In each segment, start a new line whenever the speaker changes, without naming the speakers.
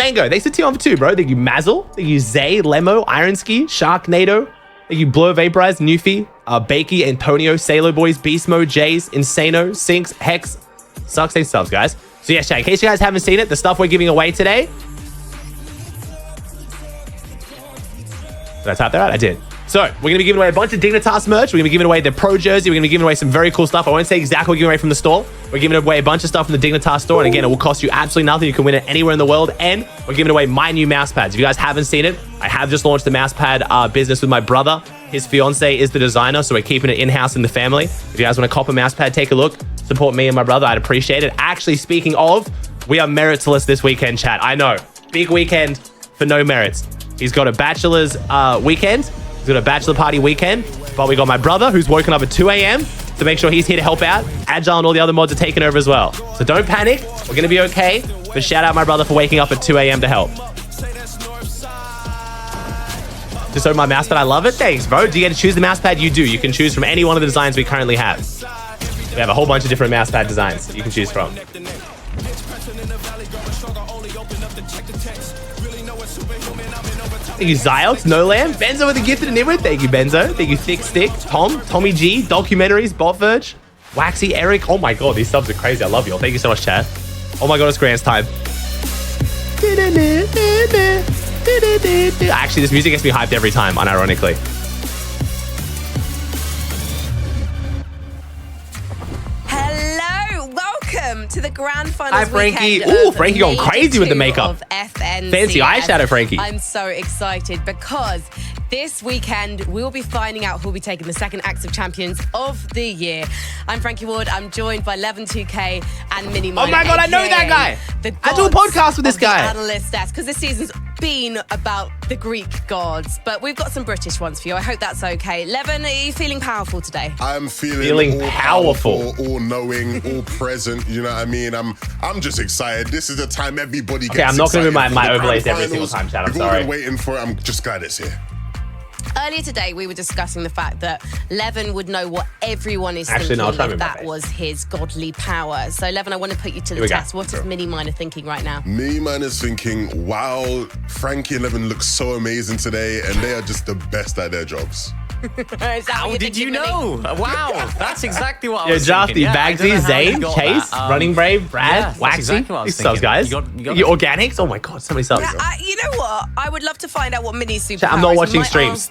Mango, thanks for T on for 2, bro. Thank you, Mazel. Thank you, Zay, Lemo, Ironski, Sharknado. Thank you, Blur Vaporize, Newfie, Bakey, Antonio, Salo Boys, Beast Mode, Jays, Insano, Sinks, Hex. Sucks, thanks subs, guys. So yeah, chat, in case you guys haven't seen it, the stuff we're giving away today. Did I type that out? I did. So we're going to be giving away a bunch of Dignitas merch. We're going to be giving away the Pro Jersey. We're going to be giving away some very cool stuff. I won't say exactly what we're giving away from the store. We're giving away a bunch of stuff from the Dignitas store. And again, it will cost you absolutely nothing. You can win it anywhere in the world. And we're giving away my new mouse pads. If you guys haven't seen it, I have just launched the mouse pad business with my brother. His fiance is the designer, so we're keeping it in-house in the family. If you guys want to cop a mouse pad, take a look. Support me and my brother. I'd appreciate it. Actually, speaking of, we are meritless this weekend, chat. I know. Big weekend for no merits. He's got a bachelor's weekend. He's got a bachelor party weekend, but we got my brother who's woken up at 2 a.m. to make sure he's here to help out. Agile and all the other mods are taking over as well. So don't panic. We're going to be okay. But shout out my brother for waking up at 2 a.m. to help. Just open my mouse pad. I love it. Thanks, bro. Do you get to choose the mouse pad? You do. You can choose from any one of the designs we currently have. We have a whole bunch of different mouse pad designs you can choose from. Thank you, Ziox, No Lamb, Benzo with a gifted and inward. Thank you, Benzo. Thank you, Thick Stick, Tom, Tommy G, Documentaries, Botverge, Waxy, Eric. Oh my god, these subs are crazy. I love you all. Thank you so much, chat. Oh my god, it's Grant's time. Actually, this music gets me hyped every time, unironically.
Welcome to the grand finals.
Hi, Frankie. Ooh, Frankie going crazy with the makeup. Fancy eyeshadow, Frankie.
I'm so excited because this weekend we'll be finding out who'll be taking the second Active Champions of the year. I'm Frankie Ward. I'm joined by Levan2K and Mini Mine.
Oh my god, I know that guy. I do a podcast with this guy.
Analyst desk, because this season's been about the Greek gods, but we've got some British ones for you. I hope that's okay. Levan, are you feeling powerful today?
I'm feeling all
powerful,
all knowing, all present. You know what I mean? I'm just excited. This is the time everybody gets.
Okay, I'm not going to do my overlays
Grand
every single
finals.
time, chat. I'm
We've all
sorry.
been waiting for it. I'm just glad it's here.
Earlier today, we were discussing the fact that Levan would know what everyone is
Actually,
thinking
no,
if that was his godly power. So, Levan, I want to put you to the test. What is Mini Miner thinking right now?
Mini Miner's thinking, wow, Frankie and Levan look so amazing today, and they are just the best at their jobs.
How did you know? Wow, that's exactly what I was thinking.
Jafty, Bagsy, Zane, Chase, Running Brave, Brad, Waxy.
Exactly what I was
subs, guys.
You got
Your organics? Oh my god, so many subs.
Yeah, you know what? I would love to find out what Mini's superpower is.
I'm not watching streams.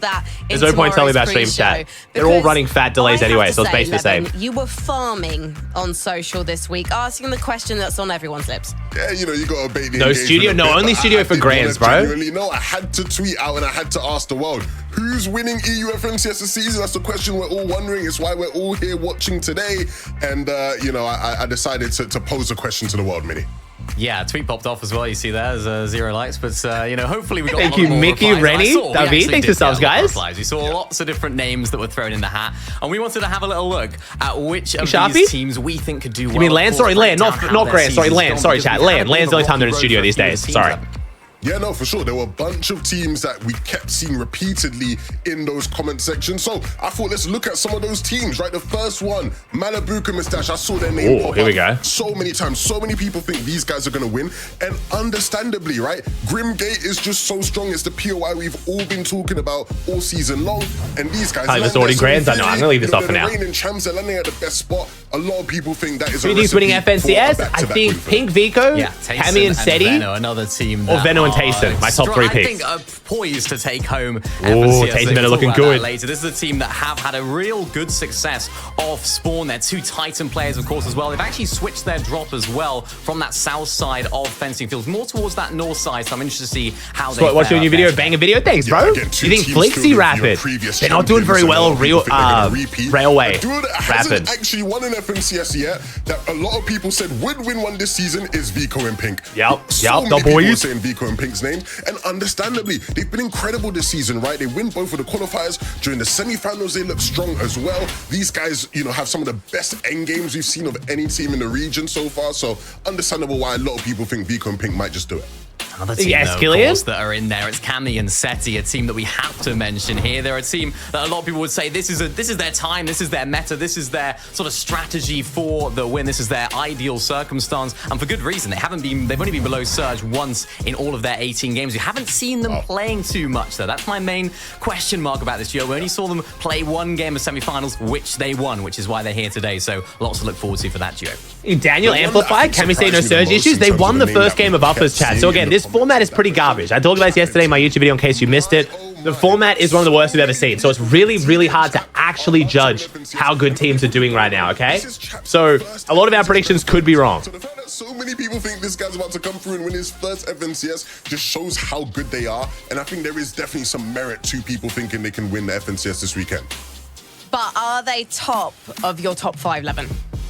There's no point telling me about stream chat. They're all running fat delays anyway, so it's basically the same.
You were farming on social this week, asking the question that's on everyone's lips.
Yeah, you know, you got to bait the
No studio, no, only studio for grands, bro.
No, I had to tweet out and I had to ask the world, who's winning EUFMCS this season? That's the question we're all wondering. It's why we're all here watching today. And, you know, I decided to pose a question to the world, Mini.
Yeah, tweet popped off as well. You see there, there's 0 likes, but you know, hopefully we got.
Thank you, Mickey, Rennie, David. Thanks for subs, guys.
We saw lots of different names that were thrown in the hat, and we wanted to have a little look at which of these teams we think could do well.
You mean Land? Sorry, Land, not Grant. Sorry, Land. Sorry, chat. Land's the only time they're in studio these days. Sorry.
Yeah, no, for sure. There were a bunch of teams that we kept seeing repeatedly in those comment sections. So I thought, let's look at some of those teams, right? The first one, Malibuca Mustache. I saw their name pop
here we
up
go.
so many times. So many people think these guys are going to win. And understandably, right? Grimgate is just so strong. It's the POI we've all been talking about all season long. And these guys...
I was already grands. I know. I'm going to leave this off for now.
Reigning champs, they're landing at the best spot. A lot of people think that is
Who do you think winning FNCS? I think Pink Vico, Cammy and Seti,
another team,
or Veno and Tayson, my top 3 picks.
I think poised to take home
FNCS. Tayson better looking good.
Later. This is a team that have had a real good success off spawn. They're 2 Titan players, of course, as well. They've actually switched their drop as well from that south side of fencing fields, more towards that north side. So I'm interested to see how they
watch your new video, bang a video. Thanks, bro. You think Flixie Rapid? They're not doing very well. Railway Rapid.
Actually won an FNCS yet. That a lot of people said would win one this season is Vico and Pink.
Yep,
the boys saying Vico and Pink's names, and understandably, they've been incredible this season, right? They win both of the qualifiers. During the semi-finals, they look strong as well. These guys, you know, have some of the best end games we've seen of any team in the region so far. So understandable why a lot of people think Vico and Pink might just do it.
Another team,
Yes,
though, of
Killian?
course, that are in there. It's Cammy and Seti, a team that we have to mention here. They're a team that a lot of people would say this is their time, this is their meta, this is their sort of strategy for the win. This is their ideal circumstance, and for good reason. They've only been below Surge once in all of their 18 games. You haven't seen them playing too much, though. That's my main question mark about this duo. We only saw them play one game of semifinals, which they won, which is why they're here today. So lots to look forward to for that duo.
Daniel amplified. Can we say no Surge issues? They won the first game of Uppers, chat. So again, this format is pretty garbage. I talked about this yesterday in my YouTube video in case you missed it. The format is one of the worst we've ever seen. So it's really, really hard to actually judge how good teams are doing right now, okay? So a lot of our predictions could be wrong.
So the fact that so many people think this guy's about to come through and win his first FNCS just shows how good they are. And I think there is definitely some merit to people thinking they can win the FNCS this weekend.
But are they top of your top 5, Levin?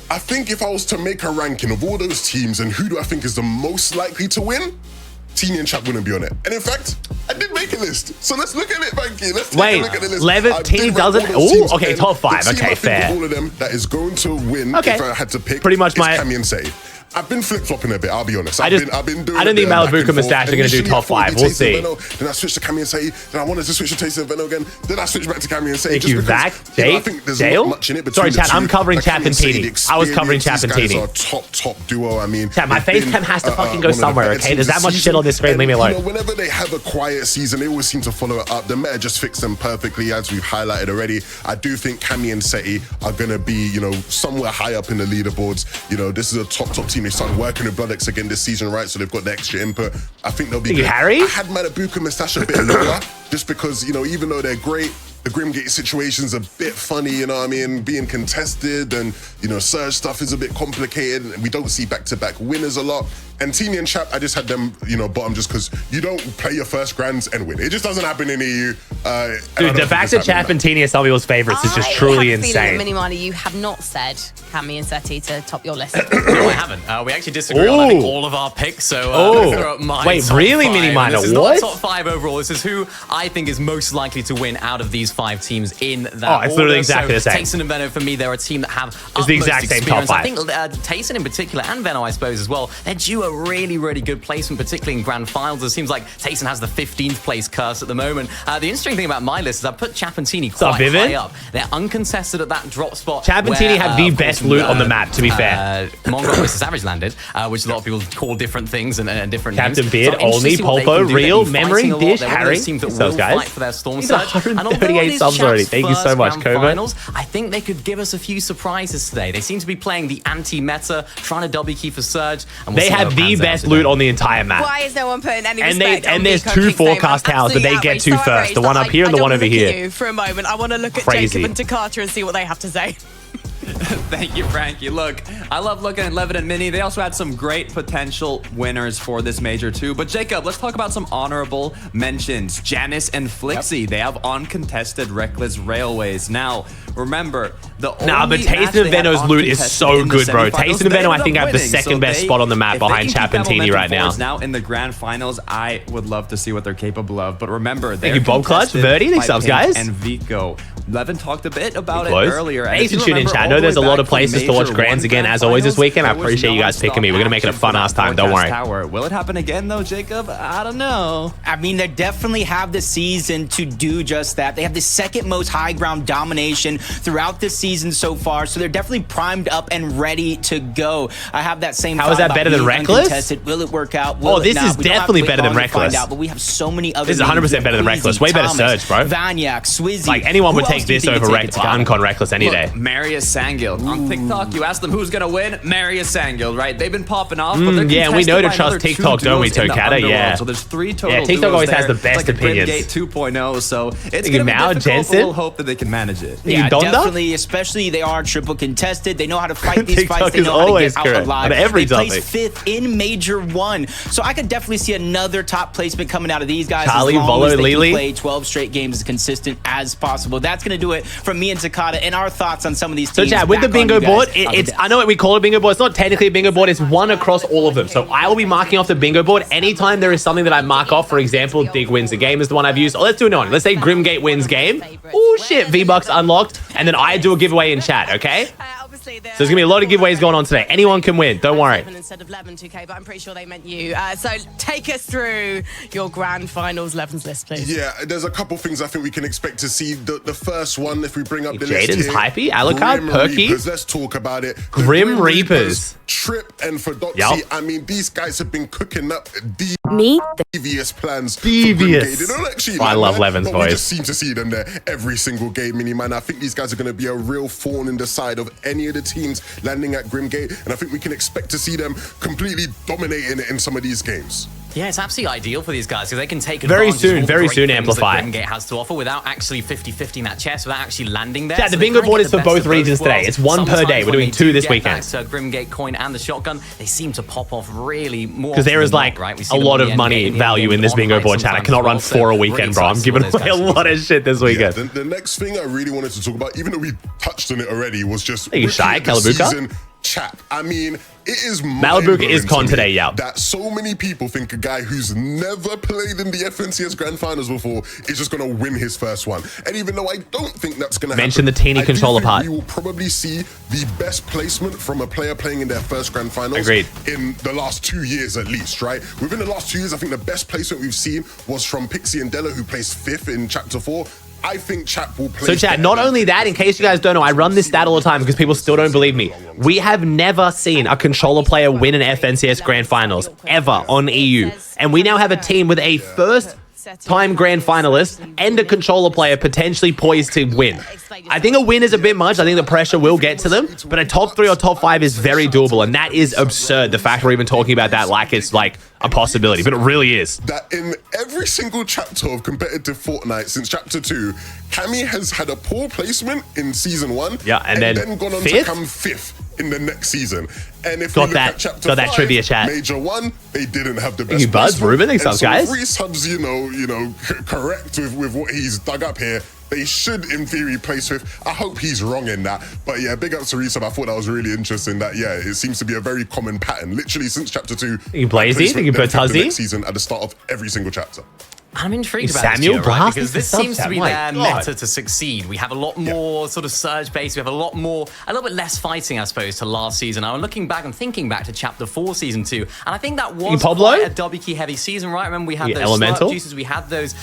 I think if I was to make a ranking of all those teams and who do I think is the most likely to win, Teeny and Chap wouldn't be on it. And in fact, I did make a list. So let's look at it, Banky. Let's take a look at the list.
Levin, Teeny doesn't. Oh, okay, top 5. Okay, fair.
All of them that is going to win,
okay,
if I had to pick,
pretty much my
Cammy and Seti. I've been flip-flopping a bit, I'll be honest.
I don't think Malibu and Mustache are going to do top 5. We'll see.
Then I switched to Cammy and Seti. Then I wanted to switch to Taste of Veno again. Then I switched back to Cammy and Seti.
Thank you, Zach.
I think there's not much in it between
Sorry, Chad, I'm covering Chap and Teeny. I was covering Chap and Teeny.
These guys are top duo. I mean,
Chad, my face cam has to fucking go somewhere, okay? There's that much shit on this screen. Leave me alone.
Whenever they have a quiet season, they always seem to follow it up. The meta just fixed them perfectly, as we've highlighted already. I do think Cammy and Seti are going to be, somewhere high up in the leaderboards. This is a top team. They started working with Bloodex again this season, right? So they've got the extra input. I think they'll be good.
Harry?
I had Malibu and Mustache a bit lower, just because, even though they're great, the Grimgate situation's a bit funny, being contested, and, Surge stuff is a bit complicated. And we don't see back-to-back winners a lot. And Teeny and Chap, I just had them, bottom just because you don't play your first grands and win. It just doesn't happen in EU.
Dude, the fact that Chap and Teeny are some people's favorites is just truly insane.
Mini-Mani, you have not said Cammy and Seti to top your list.
No, I haven't. We actually disagree on, I think, all of our picks. So,
wait, really, Mini-Mani?
This is
what?
not top 5 overall. This is who I think is most likely to win out of these 5 teams in that
Oh, it's literally
order.
exactly the same.
Tayson and Veno, for me, they're a team that have
It's the exact same top 5.
I think Tayson in particular, and Veno, I suppose, as well, they're due a really, really good placement, particularly in grand finals. It seems like Tayson has the 15th place curse at the moment. The interesting thing about my list is I put Chap and Teeny quite high up. They're uncontested at that drop spot.
Chap and Teeny have the best loot on the map, to be fair.
Mongrel vs Savage landed, which a lot of people call different things and different names.
Captain Beard,
So
Only, Polpo, Real, Memory, Dish, Harry.
Teams that
Those
will
guys.
fight for their Storm
He's
Surge.
138 subs already. Thank you so much, Kovo.
I think they could give us a few surprises today. They seem to be playing the anti-meta, trying to W key for Surge. And
They have the best loot on the entire map.
Why is no one putting any
And
respect on
there's
Vico
2
King's name?
forecast
I'm
towers that they
absolutely
get to
outraged.
first. The one up here and the one over here.
For a moment, I want to look at
Crazy.
Jacob and Takata and see what they have to say.
Thank you, Frankie. Look, I love looking at Levin and Mini. They also had some great potential winners for this major too. But Jacob, let's talk about some honorable mentions. Janice and Flixie, they have uncontested Reckless Railways. Now, remember, the only
but Tayson and Veno's loot is so good, bro. Tayson and Veno, I think, have the second best spot on the map behind Chap and Teeny right now.
Now in the grand finals, I would love to see what they're capable of. But remember,
Thank you, Bob Clutch, Verdi, thanks subs, guys.
And Vico. Levin talked a bit about it earlier.
Thanks for tuning in, chat. I know there's a lot of places to watch grands again, as always, this weekend. I appreciate you guys picking me. We're going to make it a fun-ass time. Don't worry.
Will it happen again, though, Jacob? I don't know.
I mean, they definitely have the season to do just that. They have the second most high ground domination throughout this season so far, so they're definitely primed up and ready to go. I have that same
How is that better than Reckless?
Will it work out? Will
this is definitely better than Reckless.
But we have so many other
This is 100% better than Reckless. Way better Surge, bro.
Vanyak, Swizzy.
Like, anyone would take this over Uncon Reckless any day.
Marius Sangil. On TikTok, you ask them who's going to win? Marius Sangil, right? They've been popping off, but they're
yeah, and we know to
contested by
trust
another
TikTok,
2
don't we,
duos in the
Tokata?
underworld.
Yeah.
So there's 3 total
Yeah, TikTok
duos
always
there.
has the best
It's like
opinions.
A Grimgate 2.0, so it's going to be
Mao,
difficult,
Jensen?
but we'll hope that they can manage it.
Yeah,
Donda?
definitely, especially they are triple contested. They know how to fight these
TikTok
fights. They
is
know how to
always
get out
correct
alive.
on every
they
topic.
placed 5th in Major 1. So I could definitely see another top placement coming out of these guys
Charlie,
as long
Volo,
as they
Lily.
can play 12 straight games as consistent as possible. That's going to do it from me and Takata and our thoughts on some of these
So,
teams.
Chad, with the
Back on
bingo
you guys.
board, it's I know what we call a bingo board. It's not technically a bingo board. It's one across all of them. So I will be marking off the bingo board anytime there is something that I mark off. For example, Dig wins a game is the one I've used. Oh, let's do another one. Let's say Grimgate wins game. Oh, shit. V-Bucks unlocked. And then I do a giveaway in chat, okay?
Honestly,
So there's going to be a lot of giveaways going on today. Anyone can win. Don't worry.
Instead of 11, 2K, but I'm pretty sure they meant you. So take us through your grand finals 11s list, please.
Yeah, there's a couple things I think we can expect to see. The first one, if we bring up the list
Jaden's
here,
hypey, Alucard,
Grim
Perky.
Reapers, let's talk about it. The
Grim Reapers.
Trip and Fedoxy.
Yup.
I mean, these guys have been cooking up
Meet
devious plans.
Devious.
For Grim Gate. They don't actually,
I love Levin's
but we
voice.
just seem to see them there every single game, mini man. I think these guys are going to be a real thorn in the side of any of the teams landing at Grimgate, and I think we can expect to see them completely dominating it in some of these games.
Yeah, it's absolutely ideal for these guys because they can take
Very
advantage
soon,
of all the
very
great
soon
things
Amplify.
that Grimgate has to offer without actually 50-50 that chest, without actually landing there.
Yeah, the
So they
bingo
kinda
board
get
is
the
for
best
both
of both
regions today.
worlds.
It's one per
Sometimes
day. We're
when
doing
they
2
do
this
get
weekend.
that Grimgate coin and the shotgun, they seem to pop off really more.
Because there is like
right? We see
a
them
lot
on the
of money
end game,
value in this
on
bingo
height
board chat. I
sometimes
cannot
as
run
well,
4 a
so
weekend,
really
bro. I'm
excited
giving
for those
away a
guys.
lot of shit this
Yeah,
weekend.
the next thing I really wanted to talk about, even though we touched on it already, was just
Are you shy,
looking at the
Calabuca?
season chat. I mean, it is
Malibuca is
mind-blowing
con
to me
today, yeah.
that so many people think a guy who's never played in the FNCS Grand Finals before is just going to win his first one. And even though I don't think that's going to happen,
Mention the teeny
I do
controller
think
part.
we will probably see the best placement from a player playing in their first Grand Finals
Agreed.
in the last 2 years at least, right? Within the last 2 years, I think the best placement we've seen was from Pixie and Della, who placed 5th in Chapter 4. I think Chap will play.
So chat, not only that, in case you guys don't know, I run this stat all the time because people still don't believe me. We have never seen a controller player win an FNCS Grand Finals ever on EU. And we now have a team with a first-time Grand Finalist and a controller player potentially poised to win. I think a win is a bit much. I think the pressure will get to them, but a top 3 or top 5 is very doable, and that is absurd. The fact we're even talking about that like it's like a possibility, but it really is.
That in every single chapter of competitive Fortnite since Chapter 2, Cammy has had a poor placement in Season 1,
Yeah, and then
gone on to
fifth?
come 5th in the next season. And if
Got
we look
that-
at Chapter
got that
5,
trivia chat.
Major 1, they didn't have the best
you, Buzz.
placement.
Ruben, thanks,
And so
guys.
if Reese Hubs, correct with what he's dug up here, they should, in theory, place 5th. I hope he's wrong in that. But yeah, big ups to Reese Hub. I thought that was really interesting that, yeah, it seems to be a very common pattern. Literally since Chapter 2.
You Blazy,
placement,
you
then 5th the
Bertuzzi.
next season at the start of every single chapter.
I'm intrigued
Is
about
Samuel
this, Gio, right?
Blast
Because this
the
seems to
subset?
be
My
their
God.
meta to succeed. We have a lot more sort of surge base. We have a little bit less fighting, I suppose, to last season. I'm looking back and thinking back to Chapter 4, Season 2, and I think that was
Pablo?
quite a W key heavy season, right? Remember we had
Yeah,
those
Elemental?
slurp juices, we had those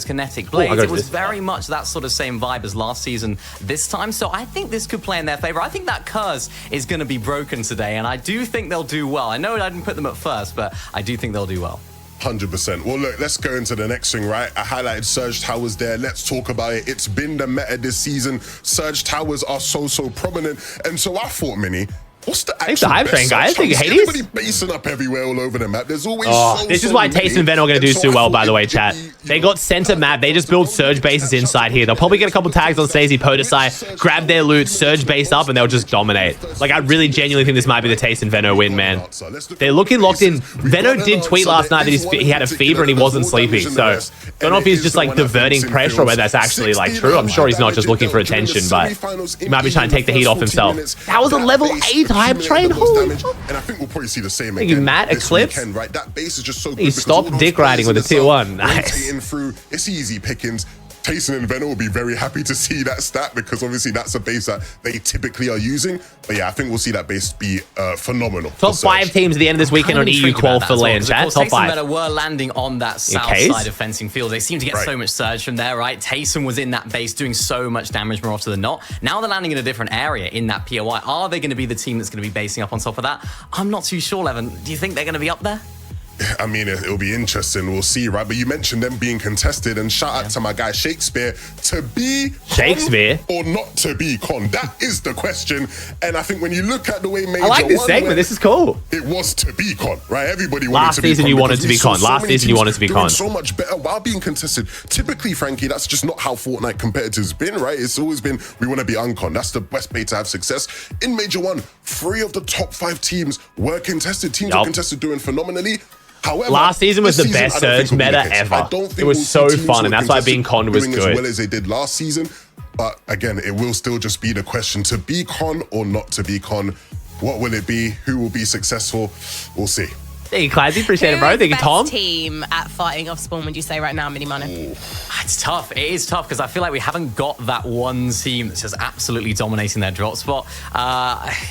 kinetic
I
blades.
got
It was
this.
very much that sort of same vibe as last season this time. So I think this could play in their favor. I think that curse is going to be broken today, and I do think they'll do well. I know I didn't put them at first, but I do think they'll do well.
100%. Well, look, let's go into the next thing, right? I highlighted Surge Towers there. Let's talk about it. It's been the meta this season. Surge Towers are so prominent. And so I thought, Mini, what's the
Thanks to
actual
Hype
best
Train, guys.
Surge
Thank you,
Towers?
Hades.
Everybody basing up everywhere all over the map. There's always
This is why Taste and Venom are going to do so well, by the way, chat. They got center map. They just build surge bases inside here. They'll probably get a couple tags on Stacey Podesai, grab their loot, surge base up, and they'll just dominate. Like, I really genuinely think this might be the Taste and Veno win, man. They're looking locked in. Veno did tweet last night that he had a fever and he wasn't sleeping. So, don't know if he's just like diverting pressure or whether that's actually like true. I'm sure he's not just looking for attention, but he might be trying to take the heat off himself. That was a level 8 Hype Train. Holy fuck.
And I think we'll probably see the same
Thank you,
again
Matt.
this
Eclipse.
weekend, right? That base is just so good.
He
because
stopped
all those
dick riding
players
with the
in
tier
sub
1. Nice.
rotating through, it's easy pickings. Tayson and Venom will be very happy to see that stat because obviously that's a base that they typically are using. But yeah, I think we'll see that base be phenomenal.
Top 5 teams at the end of this weekend on EU qual for land, chat. Top 5.
Taysom were landing on that south
case?
side of fencing field. They seem to get so much surge from there, right? Taysom was in that base doing so much damage more often than not. Now they're landing in a different area in that POI. Are they going to be the team that's going to be basing up on top of that? I'm not too sure, Levin. Do you think they're going to be up there?
I mean, it'll be interesting. We'll see, right? But you mentioned them being contested, and shout out to my guy Shakespeare to be
Shakespeare
con or not to be con. That is the question. And I think when you look at the way Major
I like this
One
segment.
went,
This is cool.
it was to be con, right? Everybody wanted
Last
to be
season
con
you wanted
because
to
we
be
saw
con.
so
Last
many
season you
teams
wanted to be
doing
con.
so much better while being contested. Typically, Frankie, that's just not how Fortnite competitors been, right? It's always been we want to be uncon. That's the best way to have success. In Major 1, 3 of the top 5 teams were contested. Teams were contested doing phenomenally. However,
last season was the
this
best
I don't think
surge
will be the
meta
case.
ever.
I don't think
It was
we'll
so
see teams
fun,
who
and
are
that's why
contested
being con was
doing
good.
as well as they did last season. But again, it will still just be the question to be con or not to be con. What will it be? Who will be successful? We'll see.
Thank you, Classy. Appreciate it,
Who
bro.
is
Thank you,
the
Tom.
best team at fighting off spawn, would you say right now, Mini Mono?
It's tough. It is tough because I feel like we haven't got that one team that's just absolutely dominating their drop spot.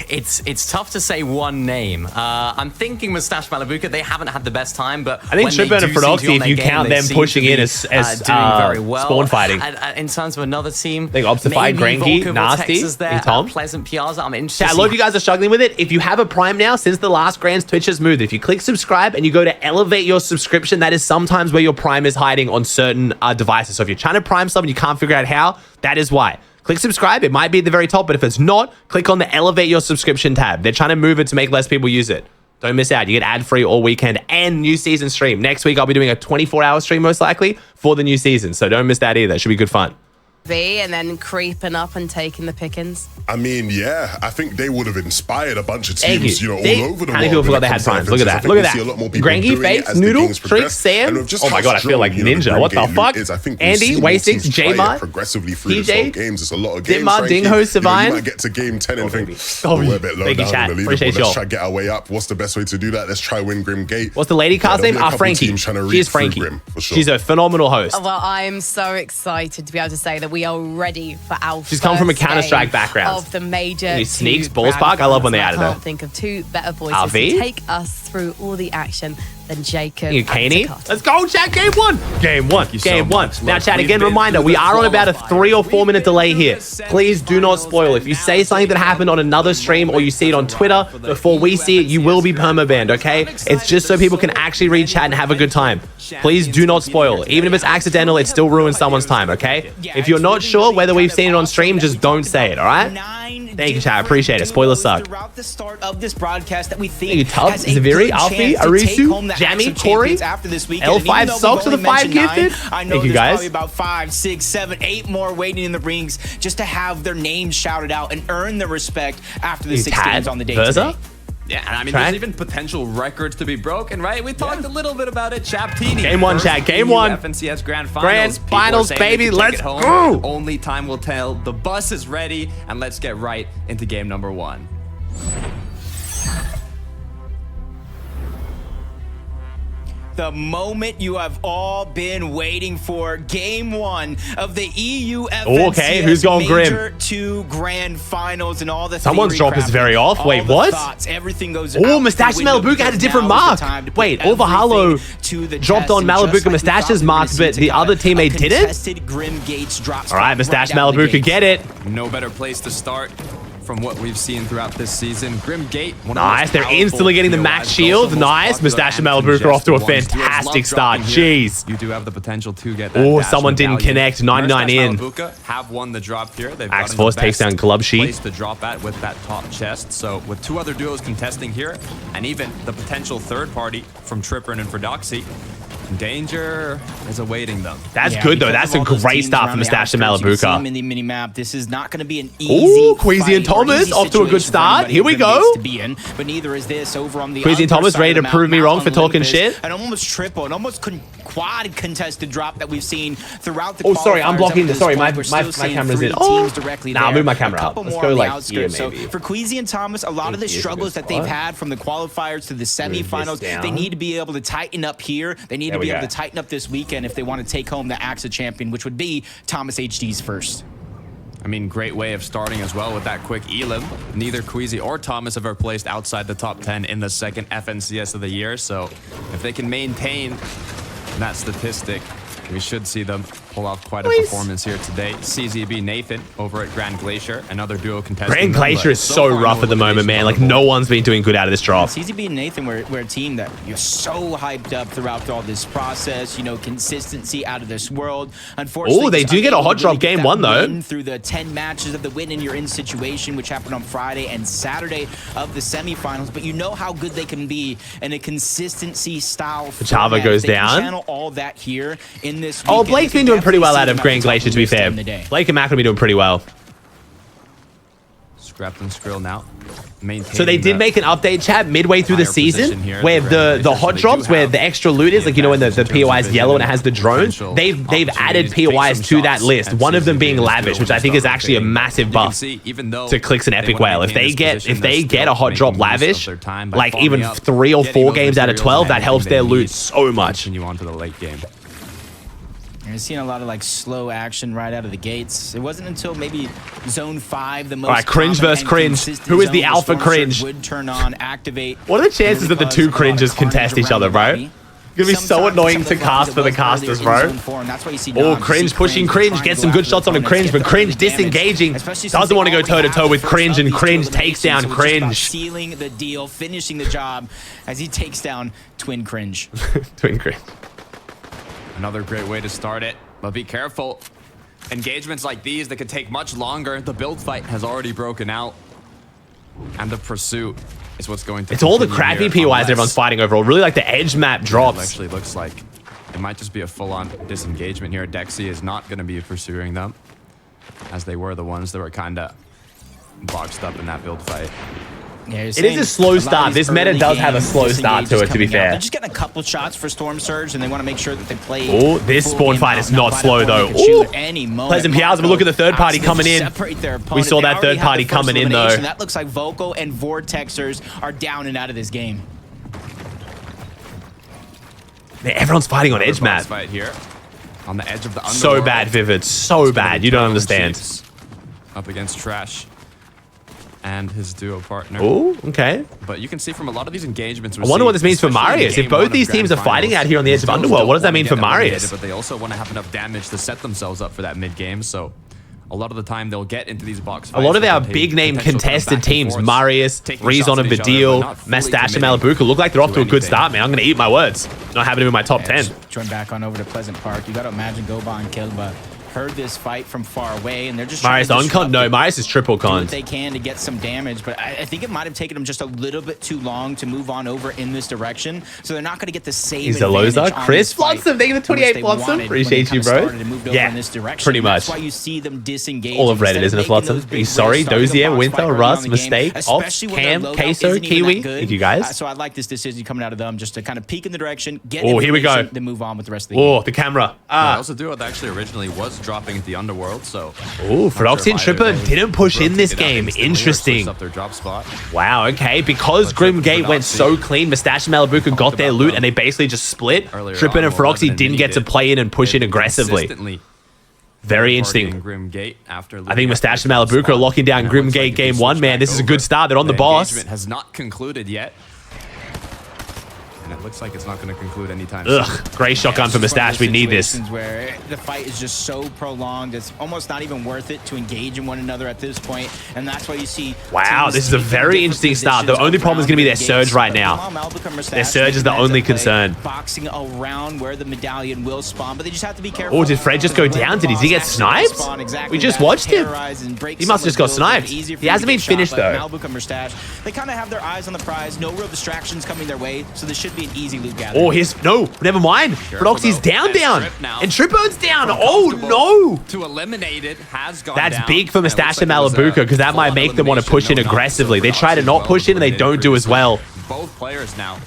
It's tough to say one name. I'm thinking Mustache Malabuka. They haven't had the best time, but
I think Tripburn and Frodoxy, if you count them pushing in as
doing very well.
spawn fighting.
And in terms of another team,
I think Optify, Granky, Nasty, and Tom.
Pleasant Piazza. I'm interested.
Yeah, a lot of you guys are struggling with it. If you have a Prime now, since the last Grands, Twitch has moved. If you click subscribe and you go to elevate your subscription, that is sometimes where your Prime is hiding on certain devices. So if you're trying to Prime something, you can't figure out how, that is why. Click subscribe. It might be at the very top, but if it's not, click on the elevate your subscription tab. They're trying to move it to make less people use it. Don't miss out. You get ad-free all weekend and new season stream. Next week, I'll be doing a 24-hour stream most likely for the new season. So don't miss that either. It should be good fun.
And then creeping up and taking the pickings.
I mean, yeah, I think they would have inspired a bunch of
Thank
teams,
you.
all over the world.
How many people forgot they had Primes? Look at that. Look at that. Granky, Fakes, Noodle, Trick, Sam. Oh my god, I feel like Ninja. What the fuck? Andy, Way6, J-Mart,
progressively through
TJ,
this whole games. It's a lot of games.
Dimma, Dingho, Savine.
You might get to game 10 and think, we're a bit low
Thank you,
down
chat.
in the
Appreciate
leaderboard.
y'all.
Let's try to get our way up. What's the best way to do that? Let's try win Grim Gate.
What's the lady cast name? Frankie. She is Frankie. She's a phenomenal host.
Well, I'm so excited to be able to say that we are ready for our
She's come from a
first
Counter-Strike
game
background.
of the major
Any sneaks,
two
Ballspark?
grand
I love when they
finals.
added
I
her.
can't think of two better voices
RV?
to take us through all the action than Jacob
You
and
Caney.
Takata.
Let's go, chat. Game one. Game one.
you so
Game one.
much.
Now,
Look,
chat,
we've
again,
been
reminder,
through
we
the
are on about a
qualifiers.
3 or 4 minute
We've been
delay
through
here.
the semis.
Please do not spoil. If you say something that happened on another stream or you see it on Twitter before we see it, you will be permabanned, okay? It's just so people can actually read chat and have a good time. Please do not spoil. Even if it's accidental, it still ruins someone's time, okay? If you're not sure whether we've seen it on stream, just don't say it, all right? Thank you, chat. I appreciate it. Spoilers suck.
Throughout the start of this broadcast that we think
Thank you, Tub,
has a
Zaviri,
good
Alfie,
chance to take
Arisu,
home the
Jamie,
Axe of
Corey,
Champions after this weekend. And
L5
even though we've
Socks to the
only
5
mentioned 9,
gifted.
I know
Thank you,
there's
guys.
probably about 5, 6, 7, 8 more waiting in the rings just to have their names shouted out and earn the respect after the 6 games on the day
Verza?
today.
Yeah, and I mean,
Track?
there's even potential records to be broken, right? We talked a little bit about it. Chaptini.
Game one,
First
chat. Game
EU
one.
FNCS Grand Finals.
Grand
People are
Finals,
saying they
baby.
can take
Let's
it home.
go.
Only time will tell. The bus is ready, and let's get right into game number 1.
The moment you have all been waiting for, game 1 of the EU FNCS
okay, who's going grim?
Major 2 Grand Finals and all the
Someone's
theory
drop is
crafting,
very off.
all
Wait,
the
what?
thoughts, everything goes
Oh,
out
Mustache
the window
Malabuka had a
because
different
now is the
mark.
time to put
Wait,
everything
Overhalo
to the
dropped
test.
on
And just
Malabuka
like we
Mustache's
thought we were
mark,
gonna see
but the
Takata,
other teammate
a
didn't?
contested Grim Gates drops
All right,
right
Mustache
out of the
Malabuka,
gates.
get it.
No better place to start from what we've seen throughout this season. Grim Gate, one of the
Nice.
most
They're
powerful
instantly getting the
POIs,
max
but
shield.
also most
Nice.
popular
Mustache and
and
Malabuka off to a
congested ones. Duels
fantastic
love
start.
dropping here.
Jeez.
You do have the potential to get that.
Oh,
dash
someone didn't
medallion.
connect. 99 in.
Malabuka have won the drop here. They've
Axe
gotten
Force
the
takes
best
down Glub Sheet.
place to drop at with that top chest. So with 2 other duos contesting here, and even the potential third party from Tripper and Frodoxy, danger is awaiting them.
That's
Yeah,
good, though.
because
That's
of
a
all those
great
teams
start
around
from
the
Mustache and
outskirts, you see them
Malabuka.
in the mini map. This is not going to be an easy
Ooh, Queasy
fight
and
or
Thomas
easy
off to a good
situation for
start.
anybody
Here we
who
go.
needs to be in, but neither is this over on the
Queasy and
other
Thomas
side
ready
of
to
the map,
prove me wrong
Mount
for talking
Olympus,
shit.
An almost triple, an almost quad contested drop that we've seen throughout the
Oh, sorry, I'm
qualifiers
blocking
up to
the-
this
sorry,
point.
my
We're still seeing
camera's
3
in. Oh.
teams directly
Nah, I'll
there.
move my camera
A
up.
couple
Let's
more
go
on the
like
outskirts.
here,
So
maybe.
for Queasy and Thomas, a lot of the
Here's a good
struggles that they've
spot.
had from the qualifiers to the semifinals,
down.
they need to be able to tighten up here. They need
There
to
we
be able
go.
to tighten up this weekend if they want to take home the Axe of Champion, which would be Thomas HD's first.
I mean, great way of starting as well with that quick elim. Neither Queasy or Thomas have ever placed outside the top 10 in the second FNCS of the year. So if they can maintain that statistic, we should see them pull off quite a performance here today. CZB Nathan over at Grand Glacier, another duo contestant.
Grand Glacier is so rough at the moment, man. Like, no one's been doing good out of this drop.
CZB and Nathan were a team that you're so hyped up throughout all this process. You know, consistency out of this world. Unfortunately,
Oh, they
just
do get a
unable
hot
to
drop
really get
game
that
1, though.
win through the 10 matches of the win and you're in situation, which happened on Friday and Saturday of the semifinals. But you know how good they can be in a consistency style.
Pachava
format.
goes
They can
down.
channel all that here in this.
Oh,
weekend.
Blake's
You
been
can
doing pretty well
definitely
out
see
of
them
Grand
at the top
Glacier, to be
of the list
fair.
in the day.
Blake and Mac will be doing pretty well.
Grapton Skrill now.
So they did make an update, chat, midway through the season where the hot drops, where the extra loot is, like, you know, when the POI is yellow and it has the drone, they've added POIs to that list. One of them being Lavish, which I think is actually a massive buff to Clicks and Epic Whale. If they get a hot drop Lavish, like even 3 or 4 games out of 12, that helps their loot so much.
Continue on to the late game.
You're seeing a lot of like slow action right out of the gates. It wasn't until maybe zone 5, the most.
All right, cringe versus cringe. Who is the alpha cringe?
Would turn on, activate.
What are the chances that the two cringes contest each other, bro? It's gonna be so annoying to cast for the casters, bro. Oh, cringe pushing cringe. Get some good shots on a cringe, but cringe disengaging. Doesn't want to go toe-to-toe with cringe, and cringe takes down cringe.
Sealing the deal, finishing the job as he takes down Twin Cringe.
Twin cringe.
Another great way to start it, but be careful. Engagements like these that could take much longer. The build fight has already broken out, and the pursuit is what's going to.
It's all the crappy POIs everyone's fighting overall. Really like the edge map drops.
It actually looks like it might just be a full-on disengagement here. Dexy is not going to be pursuing them, as they were the ones that were kind of boxed up in that build fight.
Yeah,
it is a slow start. This meta does have a slow start to it, to be fair.
They're just getting a couple shots for Storm Surge, and they want to make sure that they play.
Oh, this spawn fight is not slow, though. Ooh. Pleasant Piazza, but look at the third party coming in. We saw that third party coming in, though.
That looks like Vocal and Vortexers are down and out of this game.
Man, everyone's fighting on edge map.
Fight here, on the edge of the underworld.
So bad, Vivid. So bad. You don't understand.
Up against Trash and his duo partner.
Oh, okay.
But you can see from a lot of these engagements.
I wonder what this means for Marius. If both these teams are fighting out here on the edge of Underworld, what does that mean for Marius?
But they also want to have enough damage to set themselves up for that mid game. So a lot of the time they'll get into these box fights.
A lot of our big name contested teams, Marius, Rezon and Badil, Mustache and Malabuka, look like they're off to a good start, man. I'm going to eat my words. Not having them in my top 10.
Join back on over to Pleasant Park. You got to imagine Goba and Kilba heard this fight from far away, and they're just
Marius on con. No, Marius is triple con.
They can to get some damage, but I think it might have taken them just a little bit too long to move on over in this direction. So they're not going to get the same.
He's a loser. Chris Blossom, they get the 28 Blossom. Appreciate you, bro. Yeah, pretty much.
That's why you see them disengage.
All of Reddit, isn't it, Blossom? He's sorry. Dozier, Winter, Russ, Mistake, Ops, Cam, Queso, Kiwi. Thank you, guys.
So I like this decision coming out of them, just to kind of peek in the direction, get
oh, here we go.
Then move on with the rest of the game.
Oh, the camera.
Ah. Also, duo that actually originally was dropping at the Underworld. So,
oh, Feroxy and Tripper didn't push in this game. Interesting. Wow, okay. Because Grimgate went so clean, Mustache and Malabuka got their loot and they basically just split. Tripper and Feroxy didn't get to play in and push in aggressively. Very interesting. I think Mustache and Malabuka are locking down Grimgate game 1, man. This is a good start. They're on the boss.
Has not concluded yet. And it looks like it's not going to conclude anytime
soon.
Ugh,
great shotgun for Mustache. We need this.
Where the fight is just so prolonged, it's almost not even worth it to engage in one another at this point, and that's why you see.
Wow, this is a very interesting start. The only problem is going to be their surge right now. Their surge is the only concern.
Boxing around where the medallion will spawn, but they just have to be careful.
Oh, did Fred just go down? Did he get sniped? We just watched him. He must have just got sniped. He hasn't been finished though.
They kind of have their eyes on the prize. No real distractions coming their way, so this should be an easy loot gather.
Oh, no, never mind. Feroxy's down. And Tripper's down. Oh, no.
To eliminate it has gone
That's
down.
big for Mustache and Malabuka because that might make them want to push in aggressively. They try to not push in and they don't do as well.
Both players now.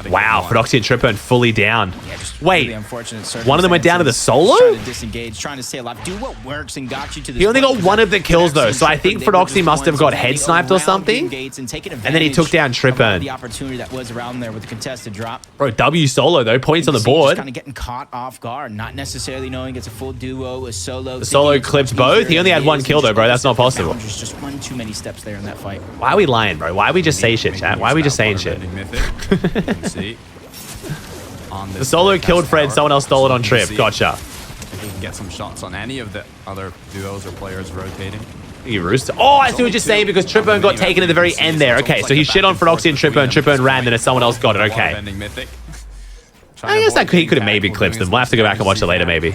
Wow, Feroxy and Tripper fully down.
Yeah,
wait,
really
one of them went down to the solo?
Trying to disengage, trying to stay alive, do what works and got you to this.
He only got one of the kills though, so I think Feroxy must have got head sniped or something. And then he took down Tripper.
The opportunity that was around there with the contested drop.
Bro, W solo though, points on the board.
Kind of getting caught off guard, not necessarily knowing it's a full duo, a solo.
The solo clipped both. He only had one kill though, bro. That's not possible.
Just one too many steps there in that fight.
Why are we lying, bro? Why are we just saying shit, chat? Why are we just saying shit? The solo killed Fred, someone else stole it on Trip. Gotcha.
If we can get some shots on any of the other duos or players rotating.
You rooster. Oh, I see what you're saying because Tripper got taken at the very end there. Okay, so he shit on Feroxy and Tripper ran, then someone else got it. Okay. I guess that he could have maybe clipped them. We'll have to go back and watch it later, maybe.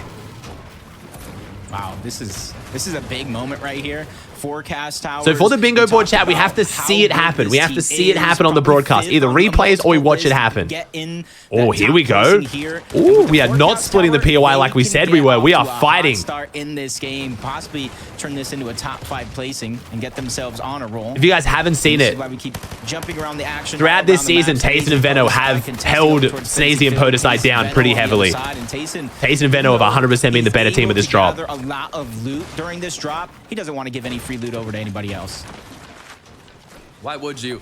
Wow, this is a big moment right here forecast towers.
So for the bingo
We
board
talked
chat, we
about
have to
how
see it
good
happen.
this
We have to
team
see it
is,
happen on the
probably
broadcast.
fifth
Either
on the
replays or we
most
watch it
list,
happen.
get in
Oh,
that
here
top
we go.
placing here.
Ooh,
And
we are
with
not
forecast
splitting the
tower,
POI
they
like we
can
said
get
we were.
off
We
to
are
a hot
fighting.
start in this game, possibly turn this into a top 5 placing and get themselves on a roll.
If you guys haven't seen
This
it,
is why we keep jumping around the action.
throughout this season, Tayson and Veno have held Snazy and Podesite down pretty heavily. Tayson and Veno have 100% been the better team with this drop.
A lot of loot during this drop. He doesn't want to give any free loot over to anybody else.
Why would you?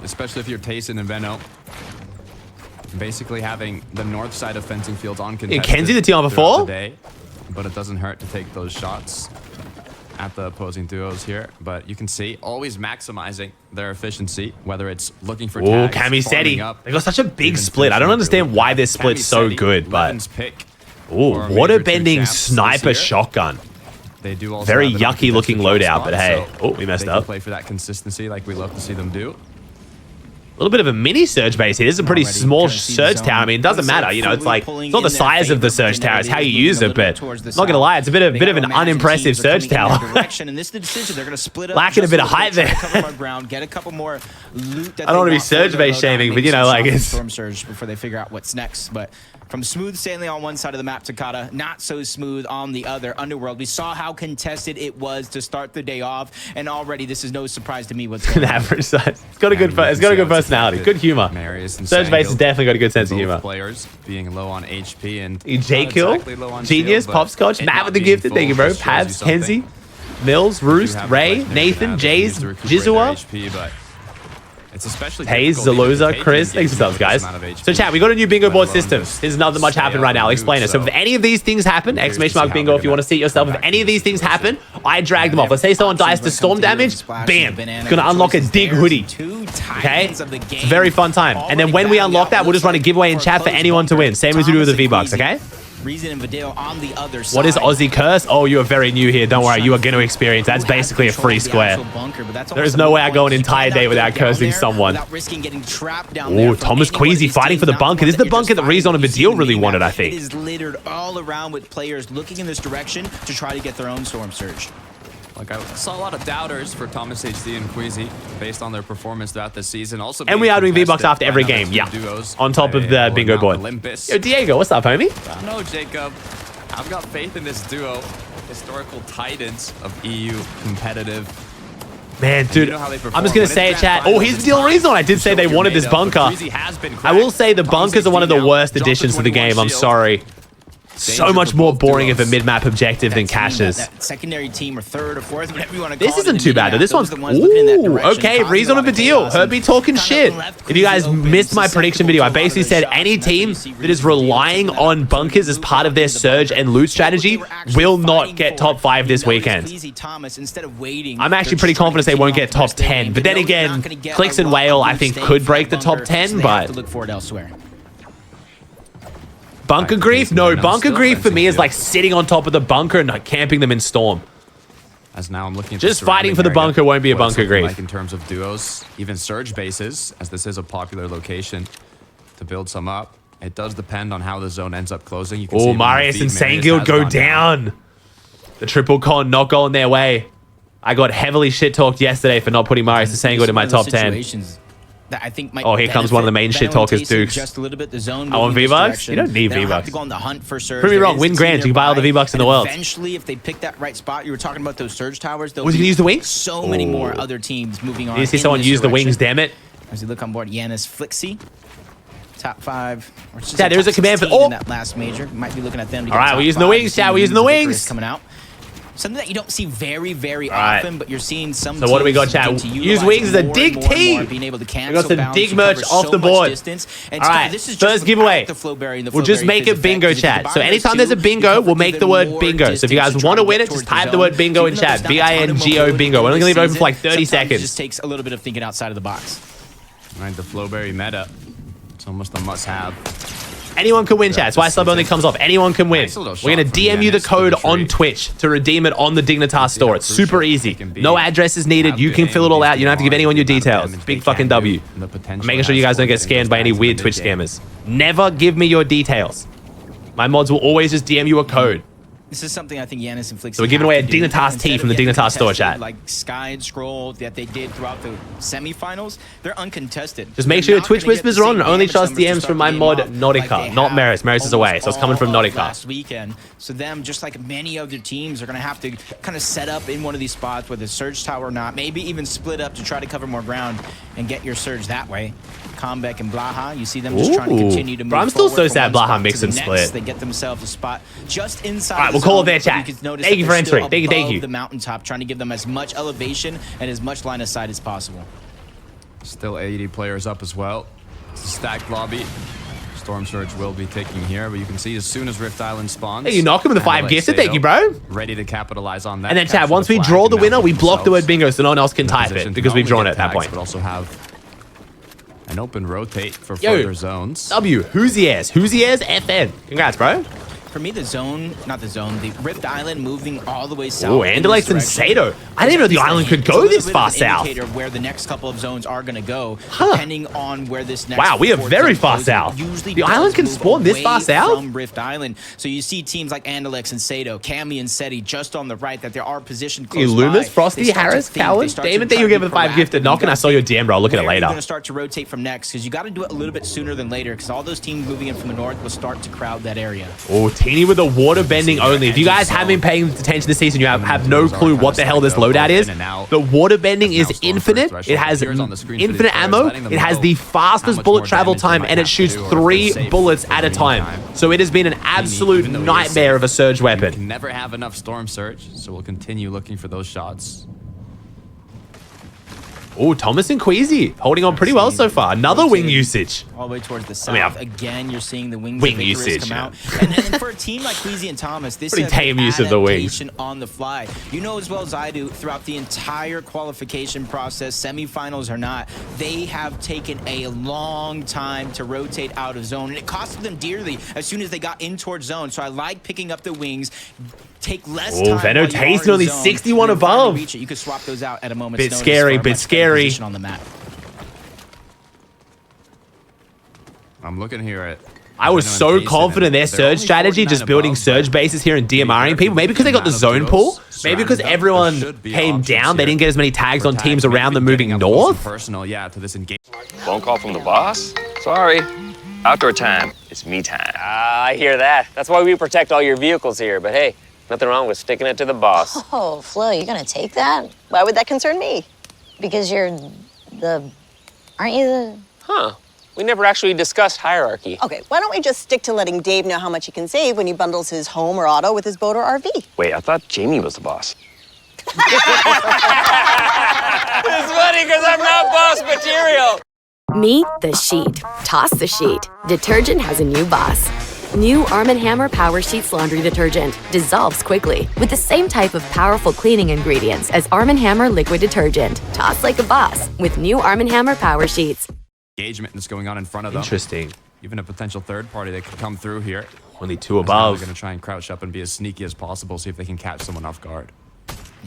Especially if you're Tayson and Veno. Basically having the north side of fencing fields on contested.
Kenzie the team on
throughout
before?
the day, but it doesn't hurt to take those shots at the opposing duos here. But you can see always maximizing their efficiency, whether it's looking for
Oh,
tags,
Cammy
farming
Steady.
up,
They got such a big
even
split. I don't
finishing
understand
really
why
good.
this split's
Cammy
so
Steady,
good, but
Levin's pick
oh,
for
water
Major 2
bending
champs this
sniper
year.
shotgun.
They do also
Very
have an
yucky looking
uncontested
loadout,
spot,
but hey.
so
Oh, we messed
they can
up.
play for that consistency like we love to see them do.
A little bit of a mini surge base here. This is a pretty
Already
small
kinda see the
surge
zone.
tower. I mean, it doesn't matter. You know, it's like it's not the size of the surge tower. It's how you use it. But not gonna lie, it's a bit of an unimpressive surge tower.
And this is the decision. They're gonna split up.
Lacking a
just
bit of
little
height
bit, try to
there.
cover more ground, get a couple more loot that
I don't wanna
they
be
want
surge
for
base
their
shaming,
loadout,
but, you know,
maybe
like,
some
it's-
storm surge before they figure out what's next. But from smooth sailing on one side of the map, Takata, not so smooth on the other. Underworld, we saw how contested it was to start the day off, and already this is no surprise to me what's going
An
on.
average size. It's got a good personality. Good humor.
Marius and
Surge base has
Sangil,
definitely got a good sense of
both
humor.
players being low on HP and
J
not
Kill,
exactly low on
Genius,
shield, but
Popscotch,
it
Matt
not
with the
being
gifted.
full
Thank you, bro.
just shows you
Pabs,
something.
Kenzie, Mills,
You do
Roost,
have
Ray,
Reflection
Nathan,
have
Jays,
used to recuperate their
Jizua,
HP, but it's especially
Hayes,
difficult even
Zaloza,
to
Chris.
take
Thanks for subs, guys.
amount of HP,
So, chat, we got a new bingo
let
board
alone
system.
just
There's nothing much
stay
happening
out
right now. I'll
of
explain it. So,
loot,
if any of these things happen,
curious to
exclamation mark
see how
bingo
they're
if you want to
gonna
seat yourself. If
come
any of
back
these
to
things
this
happen, I drag them off. Let's say someone dies to storm damage, bam, gonna unlock a dig hoodie. Okay? It's a very fun time. And then when we unlock that, we'll just run a giveaway in chat for anyone to win. Same as we do with the V-Bucks, okay?
Reason and Vidal on the other side.
What is Aussie Curse? Oh, you are very new here. Don't worry. You are going to experience. That's basically a free square. There is no way I go an entire day without cursing someone. Oh, Thomas Queasy fighting for the bunker. This is the bunker that Rezon and Vidal really wanted, I think.
It is littered all around with players looking in this direction to try to get their own storm surge.
Like I saw a lot of doubters for Thomas HD and Queasy based on their performance throughout the season. Also,
And we are doing V-Bucks
contested
after
by
every
another
game.
two
Yeah.
duos
On top
by
of the
Abel
bingo
and
board.
Olympus.
Yo, Diego, what's up, homie?
I don't know, Jacob. I've got faith in this duo. Historical titans of EU competitive.
Man, dude,
you know how they
I'm
perform.
just going
When
to say it,
it's
chat.
grand
Oh, here's the
finals,
deal reason. I did say they
show what
wanted
you're
this
made of, but
bunker.
Queasy has been
I will
cracked.
say the
Thomas
bunkers are one of the
HD
worst
now,
additions to
dropped
the
to
game.
21
I'm
shield.
sorry. So
Danger
much
for
more
both
boring of a
duos.
mid-map objective than
That team,
caches.
that secondary team or third or fourth, whatever you want to call
This
it.
isn't
in
too bad, though.
mid-map,
This
those
one's...
are the ones looking in that
Ooh,
direction,
okay.
causing a
Rezon
lot
of a
of
deal.
chaos,
Heard me talking
kind of
shit.
left
If you guys
Queasy open,
missed my
susceptible
prediction
to
video,
a
I
lot of
basically
their
said
shots,
any
and that's where
team
you see
that is
Rezon
relying
taking
on
that
bunkers as part of their surge and loot strategy will not get top 5 this weekend. I'm actually pretty confident they won't get top 10. But then again, Clicks and Whale, I think, could break the top 10, but...
look for it elsewhere.
Bunker
Right,
grief?
Jason
No,
Burnham
bunker
still
grief for me
fencing
is like
field.
sitting on top of the bunker and camping them in storm.
As now I'm looking at
Just
the
fighting for the
surrounding
bunker
area,
won't be a
what it's
bunker
looking
grief.
Like in terms of duos, even surge bases, as this is a popular location to build some up. It does depend on how the zone ends up closing. You can see
Oh,
even on the
Marius
feed,
and
Marius
Sangil
has
go
gone
down. The triple con not going their way. I got heavily shit-talked yesterday for not putting Marius and Sangil in my top 10.
That I think might
Oh, here comes one of the main shit talkers, Dukes.
Just a little bit the zone.
I want
moving this
V-Bucks?
direction.
You don't need
They have
V-Bucks.
to go on the hunt for surge.
Prove me
There
wrong,
is
win
a team
grand, you can buy all the
nearby,
V-Bucks in the
and
world.
Eventually, if they pick that right spot, you were talking about those surge towers.
Was he gonna use the wings?
So many
Oh.
more other teams moving on.
You see
in
someone
this
use the
direction.
wings, damn it.
As you look on board, Yanis Flixie, top 5. Or just
Yeah, there's
top
a command for-
16
oh!
in that last major. Might be looking at them. To
All
get
right,
top
we're using the
5.
wings,
You see
chat, we're using the
Icarus
wings.
coming out. Something that you don't see very, very
right.
often, but you're seeing some.
So what do we got,
teams
chat?
begin to
Use
utilize
wings as a
more and
dig
more and
team.
more, being able to
We
cancel
got some
bounds
dig
and
merch
cover
off
so
the
much
board.
distance. And
All right,
this is just
first
without
giveaway.
the Flowberry and the
We'll just
Flowberry
make
phase
it bingo
effect, because
chat.
the
So
bottom
anytime
two,
there's a
you
bingo,
cover
we'll make
even
the word
more
bingo. So if you guys
distance to
want to
try
win
get
it, just
towards
type the
zone.
word bingo in
Even though
chat.
there's not a ton of
B-I-N-G-O
mobility
bingo. We're only going to leave it open for like 30
sometimes it
seconds.
just takes a little bit of thinking outside of the box.
Right, the Flowberry meta. It's almost a must-have.
Anyone can win, chat. That's why sub only comes off. Anyone can win.
Nice little
We're going to
shot from
DM you the
Yanis to
code
the tree.
on Twitch to redeem it on the Dignitas store.
how
It's super
crucial
easy.
it can be.
No addresses needed.
How
You
good
can fill it all
aim
out. You don't have to give
these
anyone your
teams are, the amount of
details.
damage
Big
they
fucking
can do,
W.
and the potential
I'm making
it
sure you
has
guys don't
for
get
getting those
scammed by any
tags in
weird
the
Twitch
mid-game.
scammers. Never give me your details. My mods will always just DM you a code.
This is something I think Giannis and Flixie.
So we're giving away a
have to do.
Dignitas tee
Instead
from
of
the
getting
Dignitas store
contested
chat.
Like Sky and Scroll that they did throughout the semifinals, they're uncontested.
Just make
They're
sure your
not
Twitch
gonna get the
whispers are on
same
and only
damage
trust
numbers to
DMs
start
from
the
my
game
mod
off
Nautica,
like they
not
have
Maris. Maris is away, so it's coming from
all of
Nautica.
last weekend. So them, just like many other teams, are going to have to kind of set up in one of these spots, whether Surge Tower or not, maybe even split up to try to cover more ground and get your Surge that way. Comeback and Blaha, you see them just trying to continue to move
Bro, I'm still
forward
so
from
sad
one
Blaha
spot
mix
to
and
the
split.
next. They get themselves a spot just inside.
All right,
the
we'll call it
zone,
there,
but
chat.
you can notice
Thank you
that
for
they're
entering.
still
Thank you, thank
above
you.
the mountaintop, trying to give them as much elevation and as much line of sight as possible.
Still 80 players up as well. It's a stacked lobby. Storm Surge will be taking here, but you can see as soon as Rift Island spawns.
Hey, you knock him with the 5 gifted. Thank you, bro.
Ready to capitalize on that.
And then, chat,
capture
once we
flag,
draw
and
the
now
winner,
put
we block the word
themselves
bingo so no one else can
in a
type
position
it
to
because
not
we've
only
drawn
get
it at that
tags,
point.
But also have an open rotate for
Yo,
further zones.
W, Hoosiers FN. Congrats, bro.
For me, the Rift Island moving all the way south.
Oh,
in
Andalex
this
and
direction.
Sato. I didn't know the island could
It's a
go
little
this
bit
far
of an
south.
indicator of where the next couple of zones are going to go,
Huh.
depending on where this next.
Wow, we are
fourth
very
zone
far
goes.
south.
It usually
The
does
island can
move
spawn this far
away
south?
from Rift Island. So you see teams like Andalex and Sato, Cammy and Seti just on the right that there are positioned close
Loomis,
by.
Frosty,
They start to
Harris,
think,
Coward,
they start to
Damon, thank
try
you
to
for
be
the 5
proactive.
gifted. Knock and I saw your DM, bro. I'll look at it
Where are you
later.
going to start to rotate from next? Because you got to do it a little bit sooner than later, because all those teams moving in from the north will start to crowd that area.
Oh, Teeny with the water bending only. If you guys haven't been paying attention this season, you have no clue what the hell this loadout is. The water bending is infinite. It has infinite ammo. It has the fastest bullet travel time, and it shoots 3 bullets at a time. So it has been an absolute nightmare of a surge
You
weapon.
can never have enough Storm Surge, so we'll continue looking for those shots.
Oh, Thomas and Queasy holding on pretty well so far. Another wing usage.
All the way towards the south.
I mean,
Again, you're seeing the wings
wing
of Icarus
usage,
come
yeah.
out. And then for a team like Queasy and Thomas, this
Pretty
is
tame use of the wings.
adaptation on the fly. You know as well as I do, throughout the entire qualification process, semifinals or not, they have taken a long time to rotate out of zone. And it costed them dearly as soon as they got in towards zone. So I like picking up the wings. Take less time.
Venno
while you are
tasting
in
only
zone,
61
and then finally
above.
reach it. You could swap those out at a moment's
Bit
notice
scary,
for a
bit
much better
scary.
position on the map.
I'm looking here at.
I was
Venno
so
and Jason,
confident in their
and they're
surge
only
strategy,
49
just building
above,
surge
but
bases here and
be
DMRing
careful
people. Maybe because they got the
with the
zone
amount of
pool.
duos
Maybe because
surrounded up.
everyone
There should be
came
options
down. They
here
didn't get as many tags
for
on teams
tags,
around them
maybe
moving
getting up close and
north.
personal, yeah, to this engagement.
Phone call from the boss? Sorry. Outdoor time. It's me time.
I hear that. That's why we protect all your vehicles here. But hey, nothing wrong with sticking it to the boss.
Oh, Flo, you're gonna take that? Why would that concern me? Because you're aren't you the...
Huh. We never actually discussed hierarchy.
Okay, why don't we just stick to letting Dave know how much he can save when he bundles his home or auto with his boat or RV?
Wait, I thought Jamie was the boss.
It's funny because I'm not boss material.
Meet the sheet. Toss the sheet. Detergent has a new boss. New Arm & Hammer Power Sheets Laundry Detergent dissolves quickly with the same type of powerful cleaning ingredients as Arm & Hammer Liquid Detergent. Toss like a boss with new Arm & Hammer Power Sheets.
Engagement that's going on in front of them.
Interesting.
Even a potential third party that could come through here.
Only 2
They're
above.
going to try and crouch up and be as sneaky as possible, see if they can catch someone off guard.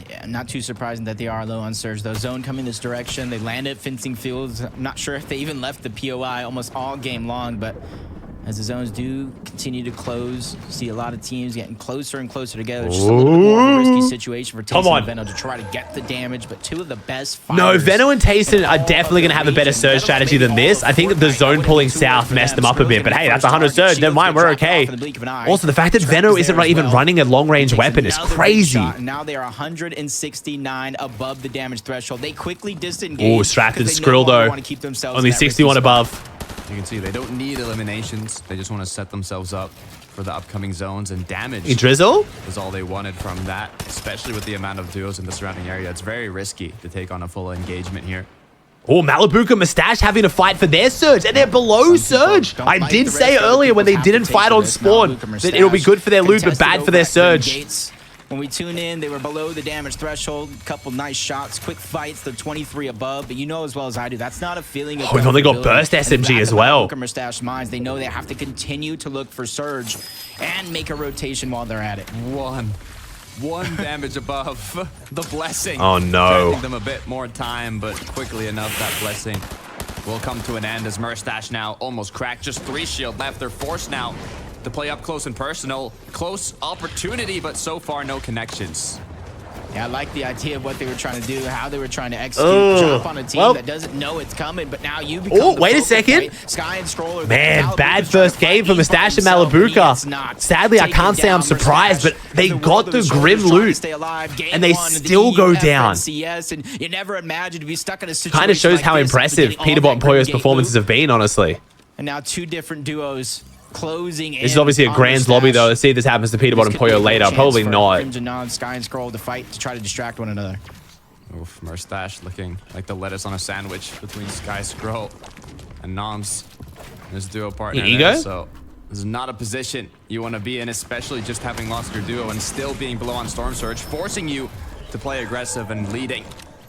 Yeah, not too surprising that they are low on surge, though. Zone coming this direction. They landed at fencing fields. I'm not sure if they even left the POI almost all game long, but as the zones do continue to close, you see a lot of teams getting closer and closer together. It's just a little bit more of a risky situation for Tayson and Venno to try to get the damage, but 2 of the best
No,
fighters
Venno and Tayson
in
are
all
definitely
of
going to
the
have a better
region.
surge
That'll
strategy
make
than this.
all
I think the
Fortnite
zone
going
pulling
into
south
for
messed them
them.
up a bit, but hey, that's 100 surge. Never mind, we're okay.
Shields get dropped off in the blink of an eye.
Also, the fact that
Trap
Venno
is
isn't
there as
even
well.
running a long-range
Takes
weapon is
another big
crazy.
shot, and now they are 169 above the damage threshold. They quickly disengage.
Ooh, Strath and
because they
Skrill,
no longer
though.
wanna keep themselves
Only
in that risky
61
spot.
above.
You can see they don't need eliminations. They just want to set themselves up for the upcoming zones, and damage
He drizzle?
is all they wanted from that, especially with the amount of duos in the surrounding area. It's very risky to take on a full engagement here.
Oh, Malibuca Mustache having to fight for their surge, and they're below surge.
Don't
I
like
did
the
say
rest of the
earlier when they
people have to
didn't
take
fight
for
on
this.
spawn
Malibuca
that it'll be good for their loot, but
contested
bad for
over
their
at Green
surge.
Gates. When we tune in, they were below the damage threshold. A couple nice shots, quick fights. They're 23 above, but you know as well as I do, that's not a feeling of
Oh, we've only got
comfortability.
burst
And the
SMG
back
as
of
well.
Malibuca Mustache minds, they know they have to continue to look for surge and make a rotation while they're at it.
One damage above the blessing.
Oh, no.
Granting them a bit more time, but quickly enough, that blessing will come to an end as Mustache now almost cracked. Just 3 shield left. They're forced now to play up close and personal. Close opportunity, but so far no connections.
Yeah, I like the idea of what they were trying to do, how they were trying to execute. Drop on a team that doesn't know it's coming, but now you become
wait a second.
Sky and Stroll are
Man, bad first game for Mustache and Malabuka. Sadly, I can't say I'm surprised, but they got the grim loot, and they still go down.
And you never imagined to be stuck in a situation
Kind of shows
like
how
this
impressive
after getting
Peterbot
all
and
that Grim
Poyo's
Gate
performances
loot.
have been, honestly.
And now two different duos closing in.
This is obviously a Grand's lobby, though. Let's see if this happens to Peterbot and Poyo later. Probably not.
Crimson Nod, Sky and Scroll to fight to try to distract one another.
Oof, Mustache looking like the lettuce on a sandwich between Sky Scroll and Noms. His duo partner.
Ego?
So this is not a position you want to be in, especially just having lost your duo and still being below on Storm Surge, forcing you to play aggressive and leading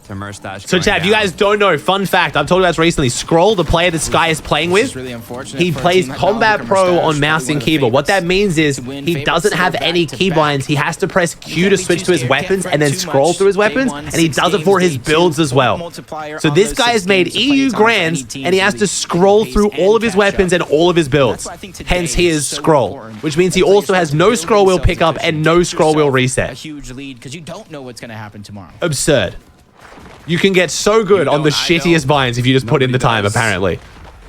to Mustache.
So, chat, if you guys don't know, fun fact, I've told you guys recently, Scroll, the player that Sky is playing with,
Really unfortunate
he
for a
plays
team like
Combat
Malabuka
Pro
Mustache,
on mouse
probably
and
one of the
keyboard. What that
favorites
means is
to win,
he
favorites
doesn't
to
have
go
any
back to
keybinds.
back.
He has to press Q
Can't
to
be
switch
too
to his
scared,
weapons
can't
and then
fret too
scroll
much.
through his
Day
weapons,
one,
and he
6
does it
games,
for his
day
builds
two,
as well.
multiplier
So
on
this
those
guy
6
has made
games to play
EU
time for any
Grands,
team
and he
to
has to
really
scroll
pace
through
and
all of his
catch
weapons
up.
and all of his builds.
That's why I think today
Hence, he
is
is
so
Scroll,
important.
which means he
That players
also
have
has
to
no
build
scroll wheel
themselves
pickup and no
efficient.
scroll wheel
Yourself
reset.
A huge lead because you don't know what's going to happen tomorrow.
Absurd. You can get so good on the shittiest binds if you just put in the time, apparently.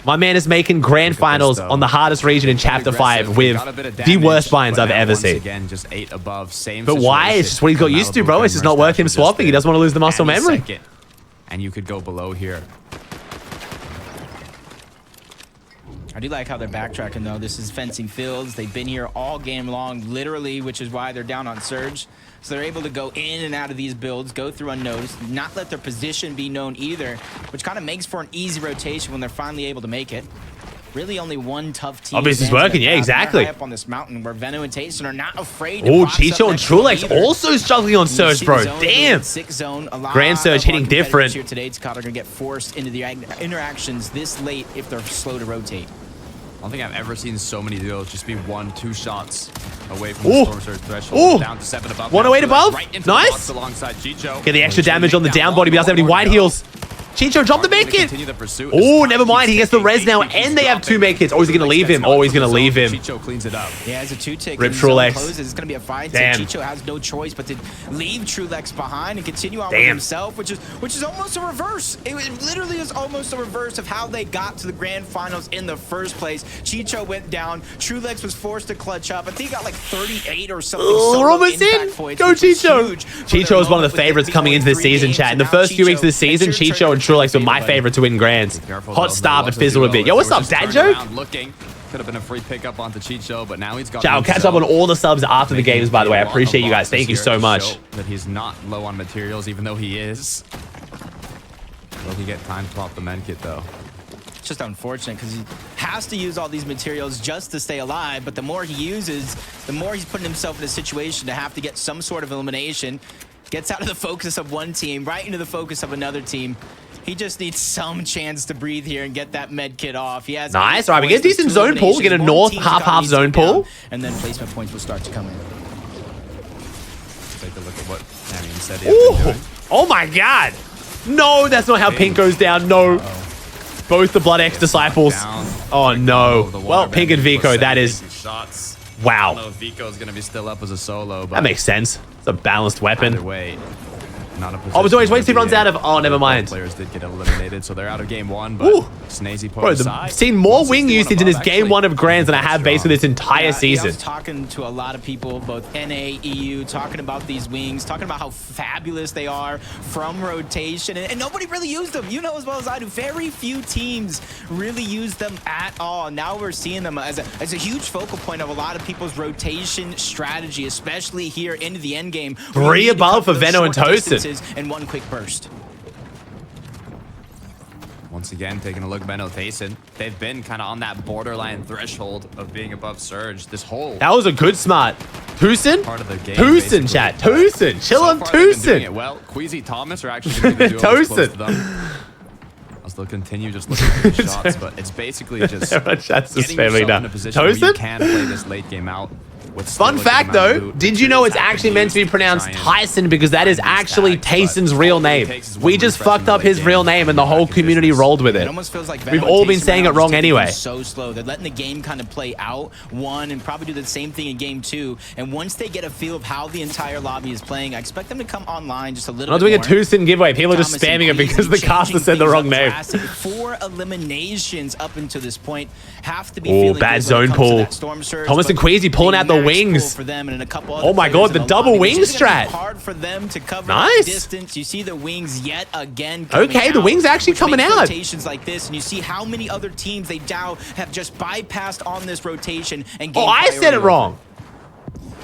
My man is making grand finals on the hardest region in Chapter 5 with the worst binds I've ever seen.
Again, just 8 above, same
But why? It's just what he's got used to, bro. It's just not worth him swapping. He doesn't want to lose the muscle memory.
And you could go below here.
I do like how they're backtracking, though. This is Fencing Fields. They've been here all game long, literally, which is why they're down on Surge. So they're able to go in and out of these builds, go through unnoticed, not let their position be known either, which kind of makes for an easy rotation when they're finally able to make it. Really only one tough team.
Oh, this is working. Yeah, exactly.
Up on this mountain where Venno and Tayson are not afraid to
Oh,
box up
Chicho and
next to them
Trulex
either.
also struggling on Surge, bro. Damn. Grand Surge hitting different.
Here today, Takata are going to get forced into the interactions this late if they're slow to rotate.
I don't think I've ever seen so many duos just be 1-2 shots away from the Storm Surge threshold. Down to 7 above.
108 above.
Right into
Nice.
the box alongside Chicho.
Get the extra damage on the down body, but he doesn't have any wide heals. Chicho, drop the med kit. Oh, never mind. He gets the res now, and they have 2 med kits. Oh, he's going to leave him. Oh, he's going to leave him.
Chicho cleans it up.
Yeah, as a 2-tick.
Rip Trulex.
It's going to be a fight.
Damn.
So Chicho has no choice but to leave Trulex behind and continue on with
Damn.
himself, which is almost a reverse. It literally is almost a reverse of how they got to the grand finals in the first place. Chicho went down. Trulex was forced to clutch up. I think he got like 38 or something.
Oh, we're almost in.
Points,
Go, Chicho. Chicho is one of the
favorites
favorites coming into this season, chat. In the first few weeks of the season, Chicho and Trulex were my favorite to win Grands. Hot start, but fizzled a bit. Yo, what's up, Dad Joke?
Looking. Could have been a free pickup onto Chicho, but now he's got.
Chat, I'll catch up on all the subs after the games, by the way. I appreciate you guys. Thank you so much.
That he's not low on materials, even though he is. Will he get time to pop the med kit, though?
It's just unfortunate because he has to use all these materials just to stay alive, but the more he uses, the more he's putting himself in a situation to have to get some sort of elimination. Gets out of the focus of one team, right into the focus of another team. He just needs some chance to breathe here and get that med kit off. He has
nice. All right, we get a decent zone pull. We get a north half zone pull.
And then placement points will start to come in.
Take a look at what Damian said.
Ooh. Oh my god. No, that's not how Pink goes down. No. Both the Blood X disciples. Oh no. Well, Pink and Vico, that is... Wow.
I don't know if Vico's going to be still up as a solo, but...
That makes sense. It's a balanced weapon.
Either way, not a
Oh, but wait, he runs out of... Oh, never mind.
Players did get eliminated, so they're out of game 1, but Snazy put
Bro,
aside.
I've seen more wing usage in this game 1 of Grands than I have basically this entire
I
season.
was talking to a lot of people, both NA, EU, talking about these wings, talking about how fabulous they are from rotation, and nobody really used them. You know as well as I do, very few teams really use them at all. Now we're seeing them as a huge focal point of a lot of people's rotation strategy, especially here into the end game.
3 above for Venno and Toasted.
And 1 quick burst.
Once again, taking a look at Benno Tayson. They've been kind of on that borderline threshold of being above Surge this whole...
That was a good smart. Toosin?
Part of the game,
Toosin, chat. Toosin. Chill on Toosin.
Well, Queasy Thomas are actually going to be the duo close to them. I'll still continue just looking at the shots, but it's basically just
That's this
getting
family
yourself
now.
in a position where you
Toasted?
can play this late game out.
Fun fact though, did you know it's actually meant to be pronounced Tyson because that is actually Tayson's real name? We just fucked up his real name and the whole community rolled with it. We've all been saying it wrong anyway.
So slow. They're letting the game kind of play out one and probably do the same thing in game two. And once they get a feel of how the entire lobby is playing, I expect them to come online just a little bit more.
I'm not doing a 2-sin giveaway. People are just spamming it because the caster said the wrong name.
4 eliminations up until this point have to be
oh, bad zone pull. Thomas and Queasy pulling out the wings. Oh my god, the double wing strat.
Hard for them to cover
nice.
Distance. You see the wings yet again.
Okay, the wings actually coming out.
Rotations like this, and you see how many other teams they now have just bypassed on this rotation. And
oh, I said it wrong.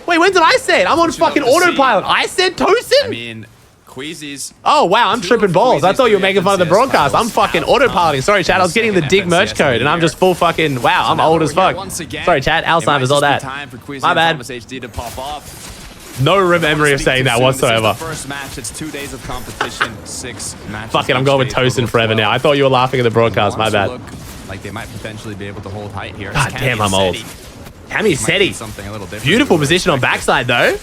Wait, when did I say it? I'm on fucking autopilot. I said Tosin?
I mean, Queasy's.
Oh, wow, I'm tripping balls. I thought you were making fun of the broadcast. I'm fucking autopiloting. Sorry, chat. I was getting the dig merch code, and I'm just full fucking, wow, I'm old as fuck. Sorry, chat. Alzheimer's, all that. My bad. No memory of saying that whatsoever.
First match, it's 2 days of competition, 6 matches.
Fuck it, I'm going with Tosin forever now. I thought you were laughing at the broadcast. My bad.
Like they might potentially be able to hold height here.
God damn, I'm old. Cammy Seti. Beautiful position on backside, though.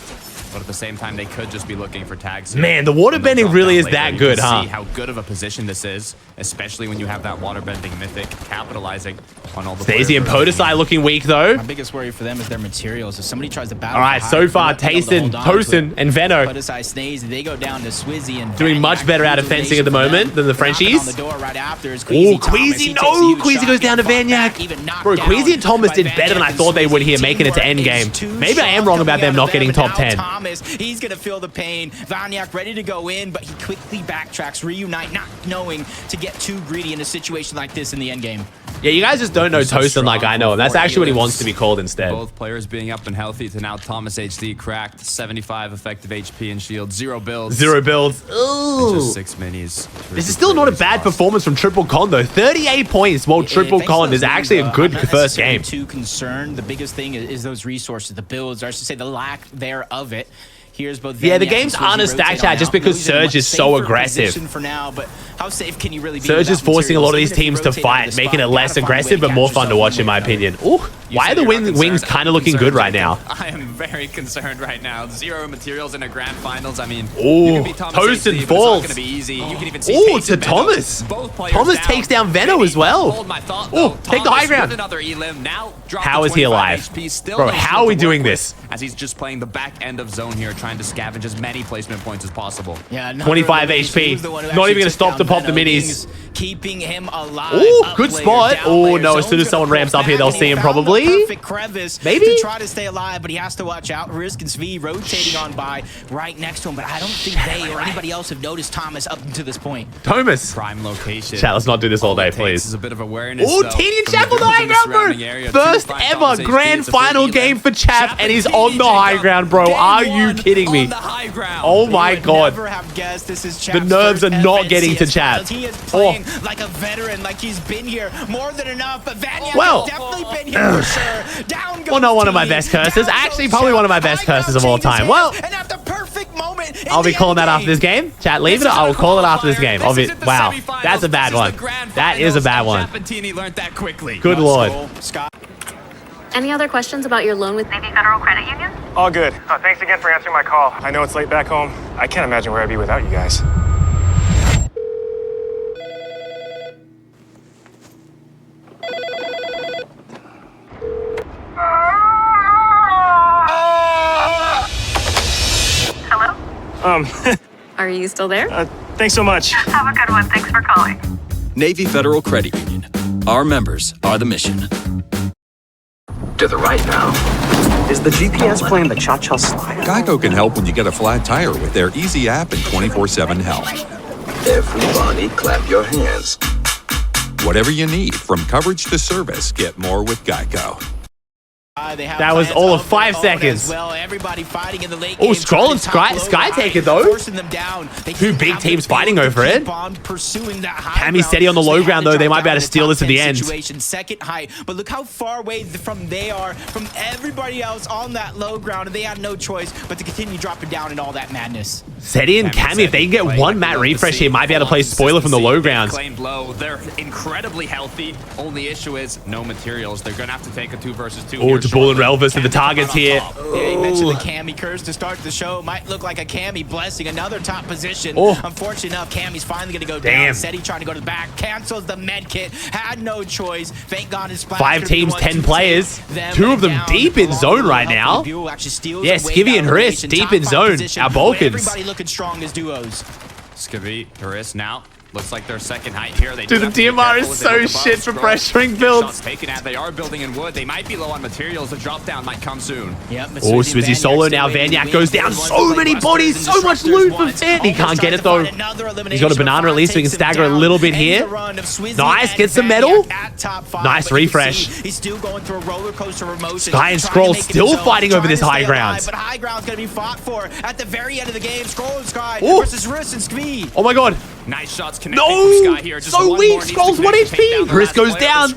But at the same time, they could just be looking for tags here.
Man, the water bending really is that good, huh?
See how good of a position this is, especially when you have that water bending mythic capitalizing on all the
Stacey and Podesai looking weak, though.
My biggest worry for them is their materials. If somebody tries to battle,
all right, so far, Tayson, Tosin, and Venno
Podesai Snaze, they go down to Swizzy and
doing much better out of fencing at the moment than the Frenchies. Oh, Queasy, no! Queasy goes down to Vanyak. Bro, Queasy and Thomas did better than I thought they would here, making it to endgame. Maybe I am wrong about them not getting top 10.
He's gonna feel the pain. Vanyak ready to go in, but he quickly backtracks, reunite, not knowing to get too greedy in a situation like this in the end game.
Yeah, you guys just don't know Tosin like I know him. That's actually what he wants to be called instead.
Both players being up and healthy to now Thomas HD cracked, 75 effective HP and shield, 0 builds.
0 builds.
Ooh. And just 6 minis.
This is still not a bad performance from Triple Con though. 38 points while Triple Con is actually a good first game.
Too concerned. The biggest thing is those resources, the builds, or I should say the lack thereof it. Here's both
yeah, the games aren't a stack chat just because Surge is so aggressive.
For now, but how safe can you really be?
Surge is forcing a lot of these teams to fight, making it less aggressive but more fun to watch in my opinion. Ooh, why are the wings kind of looking good right now?
I am very concerned right now. 0 materials in a grand finals. I mean,
ooh, Tosin falls. Ooh, to Thomas. Thomas takes down Venno as well. Ooh, take the high ground. How is he alive? Bro, how are we doing this?
As he's just playing the back end of zone here, trying to scavenge as many placement points as possible.
Yeah,
25 HP. Not even gonna stop to pop the minis.
Keeping him alive.
Ooh, good spot. Oh no, as soon as someone ramps up here, they'll see him probably. Maybe
to try to stay alive, but he has to watch out. Risk and Svi rotating on by right next to him, but I don't think they or anybody else have noticed Thomas up to this point.
Thomas.
Prime location.
Chat, let's not do this all day, please.
This is a bit of awareness.
Oh, Teeny and Chap on the high ground, bro. First ever grand final game for Chap, and he's on the high ground, bro. Are you kidding me? Oh my god. The nerves are not getting to Chap.
He is playing like a veteran, like he's been here more than enough. But Vanyak
well,
definitely been here for sure. Down goes
not one of my best curses. Actually, probably one of my best curses of all time. Well,
and at the perfect moment,
I'll be calling that after this game. Chat, leave it. I will call it after this game. Wow, that's a bad one. That is a bad one. Good lord.
Any other questions about your loan with Navy Federal Credit Union?
All good. Thanks again for answering my call. I know it's late back home. I can't imagine where I'd be without you guys.
Hello? Are you still there?
Thanks so much.
Have a good one. Thanks for calling.
Navy Federal Credit Union. Our members are the mission.
To the right now. Is the GPS playing the cha-cha slide?
Geico can help when you get a flat tire with their easy app and 24/7 help.
Everybody clap your hands.
Whatever you need, from coverage to service, get more with Geico.
That was all of 5 seconds.
Well, everybody fighting in the late
oh, Scroll and Sky take it though. Two big teams fighting over it. Cammy Seti on the low ground though. They might be able to steal this at the end.
Second height, but look how far away from they are from everybody else on that low ground, and they had no choice but to continue dropping down in all that madness.
Seti and Cammy, if they can get one mat refresh here, might be able to play spoiler from the low grounds.
Claimed low. They're incredibly healthy. Only issue is no materials. They're going to have to take a 2 versus 2.
Oh, Jabul and Relvis are the targets here.
Yeah, you mentioned the Cammy curse to start the show. Might look like a Cammy blessing. Another top position.
Oh.
Unfortunately enough, Cammy's finally going to go
Damn.
down. Seti trying to go to the back. Cancels the med kit. Had no choice. Thank God his splash
5 teams, 10 players. 2 of them deep in zone right now. Yeah, Skivvy and Haris deep in zone. Our Balkans.
Everybody looking strong as duos.
Skivvy, Haris now. Looks like their second height here. They
Dude, the DMR is so shit for pressuring builds.
Taken out. They are building in wood. They might be low on materials. The drop down might come soon.
Yep.
Oh, Swizzy solo now. Vanyak goes down. So many bodies. So much loot for Fan. He can't get it though. He's got a banana at least, so he can stagger a little bit here. Nice. Gets the medal. Nice refresh.
He's still going through a roller coaster of emotions.
Sky and Scroll still fighting over this high ground.
But high ground's going to be fought for at the very end of the game. Scroll and Sky
Ooh.
versus Riss and Skvee.
Oh my god.
Nice shots.
No! So weak. Scroll's 1 HP. Chris goes down.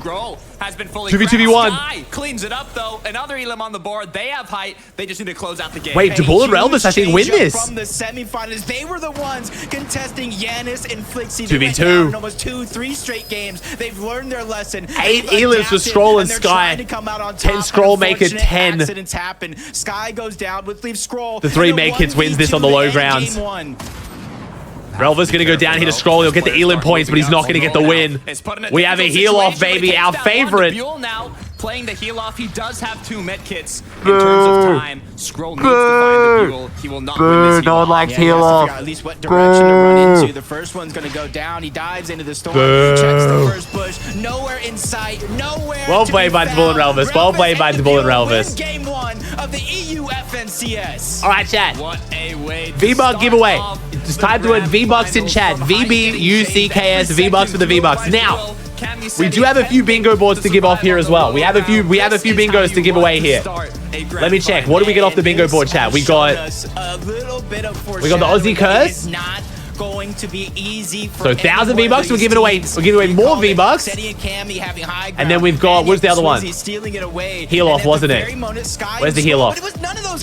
Has been fully
2v2v1.
Sky cleans it up though. Another Elim on the board. They have height. They just need to close out the game.
Wait, Jabul and Relvis, I think, win this.
From the semifinals, they were the ones contesting Yanis and Flixie.
2v2.
Almost 2-3 straight games. They've learned their lesson.
8 Elims for Scroll and Sky. 10 Scroll make it 10.
Accidents happen. Sky goes down, which leaves Scroll.
The 3 make hits wins this on the low grounds. Relva's going to go down here to Scroll. He'll get the Elim points, but he's not going to get the win. We have a heal off, baby. Our favorite.
Now playing the heal off. He does have 2 med kits in terms of time. Scroll needs to find the Buell. He will not win this heal
no
off.
one likes heal off.
At least what direction to run into. The first one's going to go down. He dives into the storm. Checks the first push. Nowhere in sight. Nowhere.
Well played by Jabul and Relvis. Well played by Jabul and Relvis.
Game 1 of the EU FNCS.
All right, chat.
What a way.
V-Buck giveaway. Just type the word V-Bucks in chat. VBUCKS V-Bucks for the V-Bucks. Now, we do have a few bingo boards to give off here as well. We have a few bingos to give away here. Let me check. What do we get off the bingo board, chat? We got the Aussie curse.
Going to be easy for
so 1,000 V-Bucks. We're giving away more V-Bucks. And then we've got, what's the other one? Heal off, wasn't it? Where's the heal off?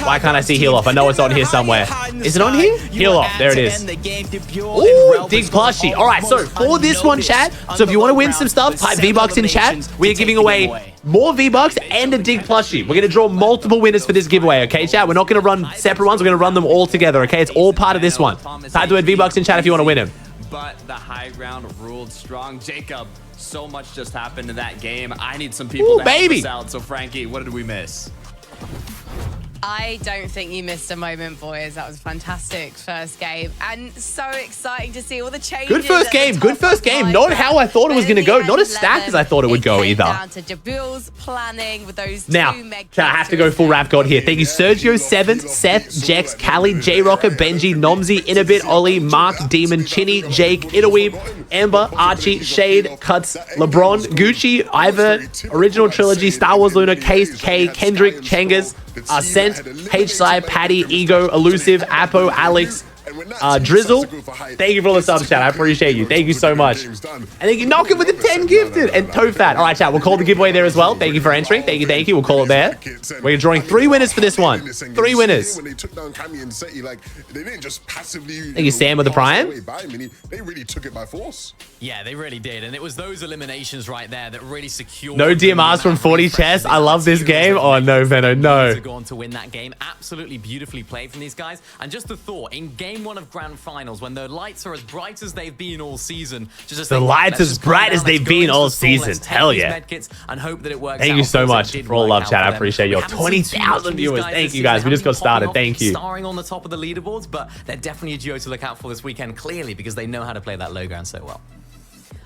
Why can't I see heal off? I know it's on here somewhere. Is it on here? Heal off. There it is. Ooh, dig plushie. All right, so for this one, chat, so if you want to win some stuff, type V-Bucks in chat. We are giving away more V-Bucks and a dig plushie. We're going to draw multiple winners for this giveaway, okay, chat? We're not going to run separate ones. We're going to run them all together, okay? It's all part of this one. Type the word V-Bucks in chat if you want to win them.
But the high ground ruled strong. Jacob, so much just happened in that game. I need some people to help us out. So, Frankie, what did we miss?
I don't think you missed a moment, boys. That was a fantastic first game. And so exciting to see all the changes.
Good first game. Good first game. Not how I thought it was going to go. Not as stacked as I thought it would go either.
Down to Jabul's planning with those
now, I have to go full rap god here. Thank you, Sergio, Seventh, Seth, Jex, Callie, J-Rocker, Benji, Nomsy, Inabit, Ollie, Mark, Demon, Chinny, Jake, Itaweeb, Amber, Archie, Shade, Cuts, LeBron, Gucci, Ivor, Original Trilogy, Star Wars Luna, Case, K, Kendrick, Chengas, Sent, H-Sci, Patty, Ego, Elusive, Apo, Alex, Drizzle. Thank you for all the subs, chat. I appreciate you. Thank you so much. And then you knock it with a 10 gifted. And Tofat. All right, chat. We'll call the giveaway there as well. Thank you for entering. Thank you. Thank you. We'll call it there. We're drawing 3 winners for this one. 3 winners.
When they took down Cammy and Seti, like, they didn't just passively.
Thank you, Sam, with the Prime.
They really took it by force.
Yeah, they really did. And it was those eliminations right there that really secured.
No DMRs from 40 chess. I love this game. Oh, no, Venno. No.
To go on to win that game. Absolutely beautifully played from these guys. And just the thought, in game 1 of Grand Finals, when the lights are as bright as they've been all season.
The lights as bright as they've been all season. Hell yeah.
And hope that it works.
Thank you so much for all love, chat. I appreciate your 20,000 viewers. Thank you, guys. We just got started. Thank you.
Starring on the top of the leaderboards, but they're definitely a duo to look out for this weekend, clearly, because they know how to play that low ground so well.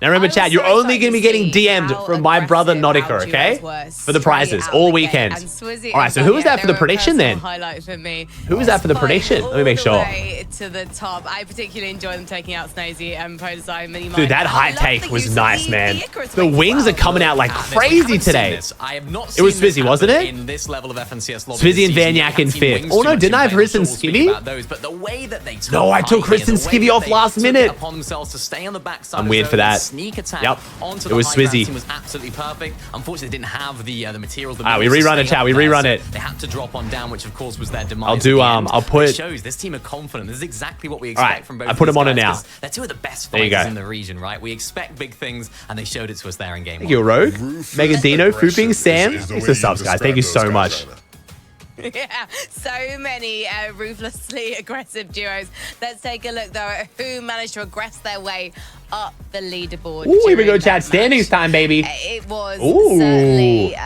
Now remember, chat, you're only going to be getting DM'd from my brother Nautica, okay? For the prizes, all weekend. All right, so who was that for the prediction then? Who was that for the prediction? Let me make sure.
To the top. I particularly enjoy them taking out Snozy and Podesai Mini.
Dude, that high take was nice, man. The wings are coming out like crazy today. It was Swizzy, wasn't it? Swizzy and Vanyak in 5th. Oh no, didn't I have Riss and Skivvy? No, I took Riss and Skivvy off last minute. I'm weird for that.
sneak attack onto
It
the
was
high ground
Swizzy.
team was absolutely perfect. Unfortunately, they didn't have the materials. The
we
minerals to
rerun it,
stay
chat.
up
We
there,
rerun
so
it.
They had to drop on down, which of course was their demise.
I'll do,
at the end.
I'll put-
It shows this team are confident. This is exactly what we expect from both
I put
of
them
these
on it
guys,
now.
'cause They're two of the best
There you
fighters
go.
in the region, right? We expect big things, and they showed it to us there in game
Thank
1.
you, Rogue. Megadino, Fooping, Sam. Thanks for the subs, guys. Thank you so much.
Yeah, so many ruthlessly aggressive duos. Let's take a look, though, at who managed to aggress their way up the leaderboard.
Ooh, here we
during
go,
that
chat.
match.
Standings time, baby.
It was
Ooh.
certainly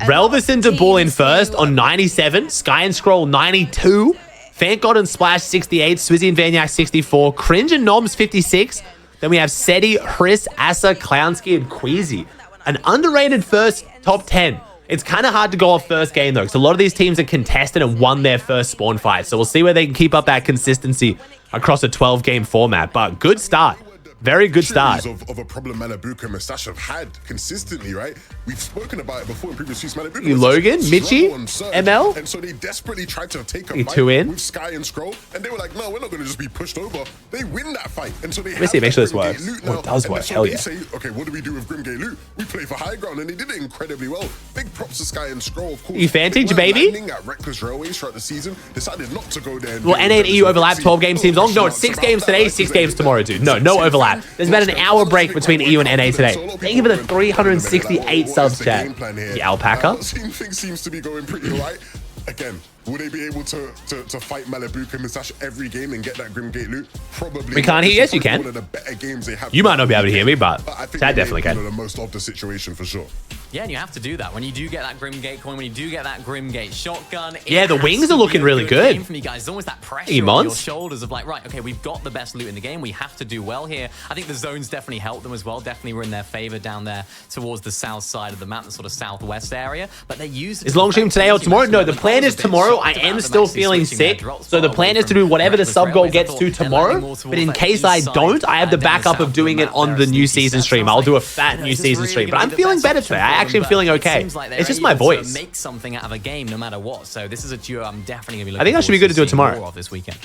Relvison to Bull in first on 97. Sky and Scroll 92. Fant God and Splash 68. Swizzy and Vanyak 64. Cringe and Noms 56. Then we have Seti, Chris, Asa, Clownsky, and Queasy. An underrated first top 10. It's kind of hard to go off first game, though, because a lot of these teams are contested and won their first spawn fight. So we'll see where they can keep up that consistency across a 12-game format. But good start. Very good start.
Of a problem Malabuka and Mustache have had consistently, right? We've spoken about it before in previous weeks. Malabuka
You Logan, Mitchie, ML?
And so they desperately tried to take a
You
fight
two in?
with Sky and Scroll, and they were like, no, we're not going to just be pushed over. They win that fight. And so they
Let me see, make sure this works.
Loot
Oh,
now.
it does
And
work.
so
Hell
they
yeah.
say, okay, what do we do with Grimgate Loot? We play for high ground, and they did it incredibly well. Big props to Sky and Scroll, of course.
You Fantage,
They were
baby?
landing at Reckless Railways throughout the season, decided not to go there. And
Well,
deal
NA
with
and EU
them.
overlap 12 games seems long. No, it's 6 games today, 6 games tomorrow, dude. No overlap. There's about an hour break between EU and NA today. Thank you for the 368 subs, chat. The alpaca.
Things seems to be going pretty all right. Again, will they be able to fight Malabuka and Mustache every game and get that Grimgate loot? Probably.
We can't hear you. Yes, you can.
One of the better games they have.
You might not be able to hear me, but
I think
chat
they
definitely
made,
can.
the most of the situation for sure.
Yeah, and you have to do that. When you do get that Grimgate coin, when you do get that Grimgate shotgun.
Yeah, the wings are looking really good.
Game from you guys. It's almost that pressure
Hey,
on
Mons.
your shoulders of like, right, okay, we've got the best loot in the game. We have to do well here. I think the zones definitely helped them as well. Definitely were in their favor down there towards the south side of the map, the sort of southwest area. But they use it.
Is long stream today or tomorrow? No, the plan is tomorrow. I am still feeling sick, so the plan is to do whatever the sub goal gets to tomorrow. But in case I don't, I have the backup of doing it on the new season stream. I'll do a fat new season stream. But I'm feeling better today. I actually am feeling okay. It's just my voice.
Make something out of a game no matter what. So this is a duo I'm definitely gonna be looking
I think I should be good to do it
forward
tomorrow.
more of this weekend.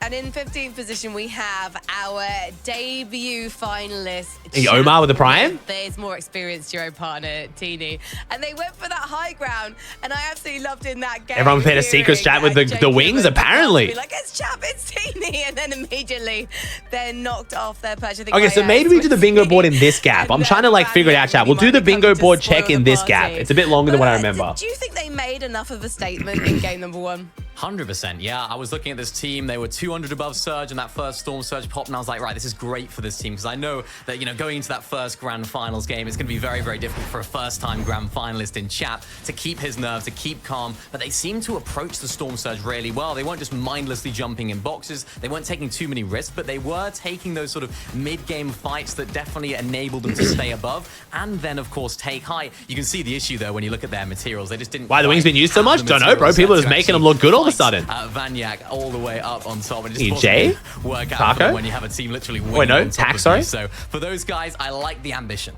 And in 15th position, we have our debut finalist.
Hey, Omar with the Prime?
There's more experienced duo partner, Teeny. And they went for that high ground, and I absolutely loved in that game.
Everyone played a secret chat with the wings, apparently.
Like, it's Chap, it's Teeny. And then immediately they're knocked off their perch. I think
Okay, so maybe we do the bingo board in this gap. I'm trying to like figure it out, chat. We'll do the bingo board check in this gap. It's a bit longer than what I remember.
Do you think they made enough of a statement in game number 1?
100%, yeah. I was looking at this team. They were 200 above Surge, and that first Storm Surge popped, and I was like, right, this is great for this team, because I know that, you know, going into that first Grand Finals game, it's going to be very, very difficult for a first-time Grand Finalist in chat to keep his nerve, to keep calm, but they seemed to approach the Storm Surge really well. They weren't just mindlessly jumping in boxes. They weren't taking too many risks, but they were taking those sort of mid-game fights that definitely enabled them to stay above, and then, of course, take high. You can see the issue, though, when you look at their materials. They just didn't
Why the wings been used so much?
have the
Don't know, bro.
materials
People are
to
just making
actually
them look good all of a
fight,
sudden.
Vanyak all the way up on top. And it just
EJ?
doesn't work out
Taco?
for them when you have a team literally winning
Wait, no,
on top
Tack,
of
sorry?
you. So for those guys, I like the ambition.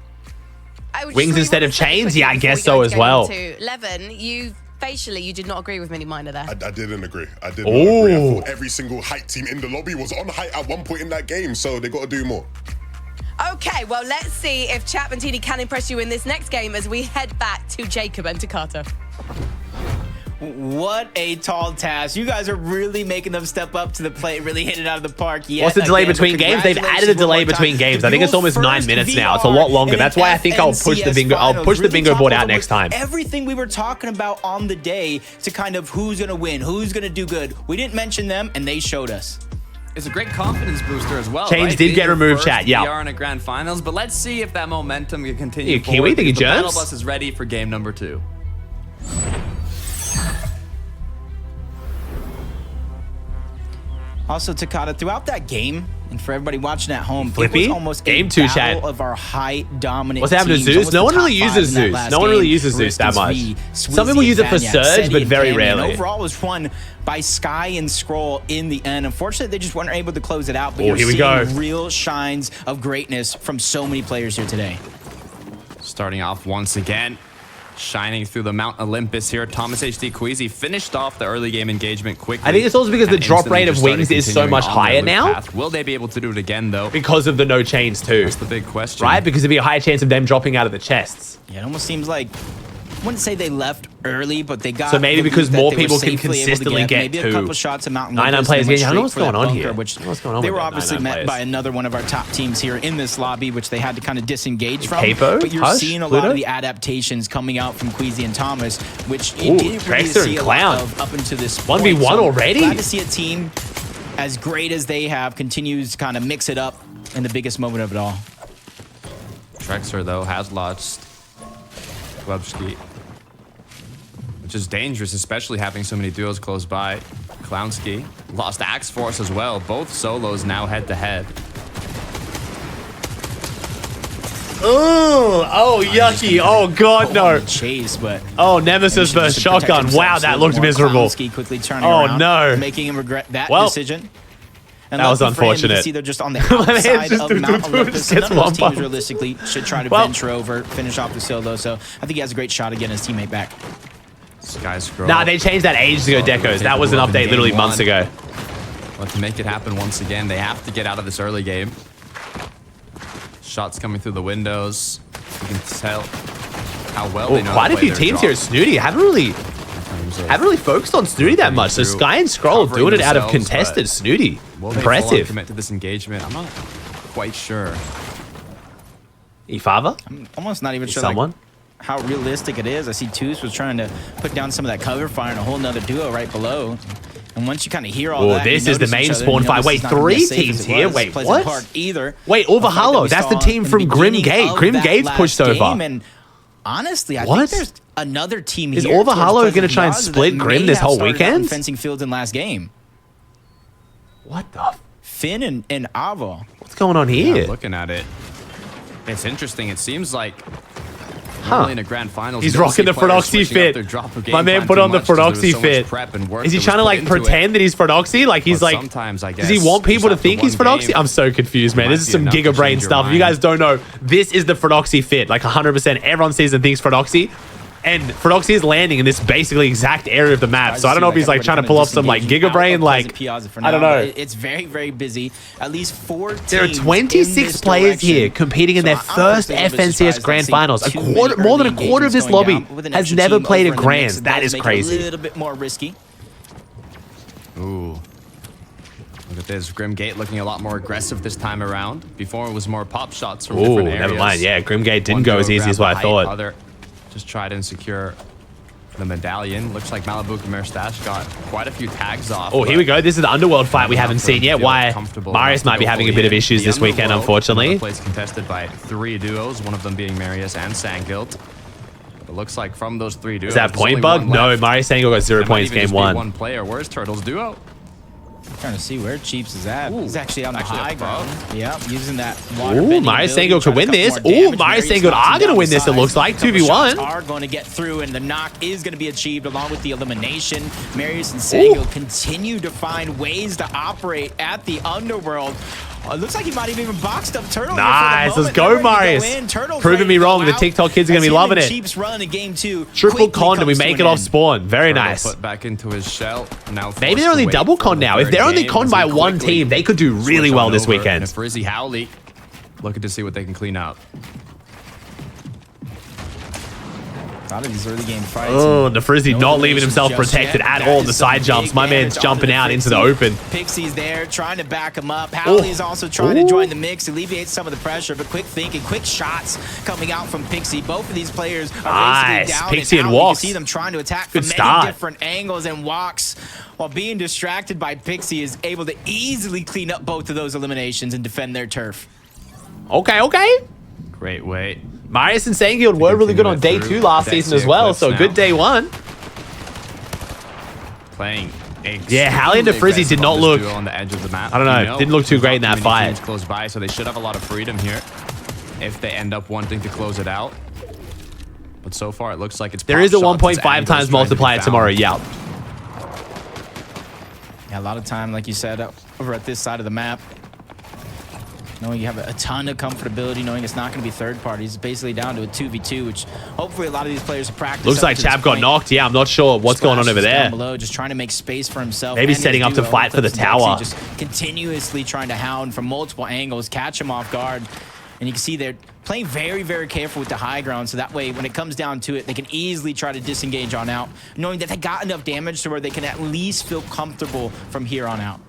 Wings instead of chains? Yeah, I guess so as well.
Levin, you did not agree with Mini Miner there.
I didn't agree. I did not agree. I thought every single height team in the lobby was on height at one point in that game, so they got to do more.
Okay, well, let's see if Chap and Teeny can impress you in this next game as we head back to Jacob and to Carter.
What a tall task. You guys are really making them step up to the plate, really hit it out of the park.
What's the delay between games? They've added a delay between games. I think it's almost 9 minutes now. It's a lot longer. That's why I think I'll push the bingo. I'll push the bingo board out next time.
Everything we were talking about on the day to kind of who's going to win, who's going to do good. We didn't mention them, and they showed us.
It's a great confidence booster as well.
Change
right?
did get
Being the
removed,
first
chat, yeah.
PR in a grand finals, but let's see if that momentum can continue.
Yeah, Kiwi, think he
The battle
jumps?
bus is ready for game number 2.
Also, Takata, throughout that game, and for everybody watching at home,
Flippy?
it was almost
Game
a
2,
battle
chat.
of our high dominant
What's happening to
teams.
Zeus?
Almost
No
the
one really
top five
uses
in that
Zeus.
last
No one really
game.
uses Zeus that
Riskus
much.
V,
Some people
Swizzy,
use it for
Vanyak,
Surge,
Seti,
but
and
very
Canyon.
rarely.
Overall, it was won by Sky and Scroll in the end. Unfortunately, they just weren't able to close it out. But
Oh,
you're
here we
seeing
go.
real shines of greatness from so many players here today.
Starting off once again. shining through the Mount Olympus here. Thomas HD Queasy finished off the early game engagement quickly.
I think it's also because the
and
drop rate of
instantly just
wings is so
started
much
continuing
higher
on their
now.
loop path. Will they be able to do it again, though?
Because of the no chains too.
That's the big question.
Right? Because there'd be a higher chance of them dropping out of the chests.
Yeah, it almost seems like, I wouldn't say they left early, but they got.
So maybe
the
because
loot that
more
they were
people can
safely able to
consistently get
maybe
to
a couple shots of Mountain
9-9
Olympus,
players
and went
getting. I don't know what's
straight for
going
that
on
bunker,
here.
Which
I don't know what's going on
they
with
were
that
obviously
9-9
met
players.
by another one of our top teams here in this lobby, which they had to kind of disengage from.
Capo?
But you're
Hush?
seeing a lot
Pluto?
of the adaptations coming out from Queasy and Thomas, which
Ooh,
you didn't really
Drexler
see
and
a lot
Clown.
of up until this
1v1
point. So
already?
Glad to see a team as great as they have continues to kind of mix it up in the biggest moment of it all.
Drexler, though, has lost Glubski, which is dangerous, especially having so many duos close by. Clownski lost Axe Force as well. Both solos now head-to-head.
Oh, yucky. Oh, God, no.
Chase, but
oh, Nemesis versus Shotgun. Wow, that looked miserable.
Quickly turning
Oh,
around,
no.
making him regret that
Well,
decision. And
that was
lucky for him, you can
unfortunate.
see they're just on the
My man
outside
just
of Mount Olympus.
gets
None of those
one
teams
bump.
realistically should try to
Well-
venture over, finish off the solo. So I think he has a great shot to get his teammate back.
Skyscroll.
Nah, they changed that ages ago, Decos. That was an update literally months ago.
But to make it happen once again, they have to get out of this early game. Shots coming through the windows. You can tell how well
Oh,
they know
quite
to
a
play
few
their
teams here at
drop.
Snooty. Haven't really focused on Snooty that much. So
through,
Sky and Scroll
covering
doing it out of
themselves,
contested
but
Snooty.
Will they full on
Impressive.
commit to this engagement? I'm not quite sure.
Ifava?
I'm almost not even sure
Someone?
like, how realistic it is. I see Toos was trying to put down some of that cover fire and a whole nother duo right below. And once you kind of hear all
Oh,
that,
this
you
is the
notice
main
each other,
spawn
and you know
fight.
this
Wait,
is not gonna be
3
as safe
teams
as it
here?
was.
Wait,
Pleasant
what?
Park either.
Wait,
A fight that
Overhollow.
we
That's the
saw
team
in
from
the
Grim
beginning
Gate.
of
Grim
that
Gate's
last
pushed over.
game, and honestly, I
What?
think there's another team
Is
here. towards
Overhollow
Pleasant
gonna try and
Plaza
split
that
Grim
may
this
have
whole
started out in
weekend?
Fencing Fields in last game.
What the?
Finn and Avo.
What's going on
Yeah,
here?
looking at it, it's interesting. It seems like
Huh.
normally in a grand finals,
He's
you don't
rocking
see
the
players
Frodoxy
switching up
fit.
their drop of game
My man
plan
put
too
on the
much 'cause there was
Frodoxy
so much
fit.
prep and work
Is he
that was
trying to
put
like
into it.
pretend that he's Frodoxy? Like he's
But
like,
sometimes, I
does he
guess,
want people to
just after
think he's
one
Frodoxy?
game,
I'm so confused, man.
might
This is
be
some
enough to
Giga Brain
change your
stuff. If you
mind.
guys don't know, this is the Frodoxy fit. Like 100%. Everyone sees and thinks Frodoxy. And Frodoxy is landing in this basically exact area of the map. So I don't know if he's like trying to pull off some like Giga Brain. Like, I don't know.
It's very, very busy. At least 4 teams.
There are
in
26
this
players here
direction.
competing in
So
their
I'm
first
personally a bit
FNCS
surprised
Grand
not
Finals.
seeing too many
More than a
early
quarter of this
engagements
lobby
going down with an
has
extra
never
team
played a
over in the mix.
Grands.
It
That
does
is
make it
crazy.
A little bit more risky.
Ooh. Look at this. Grim Gate looking a lot more aggressive this time around. Before it was more pop shots from
Ooh,
different areas.
never mind. Yeah, Grimgate didn't
One
go as
duo
easy as
grabbed
what I
the height,
thought.
Other just tried and secure the medallion. Looks like Malibu Khmer Stash got quite a few tags off.
Oh, here we go. This is the Underworld fight we haven't seen yet.
feel
Why
comfortable
Marius
enough
might
to
be
go
having a
fully
bit of
in.
issues
The
this weekend,
Underworld,
unfortunately.
another place contested by 3 duos, one of them being Marius and Sangilt. It looks like from those 3 duos,
Is that
there's
point
only
bug?
one
No,
left.
Marius Sango got 0
That might
points
even
game
just be
1.
one player. Where's Turtle's duo?
Trying to see where Cheeps is at.
Ooh,
He's actually on the
actually
high
above.
ground. Yep, using that water
Ooh,
bending
Marius
ability,
Sango
trying
could win
to
this.
cut more
Ooh,
damage.
Marius
Marius
Sango
knocks him
are going to
down
win this, it
besides.
looks like.
A couple
2v1.
shots are going to get through, and the knock is going to be achieved along with the elimination. Marius and Sango continue to find ways to operate at the Underworld. It looks like he might have even boxed up Turtle.
Nice, let's go, Marius. Proving me wrong. The TikTok kids are going to be loving it.
Cheeps run in game 2.
Triple con and we make it off spawn. Very
Turtle
nice.
Put back into his shell. Now
Maybe
forced
they're only
to wait
double
for
con
the
now. If
third
they're only
game
con
as
by
we
one
quickly
team, they could do really
switch
well
on
this
over.
weekend.
And Frizzy Howley looking to see what they can clean up.
A lot of these early game fights.
Oh, the Frizzy
No
not leaving
eliminations
himself
just
protected
yet.
at
That
all in
is
the
some
side jumps.
big
My man's
damage
jumping
onto
out
the
into the
Pixie.
open.
Pixie's there trying to back him up. Howley is also trying to join the mix, alleviate some of the pressure, but quick thinking, quick shots coming out from Pixie. Both of these players are
Nice.
basically down.
Pixie and
Howley,
Walks.
You can see them trying to attack
Good
from
start.
many different angles, and Walks, while being distracted by Pixie, is able to easily clean up both of those eliminations and defend their turf.
Okay, okay.
Great way.
Marius and Sangild were really good on day 2 last season as well, so good day 1.
Playing.
Yeah, Howley and the Frizzy did not look.
on the edge of the map.
I don't know, didn't look too great in that fight.
Teams close by, so they should have a lot of freedom here if they end up wanting to close it out. But so far, it looks like it's.
There
pop
is a
shots
1.5
as angles
times
trying to be
multiplier
found.
tomorrow. Yeah.
Yeah, a lot of time, like you said, over at this side of the map. knowing you have a ton of comfortability, knowing it's not going to be third parties. It's basically down to a 2v2, which hopefully a lot of these players have practiced.
Looks like Chap got knocked. Yeah, I'm not sure what's going on over there.
Below, just trying to make space for himself.
Maybe setting up to fight for the tower.
Just continuously trying to hound from multiple angles, catch him off guard. And you can see they're playing very, very careful with the high ground, so that way when it comes down to it, they can easily try to disengage on out, knowing that they got enough damage to where they can at least feel comfortable from here on out.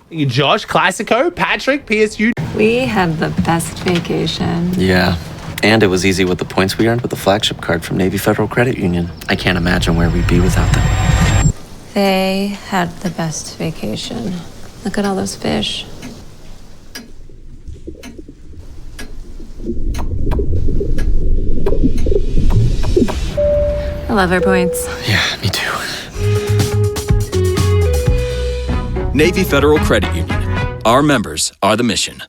Josh, Classico, Patrick, PSU.
We had the best vacation.
Yeah. And it was easy with the points we earned with the flagship card from Navy Federal Credit Union. I can't imagine where we'd be without them.
They had the best vacation. Look at all those fish. I love our points.
Yeah, me too.
Navy Federal Credit Union. Our members are the mission.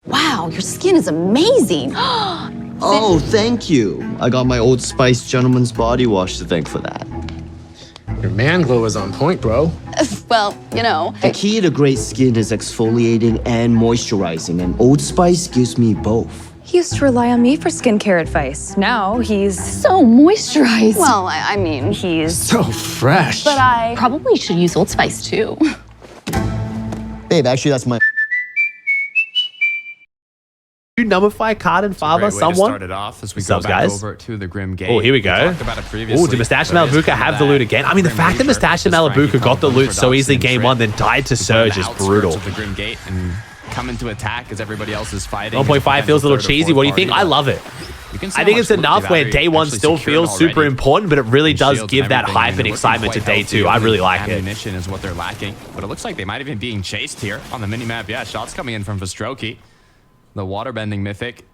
Wow, your skin is amazing.
Oh, thank you. I got my Old Spice Gentleman's Body Wash to thank for that.
Your man glow is on point, bro.
Well, you know.
The key to great skin is exfoliating and moisturizing, and Old Spice gives me both.
He used to rely on me for skincare advice. Now he's
so moisturized. Well, I mean, he's
so fresh.
But I probably should use Old Spice too.
Babe, actually, that's my...
You nullify card and father someone?
Started off as we go back
guys?
over to the Grim Gate.
Oh, here we go. Oh, did Mustache and Malabuka have the loot again? I mean, the fact that Mustache and Malabuka got the loot so easily game one, then died to Surge is brutal.
The Grim Gate and come into attack as everybody else is fighting.
1.5 feels a little cheesy. What do you think? I love it. I think it's enough where day one still feels super important, but it really does give that hype and excitement to day two. I really like it.
Ammunition is what they're lacking, but it looks like they might have been being chased here on the minimap. Yeah, shots coming in from Vostroki, the waterbending mythic,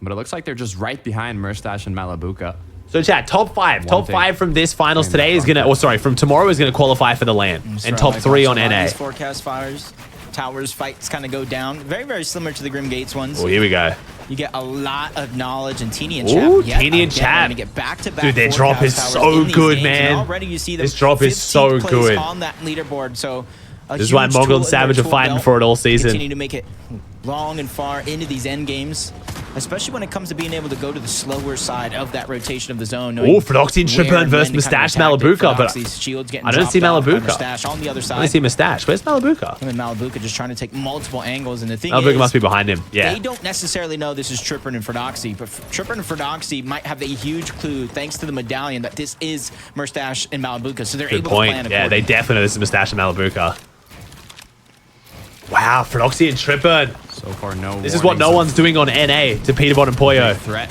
but it looks like they're just right behind Mustache and Malabuka.
So chat, top five from this finals today is gonna, or sorry, from tomorrow is gonna qualify for the LAN, and top three on NA.
These forecast fires, towers fights kind of go down. Very, very similar to the Grim Gates ones.
Oh, here we go.
You get a lot of knowledge, and Teeny and Chap.
Ooh, Teeny and Chap. Dude, their drop is so good, man.
Already you see them
this drop is so good.
On that leaderboard, so
this is why Mongol and Savage are fighting for it all season.
Continue to make it long and far into these end games, especially when it comes to being able to go to the slower side of that rotation of the zone.
Oh, Frodoxy and Tripburn versus Mustache Malabuka, but I don't see Malabuka.
On the other side.
I see Mustache. Where's Malabuka?
Him and Malabuka just trying to take multiple angles, and the thing
Malabuka
is,
must be behind him. Yeah.
They don't necessarily know this is Tripburn and Frodoxy, but Tripburn and Frodoxy might have a huge clue, thanks to the medallion, that this is Mustache and Malabuka, so they're able to plan accordingly.
Yeah, they definitely know this is Mustache and Malabuka. Wow, Frodoxy and Tripburn.
So far, no.
This is what no one's doing on NA to Peterbot and Poyo.
Threat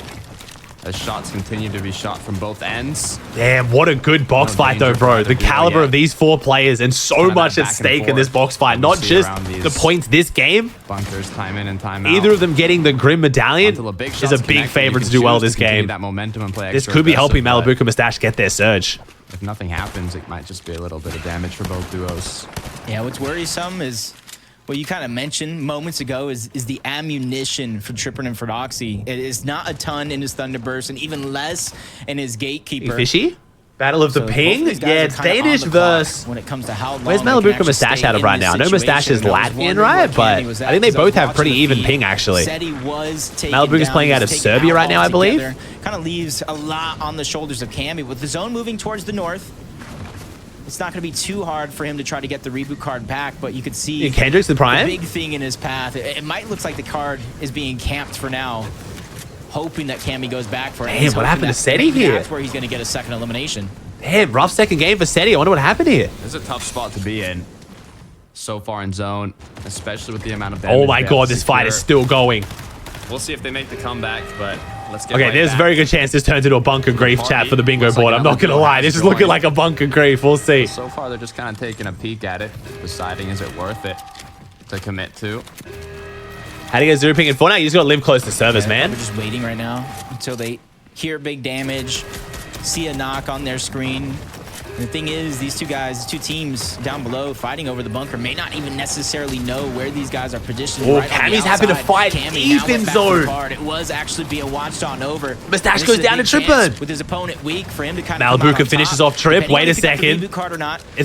as shots continue to be shot from both ends.
Damn, what a good box fight though, bro. The caliber of these four players and so much at stake in this box fight. Not just the points this game.
Bunkers time in and time out.
Either of them getting the Grim Medallion is a big favorite to do well this game.
That momentum and play
this could be helping Malabuka and Mustache get their surge.
If nothing happens, it might just be a little bit of damage for both duos.
Yeah, what's worrisome is what you kind of mentioned moments ago is the ammunition for Tripburn and Frodoxy. It is not a ton in his Thunderburst and even less in his Gatekeeper.
Fishy? Battle of the Ping? Yeah, it's Danish versus...
When it comes to how long
where's Malabuka and Mustache out of right now? I know Mustache is Latvian, right? But I think they both have pretty even ping, actually. Malabuka's playing out of Serbia right now, I believe.
Kind of leaves a lot on the shoulders of Cammy. With the zone moving towards the north, it's not going to be too hard for him to try to get the reboot card back, but you could see
Kendrick's the prime.
Big thing in his path. It might look like the card is being camped for now, hoping that Cammy goes back for it.
Damn, what happened to Seti here?
That's where he's going to get a second elimination.
Damn, rough second game for Seti. I wonder what happened here.
This is a tough spot to be in so far in zone, especially with the amount of damage.
Oh my god, this fight is still going.
We'll see if they make the comeback, but let's get
okay, there's a very good chance this turns into a bunker grief chat for the bingo board. I'm not going to lie. This is looking like a bunker grief. We'll see.
So far, they're just kind of taking a peek at it, deciding is it worth it to commit to.
How do you guys do ping? And for now, you just got to live close to servers, man.
We're just waiting right now until they hear big damage, see a knock on their screen. And the thing is, these two guys, two teams down below fighting over the bunker may not even necessarily know where these guys are positioned.
Oh,
right
Cammy's having to fight deep in zone.
It was actually being watched on over.
Mustache goes down to Trippin.
With his opponent weak for him to kind of
Malabuka finishes off Trip. Wait a second. It's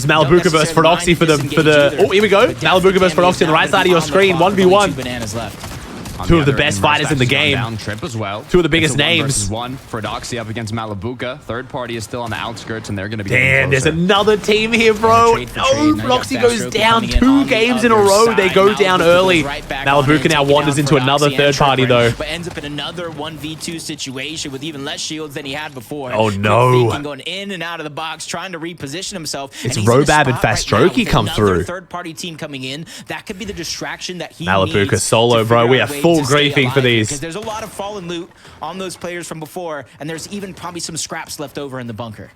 Malabuka versus Feroxy for the. Oh, here we go. Malabuka versus Feroxy on the right side of your screen. 1v1.
Bananas left.
Two of the best fighters in the game.
Down Trip as well.
Two of the biggest names.
One Feroxy up against Malabuka. Third party is still on the outskirts, and they're going to be.
Damn, there's another team here, bro. No, Feroxy goes down 2 games in a row. They go down early. Malabuka now wanders into another third party, though.
But ends up in another 1v2 situation with even less shields than he had before.
Oh, no.
Going in and out of the box, trying to reposition himself.
It's Robab and Fastroki come through.
Third party team coming in. That could be the distraction that he
Malabuka
needs
solo, bro. We are full griefing for these.
Because there's a lot of fallen loot on those players from before, and there's even probably some scraps left over in the bunker.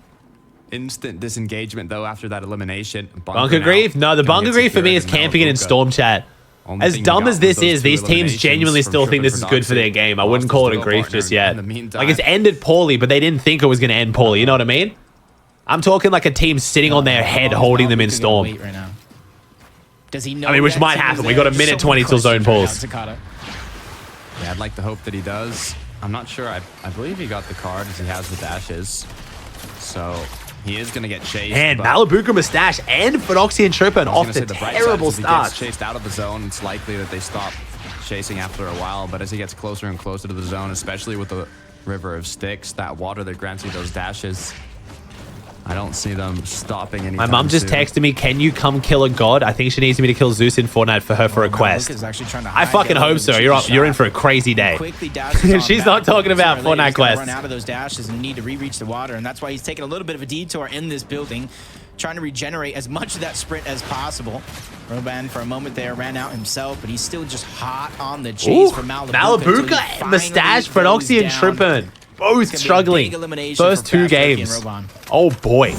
Instant disengagement, though, after that elimination.
Bunker grief? No, the bunker grief for me is camping it in Storm Chat. As dumb as this is, these teams genuinely still think this is good for their game. I wouldn't call it a grief just yet. Like, it's ended poorly, but they didn't think it was going to end poorly. You know what I mean? I'm talking like a team sitting on their head holding them in Storm.
Does he know?
I mean, which might happen. We got a minute 20 till zone pulls.
Yeah, I'd like to hope that he does. I'm not sure. I believe he got the card as he has the dashes. So he is going to get chased.
And Malabuka, Mustache, and Feroxy and Trippin off the terrible start.
If he gets chased out of the zone, it's likely that they stop chasing after a while. But as he gets closer and closer to the zone, especially with the river of sticks, that water that grants you those dashes, I don't see them stopping anytime
My mom just
soon.
texted me, can you come kill a god? I think she needs me to kill Zeus in Fortnite for her for a quest. I fucking hope so. You're in for a crazy day. She's not talking about Fortnite quests.
Run out of those dashes and need to re-reach the water, and that's why he's taking a little bit of a detour in this building, trying to regenerate as much of that sprint as possible. Roban for a moment there ran out himself, but he's still just hot on the chase for
Malabuka, Mustache, Feroxy, and Trippin. Both struggling. First 2 games. Oh boy.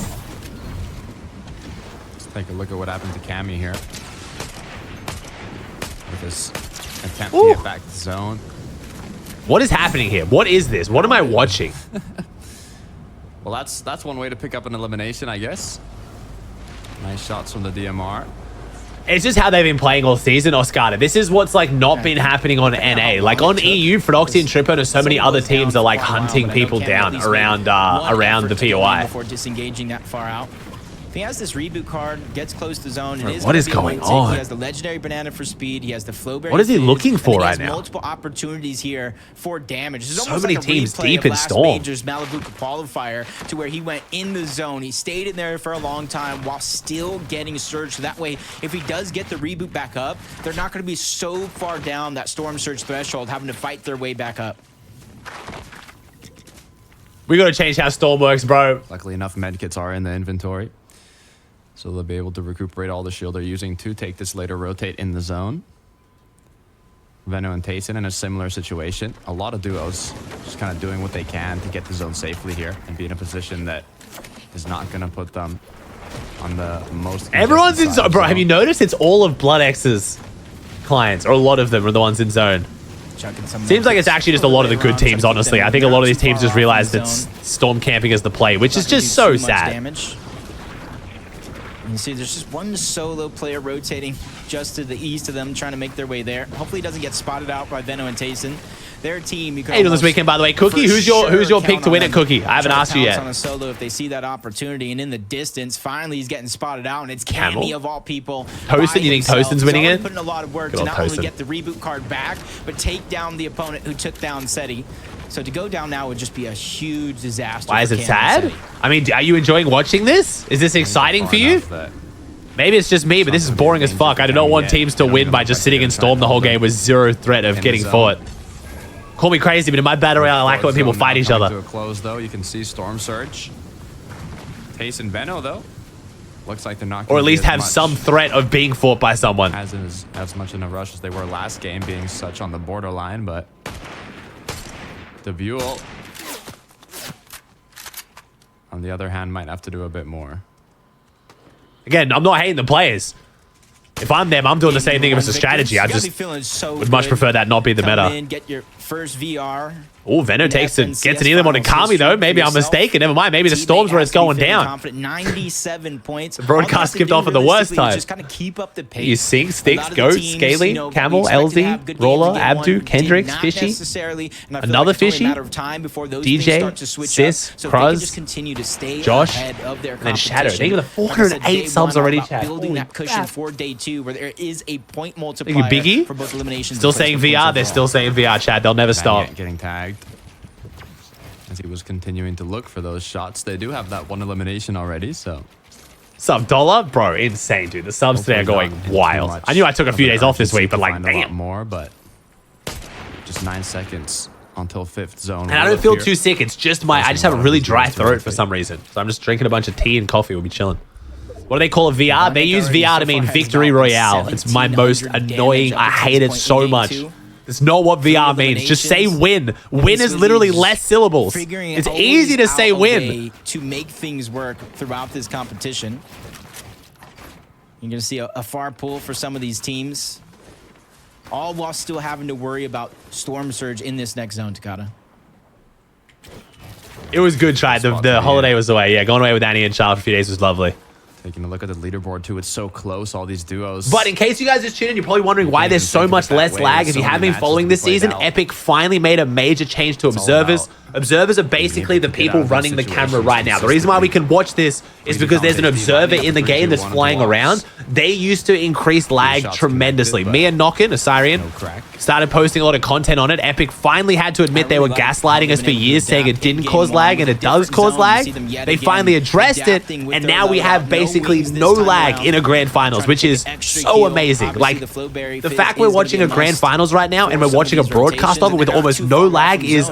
Let's take a look at what happened to Cammy here. With this attempt to get back to zone.
What is happening here? What is this? What am I watching?
Well, that's one way to pick up an elimination, I guess. Nice shots from the DMR.
It's just how they've been playing all season, Oscar. This is what's like not been happening on NA. Like on EU, Feroxy and Trippin, and so many other teams are like hunting people down around the POI.
Before disengaging that far out. If he has this reboot card, gets close to zone, it is
what is going on?
He has the legendary banana for speed. He has the flowberry.
What is he looking for right now?
He has multiple opportunities here for damage. This is
So
almost
many
like a
teams
replay
deep
of
in
last
Storm.
Major's Malabuka qualifier, to where he went in the zone. He stayed in there for a long time while still getting surge. So that way, if he does get the reboot back up, they're not going to be so far down that storm surge threshold, having to fight their way back up.
We gotta change how Storm works, bro.
Luckily enough, medkits are in the inventory. So they'll be able to recuperate all the shield they're using to take this later rotate in the zone. Veno and Tayson in a similar situation. A lot of duos just kind of doing what they can to get the zone safely here and be in a position that is not going to put them on the most...
Everyone's in zone. Bro, have you noticed it's all of Blood X's clients, or a lot of them are the ones in zone? Seems like it's actually just a lot of the good teams, honestly. I think a lot of these teams just realized that Storm camping is the play, which is just so sad.
You see, there's just one solo player rotating just to the east of them, trying to make their way there. Hopefully, he doesn't get spotted out by Veno and Tayson. Their team. You can
hey, this weekend, by the way, Cookie. Who's your pick to win at Cookie? I haven't asked you yet.
On a solo, if they see that opportunity, and in the distance, finally he's getting spotted out, and it's Cammy of all people.
Toastin, you think Toastin's winning it?
Putting a lot of work to not only get the reboot card back, but take down the opponent who took down Seti. So to go down now would just be a huge disaster.
Why is it sad? I mean, are you enjoying watching this? Is this exciting for you? Maybe it's just me, but this is boring as fuck. I do not want teams to win by just sitting in Storm the whole game with zero threat of getting fought. Call me crazy, but in my battle royale, I like it when people fight each other.
To a close, though, you can see Storm Surge. Tace and Veno, though, looks like they're not.
Or at least have some threat of being fought by someone.
As much in a rush as they were last game, being such on the borderline, but the Buell, on the other hand, might have to do a bit more.
Again, I'm not hating the players. If I'm them, I'm doing the same thing if it's a strategy. I just would much prefer that not be the meta.
Get your first VR.
Oh, Venno gets an elim on Akami though. Maybe I'm mistaken. Never mind. Maybe the Storm's where it's going down.
97 points.
The broadcast skipped off at the worst time.
Just kind of keep up the pace.
You Sink, Sticks, Goat, Scaly, Camel, LZ, Roller, Abdu, Kendricks, Fishy. Another Fishy. DJ, Sis, Kruz, Josh, and then Shadow. They got 408 subs already, chat.
Building that cushion for day 2 where there is a point multiplier
Biggie?
for both eliminations.
Still saying VR. They're still saying VR, chat. They'll never stop.
Getting tagged. As he was continuing to look for those shots. They do have that one elimination already, so.
Sub dollar? Bro, insane, dude. The subs today are going wild. I knew I took a few days off this week, but like, damn.
A lot more, but just 9 seconds until 5th zone.
And I don't feel too sick. It's just I just have a really dry throat for some reason. So I'm just drinking a bunch of tea and coffee. We'll be chilling. What do they call it? VR? They use VR to mean Victory Royale. It's my most annoying. I hate it so much. It's not what VR means. Just say win. Win is literally less syllables. It's easy to say win.
To make things work throughout this competition. You're going to see a far pull for some of these teams. All while still having to worry about Storm Surge in this next zone, Takata.
It was good try. The holiday was away. Yeah, going away with Annie and Charles for a few days was lovely.
Taking a look at the leaderboard too, it's so close, all these duos.
But in case you guys just tuned in, you're probably wondering why there's so much less lag. If you haven't been following this season, Epic finally made a major change to observers. Observers are basically the people running the camera right now. The reason why we can watch this is because there's an observer in the game that's flying around. They used to increase lag tremendously. Me and Knockin, Assyrian, started posting a lot of content on it. Epic finally had to admit they were gaslighting us for years, saying it didn't cause lag, and it does cause lag. They finally addressed it, and now we have basically no lag in a grand finals, which is so amazing. Like, the fact we're watching a grand finals right now, and we're watching a broadcast of it with almost no lag is...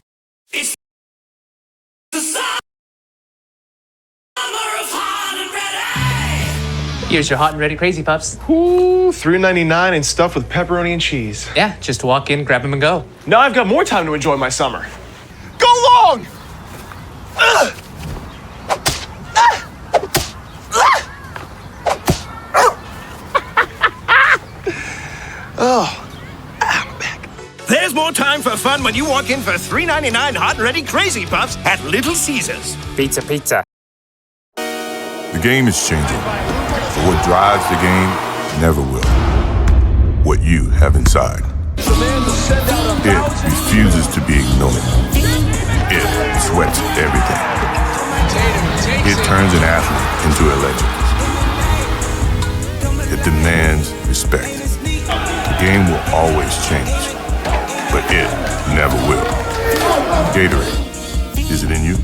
Here's your hot and ready Crazy Puffs.
Ooh, $3.99 and stuffed with pepperoni and cheese.
Yeah, just walk in, grab them, and go.
Now I've got more time to enjoy my summer. Go long!
Oh, I'm back. There's more time for fun when you walk in for $3.99 hot and ready Crazy Puffs at Little Caesars.
Pizza, pizza.
The game is changing, but what drives the game never will. What you have inside. It refuses to be ignored. It sweats everything. It turns an athlete into a legend. It demands respect. The game will always change, but it never will. Gatorade, is it in you?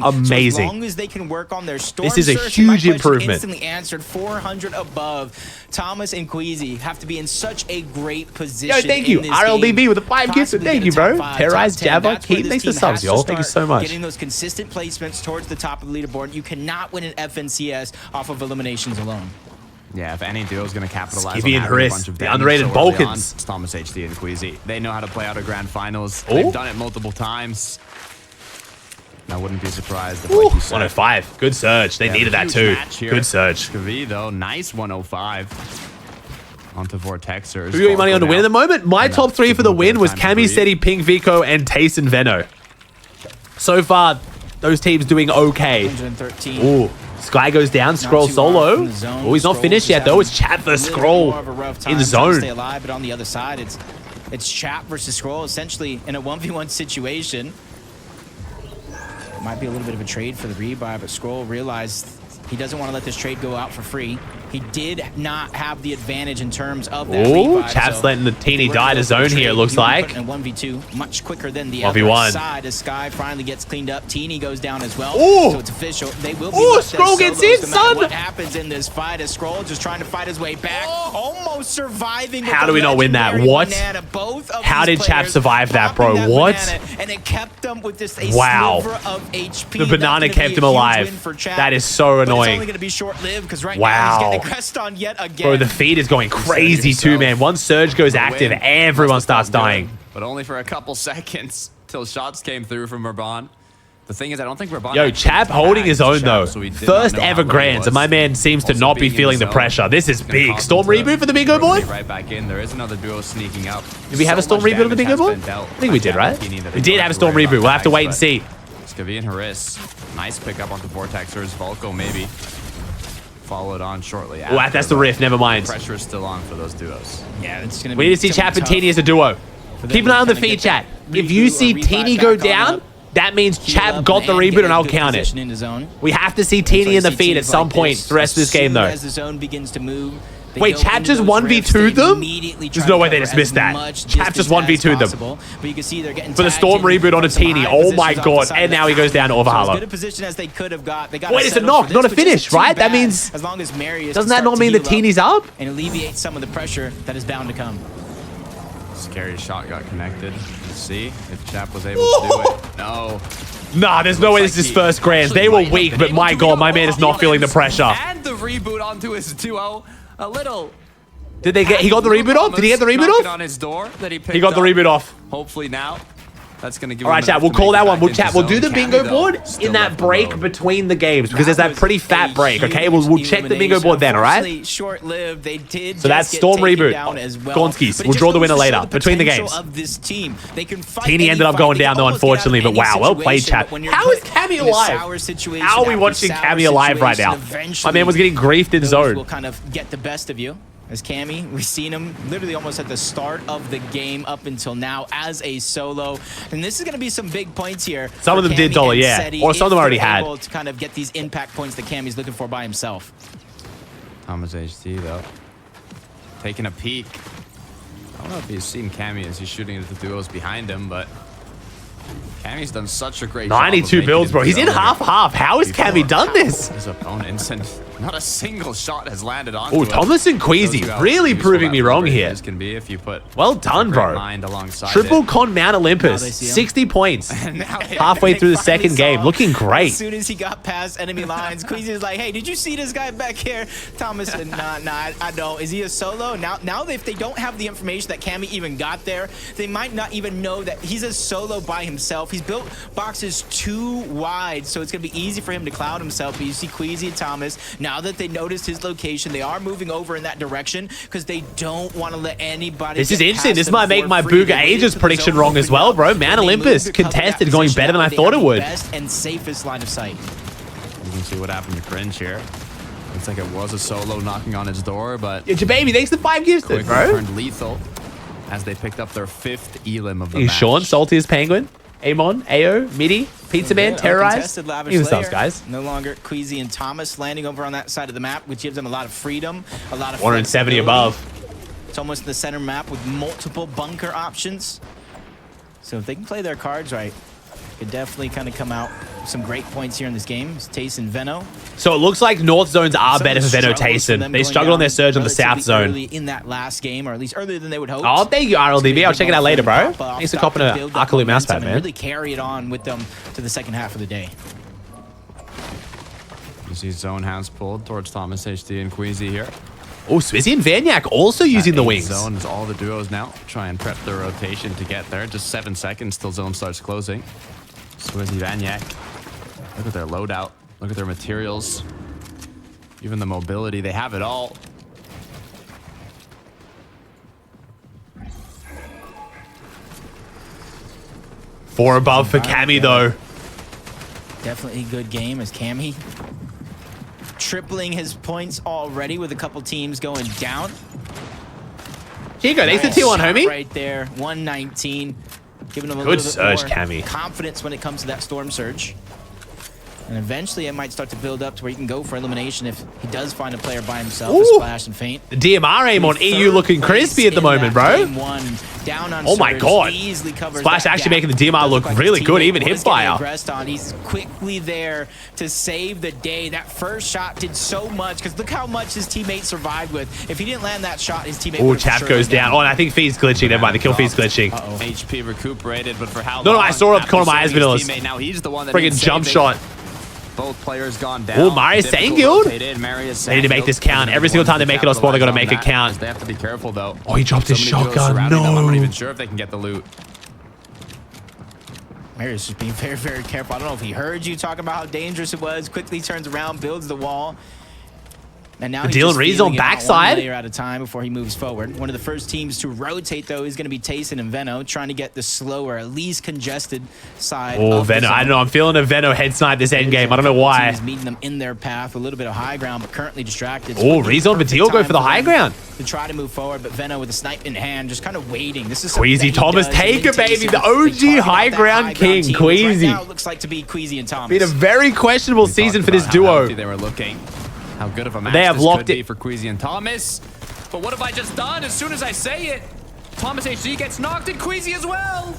Amazing.
So as long as they can work on their storm
this is a
search,
huge improvement.
Instantly answered 400 above. Thomas and Queasy have to be in such a great position.
Yo, thank you. RLDB with the 5 gifts. Thank you, bro. Terrorize, Jabba, Keith. Thanks for subs, y'all. Thank you so much.
Getting those consistent placements towards the top of the leaderboard. You cannot win an FNCS off of eliminations alone.
Yeah, if any duo is going to capitalize
Skippy
on
and
having a
Chris,
bunch of
the
damage
underrated
so early on,
Balkans.
it's Thomas HD and Queasy. They know how to play out a grand finals.
Ooh.
They've done it multiple times. I wouldn't be surprised if, like you said,
105. Good surge. They needed that too. Good surge.
Skavi, though, nice 105. Onto Vortexers.
Who you got your money on to win at the moment? My top 3 for the win was Cami, Seti, Pink, Vico, and Tace and Venno. So far, those teams doing okay.
113.
Ooh. Sky goes down, Scroll solo. Oh, he's not finished yet though. It's Chat versus Scroll in the zone.
Stay alive, but on the other side, it's Chat versus Scroll, essentially in a 1v1 situation. It might be a little bit of a trade for the rebuy, but Scroll realized he doesn't want to let this trade go out for free. He did not have the advantage in terms of that rebuy.
Chat's letting the teeny die to zone here, it looks like.
In 1v2, much quicker than the
1v1.
other side as Sky finally gets cleaned up. Teeny goes down as well.
Ooh.
So it's official. They will be
Ooh, Scroll gets in, son.
What happens in this fight as Scroll just trying to fight his way back, almost surviving.
How do we not win that? What? How did Chap survive that, bro? What?
And it kept them with just a
wow.
sliver of HP.
The banana kept him alive. That is so annoying.
It's only going to be short-lived because right now he's getting crest on yet again.
Bro, the feed is going crazy too, man. Once Surge goes active, everyone starts dying.
But only for a couple seconds till shots came through from Urban. The thing is, I don't think we're
Yo, Chap holding his own though. First ever grands, and my man seems to not be feeling the pressure. This is big. Storm reboot for the Bingo Boy?
Right back in. There is another duo sneaking up.
Did we have a Storm reboot on the Bingo Boy? I think we did, right? We did have a Storm reboot. We'll have to wait and see.
Skavi and Haris. Nice pickup onto Vortexers. Volko maybe. Followed on shortly after.
Wow, that's the riff. Never mind.
Pressure is still on for those duos.
Yeah, it's gonna be.
We need to see Chap and Teeny as a duo. Keep an eye on the feed, chat. If you see Teeny go down, that means Chap got the reboot, and I'll count it. We have to see Teeny in the feed at some point the rest of this game, though.
As the zone begins to move,
wait, Chap just 1v2'd them? There's no way they just missed that. Chap just 1v2'd them.
But you can see they're getting
for the Storm reboot on a Teeny. Oh my god. And now he goes down to Overhaler.
As good a position as they could have got. Wait,
it's a knock, not a finish, right? That means...
As long as Marius
doesn't that not mean the Teeny's up?
And alleviate some of the pressure that is bound to come.
Scary shot got connected. Let's see if Chap was able to do it. No.
Nah, there's no way this is his first grands. They were weak, but my god, my man is not feeling the pressure.
And the reboot onto his duo. A little.
Did they get? He got the reboot off? Did he get the reboot off?
On his door that he
got the reboot off.
Hopefully now. That's going to give
All right, chat, we'll call that one. We'll do the bingo board in that break between the games because there's that pretty fat break, okay? We'll check the bingo board then, all right?
Short-lived. They did.
So that's Storm reboot. Gonskis. We'll draw the winner later between the games. Teeny ended up going down though, unfortunately, but wow, well played, chat. How is Cammy alive? How are we watching Cammy alive right now? My man was getting griefed in zone.
Will kind of get the best of you. As Cammy, we've seen him literally almost at the start of the game up until now as a solo. And this is going to be some big points here.
Some of them did, Dollar, yeah. Or some of them already had.
To kind of get these impact points that Cammy's looking for by himself.
Thomas HT, though. Taking a peek. I don't know if you've seen Cammy as he's shooting at the duos behind him, but Cammy's done such a great job.
92 builds, bro. He's in half-half. How has Cammy done this?
His opponents, and not a single shot has landed on.
Oh, Thomas and Queasy really proving me wrong here.
Can be if you put
well done, bro. Triple con Mount Olympus, 60 points. Halfway through the second game, looking great.
As soon as he got past enemy lines, Queasy was like, "Hey, did you see this guy back here?" Thomas said, "Nah, I don't. Is he a solo?" Now, if they don't have the information that Cammy even got there, they might not even know that he's a solo by himself. He's built boxes too wide, so it's gonna be easy for him to cloud himself. But you see Queasy and Thomas. Now that they noticed his location, they are moving over in that direction because they don't want to let anybody.
This is interesting. This might make my Booga Ages prediction wrong as well, bro. Mount Olympus contested, going better than I thought it would.
Best and safest line of sight.
You can see what happened to Cringe here. Looks like it was a solo knocking on his door, but
yeah, baby, thanks to 5 gifted, bro.
Turned lethal as they picked up their 5th elim of the match.
Sean, Salty as Penguin, Amon, Ao, Midi, Pizza Man, Terrorize. Even subs, guys.
No longer Queasy and Thomas landing over on that side of the map, which gives them a lot of freedom, a lot of
170 above.
It's almost in the center map with multiple bunker options. So if they can play their cards right, could definitely kind of come out with some great points here in this game. It's Tace and Veno.
So it looks like North zones are better for Veno Tayson. They struggled on their surge on the South zone.
In that last game, or at least earlier than they would hope.
Oh, thank you, RLDB. I'll check it out later, bro. Thanks for copping a Arcaloot mousepad, man.
Really carry it on with them to the second half of the day.
You see zone hounds pulled towards Thomas HT and Queasy here.
Oh, Swizzy and Vanyak also using the wings.
Zone is all the duos now. Try and prep their rotation to get there. Just 7 seconds till zone starts closing. Swizzy, Vanyak. Look at their loadout. Look at their materials. Even the mobility. They have it all.
Four above for Cammy, though.
Definitely a good game as Cammy tripling his points already with a couple teams going down.
Chico, thanks to T1, homie.
Right there, 119. Giving him a
good
little
surge,
bit more
Cammy.
Confidence when it comes to that storm surge. And eventually it might start to build up to where he can go for elimination if he does find a player by himself to splash and faint.
The DMR aim on EU looking crispy at the moment, bro.
Down on
oh my god. Splash actually making the DMR look really good, even hip fire.
He's quickly there to save the day. That first shot did so much because look how much his teammate survived with. If he didn't land that shot, his teammate would
Chap goes down. Oh, and I think Feed's glitching. Never mind, the kill Feed's glitching.
HP recuperated, but for how
long? No, I saw it up the corner of my eyes, Vanillas.
Now he's the one that
friggin' jump shot.
Both players gone down.
Oh, Marius Sandguild. They need to make this count. Every single time they make it on spawn, they're going to make it count.
They have to be careful, though.
Oh, he dropped his shotgun. No.
I'm not even sure if they can get the loot.
Marius just being very, very careful. I don't know if he heard you talking about how dangerous it was. Quickly turns around, builds the wall. And now
Dylan Reed's on backside.
One layer at a time before he moves forward. One of the first teams to rotate, though, is going to be Tayson and Veno, trying to get the slower, at least congested side.
Oh, Veno. I don't know. I'm feeling a Veno head snipe this end game. I don't know why.
He's meeting them in their path, a little bit of high ground, but currently distracted.
Oh, Reed's on Badil go for the high ground.
To try to move forward, but Veno with a snipe in hand, just kind of waiting. This is
Queasy Thomas, take it, baby. The OG high ground king, Queasy.
Right now, it looks like to be Queasy and Thomas.
Been a very questionable season for this duo.
They were looking. How good of a match
they have
this
locked
could be
it
for Queasy and Thomas. But what have I just done? As soon as I say it, Thomas HG gets knocked and Queasy as well.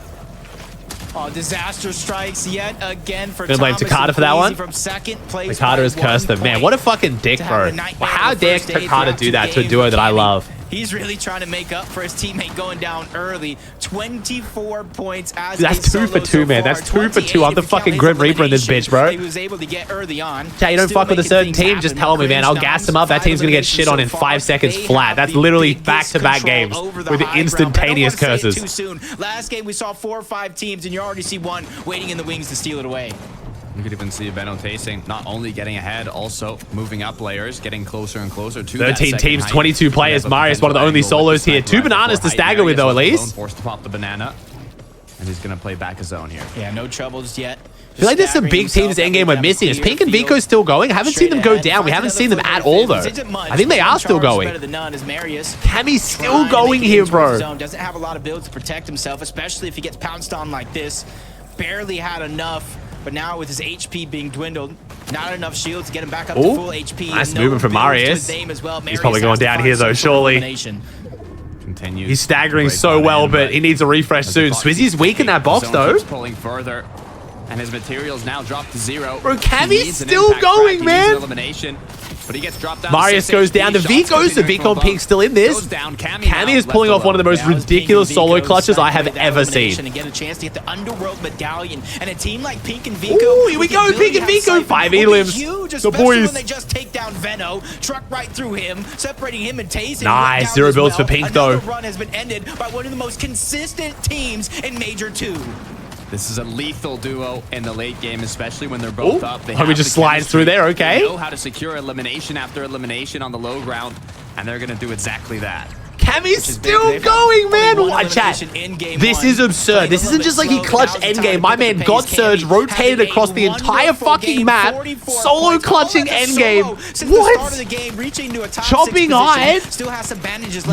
Oh, disaster strikes yet again for
Good blame
Thomas
Takada for that one.
From second place.
Takada has cursed them. Man, what a fucking dick, bro. How dare Takada do that to a duo that I love?
He's really trying to make up for his teammate going down early. 24 points as
that's 2 for 2, man. That's 2 for 2. I'm the fucking Grim Reaper in this bitch, bro.
He was able to get early on.
Chat, you don't fuck with a certain team, just tell me, man. I'll gas them up. That team's gonna get shit on in 5 seconds flat. That's literally back-to-back games with the instantaneous curses.
Too soon. Last game we saw 4 or 5 teams, and you already see one waiting in the wings to steal it away.
You could even see Veno Tayson not only getting ahead, also moving up layers, getting closer and closer to
13 teams, 22 players. Marius, one of the only solos here. 2 bananas to stagger with, though, at least.
Forced to pop the banana, and he's going to play back a zone here.
Yeah, no troubles yet.
I feel like there's some big teams this endgame we're missing. Is Pink and Vico still going? I haven't seen them go down. We haven't seen them at all, though. I think they are still going. Cammy's still going here, bro.
Doesn't have a lot of builds to protect himself, especially if he gets pounced on like this. Barely had enough. But now with his HP being dwindled, not enough shield to get him back up to full HP.
Nice movement from Marius. He's probably going down here though, surely.
Continues.
He's staggering so well, but he needs a refresh soon. Swizzy's weak in that box though.
Pulling further, and his materials now dropped to 0.
Bro, Cammy's still going, man.
But he gets dropped down.
Marius goes down to Vico, so Vico and Pink still in this. Cammy is pulling off one of the most ridiculous solo clutches I have ever seen.
And get a chance to get the Underworld Medallion. And a team like Pink and Vico.
Ooh, here we go, Pink and Vico. 5 elims. The boys.
When they just take down Veno, truck right through him, separating him and Tayson.
Nice, 0 builds for Pink though.
Another run has been ended by one of the most consistent teams in Major 2.
This is a lethal duo in the late game, especially when they're both up. They
Homie just slides through there, okay.
They know how to secure elimination after elimination on the low ground, and they're going to do exactly that.
Cammy's still going, man. Watch chat. This is absurd. This isn't just like he clutched endgame. My man God Surge rotated across the entire fucking map, solo clutching endgame. What? Chopping high?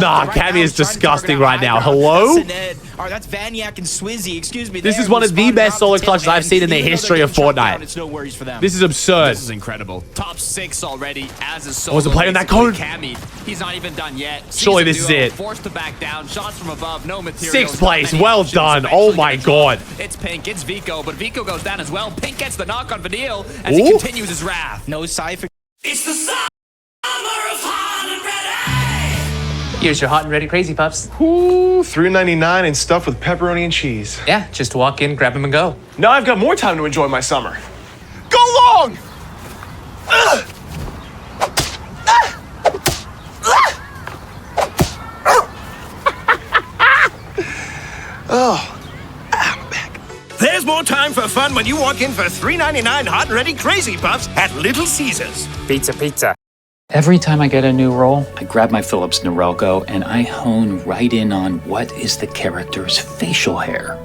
Nah, Cammy is disgusting right now. Hello?
That's Vaniac and Swizzy, excuse me.
This is one of the best solo clutches I've seen in the history of Fortnite.
It's no worries for them.
This is absurd.
This is incredible. Top 6 already as a solo.
I wasn't playing that code.
Cammy, he's not even done yet.
Surely this is it.
Forced to back down, shots from above, no material.
6th place, well done. Oh my god.
It's Pink, it's Vico, but Vico goes down as well. Pink gets the knock on Vanille as he continues his wrath.
No Cypher.
It's the summer of hot and ready.
Here's your hot and ready crazy puffs.
Ooh, $3.99 and stuffed with pepperoni and cheese.
Yeah, just walk in, grab them and go.
Now I've got more time to enjoy my summer. Go long!
Oh, I'm back. There's more time for fun when you walk in for $3.99 hot and ready crazy puffs at Little Caesars.
Pizza, pizza. Every time I get a new role, I grab my Philips Norelco and I hone right in on what is the character's facial hair.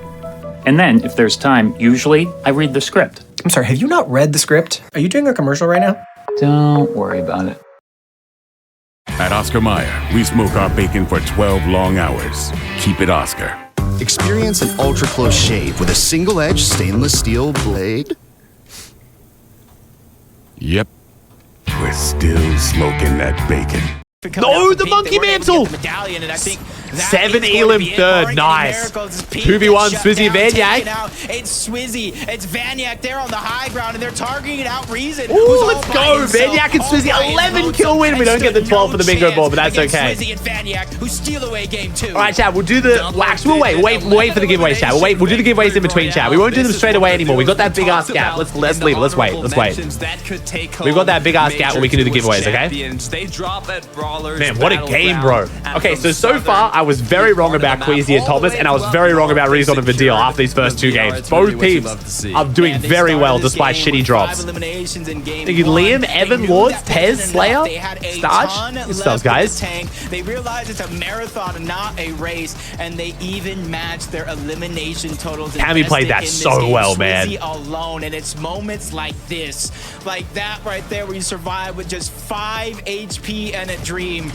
And then, if there's time, usually I read the script.
I'm sorry, have you not read the script? Are you doing a commercial right now?
Don't worry about it.
At Oscar Mayer, we smoke our bacon for 12 long hours. Keep it Oscar.
Experience an ultra-close shave with a single-edged stainless steel blade.
Yep. We're still smoking that bacon.
No, the monkey mantle! 7 elim 3rd, nice. 2v1 Swizzy and Vaniac.
It's Swizzy, it's Vaniac there on the high ground, and they're targeting out Reason.
Ooh, let's go. Vaniac and Swizzy, 11 kill win. We don't get the 12 for the bingo board, but that's okay.
Swizzy and Vaniac, who steal away game 2.
All right, chat, we'll do the wax. We'll wait for the giveaways, chat. We'll do the giveaways in between, chat. We won't do them straight away anymore. We got that big ass gap. Let's leave it. Let's wait. We've got that big ass gap where we can do the giveaways, okay? Man, what a game, bro. Okay, so far, I was very wrong about Queasy and Thomas, and I was very wrong about Rezon and Vidal after these first 2 games. Both teams are doing very well despite shitty drops. Liam, Evan, Lords, Tez, Slayer, Starch. Good stuff, guys.
They realize it's a marathon, not a race, and they even match their elimination totals.
Cammy played that so well, man.
Alone, and it's moments like this, like that right there, where you survive with just 5 HP and a dream.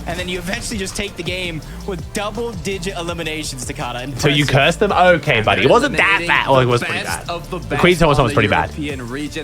And then you eventually just take the game with double-digit eliminations, Takada.
So you cursed them? Okay, buddy. It wasn't that bad. Well, it was pretty bad. The Queen's Thomas one was pretty bad.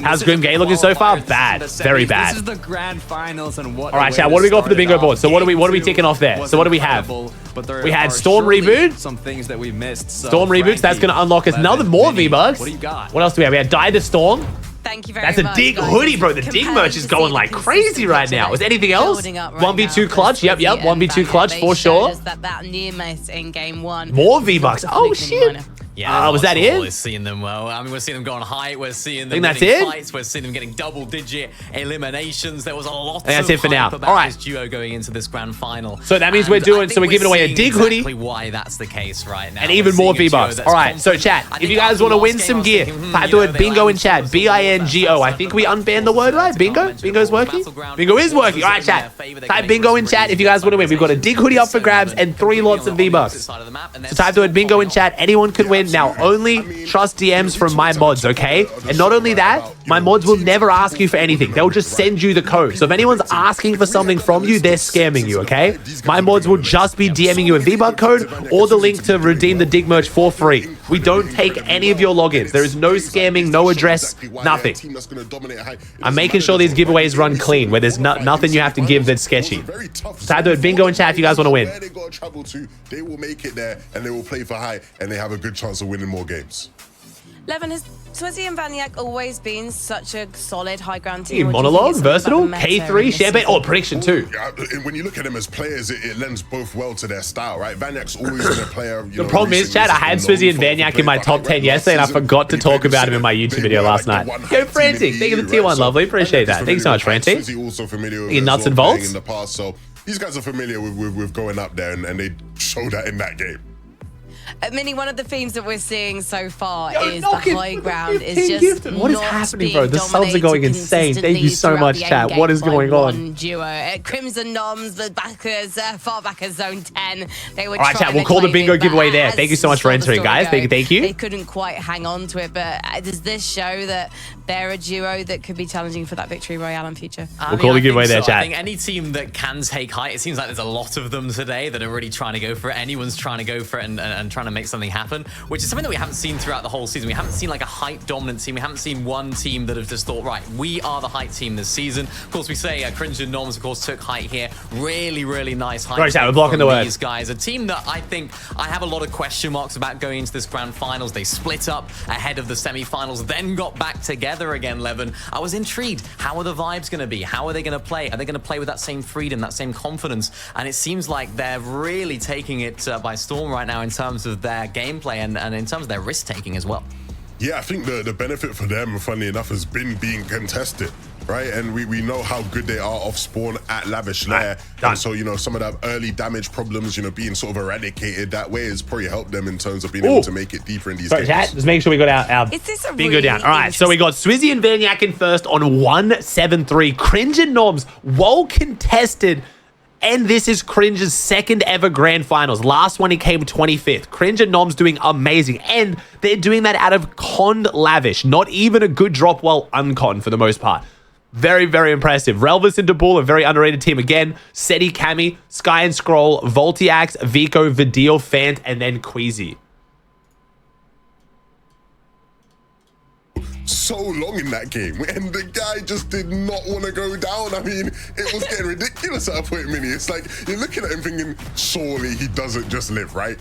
How's Grim Gay looking so far? Bad. Very bad. This is the grand finals and what. All right, chat. What do we got for the bingo board? So what are we ticking off there? So what do we have? We had Storm Reboot.
Some things that we missed.
Storm Reboots. That's going to unlock us another more V-Bucks. What do you got? What else do we have? We had Die the Storm.
Thank you very
much. That's a dig hoodie, bro. The dig merch is going like crazy right now. Is anything else? 1v2 clutch. Yep. 1v2 clutch for sure.
That near miss in game 1.
More V-Bucks. Oh, shit.
Yeah,
was that it?
We're seeing them well. I mean, we're seeing them go on high. We're seeing them
that's
getting
it?
fights. We're seeing them getting double-digit eliminations. There was a lot of
that's it for now.
hype about
All right.
this duo going into this grand final.
So that means we're giving away a dig hoodie.
Exactly why that's the case right now.
And even more V-Bucks. All right, so chat, if you guys want to win some gear, type the word bingo in chat. B-I-N-G-O. I think we unbanned the word, right? Bingo? Bingo's working? Bingo is working. All right, chat. Type bingo in chat if you guys want to win. We've got a dig hoodie up for grabs and 3 lots of V-Bucks. So type the word bingo in chat. Anyone can win. Now, only trust DMs from my mods, okay? And not only that, my mods will never ask you for anything. They'll just send you the code. So if anyone's asking for something from you, they're scamming you, okay? My mods will just be DMing you a V-Buck code or the link to redeem the dig merch for free. We don't take any of your logins. There is no scamming, no address, nothing. I'm making sure these giveaways run clean, where there's nothing you have to give that's sketchy. So I do it bingo in chat if you guys want to win.
They got to travel to, they will make it there, and they will play for high, and they have a good chance of winning more games.
Levin, has Swizzy and Vaniac always been such a solid high ground team?
Monologue, versatile, K3, Champagne, Prediction 2.
Yeah, when you look at them as players, it lends both well to their style, right? Vaniac's always been a player.
The problem is, Chad, I had Swizzy and Vaniac in my top 10 yesterday, and I forgot to talk about him in my YouTube video last night. Go Frantic, thank you for the tier 1, lovely. Appreciate that. Thanks so much, Frantic.
Swizzy also familiar
with nuts and bolts
in the past, so these guys are familiar with going up there, and they show that in that game.
Minnie, one of the themes that we're seeing so far is the high ground is just
what is happening, bro? The subs are going insane. Thank you so much, chat. What is going on?
Duo. Crimson Noms, the backers, far backers, zone 10. They were
all right, chat. We'll call the bingo giveaway there. Thank you so much for entering, guys. Thank you.
They couldn't quite hang on to it, but does this show that they're a duo that could be challenging for that victory royale in future?
We'll call the giveaway there, chat.
I think any team that can take height, it seems like there's a lot of them today that are really trying to go for it. Anyone's trying to go for it and trying to make something happen, which is something that we haven't seen throughout the whole season. We haven't seen like a height dominant team. We haven't seen one team that have just thought, right, we are the height team this season. Of course, we say Cringe and Noms, of course, took height here. Really, really nice height.
Right, chat, we're blocking the word.
These guys, a team that I think I have a lot of question marks about going into this grand finals. They split up ahead of the semi-finals, then got back together again, Levin. I was intrigued. How are the vibes going to be? How are they going to play? Are they going to play with that same freedom, that same confidence? And it seems like they're really taking it by storm right now in terms of their gameplay and in terms of their risk-taking as well.
Yeah, I think the benefit for them, funnily enough, has been being contested, right? And we know how good they are off spawn at Lavish Lair. And so, you know, some of that early damage problems, you know, being sort of eradicated that way has probably helped them in terms of being able to make it deeper in these games.
Chat, just make sure we got our bingo down. All right, so we got Swizzy and Vaniac in first on 1-7-3. Cringe and Noms, well contested. And this is Cringe's second ever grand finals. Last one, he came 25th. Cringe and Noms doing amazing. And they're doing that out of conned Lavish. Not even a good drop while unconned for the most part. Very, very impressive. Relvis and DeBull, a very underrated team again. Seti, Cammy, Sky and Scroll, Voltiax, Vico, Vidal, Fant, and then Queasy.
So long in that game, and the guy just did not want to go down. I mean, it was getting ridiculous at a point, Mini. It's like you're looking at him thinking, surely he doesn't just live, right?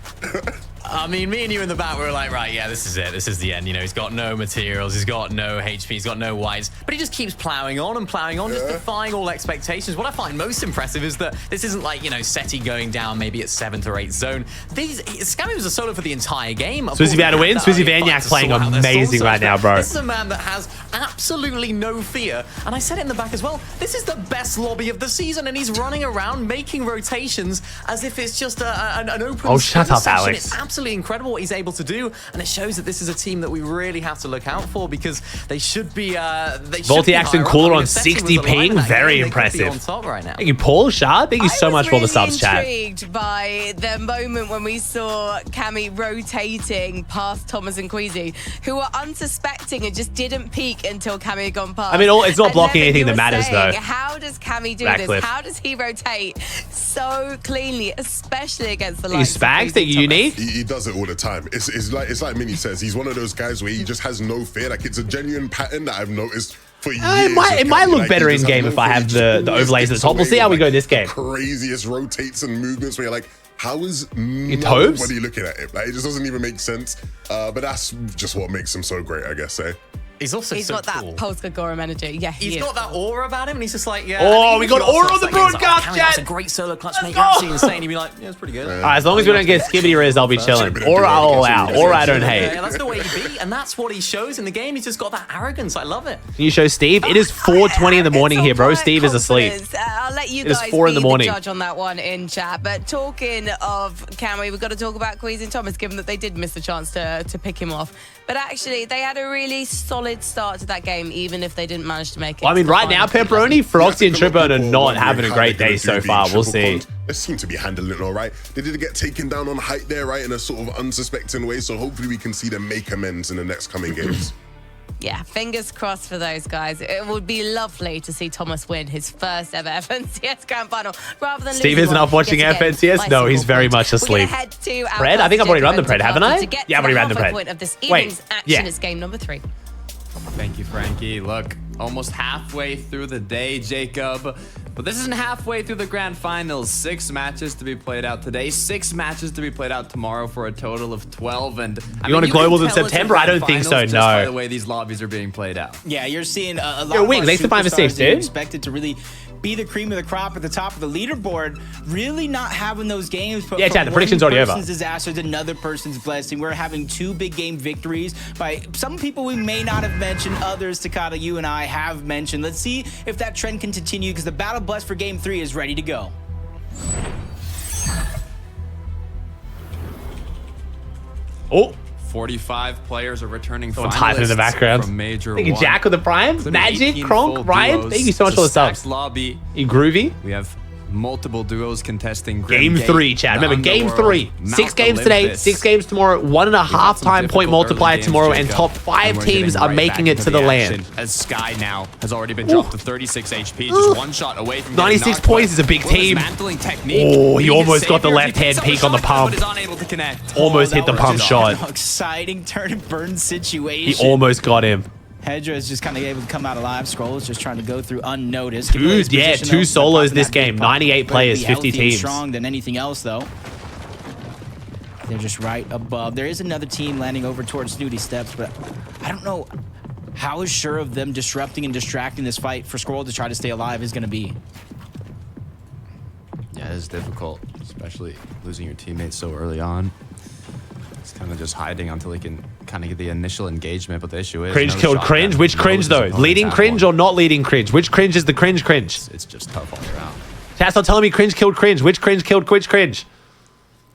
I mean, me and you in the back, we were like, right, yeah, this is it. This is the end. You know, he's got no materials. He's got no HP. He's got no whites. But he just keeps plowing on and plowing on, just defying all expectations. What I find most impressive is that this isn't like, you know, Seti going down maybe at 7th or 8th zone. Scammy was a solo for the entire game.
Swizzy about to win. Swizzy Vaniac playing amazing right now, bro.
This is a man that has absolutely no fear. And I said it in the back as well. This is the best lobby of the season, and he's running around making rotations as if it's just an open
Oh, shut up,
session.
Alex.
It's absolutely incredible what he's able to do, and it shows that this is a team that we really have to look out for because they should be.
Voltiax and Cooler on 60 ping, very impressive.
On top right now.
Thank you, Paul, Shah. Thank you so much for all the subs, chat.
I was really intrigued by the moment when we saw Cammy rotating past Thomas and Queasy, who were unsuspecting and just didn't peek until Cammy had gone past.
I mean, it's not blocking
Levin,
anything
you
that
were
matters,
saying,
though.
How does Cammy do
Ratcliffe.
this? How does he rotate so cleanly, especially against the
He
likes of
spags that
Queasy
you
Thomas?
need.
He does it all the time. It's like Minnie says. He's one of those guys where he just has no fear. Like it's a genuine pattern that I've noticed for years.
It might look better in game if I have the overlays at the top. We'll see how we go this game.
Craziest rotates and movements where you're like, how is
Tobes?
nobody looking at it? Like, it just doesn't even make sense. But that's just what makes him so great, I guess. Eh?
He's also
He's
so
got that
cool.
Polska Gorham energy. Yeah,
He's
is.
got that aura about him, and he's just like, yeah.
Oh, we got aura on the broadcast,
Cammy,
chat.
that's a great solo clutch maker. Absolutely insane. He'd be like, yeah, it's pretty good.
As long as we don't get skibidi riz, I'll be chilling. Or I'll all out. Or I don't hate.
Yeah, that's the way he be, and that's what he shows in the game. He's just got that arrogance. I love it.
Can you show Steve? It is 4:20 in the morning here, bro. Steve is asleep.
I'll let you
It is
guys
4
be
in the morning.
judge on that one in chat. But talking of Cammy, we've got to talk about Queasy and Thomas, given that they did miss the chance to pick him off. But actually, they had a really solid start to that game, even if they didn't manage to make it.
Well, I mean,
to the
right now,
final.
Pepperoni, Froxy, and Tripper are not having a great day so far. We'll see.
They seem to be handling it all right. They did get taken down on height there, right, in a sort of unsuspecting way. So hopefully we can see them make amends in the next coming games.
Yeah, fingers crossed for those guys. It would be lovely to see Thomas win his first ever FNCS Grand Final, rather than
Steve
losing
isn't
one
up watching
yet again
FNCS?
by
No,
a
he's
single
very
point.
much asleep.
We're gonna head to our
Pred? I think I've already run the
Jacob
Pred, haven't I?
to get
Yeah, I've
to
already
the
ran the
halfway
Pred.
point of this
Wait,
evening's action.
yeah.
It's game number 3.
Thank you, Frankie. Look, almost halfway through the day, Jacob. But this isn't halfway through the grand finals. 6 matches to be played out today. 6 matches to be played out tomorrow for a total of 12. And
You want a globals in
can tell it's
September?
the
I don't
grand
think so,
finals just by
no.
the way these lobbies are being played out.
Yeah, you're seeing a lot
Yo,
of
Wing,
our
thanks for 5 and 6,
superstars that you
dude.
expected to really be the cream of the crop at the top of the leaderboard, really not having those games. But
Yeah,
from
Chad, the prediction's
one
already over.
person's disaster to another person's blessing. We're having 2 big game victories by some people we may not have mentioned. Others, Takata, you and I have mentioned. Let's see if that trend can continue, because the battle bus for game 3 is ready to go.
Oh.
45 players are returning
Someone's hyping in the
finalists
background.
from Major
Thank you,
1.
Jack with the Prime.
Including
Magic,
18
Kronk,
full
Ryan.
duos.
Thank you so much
It's
for
a
the subs.
stacked lobby.
You groovy?
We have multiple duos contesting
Game
Grim
3,
Gate,
Chad.
the
Remember, game
Underworld,
3.
Mount
6 games today,
Olympus.
6 games tomorrow, 1.5 time point multiplier
games,
tomorrow, and
Jacob.
top 5
And we're
teams
getting
are
right
making
back
it
into
to the
action,
land.
As Sky now has already been dropped to 36 HP, just one shot away from
96
getting knocked,
points
but
is a big
Will
team.
dismantling technique.
Oh, he
Being
almost got the
savior,
left
he
hand
picks up
peek
a
on the
shotgun,
pump.
but is unable to connect.
Almost hit the
That
pump
was
shot.
an exciting turn and burn situation.
He almost got him.
Hedra is just kind of able to come out alive. Scroll is just trying to go through unnoticed.
Dude, yeah, 2 solos this game. 98 players, 50 teams.
Strong than anything else, though. They're just right above. There is another team landing over towards Snooty Steps, but I don't know how sure of them disrupting and distracting this fight for Scroll to try to stay alive is going to be.
Yeah, it's difficult, especially losing your teammates so early on. It's kind of just hiding until he can kind of get the initial engagement, but the issue is...
Cringe
no
killed
shotgun
cringe. Which
knows
cringe,
his
though?
opponent's
Leading
at
cringe
one.
or not leading cringe? Which cringe is the cringe?
It's just tough all around.
Chat's not telling me cringe killed cringe. Which cringe killed which cringe?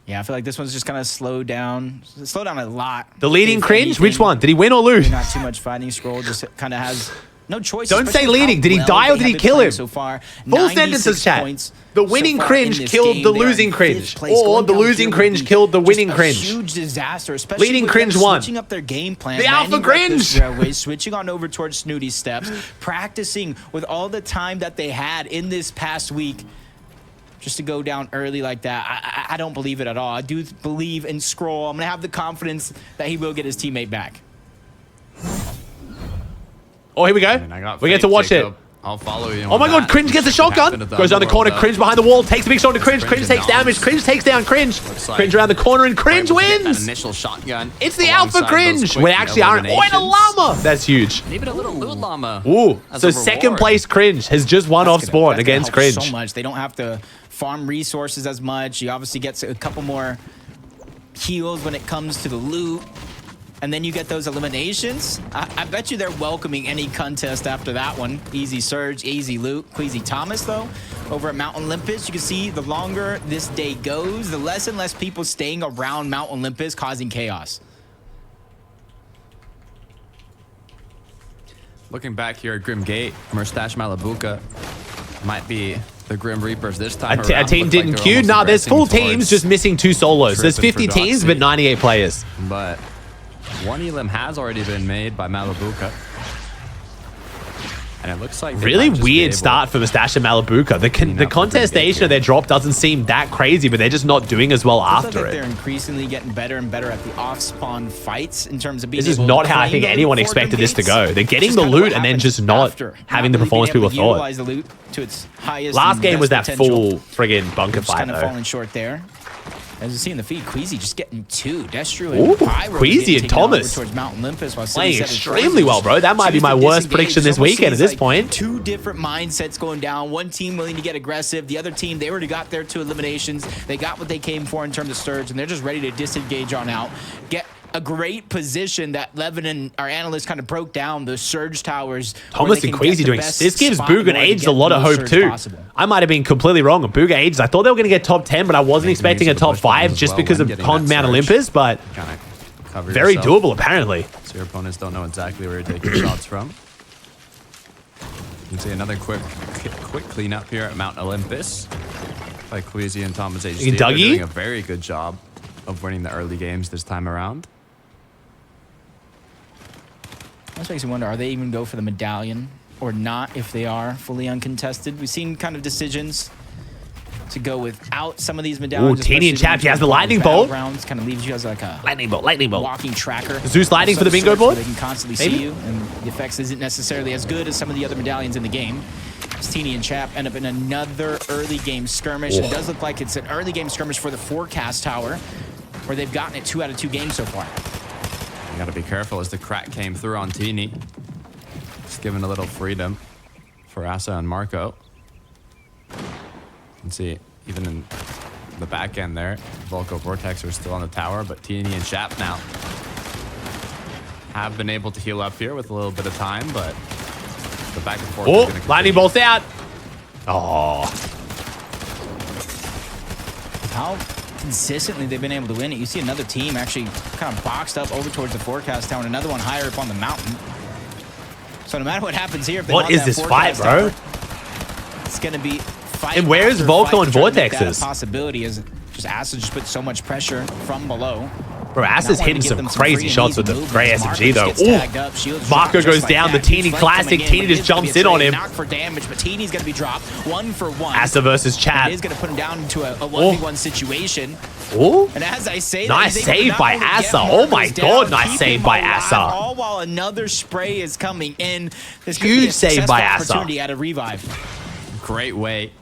Yeah, I feel like this one's just kind of slowed down a lot.
The leading
If
cringe?
anything.
Which one? Did he win or lose?
Not too much fighting. Scroll just kind of has no choice.
Don't say
especially with
leading.
how
Did he
well
die or
they
did
have
he
been
kill
playing
him?
So far,
Full
96
sentences, chat.
points
The
so
winning
far in
cringe
this
killed
game.
the
They are
losing
in
cringe.
fifth place.
Or
Going
the
down
losing
here would
cringe
be
killed the
just
winning
a
cringe.
Huge disaster, especially
Leading
with
cringe
them
won.
switching up their game plan.
The Alpha
landing reckless
Cringe.
railways, switching on over towards Snooty Steps, practicing with all the time that they had in this past week. Just to go down early like that, I don't believe it at all. I do believe in Scroll. I'm going to have the confidence that he will get his teammate back.
Oh, here we go. We get to watch it.
I'll follow you.
Oh my god, Cringe gets a shotgun. Goes down the corner, Cringe behind the wall, takes a big shot to Cringe. Cringe takes damage, Cringe takes down Cringe. Cringe around the corner, and Cringe wins.
Initial shotgun.
It's the Alpha Cringe. We actually aren't. Oh, and a llama. That's huge.
And even a little loot llama.
Ooh,
as
so
a
second
reward.
place Cringe has just won off
That's
spawn
gonna
against
help
Cringe.
so much. They don't have to farm resources as much. You obviously get a couple more heals when it comes to the loot. And then you get those eliminations. I bet you they're welcoming any contest after that one. Easy Surge, easy loot. Queasy Thomas, though, over at Mount Olympus. You can see the longer this day goes, the less and less people staying around Mount Olympus causing chaos.
Looking back here at Grim Gate, Mustache Malabuka might be the Grim Reapers this time around.
A team didn't queue? Nah, there's full teams just missing 2 solos. There's 50 teams, but 98 players.
But one elim has already been made by Malabuka. And it looks like
really weird start for Mustache and Malabuka. The contestation of their drop doesn't seem that crazy, but they're just not doing as well after it.
They're increasingly getting better and better at the off-spawn fights in terms of being
This is not how I think anyone expected this to go. They're getting the loot and then just not having the performance people thought.
The loot to its highest
Last game was that full friggin' bunker fight,
kind of
though.
falling short there. As you see in the feed, Queasy just getting 2. Destru and Pyro
Queasy and Thomas
towards Mount Olympus while
playing extremely well, bro. That might be my worst prediction this weekend at this point.
2 different mindsets going down. One team willing to get aggressive. The other team, they already got their 2 eliminations. They got what they came for in terms of Surge, and they're just ready to disengage on out. Get a great position that Levin and our analysts kind of broke down the Surge towers.
Thomas and Queasy doing this gives Boog and Ages a lot of hope too. I might have been completely wrong on Boog and Ages. I thought they were going to get top 10, but I wasn't expecting a top 5 just because of Mount Olympus, but very doable apparently.
So your opponents don't know exactly where you're taking shots from. You can see another quick cleanup here at Mount Olympus by Queasy and Thomas Ages. They're doing a very good job of winning the early games this time around.
This makes me wonder, are they even go for the medallion or not if they are fully uncontested? We've seen kind of decisions to go without some of these medallions.
Ooh, Teeny and Chap, he has the lightning bolt.
Rounds kind of leaves you as like a
lightning bolt.
Walking tracker.
Zeus lightning for the bingo board.
They can constantly see you, and the effects isn't necessarily as good as some of the other medallions in the game. Teeny and Chap end up in another early game skirmish. And it does look like it's an early game skirmish for the Forecast Tower, where they've gotten it 2 out of 2 games so far.
You gotta be careful as the crack came through on Teeny. Just giving a little freedom for Asa and Marco. You can see even in the back end there, Volko Vortex are still on the tower, but Teeny and Chap now have been able to heal up here with a little bit of time, but the back and forth.
Oh, lightning bolts out. Oh.
How consistently they've been able to win it. You see another team actually kind of boxed up over towards the Forecast Tower, and another one higher up on the mountain. So no matter what happens here, if they
what is this fight, bro?
It's going to be fight.
And where is Volko and Vortexes?
Possibility is just Asa just put so much pressure from below.
Bro, Asa's hitting some crazy shots with the gray SMG though. Ooh. Marco goes down, the Teeny classic. Teeny just jumps in on him.
Knock for damage, but Teeny's going to be dropped 1 for 1.
Asa versus Chap.
It is going to put him down into a 1v1 situation.
Ooh.
And as I say,
nice save by Asa. Oh my god, nice save by Asa.
All while another spray is coming in. This
huge save by Asa.
Opportunity at a revive.
Great way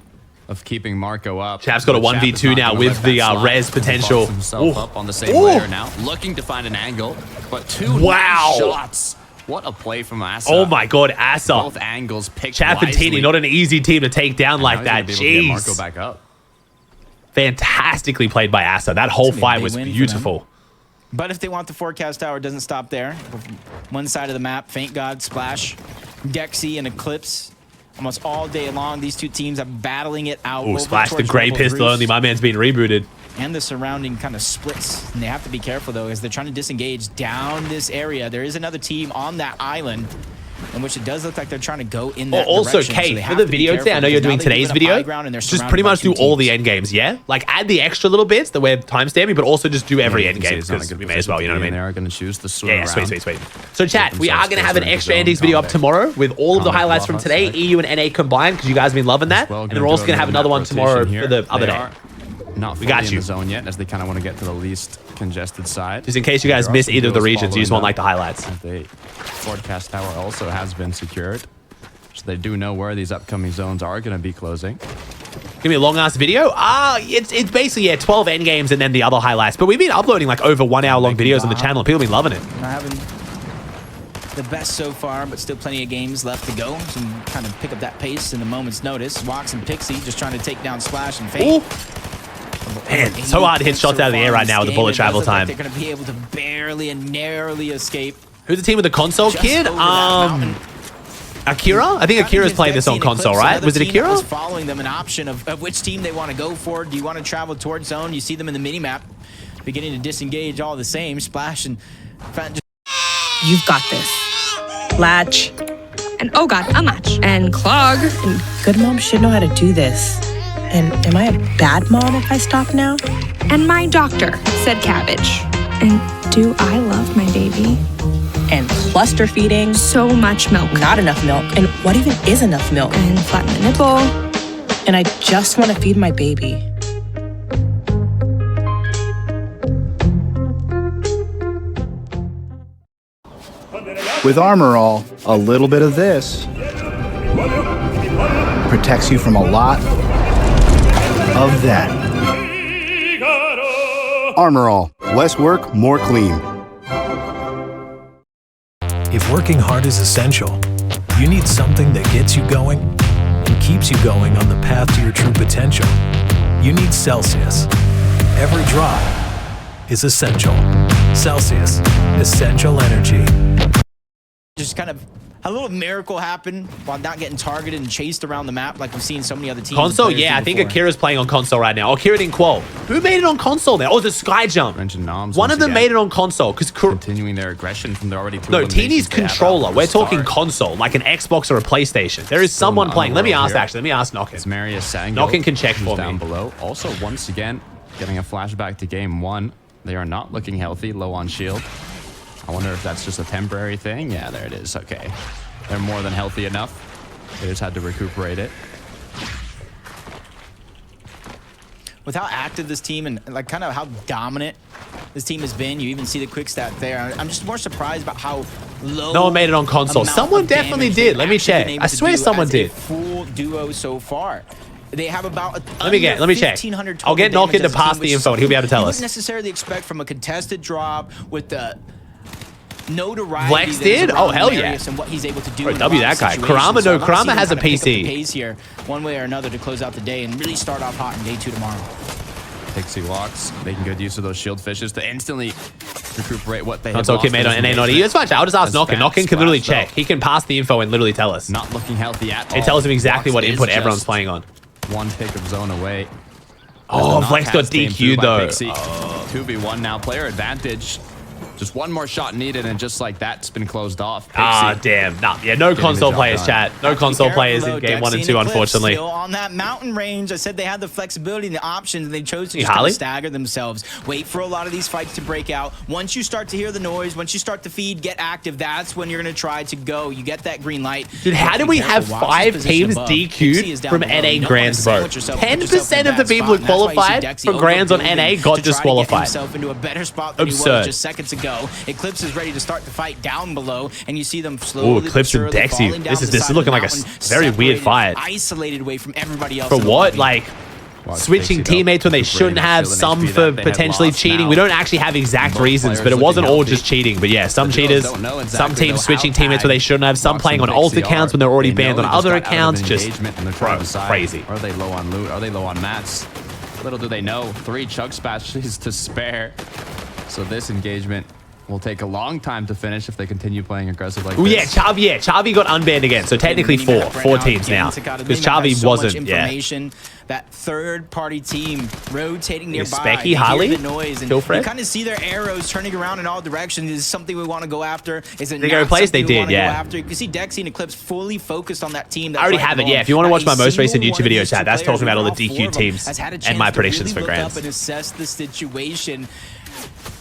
of keeping Marco up.
Chap's got a 1v2 now with the res potential.
Himself up on the same layer now, looking to find an angle, but 2 nice shots. What a play from Asa.
Oh my god, Asa.
Both angles picked
Chap and Teeny, not an easy team to take down like that. Jeez.
Marco back up.
Fantastically played by Asa. That whole fight was beautiful.
But if they want the Forecast Tower, it doesn't stop there. One side of the map, Faint God, Splash, Dexy, and Eclipse. Almost all day long, these 2 teams are battling it out.
Oh, Splash the gray pistol only. My man's being rebooted.
And the surrounding kind of splits. And they have to be careful, though, as they're trying to disengage down this area. There is another team on that island, in which it does look like they're trying to go in that
also,
direction.
Kate, for the video today, I know you're doing today's video, just pretty much do all the end games, yeah? Like, add the extra little bits that we're timestamping, but also just do every end game, because we may as well, you know what I mean?
They are going to choose the swim
round. Sweet. So, chat, we are going to have an extra endings video up tomorrow with all of the highlights from today, EU and NA combined, because you guys have been loving that. And we're also going to have another one tomorrow for the other day.
Not fully in the zone yet, as they kind of want to get to the least congested side.
Just in case you guys miss either of the regions, you just want like the highlights.
The Forecast Tower also has been secured, so they do know where these upcoming zones are going to be closing.
Gonna be a long ass video. It's basically 12 end games and then the other highlights. But we've been uploading like over 1 hour long videos on the channel. People have been loving it.
Not having the best so far, but still plenty of games left to go. So kind of pick up that pace in a moment's notice. Wax and Pixie just trying to take down Splash and Fate.
Man, it's so hard to hit shots out of the air right now with the bullet travel time.
They're going to be able to barely and narrowly escape.
Who's the team with the console kid? Akira? I think Akira's playing this on console, right? Was it Akira?
Was following them an option of which team they want to go for. Do you want to travel towards zone? You see them in the mini-map beginning to disengage all the same. Splash and
You've got this. Latch. And oh god, unlatch. And clog. And
good mom should know how to do this. And am I a bad mom if I stop now?
and my doctor said cabbage. And do I love my baby?
And cluster feeding.
So much milk.
Not enough milk. And what even is enough milk?
And flatten the nipple.
And I just want to feed my baby.
With Armor All, a little bit of this protects you from a lot of that. Armor All, less work, more clean.
If working hard is essential, you need something that gets you going and keeps you going on the path to your true potential. You need Celsius. Every drop is essential. Celsius, essential energy.
Just kind of a little miracle happened while not getting targeted and chased around the map like we've seen so many other teams.
Console, yeah, I think Akira's playing on console right now. Akira didn't qual. Who made it on console now? Oh, the Sky Jump. One of them made it on console because
continuing their aggression from their already.
No, Teeny's controller. We're talking console, like an Xbox or a PlayStation. There is someone playing. Let me ask actually. Let me ask Knockin.
It's Marius Sango.
Knockin can check for me.
Down below. Also, once again, getting a flashback to game one. They are not looking healthy. Low on shield. I wonder if that's just a temporary thing. Yeah, there it is. Okay. They're more than healthy enough. They just had to recuperate it.
With how active this team and like kind of how dominant this team has been, you even see the quick stat there. I'm just more surprised about how low.
No one made it on console. Someone definitely did. Let me check. I swear someone did.
Full duo so far. They have about
let me check. I'll get Knockin to pass the info and he'll be able to tell us.
You wouldn't necessarily expect from a contested drop with the notoriety.
Flex did? Oh, hell yeah.
And what he's able to do.
Bro, W that guy. Kurama, no, Kurama has a PC.
Pace here, one way or another, to close out the day and really start off hot in day 2 tomorrow.
Pixie walks, making good use of those shield fishes to instantly recuperate what they have
Console
lost.
kid made on NA not EU. It's fine. I'll just ask Knockin. Knockin can literally check. He can pass the info and literally tell us.
Not looking healthy at all.
It tells him exactly what input everyone's playing on.
One pick of zone away.
Oh, Flex got DQ'd though.
2v1 now, player advantage. Just one more shot needed, and just like that, it's been closed off. Pixie.
Ah, damn. Nah, yeah, no console players, chat. No console players in game 1 and 2, unfortunately.
Still on that mountain range. I said they had the flexibility and the options, and they chose to just kind of stagger themselves. Wait for a lot of these fights to break out. Once you start to hear the noise, once you start to feed, get active, that's when you're going to try to go. You get that green light.
Dude, how did we have 5 teams DQ'd from NA Grands, bro? 10% of the people who qualified for Grands on NA got disqualified.
Into a better spot than he was just seconds ago. Eclipse is ready to start the fight down below, and you see them slowly.
Oh, Eclipse and Dexy. This is looking like a very weird fight.
Isolated away from everybody else.
For what? Like switching teammates when they shouldn't have, some for potentially cheating. We don't actually have exact reasons, but it wasn't all just cheating. But yeah, some cheaters, some teams switching teammates where they shouldn't have, some playing on alt accounts when they're already banned on other accounts. Just crazy.
Are they low on loot? Are they low on mats? Little do they know, 3 chug splashes to spare. So this engagement will take a long time to finish if they continue playing aggressive like this.
Yeah, Chavi got unbanned again. So technically 4 teams now. Because Chavi wasn't,
That third-party team rotating nearby.
Specky, Holly,
the noise, and you kind of see their arrows turning around in all directions. Is something we want to go after? Is it not
place? They did,
yeah. After? You can see Dexy and Eclipse fully focused on that team.
I already have it, yeah. If you want to watch my most recent YouTube video, chat, that's talking about all the DQ teams and my predictions for Grands.
And assess the situation.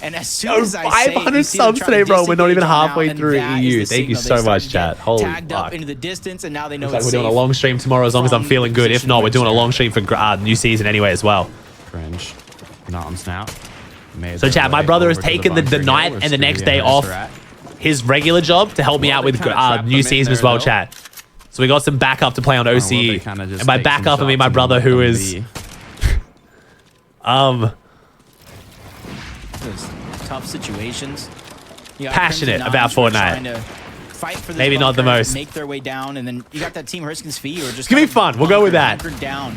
And as soon as I
500 subs today, bro. We're not even halfway through EU. Thank you so much, chat. Holy fuck.
Into the distance, and now they know
it's like we're doing a long stream tomorrow as long as I'm feeling good. If not, we're doing a long stream for new season anyway as well.
Cringe. Noms now.
So, chat, my brother has taken the night and the next day off his regular job to help me out with new season as well, chat. So we got some backup to play on OCE. And by backup, I mean my brother who is...
tough situations.
Passionate about Fortnite.
fight for this
Maybe not the
bunker,
most.
make their way down, and then you got that team Hurricanes Fee or just
It's gonna be fun. We'll go with that.
Down.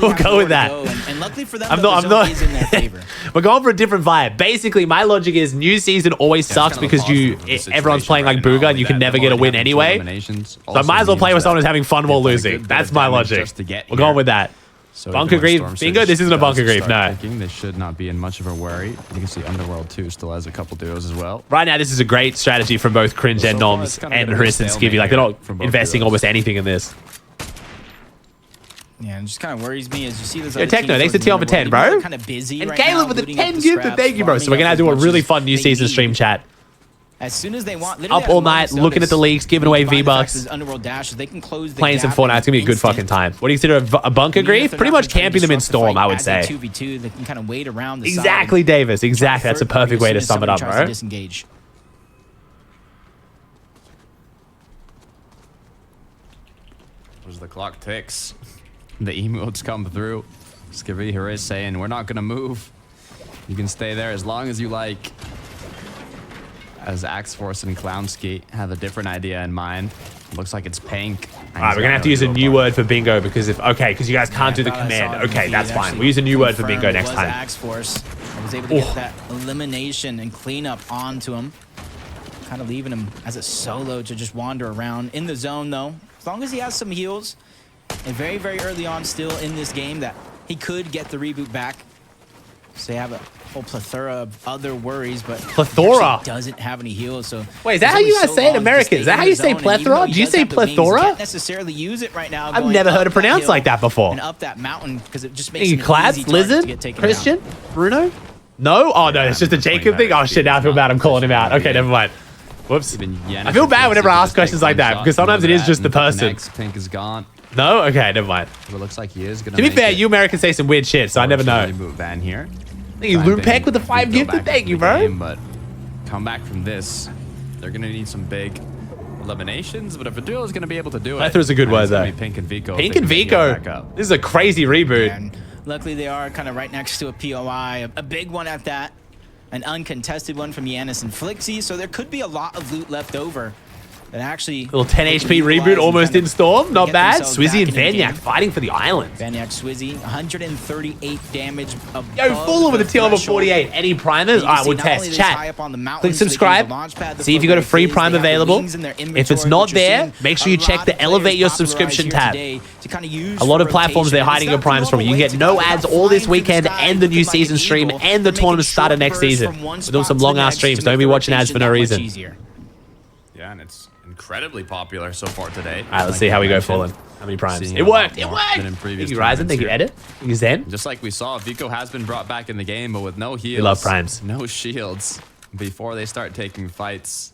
We'll go with that.
And luckily for them,
I'm
the
not.
zone is in their favor.
We're going for a different vibe. Basically, my logic is new season always sucks because everyone's playing like Booga and you can never get a win anyway. So I might as well play with someone who's having fun while losing. That's my logic. We're going with that.
So
Bunker Grief, bingo. This isn't a Bunker Grief, no.
They should not be in much of a worry. You can see Underworld 2 still has a couple duos as well.
Right now, this is a great strategy from both Cringe and Noms and Hriss and Skivvy. Like, they're not investing almost anything in this.
Yeah, it just kind of worries me as you see this.
Yo, Techno, thanks to T on for 10, bro.
Kind of busy
And
right
Caleb
now,
with the
looting up
10
the
gift.
scraps,
Thank you, bro. So we're
farming
going to
up
do a
as
really
much
fun new
as they
season
need.
stream chat.
As soon as they want,
Up all night, looking at the leaks, giving away V-Bucks,
Underworld dashes, they can close the
playing some
gap
Fortnite. It's going to be a good
instant.
fucking time. What do you consider a Bunker Grief? Pretty much camping them in Storm, I would say.
2v2, they can kind of wait around the
Exactly,
side.
Davis. Exactly. That's a perfect way to sum it up,
bro.
bro.
Disengage.
As the clock ticks, the emotes come through. Skivvy Hriss saying, we're not going to move. You can stay there as long as you like. As Axe Force and Clownski have a different idea in mind. Looks like it's pink.
All right, we're gonna have to use a new word for bingo because because you guys can't do the command. Okay, that's fine. We'll use a new word for bingo next time.
Axe Force. I was able to get that elimination and cleanup onto him. Kind of leaving him as a solo to just wander around in the zone though. As long as he has some heals, and very, very early on still in this game that he could get the reboot back. So they have a whole plethora of other worries, but
Plethora?
he doesn't have any heals. So
Wait, is that how you guys say it in America? Is that how you say plethora? Do you say plethora?
Can't necessarily use it right now.
I've never heard it pronounced like that before.
And up that mountain because it just makes
You
him an
Clads,
easy target to
Lizard,
get taken
Christian,
down.
Bruno? No? Oh, no, it's just a Jacob thing? Oh, shit, now I feel bad. I'm calling him out. Okay, never mind. Whoops. I feel bad whenever I ask questions like that because sometimes it is just the person.
Pink is gone.
No? Okay, never mind.
It looks like he is going
To be fair, you Americans say some weird shit, so I never know.
Van here.
Thank you, Lumpec with the 5 gifted. Thank you, bro.
But come back from this, they're going to need some big eliminations, but if a duo is going to be able to do it,
Plethero's a good word, though.
Pink and Vico.
Pink and Vico. This is a crazy reboot.
And luckily, they are kind of right next to a POI, a big one at that. An uncontested one from Yanis and Flixie, so there could be a lot of loot left over. That actually
Little 10 HP reboot almost in Storm. Not bad. Swizzy and Vanyak fighting for the island.
Vanyak Swizzy, 138 damage.
Yo, Fuller with a TL of 48. Any primers? All right, we'll test. Chat. Click subscribe. See if you got a free prime available. If it's not there, make sure you check the Elevate Your Subscription tab. A lot of platforms they're hiding your primes from. You can get no ads all this weekend and the new season stream and the tournament started next season. We're doing some long ass streams. Don't be watching ads for no reason.
Yeah, and it's incredibly popular so far today.
All right, let's see how we go, Fallen. How many primes? It worked. It worked. Thank you, Ryzen. Thank you, Edit. Thank you, Zen.
Just like we saw, Vico has been brought back in the game, but with no heals.
We love primes.
No shields. Before they start taking fights,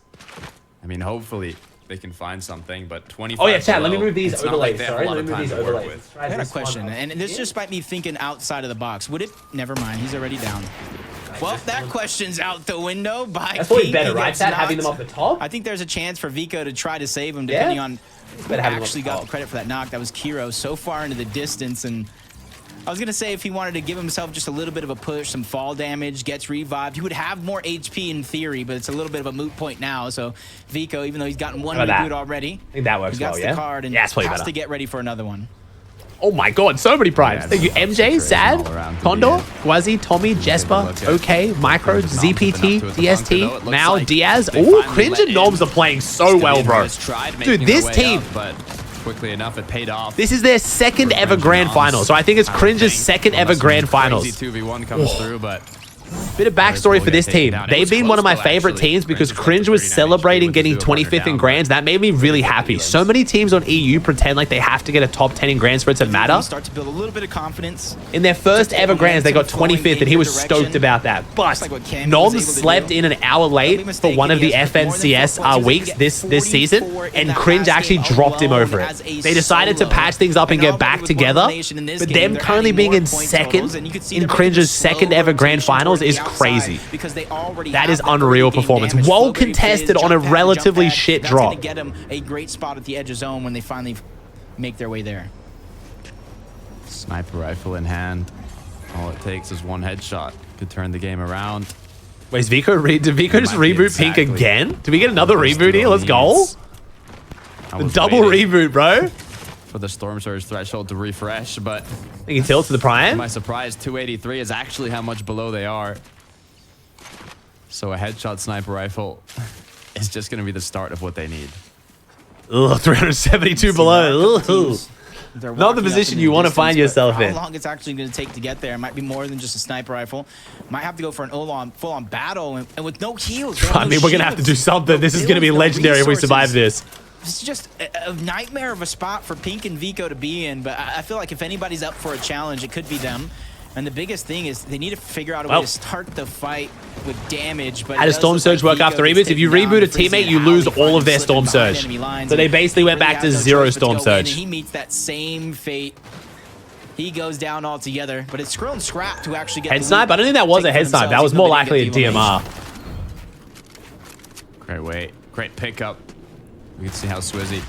I mean, hopefully they can find something, but 25.
Oh, yeah, chat. Let me move these
it's not like
overlays.
they have a
Sorry,
lot
let
of
me move
time
these
to work
overlays.
with.
I got a question, and this just might be thinking outside of the box. Would it? Never mind. He's already down. Well, that question's out the window.
That's probably better, right, Chad? Having them off the top?
I think there's a chance for Vico to try to save him, depending on who actually got the credit for that knock. That was Kiro so far into the distance. And I was going to say if he wanted to give himself just a little bit of a push, some fall damage, gets revived, he would have more HP in theory, but it's a little bit of a moot point now. So Vico, even though he's gotten one reboot already,
I think that works
he got
well,
the
yeah?
card and
Yeah, it's probably
has
better.
to get ready for another one.
Oh my god, so many primes. Thank you, MJ, Sad, Condor, Quasi, Tommy, Jesper, OK, Micro, ZPT, DST, Mao, Diaz. Oh, Cringe and Noms are playing so well, bro. Dude, this team.
But quickly enough, it paid off.
This is their second ever grand final. So I think it's Cringe's second ever grand finals.
2v1 comes through, but
Bit of backstory for this team. They've been one of my favorite teams because Cringe was celebrating getting 25th in Grands. That made me really happy. So many teams on EU pretend like they have to get a top 10 in Grands for it to matter.
Start to build a little bit of confidence.
In their first ever Grands, they got 25th, and he was stoked about that. But Noms slept in an hour late for one of the FNCS weeks this season, and Cringe actually dropped him over it. They decided to patch things up and get back together, but them currently being in second in Cringe's second ever Grand Finals is crazy. That is unreal performance. Well contested on a relatively shit drop.
That's gonna get them a great spot at the edge of zone when they finally make their way there.
Sniper rifle in hand. All it takes is one headshot. Could turn the game around.
Wait, is Vico did Vico just reboot Pink again? Did we get another reboot here? Let's go. The double reboot, bro.
For the Storm Surge threshold to refresh, but
They can tilt to the Prime.
to my surprise, 283 is actually how much below they are. So a headshot sniper rifle is just going to be the start of what they need.
Ugh, 372 below. Ugh. Not the position you want to find yourself in.
How long it's actually going to take to get there? It might be more than just a sniper rifle. Might have to go for an full-on battle, and with no heals.
I mean, we're going to have to do something. This is going to be legendary if we survive this.
It's just a nightmare of a spot for Pink and Vico to be in, but I feel like if anybody's up for a challenge, it could be them. And the biggest thing is they need to figure out a way to start the fight with damage. But
how does Storm Surge work after reboots? If you reboot a teammate, you lose all of their Storm Surge. So they basically went back to 0 Storm Surge.
He meets that same fate. He goes down altogether, but it's Skrill and Scrap to actually get
head snipe? I don't think that was a head snipe. That was more likely a DMR.
Great way. Great pickup. You can see how Swizzy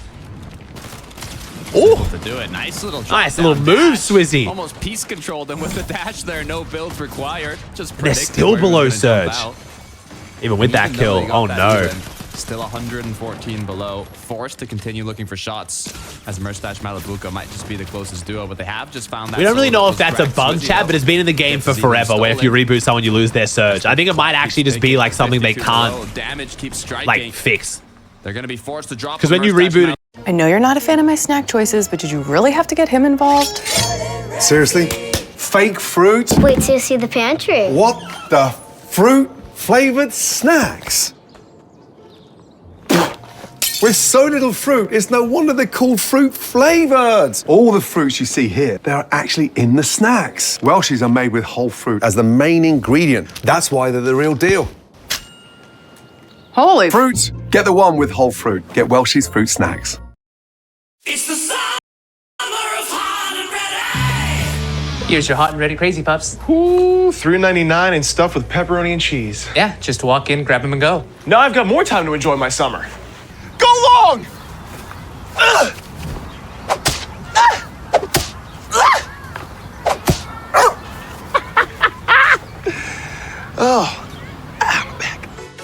oh,
to do it. Nice little
move, Swizzy.
Almost piece controlled them with the dash there. No builds required. Just
they're still below Surge. Even with that kill. Oh no.
Still 114 below. Forced to continue looking for shots as Merstash Malibuka might just be the closest duo, but they have just found that.
We don't really know if that's a bug, Chad, but it's been in the game for forever where if you reboot someone, you lose their Surge. I think it might actually just be like something they can't like fix.
They're going to be forced to drop.
Because when you reboot...
I know you're not a fan of my snack choices, but did you really have to get him involved?
Seriously? Fake fruit?
Wait till you see the pantry.
What the fruit-flavored snacks? With so little fruit, it's no wonder they're called fruit-flavored. All the fruits you see here, they're actually in the snacks. Welshies are made with whole fruit as the main ingredient. That's why they're the real deal.
Holy
fruit! Get the one with whole fruit. Get Welshies fruit snacks.
It's the summer of hot and ready.
Here's your hot and ready Crazy Puffs.
Ooh, $3.99 and stuffed with pepperoni and cheese.
Yeah, just walk in, grab them, and go.
Now I've got more time to enjoy my summer. Go long!
Oh.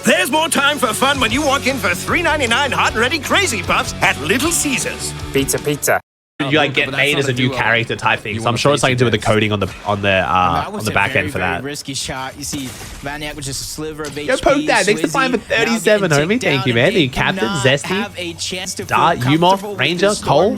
There's more time for fun when you walk in for $3.99 hot and ready Crazy Puffs at Little Caesars.
Pizza, pizza.
You like get made as a new character type thing, so I'm sure it's something to do with the coding on the back end for that.
Risky shot. You see, Vaniac was just a sliver of HP.
Yo, poke that. Thanks for flying for 37, homie. Thank you, man. The captain, Zesty, Dart, Yuma, Ranger, Cole.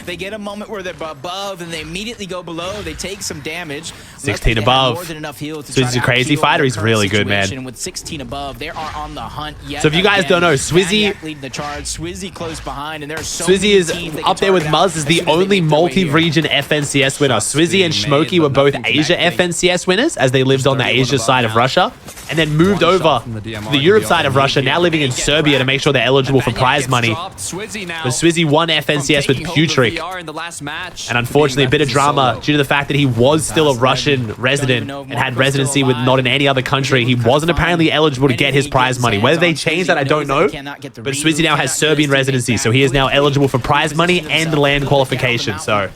They get a moment where they're above and they immediately go below. They take some damage.
16 above. So he's a crazy fighter. He's really good, man.
With 16 above, they are on the hunt.
So if you guys don't know, Swizzy
leading the charge. Swizzy close behind, and there's so
Swizzy is up there with Muzz as the only multi-region FNCS winner. Swizzy and Smokey were both Asia FNCS winners as they lived on the Asia side of Russia and then moved over to the Europe side of Russia, now living in Serbia to make sure they're eligible for prize money. But Swizzy won FNCS with Putrick. And unfortunately, a bit of drama due to the fact that he was still a Russian resident and had residency with not in any other country. He wasn't apparently eligible to get his prize money. Whether they changed that, I don't know. But Swizzy now has Serbian residency, so he is now eligible for prize money and land qualification. So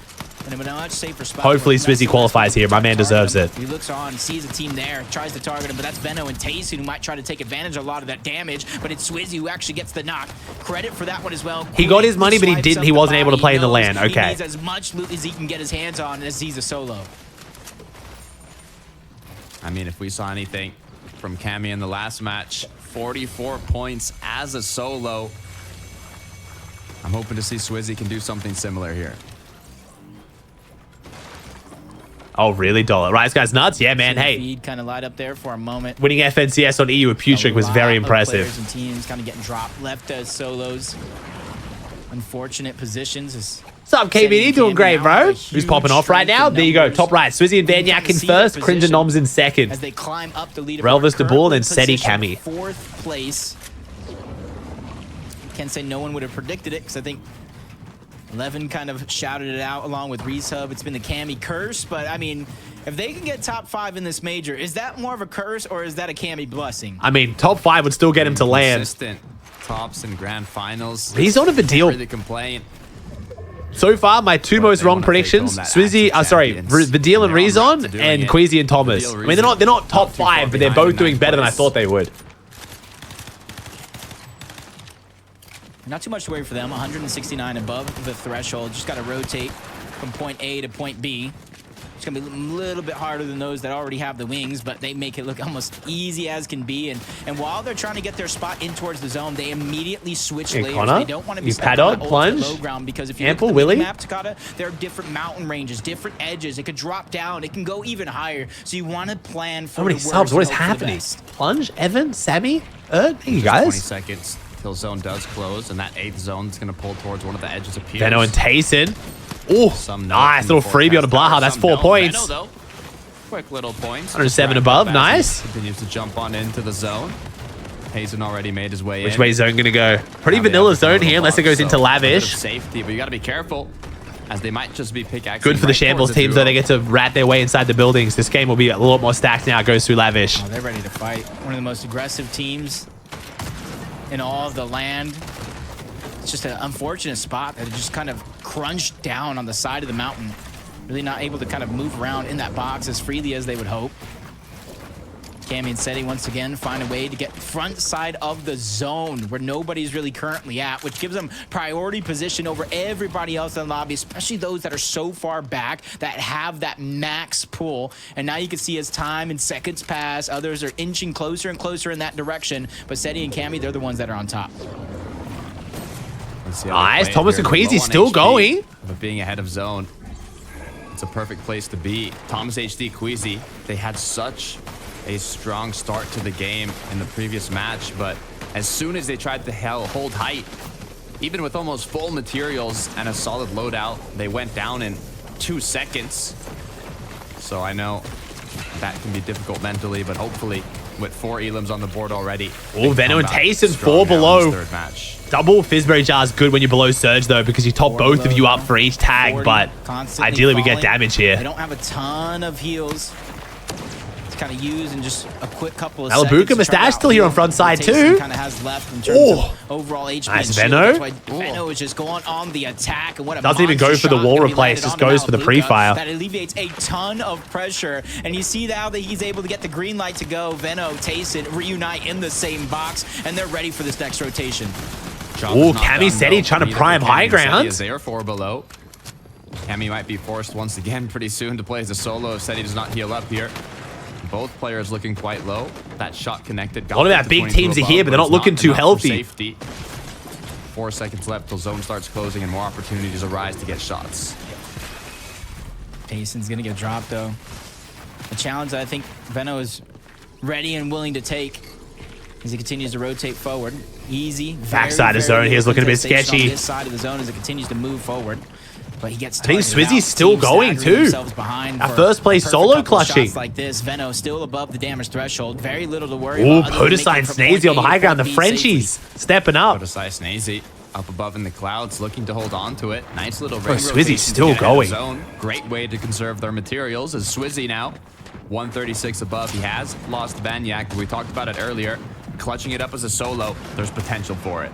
hopefully Swizzy qualifies here. My man deserves it.
He looks on, sees a team there, tries to target him, but that's Benno and Tayson who might try to take advantage of a lot of that damage, but it's Swizzy who actually gets the knock. Credit for that one as well.
He got his money, but he wasn't able to play in the LAN. Okay.
He needs as much loot as he can get his hands on as he's a solo.
I mean, if we saw anything from Cammy in the last match, 44 points as a solo. I'm hoping to see Swizzy can do something similar here.
Oh, really, Dollar? Right, this guy's nuts? Yeah, man. Hey.
Feed kind of light up there for a moment.
Winning FNCS on EU with Putrick was very impressive.
Players and teams kind of getting dropped, left as solos. Unfortunate positions.
What's up, KBD? Doing great, bro. Who's popping off right now? There you go. Top right. Swizzy and Vanyak in first. Cringe and Noms in second.
As they climb up the leaderboard.
Relvis de Bull and Seti Cammy.
Fourth place. Can't say no one would have predicted it because I think Levin kind of shouted it out along with Reeshub. It's been the Cammy curse, but I mean, if they can get top 5 in this major, is that more of a curse or is that a Cammy blessing?
I mean, top 5 would still get him to land.
Consistent tops and grand finals.
He's on a big deal.
Really complain.
So far, my two most wrong predictions: Swizzy, Vidal and Rezon, and Queasy and Thomas. I mean, they're not top 5, but they're both doing better than I thought they would.
Not too much to worry for them. 169 above the threshold. Just got to rotate from point A to point B. It's going to be a little bit harder than those that already have the wings, but they make it look almost easy as can be. And while they're trying to get their spot in towards the zone, they immediately switch layers.
Connor,
they don't want to be
pad on, plunge,
low ground, because if you
ample,
look at the
Willy.
map, Takata, there are different mountain ranges, different edges. It could drop down. It can go even higher. So you want to plan for
How many subs? What is happening? Plunge, Evan, Sammy, thank you guys.
20 seconds till zone does close, and that 8th zone is going to pull towards one of the edges of Piers.
Veno and Tayson. Oh, nice little freebie on a Blaha. That's 4 points.
Veno, though, quick little points.
107 above. Nice.
Continues to jump on into the zone. Hazen already made his way in.
Which way is zone going to go? Pretty vanilla zone here, unless it goes into Lavish.
Safety, but you got to be careful, as they might just be pickaxing.
Good for the Shambles teams, though. They get to rat their way inside the buildings. This game will be a lot more stacked now. It goes through Lavish.
Oh, they're ready to fight. One of the most aggressive teams in all of the land. It's just an unfortunate spot that it just kind of crunched down on the side of the mountain. Really not able to kind of move around in that box as freely as they would hope. Cammy and Seti once again find a way to get front side of the zone where nobody's really currently at, which gives them priority position over everybody else in the lobby, especially those that are so far back that have that max pull. And now you can see as time and seconds pass, others are inching closer and closer in that direction. But Seti and Cammy, they're the ones that are on top.
Nice. Thomas and Queasy still going.
But being ahead of zone, it's a perfect place to be. Thomas HD, Queasy, they had such a strong start to the game in the previous match, but as soon as they tried to hold height, even with almost full materials and a solid loadout, they went down in 2 seconds. So I know that can be difficult mentally, but hopefully with 4 elims on the board already.
Oh, Veno and Tayson 4 below.
Third match.
Double Fizzberry Jar is good when you're below Surge, though, because you top both of you up for each tag, but ideally we get damage here.
They don't have a ton of heals to kind of use in just a quick couple of
Alabuka
seconds.
Mustache still here on front side, too.
Kind of has left in terms of overall HP.
Nice,
and
Veno.
That's why Veno is just going on the attack. And what a
doesn't even go for the wall replace, just goes for the pre-fire.
That alleviates a ton of pressure. And you see now that he's able to get the green light to go. Veno, Tayson reunite in the same box, and they're ready for this next rotation.
Oh, Cammy Seti trying to prime high ground.
They are 4 below. Cammy might be forced once again pretty soon to play as a solo if Seti does not heal up here. Both players looking quite low. That shot connected.
A lot of our big teams are here, but they're not looking too healthy.
4 seconds left till zone starts closing and more opportunities arise to get shots.
Tayson's gonna get dropped though. A challenge that I think Veno is ready and willing to take as he continues to rotate forward. Easy.
Backside of zone here is looking a bit sketchy.
On this side of the zone as it continues to move forward. But he gets
I think Swizzy's still going too. Our first place solo clutching.
Like this, Veno still above the damage threshold. Very little to worry
about.
Ooh,
Podesai and Snazy on the high ground. The Frenchies stepping up.
Podesai, Snazy up above in the clouds, looking to hold on to it. Nice little ring rotation.
Swizzy's still going.
Zone. Great way to conserve their materials as Swizzy now 136 above. He has lost Vanyak, but we talked about it earlier. Clutching it up as a solo, there's potential for it.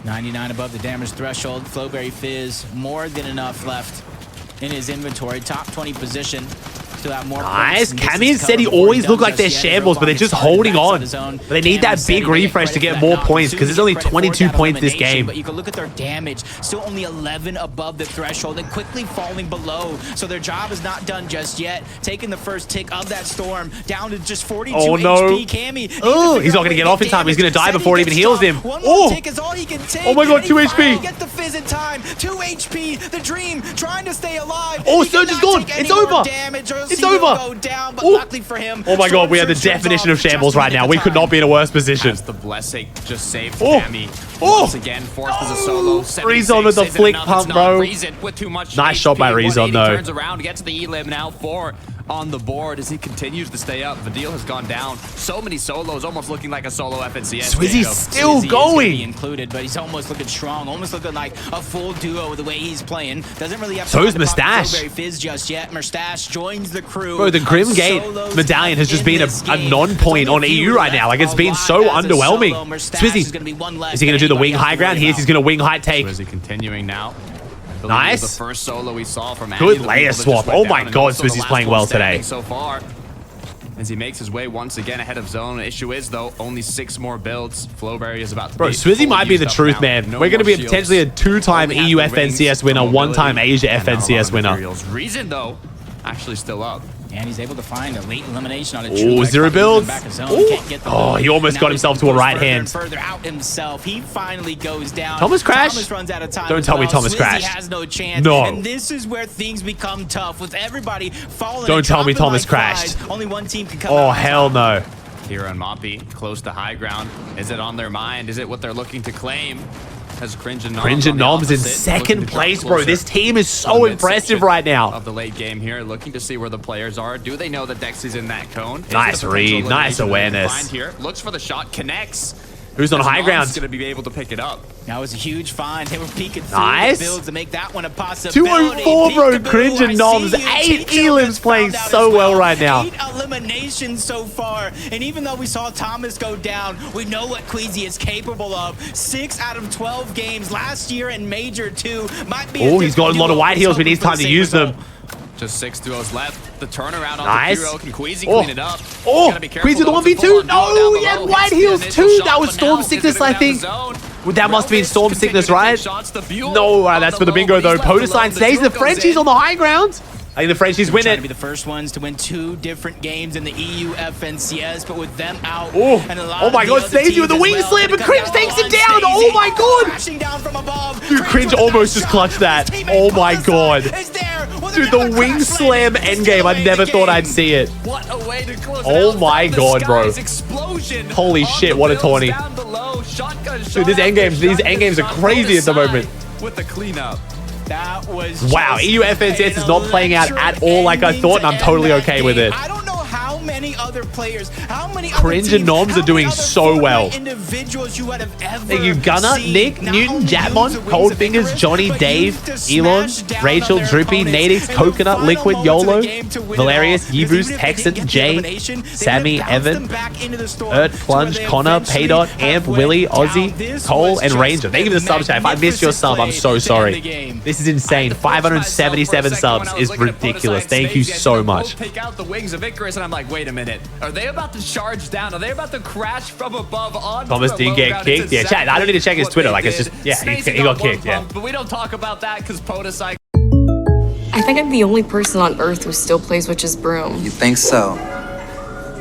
99 above the damage threshold. Flowberry Fizz, more than enough left in his inventory. Top 20 position. Still have more.
Nice. Cammy and Seti always look like they're shambles, but they're just holding on. But they need that big refresh to get more points because there's only 22 points this game.
But you can look at their damage. Still only 11 above the threshold and quickly falling below. So their job is not done just yet. Taking the first tick of that storm down to just 42 HP. Cammy.
Oh, he's not going to get off in time. He's going to die before it even heals him.
One more tick is all he can take.
Oh my god, 2 HP.
Get the Fizz in time. 2 HP. The Dream trying to stay alive.
Oh, Surge is gone. It's over. It's over.
Down, but luckily for him,
oh my god, we are the definition of shambles right now. We could not be in a worse position.
As the blessing just saved Cammy. Once again, forced as a solo.
Rezon with the flick pump, bro.
With too much
nice
HP,
shot by Rezon, though.
Turns around, gets the elim now for on the board as he continues to stay up. Vadil has gone down. So many solos, almost looking like a solo FNCS.
Swizzy's still going.
Included, but he's almost looking strong, almost looking like a full duo the way he's playing. Doesn't really have
So's Mustache.
Strawberry Fizz just yet. Mustache joins the crew.
Bro, the Grim Gate medallion has just been a non-point on EU right now. Like, it's been so underwhelming. Swizzy, is he going to do the wing high ground? He's going to wing high take.
Swizzy continuing now.
Nice.
The first solo we saw from
good layer swap. Oh my god, Swizzy's playing well today.
So far, as he makes his way once again ahead of zone. The issue is, though, only 6 more builds. Flowberry is about to
Bro,
be
Swizzy might be the truth, man. We're going to be potentially a 2-time EU FNCS winner, 1-time Asia FNCS winner.
Reason, though, actually still up.
And he's able to find a late elimination on a
true 0 builds. Oh, he almost got himself to a right hand.
Further out himself, he finally goes down.
Thomas crashed?
Thomas runs out of time.
Don't tell me Thomas crashed.
Has no chance.
No.
And this is where things become tough with everybody falling.
Don't tell me Thomas crashed.
Only one team can come
Oh,
out
hell no.
Kira and Moppy close to high ground. Is it on their mind? Is it what they're looking to claim? As Cringe and
Noms in second place, bro. This team is so impressive right now.
Of the late game here, looking to see where the players are. Do they know that Dexy's in that cone?
Nice read, nice awareness.
Here, looks for the shot, connects.
Who's on high ground?
Going to be able to pick it up.
That was a huge find. They were peeking through
nice.
the builds to make that one a possibility.
204, bro. Cringe and Noms. 8 Elim's playing so well right now.
8 eliminations so far. And even though we saw Thomas go down, we know what Queasy is capable of. 6 out of 12 games last year in Major 2. Might be
oh, he's got a lot of white heals. We need time to use them.
Just 6 duos left. The turnaround on
nice.
the hero. Can Queasy clean it up?
Oh, Queasy the 1v2. No, he had white heals too. That was Storm Sickness, I think. That must have been Storm Sickness, right? No, that's for the bingo though. Potosign stays. The Frenchies on the high ground. I think the Frenchies win it.
To be the first ones to win 2 different games in the EU FNCS, but with them out, and a lot
oh my god, Stacey with the wing slam, but Cringe takes it down. Oh my god.
Crashing down from above.
Dude, Cringe almost just clutched that. Oh my god. Dude, the wing slam endgame. I never thought I'd see it.
What a way to close
oh my god, bro. Holy shit, what a tourney. Dude, these endgames are crazy at the moment.
With the cleanup.
That was
wow, EU FNCS is not playing out at all like I thought, and I'm totally okay with it.
I don't know how many other players, how many
Cringe and Noms are doing so well.
Individuals you would have ever
Thank you, Gunner, Nick, Newton, Jatmon, Coldfingers, Johnny, Dave, Elon, Rachel, Droopy, Nadix, Coconut, Liquid, YOLO, Valerius, Yibus, Texan, Jay, Sammy, Evan, Ert, Plunge, Connor, Paydot, Amp, Willie, Aussie, Cole, and Ranger. Thank you for the sub chat. If I missed your sub, I'm so sorry. This is insane. 577 subs is ridiculous. Thank you so much.
Pick out the wings of Icarus, and I'm like, wait a minute. Are they about to charge down? Are they about to crash from above on?
Thomas didn't get kicked. Yeah, chat. I don't need to check his Twitter. Like, it's just, yeah, he got kicked. Yeah.
But we don't talk about that because Potosign.
I think I'm the only person on Earth who still plays Witch's Broom.
You think so?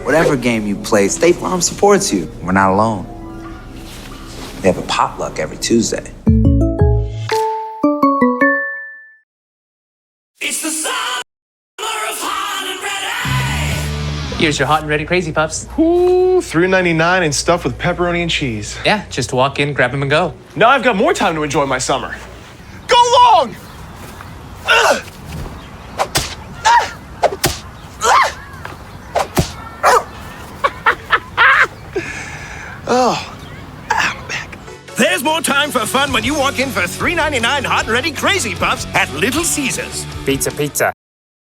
Whatever game you play, State Farm supports you. We're not alone. They have a potluck every Tuesday.
It's the summer of hot and ready.
Here's your hot and ready crazy pups.
Ooh, $3.99 and stuffed with pepperoni and cheese.
Yeah, just walk in, grab them, and go.
Now I've got more time to enjoy my summer. Go long!
Oh, I'm back. There's more time for fun when you walk in for $3.99 hot and ready crazy puffs at Little Caesars.
Pizza.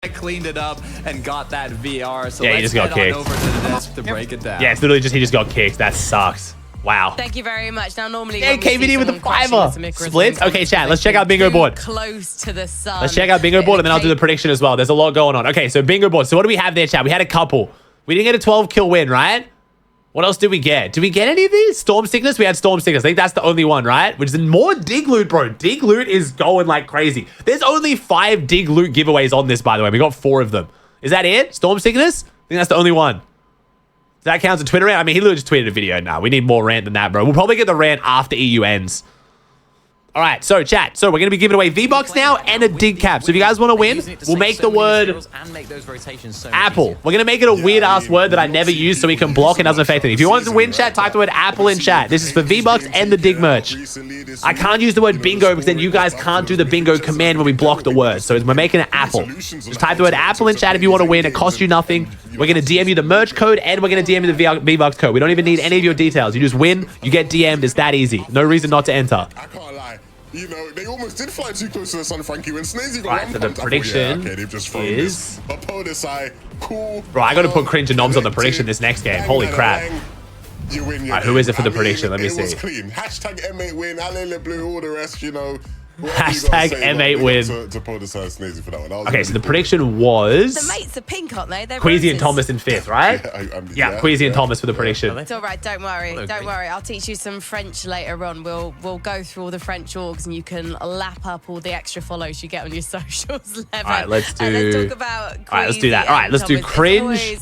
I cleaned it up and got that VR. So
yeah, he just got kicked.
Over to the desk to break it down.
Yeah, it's literally just he just got kicked. That sucks. Wow.
Thank you very much. Now, normally,
yeah, KVD with the $5 split. Okay, chat. Let's check out bingo board.
Close to the sun.
Let's check out bingo board, and then I'll do the prediction as well. There's a lot going on. Okay, so bingo board. So what do we have there, chat? We had a couple. We didn't get a 12 kill win, right? What else did we get? Did we get any of these? Storm Sickness? We had Storm Sickness. I think that's the only one, right? Which is more dig loot, bro. Dig loot is going like crazy. There's only 5 dig loot giveaways on this, by the way. We got 4 of them. Is that it? Storm Sickness? I think that's the only one. Does that count as a Twitter rant? I mean, he literally just tweeted a video. Nah, we need more rant than that, bro. We'll probably get the rant after EU ends. All right, so chat. So we're going to be giving away V-Bucks now and a dig cap. So if you guys want to win, we'll make the word Apple. We're going to make it a weird-ass word that I never use so we can block and doesn't affect it. If you want to win, chat, type the word Apple in chat. This is for V-Bucks and the dig merch. I can't use the word bingo because then you guys can't do the bingo command when we block the word. So we're making it Apple. Just type the word Apple in chat if you want to win. It costs you nothing. We're going to DM you the merch code and we're going to DM you the V-Bucks code. We don't even need any of your details. You just win, you get DM'd. It's that easy. No reason not to enter.
I can't lie. You know, they almost did fly too close to the sun, Frankie. When Snazy got
right, so the prediction
they've just thrown is... Cool.
Bro, I got to put cringe and noms on the prediction this next game. Holy crap.
You win,
right, who is it for the prediction? Let me see.
It was clean. Hashtag M8 win, Alley Blue, all the rest, you know.
Hashtag M8 win.
To pull this Snazy for that one.
Okay, so the prediction was...
The mates are pink, aren't they?
Queasy and Thomas in 5th, right? Yeah, Queasy and Thomas for the prediction.
It's all right, don't worry. Don't worry. I'll teach you some French later on. We'll go through all the French orgs and you can lap up all the extra follows you get on your socials.
All right, let's do...
let's talk about Queasy.
All right, let's do that. All right, let's do cringe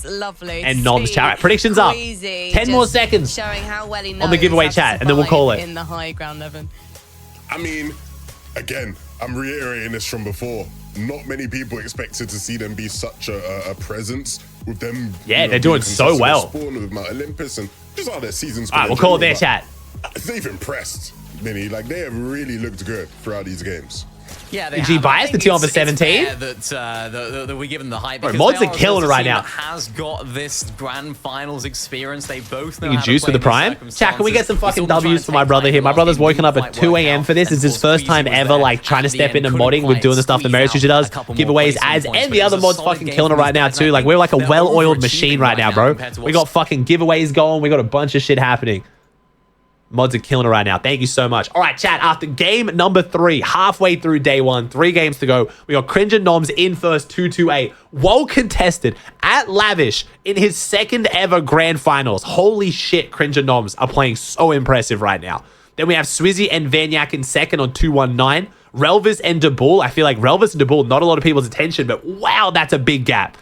and
noms chat. All right, predictions up. 10 more seconds
showing how well he knows
on the giveaway chat, and then we'll call it.
In the high ground, Evan.
I mean, again, I'm reiterating this from before. Not many people expected to see them be such a presence with them.
Yeah, they're doing so well.
With Mount Olympus and just all their seasons.
All right, we'll call it their chat.
They've impressed, Minnie. Like, they have really looked good throughout these games.
Yeah,
did you bias the 2 on for 17?
That we give them the hype.
Bro, mods are killing it right now.
Has got this grand finals experience. They both know
you
how
juice
to
for the prime. Chat, can we get some fucking W's for my brother here? My brother's woken up at 2 a.m. for this. It's his first time ever like trying to step into modding with doing the stuff that Marriage usually does. Giveaways, ads, and the other mods fucking killing it right now too. Like, we're like a well-oiled machine right now, bro. We got fucking giveaways going. We got a bunch of shit happening. Mods are killing it right now. Thank you so much. All right, chat. After game number 3, halfway through day 1, 3 games to go. We got Cringe and Noms in first, 2-2-8. Well contested at Lavish in his 2nd ever grand finals. Holy shit, Cringe and Noms are playing so impressive right now. Then we have Swizzy and Vanyak in 2nd on 2-1-9. Relvis and DeBull. I feel like Relvis and DeBull, not a lot of people's attention, but wow, that's a big gap.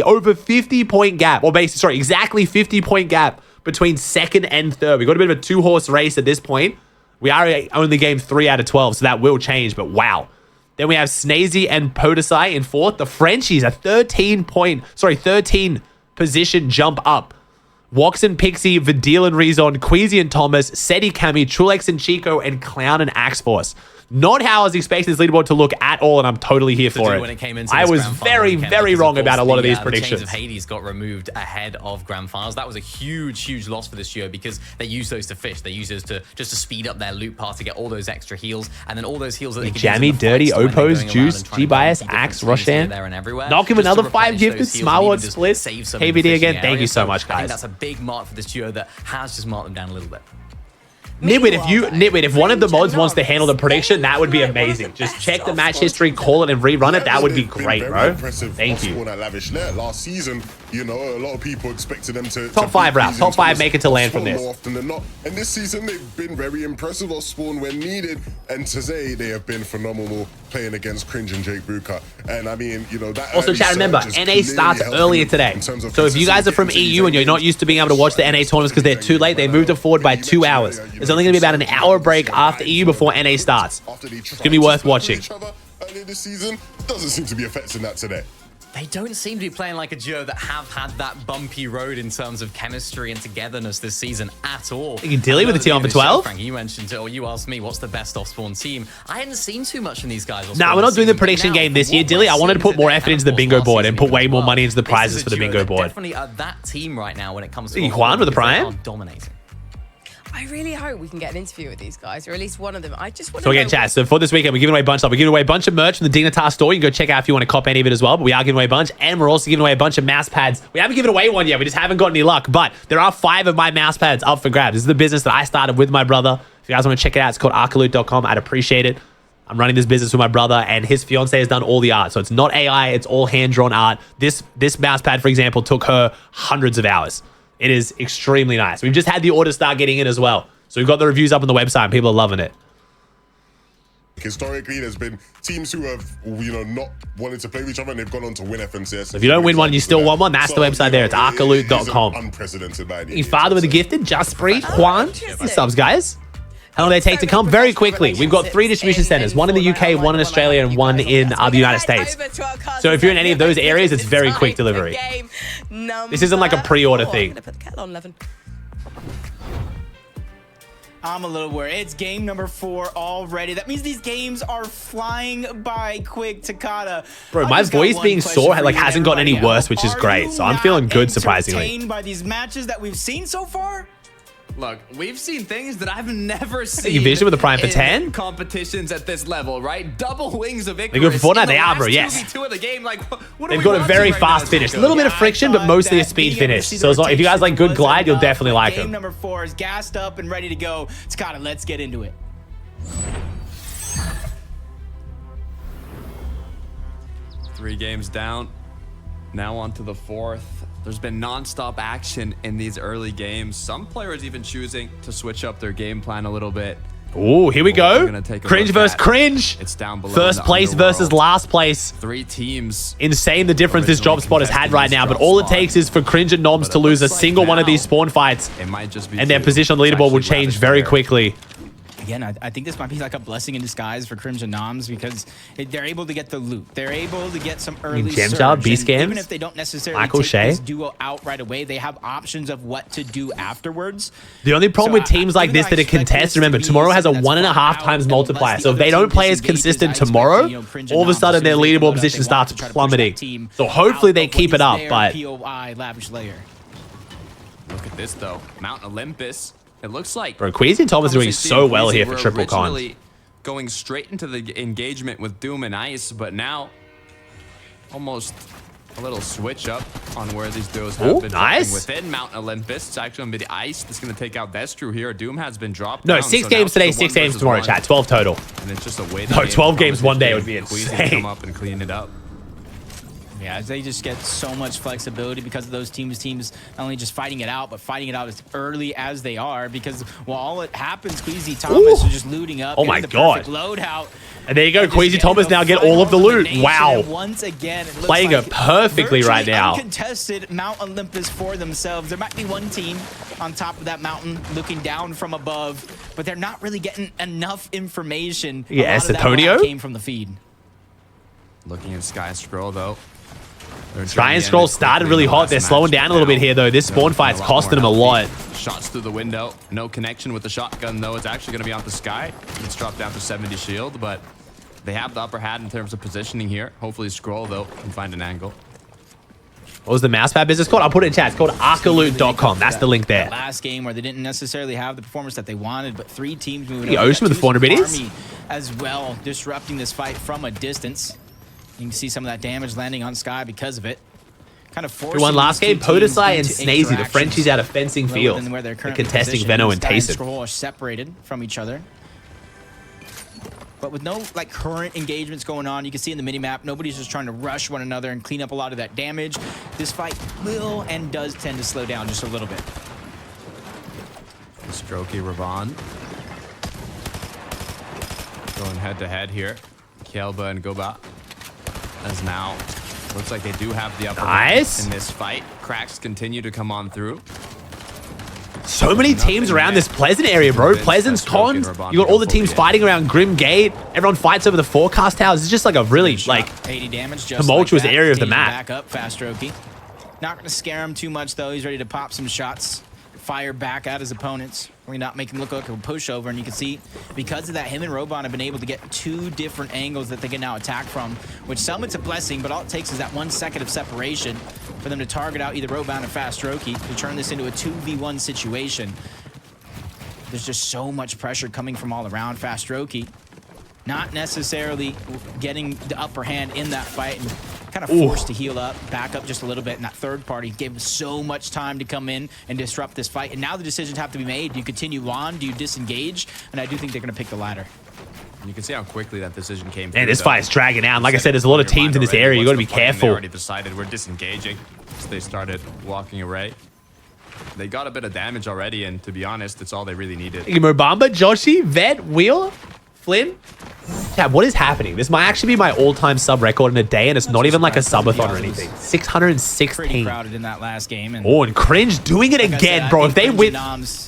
Over 50 point gap, or basically, sorry, exactly 50 point gap between 2nd and 3rd. We got a bit of a 2-horse race at this point. We are only game 3 out of 12, so that will change, but wow. Then we have Snazy and Podesai in 4th. The Frenchies, a 13 position jump up. Wox and Pixie, Vidil and Rezon, Queasy and Thomas, Seti Kami, Trulex and Chico, and Clown and Axe Force. Not how I was expecting this leaderboard to look at all, and I'm totally here for it. I was very, very wrong about a lot of these predictions.
The Chains of Hades got removed ahead of Grand Finals. That was a huge, huge loss for this duo because they use those to fish. They use those to just to speed up their loot path to get all those extra heals, and then all those heals that they can
Jammy,
use in the
Dirty,
fights
Opos, Juice, G-Bias, Axe, Roshan. Knock him another 5 gifted, Smart Word Split, KBD again. Thank you so much, guys.
I think that's a big mark for this duo that has just marked them down a little bit.
Nitwit, if one of the mods wants to handle the prediction, that would be amazing. Just check the match history, call it, and rerun it. That would be great, bro. Thank you.
Last season, you know, a lot of people expected them to
top 5 routes. Top 5 make it to land from this.
More often than not. And this season, they've been very impressive off spawn when needed. And today, they have been phenomenal playing against Cringe and Jake Buka. And I mean, you know, that.
Also, chat, remember, NA starts earlier today. So if you guys are from EU and you're not used to being able to watch the NA tournaments because they're too late, they moved it forward by 2 hours. There's only going to be about an hour break after EU before NA starts. It's going to be worth watching.
Earlier this season doesn't seem to be affecting that today.
They don't seem to be playing like a duo that have had that bumpy road in terms of chemistry and togetherness this season at all.
You can Dilly with the team on for 12?
Frank, you mentioned it, or you asked me, what's the best off-spawn team? I hadn't seen too much from these guys.
Nah, we're not doing the prediction game this year, Dilly. I wanted to put more effort into the bingo board and put way more money into the prizes for the bingo board.
Definitely that team right now when it comes to
Juan with the prime?
Dominating.
I really hope we can get an interview with these guys, or at least one of them. I just want to.
So again, chat. So for this weekend, we're giving away a bunch of stuff. We're giving away a bunch of merch from the Dignitas store. You can go check out if you want to cop any of it as well. But we are giving away a bunch, and we're also giving away a bunch of mouse pads. We haven't given away one yet. We just haven't got any luck. But there are 5 of my mouse pads up for grabs. This is the business that I started with my brother. If you guys want to check it out, it's called arcaloot.com. I'd appreciate it. I'm running this business with my brother, and his fiance has done all the art. So it's not AI. It's all hand-drawn art. This mouse pad, for example, took her hundreds of hours. It is extremely nice. We've just had the orders start getting in as well. So we've got the reviews up on the website and people are loving it.
Historically, there's been teams who have, you know, not wanted to play with each other and they've gone on to win FNCS.
So if you don't win one, you still want one. That's the website there. It's arcaloot.com.
Unprecedented by any
Your father with a gifted, Just Breed, Juan. Subs, guys. How long do they take to come? Very quickly. We've got 3 distribution centers, one in the UK, one in Australia, and one in the United States. So if you're in any of those areas, it's very quick delivery. This isn't like a pre-order thing.
I'm a little worried. It's game number 4 already. That means these games are flying by quick. Takada.
Bro, my voice being sore like hasn't gotten any worse, which is great. So I'm feeling good, surprisingly.
Entertained by these matches that we've seen so far?
Look, we've seen things that I've never seen.
You vision with the Prime for 10?
Competitions at this level, right? Double wings of Icarus.
They're good for Fortnite. They are, bro. Yes.
2v2 of the game. Like, what
They've got a very fast finish. A little bit of friction, but mostly a speed finish. So as long, if you guys like good glide, you'll definitely like them.
Game number 4 is gassed up and ready to go. Takada, let's get into it.
Three games down. Now on to the 4th. There's been non-stop action in these early games. Some players even choosing to switch up their game plan a little bit.
Oh, here we go. Cringe versus cringe.
It's down below.
First place versus last place.
3 teams.
Insane the difference this job spot has had right now, but all it takes is for Cringe and Noms to lose a single one of these spawn fights, and their position on the leaderboard will change very quickly.
Again, I think this might be like a blessing in disguise for Cringe and Noms because they're able to get the loot. They're able to get some early
Gem Job, B-Scams,
even if they don't necessarily
Michael
take
Shea.
this duo out right away, they have options of what to do afterwards.
The only problem with teams like this that are contested, remember, tomorrow has a 1.5 times multiplier. So if they don't play as consistent tomorrow, all of a sudden their leaderboard position starts plummeting. So hopefully they keep it up, but...
Lavish layer.
Look at this, though. Mount Olympus. It looks like...
Bro, Queasy and Tom is doing so well here for triple cons.
Going straight into the engagement with Doom and Ice, but now almost a little switch up on where these duos have been
nice.
within Mount Olympus. It's actually going to be the Ice that's going to take out Destru here. Doom has been dropped
No,
down,
6
so
games today, 6 games tomorrow, chat. 12 total.
And it's just a way
No, 12 games one day would be insane.
Come up and clean it up.
Yeah, they just get so much flexibility because of those teams not only just fighting it out, but fighting it out as early as they are. Because while all it happens, Queasy Thomas is just looting up.
Oh my god!
Loadout.
And there you go, Queasy Thomas now get all of the loot. Wow!
Once again, it looks
playing
like
it perfectly right now.
Uncontested Mount Olympus for themselves. There might be one team on top of that mountain looking down from above, but they're not really getting enough information.
Yeah,
Antonio came from the feed.
Looking at Sky Scroll though.
Sky and Scroll started really hot. They're slowing down a little bit here, though. This spawn fight's costing them a lot.
Shots through the window. No connection with the shotgun, though. It's actually going to be off the Sky. It's dropped down to 70 shield, but they have the upper hand in terms of positioning here. Hopefully Scroll, though, can find an angle.
What was the mousepad business called? I'll put it in chat. It's called arcaloot.com. That's the link there.
Last game where they didn't necessarily have the performance that they wanted, but 3 teams moving
The Ocean with the 400 biddies
as well, disrupting this fight from a distance. You can see some of that damage landing on Sky because of it. Kind of forcing
2-1 last game. Podesai and
into
Snazy, the Frenchies out of fencing field. They're contesting Venno and Tayson.
Scroll are separated from each other. But with no like current engagements going on, you can see in the minimap, nobody's just trying to rush one another and clean up a lot of that damage. This fight will and does tend to slow down just a little bit.
Strokey Ravon. Going head to head here. Kelba and Goba. As now, looks like they do have the upper hand in this fight. Cracks continue to come on through.
So many teams around this Pleasant area, bro. Pleasant's cons. You got all the teams fighting around Grim Gate. Everyone fights over the forecast towers. It's just like a really
80 damage, just
tumultuous
like
area of the map.
Back up, Fast Strokey. Not going to scare him too much though. He's ready to pop some shots, fire back at his opponents. We're not make him look like a pushover, and you can see because of that, him and Robon have been able to get 2 different angles that they can now attack from, which some it's a blessing, but all it takes is that 1 second of separation for them to target out either Robon or Fast Strokey to turn this into a 2v1 situation. There's just so much pressure coming from all around. Fast Strokey not necessarily getting the upper hand in that fight and kind of forced to heal up, back up just a little bit, and that third party gave him so much time to come in and disrupt this fight. And now the decisions have to be made. Do you continue on? Do you disengage? And I do think they're going to pick the latter.
You can see how quickly that decision came.
And this fight is dragging out. Like I said, there's a lot of teams in this area. You got to be careful.
They already decided we're disengaging, so they started walking away. They got a bit of damage already, and to be honest, it's all they really needed.
Mobamba, Joshi, Vet, Wheel, Flynn. Tab, what is happening? This might actually be my all-time sub record in a day, and it's not even like a subathon or anything. 616.
Pretty crowded in that last game. And
oh, and Cringe doing it again, bro. If they win,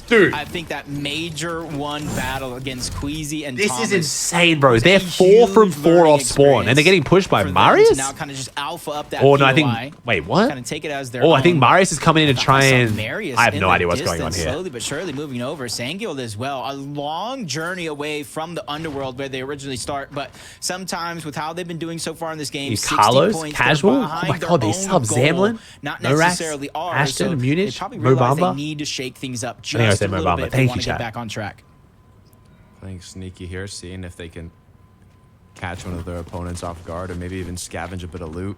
dude.
I think that major one battle against Queasy and
This
Thomas
is insane, bro. They're 4 from 4 off spawn, and they're getting pushed by Marius.
Now kind of just alpha up that
Oh no, I
POI,
think. Wait, what?
Kind of take it as their
Oh, I think
own.
Marius is coming in to try and.
Marius
I have
in
no
the
idea what's going on
distance,
here.
Slowly but surely moving over. Sangilde as well. A long journey away from the underworld where they originally start, but sometimes with how they've been doing so far in this game, 60
Carlos,
points,
casual.
they're
Oh
behind
my
their
god, they
own
sub
goal,
Zamlin,
not
Norax,
necessarily ours.
Ashton,
So
Munich,
they probably realize
Mobamba.
they need to shake things up
think I
just
said
a little
Mobamba.
bit if they
Thank
want
you,
to get
chat.
back on track.
Playing sneaky here, seeing if they can catch one of their opponents off guard or maybe even scavenge a bit of loot.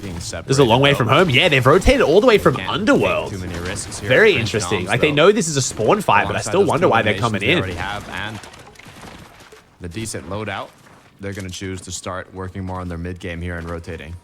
Being separated.
This is a long way from home. Yeah, they've rotated all the way from Underworld.
Too many risks here.
Very
Prince
interesting.
Noms,
Like, they
though,
know this is a spawn fight, but I
alongside
still
those
wonder
two
why they're
eliminations
coming
they
in.
already have, and the decent loadout. They're going to choose to start working more on their mid game here and rotating.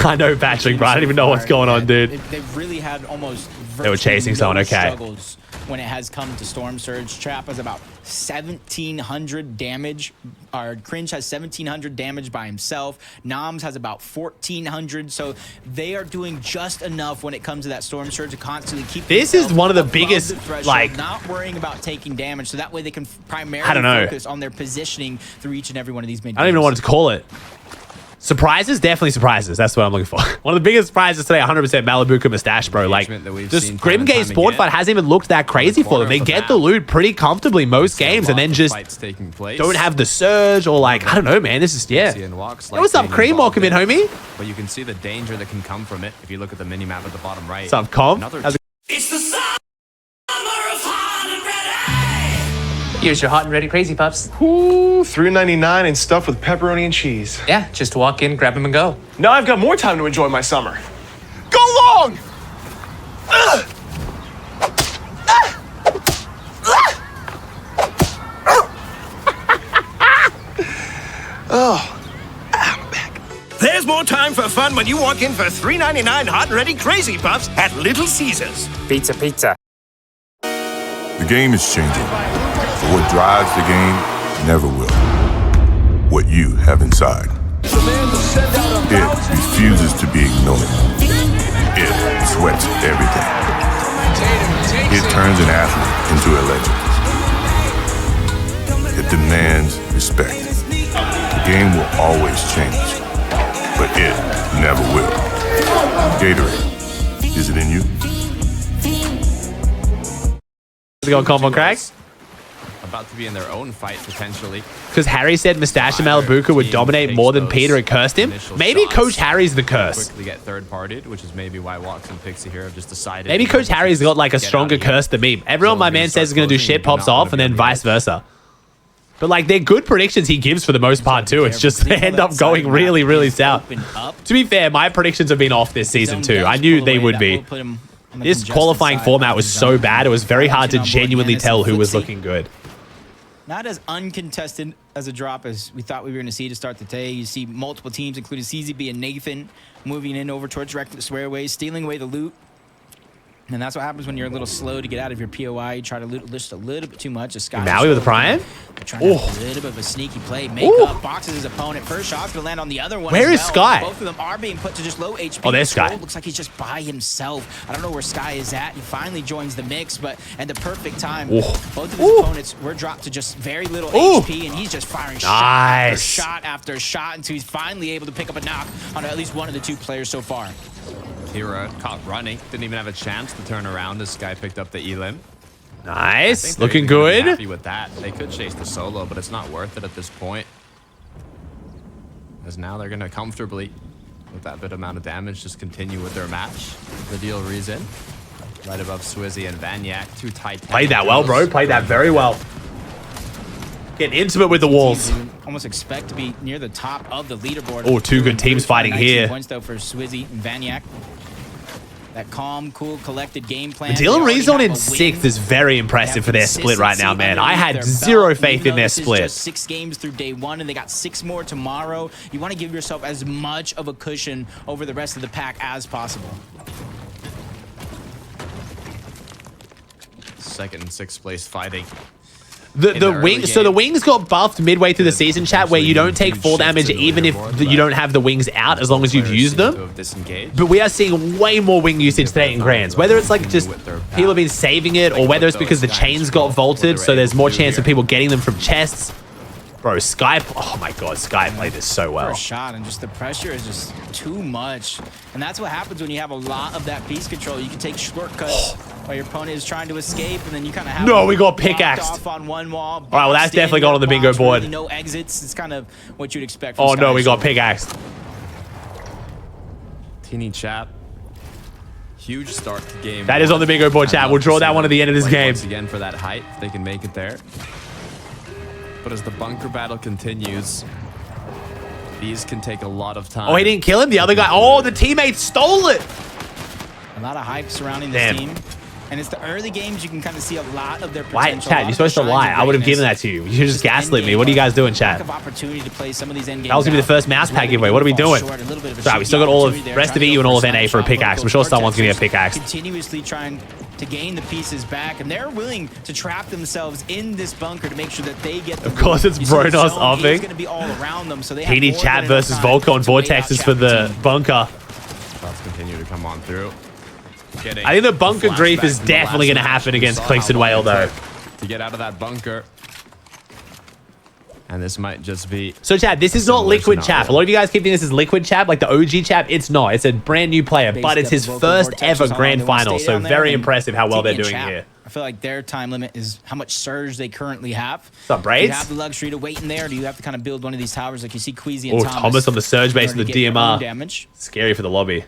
I know, Patrick, bro. I don't even know what's going on, dude.
They've really had almost
They were chasing someone,
no
okay.
struggles when it has come to Storm Surge. Trap has about 1,700 damage. Our Cringe has 1,700 damage by himself. Noms has about 1,400. So they are doing just enough when it comes to that Storm Surge to constantly keep.
This is one of the
above
biggest,
the threshold,
like-
not worrying about taking damage. So that way they can primarily
I don't know.
focus on their positioning through each and every one of these mid.
I don't even know what to call it. Surprises? Definitely surprises. That's what I'm looking for. One of the biggest surprises today, 100% Malibuka Mustache, bro. Like, just Grimgate Spawn fight hasn't even looked that crazy for them. They get the loot pretty comfortably most games and then just don't have the surge or like, I don't know, man. This is, yeah. Hey, what's up, Cream? Welcome in, homie.
But you can see the danger that can come from it if you look at the mini map at the bottom right.
What's up, Com?
It's the summer of hot and ready.
Here's your hot and ready crazy pups.
Ooh, $3.99 and stuffed with pepperoni and cheese.
Yeah, just walk in, grab them, and go.
Now I've got more time to enjoy my summer. Go long!
There's more time for fun when you walk in for $3.99 hot and ready Crazy Puffs at Little Caesars.
Pizza, pizza.
The game is changing, but what drives the game never will. What you have inside. It refuses to be ignored. It sweats everything. It turns an athlete into a legend. It demands respect. The game will always change, but it never will. Gatorade, is it in you?
We got combo crack?
About to be in their own fight potentially.
Because Harry said Mustache and Malibuka would dominate more than Peter had cursed him. Maybe Coach Harry's the curse.
Quickly get third-partied, which is maybe why Watson and Pixie here have just decided.
Maybe Coach Harry's got like a stronger curse than me. Everyone my man says is going to do shit pops off and then vice versa. But like they're good predictions he gives for the most part too. It's just they end up going really, really south. To be fair, my predictions have been off this season too. I knew they would be. This qualifying format was so bad. It was very hard to genuinely tell who was looking good.
Not as uncontested as a drop as we thought we were going to see to start the day. You see multiple teams, including CZB and Nathan, moving in over towards Reckless Swearways, stealing away the loot. And that's what happens when you're a little slow to get out of your POI. You try to loot just a little bit too much.
Maui with the Prime?
Trying to have a little bit of a sneaky play. Make up, boxes his opponent. First shot's going to land on the other one.
Where
as
is
well.
Sky?
Both of them are being put to just low HP.
Oh, there's Sky.
Looks like he's just by himself. I don't know where Sky is at. He finally joins the mix, but at the perfect time.
Ooh.
Both of his opponents were dropped to just very little HP, and he's just firing shot after shot until he's finally able to pick up a knock on at least one of the two players so far.
Hira caught running. Didn't even have a chance to turn around as Sky picked up the Elim.
Nice. Looking good.
Happy with that. They could chase the solo, but it's not worth it at this point. As now they're going to comfortably, with that bit amount of damage, just continue with their match. The deal reason. Right above Swizzy and Vanyak. Two tight.
Played that well, bro. Played that very well. Getting intimate with the walls.
Almost expect to be near the top of the leaderboard.
Oh, two good teams fighting
19
here.
Points though for Swizzy and Vanyak. That calm, cool, collected game plan.
Dylan Rezone in 6th is very impressive for their split right now, man. I had zero faith in their split.
Just 6 games through day 1, and they got 6 more tomorrow. You want to give yourself as much of a cushion over the rest of the pack as possible.
Second and 6th place fighting.
The wings, so the wings got buffed midway through the season, chat, where you don't take fall damage even if you don't have the wings out, as long as you've used them. But we are seeing way more wing usage today in Grands. Whether it's like just people have been saving it, or whether it's because the chains got vaulted, so there's more chance of people getting them from chests. Bro, Skype, oh my god, Skype played this so well.
First shot, and just the pressure is just too much. And that's what happens when you have a lot of that piece control. You can take shortcuts while your opponent is trying to escape, and then you kind of have
no, we got pickaxed
off on one wall.
All right, well, that's definitely gone on the bingo board.
Really no exits. It's kind of what you'd expect from
Oh no, we got pickaxed.
Teeny Chap. Huge start to game.
That is on the bingo board, chat. We'll draw that one at the end of this game.
Once again for that height, if they can make it there. But as the bunker battle continues, these can take a lot of time.
Oh, he didn't kill him? The other guy. Oh, the teammate stole it.
A lot of hype surrounding this team. And it's the early games you can kind of see a lot of their potential.
Why, chat? You're supposed to lie. I would have given that to you. You should just gaslit me. What are you guys doing, chat?
Opportunity to play some of these end
That was going to be the first mouse pad giveaway. What are we doing? Right, we still got all of rest of EU and all of NA for a pickaxe. I'm sure someone's going to get pickaxe.
Continuously trying to gain the pieces back, and they're willing to trap themselves in this bunker to make sure that they get the
Of course, it's Bronos offing.
Going to be all around them, so they
Teeny Chat versus Volko and Vortexes for the bunker.
Let's continue to come on through.
I think the bunker grief is definitely going to happen against Clinks and Whale, though.
To get out of that bunker. And this might just be...
So, Chap, this is not Liquid Chap. A lot of you guys keep thinking this is Liquid Chap, like the OG Chap. It's not. It's a brand new player, but it's his first ever grand final. So, very impressive how well they're doing here.
I feel like their time limit is how much surge they currently have.
What's up, Braids?
Do you have the luxury to wait in there, or do you have to kind of build one of these towers like you see Queasy and
Thomas on the surge base with the DMR.
Damage.
Scary for the lobby.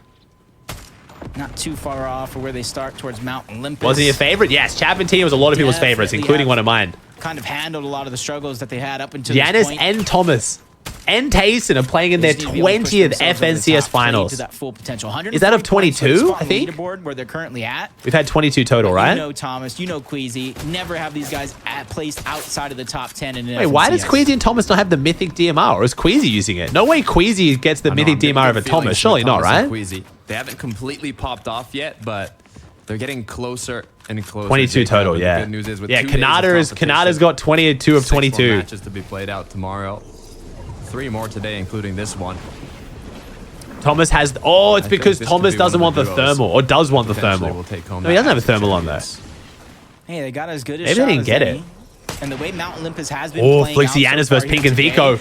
Not too far off of where they start towards Mount Olympus.
Was he a favorite? Yes, Chap and Team was a lot of people's favorites, including one of mine.
Kind of handled a lot of the struggles that they had up until this
Giannis
point.
and Thomas and Tayson are playing in their 20th FNCS finals.
To that full potential.
Is that of 22, I think?
Leaderboard where they're currently at.
We've had 22 total, right?
You know Thomas, you know Queasy. Never have these guys placed outside of the top 10 in an
Wait, why does Queasy and Thomas not have the mythic DMR? Or is Queasy using it? No way Queasy gets the mythic DMR over Thomas. Surely not, right?
Queasy. They haven't completely popped off yet, but they're getting closer and closer.
22 total, yeah.
The good news is with
Kanada's got 22 of 22.
Matches to be played out tomorrow. 3 more today, including this one.
Thomas has... Oh, it's because Thomas doesn't want the thermal. Or does want the thermal. No, he doesn't have a thermal on there.
Hey, they got as good as
maybe they didn't get it.
And the way Mount Olympus has been
playing Flixianis versus Pink and Vico.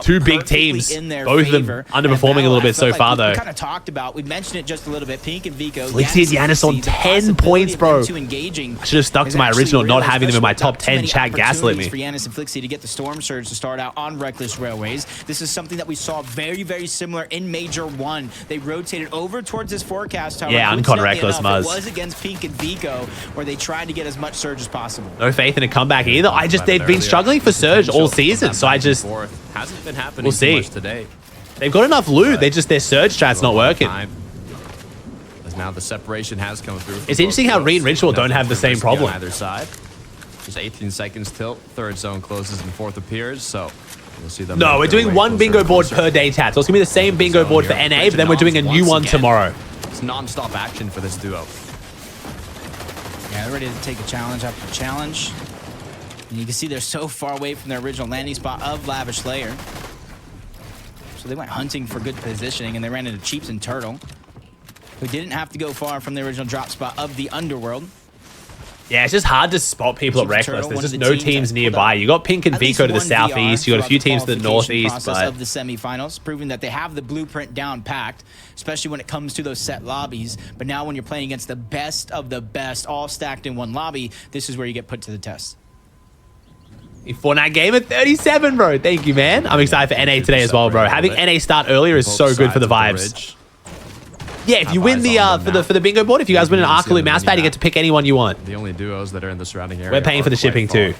Two big teams. Both of them underperforming a little bit so far, though.
We kind of talked about, we mentioned it just a little bit. Pink and Vico.
Flixianis on 10 points, bro. I should have stuck to my original, not having them in my top 10. Chat gaslit me.
For Giannis and Flixie to get the Storm Surge to start out on Reckless Railways. This is something that we saw very, very similar in Major 1. They rotated over towards this forecast tower.
Yeah, uncon Reckless Muzz.
It was against Pink and Vico, where they tried to get as much Surge as possible.
No faith in a comeback either. They've been struggling for Surge all season, so
hasn't been happening
we'll see.
Much today.
They've got enough loot. Their Surge strat's not working.
As now the separation has come through.
It's interesting how Reed and Ritual don't have the same problem.
On either side. Just 18 seconds till third zone closes and fourth appears. So we'll see them.
No, we're doing one bingo board per day, Tat. So it's gonna be the same bingo board for NA, but then we're doing a new one tomorrow.
It's non-stop action for this duo.
Yeah, they're ready to take a challenge after challenge. And you can see they're so far away from their original landing spot of Lavish Layer. So they went hunting for good positioning, and they ran into Cheeps and Turtle, who didn't have to go far from the original drop spot of the Underworld.
Yeah, it's just hard to spot people at Reckless. There's just no teams nearby. You got Pink and Vico to the southeast. You got a few teams to the northeast, but
of the semifinals, proving that they have the blueprint down packed, especially when it comes to those set lobbies. But now, when you're playing against the best of the best, all stacked in one lobby, this is where you get put to the test.
Fortnite game at 37, bro. Thank you, man. I'm excited for NA today as well, bro. Having NA start earlier is so good for the vibes. Yeah, if you win the for the bingo board, if you guys win an Arcaloot mouse pad, you get to pick anyone you want.
The only duos that are in the surrounding area.
We're paying for the shipping too.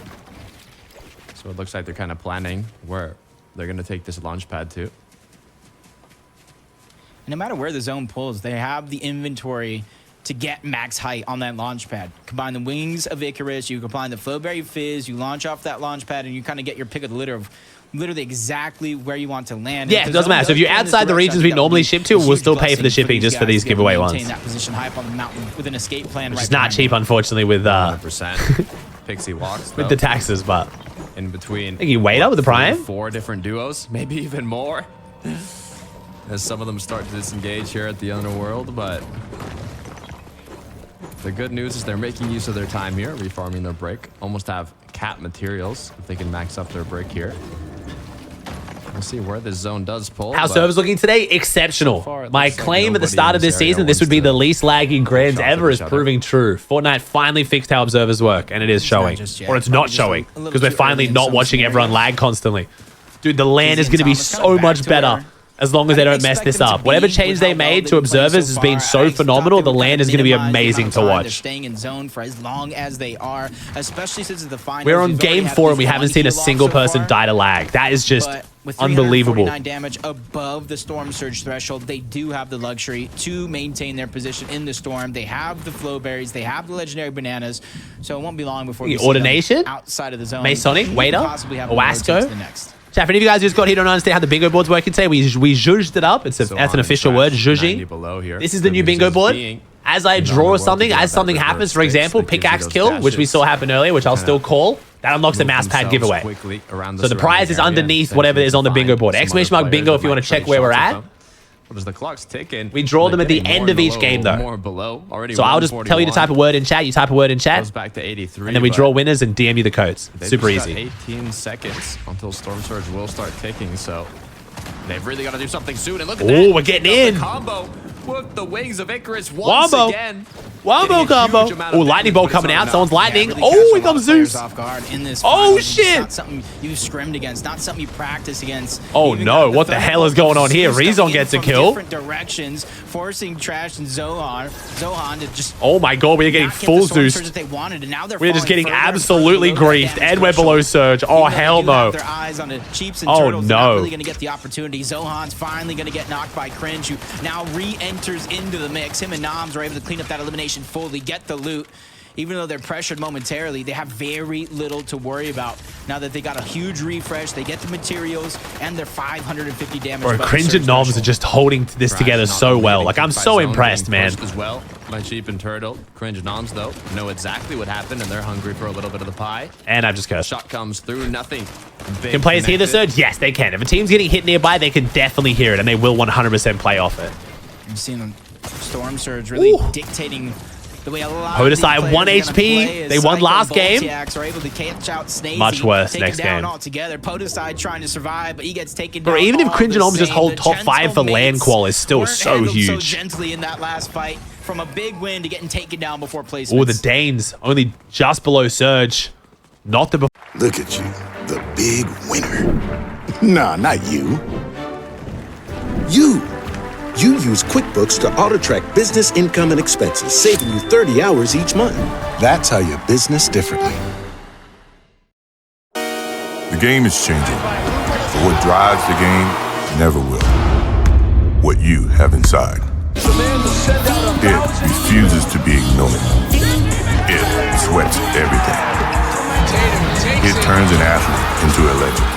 So it looks like they're kind of planning where they're going to take this launch pad to.
No matter where the zone pulls, they have the inventory to get max height on that launch pad. Combine the Wings of Icarus, you combine the Flowberry Fizz, you launch off that launch pad, and you kind of get your pick of the litter of literally exactly where you want to land.
Yeah, it doesn't matter. So if you're outside the regions we normally ship to, we'll still pay for the shipping just for these giveaway ones.
That position high up on the mountain with an escape plan.
Which is not cheap, unfortunately, with
100%. Pixie walks
with the taxes, but
in between.
I think he weighed up with the Prime.
4 different duos, maybe even more. As some of them start to disengage here at the Underworld, but the good news is they're making use of their time here, refarming their break. Almost have cap materials if they can max up their break here. We'll see where this zone does pull.
How servers looking today? Exceptional. My claim at the start of this season, this would be the least laggy Grands ever, is proving true. Fortnite finally fixed how observers work, and it is showing. Or it's not showing, because we're finally not watching everyone lag constantly. Dude, the LAN is going to be so much better as long as they don't mess this up. Whatever change they made to observers has been so phenomenal. The LAN is going to be amazing to watch.
Staying in zone for as long as they are, especially since it's the finals.
We're on game 4 and we haven't seen a single person die to lag. That is just unbelievable.
349 damage above the Storm Surge threshold. They do have the luxury to maintain their position in the Storm. They have the Flow Berries. They have the Legendary Bananas. So it won't be long before we see
Ordination?
them outside of the zone.
Masonic? Waiter? Owasco?
Next.
Chat, for any of you guys who just got here don't understand how the bingo board's working today, we zhuzhed it up. That's an official word, zhuzhing. This is the new bingo board. As I draw something, as something happens, for example, pickaxe kill, which we saw happen earlier, which I'll still call, that unlocks the mouse pad giveaway. So the prize is underneath whatever is on the bingo board. Exclamation mark bingo if you want to check where we're at.
As the clock's ticking,
we draw them at the end of each game, though. So I'll just tell you to type a word in chat. You type a word in chat.
Goes back to 83,
and then we draw winners and DM you the codes. Super easy.
18 seconds until Storm Surge will start ticking, so they've really got to do something soon. And look at that.
Oh, we're getting in.
Combo with the wings of Icarus once again.
Wombo combo. Oh, lightning bolt coming out. Someone's lightning. Oh, here comes Zeus. Oh, shit.
Not something you scrimmed against, not something you practice against.
Oh, no. What the hell is going on here? Rezon gets a kill.
Different directions, forcing Trash and Zohan to just.
Oh, my God. We're getting full Zeus. We're just getting absolutely griefed. And we're below Surge. Oh, hell no. Oh, no.
Not really going to get the opportunity. Zohan's finally going to get knocked by Cringe, who now re-enters into the mix. Him and Noms are able to clean up that elimination fully, get the loot. Even though they're pressured momentarily, they have very little to worry about. Now that they got a huge refresh, they get the materials, and they're 550 damage.
Bro, Cringe and Noms are just holding this together so well. Like, I'm so impressed, man.
As well by Sheep and Turtle. Cringe and Noms, though, know exactly what happened, and they're hungry for a little bit of the pie.
And I've just cursed.
Shot comes through, nothing.
Can players hear the Surge? Yes, they can. If a team's getting hit nearby, they can definitely hear it, and they will 100% play off it.
You've seen them Storm Surge really dictating the way a lot of
Podesai 1 HP. They won last game.
Are able to catch out Snazy,
much worse next game.
Altogether. Podesai trying to survive, but he gets taken down.
Bro, even if Cringe and Noms just hold top 5 for LAN qual is still so huge.
So gently in that last fight, from a big win to getting taken down before placements.
Oh, the Danes only just below Surge. Not the.
Look at you, the big winner. Nah, not you. You use QuickBooks to auto-track business income and expenses, saving you 30 hours each month. That's how you business differently.
The game is changing, but what drives the game never will. What you have inside. It refuses to be ignored. It sweats every day. It turns an athlete into a legend.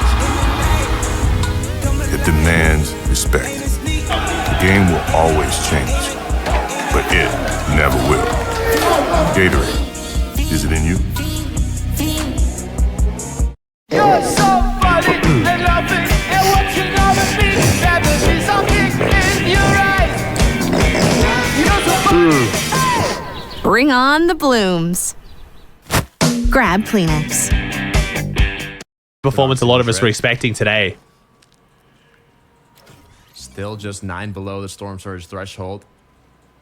It demands respect. The game will always change, but it never will. Gatorade, is it in you?
You're somebody and nothing, and what you gonna be? Never be something in your eyes.
Bring on the blooms. Grab Kleenex.
Performance a lot of us were expecting today.
Still just 9 below the Storm Surge threshold.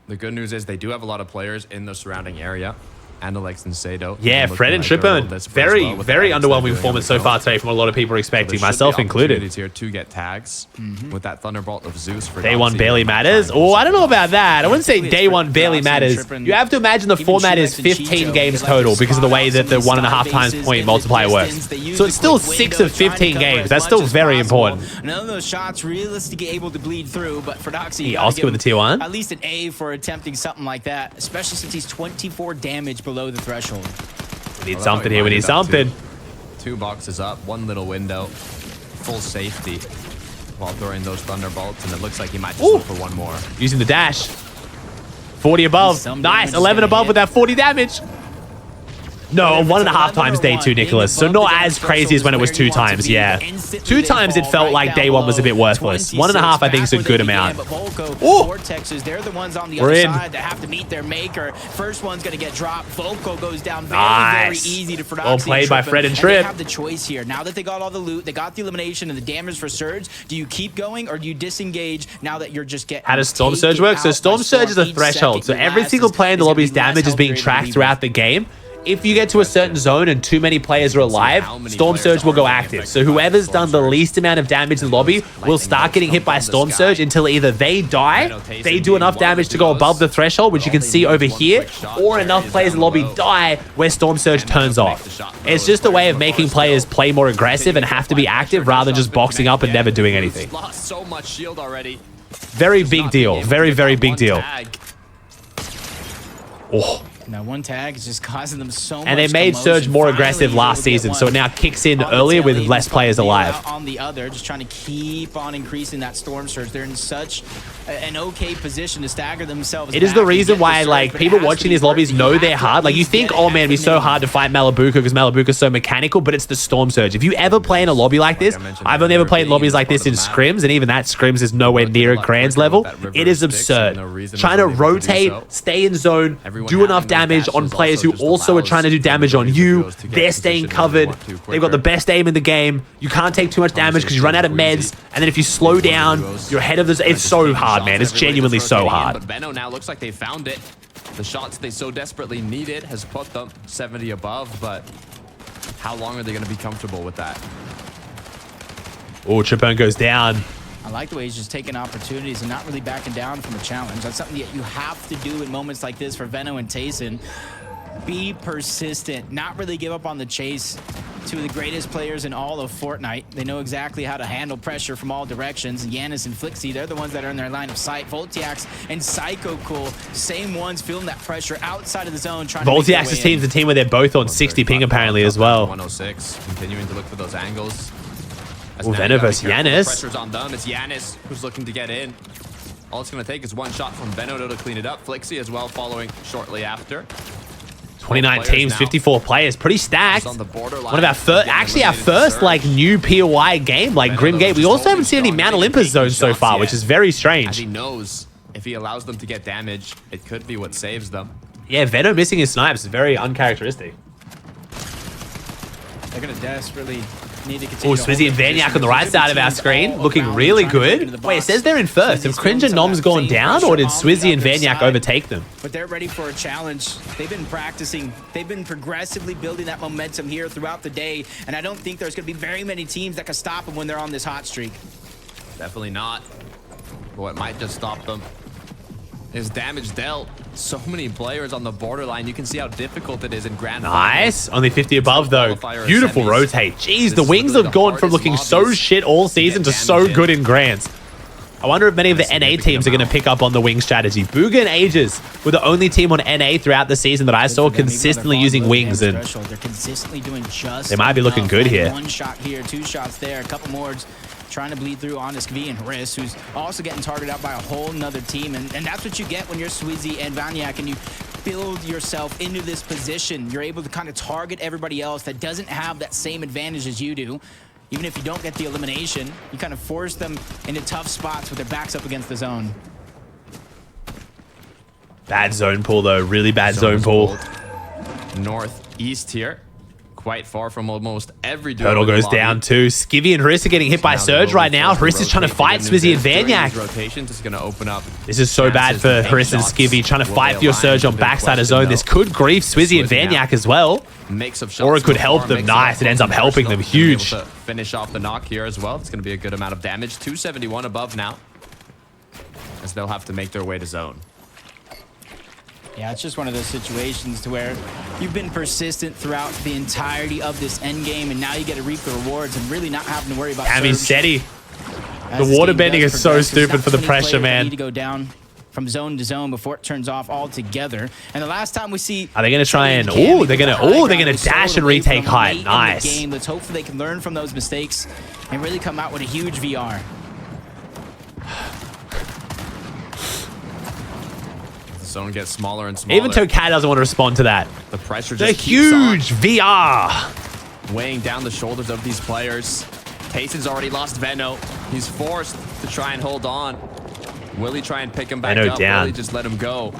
The good news is they do have a lot of players in the surrounding area. Alex and Sado.
Yeah, Fred and Tripper, very underwhelming performance so far today from what a lot of people are expecting, myself included.
Here to get tags with that Thunderbolt of Zeus for
Day 1 barely matters. Oh, I don't know about that. I wouldn't say Day 1 barely matters. You have to imagine the format is 15 games total because of the way that the 1.5 times point multiplier works. So it's still 6 of 15 games. That's still very important.
None of those shots realistically able to bleed through, but for Doxy,
Oscar with the tier 1.
At least an A for attempting something like that, especially since he's 24 damage below the threshold.
We need something here. We need something.
2 boxes up, 1 little window, full safety while throwing those thunderbolts, and it looks like he might just look for 1 more.
Using the dash. 40 above. Nice. 11 above with that 40 damage. No, 1.5 times day 2, Nicholas. So not as crazy as when it was 2 times, yeah. 2 times it felt like day 1 was a bit worthless. 1.5 I think is a good amount.
Vortexes, they're the ones on the
We're
other
in.
side that have to meet their maker. First one's going to get dropped. Volko goes down very easy to Frodoxy.
Well played by Fred and
They
Trip.
have the choice here. Now that they got all the loot, they got the elimination and the damage for Surge, do you keep going or do you disengage now that you're just getting
How does Storm Surge work? So Storm Surge is a threshold. So every single player in the lobby's damage is being tracked throughout the game. If you get to a certain zone and too many players are alive, Storm Surge will go active. So whoever's done the least amount of damage in the lobby will start getting hit by Storm Surge until either they die, they do enough damage to go above the threshold, which you can see over here, or enough players in the lobby die where Storm Surge turns off. It's just a way of making players play more aggressive and have to be active rather than just boxing up and never doing anything.
Lost so much shield already.
Very big deal. Very, very big deal. Oh.
Now one tag is just causing them so much
And they made
commotion.
Surge more
Finally,
aggressive
he's
last
able to get
season,
one
so it now kicks in
on the
earlier
tail
with
end.
less players alive.
On the other, just trying to keep on increasing that Storm Surge. They're in such an okay position to stagger themselves.
It is the
back and
reason
get
why,
Surge,
like,
but it
people
has to
watching
be
these lobbies
worth it.
know
You
they're
have to
hard. Like, you
at
think,
least
oh
get
man, it'd be so hard to fight Malabuka because Malabuka's so mechanical, but it's the Storm Surge. If you ever play in a lobby like this, I've only ever played in lobbies like this in scrims, and even that scrims is nowhere near a Grand's level. It is absurd. Trying to rotate, stay in zone, do enough damage on players who also are trying to do damage on you. They're staying covered. They've got the best aim in the game. You can't take too much damage because you run out of meds. And then if you slow down, you're ahead of this. It's so hard, man. It's genuinely so hard.
But Benno now looks like they found it. The shots they so desperately needed has put them 70 above, but how long are they going to be comfortable with that?
Oh, Tripone goes down.
I like the way he's just taking opportunities and not really backing down from a challenge. That's something that you have to do in moments like this for Venno and Tayson. Be persistent, not really give up on the chase. Two of the greatest players in all of Fortnite. They know exactly how to handle pressure from all directions. Yanis and Flixie, they're the ones that are in their line of sight. Voltiax and Psycho Cool, same ones feeling that pressure outside of the zone.
Voltiax's team's a team where they're both on 60 ping apparently as well.
106, continuing to look for those angles.
Oh, Venno versus Yanis.
Pressure's on them. It's Yanis who's looking to get in. All it's going to take is one shot from Venno to clean it up. Flixie as well following shortly after.
29 teams, 54 players, pretty stacked.
On the borderline.
One of our first, actually our first like new POI game, like Grim Gate. We also haven't seen any Mount Olympus zones so far, which is very
As
strange.
he knows if he allows them to get damage, it could be what saves them.
Yeah, Venno missing his snipes is very uncharacteristic.
They're going to desperately need to continue.
Oh, Swizzy and Vaniac on the right side of our screen, looking really good. Wait, it says they're in first. Have Cringe and Nom's gone down, or did Swizzy and Vaniac overtake them?
But they're ready for a challenge. They've been practicing. They've been progressively building that momentum here throughout the day, and I don't think there's going to be very many teams that can stop them when they're on this hot streak.
Definitely not. But what might just stop them is damage dealt. So many players on the borderline. You can see how difficult it is in grand
Nice. Only 50 above, though. Beautiful
semis.
rotate. Jeez, the
This is
wings
literally
have
the
gone from
hardest
looking so
lobbies
shit all season to so
damage in.
good in grands. I wonder if many of the NA teams are going to pick up on the wing strategy. Booga and Aegis were the only team on NA throughout the season that I saw consistently using wings, and
They're consistently doing just
they might be looking
enough.
good here.
One shot here, 2 shots there, a couple more trying to bleed through on V and Riss, who's also getting targeted out by a whole nother team. And that's what you get when you're Swizzy and Vaniac and you build yourself into this position. You're able to kind of target everybody else that doesn't have that same advantage as you do. Even if you don't get the elimination, you kind of force them into tough spots with their backs up against the zone.
Bad zone pull, though. Really bad zone pull.
Northeast here. Quite far from almost every duo
Turtle
in the
goes
lobby.
down too. Skivvy and Hriss are getting hit by Surge right now. Hriss is trying to fight Swizzy and Vaniac.
Rotations is going to open up.
This is so bad for Hriss and Skivvy, trying to fight for your Surge on backside of zone. This could grief Swizzy and Vaniac as well.
Mix of shots
Or it could
so
help
far,
them.
mix
Nice. It ends up helping them. Huge.
Able to finish off the knock here as well. It's going to be a good amount of damage. 271 above now. As they'll have to make their way to zone.
Yeah, it's just one of those situations to where you've been persistent throughout the entirety of this end game, and now you get to reap the rewards and really not having to worry about
Cammy
Surge.
steady.
As
The water
game
bending
does
is so
progress, there's
stupid
not
for the
too many
pressure,
players that
man.
need to go down from zone to zone before it turns off altogether. And the last time we see,
Are they going to try and?
Cammy
Oh, they're going to.
with the high
Oh, they're
ground,
going
we
to
sold
dash and
away
retake
from
height.
late in the
Nice.
game. Let's hope they can learn from those mistakes and really come out with a huge VR.
Zone gets smaller and smaller.
Even Tokai doesn't want to respond to that.
The pressure
The
just keeps on.
huge VR.
Weighing down the shoulders of these players. Tayson's already lost Venno. He's forced to try and hold on. Will he try and pick him back
Venno
up?
down.
Will he just let him go?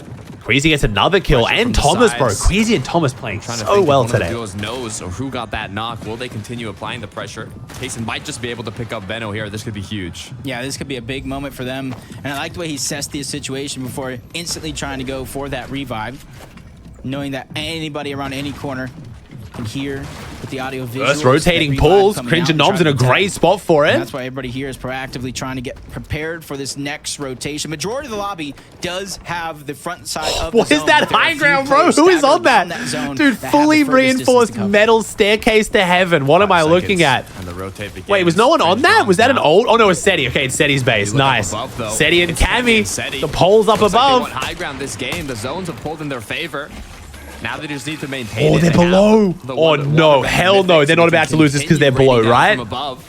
Queasy gets another kill,
Pressure
and
from the
Thomas, bro.
sides.
Queasy and Thomas playing
Trying to
so
think
well
if one
today.
of the duos knows or who got that knock. Will they continue applying the pressure? Tayson might just be able to pick up Venno here. This could be huge.
Yeah, this could be a big moment for them. And I like the way he assessed the situation before instantly trying to go for that revive. Knowing that anybody around any corner can hear with the audio visual.
First rotating pulls. Cringe and Nom's in a great spot for it.
And that's why everybody here is proactively trying to get prepared for this next rotation. Majority of the lobby does have the front side of the
What is
zone,
that
but there are a
high
few
ground, bro?
players
Who is on
staggered
that?
around zone
Dude,
that have
fully
the furthest distance
reinforced
to cover.
metal staircase to heaven. What am I looking at?
And the rotate begins.
Wait, was no one on that? Was that an
now.
old? Oh, no, it's Seti. Okay, it's Seti's base.
You look up
Nice.
above, though.
Seti and
It's Seti and
Cammy.
Seti.
The poles up
Looks like they
above.
want high ground this game. The zones have pulled in their favor. Now they just need to maintain
Oh,
it.
they're
They have
below.
the
Oh,
one-
no.
one of
Hell
the
no.
mythics
They're
who
not about to lose this because they're
continue
below,
raining down
right?
from above.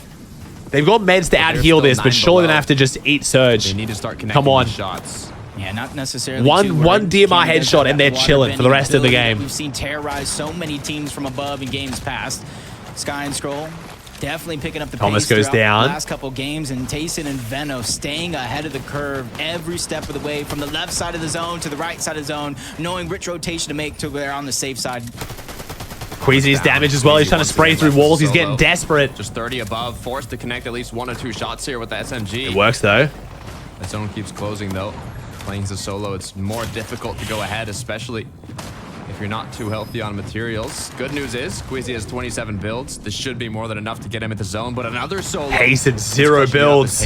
They've got meds to out
They're
heal
still
this, but
9
surely they're
below.
gonna have to just eat Surge.
They need to start connecting
Come on.
the shots.
Yeah, not necessarily.
One
too worried.
DMR
Canada
headshot
got
and they're
that water
chilling for the
bending
rest of the
ability that
game.
We've seen terrorize so many teams from above in games past. Sky and Scroll definitely picking up the
Thomas
pace
goes
throughout
down.
the last couple games, and Tayson and Venno staying ahead of the curve every step of the way, from the left side of the zone to the right side of the zone, knowing which rotation to make to they're on the safe side.
Queasy's damage as well. He's trying to spray through walls. He's getting desperate.
Just 30 above, forced to connect at least 1 or 2 shots here with the SMG.
It works though.
The zone keeps closing though. Playing the solo, it's more difficult to go ahead, especially if you're not too healthy on materials. Good news is, Queasy has 27 builds. This should be more than enough to get him at the zone, but another solo.
Hasten, 0 builds.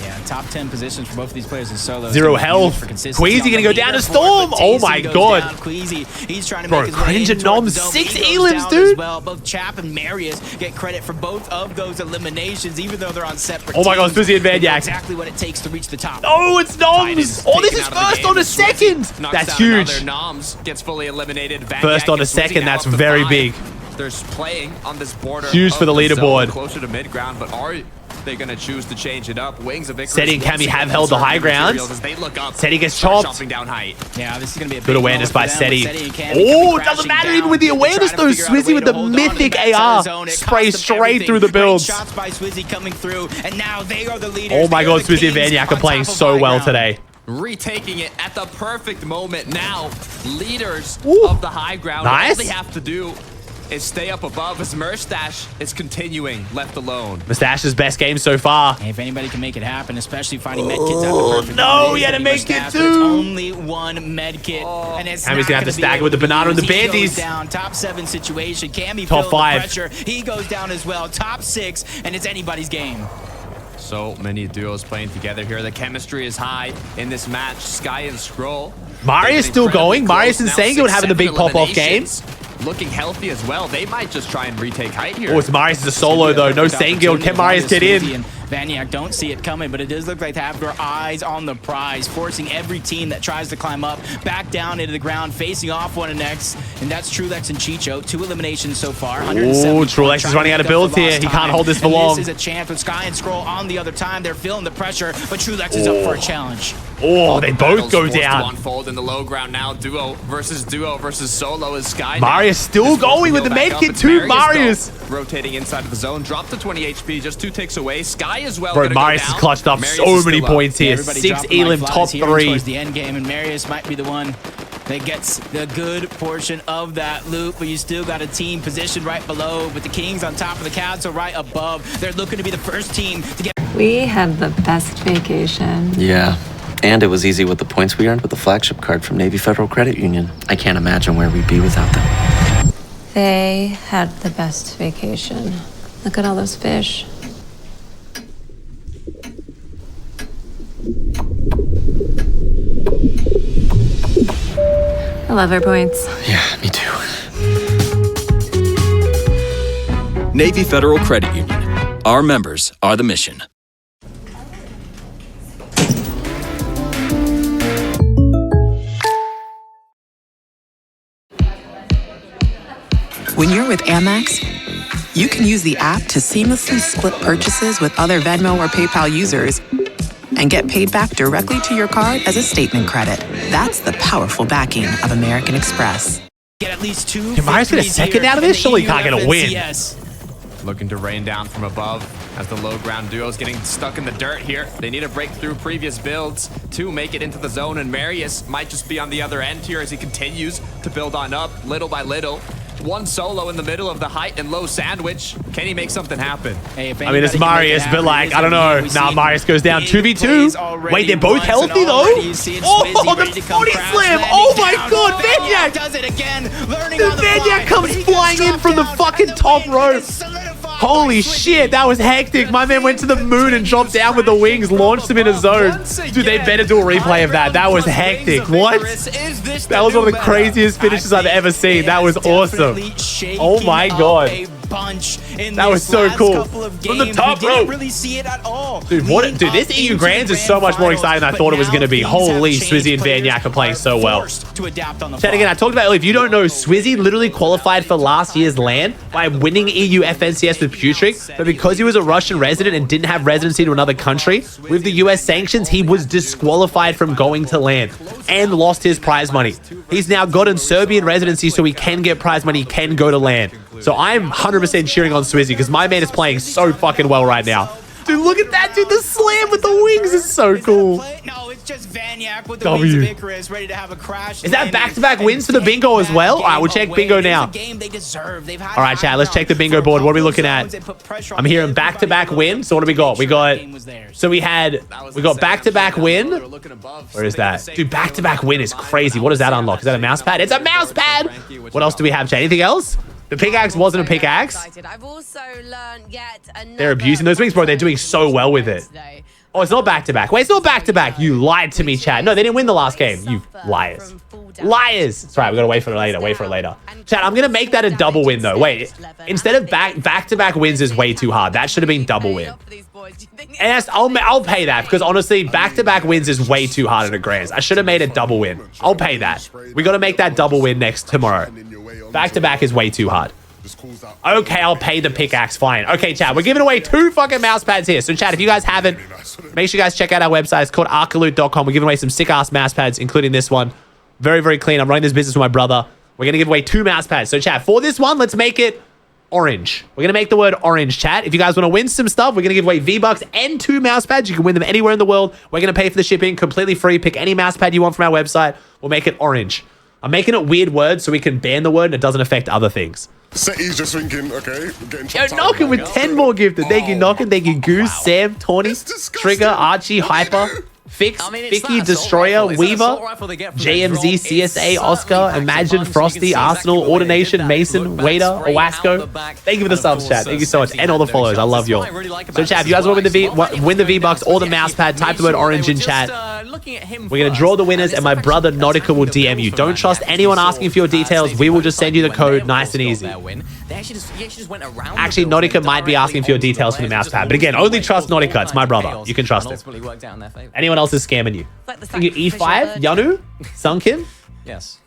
Yeah, top 10 positions for both of these players in solo.
0 health. Queasy gonna go down to Storm. Oh my god.
Queasy, he's trying to
Bro,
make his way
Cringe and
in towards
Nom,
the zone.
6
He goes
elims,
down
dude.
as well. Both Chap and Marius get credit for both of those eliminations, even though they're on separate
Oh my god,
teams.
Swizzy and
They know
Vanyak.
exactly what it takes to reach the top.
Oh, it's Noms. Oh, this
Taken
is
out of the
first
game.
on a
Swizzy
second.
knocks
That's
down
huge.
another. Noms gets fully eliminated. Vanyak
First on a
and Swizzy
second,
now
that's
up to
very
5.
big.
They're playing on this border.
Huge
of
for the
zone,
leaderboard.
Closer to mid ground, but are they going to choose to change it up? Wings of Icarus.
Seti and
once
Cammy
again
have held the high
conserving
ground.
materials as they look up.
Seti gets
start
chopped.
chopping down height.
Yeah, this is going to be a
Good
big
awareness
moment
by
for them,
Seti.
with and Cammy
Oh,
coming
it doesn't
crashing
matter
down.
even with the
They're
awareness
trying
though.
to figure out a
Swizzy
way
with
to
the
hold on
mythic
in the back side
AR.
of the zone. It
Sprays
cost them
straight
everything.
through the
Great
builds.
shots by Swizzy coming through, and now they are the leaders.
Oh my
They are
god,
the
Swizzy and
kings
Vanyak
on
are playing
top of
so
high
well
ground.
today.
Retaking it at the perfect moment now. Leaders
Ooh.
of the high ground.
Nice.
All they have to do is stay up above as Merstash is continuing left alone.
Mustache's best game so far.
Hey, if anybody can make it happen, especially finding medkits at the perfect
no,
moment,
he had to
it's
make
Mustache,
it
but it's
too.
only one medkit, and it's
Cammy's
not
gonna have to
be
stack it
able
with the
to
banana and the
use. He goes
bandies.
down, top 7 situation. Cammy
Top
feeling
5.
the pressure. He goes down as well. Top 6, and it's anybody's game.
So many duos playing together here. The chemistry is high in this match. Sky and Scroll.
Marius still going. Marius and Sango having the big pop-off games.
Looking healthy as well. They might just try and retake height here.
Oh, it's Marius is a solo though. No Sango. Can Marius get in?
Vanyak don't see it coming, but it does look like they have their eyes on the prize, forcing every team that tries to climb up back down into the ground, facing off one next. And that's Trulex and Chicho. 2 eliminations so far.
Oh, Trulex is running out of builds here. He can't hold this for long.
This is a chance with Sky and Scroll on the other time. They're feeling the pressure, but Trulex is up for a challenge.
Oh, they both go
Forced to
down.
unfold in the low ground now. Duo versus solo is Sky.
Marius still going with the medkit too. Marius.
Rotating inside of the zone. Dropped to 20 HP. Just 2 ticks away. Sky as well.
Bro, Marius has clutched up
Marius
so
is
many
still up.
points here.
Everybody
6
dropping like
elim,
flies
top
here
3.
towards the end game, and Marius might be the one that gets the good portion of that loot, but you still got a team positioned right below, with the Kings on top of the Cavs, so right above. They're looking to be the first team to get...
We had the best vacation.
Yeah, and it was easy with the points we earned with the flagship card from Navy Federal Credit Union. I can't imagine where we'd be without them.
They had the best vacation. Look at all those fish. I love our points.
Yeah, me too.
Navy Federal Credit Union. Our members are the mission.
When you're with Amex, you can use the app to seamlessly split purchases with other Venmo or PayPal users,
and get paid back directly to your card as a statement credit. That's the powerful backing of American Express.
Get at least 2.
Can Marius get a second out of this? Surely he can't get a win.
Looking to rain down from above as the low ground duo is getting stuck in the dirt here. They need to break through previous builds to make it into the zone, and Marius might just be on the other end here as he continues to build on up little by little. One solo in the middle of the height and low sandwich. Can he make something happen?
I mean, it's Marius, but like, I don't know. Now Marius goes down 2v2. Wait, they're both healthy though? Oh, the 40 slam. Oh my god, Vanyak
does it again.
The Vanyak comes flying in from the fucking top rope. Holy shit, that was hectic. My man went to the moon and dropped down with the wings, launched him in a zone. Dude, they better do a replay of that. That was hectic. What? That was one of the craziest finishes I've ever seen. That was awesome. Oh my god. That was so cool. From the top rope.
Really see it at all.
Dude, dude, this EU Grands is so much more exciting than I thought it was going to be. Holy, Swizzy and Vanyak are playing so well. Chat again, I talked about earlier, if you don't know, Swizzy literally qualified for last year's LAN by winning EU FNCS with Putrick, but because he was a Russian resident and didn't have residency to another country, with the US sanctions, he was disqualified from going to LAN and lost his prize money. He's now gotten Serbian residency, so he can get prize money, he can go to LAN. So I'm 100% cheering on Swizzy because my man is playing so fucking well right now. Dude, look at that, dude. The slam with the wings is so cool.
No, it's just Vanyak with the wings of Icarus ready to have a crash.
Is that back-to-back wins for the bingo as well? All right, we'll check bingo now. All right, chat, let's check the bingo board. What are we looking at? I'm hearing back-to-back win. So what do we got? We got back-to-back win. Where is that? Dude, back-to-back win is crazy. What does that unlock? Is that a mouse pad? It's a mouse pad. What else do we have, chat? Anything else? The pickaxe wasn't a pickaxe.
I've also learned yet another.
They're abusing those wings, bro. They're doing so well with it. Oh, it's not back-to-back. Wait, it's not back-to-back. You lied to me, chat. No, they didn't win the last game. You liars. Liars. That's right. We gotta wait for it later. Wait for it later. Chat, I'm gonna make that a double win, though. Wait, instead of back-to-back wins is way too hard. That should have been double win. And I'll pay that because honestly, back-to-back wins is way too hard in a Grands. I should have made a double win. I'll pay that. We gotta make that double win tomorrow. Back-to-back is way too hard. Okay, I'll pay the pickaxe, fine. Okay, chat, we're giving away 2 fucking mouse pads here. So, chat, if you guys haven't, make sure you guys check out our website. It's called arcaloot.com. We're giving away some sick-ass mouse pads, including this one. Very, very clean. I'm running this business with my brother. We're going to give away 2 mouse pads. So, chat, for this one, let's make it orange. We're going to make the word orange, chat. If you guys want to win some stuff, we're going to give away V-Bucks and 2 mouse pads. You can win them anywhere in the world. We're going to pay for the shipping, completely free. Pick any mouse pad you want from our website. We'll make it orange. I'm making it weird words so we can ban the word and it doesn't affect other things.
Setty's just thinking, okay, getting
Yo, Knockin with 10 more gifted. Thank you, Knockin. Thank you, Goose, Sam, Tawny, Trigger, Archie, Hyper, Fix, Vicky, Destroyer, Weaver, JMZ, CSA, Oscar, Imagine, Frosty, Arsenal, Ordination, Mason, Waiter, Owasco. Thank you for the subs, chat. Thank you so much. And all the follows. I love you all. So, chat, if you guys want to win the V-Bucks or the mouse pad, type the word orange in chat. We're going to draw the winners, and my brother Nautica will DM you. Don't trust anyone asking for your details. We will just send you the code nice and easy. Actually, Nautica might be asking for your details for the mouse pad. But again, only trust Nautica. It's my brother. You can trust it. Anyone else is scamming you. You E5, Yanu, Sunkin.
Yes.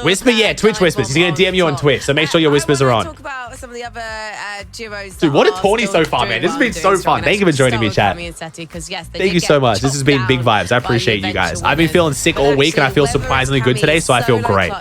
Whisper, yeah, Twitch whispers. He's gonna DM you on Twitch, so make sure your whispers are on.
Talk about some of the other duos.
Dude, what a tourney so far, man. This has been so fun. Thank you for joining me, chat. Thank you so much. This has been big vibes. I appreciate you guys. I've been feeling sick all week, and I feel surprisingly good today, so I feel great. All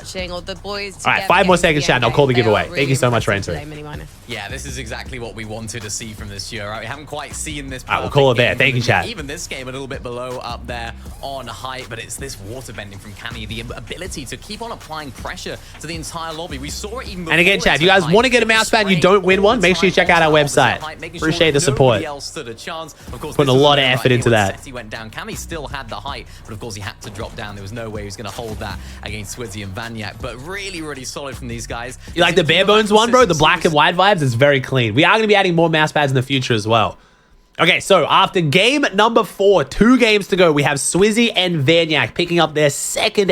right, 5 more seconds, chat, and I'll call the giveaway. Thank you so much for entering.
Yeah, this is exactly what we wanted to see from this year. Right? We haven't quite seen this.
All right, we'll call it there. Thank you, chat.
Even this game a little bit below up there on height, but it's this water bending from Cammy, the ability to keep on applying pressure to the entire lobby. We saw it even before.
And again, chat, if you guys want to get a mouse pad and you don't win one, make sure you check out our website. Appreciate the support. Putting a lot of effort into that.
He went down. Cammy still had the height, but of course he had to drop down. There was no way he was going to hold that against Swizzy and Vanyak. But really, really solid from these guys.
You like the bare bones one, bro? The black and white vibes is very clean. We are going to be adding more mouse pads in the future as well. Okay, so after game number 4, 2 games to go, we have Swizzy and Vanyak picking up their second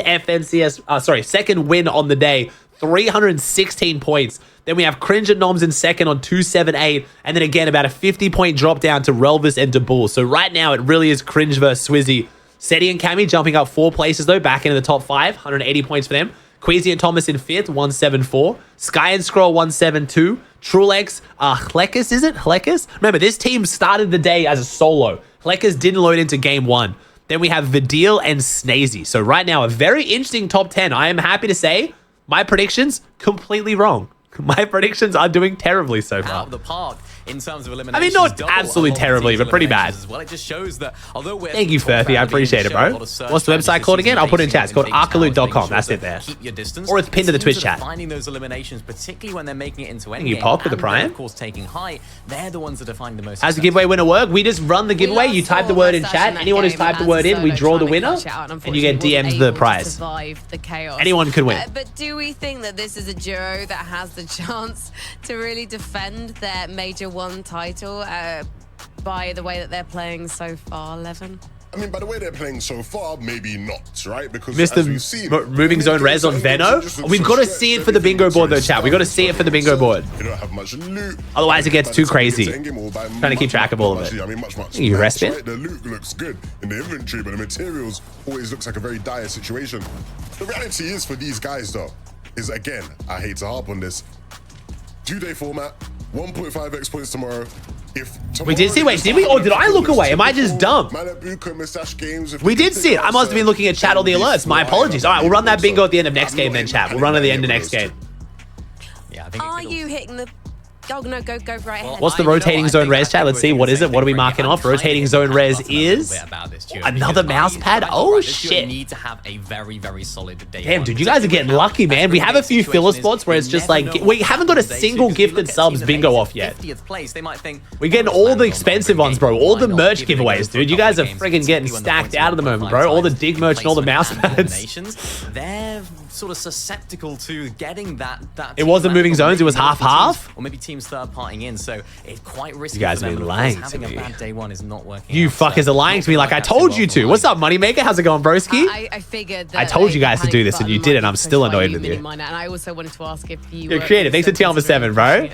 second win on the day, 316 points. Then we have Cringe and Noms in second on 278, and then again about a 50-point drop down to Relvis and Dabull. So right now it really is Cringe versus Swizzy. Seti and Cammy jumping up 4 places though, back into the top 5, 180 points for them. Queasy and Thomas in 5th, 174. Sky and Scroll, 172. Trulex, Hlekis, is it? Hlekis? Remember, this team started the day as a solo. Plekkers didn't load into game 1. Then we have Vidil and Snazy. So right now, a very interesting top 10. I am happy to say my predictions completely wrong. My predictions are doing terribly so far.
Out of the park in terms of eliminations.
I mean, not absolutely terribly, but pretty bad.
As well. It just shows that although we're
Thank you, Furphy. I appreciate it, bro. What's the website called again? I'll put it in chat. It's called arcaloot.com. That's it there.
Keep your distance.
Or it's pinned to the Twitch chat.
Finding those eliminations, particularly when they're making it into
Thank you,
endgame,
Pog, with the
and
Prime.
of course taking high, they're the ones that are finding the most.
How's the giveaway winner work? We just run the giveaway. You type the word in chat. Anyone who's typed the word in, we draw the winner, and you get DM'd the prize. Anyone could win.
But do we think that this is a duo that has the chance to really defend their Major 1 title by the way that they're playing so far, Levin?
I mean, by the way they're playing so far, maybe not, right? Because
Mr.
as we've seen,
Moving Zone Res on Veno. We've got to see it for the bingo board though, chat. We've got to see it for the bingo board.
You don't have much loot.
Otherwise it gets too crazy. Trying to keep track of all of it.
I mean, much
You
less,
respite?
right? The loot looks good in the inventory, but the materials always looks like a very dire situation. The reality is for these guys though, is again, I hate to harp on this, 2-day format, 1.5x points tomorrow.
We did see, wait, did we? Or did I look away? Am I just dumb? We did see it. I must have been looking at chat or the alerts. My apologies. All right, we'll run that bingo at the end of next game then, chat. We'll run at the end of next game.
Yeah, I think
Are you hitting the... Oh, no, go right ahead.
What's the rotating zone res, chat? Let's see. What is it? What are we marking off? Rotating zone res is another mouse pad. Oh, shit.
Need to have a very, very solid day.
Damn, dude, you guys are getting lucky, man. We have a few filler spots where it's just like, we haven't got a single gifted subs bingo off yet. We're getting all the expensive ones, bro. All the merch giveaways, dude. You guys are friggin' getting stacked out at the moment, bro. All the dig merch and all the mouse pads.
They're sort of susceptible to getting that.
It wasn't moving zones. It was half-half.
Or maybe teams third-partying in, so it's quite risky.
You guys have been lying to
having
me.
a bad day 1 is not working.
You fuckers are lying to me like I told you to. What's up, Moneymaker? How's it going, broski?
I figured that
I told you guys to do this and you didn't. I'm still annoyed with you.
And I also wanted to ask if you
You're creative. Thanks for TL for 7, bro.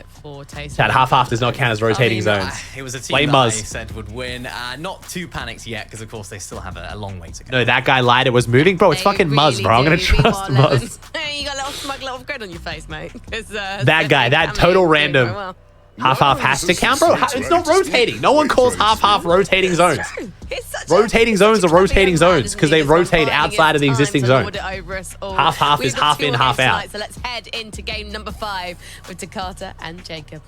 Chat, half-half does not count as rotating zones.
It was a team
Blame
that I
Muzz.
said would win. Not too panicked yet, because of course they still have a long way to go.
No, that guy lied. It was moving. Bro, it's fucking Muzz, bro. I'm going to trust Muzz.
You got a little smug little grin on your face, mate.
That guy, that total random. Half-half has to count, bro. It's not rotating. No one calls half-half rotating zones. Rotating zones are rotating zones because they rotate outside of the existing zone. Half-half is half in, half out.
So let's head into game number 5 with Takata and Jacob.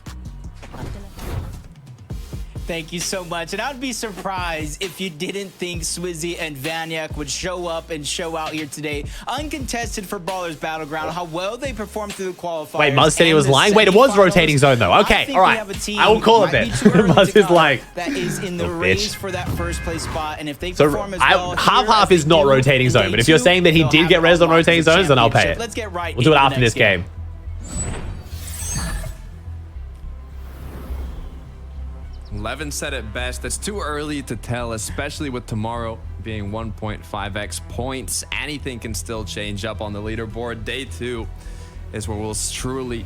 Thank you so much. And I would be surprised if you didn't think Swizzy and Vanyak would show up and show out here today. Uncontested for Ballers Battleground, how well they performed through the qualifiers.
Wait, Muzz said he was lying? Wait, it was rotating zone though. Okay, all right. I will call it then. Muzz is like,
that is in the race for that first place spot. And if they
so
perform as well,
half-half is not rotating zone. But if you're saying that he did get res on rotating zones, then I'll pay it.
Let's get right.
We'll do it after this game.
Levin said it best. It's too early to tell, especially with tomorrow being 1.5x points. Anything can still change up on the leaderboard. Day 2 is where we'll truly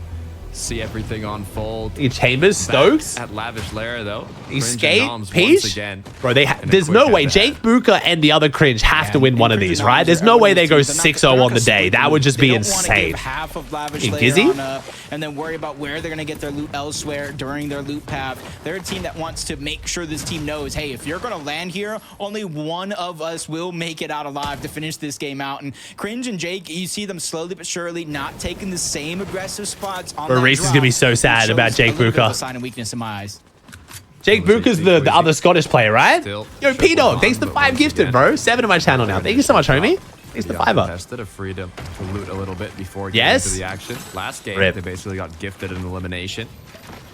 see everything unfold.
Chambers, Stokes
at Lavish Lair though.
Escape, Peach, bro. There's no way. Jake Buka and the other cringe have to win one of these, right? There's no way they go 6-0 on the day. That would just be insane.
Half of Lavish
Gizzy?
And then worry about where they're going to get their loot elsewhere during their loot path. They're a team that wants to make sure this team knows, hey, if you're going to land here, only one of us will make it out alive to finish this game out. And Cringe and Jake, you see them slowly but surely not taking the same aggressive spots on
Bro, Reese is going to be so sad about Jake Buka.
Sign of weakness in my eyes.
Jake Buka's the other Scottish player, right? Yo, P-Dog, thanks for 5 gifted, bro. 7 to my channel now. Thank you so much, homie. Thanks for 5 up.
Tested a freedom to loot a little bit before getting into the action. Last game, they basically got gifted an elimination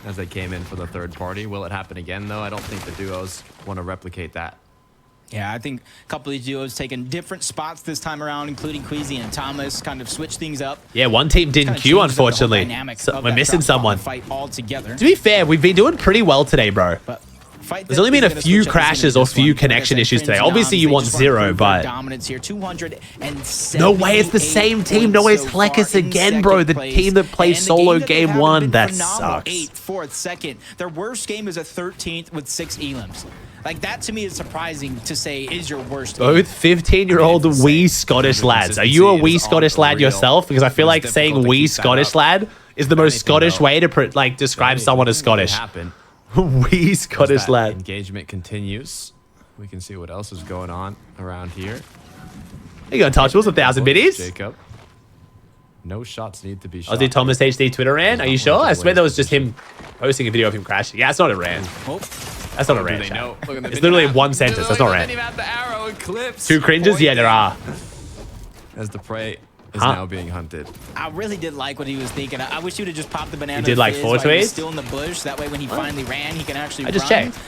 as they came in for the third party. Will it happen again, though? I don't think the duos want to replicate that.
Yeah, I think a couple of these duos taking different spots this time around, including Queasy and Thomas, kind of switch things up.
Yeah, one team didn't queue, unfortunately. So we're missing someone.
Fight altogether.
To be fair, we've been doing pretty well today, bro. There's only been a few crashes or few connection issues today. Obviously, you want 0, but no way it's the same team. No way it's Plekkers again, bro. The team that plays solo game 1. That sucks.
8th, 4th, 2nd. Their worst game is a 13th with 6 elims. Like, that to me is surprising to say is your worst.
Both 15-year-old wee Scottish lads. Are you a wee Scottish lad yourself? Because I feel like saying wee Scottish lad is the most Scottish way to describe someone as Scottish. Wee Scottish lad.
Engagement continues. We can see what else is going on around here.
You got Untouchables, 1,000 biddies.
Jacob. No shots need to be shot.
Aussie Thomas HD Twitter rant. Are you sure? I swear that was just him posting a video of him crashing. Yeah, it's not a rant. That's not a rant. It's literally one sentence. That's not a rant. Two cringes? Yeah, there are.
As the prey is now being hunted.
I really did like what he was thinking. I wish he would have just popped the banana.
He did like 4 tweets?
Still in the bush. That way when he finally ran, he can actually
I just
run.
checked.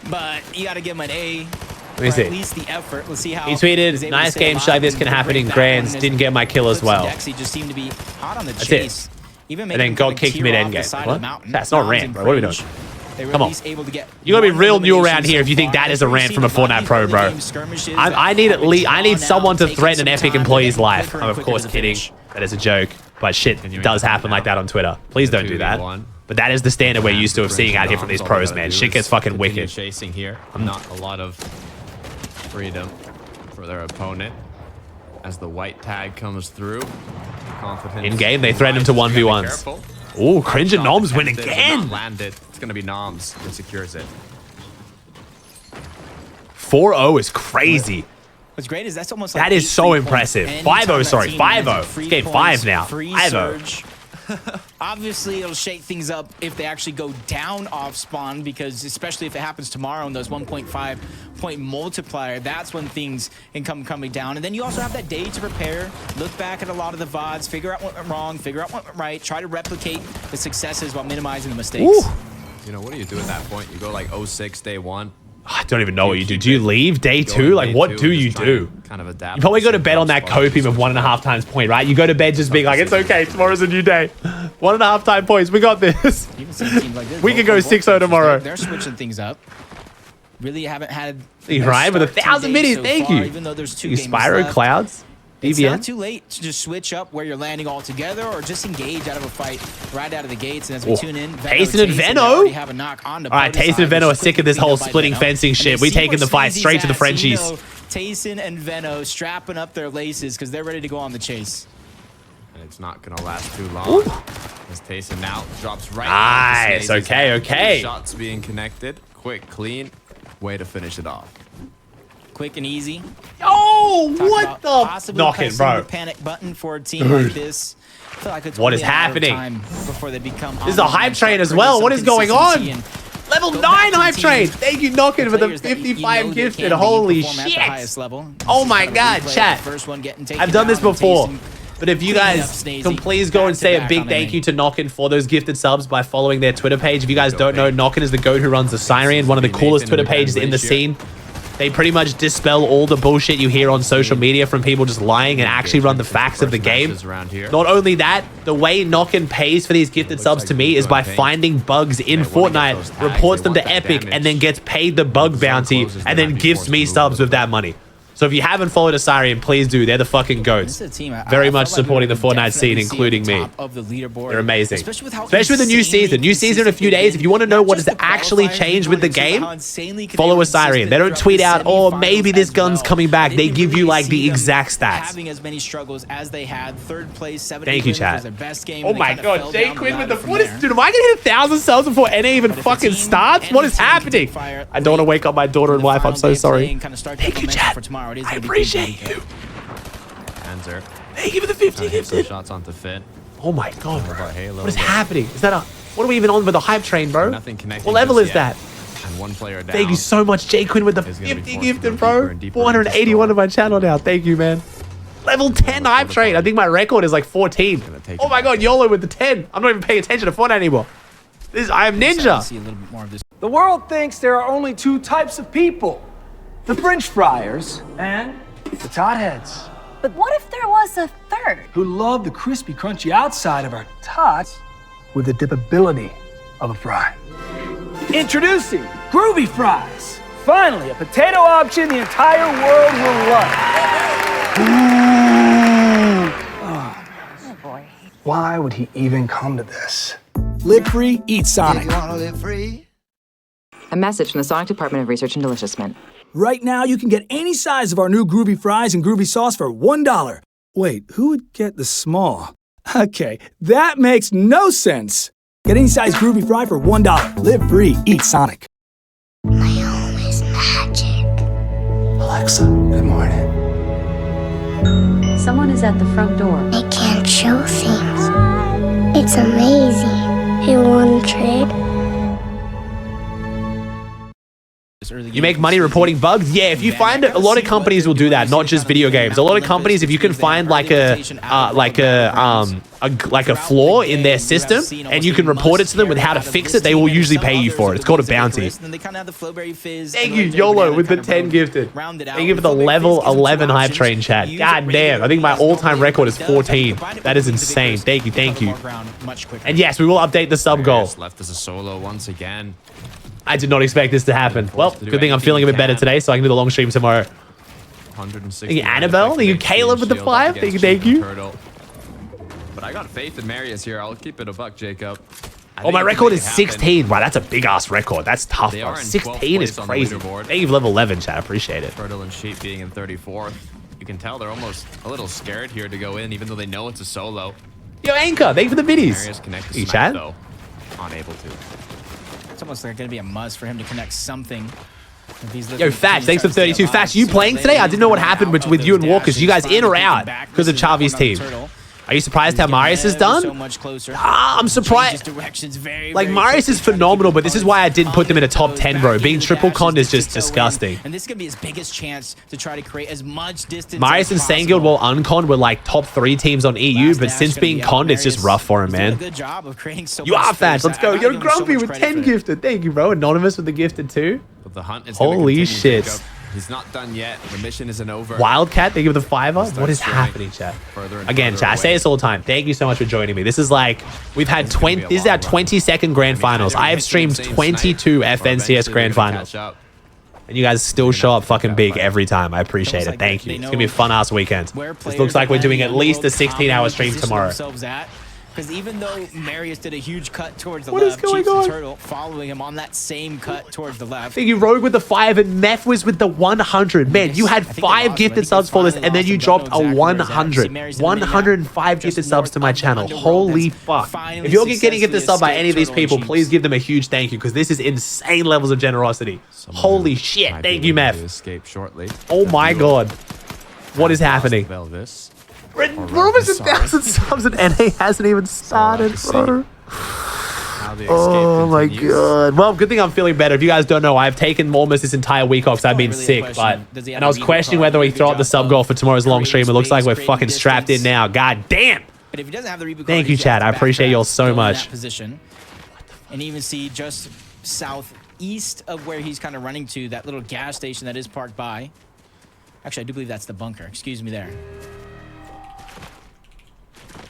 But you got to give him an A.
Let me see.
At least the effort. Let's see how
He tweeted, nice game, like this can happen in grands. Didn't get my kill as well.
He just seemed to be hot on the
That's
chase.
it.
Even
And then got kicked mid-end game. What? That's not rant, bro. What are we doing? Come on.
You
gotta be real new around here if you think that is a rant from a Fortnite pro, bro. I need someone to threaten an Epic employee's life. I'm of course kidding. That is a joke. But shit does happen like that on Twitter. Please don't do that. But that is the standard we're used to of seeing out here from these pros, man. Shit gets fucking wicked.
Chasing here. Not a lot of freedom for their opponent. As the white tag comes through.
In game, they threaten him to 1v1s. Ooh, Cringe and Noms win again.
Landed. It's going to be Noms that secures it.
4-0 is crazy.
What's great is that's almost like
that is so impressive. 5-0, sorry. 5-0. It's game 5 now. 5-0.
Obviously, it'll shake things up if they actually go down off spawn, because especially if it happens tomorrow and those 1.5 point multiplier, that's when things can come coming down. And then you also have that day to prepare, look back at a lot of the VODs, figure out what went wrong, figure out what went right, try to replicate the successes while minimizing the mistakes.
Ooh.
You know, what do you do at that point? You go like 0-6 day 1.
I don't even know what you do. Do you leave day 2? Like, what do you do?
Kind of adapt.
You probably go to bed on that copium of 1.5 times point, right? You go to bed just being like, it's okay, tomorrow's a new day. 1.5 time points, we got this. We could go 6-0 tomorrow.
They're switching things up. Really haven't had.
Right, with 1,000 minis, thank you.
Even though there's 2
you
games
Spyro,
left.
Clouds,
It's not
DVN.
too late to just switch up where you're landing all together, or just engage out of a fight right out of the gates. And as we tune in,
Tayson and Venno. All right, Tayson and Venno are sick of this whole splitting fencing shit. We taking the fight straight to the Frenchies.
Tayson and Venno strapping up their laces because they're ready to go on the chase.
And it's not going to last too long. As Tayson now drops right.
Nice. Okay.
Shots being connected. Quick, clean. Way to finish it off.
Quick and easy.
Oh, what the? Knock it, bro.
The panic button for a team like this. I feel like it's
what is
only a matter of
happening?
time before they become
This is a hype train as well. What is going on? Level 9 hype train. Thank you, Knockin, for the 55 gifted. Holy shit. Oh my god, chat. I've done this before. But if you guys can please go and say a big thank you to Knockin for those gifted subs by following their Twitter page. If you guys don't know, Knockin is the goat who runs the Siren, one of the coolest Twitter pages in the scene. They pretty much dispel all the bullshit you hear on social media from people just lying and actually run the facts of the game. Not only that, the way Knockin pays for these gifted subs to me is by finding bugs in Fortnite, reports them to Epic, and then gets paid the bug bounty, and then gives me subs with that money. So if you haven't followed Asarian, please do. They're the fucking goats. Very much supporting the Fortnite scene, including me. They're amazing. Especially with the new season. New season in a few days. If you want to know what has actually changed with the game, follow Asarian. They don't tweet out, oh, maybe this gun's coming back. They give you like the exact stats.
Having as many struggles as they had. Third place, 70
Thank you, chat.
was their best game.
Oh my god, Jay Quinn with the... What is... Dude, am I going to hit 1,000 subs before NA even fucking starts? What is happening? I don't want to wake up my daughter and wife. I'm so sorry. Thank you, chat. I appreciate you.
Panzer.
Thank you for the 50 gifted.
Shots onto Fit.
Oh my god, bro. What is happening? Is that a... What are we even on with the hype train, bro? What level is that?
And 1 player down.
Thank you so much, Jay Quinn with the 50 gifted, bro. 481 on my channel now. Thank you, man. Level 10 hype train. I think my record is like 14. Oh my god, YOLO with the 10. I'm not even paying attention to Fortnite anymore. I am ninja.
The world thinks there are only 2 types of people. The French fryers and the Totheads.
But what if there was a third?
Who love the crispy, crunchy outside of our tots with the dippability of a fry. Introducing Groovy Fries. Finally, a potato option the entire world will love.
Oh boy.
Why would he even come to this?
Live free, eat Sonic.
You wanna live free?
A message from the Sonic Department of Research and Deliciousment.
Right now, you can get any size of our new Groovy Fries and Groovy Sauce for $1. Wait, who would get the small? Okay, that makes no sense. Get any size Groovy Fry for $1. Live free, eat Sonic.
My home is magic.
Alexa, good morning.
Someone is at the front door.
I can't show things. It's amazing. You want to trade?
You make money reporting bugs? Yeah, if you find it, a lot of companies will do that, not just video games. A lot of companies, if you can find like a flaw in their system and you can report it to them with how to fix it, they will usually pay you for it. It's called a bounty. Thank you, YOLO, with the 10 gifted. Thank you for the level 11 hype train chat. God damn, I think my all-time record is 14. That is insane. Thank you, thank you. And yes, we will update the sub goal.
Left as a solo once again.
I did not expect this to happen. Well, good thing I'm feeling a bit better today, so I can do the long stream tomorrow.
160.
Thank you, Annabelle. Thank you, Caleb, with the 5. Thank you.
But I got faith in Marius here. I'll keep it a buck, Jacob.
Oh, my record is 16. Wow, that's a big-ass record. That's tough, bro. 16 is crazy. Thank you for level 11, chat. I appreciate it.
Turtle and Sheep being in 34th. You can tell they're almost a little scared here to go in, even though they know it's a solo.
Yo, Anchor, thank you for the biddies.
Marius connects
Hey,
to
chat.
Smack, though. Unable to.
It's almost like going to be a must for him to connect something.
Yo, Thatch, thanks for 32. Thatch, you playing today? I didn't know what happened with you and Walkers. You guys in or out because of Chavi's team? Are you surprised how Marius is done? I'm surprised. Like, Marius is phenomenal, but this is why I didn't put them in a top 10, bro. Being triple con is just disgusting.
And this is going to be his biggest chance to try to create as much distance.
Marius and Sandguild, while uncon, were like top 3 teams on EU, but since being conned, it's just rough for him, man. You are Thatch. Let's go. You're Grumpy with 10 gifted. Thank you, bro. Anonymous with the gifted too.
But the hunt is
Holy shit.
He's not done yet. The mission isn't over.
Wildcat, thank you for the 5. What is happening, chat? Again, chat, I say this all the time. Thank you so much for joining me. This is like, we've had 20, this is our 22nd grand finals. I have streamed 22 FNCS grand finals. And you guys still show up fucking big every time. I appreciate it. Thank you. It's going to be a fun ass weekend. This looks like we're doing at least a 16-hour stream tomorrow.
Because even though Marius did a huge cut towards the
What is
left,
going
Chiefs and
on?
Turtle following him on that same cut towards the left.
Thank you, Rogue with the 5 and Meth was with the 100. Man, you had 5 gifted subs for this and then you dropped a 100. 105 gifted subs to my channel. Holy fuck. If you're getting gifted sub by any of these people, please give them a huge thank you because this is insane levels of generosity. Holy shit. Thank you, Meth.
Escape shortly.
Oh my god. What is happening?
Velvis.
We're almost 1,000 subs and NA hasn't even started, bro. Oh my god. Well, good thing I'm feeling better. If you guys don't know, I've taken almost this entire week off because I've been sick. And I was questioning whether we throw out the sub goal for tomorrow's long stream. It looks like we're fucking strapped in now. God damn.
But if he doesn't have the reboot
Thank
card,
you,
he's
chat.
got
I
to
appreciate y'all
backtrack,
so
go in
much.
that position. And even see just southeast of where he's kind of running to, that little gas station that is parked by. Actually, I do believe that's the bunker. Excuse me there.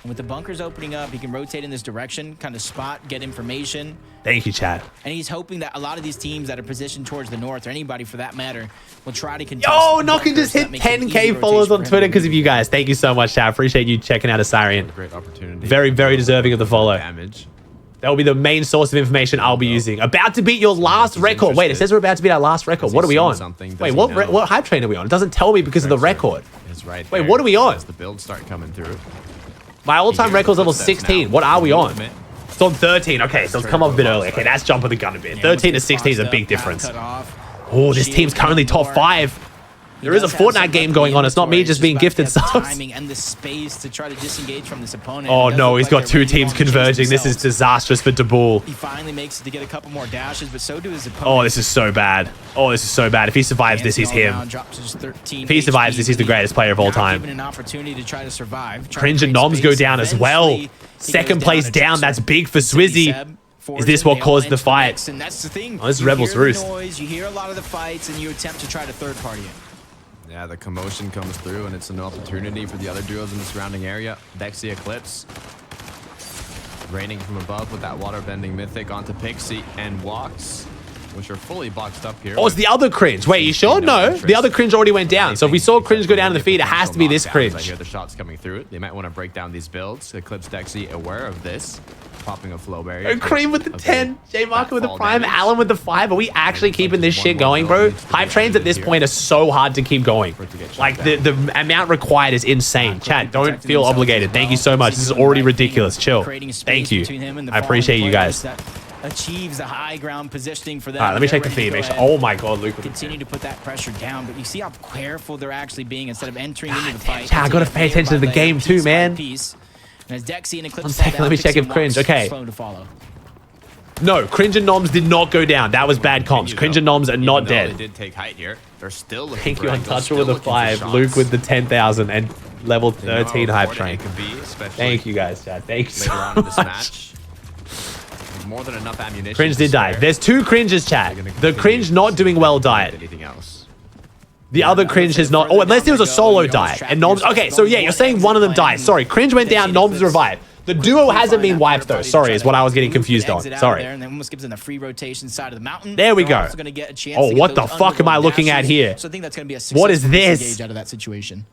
And with the bunkers opening up, he can rotate in this direction, kind of spot, get information.
Thank you, chat.
And he's hoping that a lot of these teams that are positioned towards the north, or anybody for that matter, will try to contest.
Yo, Knockin just hit 10k followers on Twitter because of you guys. Thank you so much, chat. I appreciate you checking out Asarian.
Great opportunity.
Very, very deserving of the follow.
Damage.
That will be the main source of information I'll be using. About to beat your last record. Wait, it says we're about to beat our last record. What are we on? Wait, what hype train are we on? It doesn't tell me because of the record.
It's right.
Wait, what are we on?
As the builds start coming through.
My all-time record's level 16. What are we on? It's on 13. Okay, so it's come up a bit early. Okay, that's jumping the gun a bit. 13 to 16 is a big difference. Oh, this team's currently top 5. There is a Fortnite game going on. It's not me just being gifted subs.
Timing and the space to try to disengage from this opponent.
Oh no, he's got 2 teams converging. This is disastrous for Daboul.
He finally makes it to get a couple more dashes, but so do his opponent.
Oh, this is so bad. Oh, this is so bad. If he survives this, he's him. If he survives this, he's the greatest player of all time.
An opportunity to try to survive.
Cringe and Noms go down as well. Second place down. That's big for Swizzy. Is this what caused the fight?
And that's the thing.
Oh, this is Rebels Roost.
You hear a lot of the fights, and you attempt to try to third party it.
Yeah, the commotion comes through, and it's an opportunity for the other duos in the surrounding area. Dexy Eclipse. Raining from above with that water-bending Mythic onto Pixie and Walks, which are fully boxed up here.
Oh, it's the other Cringe. Wait, you sure? No, the other Cringe already went down. So if we saw Cringe go down in the feed, it has to be this Cringe.
I hear the shots coming through. They might want to break down these builds. Eclipse Dexy aware of this. Popping a flow barrier.
Cream with the 10, J Marker with the prime, Alan with the 5. Are we actually keeping this shit going, bro? Hype trains at this point are so hard to keep going. Like, the amount required is insane. Chat, don't feel obligated. Thank you so much. This is already ridiculous. Chill. Thank you. I appreciate you guys.
achieves the high ground positioning for them.
All right, let me
They're
check the
ready
feed.
to
Make
go
sure.
ahead
Oh my God, Luke.
continue to put that pressure down, but you see how careful they're actually being instead of entering into the fight.
Yeah, I gotta pay attention to the game too, man.
Piece. And as Dexy and Eclipse
1 second, let me check if Cringe. Okay.
slow to follow.
No, Cringe and Noms did not go down. That was bad comms. Cringe and Noms are not
They
dead.
did take height here. They're still looking
Thank
for
you,
angles,
Untouchable with
still
the
looking for
5,
shots.
Luke with the 10,000, and level
They know how
13 hype
important
train.
it can be, especially
Thank you guys, chat. Thank you so
later on in this
much.
match. There's more than enough ammunition.
Cringe
to
did die.
spare.
There's 2 Cringes, chat.
They're gonna
The
continue
Cringe not doing well died.
anything else.
The other Cringe has not. Oh, unless it was a solo die. And Noms. Okay, so yeah, you're saying one of them died. Sorry, Cringe went down, Noms revived. The duo hasn't been wiped though. Sorry, is what I was getting confused on. Sorry.
And then almost gives them the free rotation side of the mountain.
There we
They're
go.
also gonna get a chance
Oh,
to get
what the
those
fuck am I
underground
looking at
dashes.
here?
So I think that's gonna be a
What is
successful
this?
disengage out of that situation.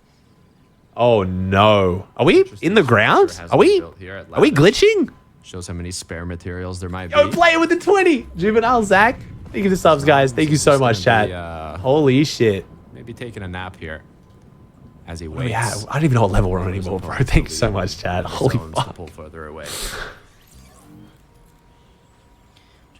Oh no. Are we in the ground? Are we glitching?
Shows how many spare materials there might
Yo,
be.
play it with the 20. Juvenile Zach. Thank you for the subs, guys. Thank you so much, chat. Holy shit.
Maybe taking a nap here as he
Oh,
waits.
yeah, I don't even know what level we're on anymore, bro. Thank you so much, chat. Holy fuck.
Pull further away.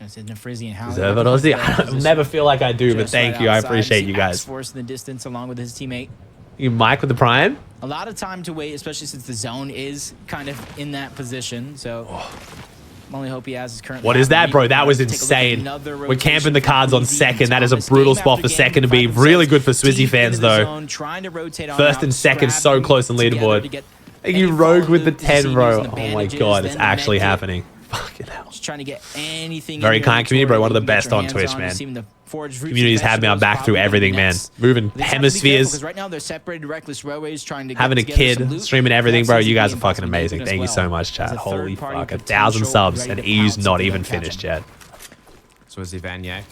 Deserve it, Aussie? I never feel like I do, but thank you. I appreciate you guys.
Force in the distance along with his teammate.
You Mike with the prime?
A lot of time to wait, especially since the zone is kind of in that position. So I'm only hope he has his current.
What is that, bro? That was insane. We're camping the cards on second. That is a brutal spot for second to be. Really good for Swizzy fans, though. First and second so close on leaderboard. Thank you, Rogue with the 10, bro. Oh my god, it's actually happening. Fucking hell.
Just trying to get anything.
Very kind community, bro. One of the best on Twitch, man. Communities have me on back through everything, man. Moving hemispheres.
Right now they're separated reckless railways trying to
Having a kid, streaming everything, bro. You guys are fucking amazing. Thank you so much, chat. Holy fuck. 1,000 subs and EU's not even finished yet.
Swizzy Vaniac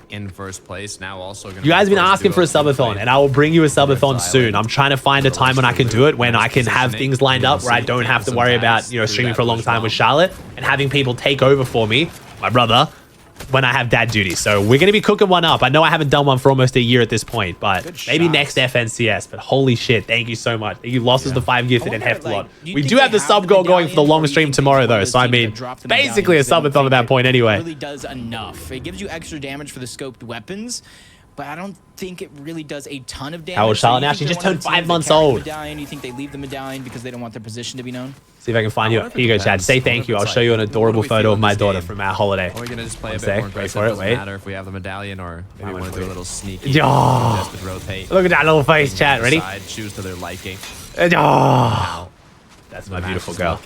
in first place. Now also going to.
You guys have been asking for a subathon, and I will bring you a subathon soon. I'm trying to find a time when I can do it, when I can have things lined up where I don't have to worry about, you know, streaming for a long time with Charlotte and having people take over for me, my brother, when I have dad duties. So we're going to be cooking one up. I know I haven't done one for almost a year at this point, but maybe next FNCS. But holy shit, thank you so much. Thank you, Losses the 5 gifted and Heftalot. We do have the sub goal going for the long stream tomorrow, though. So I mean, basically a subathon at that point anyway.
It really does enough. It gives you extra damage for the scoped weapons, but I don't think it really does a ton of damage.
How old Charlotte now? She just turned 5 months old.
Medallion, you think they leave the medallion because they don't want their position to be known?
See if I can find you. Here you go, Chad. Say thank you. I'll show you an adorable photo of my daughter from our holiday.
Are we gonna just play a
One
bit
sec.
more
Wait
aggressive?
for it.
Doesn't
Wait.
matter if we have the medallion or maybe we want to do a little sneaky.
Yeah.
Just rotate.
Look at that little face, chat. Ready?
Choose to their liking.
Oh, that's my beautiful girl.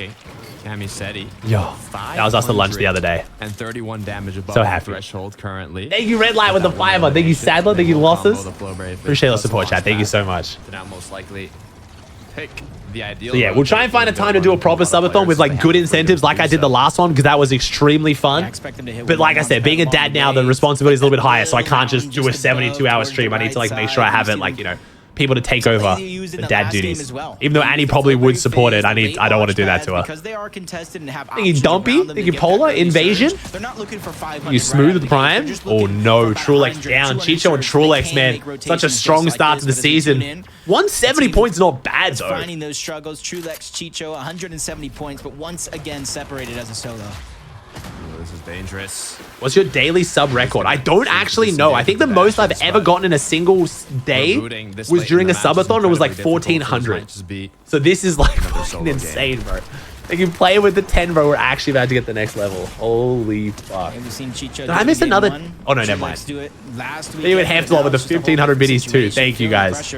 Cami Seti.
Yo, that was us at lunch the other day.
And 31 damage above
So
the
happy.
threshold currently.
Thank you, Red Light with the 5. Thank you, Sadler. Thank you, Losses. Appreciate the support, chat. Thank you so much.
To now most likely pick the ideal.
So yeah, we'll try and find a time to do a proper subathon with like good incentives like I did the last one because that was extremely fun. But like I said, being a dad now, the responsibility is a little bit higher, so I can't just do a 72-hour stream. I need to like make sure I have it like, you know, people to take over the dad duties. Even though Annie probably would support it, I don't want to do that to her.
Because they are contested and have
Thinking Dumpy, thinking Polar, Invasion.
They're not looking for 500.
You smooth with the prime? Oh no, Trulex down. Chicho and Trulex, man. Such a strong start to the season. 170 points not bad though.
Finding those struggles. Trulex, Chicho, 170 points, but once again separated as a solo.
This is dangerous.
What's your daily sub record? I don't actually know. I think the most I've ever gotten in a single day was during a subathon. It was like 1,400. So this is like fucking insane, bro. They can play with the 10, bro. We're actually about to get the next level. Holy fuck. Did I miss another? Oh no, never mind. They even half a lot with the 1,500 biddies too. Thank you guys.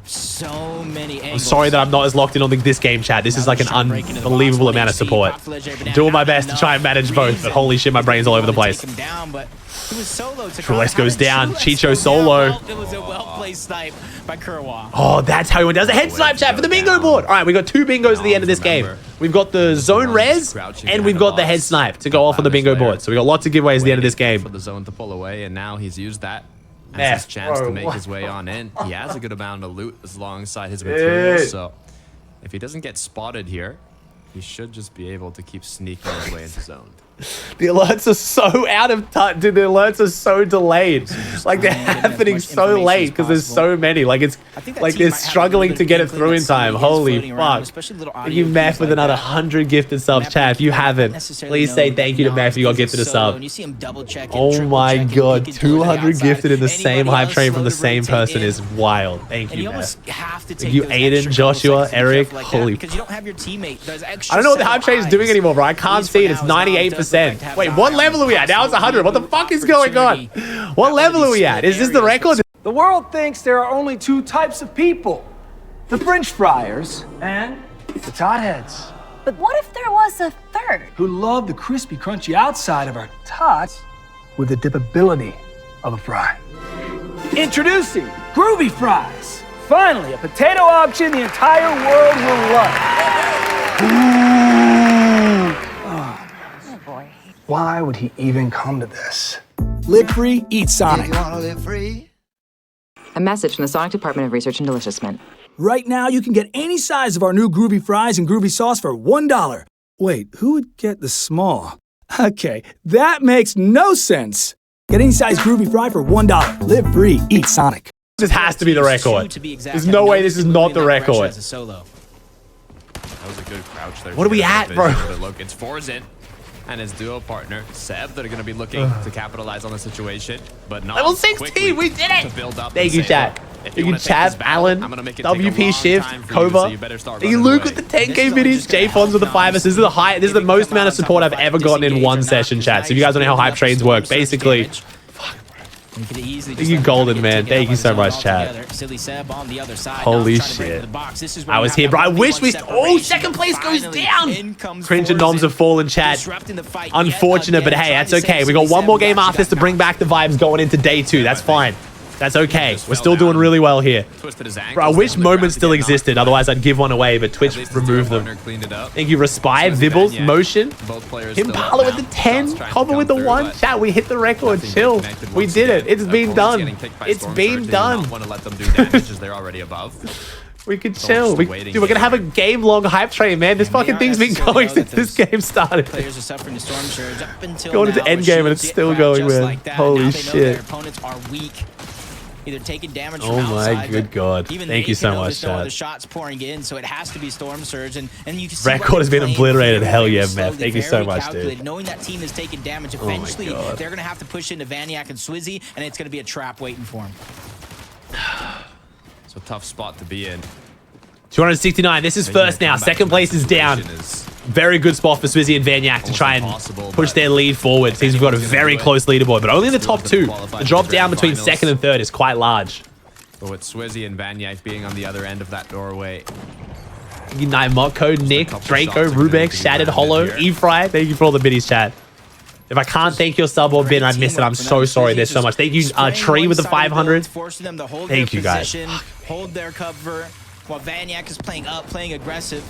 So many angles.
I'm sorry that I'm not as locked in on this game, chat. This is like an unbelievable amount of support. I'm doing my best to try and manage both, but holy shit, my brain's all over the place. Trulex goes down. Chicho solo.
It was a well-placed snipe by Kurwa.
Oh, that's how he went down. A head snipe, chat, for the bingo board. All right, we got 2 bingos at the end of this game. We've got the zone res, and we've got the head snipe to go off on the bingo board. So we got lots of giveaways at the end of this game.
For the zone to pull away, and now he's used that as his chance to make his way on in. He has a good amount of loot alongside his materials, so if he doesn't get spotted here, he should just be able to keep sneaking his way into zone.
The alerts are so out of touch. Dude, the alerts are so delayed. Like, they're happening so late because there's so many. Like, it's like they're struggling to get it through in time. Holy fuck. Thank you, Meth, with another 100 gifted subs, chat. If you haven't, please say thank you to Meth if you got gifted a sub. Oh my god, 200 gifted in the same hype train from the same person is wild. Thank you, Meth. Thank you, Aiden, Joshua, Eric. Holy fuck. I don't know what the hype train is doing anymore, bro. I can't see it. It's 98%. Wait, what level are we at? Now it's 100. What the fuck is going on? What level are we at? Is this the record?
The world thinks there are only two types of people. The French friars and the tot heads.
But what if there was a third?
Who love the crispy, crunchy outside of our tots with the dippability of a fry. Introducing Groovy Fries. Finally, a potato option the entire world will love. Ooh. Oh, boy. Why would he even come to this? Live free, eat Sonic.
You wanna live free?
A message from the Sonic Department of Research and Deliciousment.
Right now, you can get any size of our new Groovy Fries and Groovy Sauce for $1. Wait, who would get the small? Okay, that makes no sense. Get any size Groovy Fry for $1. Live free, eat Sonic.
This has to be the record. There's no way this is not the record.
That was a good crouch there.
What are we at, bro?
Look, it's Forzin and his duo partner, Seb, that are going to be looking to capitalize on the situation, but not
Level 16, we did it! Thank you, chat. Thank you,
wanna take
Chad,
this battle,
Alan,
I'm gonna make it take a
WP
long
Shift,
time for you,
Kova.
so you better start
Thank you,
running
Luke,
away.
with the 10k biddies, J-Fons with the 5s. This is the high. This is the most amount of support I've ever gotten in one session, chat. So if you guys don't know how hype trains work, basically. Thank you, Golden Man. Thank you so much, chat. Holy shit. I was here, bro. I wish we... Oh, second place goes down. Cringe and noms have fallen, chat. Unfortunate, but hey, that's okay. We got one more game after this to bring back the vibes going into day 2. That's fine. That's okay. We're still doing really well here. Bro, I wish moments still existed. Otherwise, I'd give one away, but Twitch removed them. Thank you, Respy, Vibbles, Motion. Impala with the 10. Cover with the 1. Chat, we hit the record. Chill. We did it. It's been done. It's been done. We could chill. Dude, we're going to have a game-long hype train, man. This fucking thing's been going since this game started. Going into endgame and it's still going, man. Holy shit.
Either taking damage
oh
from
my
outside,
good god. Thank you so much,
the
chat.
shots pouring in, so it has to be Storm Surge, and you can see
record has been obliterated. Hell yeah, Meth. Thank you so much, dude.
Knowing that team is taking damage, eventually they're going to have to push into Vaniac and Swizzy, and it's going to be a trap waiting for him.
It's a tough spot to be in.
269. This is first now. Second place is down. Very good spot for Swizzy and Vaniac to try and push their lead forward. Seems we've got a very close leaderboard, but only in the top 2. The drop down between second and third is quite large.
But with Swizzy and Vaniac being on the other end of that doorway.
Unite Mocko, Nick, Draco, Rubex, Shattered, Hollow, Efry. Thank you for all the biddies, chat. If I can't thank your sub or bin, I missed it. I'm so sorry. There's so much. Thank you, Tree with the 500. Thank you, guys.
Hold their cover. While Vaniac is playing up, playing aggressive.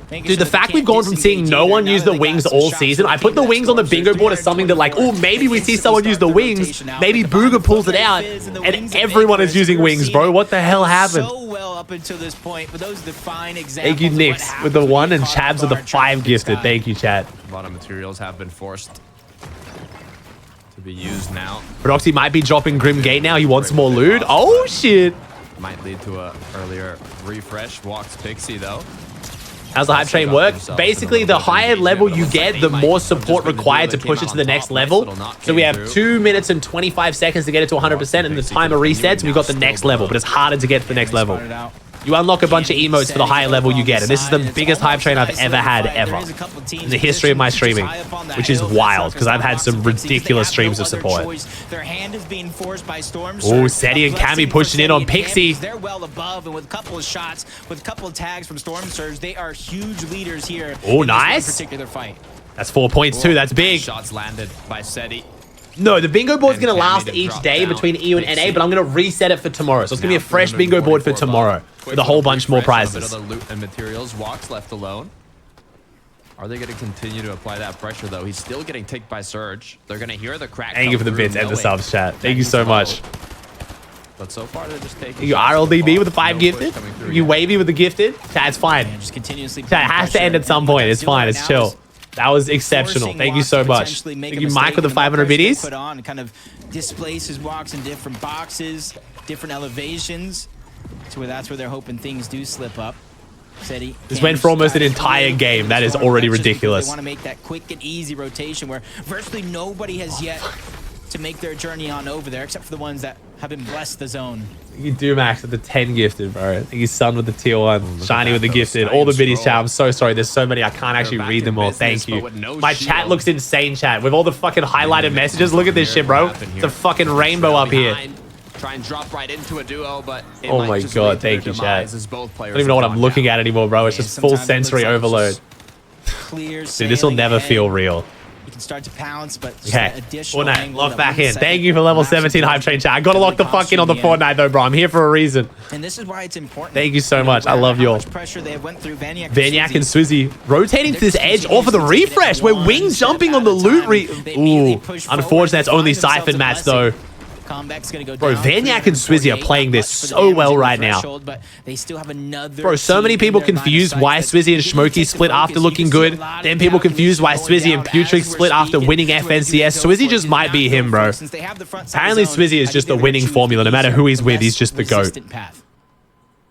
Dude, the fact we've gone from seeing no one use the wings all season, I put the wings on the bingo board as something that like, oh, maybe we see someone use the wings, maybe Booger pulls it out, and everyone is using wings, bro. What the hell happened?
So well up until this point, but those define examples.
Thank you, Nix, with the 1 and Chabs with the 5 gifted. Thank you, chat.
A lot of materials have been forced to be used now.
Prodoxy might be dropping Grim Gate now. He wants more loot. Oh, shit.
Might lead to a earlier refresh. Walks Pixie though.
How's the hype train work? Basically, the higher level you get, the more support required to push it to the next level. So we have 2 minutes and 25 seconds to get it to 100%, and the timer resets, and we've got the next level, but it's harder to get to the next level. You unlock a bunch of emotes for the higher level you get, and this is the biggest hype train I've ever had, ever, in the history of my streaming, which is wild, because I've had some ridiculous streams of support. Oh, Seti and Cammy pushing in on Pixie.
They're well above, and with a couple of shots, with a couple of tags from Storm Surge, they are huge leaders here.
Oh, nice.
In this particular fight.
That's 4 points too. That's big.
Shots landed by Seti.
No, the bingo board's going to last each day between EU and NA, but I'm going to reset it for tomorrow. So it's going to be a fresh bingo board for tomorrow with a whole bunch more prizes.
Other loot and materials. Walks left alone. Are they going to continue to apply that pressure, though? He's still getting ticked by Surge. They're going to hear the crack.
Thank you for the bits and the subs, chat. Thank you so much.
But so far, they're just taking...
You RLDB with the 5 gifted. You Wavy with the gifted. Chat, it's fine.
Just continuously.
Chat, it has to end at some point. It's fine. It's chill. That was exceptional. Thank you so much. Thank you, Mike, with the 500 biddies.
Put on and kind of displace his walks in different boxes, different elevations, to where that's where they're hoping things do slip up.
This went for almost an entire game. That is already ridiculous.
They want to make that quick and easy rotation where virtually nobody has yet to make their journey on over there, except for the ones that have been blessed the zone.
You do Max with the 10 gifted, bro. Thank you, Sun with the tier 1, Shiny with the gifted, all the biddies, chat. I'm so sorry. There's so many. I can't actually read them all. Thank you. My chat looks insane, chat. With all the fucking highlighted messages. Look at this shit, bro. It's a fucking rainbow up here.
Try and drop right into a duo, but
oh my god, thank you, chat. I don't even know what I'm looking at anymore, bro. It's just full sensory overload. Dude, this will never feel real.
You can start to pounce, but
okay. Fortnite, lock back in. Thank you for level 17 hype train, chat. I gotta lock the fuck in on the Fortnite though, bro. I'm here for a reason.
And this is why it's important.
Thank you so much. I love you all. Vaniac and Swizzy rotating to this edge off of the refresh. We're wing jumping on the loot Ooh, unfortunately, that's only Siphon mats though. Bro, Vaniac and Swizzy are playing this so well right now. Bro, so many people confused why Swizzy and Smokey split after looking good. Then people confused why Swizzy and Putrix split after winning FNCS. Swizzy just might be him, bro. Apparently, Swizzy is just a winning formula. No matter who he's with, he's just the GOAT.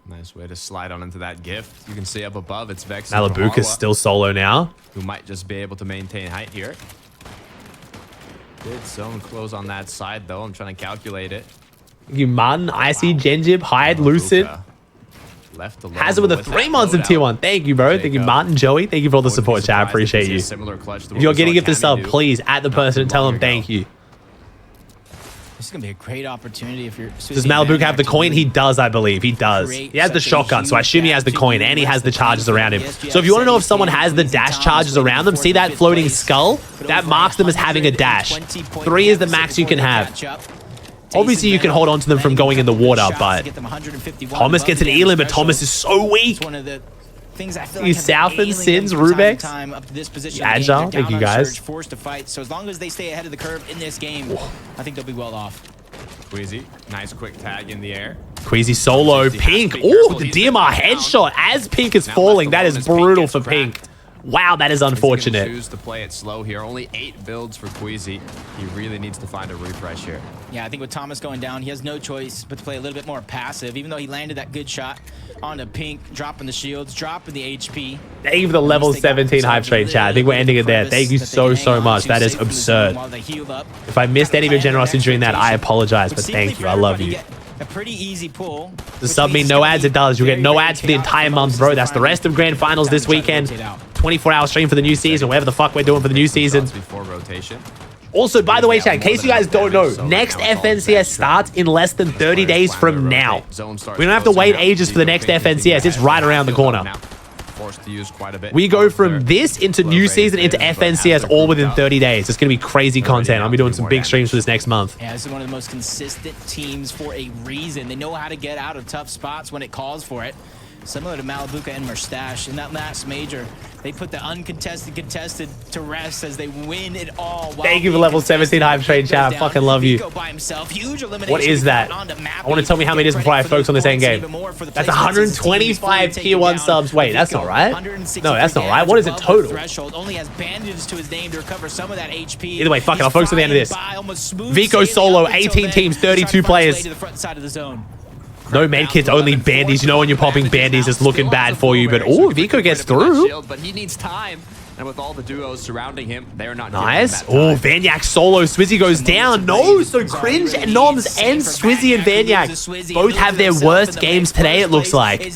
Nice way to slide on into that gift. You can see up above, it's Vex.
Malabuka's still solo now.
Who might just be able to maintain height here. Good zone close on that side, though. I'm trying to calculate it.
You Martin, Icy, Gengib, Hyde, Lucid.
Left alone.
Has it with a 3 months of tier 1. Thank you, bro. Thank you, Martin, Joey. Thank you for all the support, chat. I appreciate you. If you're getting it this sub, please at the person and tell them thank you.
This is going to be a great opportunity if you're...
Does Malabuka have the coin? He does, I believe. He does. He has the shotgun, so I assume he has the coin, and he has the charges around him. So if you want to know if someone has the dash charges around them, see that floating skull? That marks them as having a dash. 3 is the max you can have. Obviously, you can hold on to them from going in the water, but... Thomas gets an Elim, but Thomas is so weak. You Southern, Sins, Rubex, Agile, thank you guys.
Forced to fight. So as long as they stay ahead of the curve in this game, I think they'll be well off.
Queasy, nice quick tag in the air.
Queasy solo, Pink. Oh, the DMR headshot as Pink is falling. That is brutal for Pink. Wow, that is unfortunate.
Choose to play it slow here. Only 8 builds for Queasy. He really needs to find a refresh here.
Yeah, I think with Thomas going down, he has no choice but to play a little bit more passive. Even though he landed that good shot onto Pink, dropping the shields, dropping the HP.
Thank you for the level 17 hype train, chat. I think we're ending it there. Thank you so much. That is absurd. If I missed any of your generosity during that, I apologize, but thank you. I love you.
A pretty easy pull.
Does sub mean no ads? It does. You'll get no ads for the entire month, bro. That's the rest of Grand Finals this weekend. 24-hour stream for the new season, whatever the fuck we're doing for the new season. Also, by the way, chat, in case you guys don't know, next FNCS starts in less than 30 days from now. We don't have to wait ages for the next FNCS. It's right around the corner. We go from this into new season into FNCS all within 30 days. It's going to be crazy content. I'll be doing some big streams for this next month.
Yeah, this is one of the most consistent teams for a reason. They know how to get out of tough spots when it calls for it. Similar to Malabuka and Mustache. In that last major, they put the uncontested contested to rest as they win it all.
Thank you for level 17 hype train, chat. I fucking love you. What is that? I want to tell me how many it is before I focus on this end game. That's 125 tier 1 subs. Wait, that's not right. No, that's not right. What is it total?
Only has bandages to his name to recover some of that HP.
Either way, fuck it. I'll focus on the end of this. Vico solo, 18 teams, 32 players. No medkits, only bandies. You know when you're popping bandies, it's looking bad for you. But oh, Vico gets through.
But he needs time. And with all the duos surrounding him, they're not
nice. Oh, Vaniac solo. Swizzy goes down. No, so Cringe, Noms, and Swizzy and Vaniac both have their worst games today, it looks like.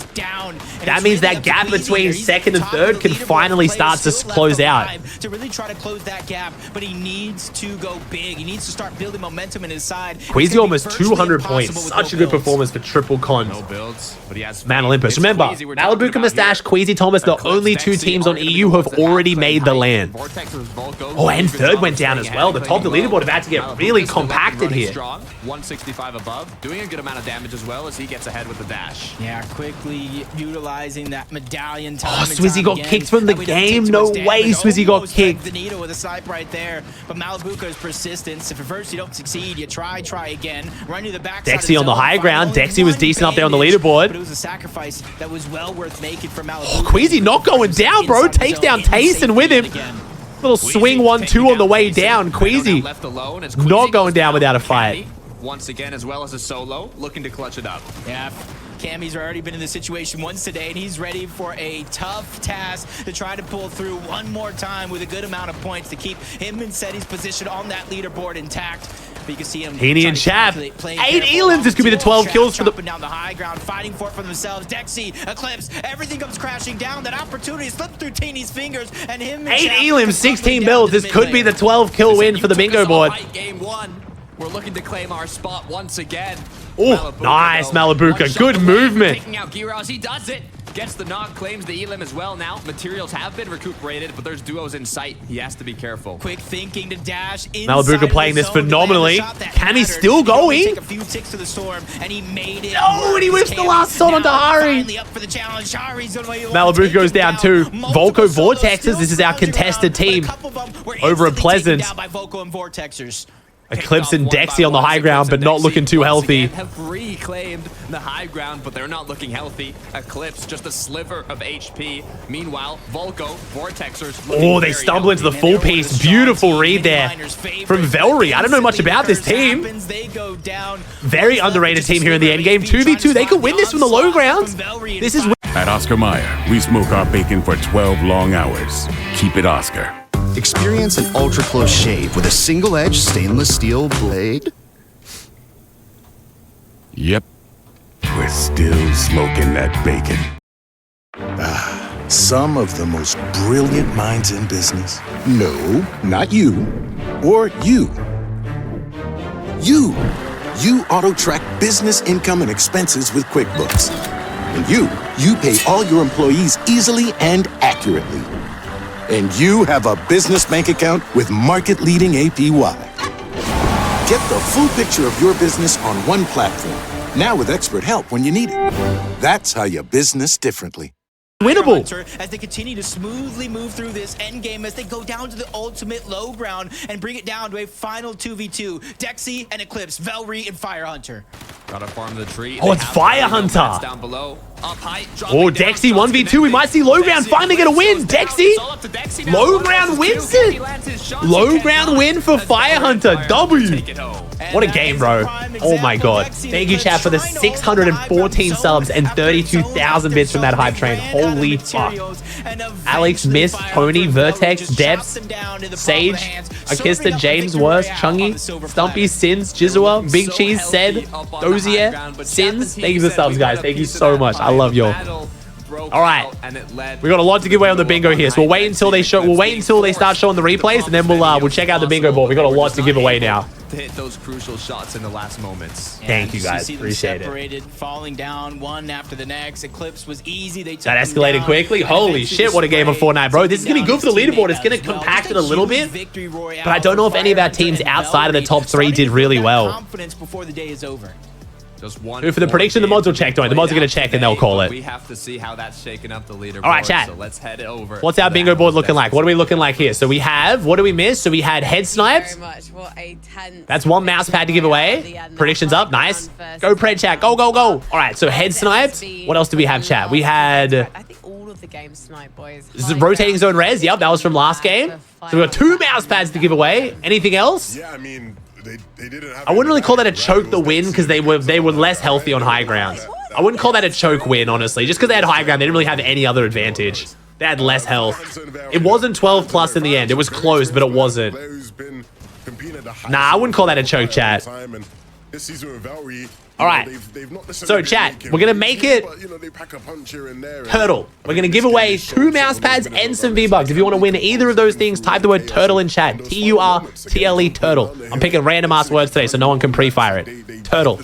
That means that gap between second and third can finally start to close out.
To really try to close that gap, but he needs to go big. He needs to start building momentum in his side.
Queasy almost 200 points. Such a good performance for triple cons.
No builds, but he has
Man Olympus. Remember, Malabuka, Mustache, Queasy, Thomas, the only 2 teams on EU who have already made the land. Oh, and third went down as well. The top of the leaderboard about to get really compacted here.
165 above, doing a good amount of damage as well as he gets ahead with the dash.
Yeah, quickly utilizing that medallion time.
Oh, Swizzy got kicked from the game. No way Swizzy got kicked.
The needle with a snipe right there. But Malabuka's persistence. If at first you don't succeed, you try again. Run to the back.
Dexy on the high ground. Dexy was decent up there on the leaderboard.
But it was a sacrifice that was well worth making for Malabuka.
Oh, Queasy not going down, bro. Takes down Tayson with him. Little swing 1-2 on the way down. Queasy
Left alone as
not going down without a fight.
Once again, as well as a solo, looking to clutch it up.
Yeah, Cammy's already been in this situation once today, and he's ready for a tough task to try to pull through one more time with a good amount of points to keep him and Seti's position on that leaderboard intact. But you can see him.
Heaney and Chap. 8 elims. This could be the 12 kills for the.
Down the high ground, fighting for it for themselves. Dexy, Eclipse, everything comes crashing down. That opportunity slipped through Teeny's fingers, and him.
8 elims, 16 builds. This could be the 12 kill win for the bingo board.
Game 1. We're looking to claim our spot once again.
Oh, nice, Malabuka. Good movement.
Taking out Giros, he does it. Gets the knock, claims the elim as well now. Materials have been recuperated, but there's duos in sight. He has to be careful.
Quick thinking to dash inside.
Malabuka playing this phenomenally. Cammy's still going.
Take a few ticks to the storm, and he made it.
No, and he whiffs the last shot onto Hari. Malabuka goes down too. Volko Vortexes. This is our contested team over at Pleasant. Eclipse and Dexy on the high ground, but not looking too healthy.
Have reclaimed the high ground, but they're not looking healthy. Eclipse, just a sliver of HP. Meanwhile, Volko, Vortexers.
Oh, they stumble into the full piece. Beautiful read there from Velry. I don't know much about this team. Very underrated team here in the end game. 2v2, they could win this from the low ground. This is...
At Oscar Mayer, we smoke our bacon for 12 long hours. Keep it Oscar.
Experience an ultra-close shave with a single-edged stainless steel blade?
Yep. We're still smoking that bacon.
Ah, some of the most brilliant minds in business. No, not you. Or you. You auto-track business income and expenses with QuickBooks. And you pay all your employees easily and accurately. And you have a business bank account with market-leading APY. Get the full picture of your business on one platform, now with expert help when you need it. That's how you business differently.
Winnable.
As they continue to smoothly move through this end game, as they go down to the ultimate low ground and bring it down to a final 2v2. Dexy and Eclipse, Velry and Fire Hunter.
Gotta farm the tree.
Oh, it's Fire Hunter.
Down below. Up high,
oh, Dexy 1v2. We might see low ground finally get a win. Dexy. Low ground wins it. Low ground win for Fire Hunter. W. What a game, bro. Oh my god. Thank you, chat, for the 614 subs and 32,000 bits from that hype train. Holy fuck. Alex, Miss, Tony, Vertex, Debs, Sage, Akista, James, Worst, Chungy, Stumpy, Sins, Jizua, Big Cheese, Said, Dozier, Sins. Thank you for the subs, guys. Thank you so much. I love y'all. All right, we got a lot to give away on the bingo here, so we'll wait until they show. We'll wait until they start showing the replays, and then we'll check out the bingo board. We got a lot to give away now.
To hit those crucial shots in the last moments.
Thank you guys, appreciate it.
Falling down one after the next. Eclipse was easy. They
that escalated quickly. Holy shit! What a game of Fortnite, bro. This is gonna be good for the leaderboard. It's gonna compact it a little bit, but I don't know if any of our teams outside of the top 3 did really well.
Confidence before the day is over.
Just one.
For the prediction, the mods will check. Don't. The mods are gonna check and they'll call it.
We have to see how that's shaking up the leaderboard.
All right, chat.
So let's head over.
What's our bingo board looking like? What are we looking like here? So we have. What do we miss? So we had head snipes. That's one mouse pad to give away. Predictions up. Nice. Go pred chat. Go go go. All right. So head sniped. What else do we have, chat? We had.
I think all of the games snipe, boys.
Rotating zone res. Yep, that was from last game. So we got 2 mouse pads to give away. Anything else?
Yeah, I mean. They didn't have
I wouldn't really call that a choke the win because they were less healthy on high ground. I wouldn't call that a choke win, honestly. Just because they had high ground, they didn't really have any other advantage. They had less health. It wasn't 12 plus in the end. It was close, but it wasn't. Nah, I wouldn't call that a choke, chat. All right. So, chat, we're going to make it Turtle. We're going to give away 2 mouse pads and some V-Bucks. If you want to win either of those things, type the word turtle in chat. Turtle, turtle. I'm picking random ass words today so no one can pre-fire it. Turtle.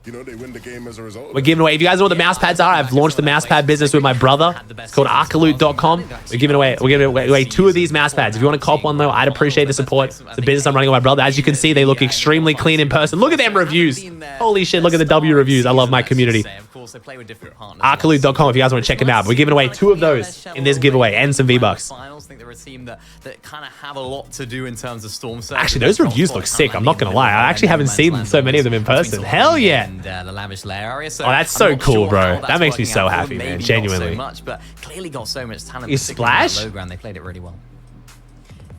We're giving away, if you guys know what the mouse pads are, I've launched the mouse pad business with my brother. It's called arcaloot.com. We're giving away 2 of these mouse pads. If you want to cop one though, I'd appreciate the support. It's a business I'm running with my brother. As you can see, they look extremely clean in person. Look at them reviews. Holy shit, look at the W reviews. I love my community. Arcaloot.com if you guys want to check them out. We're giving away 2 of those in this giveaway and some V-Bucks.
I think they're a team that kind of have a lot to do in terms of storm.
Actually, those reviews look sick. I'm not going to lie. I actually haven't seen so many of them in person. Hell yeah.
The lavish layer area.
So that's so cool, bro. That makes me so happy, man. Genuinely.
Not so much, but clearly got so much talent.
You splash?
Low ground, they played it really well.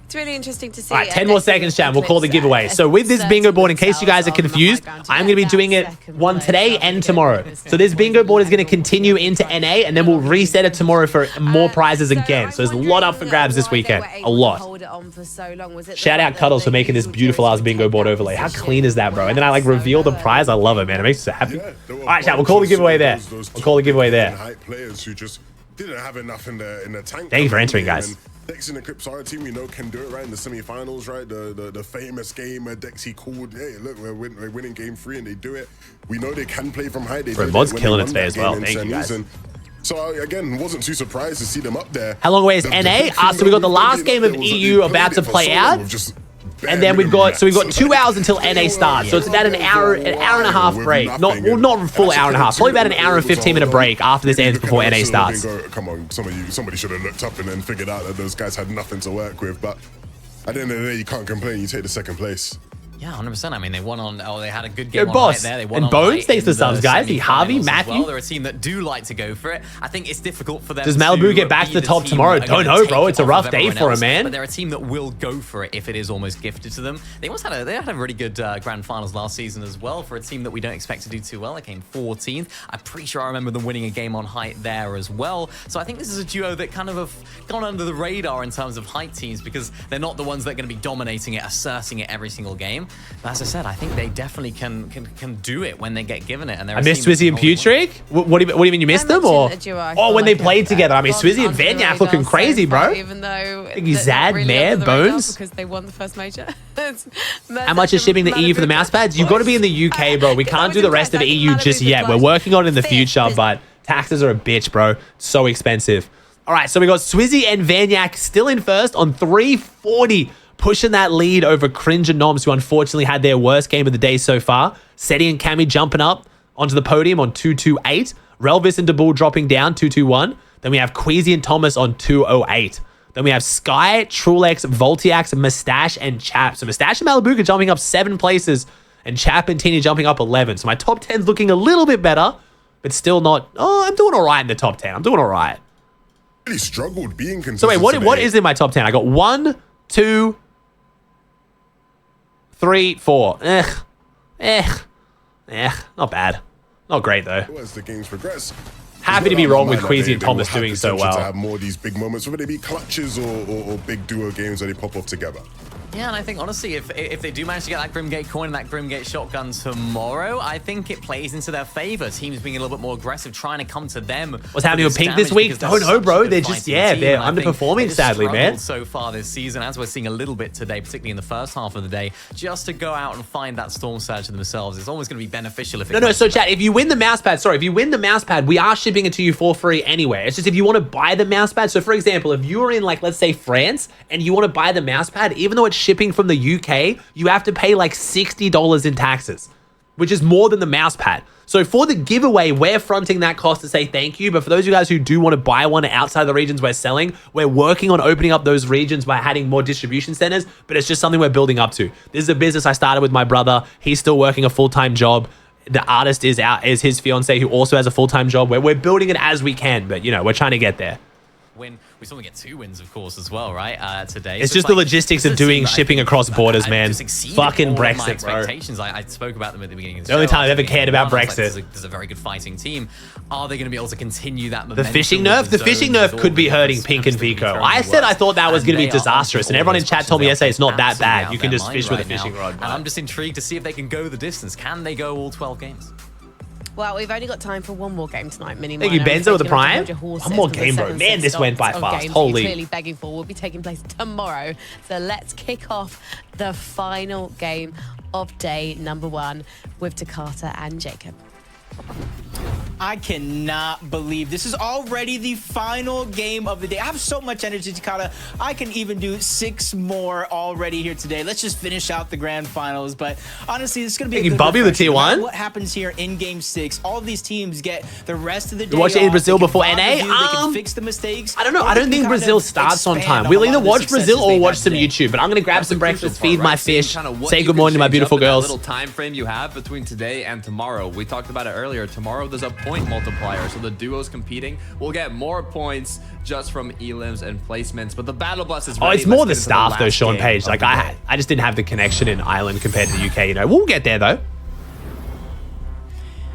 It's really interesting to see.
All right, 10 more seconds, Chan. We'll call the giveaway. So with this bingo board, in case you guys are confused, I'm going to be doing it one today and tomorrow. So this bingo board is going to continue into NA, and then we'll reset it tomorrow for more prizes again. So there's a lot up for grabs this weekend. A lot. Shout out Cuddles for making this beautiful ass bingo board overlay. How clean is that, bro? And then I like reveal the prize. I love it, man. It makes me so happy. All right, Chan, we'll call the giveaway there. We'll call the giveaway there.
Players who just didn't have enough in the tank.
Thank you for entering, guys.
Dex in the Cryptsara team, we know, can do it, right? In the semifinals, right? The famous game where Dexy called, hey, look, we're winning game 3, and they do it. We know they can play from high.
Bro, Mod's killing it today as well. Thank you, guys.
So, again, wasn't too surprised to see them up there.
How long away is NA? So we got the last game of EU about to play out. And then we've got 2 hours until NA starts. So it's about an hour and a half break. Not a full hour and a half. Probably about an hour and 15-minute break after this ends before NA starts.
Come on, somebody should have looked up and then figured out that those guys had nothing to work with. But at the end of the day, you can't complain. You take the second place.
Yeah, 100%. I mean, they won on. Oh, they had a good game.
Yo, boss.
There. They won
and Bones, thanks to subs, guys. The Harvey, Matthew.
Well. They're a team that do like to go for it. I think it's difficult for them.
Does Malibu get back to the top tomorrow? Don't know, bro. It's a rough day for him, man.
But they're a team that will go for it if it is almost gifted to them. They had a really good grand finals last season as well for a team that we don't expect to do too well. They came 14th. I'm pretty sure I remember them winning a game on height there as well. So I think this is a duo that kind of have gone under the radar in terms of height teams because they're not the ones that are going to be dominating it, asserting it every single game. But as I said, I think they definitely can do it when they get given it. And
I missed Swizzy and Putrick. What do you mean you missed them? Or when they played together? I mean, Swizzy and Vanyak looking crazy, bro.
Even though
Zad, Mare, Bones.
Because they won the first major.
How much is shipping the EU for the mouse pads? You've got to be in the UK, bro. We can't do the rest of the EU just yet. We're working on it in the future, but taxes are a bitch, bro. So expensive. All right, so we got Swizzy and Vanyak still in first on 340. Pushing that lead over Cringe and Noms, who unfortunately had their worst game of the day so far. Seti and Cammy jumping up onto the podium on 228. Relvis and Dabull dropping down 221. Then we have Queasy and Thomas on 208. Then we have Sky, Trulex, Voltiax, Mustache, and Chap. So Mustache and Malibuka jumping up 7 places, and Chap and Tini jumping up 11. So my top 10's looking a little bit better, but still not. Oh, I'm doing all right in the top 10. I'm doing all right.
Really struggled being consistent.
So wait, what is in my top 10? I got 1, 2, 3, 4. Not bad. Not great though.
As the games progress,
happy to be wrong with Queasy and Thomas doing so well.
To have more of these big moments, whether they be clutches or big duo games where they pop off together.
Yeah, and I think, honestly, if they do manage to get that Grimgate coin and that Grimgate shotgun tomorrow, I think it plays into their favor. Teams being a little bit more aggressive, trying to come to them.
What's happening with Pink this week? Don't know, bro. They're just, they're underperforming, sadly, man.
So far this season, as we're seeing a little bit today, particularly in the first half of the day, just to go out and find that Storm Surge for themselves, it's almost going to be beneficial if it
No, so chat, if you win the mouse pad, we are shipping it to you for free anyway. It's just if you want to buy the mouse pad. So, for example, if you were in, like, let's say France, and you want to buy the mouse pad, even though it's shipping from the UK, you have to pay like $60 in taxes, which is more than the mouse pad. So for the giveaway, we're fronting that cost to say thank you. But for those of you guys who do want to buy one outside the regions we're selling, we're working on opening up those regions by adding more distribution centers, but it's just something we're building up to. This is a business I started with my brother. He's still working a full-time job. The artist is his fiance, who also has a full-time job. We're building it as we can, but we're trying to get there.
We still get 2 wins, of course, as well, right? Today.
It's just the logistics of doing shipping across borders, man. Fucking Brexit, bro.
I spoke about them at the beginning of the
show. The only time I've ever cared about Brexit.
There's a very good fighting team. Are they going to be able to continue that momentum?
The fishing nerf could be hurting Pink and Vico. I said I thought that was going to be disastrous, and everyone in chat told me yesterday it's not that bad. You can just fish with a fishing rod.
And I'm just intrigued to see if they can go the distance. Can they go all 12 games?
Well, we've only got time for one more game tonight, Mini.
Thank you, Benzo, with the Prime. One more game, bro. Man, this went by fast. Holy.
Clearly begging for will be taking place tomorrow. So let's kick off the final game of day number 1 with Takata and Jacob.
I cannot believe this is already the final game of the day. I have so much energy, Takata. I can even do 6 more already here today. Let's just finish out the grand finals. But honestly, it's going to be a good
Bobby with the tier 1.
What happens here in game 6? All of these teams get the rest of the day.
You watch it in Brazil before NA?
They can fix the mistakes.
I don't know. I don't think Brazil starts on time. We'll either watch Brazil or watch some YouTube. But I'm going to grab some breakfast, feed my fish, say good morning to my beautiful girls.
Little time frame you have between today and tomorrow. We talked about it earlier. Tomorrow there's a point multiplier. So the duos competing will get more points just from elims and placements. But the battle bus is ready.
Oh, it's more the
Let's get into
staff though,
last
Sean
game
Page.
of
Like
the
I
day.
just didn't have the connection in Ireland compared to the UK. You know, we'll get there though.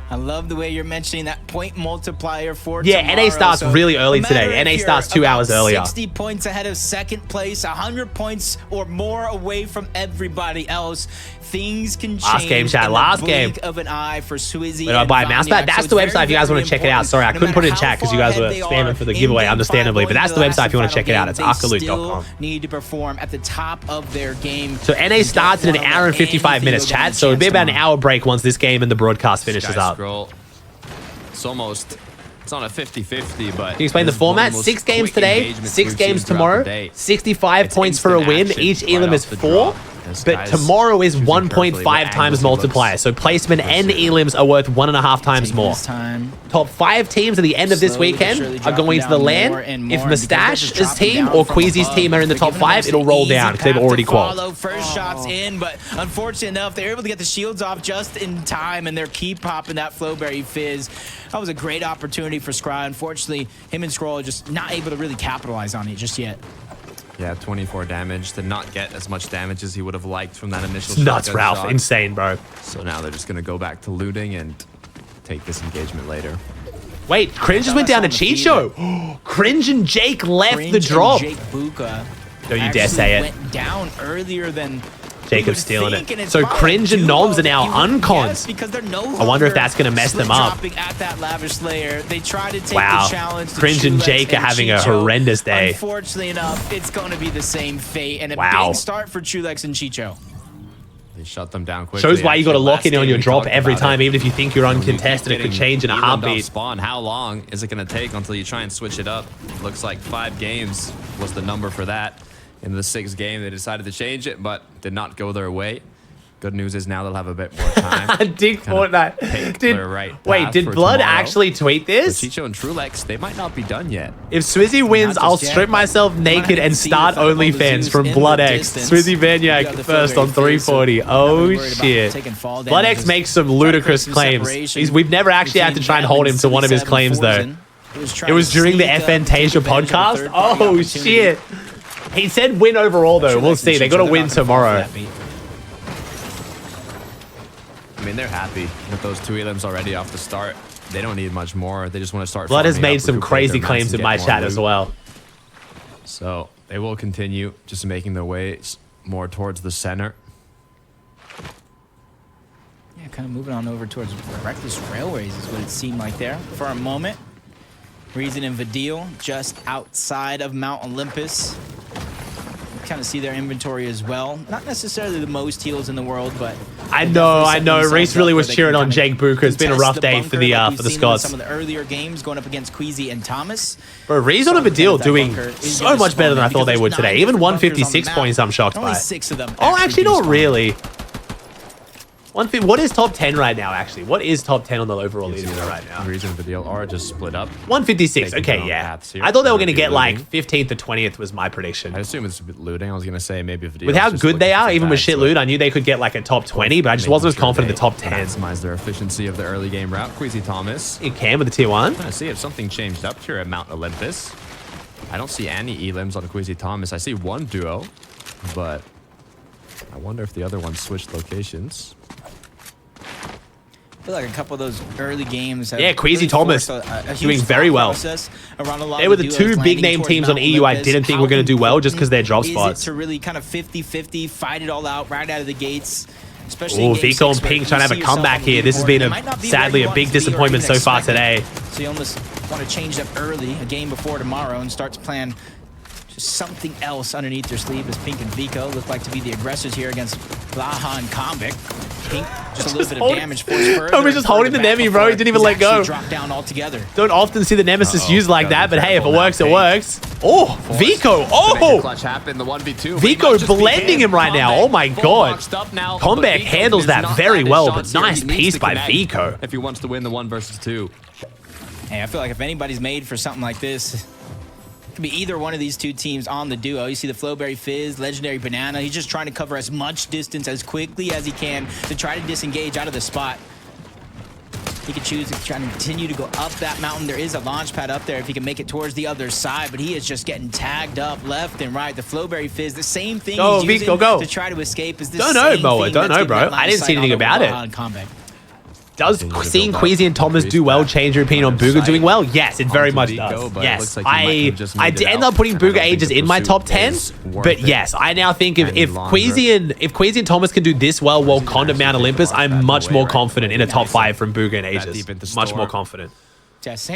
I love the way you're mentioning that point multiplier for
Yeah,
tomorrow.
NA starts
So
really early
no matter
today.
if
NA
you're
starts 2 hours
about
earlier.
60 points ahead of second place, 100 points or more away from everybody else. Things can change.
Last game, chat.
in the
Last game.
blink of an eye for Swizzy.
Where do I buy a mouse pad? That's the website if you guys want to check it out. Sorry, I couldn't put it in chat because you guys were spamming for the giveaway, understandably. But that's the website if you want to check it out. It's arcaloot.com.
Need to perform at the top of their game.
So NA starts in an hour and 55 minutes, chat. So it'll be about an hour break once this game and the broadcast finishes up.
It's almost, it's on a 50-50, but...
Can you explain the format? 6 games today, 6 games tomorrow, 65 points for a win. Each elim is 4. But tomorrow is 1.5 times multiplier. So placement and elims are worth 1.5 times more. Top 5 teams at the end of this weekend are going to the LAN. If Mustach's team or Queasy's team are in the top 5, it'll roll down because they've already qualified.
First shots in, but unfortunate enough, they're able to get the shields off just in time, and they're keep popping that Flowberry Fizz. That was a great opportunity for Scry. Unfortunately, him and Scroll are just not able to really capitalize on it just yet.
Yeah, 24 damage. Did not get as much damage as he would have liked from that initial
Nuts,
shotgun
Ralph.
shot.
Insane, bro.
So now they're just going to go back to looting and take this engagement later.
Wait, Cringe just went down to Chicho. Cringe and Jake left the drop.
Jake Buka
Don't you dare say it.
went down earlier than
Jacob's stealing it. So Cringe and Noms are now uncons.
because they're no
I wonder if that's going to mess them up.
at that lavish layer. They try to take
Wow.
the challenge to
Cringe and
Chulex
Jake are having a
Chicho.
horrendous day.
Unfortunately enough, it's going to be the same fate and a
Wow.
big start for Chulex and Chicho.
They shut them down quickly.
Shows why you got to
Actually,
lock
last
in on
game
your
we
drop
talked
every
about
time,
it.
even if you think you're uncontested. It could change in a
Elim'd off
heartbeat.
Spawn. How long is it going to take until you try and switch it up? Looks like 5 games was the number for that. In the 6th game, they decided to change it, but did not go their way. Good news is now they'll have a bit more time.
Dig Fortnite. Wait, did Blood actually tweet this?
But Chicho and Trulex, they might not be done yet.
If Swizzy wins, I'll strip myself naked and start OnlyFans from Blood X. Swizzy Banyak first on 340. Oh shit. Blood X makes some ludicrous claims. We've never actually had to try and hold him to one of his claims though. It was during the Fantasia podcast. Oh shit. He said win overall though. We'll see. They got to win tomorrow.
I mean, they're happy with those 2 elims already off the start. They don't need much more. They just want to start.
Blood has
farming
made
up,
some
recuperate
crazy
their
claims
mats
in
and
my
get
chat
more
as
loot.
well.
So they will continue just making their way more towards the center.
Yeah, kind of moving on over towards Reckless Railways is what it seemed like there for a moment. Reason and Vidil just outside of Mount Olympus. Kind of see their inventory as well. Not necessarily the most heals in the world, but
I know. Reese really was cheering on Jake Buka. It's been a rough day for the Scots.
Some of the earlier games going up against Queasy and Thomas.
Bro, Reese on a deal doing so much better than I thought they would today. Even 156 points, I'm shocked by.
Only 6 of them.
Oh, actually, not really. What is top 10 right now, actually? What is top 10 on the overall leaderboard right now?
Reason and Vidil are just split up.
156. Okay, yeah. I thought they were going to get like 15th to 20th was my prediction.
I assume it's looting. I was going to say maybe Vidil.
With how good they are, even with shit loot, I knew they could get like a top 20, but I just wasn't as confident in the top 10.
Maximize their efficiency of the early game route. Queasy Thomas.
You can with the tier 1.
I'm trying to see if something changed up here at Mount Olympus. I don't see any elims on Queasy Thomas. I see one duo, but I wonder if the other one switched locations.
I feel like a couple of those early games have
Queasy
really
Thomas
forced a
doing
huge
very
thought
well.
process around a lot
They
of
were the
duos
2 big
landing
name
towards
teams on
Mount
EU I
Olympus.
didn't think
How
were going to do well just because they're drop
is
spots.
it to really kind of 50-50 fight it all out right out of the gates? Especially
Oh,
in Game
Vico and
6,
Pink
where
trying to
you
have a
see yourself
comeback
on the
here. This has
leaderboard.
been
It might not be where
sadly
you
a
want
big
it to be or
disappointment
even
so far
expected.
today.
So you almost want to change up early, a game before tomorrow, and start to plan just something else underneath your sleeve, as Pink and Vico look like to be the aggressors here against Laha and Konvic. Pink just a little bit of damage forced further.
Kobe's just holding the Nemi, bro. He didn't even let go.
Drop down altogether.
Don't often see the Nemesis used like that, but hey, if it works, it works. Oh, Vico. Oh!
Clutch happened, the 1v2.
Vico blending him right now. Oh my god. Combat handles that very well, but nice piece by Vico.
If he wants to win the 1 versus 2.
Hey, I feel like if anybody's made for something like this, it could be either one of these 2 teams on the duo. You see the Flowberry Fizz, Legendary Banana. He's just trying to cover as much distance as quickly as he can to try to disengage out of the spot. He could choose to try to continue to go up that mountain. There is a launch pad up there if he can make it towards the other side, but he is just getting tagged up left and right. The Flowberry Fizz, the same thing he's using to try to escape is the
Don't know, Moa. Don't know, bro. I didn't see anything about it. Does seeing Queasy and Thomas do well change your opinion on Booga doing well? Yes, it very much does. Yes, I end up putting Booga Ages in my top 10, but yes, I now think if Queasy and Thomas can do this well while Condor Mount Olympus, I'm much more confident in a top 5 from Booga and Ages. Much more confident.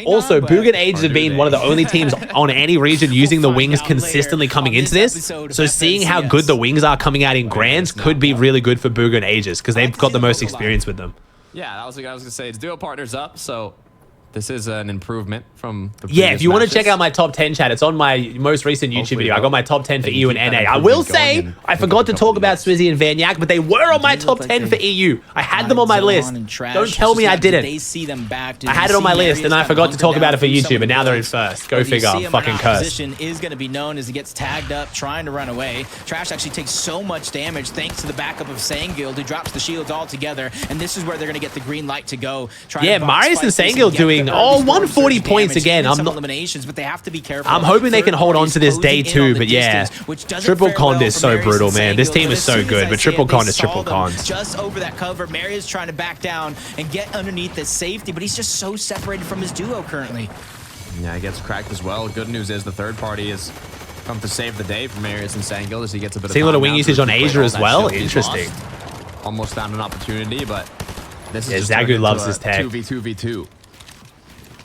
Also, Booga and Ages have been one of the only teams on any region using the wings consistently coming into this. So seeing how good the wings are coming out in Grands could be really good for Booga and Ages because they've got the most experience with them.
Yeah, that was what I was going to say. It's duo partners up, so this is an improvement from the
Yeah, if you want to check out my top 10 chat, it's on my most recent YouTube video. I got my top 10 for EU and NA. I will say, I forgot to talk about Swizzy and Vanyak, but they were on my top 10 for EU. I had them on my list. Don't tell me I didn't. I had it on my list, and I forgot to talk about it for YouTube, and now they're in first. Go figure. Fucking curse.
Position is going to be known as he gets tagged up, trying to run away. Trash actually takes so much damage thanks to the backup of Sangild, who drops the shields altogether, and this is where they're going to get the green light to go.
Yeah, Marius and Sangild doing 140 points again. I'm not.
Eliminations, but they have to be careful.
I'm hoping they can hold on to this day 2, but yeah, triple con is so brutal, man. This team is so good, but triple con is triple cons.
Just over that cover, Marius trying to back down and get underneath the safety, but he's just so separated from his duo currently.
Yeah, he gets cracked as well. Good news is the third party is come to save the day for Marius and Sangild as he gets a bit of
a lot of wing usage on Asia as well. Interesting.
Almost found an opportunity, but this is
just Zagu loves his tag.
2v2v2.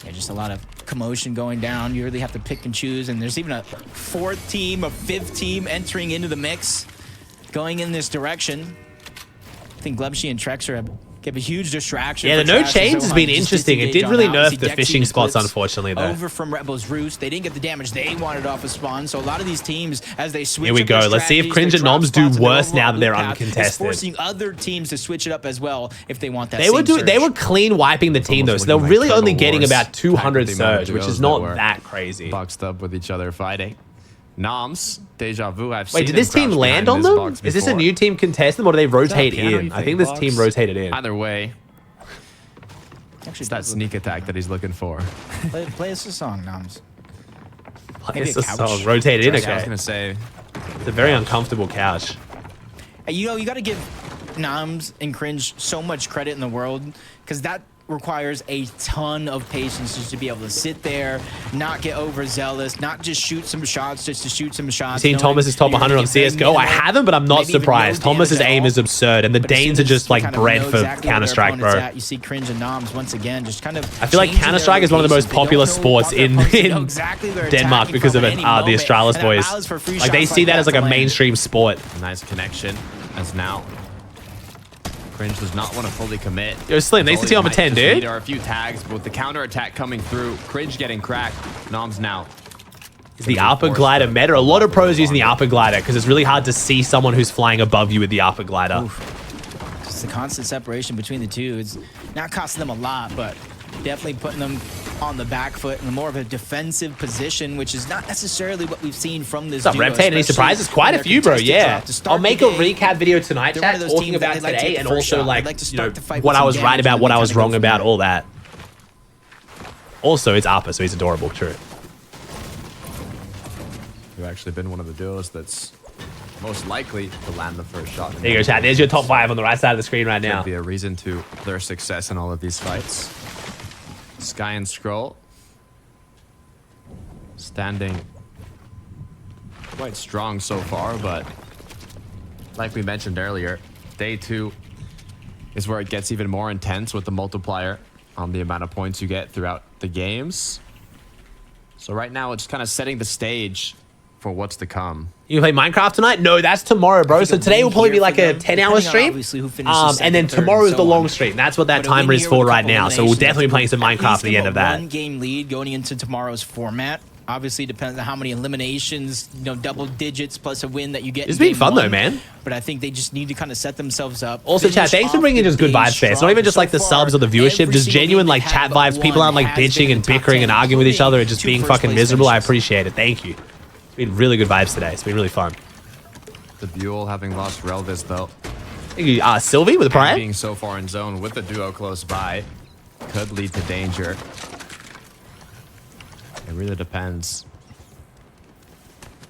Yeah, just a lot of commotion going down. You really have to pick and choose, and there's even a 4th team, a 5th team entering into the mix, going in this direction. I think Glubshy and Trexer give a huge distraction.
Yeah, the no chains has been interesting. It did really nerf the fishing spots, unfortunately, though.
Over from Rebel's Roost. They didn't get the damage they wanted off of spawn, so a lot of these teams, as they switch
Here we go. Let's see if Cringe and Noms do worse now that they're uncontested.
Forcing other teams to switch it up as well if they want that
They were clean wiping the team, though, so they're really only getting about 200 surge, which is not that crazy.
Boxed up with each other fighting. Noms, Deja Vu,
Wait, did this team land on them? Is this a new team contest them, or do they rotate in? I think this team rotated in.
Either way, it's that sneak attack that he's looking for.
Play us a song, Noms.
Play us a song. Rotated in, okay.
I was going to say.
It's a very uncomfortable couch.
You know, you got to give Noms and Cringe so much credit in the world, because that requires a ton of patience just to be able to sit there, not get overzealous, not just shoot some shots just to shoot some shots.
You seen Thomas's top 100 on CSGO? I haven't, but I'm not surprised. Thomas's aim is absurd, and the Danes are just like bred for Counter-Strike, bro.
You see Cringe and Noms once again just kind of.
I feel like Counter-Strike is one of the most popular sports in Denmark because of it. The Astralis boys, like they see that as like a mainstream sport.
Nice connection as now. Cringe does not want to fully commit.
Yo, Slim, thanks to T on 10, dude.
There are a few tags, but with the counter attack coming through, Cringe getting cracked. Noms now.
Is the upper glider meta? A lot of pros using the upper glider because it's really hard to see someone who's flying above you with the upper glider.
Oof. Just the constant separation between the two. It's not costing them a lot, but definitely putting them on the back foot in more of a defensive position, which is not necessarily what we've seen from this
duo. What's up, Reptate? Any surprises? Quite a few, bro. Yeah. I'll make a recap video tonight, chat, talking about today and also like you know, what I was right about, what I was wrong about, all that. Also, it's Appa, so he's adorable. True.
You've actually been one of the duos that's most likely to land the first shot.
There you go, chat. There's your top 5 on the right side of the screen right now.
Could be a reason to their success in all of these fights. Sky and Scroll standing quite strong so far, but like we mentioned earlier, day 2 is where it gets even more intense with the multiplier on the amount of points you get throughout the games. So right now it's kind of setting the stage for what's to come.
You play Minecraft tonight? No, that's tomorrow, bro. So today will probably be like a 10-hour stream. And then tomorrow is the long stream. That's what that timer is for right now. So we'll definitely be playing some Minecraft at the end of that.
One game lead going into tomorrow's format. Obviously, depends on how many eliminations, you know, double digits plus a win that you get.
It's been fun though, man.
But I think they just need to kind of set themselves up.
Also, chat, thanks for bringing just good vibes, It's not even just like the subs or the viewership, just genuine like chat vibes. People aren't like bitching and bickering and arguing with each other and just being fucking miserable. I appreciate it. Thank you. It's been really good vibes today. It's been really fun.
The Buell having lost Relvis though.
Sylvie with the Prime?
Being so far in zone with the duo close by.
could lead to danger. It really depends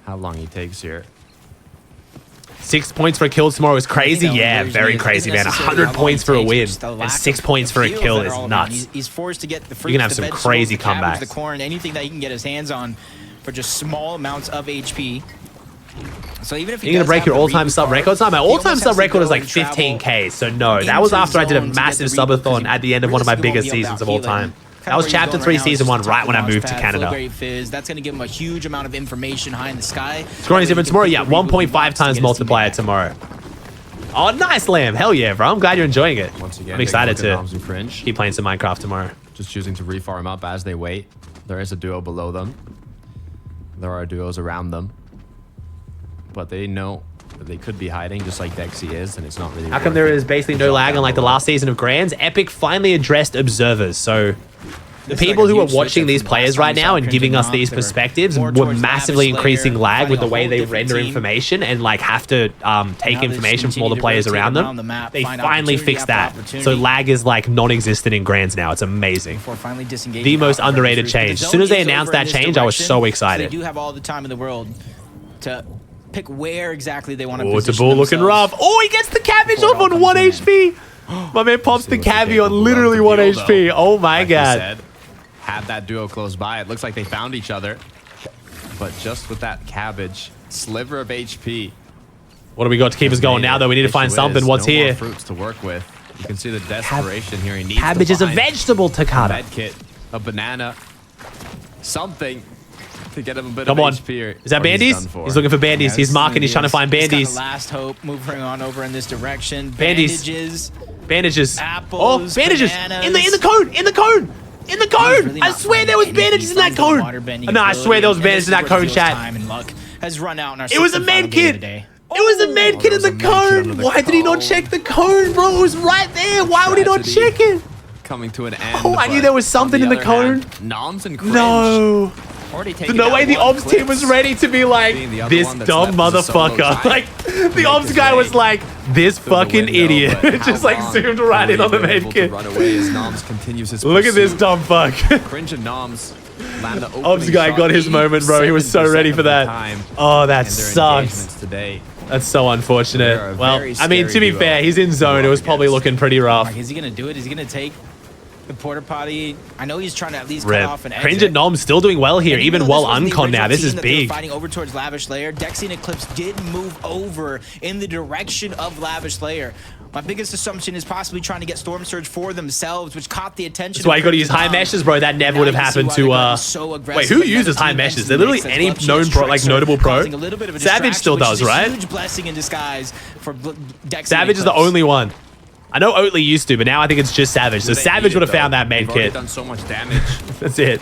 how long he takes here.
6 points for a kill tomorrow is crazy. Yeah, very crazy, man. 100 points for a win and 6 points for a kill is nuts.
He's forced to get the fruits,
You can have some
the
crazy
vegetables, the cabbage,
comebacks.
the corn, anything that he can get his hands on for just small amounts of HP. So even if he
You're going to
does
break
have
your
the
all-time
read
sub
card,
record time? My
he
all-time
almost
sub
has to
record is
go
like
and travel
15K. So no, that
into
was after I did a
zone to get
massive
the read because
subathon at the end of one of my biggest seasons of all time. That was Chapter 3, Season 1, right when I moved to Canada.
That's going to give him a huge amount of information high in the sky.
Scoring is different tomorrow? Yeah, 1.5 times multiplier tomorrow. Oh, nice, Lamb. Hell yeah, bro. I'm glad you're enjoying it.
Once again,
I'm excited to
Noms and Cringe.
keep playing some Minecraft tomorrow.
Just choosing to refarm up as they wait. There is a duo below them. There are duos around them. But they know that they could be hiding just like Dexy is, and it's not really
How come there is basically no lag on like the last season of Grands? Epic finally addressed observers. So the people who are watching these players right now and giving us these perspectives were massively increasing lag with the way they render information and like have to take information from all the players around them. They finally fixed that. So lag is like non-existent in Grands now. It's amazing. The most underrated change. As soon as they announced that change, I was so excited.
They do have all the time in the world to pick where exactly they want to
Oh, it's a
position
bull looking
themselves.
rough. Oh, he gets the cabbage off on 1 HP. My man pops the cabbage on literally 1 HP. Oh my god.
Had that duo close by. It looks like they found each other. But just with that cabbage, sliver of HP.
What do we got to keep us going now, though? We need to find something. What's
no
here?
More fruits to work with. You can see the desperation here. He needs
Cabbage
to
is a
find
vegetable, Takada.
A med kit, a banana, something to get him a bit
Come
of
on.
HP here.
Is that
or he's
bandies?
done for.
He's looking for bandies.
Yeah,
He's
this
marking.
is
He's trying to find
He's got
bandies.
the last hope moving on over in this direction.
Bandies.
Bandages.
Bandages.
Apples,
Oh, bandages.
bananas.
In the cone. In the cone. In the cone.
Really
I
not
swear there was
finding
bandages in
any
that
signs of
cone.
water-bending
No, I swear there was
ability,
bandages in
and
that
this
cone,
is where
chat.
time and luck has run out in our
It was a
sixth and final
med
game of
kit.
the day.
It was a med kit in the cone. Why did he not check the cone, bro? It was right there. Why would he not check it?
Coming to an end.
Oh, I knew there was something in the cone.
Noms and Cringe.
No.
Already
There's no way the ops team was ready to be like, this dumb motherfucker. Like, the ops guy was like, this fucking idiot. Just like zoomed right in on the med kit. Look at this dumb fuck.
Cringe and Noms land the
Ops guy got his moment, bro. He was so ready for that. Oh, that sucks. That's so unfortunate. Well, I mean, to be fair, he's in zone. It was probably looking pretty rough.
Like, is he going to do it? Is he going to take the porta potty? I know he's trying to at least cut
Rip.
off an exit.
Cringe and Nom still doing well here,
And
even
though
while
this wasn't the
uncon now.
original
This
team
is
that they were
big.
fighting over towards Lavish Layer. Dexy and Eclipse did move over in the direction of Lavish Layer. My biggest assumption is possibly trying to get Storm Surge for themselves, which caught the attention.
That's why you got to use high meshes, bro. That never would have happened to. Wait, who uses high meshes? They're literally any known pro, like notable pro. Savage still does, right?
Huge blessing in disguise for Dexy.
Savage is the only one. I know Oatly used to, but now I think it's just Savage. So Savage would have found that main
They've already
kit.
done so much damage.
That's it.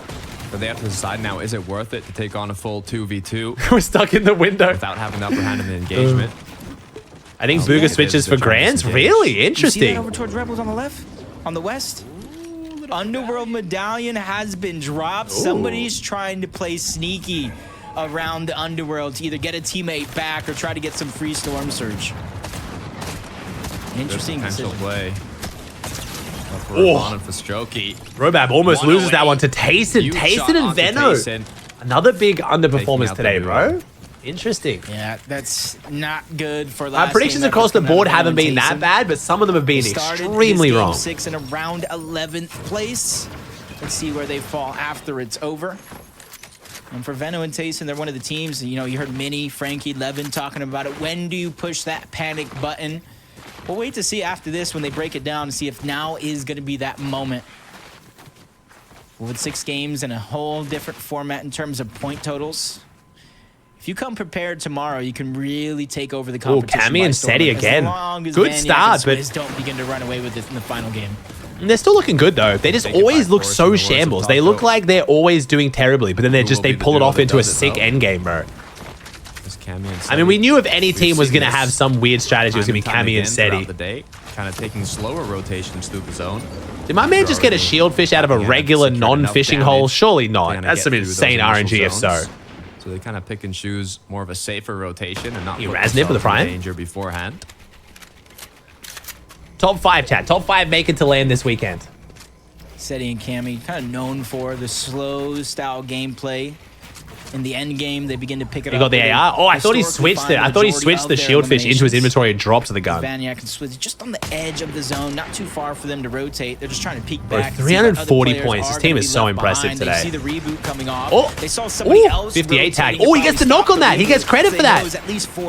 But they have to decide now, is it worth it to take on a full 2v2?
We're stuck in the window.
Without having the upper hand in the engagement.
I think Booga switches for Grands. Really?
You see that
Interesting.
over towards Rebels on the left? On the west? Underworld Medallion has been dropped. Somebody's trying to play sneaky around the Underworld to either get a teammate back or try to get some free Storm Surge. Interesting
potential
decision.
play. For
Oh.
Ron and for Strokey.
Robab almost loses that one to Tayson.
Huge
Tayson
shot
and
onto
Venno.
Tayson.
Another big
Taking
underperformance
out
today,
the
bro. Interesting.
Yeah, that's not good for
Our
last
predictions
game
across the
ever coming
board
out of
haven't been
Tayson.
that bad, but some of them have been
They started
extremely
this game
wrong.
6 in around 11th place. Let's see where they fall after it's over. And for Venno and Tayson, they're one of the teams. You know, you heard Minnie, Frankie, Levin talking about it. When do you push that panic button? We'll wait to see after this when they break it down and see if now is going to be that moment. With 6 games and a whole different format in terms of point totals. If you come prepared tomorrow, you can really take over the competition.
Cammy and Seti again. Good start, but
don't begin to run away with it in the final game.
they're still looking good though. They just always look so shambles. They look like they're always doing terribly, but then they pull it off into a sick end game, bro. I mean, we knew if any team was gonna have some weird strategy, it was gonna be Cammy and Seti.
Kind of taking slower rotations through the zone.
Did my man just get a shield fish out of a regular non-fishing hole? Surely not. That's some insane RNG if so.
So they kind of pick and choose more of a safer rotation and not
You
put
Raznip with the
themselves in
prime?
danger beforehand.
Top 5, chat. Top 5 make it to land this weekend.
Seti and Cammy kind of known for the slow style gameplay. In the end game, they begin to pick it up.
He got the AR. Oh, I thought he switched it. I thought he switched the shieldfish into his inventory and dropped the gun.
Vaniac and Swizzy just on the edge of the zone, not too far for them to rotate. They're just trying to peek
Bro,
back.
340 points. This team is so impressive today.
They see the reboot coming off.
Oh,
they saw somebody else
58 tag. Oh, he gets the knock on that. He gets credit for that.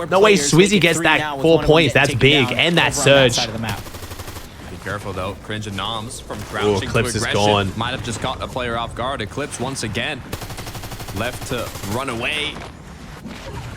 No way Swizzy gets that 4 points. That's big. And that surge.
Be careful though. Cringe and Noms from crouching
Eclipse
to
is
aggression.
gone.
Might have just caught a player off guard. Eclipse once again. Left to run away.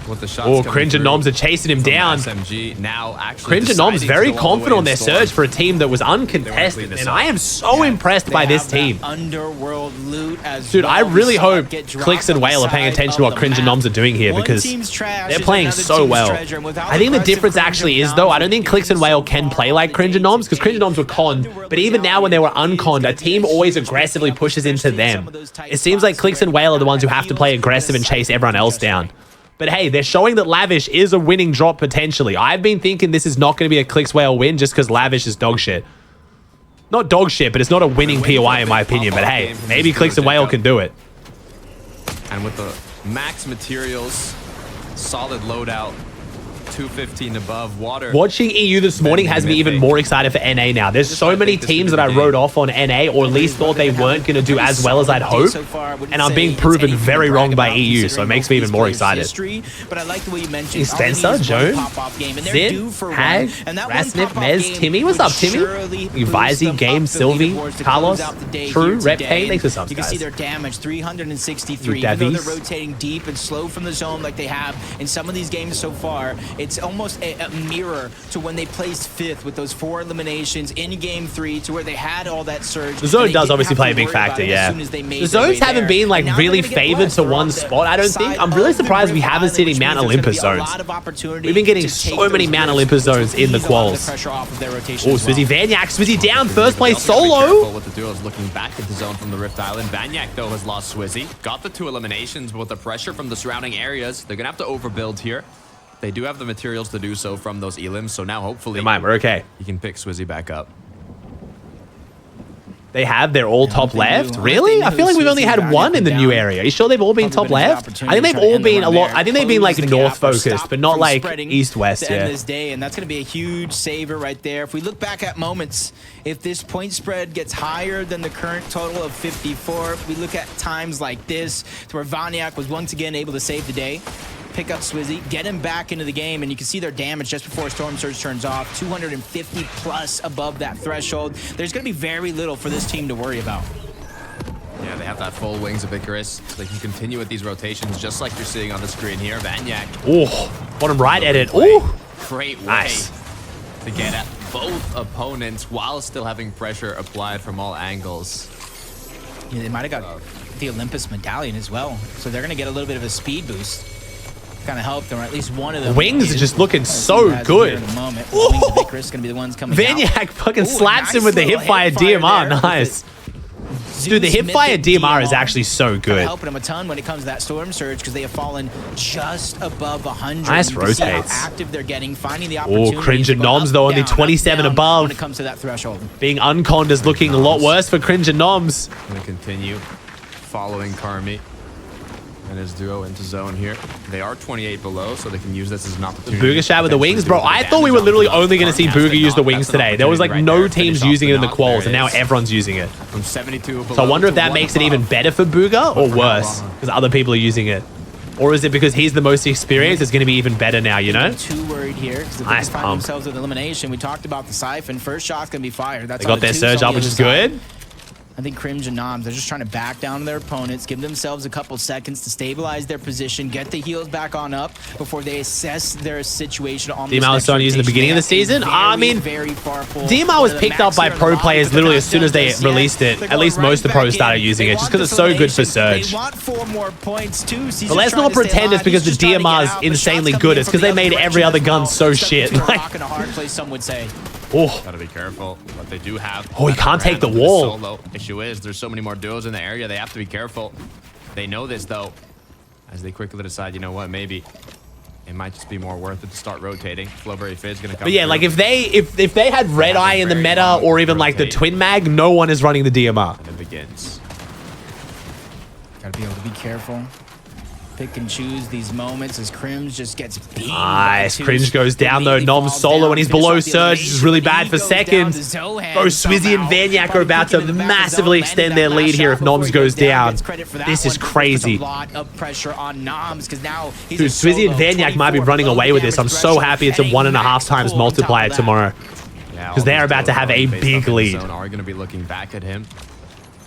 With the shots
Oh, Cringe and Noms are chasing him down.
SMG now actually
Cringe and Noms very confident on their surge for a team that was uncontested, and I am so impressed by this team.
Underworld loot as
Dude, I
well.
really
We saw
hope
it get
Clicks and
dropped
Whale are
on
paying
the
attention
side
to what
of
Cringe
the
and Noms are doing here
One
because
team's trash
they're
is
playing
another
so
team's
well.
treasure, and without
I think the
aggressive
difference
Cringe
actually
and
is, though, I
Noms,
don't think Clicks and Whale can play like Cringe and Noms because Cringe and Noms were conned, but even now when they were unconned, a team always aggressively pushes into them. It seems like Clicks and Whale are the ones who have to play aggressive and chase everyone else down. But hey, they're showing that Lavish is a winning drop potentially. I've been thinking this is not going to be a Clicks Whale win just because Lavish is dog shit. Not dog shit, but it's not a winning POI in my opinion. But hey, maybe Clicks and Whale can do it.
And with the max materials, solid loadout, 215 above water.
Watching EU this morning has me even more excited for NA now. There's so many teams that I wrote off on NA or at least thought they weren't going to do as well as I'd hope. And I'm being proven very wrong by EU, so it makes me even more excited.
But I like the way you mentioned
Spencer, Jones, Zid, Hag, Rasnif, Mez, Timmy. What's up, Timmy? Vizy, Game, Sylvie, Carlos, True, Rep K. Thanks for subs,
You can see
guys.
their damage, 363. Even though they're rotating deep and slow from the zone like they have in some of these games so far, it's almost a mirror to when they placed 5th with those 4 eliminations in game 3 to where they had all that surge.
The zone does obviously play a big factor, yeah. The zones haven't been like really favored to one spot, I don't think. I'm really surprised we haven't seen any Mount Olympus zones. We've been getting so many Mount Olympus zones in the quals. Oh, Swizzy Vaniac, Swizzy down, first place solo.
With the duos looking back at the zone from the Rift Island. Vaniac, though, has lost Swizzy. Got the 2 eliminations, but with the pressure from the surrounding areas, they're going to have to overbuild here. They do have the materials to do so from those elims, so now hopefully
we're okay.
You can pick Swizzy back up.
They have, they're all top left? Really? I feel like we've only had one in the new area. Are you sure they've all been top left? I think they've all been a lot. I think they've been like north focused, but not like east west.
Yeah. This day, and that's going to be a huge saver right there. If we look back at moments, if this point spread gets higher than the current total of 54, if we look at times like this, to where Vaniac was once again able to save the day. Pick up Swizzy, get him back into the game, and you can see their damage just before Storm Surge turns off. 250 plus above that threshold. There's going to be very little for this team to worry about.
Yeah, they have that full Wings of Icarus. So they can continue with these rotations just like you're seeing on the screen here. Vaniac.
Oh, bottom right edit. Oh,
great way
nice
to get at both opponents while still having pressure applied from all angles.
Yeah, they might have got the Olympus medallion as well, so they're going to get a little bit of a speed boost. Kind of help them, or at least one of them.
Wings are just looking so good.
Wings of Icarus going to be the ones coming
Vaniac fucking slaps him with the hipfire DMR. Nice. Dude, the hipfire DMR is actually so good.
Helping them a ton when it comes to that storm surge because they have fallen just above 100.
Nice rotates.
How active they're getting, finding the opportunity.
Oh, Cringe and Noms though, only 27 above.
When it comes to that threshold.
Being unconned is looking a lot worse for Cringe and Noms.
Going to continue following Karmi and his duo into zone here. They are 28 below, so they can use this as an opportunity.
Booga shot with the wings, bro. I thought we were literally only going to see Booga use the wings today. There was like no teams using it in the quals, and now everyone's using it.
From 72 below.
So I wonder if that makes it even better for Booga or worse because other people are using it. Or is it because he's the most experienced, it's going to be even better now, you know?
I'm too worried here because if they find themselves with elimination, we talked about the Siphon. First shot's going to be fired. That's
they got their surge up, which is good.
I think Cringe and Noms, they're just trying to back down to their opponents, give themselves a couple seconds to stabilize their position, get the heals back on up before they assess their situation on the
DMR was starting to use in the beginning of the season. I mean, DMR was picked up by pro players literally as soon as they released it. At least most of the pros started using it just because it's so good for Surge.
They want 4 more points too.
But let's not pretend it's because the DMR is insanely good. It's because they made every other gun so shit.
Rock in a hard place, some would say.
Oh.
Gotta be careful, but they do have.
Oh, he can't take the wall.
Solo. Issue is, there's so many more duos in the area. They have to be careful. They know this though, as they quickly decide, you know what, maybe It might just be more worth it to start rotating. Flowberry Fizz gonna come.
But yeah, like if they had Red Eye in the meta or even like the Twin Mag, no one is running the DMR.
And it begins.
Gotta be able to be careful. Pick and choose these moments as Crims just gets beaten.
Nice. Cringe goes down though. Nom solo and he's below Surge, which is really bad for second. Both Swizzy and Vanyak are about to massively extend their lead here if Noms goes down. This is crazy. Dude, Swizzy and Vanyak might be running away with this. I'm so happy it's a 1.5 times multiplier tomorrow. Because they are about to have a big lead.
Are going to be looking back at him.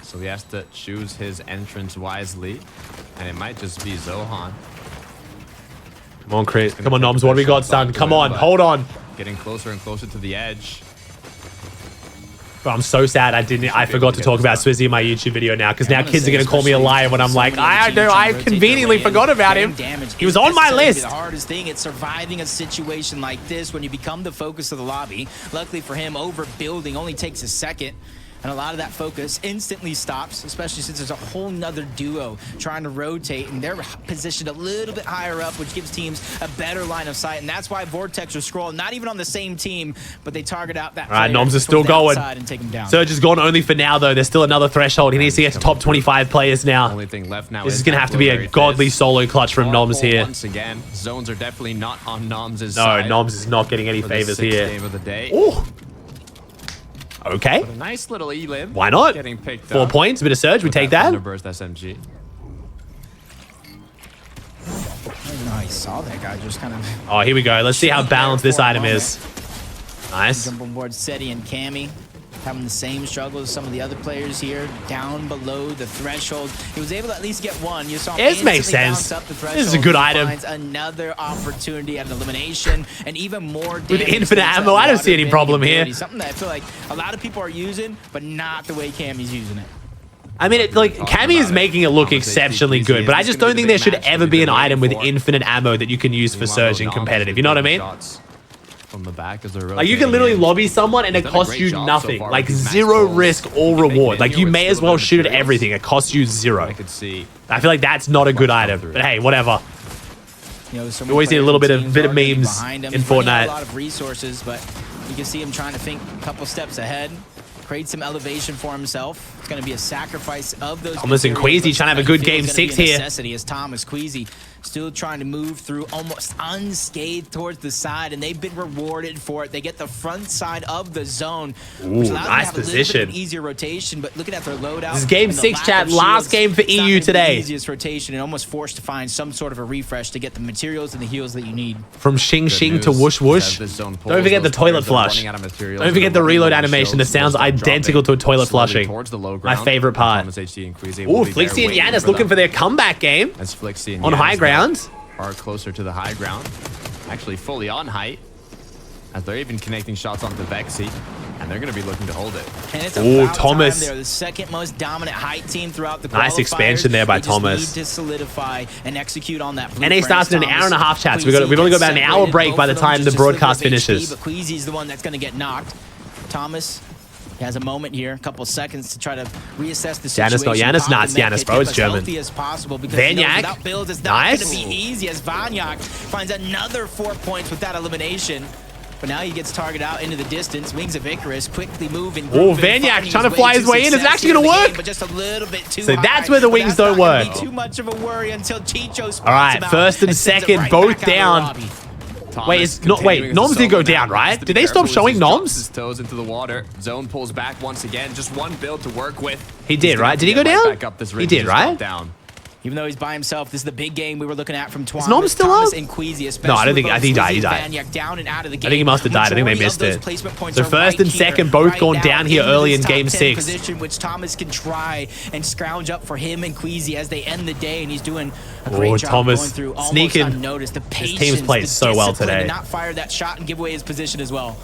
So he has to choose his entrance wisely. And it might just be Zohan.
Come on, Chris. Come on, Noms. What do we got, son? Come on. Hold on.
Getting closer and closer to the edge.
Bro, I'm so sad I forgot to talk about Swizzy in my YouTube video now, because now kids are going to call me a liar when I'm like, I conveniently forgot about him. He was on my list.
The hardest thing, it's surviving a situation like this when you become the focus of the lobby. Luckily for him, overbuilding only takes a second. And a lot of that focus instantly stops, especially since there's a whole nother duo trying to rotate, and they're positioned a little bit higher up, which gives teams a better line of sight. And that's why Vortex are scrolling, not even on the same team, but they target out that.
All right, Noms is still going.
And take him down.
Surge is gone only for now, though. There's still another threshold. He needs to get to top 25 players now.
Only thing left now
this is going to have to be a godly solo clutch from Noms here.
Once again, zones are definitely not on Noms'
side. No, Noms is not getting any favors here.
Game of the day.
Ooh. Okay.
But a nice little elim.
Why not?
Getting picked
4
up.
points, a bit of Surge. We take that.
Burst SMG.
I don't know how he saw that guy just kind of.
Oh, here we go. Let's see how balanced this item is. Nice.
Jump on board Seti and Cammy. Having the same struggles as some of the other players here, down below the threshold. He was able to at least get one. You saw him
it makes sense. This is a good item.
Another opportunity at an elimination, and even more
with infinite ammo. I don't see any problem here.
Something that I feel like a lot of people are using, but not the way Cammy's using it.
I mean, Cammy is making it look exceptionally good, but I just don't think there should ever be an item with infinite ammo that you can use for Surge in competitive. You know what I mean?
From the back as they're
like you can literally lobby someone and it costs you nothing, like zero risk or reward. Like you may as well shoot at everything. It costs you zero.
I could see.
I feel like that's not a good item, but hey, whatever.
You know,
we always need a little bit of memes in Fortnite.
A lot of resources, but you can see him trying to think a couple steps ahead. Create some elevation for himself. It's going to be a sacrifice of those.
Thomas and Queasy trying to have a good game 6 here.
Necessity as Thomas Queasy still trying to move through almost unscathed towards the side, and they've been rewarded for it. They get the front side of the zone, which allows
nice
them to have
position.
A little bit of an easier rotation. But looking at their loadout,
this is game 6, chat. Last game for EU today.
The easiest rotation, and almost forced to find some sort of a refresh to get the materials and the heals that you need.
From Xing Xing to Whoosh Whoosh. Don't forget the toilet flush. Don't forget the reload animation that sounds identical to a toilet flushing. My favorite part. Ooh, Flixie and Yanis looking for their comeback game
as Flixie and
on high ground.
Are closer to the high ground. Actually fully on height. As they're even connecting shots onto Vexy. And they're going to be looking to hold it.
And it's
Thomas.
They're the second most dominant height team throughout the
nice expansion there by Thomas.
Need to solidify and execute on that.
NA starts in an hour and a half, chats. We've only got about an hour break by the time the broadcast finishes.
But Queasy's the one that's going to get knocked. Thomas. He has a moment here, a couple seconds to try to reassess the situation.
Yanis, no, Yanis, not Yanis, bro. It's German.
Vanyak, build is not going to be easy as Vanyak finds another 4 points with that elimination. But now he gets targeted out into the distance. Wings of Icarus quickly moving.
Oh, Vanyak trying to fly his way in. It's actually going to work.
But just a little bit too
so that's where the wings don't work.
Too much of a worry until Chicho.
All right, first and second, both down. Wait, Noms did go down, right? Did they stop showing Noms?
His toes into the water. Zone pulls back once again. Just one build to work with.
He did, right? Did he go down? He did, right?
Even though he's by himself, this is the big game we were looking at from Twan.
Is Noms still up?
And Queasy,
no, I don't think. I think he died.
Down and out of the game.
I think he must have died. I think they missed it. So first and second both gone down here early in game 6.
Position which Thomas can try and scrounge up for him and Queasy as they end the day, and he's doing a great job going through almost unnoticed. The patience,
his team's played so well today.
To not fire that shot and give away his position as well.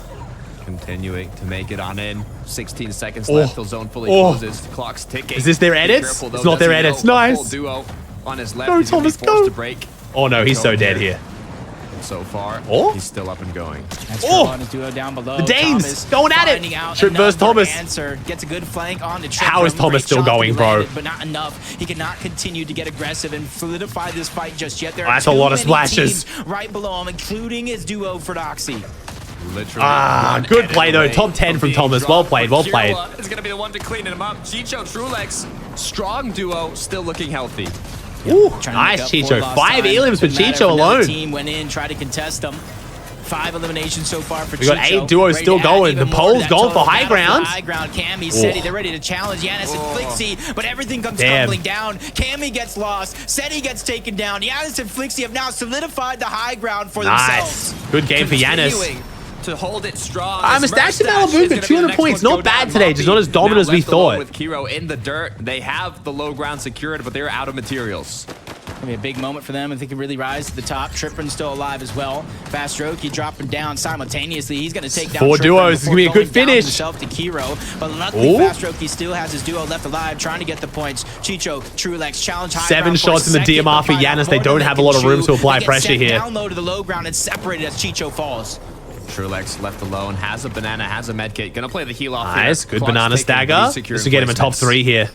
Continuing to make it on in. 16 seconds left till zone fully closes. Clock's ticking.
Is this their edits? It's not their edits. Nice.
Duo on his left.
No, Thomas, go.
To break.
Oh no, he's so dead here.
so far.
Oh.
He's still up and going.
That's
Oh.
duo down below.
The Danes
Thomas
going at it. Trip versus Thomas.
Answer. Gets a good flank on the Trip.
How is Thomas still going, bro?
But not enough. He cannot continue to get aggressive and solidify this fight just yet. There
That's
are
a lot of
too many
splashes.
teams right below him, including his duo for Doxy.
Literally.
Good play though. Top 10 from Thomas. Well played. Well played.
Is going to be the one to clean him up. Chicho, Trulex, strong duo, still looking healthy.
Ooh, nice Chicho. 5 elims for Chicho alone.
Team went in, tried to contest them. 5 eliminations so far for Chicho.
We got 8 duos still going. The pole's going for high ground.
High ground. Cammy, Seti, they're ready to challenge Yanis and Flixie, but everything comes tumbling down. Cammy gets lost. Seti gets taken down. Yanis and Flixie have now solidified the high ground for themselves.
Good game for Yanis.
To hold it strong.
Mustache and Malibu for 200 points. Not bad today. Just not as dominant as we thought.
With Kiro in the dirt, they have the low ground secured, but they're out of materials.
Gonna be a big moment for them if they can really rise to the top. Trippin still alive as well. Fast Roki dropping down simultaneously. He's gonna take down
4 duos. It's gonna be a good finish.
Himself to Kiro, but luckily Fast Roki still has his duo left alive, trying to get the points. Chicho, Trulex challenge high
7 shots in the DMR for Yanis. They don't have a lot of room to apply pressure here.
Down low to the low ground and separated as Chicho falls.
Trulex left alone, has a banana, has a medkit. Gonna play the heal off.
Nice, good banana stagger. This will get him a top 3 here.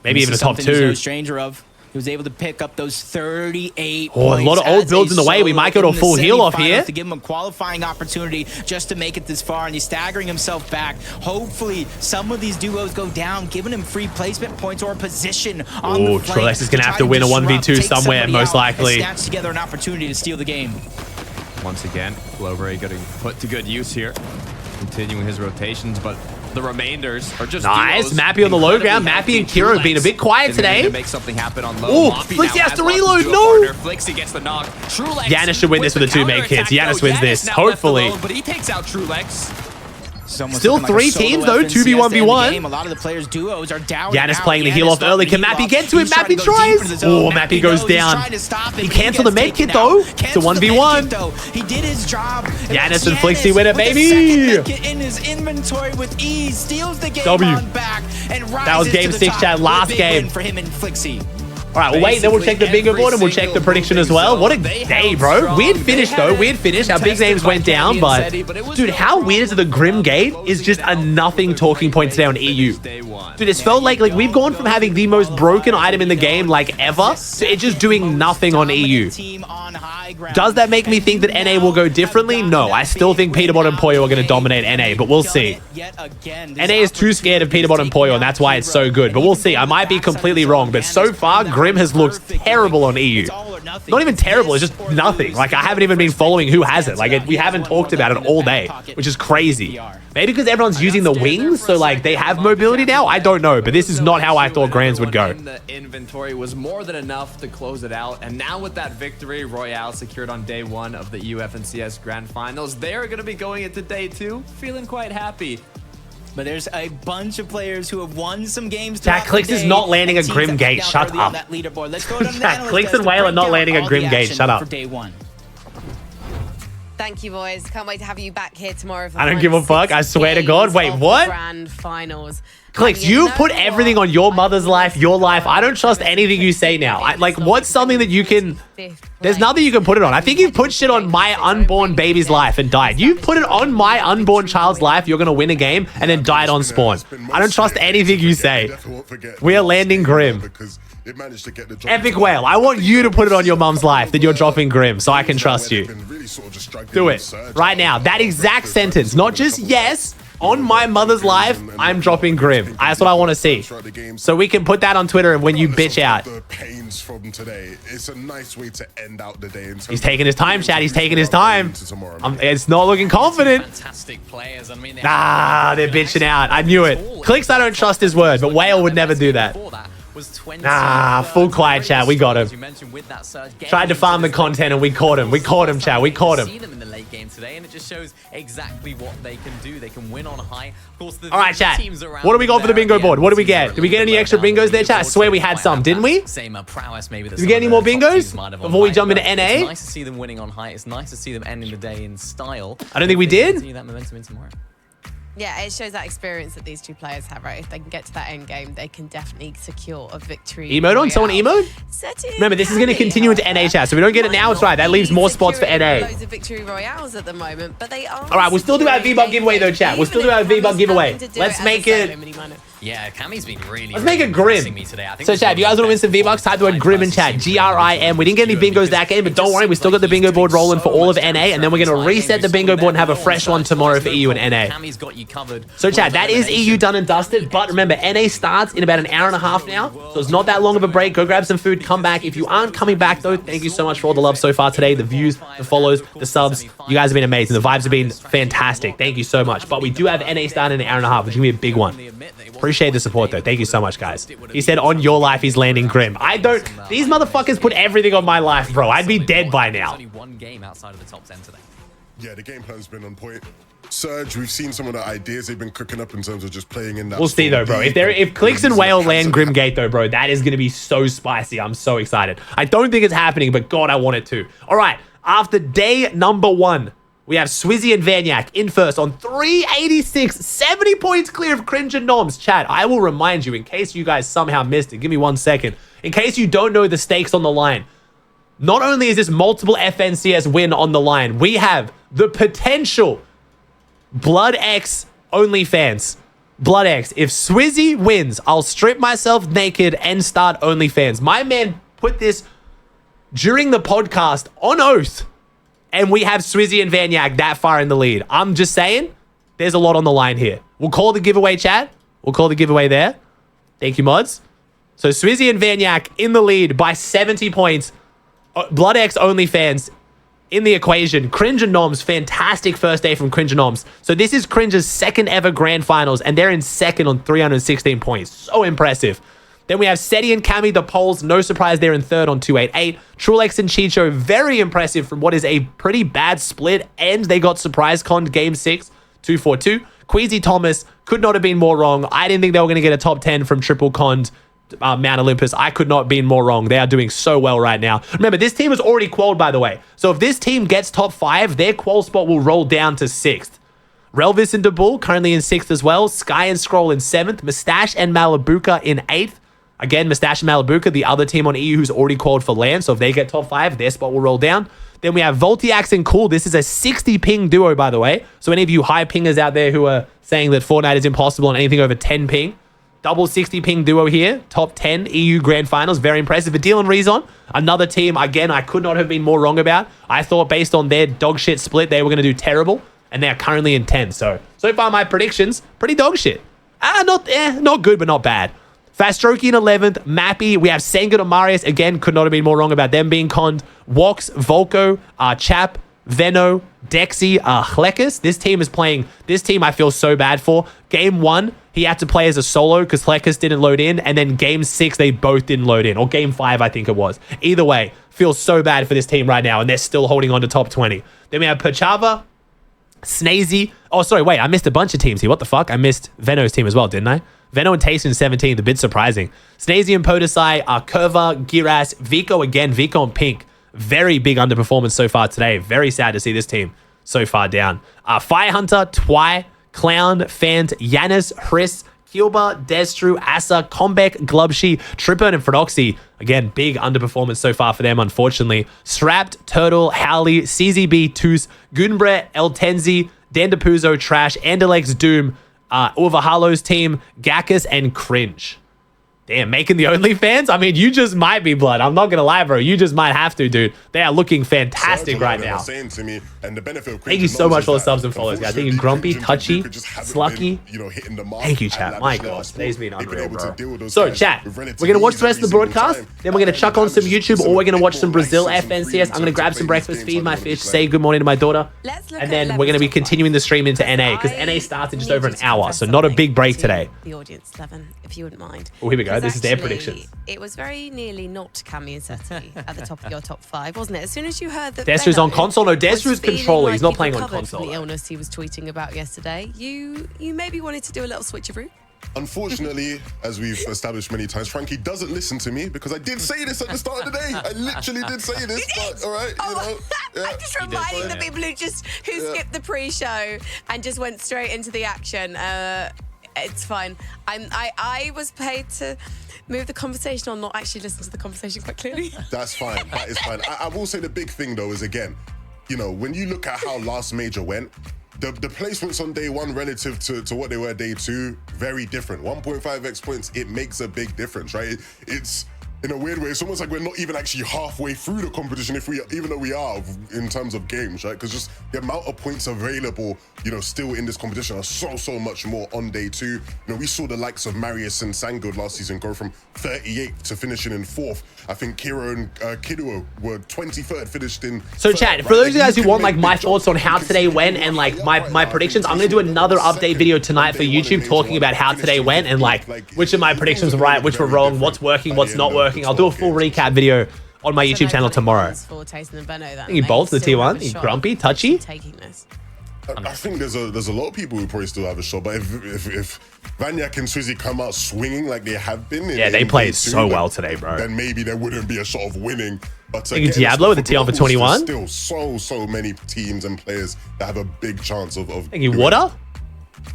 Maybe even a top 2.
He's no stranger of. He was able to pick up those 38
Oh, a lot of old builds in the way. We might go to a full heal off here.
To give him a qualifying opportunity just to make it this far, and he's staggering himself back. Hopefully, some of these duos go down, giving him free placement points or position on the flank.
Trulex is going to have to win a 1v2 somewhere, most likely.
Snatch together an opportunity to steal the game.
Once again, Clover getting put to good use here. Continuing his rotations, but the remainders are just
nice.
duos.
Mappy on the low ground. Mappy and Kiro being a bit quiet today.
Make something happen on low.
Oh, Flixie has to reload. No.
Flixie gets the knock.
Trulex Yanis should win this with the 2 make hits. Yanis wins this, hopefully.
Alone, but he takes out Trulex.
Still 3 teams though, 2v1v1.
A lot of the players' duos are down.
Yanis playing the heal off early. Can Mappy get to it? Mappy tries. Oh, Mappy goes down. He cancelled the med kit though. It's a 1v1.
He did his job.
Yanis and Flixie win it, baby.
In his inventory with ease, steals the game on back, and
that was game 6, chat. Last game
for him and Flixie.
All right, well, wait, then we'll check the bingo board and we'll check the prediction as well. What a day, bro. Weird finish, though. Weird finish. Our big names went down, but... Dude, how weird is it the Grim Gate is just a nothing talking point today on EU? Dude, it's felt like we've gone from having the most broken item in the game, like, ever, to it just doing nothing on EU. Does that make me think that NA will go differently? No, I still think Peterbot and Poyo are going to dominate NA, but we'll see. NA is too scared of Peterbot and Poyo, and that's why it's so good, but we'll see. I might be completely wrong, but so far, Grim has looked terrible on EU. Not even terrible, it's just nothing. Like, I haven't even been following who has it. Like, we haven't talked about it all day, which is crazy. Maybe because everyone's using the wings, so, like, they have mobility now? I don't know, but this is not how I thought Grands would go.
The inventory was more than enough to close it out, and now with that victory, Royale secured on day 1 of the UFNCS Grand Finals, they're going to be going into day 2, feeling quite happy.
But there's a bunch of players who have won some games.
That Clicks is not landing a Grim Gate. Shut up. Clicks and Whale are not landing a Grim Gate. Shut up.
For day 1.
Thank you, boys. Can't wait to have you back here tomorrow. For
I don't give a fuck. I swear to God. Wait, what?
Grand finals.
Clicks, you put everything on your mother's life, your life. I don't trust anything you say now. Like, what's something that you can... There's nothing you can put it on. I think you've put shit on my unborn baby's life and died. You put it on my unborn child's life, you're going to win a game, and then died on spawn. I don't trust anything you say. We are landing Grim. Epic Whale, I want you to put it on your mum's life that you're dropping Grim so I can trust you. Do it. Right now. That exact sentence. Not just yes. On my mother's life, I'm dropping Grim. That's what I want to see. So we can put that on Twitter when you bitch out.
It's a nice way to end out the day.
He's taking his time, chat. He's taking his time. It's not looking confident.
Fantastic players. I mean,
they're bitching out. I knew it. Clicks, I don't trust his word, but Whale would never do that. Full quiet, chat. We got him. Tried to farm the content and we caught him. We caught him, chat. We caught him.
See them in the late game today, and it just shows exactly what they can do. They can win on high. Of course,
all right, chat. What do we got for the bingo board? What do we get? Did we get any extra bingos there, chat? I swear we had some, didn't we? Did we get any more bingos before we jump into NA?
It's nice to see them winning on high. It's nice to see them ending the day in style.
I don't think we did.
Continue that momentum in tomorrow.
Yeah, it shows that experience that these two players have, right? If they can get to that end game, they can definitely secure a victory.
Emote on? Someone emote? Remember, this is going to continue into NA chat, so if we don't get it now, it's right. That leaves more spots for NA.
Loads of victory royales at the moment, but they are.
All right, we'll still do our V-Buck giveaway though, chat. We'll still do our V-Buck giveaway. Let's make it.
Yeah, Cammy's been really.
Let's make it grim.
Me today. I think
So, chat, if you guys want to win some V-Bucks, type the word grim in chat. GRIM. We didn't get any bingos that game, but don't worry, we still got the bingo board rolling for all of NA, and then we're going to reset the bingo board and have a fresh one tomorrow for EU and NA.
Cammy's got you covered.
So, chat, that is EU done and dusted, but remember, NA starts in about an hour and a half now, so it's not that long of a break. Go grab some food, come back. If you aren't coming back, though, thank you so much for all the love so far today, the views, the follows, the subs. You guys have been amazing. The vibes have been fantastic. Thank you so much. But we do have NA starting in an hour and a half, which is going to be a big one. Appreciate the support, though. Thank you so much, guys. He said, on your life, he's landing grim. I don't... These motherfuckers put everything on my life, bro. I'd be dead by now.
Only one game outside of the top 10 today.
Yeah, the game plan's been on point. Surge, we've seen some of the ideas they've been cooking up in terms of just playing in that.
We'll see, though, bro. If Clicks and Whale land Grim Gate, though, bro, that is going to be so spicy. I'm so excited. I don't think it's happening, but God, I want it to. All right, after day number 1, we have Swizzy and Vanyak in first on 386, 70 points clear of Cringe and Noms. Chat, I will remind you, in case you guys somehow missed it, give me 1 second. In case you don't know the stakes on the line, not only is this multiple FNCS win on the line, we have the potential Blood X OnlyFans. Blood X. If Swizzy wins, I'll strip myself naked and start OnlyFans. My man put this during the podcast on oath. And we have Swizzy and Vanyak that far in the lead. I'm just saying, there's a lot on the line here. We'll call the giveaway, chat. We'll call the giveaway there. Thank you, mods. So Swizzy and Vanyak in the lead by 70 points. Blood X OnlyFans in the equation. Cringe and Noms, fantastic first day from Cringe and Noms. So this is Cringe's second ever grand finals, and they're in second on 316 points. So impressive. Then we have Seti and Cammy, the polls. No surprise, they're in third on 288. Trulex and Chicho, very impressive from what is a pretty bad split. And they got surprise conned game 6, 242. Queasy Thomas could not have been more wrong. I didn't think they were going to get a top 10 from triple conned Mount Olympus. I could not have been more wrong. They are doing so well right now. Remember, this team is already qualled, by the way. So if this team gets top 5, their qual spot will roll down to 6th. Relvis and DeBull currently in 6th as well. Sky and Scroll in 7th. Mustache and Malabuka in 8th. Again, Mustache and Malabuka, the other team on EU who's already qualified for LAN. So if they get top 5, their spot will roll down. Then we have Voltiax and Cool. This is a 60 ping duo, by the way. So any of you high pingers out there who are saying that Fortnite is impossible and anything over 10 ping, double 60 ping duo here. Top 10 EU Grand Finals. Very impressive. Adil and Rezon, another team, again, I could not have been more wrong about. I thought based on their dog shit split, they were going to do terrible. And they are currently in 10th. So far, my predictions, pretty dog shit. Not good, but not bad. Fastroki in 11th. Mappy. We have Senga and Marius. Again, could not have been more wrong about them being conned. Wox, Volko, Chap, Veno, Dexy, Hlekus. This team is playing. This team I feel so bad for. Game 1, he had to play as a solo because Hlekus didn't load in. And then game 6, they both didn't load in. Or game 5, I think it was. Either way, feel so bad for this team right now. And they're still holding on to top 20. Then we have Pachava, Snazy. Oh, sorry, wait. I missed a bunch of teams here. What the fuck? I missed Veno's team as well, didn't I? Veno and Taste in 17th, a bit surprising. Snazy and Podesai, Curva, Giras, Vico again. Vico and Pink. Very big underperformance so far today. Very sad to see this team so far down. Fire Hunter, Twy, Clown, Fant, Yanis, Hris, Kilba, Destru, Asa, Combek, Glubshi, Tripper, and Phrodoxy. Again, big underperformance so far for them, unfortunately. Strapped, Turtle, Howley, CZB, Toos, Gunbre, Eltenzi, Dandapuzo, Trash, Andalex, Doom, Urvahalo's team, Gakkus, and Cringe. Damn, making the OnlyFans? I mean, you just might be, Blood. I'm not going to lie, bro. You just might have to, dude. They are looking fantastic right now. Thank you so much for the subs and follows, guys. Thank you, Grumpy, Touchy, Slucky. Thank you, chat. My God, today's been unreal, bro. So, chat, we're going to watch the rest of the broadcast. Then we're going to chuck on some YouTube, or we're going to watch some Brazil FNCS. I'm going to grab some breakfast, feed my fish, say good morning to my daughter. And then we're going to be continuing the stream into NA, because NA starts in just over an hour, so not a big break today.
The audience, Levin, if you wouldn't mind.
Oh, here we go. This is their predictions.
It was very nearly not Cammy and Seti at the top of your top 5, wasn't it? As soon as you heard that
Destru's on console. No, Destru's controller. He's not playing on console.
The illness he was tweeting about yesterday. You maybe wanted to do a little switcheroo.
Unfortunately, as we've established many times, Frankie doesn't listen to me because I did say this at the start of the day. I literally did say this, but all right, you know. Yeah,
I'm just reminding the people who skipped the pre-show and just went straight into the action. It's fine. I was paid to move the conversation or not actually listen to the conversation quite clearly.
That's fine. That is fine. I will say the big thing though is, again, you know, when you look at how last major went, the placements on day one relative to what they were day two, very different. 1.5x points, it makes a big difference, right? It's, in a weird way, it's almost like we're not even actually halfway through the competition, even though we are in terms of games, right? Because just the amount of points available, you know, still in this competition are so much more on day two. You know, we saw the likes of Marius and Sangud last season go from 38th to finishing in 4th. I think Kiro and Kidua were 23rd, finished in
So
third,
chat,
right?
for those of you
Like,
guys who
can
want
make
like my
big
thoughts on how today went and like my predictions, I'm gonna do another update video tonight for YouTube talking about how today went and like which of my predictions were right, which were wrong, what's working, what's not working. I'll do a full recap video on my YouTube channel tomorrow.
For Tyson and Benno, then
You both the T1, you grumpy, touchy.
Taking this.
I think there's a lot of people who probably still have a shot, but if Vanyak and Swizzy come out swinging like they have been,
They played so well today, bro.
Then maybe there wouldn't be a shot of winning. But
Thinking Diablo with the T1 for 21.
There's still so many teams and players that have a big chance of.
Thinking Water.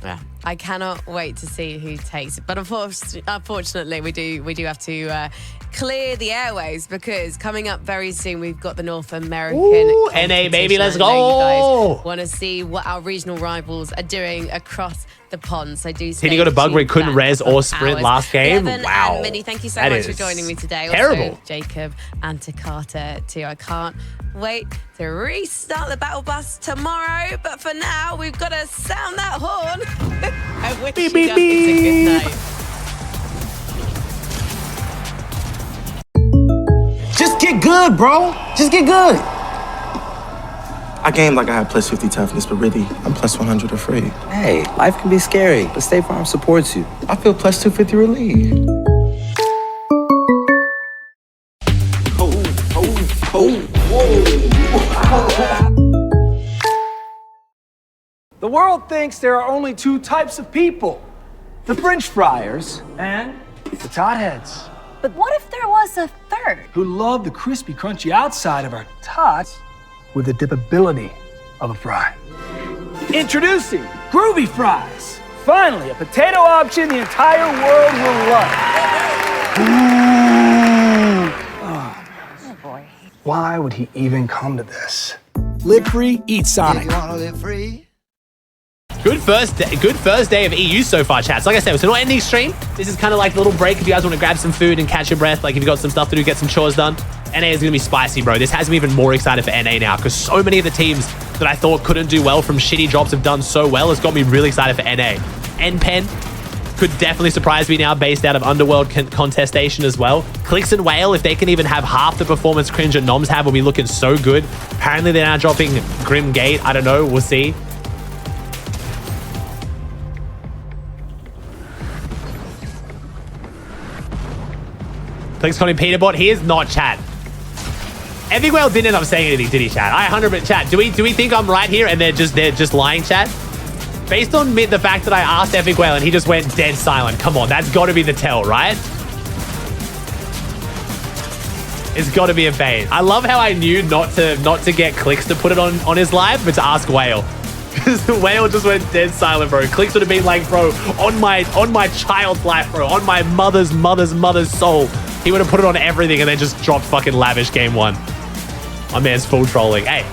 Yeah, I cannot wait to see who takes it. But unfortunately, we do have to clear the airways because coming up very soon, we've got the North American.
Ooh, NA baby, let's go!
You guys want to see what our regional rivals are doing across the pond. So do.
Did he go to bug where he couldn't res or sprint last game?
Levin
Wow.
and Minnie, thank you so
That
much for
is
joining me today.
terrible.
Also, Jacob and Takata too. I can't wait to restart the battle bus tomorrow. But for now, we've got to sound that horn. I wish you guys a good night.
Just get good, bro. Just get good. I gamed like I had plus 50 toughness, but really, I'm plus 100 afraid.
Hey, life can be scary, but State Farm supports you.
I feel plus 250 relief.
The world thinks there are only two types of people. The French friars and the tot heads.
But what if there was a third?
Who love the crispy, crunchy outside of our tots with the dippability of a fry. Introducing Groovy Fries. Finally, a potato option the entire world will love.
Oh boy.
Why would he even come to this?
Live free, eat Sonic.
You wanna live free?
Good first day of EU so far, chat. So like I said, it's not ending stream. This is kind of like a little break if you guys want to grab some food and catch your breath. Like if you've got some stuff to do, get some chores done. NA is going to be spicy, bro. This has me even more excited for NA now because so many of the teams that I thought couldn't do well from shitty drops have done so well. It's got me really excited for NA. NPen could definitely surprise me now based out of Underworld contestation as well. Clicks and Whale, if they can even have half the performance Cringe and Noms have, will be looking so good. Apparently they're now dropping Grim Gate. I don't know. We'll see. Clicks calling Peterbot. He is not, chat. Epic Whale didn't end up saying anything, did he, chat? I 100% chat. Do we think I'm right here and they're just lying, chat? Based on the fact that I asked Epic Whale and he just went dead silent. Come on, that's got to be the tell, right? It's got to be a bait. I love how I knew not to get Clicks to put it on his live, but to ask Whale. Because the Whale just went dead silent, bro. Clicks would have been like, bro, on my child's life, bro, on my mother's soul. He would have put it on everything and then just dropped fucking Lavish game one. My man's full trolling. Hey,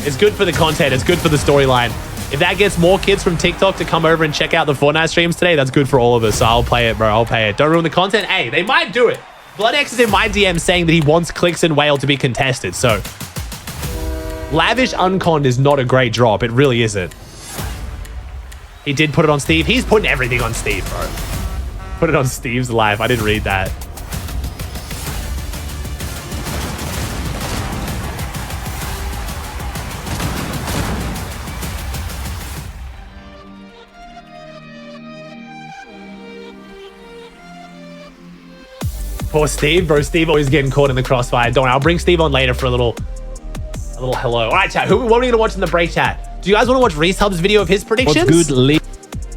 it's good for the content. It's good for the storyline. If that gets more kids from TikTok to come over and check out the Fortnite streams today, that's good for all of us. So I'll play it, bro. I'll pay it. Don't ruin the content. Hey, they might do it. BloodX is in my DM saying that he wants Clicks and Whale to be contested. So Lavish Unconned is not a great drop. It really isn't. He did put it on Steve. He's putting everything on Steve, bro. Put it on Steve's life. I didn't read that. Poor Steve, bro. Steve always getting caught in the crossfire. Don't worry, I'll bring Steve on later for a little hello. All right, chat. What are we going to watch in the break, chat? Do you guys want to watch Reese Hub's video of his predictions?
What's good,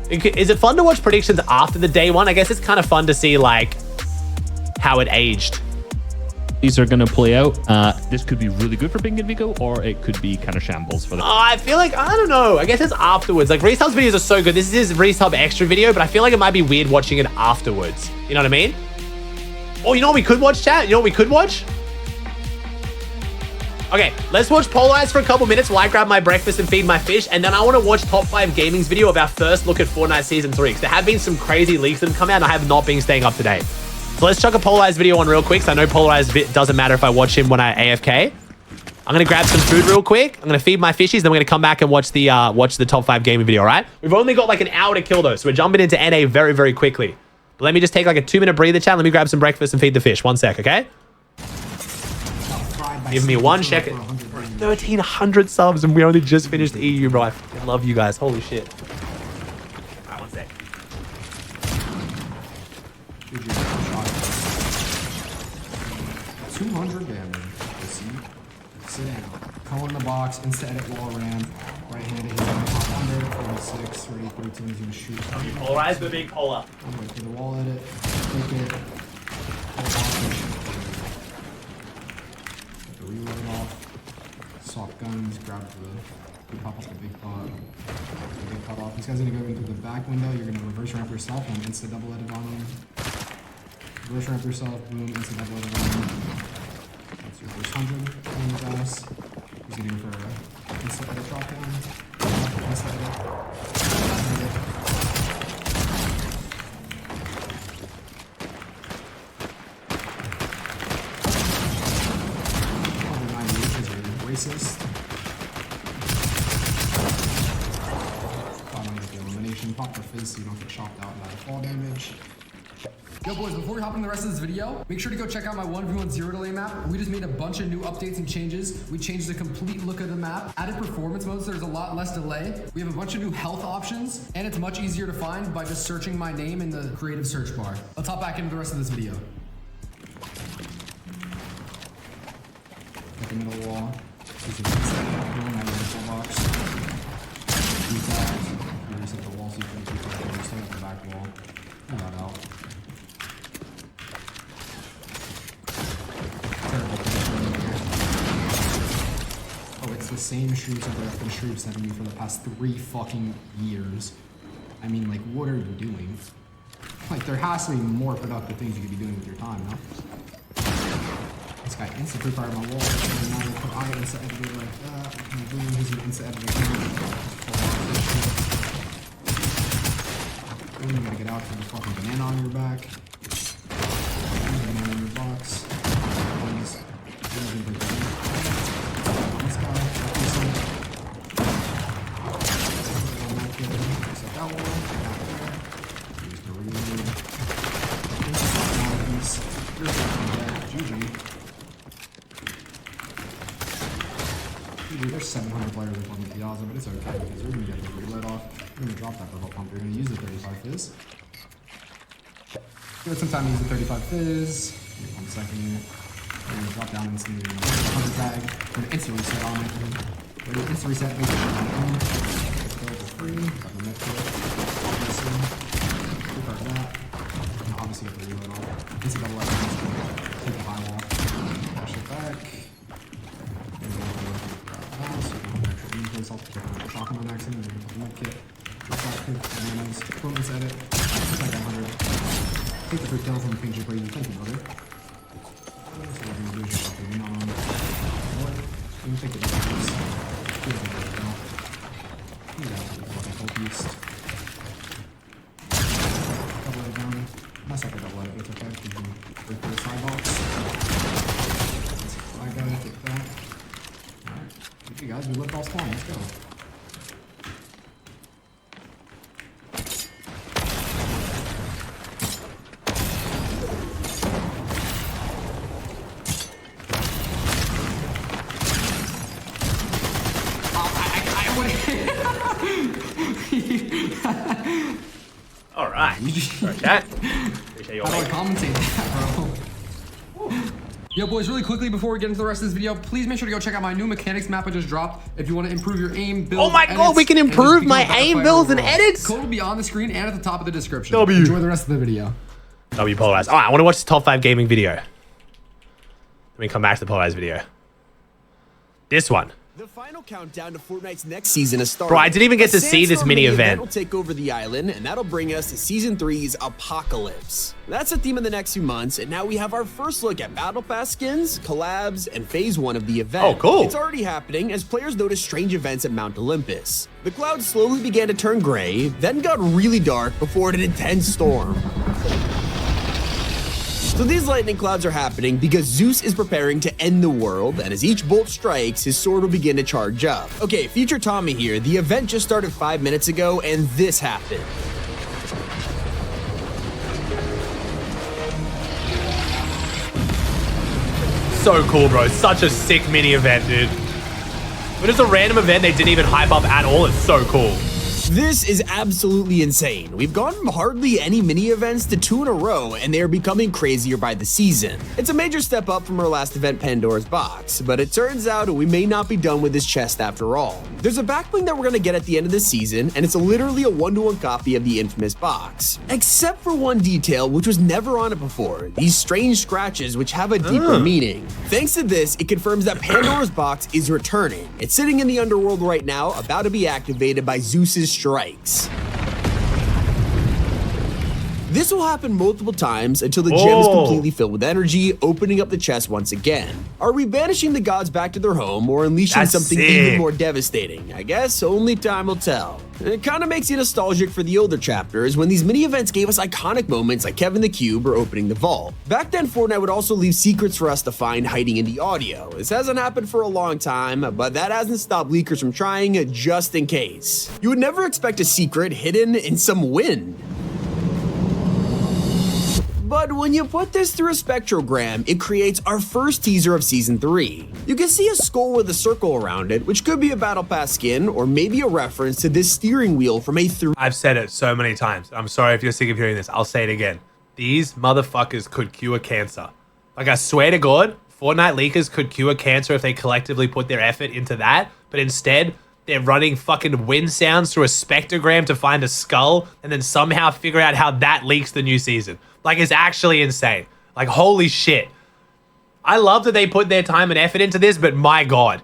Is it fun to watch predictions after the day one? I guess it's kind of fun to see like how it aged.
These are going to play out. This could be really good for Pink and Vigo, or it could be kind of shambles for them.
I feel like, I don't know. I guess it's afterwards. Like, Resub's videos are so good. This is his Resub extra video, but I feel like it might be weird watching it afterwards. You know what I mean? Oh, you know what we could watch, chat? You know what we could watch? Okay, let's watch Polarize for a couple minutes while I grab my breakfast and feed my fish, and then I want to watch Top 5 Gaming's video of our first look at Fortnite Season 3, because there have been some crazy leaks that have come out, and I have not been staying up to date. So let's chuck a Polarized video on real quick, because I know Polarized doesn't matter if I watch him when I AFK. I'm going to grab some food real quick. I'm going to feed my fishies, then we're going to come back and watch the Top 5 Gaming video, all right? We've only got like an hour to kill, though, so we're jumping into NA very, very quickly. But let me just take like a 2-minute breather, chat. Let me grab some breakfast and feed the fish. 1 sec, okay? Give me 1 second. 1,300 subs, and we only just finished EU, bro. I fucking love you guys. Holy shit. All right, 1 sec.
200 damage. Sit down. Call in the box, insta edit wall ram. Right handed, he's on top under. 46, 30, 13, he's gonna shoot.
Polarize the big polar.
Wait for the wall edit. Click it. Get the reload off. Swap guns, grab the pop up the big pot. The big pot off. This guy's gonna go into the back window. You're gonna reverse ramp yourself and insta double edit on him. Reverse ramp yourself, boom, insta double edit on him. That's your first 100 on his ass. He's gonna go for a insta edit drop down. Insta edit. Racist. Elimination. Pop the fizz so you don't get chopped out by the fall damage. Yo boys, before we hop into the rest of this video, make sure to go check out my 1v1 zero delay map. We just made a bunch of new updates and changes. We changed the complete look of the map. Added performance modes, so there's a lot less delay. We have a bunch of new health options, and it's much easier to find by just searching my name in the creative search bar. Let's hop back into the rest of this video. At the middle wall. Box. You reset the wall so you can keep it reset at the back wall. Pull that out. Terrible position here. Oh, it's the same shrews that have been shrews sending me for the past 3 fucking years. I mean, like, what are you doing? Like, there has to be more productive things you could be doing with your time, no? This guy instant pre-fired my wall, and now we put I insta editor like that. And boom, he's an insta editor. Boom, you gotta get out from the fucking banana on your back. Banana in your box. Please. This guy, set that wall. Use the reload. You're fucking dead. GG. There's 700 players on the Piazza, but it's okay because we're gonna get the reload off. We're gonna drop that purple pump. We're gonna use the 35 fizz. Give it some time to use the 35 fizz. Wait 1 second here. We're gonna drop down into the 100 bag. We're gonna instant reset on it. We're gonna instant reset. Make it on it. Let's go for free. Got the net kit. Obviously. Prepare that. And obviously get the reload off. Instant double edit. Take the high wall. Push it back. Shotgun on accident, med kit, bananas, performance edit, like 100. Take the fruit tail from the pink chip rating. Thank you, brother. So we're gonna do is just pop the on. You can take it back. Feels like a belt. You got to fucking full piece. Double edit down. Mess up a double edit, but it's okay. You can break through the side box. I got it, take that. Alright. Okay guys, we left all spawn, let's go.
All right. Sorry, chat. Appreciate your
How do I commentate that, bro? Yo, boys, really quickly before we get into the rest of this video, please make sure to go check out my new mechanics map I just dropped if you want to improve your aim, build,
Oh my god, we can improve my aim, builds, and edits?
Code will be on the screen and at the top of the description.
W.
Enjoy the rest of the video.
W polarized. All right, I want to watch the top 5 gaming video. Let me come back to the polarized video. This one.
The final countdown to Fortnite's next season is starting.
Bro, I didn't even get to see this mini event.
Will take over the island, and that'll bring us to Season 3's Apocalypse. That's the theme of the next few months, and now we have our first look at Battle Pass skins, collabs, and Phase 1 of the event.
Oh, cool.
It's already happening as players notice strange events at Mount Olympus. The clouds slowly began to turn gray, then got really dark before an intense storm. So these lightning clouds are happening because Zeus is preparing to end the world, and as each bolt strikes, his sword will begin to charge up. Okay, Future Tommy here. The event just started 5 minutes ago, and this happened.
So cool, bro. Such a sick mini event, dude. But it's a random event they didn't even hype up at all. It's so cool.
This is absolutely insane. We've gone from hardly any mini events to 2 in a row, and they are becoming crazier by the season. It's a major step up from our last event, Pandora's Box, but it turns out we may not be done with this chest after all. There's a back bling that we're gonna get at the end of the season, and it's literally a 1-to-1 copy of the infamous box. Except for one detail which was never on it before, these strange scratches which have a deeper meaning. Thanks to this, it confirms that Pandora's Box is returning. It's sitting in the underworld right now, about to be activated by Zeus's strikes. This will happen multiple times until the gem is completely filled with energy, opening up the chest once again. Are we banishing the gods back to their home or unleashing something even more devastating? I guess only time will tell. It kind of makes you nostalgic for the older chapters when these mini events gave us iconic moments like Kevin the Cube or opening the vault. Back then, Fortnite would also leave secrets for us to find hiding in the audio. This hasn't happened for a long time, but that hasn't stopped leakers from trying just in case. You would never expect a secret hidden in some wind. But when you put this through a spectrogram, it creates our first teaser of Season 3. You can see a skull with a circle around it, which could be a Battle Pass skin, or maybe a reference to this steering wheel from a 3.
I've said it so many times. I'm sorry if you're sick of hearing this. I'll say it again. These motherfuckers could cure cancer. Like, I swear to God, Fortnite leakers could cure cancer if they collectively put their effort into that, but instead, they're running fucking wind sounds through a spectrogram to find a skull and then somehow figure out how that leaks the new season. Like, it's actually insane. Like, holy shit. I love that they put their time and effort into this, but my God.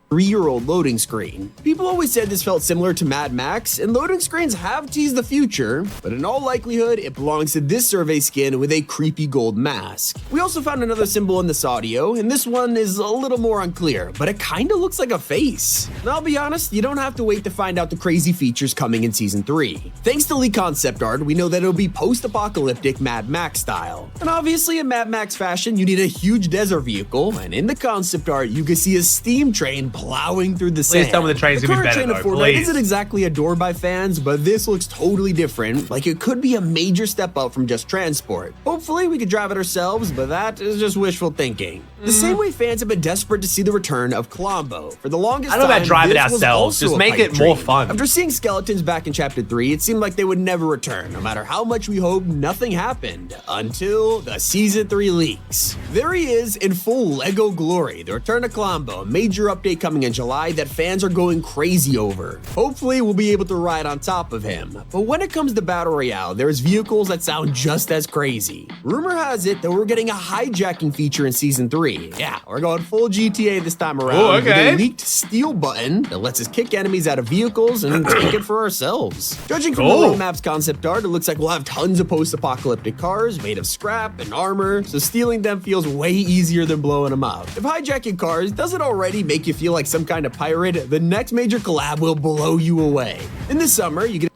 3-year-old loading screen. People always said this felt similar to Mad Max, and loading screens have teased the future, but in all likelihood, it belongs to this survey skin with a creepy gold mask. We also found another symbol in this audio, and this one is a little more unclear, but it kinda looks like a face. And I'll be honest, you don't have to wait to find out the crazy features coming in Season 3. Thanks to leaked concept art, we know that it'll be post-apocalyptic Mad Max style. And obviously in Mad Max fashion, you need a huge desert vehicle, and in the concept art, you can see a steam train plowing through the sand.
Please tell me the train's gonna be better,
current train
though,
of Fortnite
please.
isn't exactly adored by fans, but this looks totally different. Like, it could be a major step up from just transport. Hopefully, we could drive it ourselves, but that is just wishful thinking. The same way fans have been desperate to see the return of Colombo. For the longest time,
I don't know about drive it
this was
ourselves.
also
Just
a
make
pipe
it more
dream.
fun.
After seeing skeletons back in Chapter 3, it seemed like they would never return. No matter how much we hoped, nothing happened until the Season 3 leaks. There he is in full Lego glory. The return of Colombo, a major update coming in July that fans are going crazy over. Hopefully, we'll be able to ride on top of him. But when it comes to Battle Royale, there's vehicles that sound just as crazy. Rumor has it that we're getting a hijacking feature in Season 3. Yeah, we're going full GTA this time around.
Oh, okay.
With a leaked steal button that lets us kick enemies out of vehicles and take it for ourselves. Judging from the Lane Maps concept art, it looks like we'll have tons of post-apocalyptic cars made of scrap and armor, so stealing them feels way easier than blowing them up. If hijacking cars doesn't already make you feel like some kind of pirate, the next major collab will blow you away. In the summer, you can...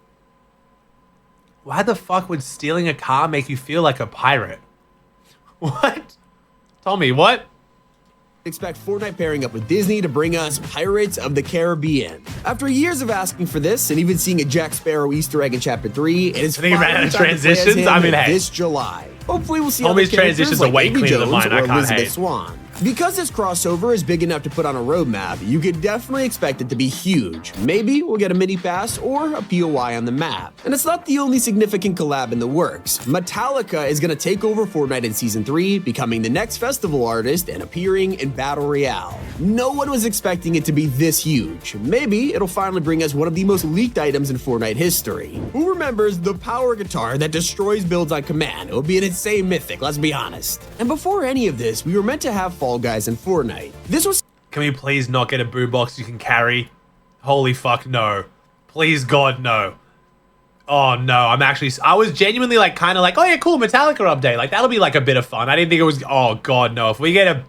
Why the fuck would stealing a car make you feel like a pirate? What? Tommy, what?
expect Fortnite pairing up with Disney to bring us Pirates of the Caribbean. After years of asking for this, and even seeing a Jack Sparrow Easter egg in Chapter 3, it is finally time to play as him this July. Hopefully we'll see how
Tommy's transitions are way cleaner than mine. I can't hate.
Swan. Because this crossover is big enough to put on a roadmap, you could definitely expect it to be huge. Maybe we'll get a mini pass or a POI on the map. And it's not the only significant collab in the works. Metallica is going to take over Fortnite in Season 3, becoming the next festival artist and appearing in Battle Royale. No one was expecting it to be this huge. Maybe it'll finally bring us one of the most leaked items in Fortnite history. Who remembers the power guitar that destroys builds on command? It would be an insane mythic, let's be honest. And before any of this, we were meant to have Fall Guys in Fortnite. This was—
Can we please not get a boombox you can carry? Holy fuck, no. Please, God, no. Oh, no, I was genuinely like, kind of like, oh yeah, cool, Metallica update. Like, that'll be like a bit of fun. I didn't think it was, oh God, no. If we get a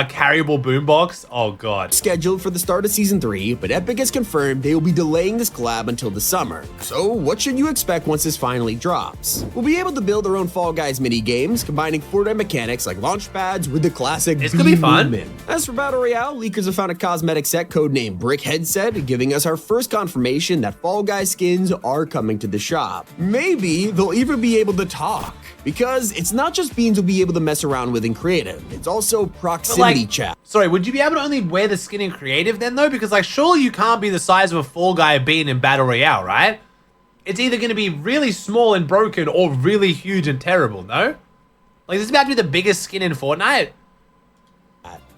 carryable boombox, oh God.
scheduled for the start of Season 3, but Epic has confirmed they will be delaying this collab until the summer. So what should you expect once this finally drops? We'll be able to build our own Fall Guys mini games, combining Fortnite mechanics like launch pads with the classic
This could be fun.
movement. As for Battle Royale, leakers have found a cosmetic set codenamed Brick Headset, giving us our first confirmation that Fall Guys skins are coming to the shop. Maybe they'll even be able to talk. Because it's not just beans we'll be able to mess around with in creative, it's also proximity chat.
Sorry, would you be able to only wear the skin in creative then though? Because like surely you can't be the size of a Fall Guy being in Battle Royale, right? It's either going to be really small and broken or really huge and terrible, no? Like this is about to be the biggest skin in Fortnite.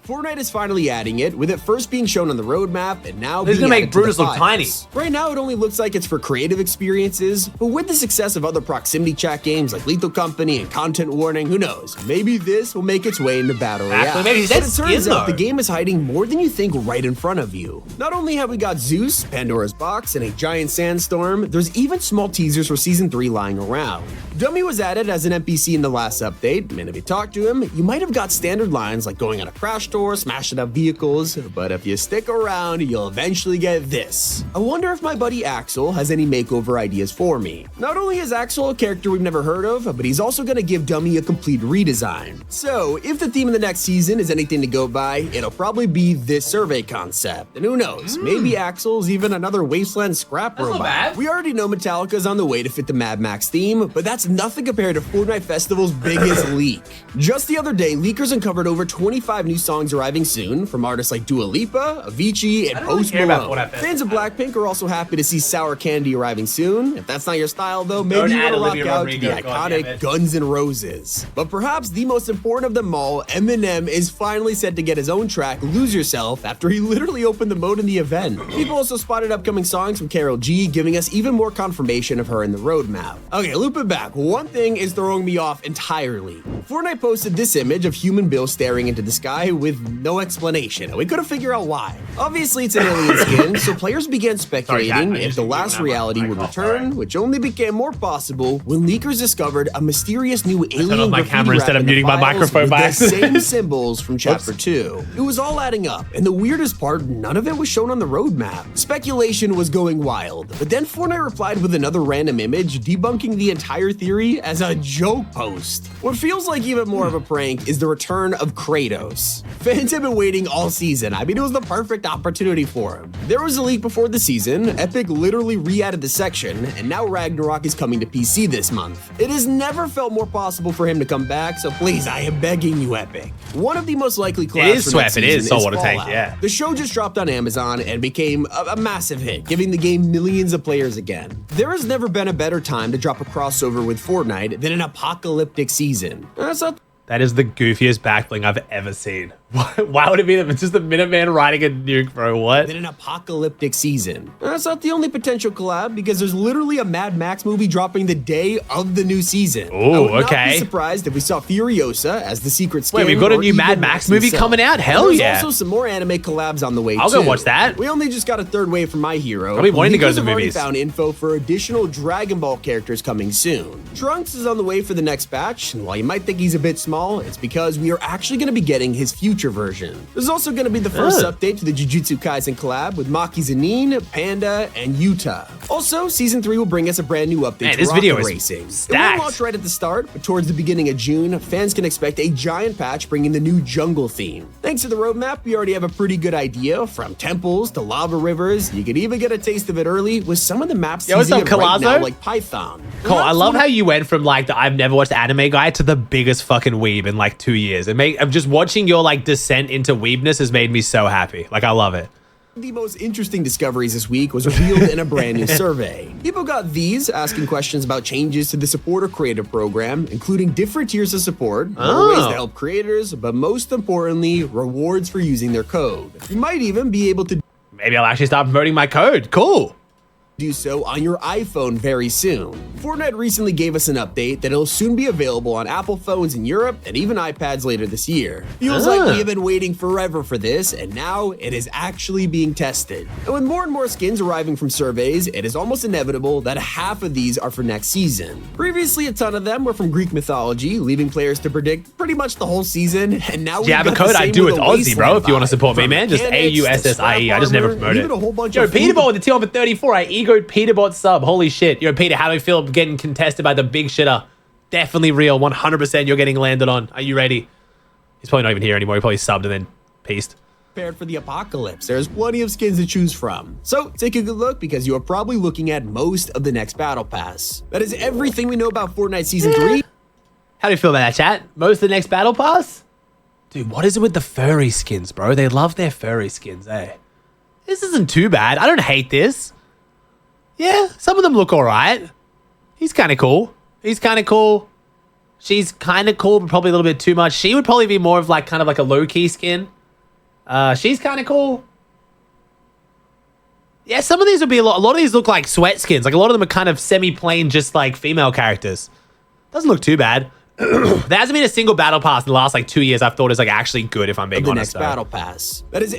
Fortnite is finally adding it, with it first being shown on the roadmap and now
This is
being
gonna make
added to the
Brutus look
files.
tiny.
Right now, it only looks like it's for creative experiences, but with the success of other proximity chat games like Lethal Company and Content Warning, who knows? Maybe this will make its way into Battle Royale.
Actually, maybe
But
that's
it turns
skin,
out
though.
the game is hiding more than you think right in front of you. Not only have we got Zeus, Pandora's Box, and a giant sandstorm, there's even small teasers for Season 3 lying around. Dummy was added as an NPC in the last update, and if you talk to him, you might have got standard lines like going on a crash tour, smashing up vehicles, but if you stick around, you'll eventually get this. I wonder if my buddy Axel has any makeover ideas for me. Not only is Axel a character we've never heard of, but he's also gonna give Dummy a complete redesign. So, if the theme of the next season is anything to go by, it'll probably be this survey concept. And who knows, maybe Axel's even another Wasteland scrap
That's not
robot.
bad.
We already know Metallica's on the way to fit the Mad Max theme, but that's nothing compared to Fortnite Festival's biggest leak. Just the other day, leakers uncovered over 25 new songs arriving soon from artists like Dua Lipa, Avicii, and
I don't really
Post
care about
Malone.
Fortnite Festival.
Fans of Blackpink are also happy to see Sour Candy arriving soon. If that's not your style though,
Don't
maybe you
add
want to rock
Olivia
out
Rodrigo,
to the
God damn
iconic
it.
Guns N' Roses. But perhaps the most important of them all, Eminem is finally set to get his own track, Lose Yourself, after he literally opened the mode in the event. People also spotted upcoming songs from Karol G, giving us even more confirmation of her in the roadmap. Okay, loop it back. One thing is throwing me off entirely. Fortnite posted this image of Human Bill staring into the sky with no explanation, and we couldn't figure out why. Obviously, it's an alien skin, so players began speculating if the last reality would return, which only became more possible when leakers discovered a mysterious new alien
off my
graffiti
camera instead
rap
of
in the
muting my
files
microphone
with
by
the
accident.
same symbols from Chapter 2. It was all adding up, and the weirdest part, none of it was shown on the roadmap. Speculation was going wild, but then Fortnite replied with another random image, debunking the entire theory as a joke post. What feels like even more of a prank is the return of Kratos. Fans have been waiting all season. I mean, it was the perfect opportunity for him. There was a leak before the season, Epic literally re-added the section, and now Ragnarok is coming to PC this month. It has never felt more possible for him to come back, so please, I am begging you, Epic. One of the most likely collabs
is
for next
Swep, it is
season
Saltwater Tank,
Fallout.
yeah.
The show just dropped on Amazon and became a massive hit, giving the game millions of players again. There has never been a better time to drop a crossover with Fortnite than an apocalyptic season. That's not
That is the goofiest backbling I've ever seen. Why would it be that it's just the Minuteman riding a nuke, bro? What?
than an apocalyptic season. That's not the only potential collab, because there's literally a Mad Max movie dropping the day of the new season.
Ooh,
I would not
okay.
be surprised if we saw Furiosa as the secret skin.
Wait, we've got a
or
new
even
Mad Max movie
himself.
coming out? Hell
There's
yeah.
also some more anime collabs on the way
I'll
too.
go watch that.
We only just got a third wave from My Hero.
I've been wanting to go to
Leakers
the
have already
movies.
found info for additional Dragon Ball characters coming soon. Trunks is on the way for the next batch, and while you might think he's a bit small, it's because we are actually going to be getting his future version. There's also going to be the first update to the Jujutsu Kaisen collab with Maki Zanin, Panda, and Yuta. Also, Season 3 will bring us a brand new update
Man,
to
this
Rocket
video is
Racing.
stacked.
It won't launch right at the start, but towards the beginning of June, fans can expect a giant patch bringing the new jungle theme. Thanks to the roadmap, we already have a pretty good idea, from temples to lava rivers. You could even get a taste of it early with some of the maps
Yo, what's
teasing
up,
it right now,
Colazo?
like Python.
Cole, I
Perhaps
love
one
how you went from like the I've never watched anime guy to the biggest fucking weeb in like 2 years. I'm just watching your like descent into weebness has made me so happy. Like, I love it.
The most interesting discoveries this week was revealed in a brand new survey. People got these asking questions about changes to the supporter creator program, including different tiers of support, more ways to help creators, but most importantly, rewards for using their code. You might even be able to
maybe I'll actually start promoting my code. Cool.
Do so on your iPhone very soon. Fortnite recently gave us an update that it'll soon be available on Apple phones in Europe and even iPads later this year. Feels like we have been waiting forever for this, and now it is actually being tested. And with more and more skins arriving from surveys, it is almost inevitable that half of these are for next season. Previously, a ton of them were from Greek mythology, leaving players to predict pretty much the whole season, and now
do you have a code? I do with Aussie, bro. If you want to support me, man, just AUSSIE. I just never promote it. Yo, Peterbot with the 2 over 34. I egoed Peterbot sub. Holy shit. Yo, Peter, how do I feel getting contested by the big shitter? Definitely real. 100% you're getting landed on. Are you ready? He's probably not even here anymore. He probably subbed and then pieced.
Prepared for the apocalypse. There's plenty of skins to choose from. So take a good look because you are probably looking at most of the next battle pass. That is everything we know about Fortnite Season 3.
How do you feel about that, chat? Most of the next battle pass? Dude, what is it with the furry skins, bro? They love their furry skins, eh? This isn't too bad. I don't hate this. Yeah, some of them look all right. He's kind of cool. He's kind of cool. She's kind of cool, but probably a little bit too much. She would probably be more of like kind of like a low-key skin. She's kind of cool. Yeah, some of these would be a lot of these look like sweat skins. Like a lot of them are kind of semi-plain, just like female characters. Doesn't look too bad. There hasn't been a single battle pass in the last like 2 years I've thought is like actually good, if I'm being honest.
The next battle pass. That is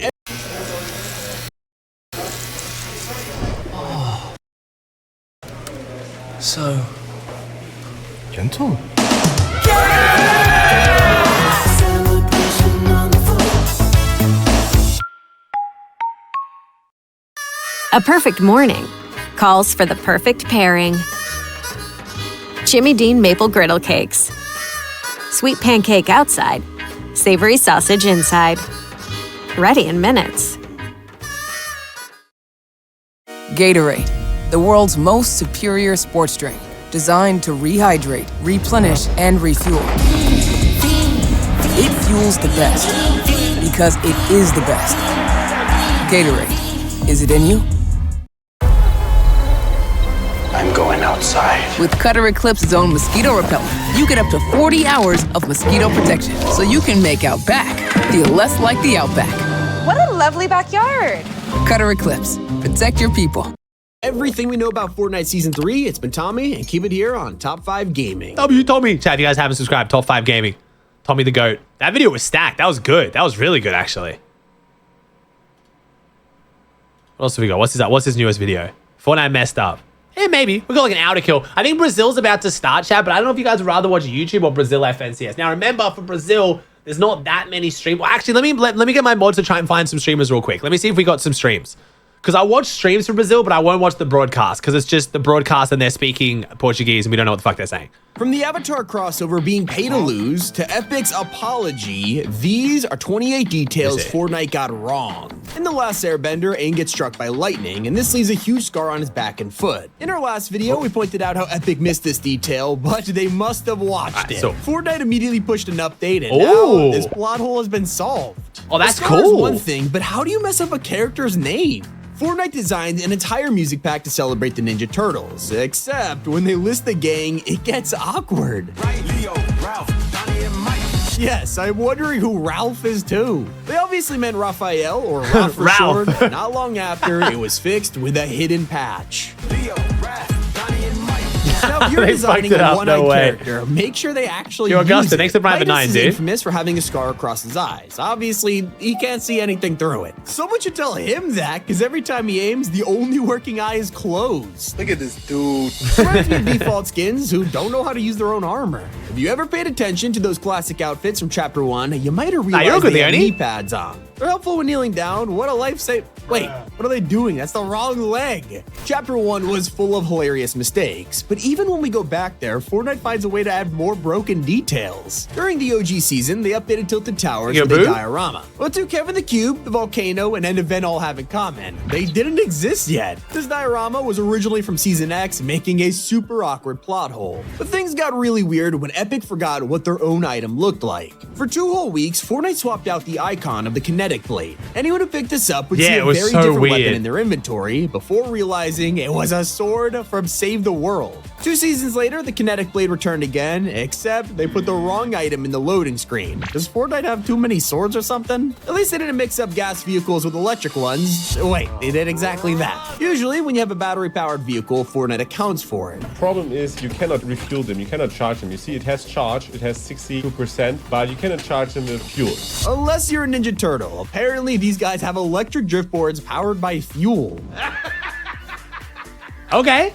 so gentle.
A perfect morning calls for the perfect pairing. Jimmy Dean maple griddle cakes. Sweet pancake outside, savory sausage inside. Ready in minutes.
Gatorade, the world's most superior sports drink, designed to rehydrate, replenish, and refuel. It fuels the best, because it is the best. Gatorade, is it in you?
I'm going outside.
With Cutter Eclipse Zone Mosquito Repellent, you get up to 40 hours of mosquito protection, so you can make out back feel less like the Outback.
What a lovely backyard.
Cutter Eclipse, protect your people.
Everything we know about Fortnite Season 3, it's been Tommy, and keep it here on Top 5 Gaming.
Tommy. Chat, if you guys haven't subscribed, Top 5 Gaming. Tommy the GOAT. That video was stacked. That was good. That was really good, actually. What else have we got? What's his newest video? Fortnite messed up. Yeah, maybe. We got like an outer kill. I think Brazil's about to start, chat, but I don't know if you guys would rather watch YouTube or Brazil FNCS. Now, remember, for Brazil, there's not that many streams. Well, actually, let me get my mods to try and find some streamers real quick. Let me see if we got some streams. Because I watch streams for Brazil, but I won't watch the broadcast because it's just the broadcast and they're speaking Portuguese and we don't know what the fuck they're saying.
From the Avatar crossover being pay to lose to Epic's apology, these are 28 details Fortnite got wrong. In The Last Airbender, Aang gets struck by lightning, and this leaves a huge scar on his back and foot. In our last video, we pointed out how Epic missed this detail, but they must have watched it. Fortnite immediately pushed an update, and now this plot hole has been solved.
Oh, that's
the scar is
cool.
one thing, but how do you mess up a character's name? Fortnite designed an entire music pack to celebrate the Ninja Turtles, except when they list the gang, it gets awkward.
Right, Leo, Ralph, Donnie, and Mike.
Yes, I'm wondering who Ralph is too. They obviously meant Raphael, or Ralph for
Ralph.
short. Not long after, it was fixed with a hidden patch.
Leo, Ralph, Donnie, and Mike.
Now, if you're
They
designing
fucked it
a
up,
one-eyed
no way.
character, make sure they actually
Yo,
use
Augusta,
it.
thanks for Private
Midas
9,
is
dude.
infamous for having a scar across his eyes. Obviously, he can't see anything through it. Someone should tell him that, because every time he aims, the only working eye is closed.
Look at this dude.
Reminds me of default skins who don't know how to use their own armor. If you ever paid attention to those classic outfits from Chapter 1, you might have realized they have knee pads on. They're helpful when kneeling down. What a life-save. Wait, what are they doing? That's the wrong leg. Chapter 1 was full of hilarious mistakes, but even when we go back there, Fortnite finds a way to add more broken details. During the OG season, they updated Tilted Towers with a diorama. What do Kevin the Cube, the volcano, and End Event all have in common? They didn't exist yet. This diorama was originally from Season X, making a super awkward plot hole. But things got really weird when Epic Epic forgot what their own item looked like. For 2 whole weeks, Fortnite swapped out the icon of the kinetic blade. Anyone who picked this up would see a very different weapon in their inventory before realizing it was a sword from Save the World. 2 seasons later, the kinetic blade returned again, except they put the wrong item in the loading screen. Does Fortnite have too many swords or something? At least they didn't mix up gas vehicles with electric ones. Wait, they did exactly that. Usually, when you have a battery-powered vehicle, Fortnite accounts for it.
The problem is you cannot refuel them, you cannot charge them. You see, it has charge, it has 62%, but you cannot charge them with fuel.
Unless you're a Ninja Turtle. Apparently, these guys have electric drift boards powered by fuel.
Okay.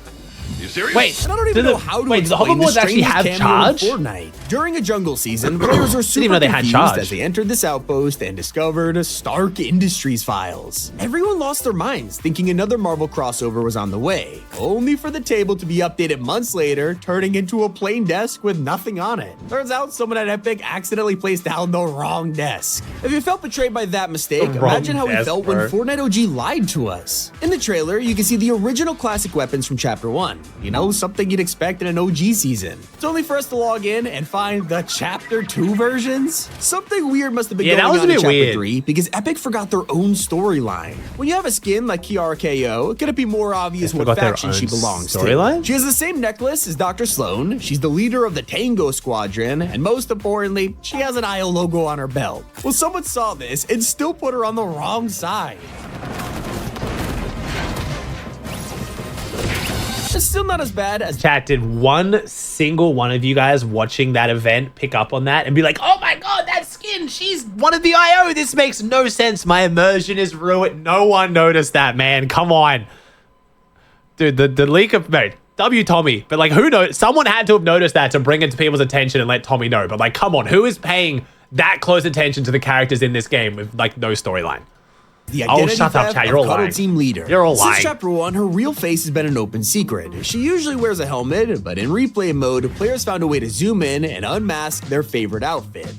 You serious?
Wait,
and I don't even know how to
wait, the
explain
hoverboards actually have
cameo in
charge?
Fortnite. During a jungle season, players are super
even know they had
confused
charge.
as they entered this outpost and discovered Stark Industries files. Everyone lost their minds, thinking another Marvel crossover was on the way, only for the table to be updated months later, turning into a plain desk with nothing on it. Turns out someone at Epic accidentally placed down the wrong desk. If you felt betrayed by that mistake, imagine how we felt when Fortnite OG lied to us. In the trailer, you can see the original classic weapons from Chapter 1. You know, something you'd expect in an OG season. It's only for us to log in and find the Chapter 2 versions. Something weird must have been going on in Chapter 3 because Epic forgot their own storyline. When you have a skin like Kiara KO, could it be more obvious what faction she belongs to? She has the same necklace as Dr. Sloan, she's the leader of the Tango Squadron, and most importantly, she has an IO logo on her belt. Well, someone saw this and still put her on the wrong side. It's still not as bad as
chat. Did one single one of you guys watching that event pick up on that and be like, oh my god, that skin, she's one of the IO, this makes no sense, my immersion is ruined? No one noticed that, man. Come on, dude. The leak of W Tommy, but like, who knows? Someone had to have noticed that to bring it to people's attention and let Tommy know. But like, come on, who is paying that close attention to the characters in this game with like no storyline?
The identity
shut up,
theft
chat.
of
You're all
Cuddle
lying.
Team leader.
You're all
Since
lying.
Chapter 1, her real face has been an open secret. She usually wears a helmet, but in replay mode, players found a way to zoom in and unmask their favorite outfit.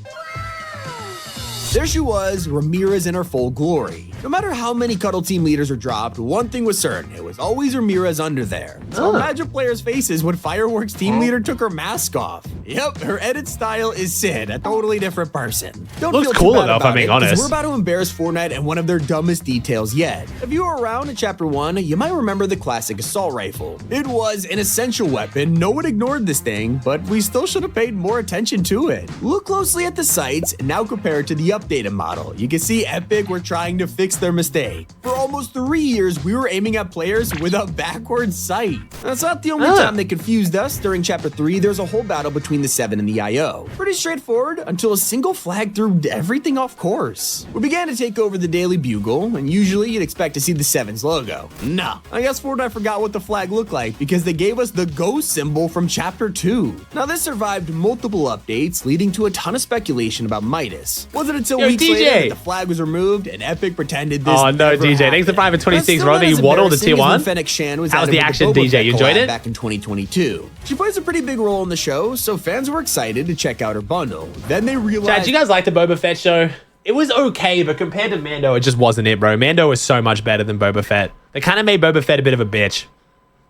There she was, Ramirez in her full glory. No matter how many Cuddle Team leaders are dropped, one thing was certain, it was always Ramirez under there. So imagine players' faces when Fireworks Team leader took her mask off. Yep, her edit style is Sid, a totally different person. Don't
Looks
feel too
cool
bad
enough,
about
I'm being
it, 'cause
honest.
We're about to embarrass Fortnite and one of their dumbest details yet. If you were around in Chapter 1, you might remember the classic assault rifle. It was an essential weapon, no one ignored this thing, but we still should have paid more attention to it. Look closely at the sights and now compare it to the updated model. You can see Epic were trying to fix their mistake. For almost 3 years, we were aiming at players with a backwards sight. That's not the only time they confused us. During Chapter 3, there's a whole battle between the 7 and the IO. Pretty straightforward until a single flag threw everything off course. We began to take over the Daily Bugle, and usually you'd expect to see the 7's logo. No, I guess Fortnite forgot what the flag looked like because they gave us the ghost symbol from Chapter 2. Now this survived multiple updates, leading to a ton of speculation about Midas. Wasn't until weeks later that the flag was removed and Epic pretended this never
DJ. Thanks to Private 26, Ronda. You waddled to tier 1.
Fennec Shan was
How's
added
the
with
action,
Boba
DJ?
Fett
You enjoyed
collab
it?
back in 2022. She plays a pretty big role in the show, so fans were excited to check out her bundle. Then they realized...
Chad, do you guys like the Boba Fett show? It was okay, but compared to Mando, it just wasn't it, bro. Mando was so much better than Boba Fett. They kind of made Boba Fett a bit of a bitch.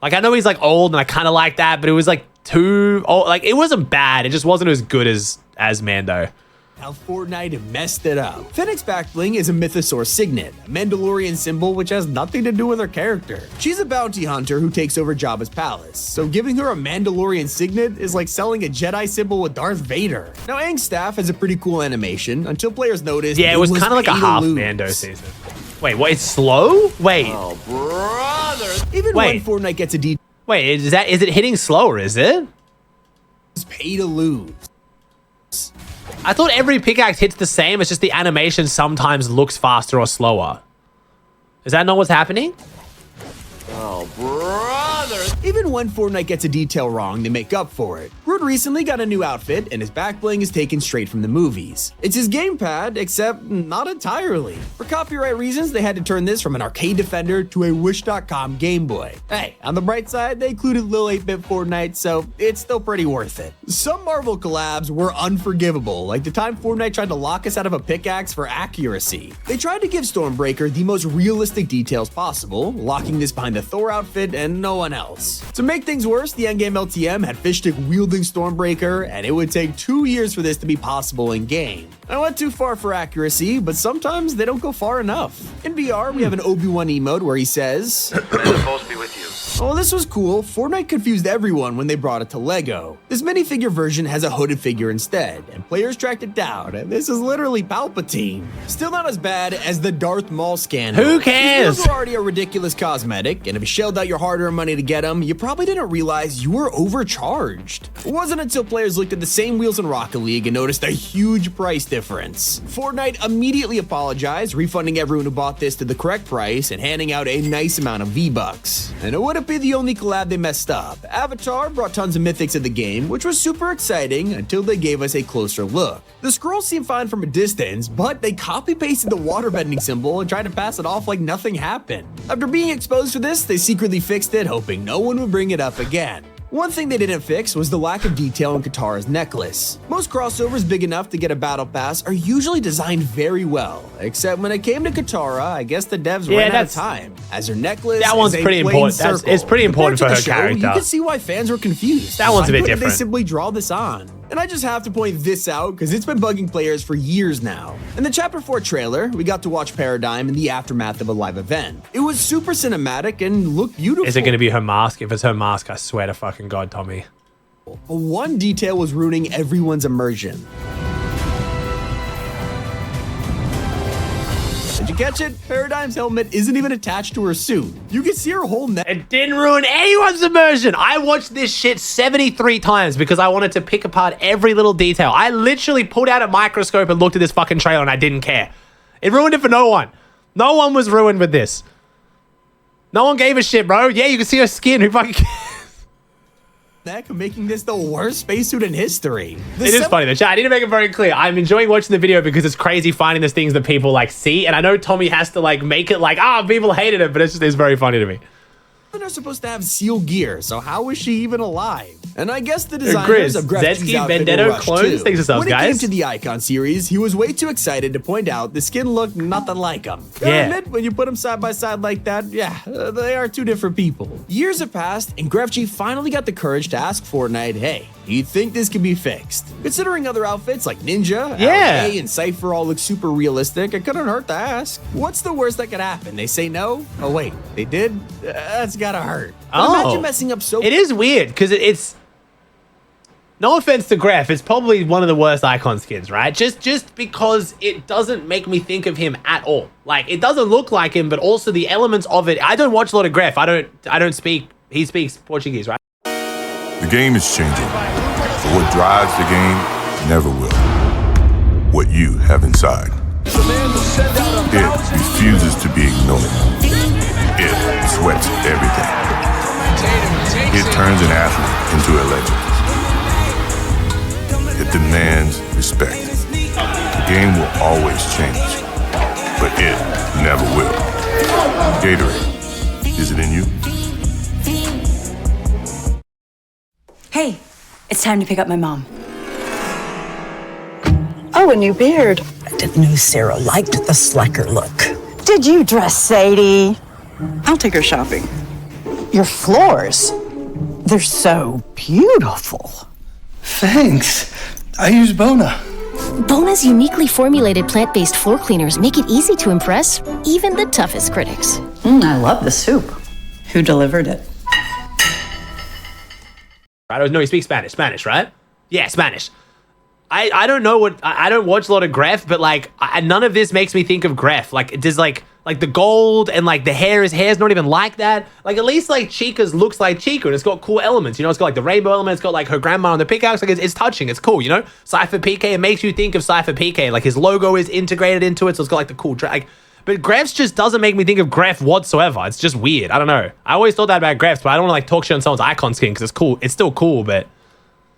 Like, I know he's like old and I kind of like that, but it was like too old. Like, it wasn't bad. It just wasn't as good as Mando.
How Fortnite messed it up. Fennec's backbling is a Mythosaur signet, a Mandalorian symbol which has nothing to do with her character. She's a bounty hunter who takes over Jabba's palace, so giving her a Mandalorian signet is like selling a Jedi symbol with Darth Vader. Now Aang's staff has a pretty cool animation until players noticed
Yeah, it was kind of like a half
lose.
Mando season. Wait, what? It's slow? Wait.
Oh, brother.
Even when Fortnite gets a D.
Wait, is it hitting slower, is it?
It's pay to lose.
I thought every pickaxe hits the same, it's just the animation sometimes looks faster or slower. Is that not what's happening?
Oh, brother.
Even when Fortnite gets a detail wrong, they make up for it. Groot recently got a new outfit, and his backbling is taken straight from the movies. It's his gamepad, except not entirely. For copyright reasons, they had to turn this from an arcade defender to a Wish.com Game Boy. Hey, on the bright side, they included Lil 8-Bit Fortnite, so it's still pretty worth it. Some Marvel collabs were unforgivable, like the time Fortnite tried to lock us out of a pickaxe for accuracy. They tried to give Stormbreaker the most realistic details possible, locking this behind the Thor outfit and no one else. To make things worse, the endgame LTM had Fishstick wielding Stormbreaker, and it would take 2 years for this to be possible in game. I went too far for accuracy, but sometimes they don't go far enough. In VR, we have an Obi-Wan emote where he says,
"May the Force be with you."
Oh, this was cool. Fortnite confused everyone when they brought it to LEGO. This minifigure version has a hooded figure instead, and players tracked it down, and this is literally Palpatine. Still not as bad as the Darth Maul scan.
Who cares?
These were already a ridiculous cosmetic, and if you shelled out your hard-earned money to get them, you probably didn't realize you were overcharged. It wasn't until players looked at the same wheels in Rocket League and noticed a huge price difference. Fortnite immediately apologized, refunding everyone who bought this to the correct price and handing out a nice amount of V-Bucks. And it wouldn't be the only collab they messed up. Avatar brought tons of mythics to the game, which was super exciting until they gave us a closer look. The scrolls seemed fine from a distance, but they copy-pasted the waterbending symbol and tried to pass it off like nothing happened. After being exposed for this, they secretly fixed it, hoping no one would bring it up again. One thing they didn't fix was the lack of detail in Katara's necklace. Most crossovers big enough to get a battle pass are usually designed very well, except when it came to Katara, I guess the devs ran out of time, as her necklace
That one's
is a
pretty
plain
important.
circle.
It's pretty important for
Compared
her
to the show,
character.
You can see why fans were confused.
That one's a bit
Why couldn't
different.
They simply draw this on. And I just have to point this out because it's been bugging players for years now. In the Chapter 4 trailer, we got to watch Paradigm in the aftermath of a live event. It was super cinematic and looked beautiful.
Is it going to be her mask? If it's her mask, I swear to fucking God, Tommy.
But one detail was ruining everyone's immersion. Did you catch it? Paradigm's helmet isn't even attached to her suit. You can see her whole neck.
It didn't ruin anyone's immersion. I watched this shit 73 times because I wanted to pick apart every little detail. I literally pulled out a microscope and looked at this fucking trailer and I didn't care. It ruined it for no one. No one was ruined with this. No one gave a shit, bro. Yeah, you can see her skin. Who fucking cares?
Making this the worst spacesuit in history.
It is funny though, chat. I need to make it very clear. I'm enjoying watching the video because it's crazy finding these things that people like see, and I know Tommy has to like make it like, people hated it, but it's very funny to me.
They're supposed to have seal gear, so how is she even alive? And I guess the designers of Grefty's
Zetsky,
outfit
Vendetto,
were rushed
clones,
too.
thanks to subs,
When it
guys.
came to the Icon series, he was way too excited to point out the skin looked nothing like him.
Yeah.
I admit, when you put them side by side like that, they are two different people. Years have passed, and Grefty finally got the courage to ask Fortnite, hey, do you think this can be fixed? Considering other outfits like Ninja, LA, and Cypher all look super realistic, it couldn't hurt to ask. What's the worst that could happen? They say no? Oh wait, they did? That's gotta hurt. But imagine messing up so.
It is weird because it's. No offense to Gref, it's probably one of the worst Icon skins, right? Just because it doesn't make me think of him at all. Like it doesn't look like him, but also the elements of it. I don't watch a lot of Gref. I don't speak. He speaks Portuguese, right?
The game is changing, but what drives the game never will. What you have inside. It refuses to be ignored. It sweats everything. It turns an athlete into a legend. It demands respect. The game will always change, but it never will. Gatorade, is it in you?
Hey, it's time to pick up my mom.
Oh, a new beard. I didn't know Sarah liked the slacker look. Did you dress Sadie? I'll take her shopping. Your floors, they're so beautiful.
Thanks. I use Bona.
Bona's uniquely formulated plant-based floor cleaners make it easy to impress even the toughest critics.
I love the soup. Who delivered it?
Right? No, he speaks Spanish, right? Yeah, Spanish. I don't know what I don't watch a lot of Gref, but like none of this makes me think of Gref. Like it does like the gold and like the hair's not even like that. Like at least like Chica's looks like Chica and it's got cool elements. You know, it's got like the rainbow element. It's got like her grandma on the pickaxe. Like it's touching. It's cool. You know, Cypher PK. It makes you think of Cypher PK. Like his logo is integrated into it, so it's got like the cool drag. But Gref's just doesn't make me think of Gref whatsoever. It's just weird. I don't know. I always thought that about Gref's, but I don't want to like talk shit on someone's Icon skin because it's cool. It's still cool, but.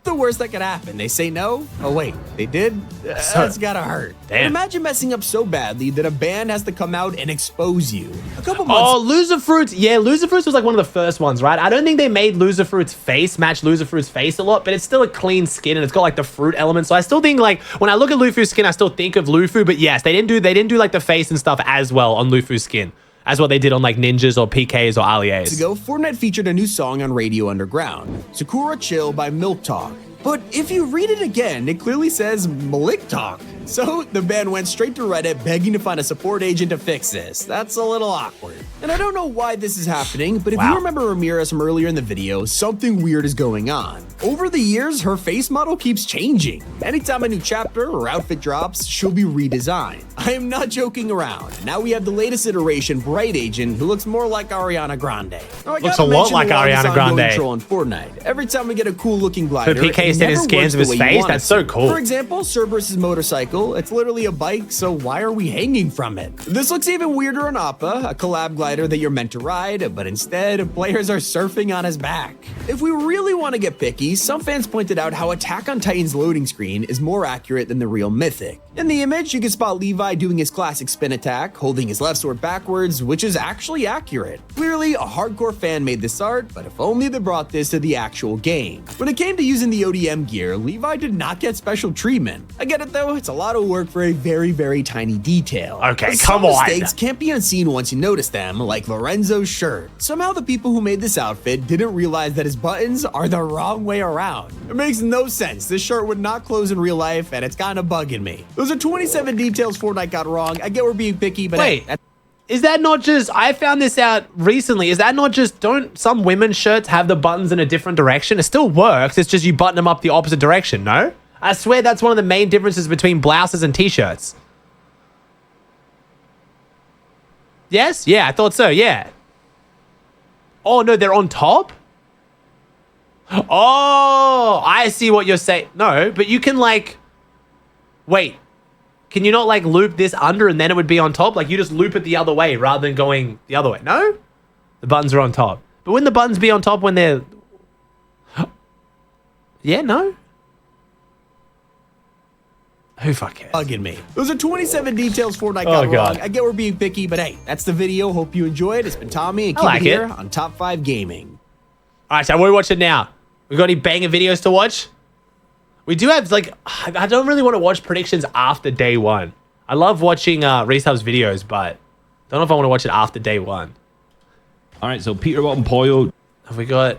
The worst that could happen. They say no? Oh wait, they did? That's gotta hurt.
Damn.
But imagine messing up so badly that a band has to come out and expose you. A couple months.
Oh, Loser Fruits. Yeah, Loser Fruits was like one of the first ones, right? I don't think they made Loser Fruits face match Loser Fruits face a lot, but it's still a clean skin and it's got like the fruit element. So I still think like when I look at Lufu's skin, I still think of Lufu, but yes, they didn't do like the face and stuff as well on Lufu's skin as what they did on like Ninjas or PKs or Alias.
Ago, Fortnite featured a new song on Radio Underground, Sakura Chill by Milk Talk. But if you read it again, it clearly says Malik Talk. So the band went straight to Reddit begging to find a support agent to fix this. That's a little awkward. And I don't know why this is happening, but if you remember Ramirez from earlier in the video, something weird is going on. Over the years, her face model keeps changing. Anytime a new chapter or outfit drops, she'll be redesigned. I am not joking around. Now we have the latest iteration, Bright Agent, who looks more like Ariana Grande.
Looks a lot like Ariana Grande.
Troll in Fortnite. Every time we get a cool looking glider,
So PK is taking scans of his face? That's so cool.
For example, Cerberus's motorcycle, it's literally a bike, so why are we hanging from it? This looks even weirder on Appa, a collab glider that you're meant to ride, but instead, players are surfing on his back. If we really want to get picky, some fans pointed out how Attack on Titan's loading screen is more accurate than the real Mythic. In the image, you can spot Levi doing his classic spin attack, holding his left sword backwards, which is actually accurate. Clearly, a hardcore fan made this art, but if only they brought this to the actual game. When it came to using the ODM gear, Levi did not get special treatment. I get it though, it's a lot of work for a very, very tiny detail.
Okay,
But
come
some
on.
mistakes can't be unseen once you notice them, like Lorenzo's shirt. Somehow the people who made this outfit didn't realize that his buttons are the wrong way around. It makes no sense. This shirt would not close in real life, and it's kinda bugging me. Those are 27 details Fortnite got wrong. I get we're being picky, but
Wait, is that not just, I found this out recently, is that not just, don't some women's shirts have the buttons in a different direction? It still works, it's just you button them up the opposite direction, no? I swear that's one of the main differences between blouses and t-shirts. Yes? Yeah, I thought so, yeah. Oh no, they're on top? Oh, I see what you're saying. No, but you can like, wait. Can you not like loop this under and then it would be on top? Like you just loop it the other way rather than going the other way. No? The buttons are on top. But wouldn't the buttons be on top when they're... Yeah, no? Who fuck cares?
Bugging me. Those are 27 details Fortnite got wrong. I get we're being picky, but hey, that's the video. Hope you enjoyed. It's been Tommy and keep it here on Top 5 Gaming.
All right, so what are we watching now? We got any banger videos to watch? We do have, like, I don't really want to watch predictions after day one. I love watching Resub's videos, but don't know if I want to watch it after day one.
All right, so Peterbot and Poyo.
Have we got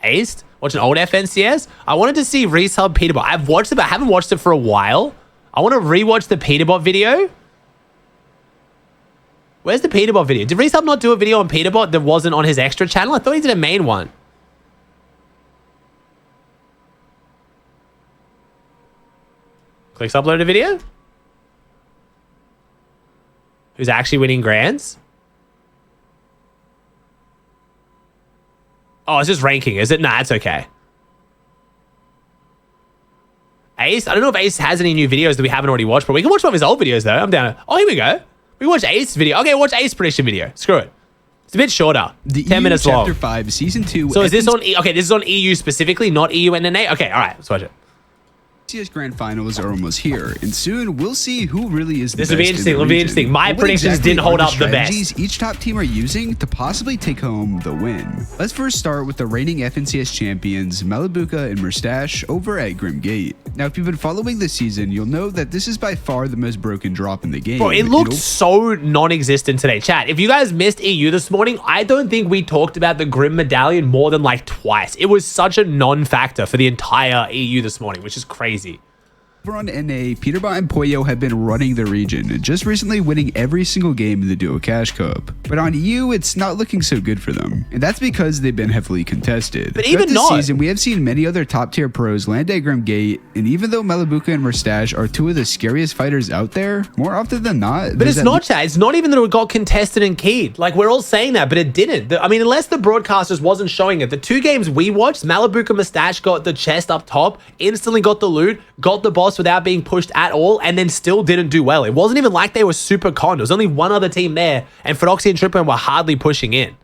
Aced? Watching old FNCS? I wanted to see Resub Peterbot. I've watched it, but I haven't watched it for a while. I want to rewatch the Peterbot video. Where's the Peterbot video? Did Resub not do a video on Peterbot that wasn't on his extra channel? I thought he did a main one. Clicks upload a video? Who's actually winning grands? Oh, it's just ranking, is it? Nah, it's okay. Ace? I don't know if Ace has any new videos that we haven't already watched, but we can watch one of his old videos, though. I'm down. Oh, here we go. We can watch Ace's video. Okay, watch Ace prediction video. Screw it. It's a bit shorter. 10 minutes long.
Chapter 5, Season 2.
So is this on... Okay, this is on EU specifically, not EU NNA? Okay, all right. Let's watch it.
FNCS Grand Finals are almost here, and soon we'll see who really is the best.
This will be interesting. It'll be interesting. My predictions didn't hold up the best.
Each top team are using to possibly take home the win. Let's first start with the reigning FNCS champions, Malibuca and Mustache, over at Grimgate. Now, if you've been following this season, you'll know that this is by far the most broken drop in the game.
Bro, it looked so non-existent today. Chat, if you guys missed EU this morning, I don't think we talked about the Grim Medallion more than like twice. It was such a non-factor for the entire EU this morning, which is crazy.
Over on NA, Peterbot and Poyo have been running the region, just recently winning every single game in the Duo Cash Cup. But on EU, it's not looking so good for them, and that's because they've been heavily contested.
But even
this season, we have seen many other top tier pros land at Grimgate, and even though Malibuca and Mustache are two of the scariest fighters out there, more often than not...
But it's not, chat. It's not even that it got contested and keyed. Like, we're all saying that, but it didn't. I mean, unless the broadcasters wasn't showing it. The two games we watched, Malibuca Mustache got the chest up top, instantly got the loot, got the boss without being pushed at all, and then still didn't do well. It wasn't even like they were super con. There was only one other team there, and Feroxy and Trippin were hardly pushing in.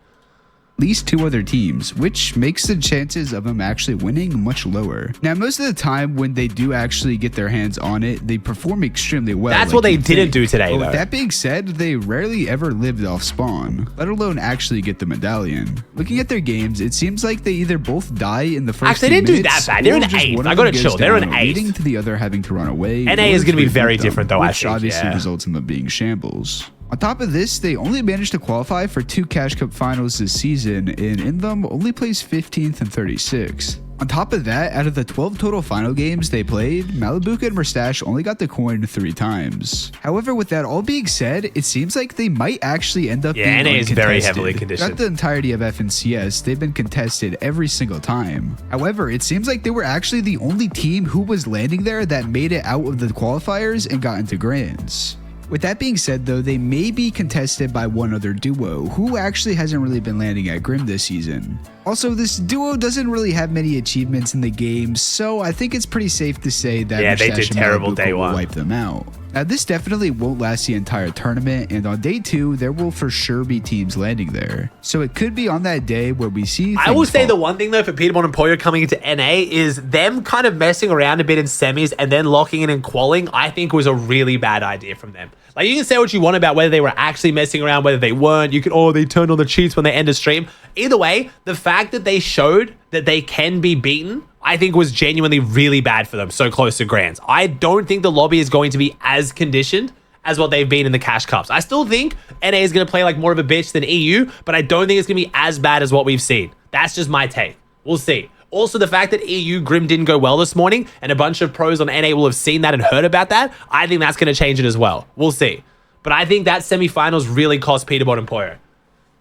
At least two other teams, which makes the chances of them actually winning much lower. Now, most of the time when they do actually get their hands on it, they perform extremely well.
That's what they didn't do today, though.
With that being said, they rarely ever lived off spawn, let alone actually get the medallion. Looking at their games, it seems like they either both die in the first
Actually, they didn't do that bad. They're an 8th. I gotta chill. They're an 8th.
Leading to the other having to run away.
NA is going to be very different, though, I think.
Which obviously results in them being shambles. On top of this, they only managed to qualify for 2 Cash Cup finals this season, and in them only placed 15th and 36th. On top of that, out of the 12 total final games they played, Malibuca and Mustache only got the coin 3 times. However, with that all being said, it seems like they might actually end up being
NA is very
uncontested.
heavily conditioned.
Throughout the entirety of FNCS, they've been contested every single time. However, it seems like they were actually the only team who was landing there that made it out of the qualifiers and got into Grands. With that being said though, they may be contested by one other duo, who actually hasn't really been landing at Grim this season. Also, this duo doesn't really have many achievements in the game, so I think it's pretty safe to say that
they did terrible day
will
one.
wipe them out. Now, this definitely won't last the entire tournament, and on day 2, there will for sure be teams landing there. So it could be on that day where we see
I will say the one thing though for Peterbot and Poyo coming into NA is them kind of messing around a bit in semis and then locking in and qualling, I think was a really bad idea from them. Like, you can say what you want about whether they were actually messing around, whether they weren't. You can, they turned on the cheats when they end a stream. Either way, the fact that they showed that they can be beaten, I think was genuinely really bad for them so close to Grands. I don't think the lobby is going to be as conditioned as what they've been in the Cash Cups. I still think NA is going to play like more of a bitch than EU, but I don't think it's going to be as bad as what we've seen. That's just my take. We'll see. Also, the fact that EU Grim didn't go well this morning and a bunch of pros on NA will have seen that and heard about that, I think that's going to change it as well. We'll see. But I think that semifinals really cost Peterbot and Poyo.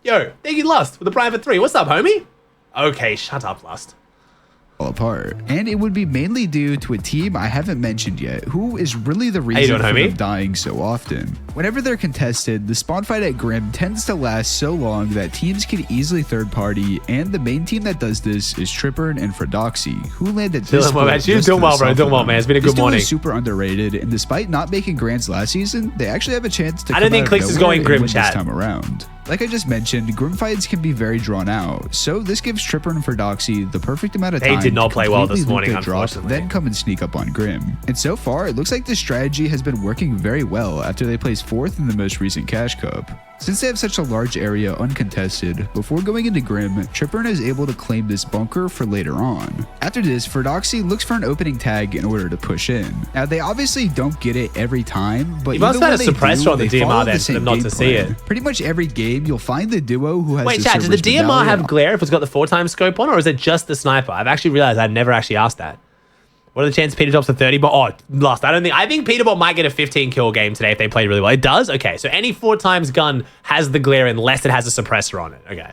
Yo, thank you, Lust, with the private 3. What's up, homie? Okay, shut up, Lust.
Apart, and it would be mainly due to a team I haven't mentioned yet, who is really the reason for them dying so often. Whenever they're contested, the spawn fight at Grim tends to last so long that teams can easily third party, and the main team that does this is Trippern and Fredoxy, who landed this
Doing well, bro. Doing well, man. It's been a good morning.
This super underrated, and despite not making Grands last season, they actually have a chance to.
I don't think Clicks is going Grim, chat.
This time around. Like I just mentioned, Grim fights can be very drawn out, so this gives Tripper and Fredoxy the perfect amount of time.
They did not play well this morning, unfortunately.
Then come and sneak up on Grim. And so far, it looks like this strategy has been working very well after they placed 4th in the most recent Cash Cup. Since they have such a large area uncontested, before going into Grim, Trippern is able to claim this bunker for later on. After this, Fredoxy looks for an opening tag in order to push in. Now, they obviously don't get it every time, but
you must have had a suppressor on the DMR then for them not to see it.
Pretty much every game, you'll find the duo who has.
Wait, chat, does the DMR have glare if it's got the 4x scope on, or is it just the sniper? I've actually realized I'd never actually asked that. What are the chances Peter drops a 30? But Lost. I think Peterbot might get a 15 kill game today if they play really well. It does? Okay, so any 4x gun has the glare unless it has a suppressor on it. Okay.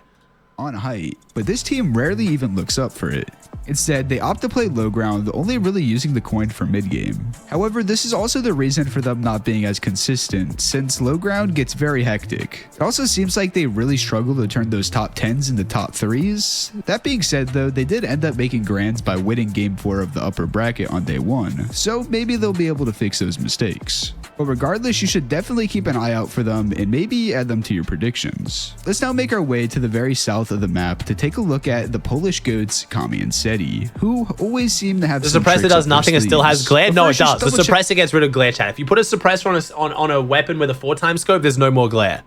On height, but this team rarely even looks up for it. Instead, they opt to play low ground, only really using the coin for mid-game. However, this is also the reason for them not being as consistent, since low ground gets very hectic. It also seems like they really struggle to turn those top 10s into top 3s. That being said though, they did end up making Grands by winning game 4 of the upper bracket on day 1, so maybe they'll be able to fix those mistakes. But regardless, you should definitely keep an eye out for them and maybe add them to your predictions. Let's now make our way to the very south of the map to take a look at the Polish goats Kami and Seti, who always seem to have
the suppressor does nothing and still has glare. No, it does. The suppressor gets rid of glare, chat. If you put a suppressor on a weapon with a 4x scope, there's no more glare.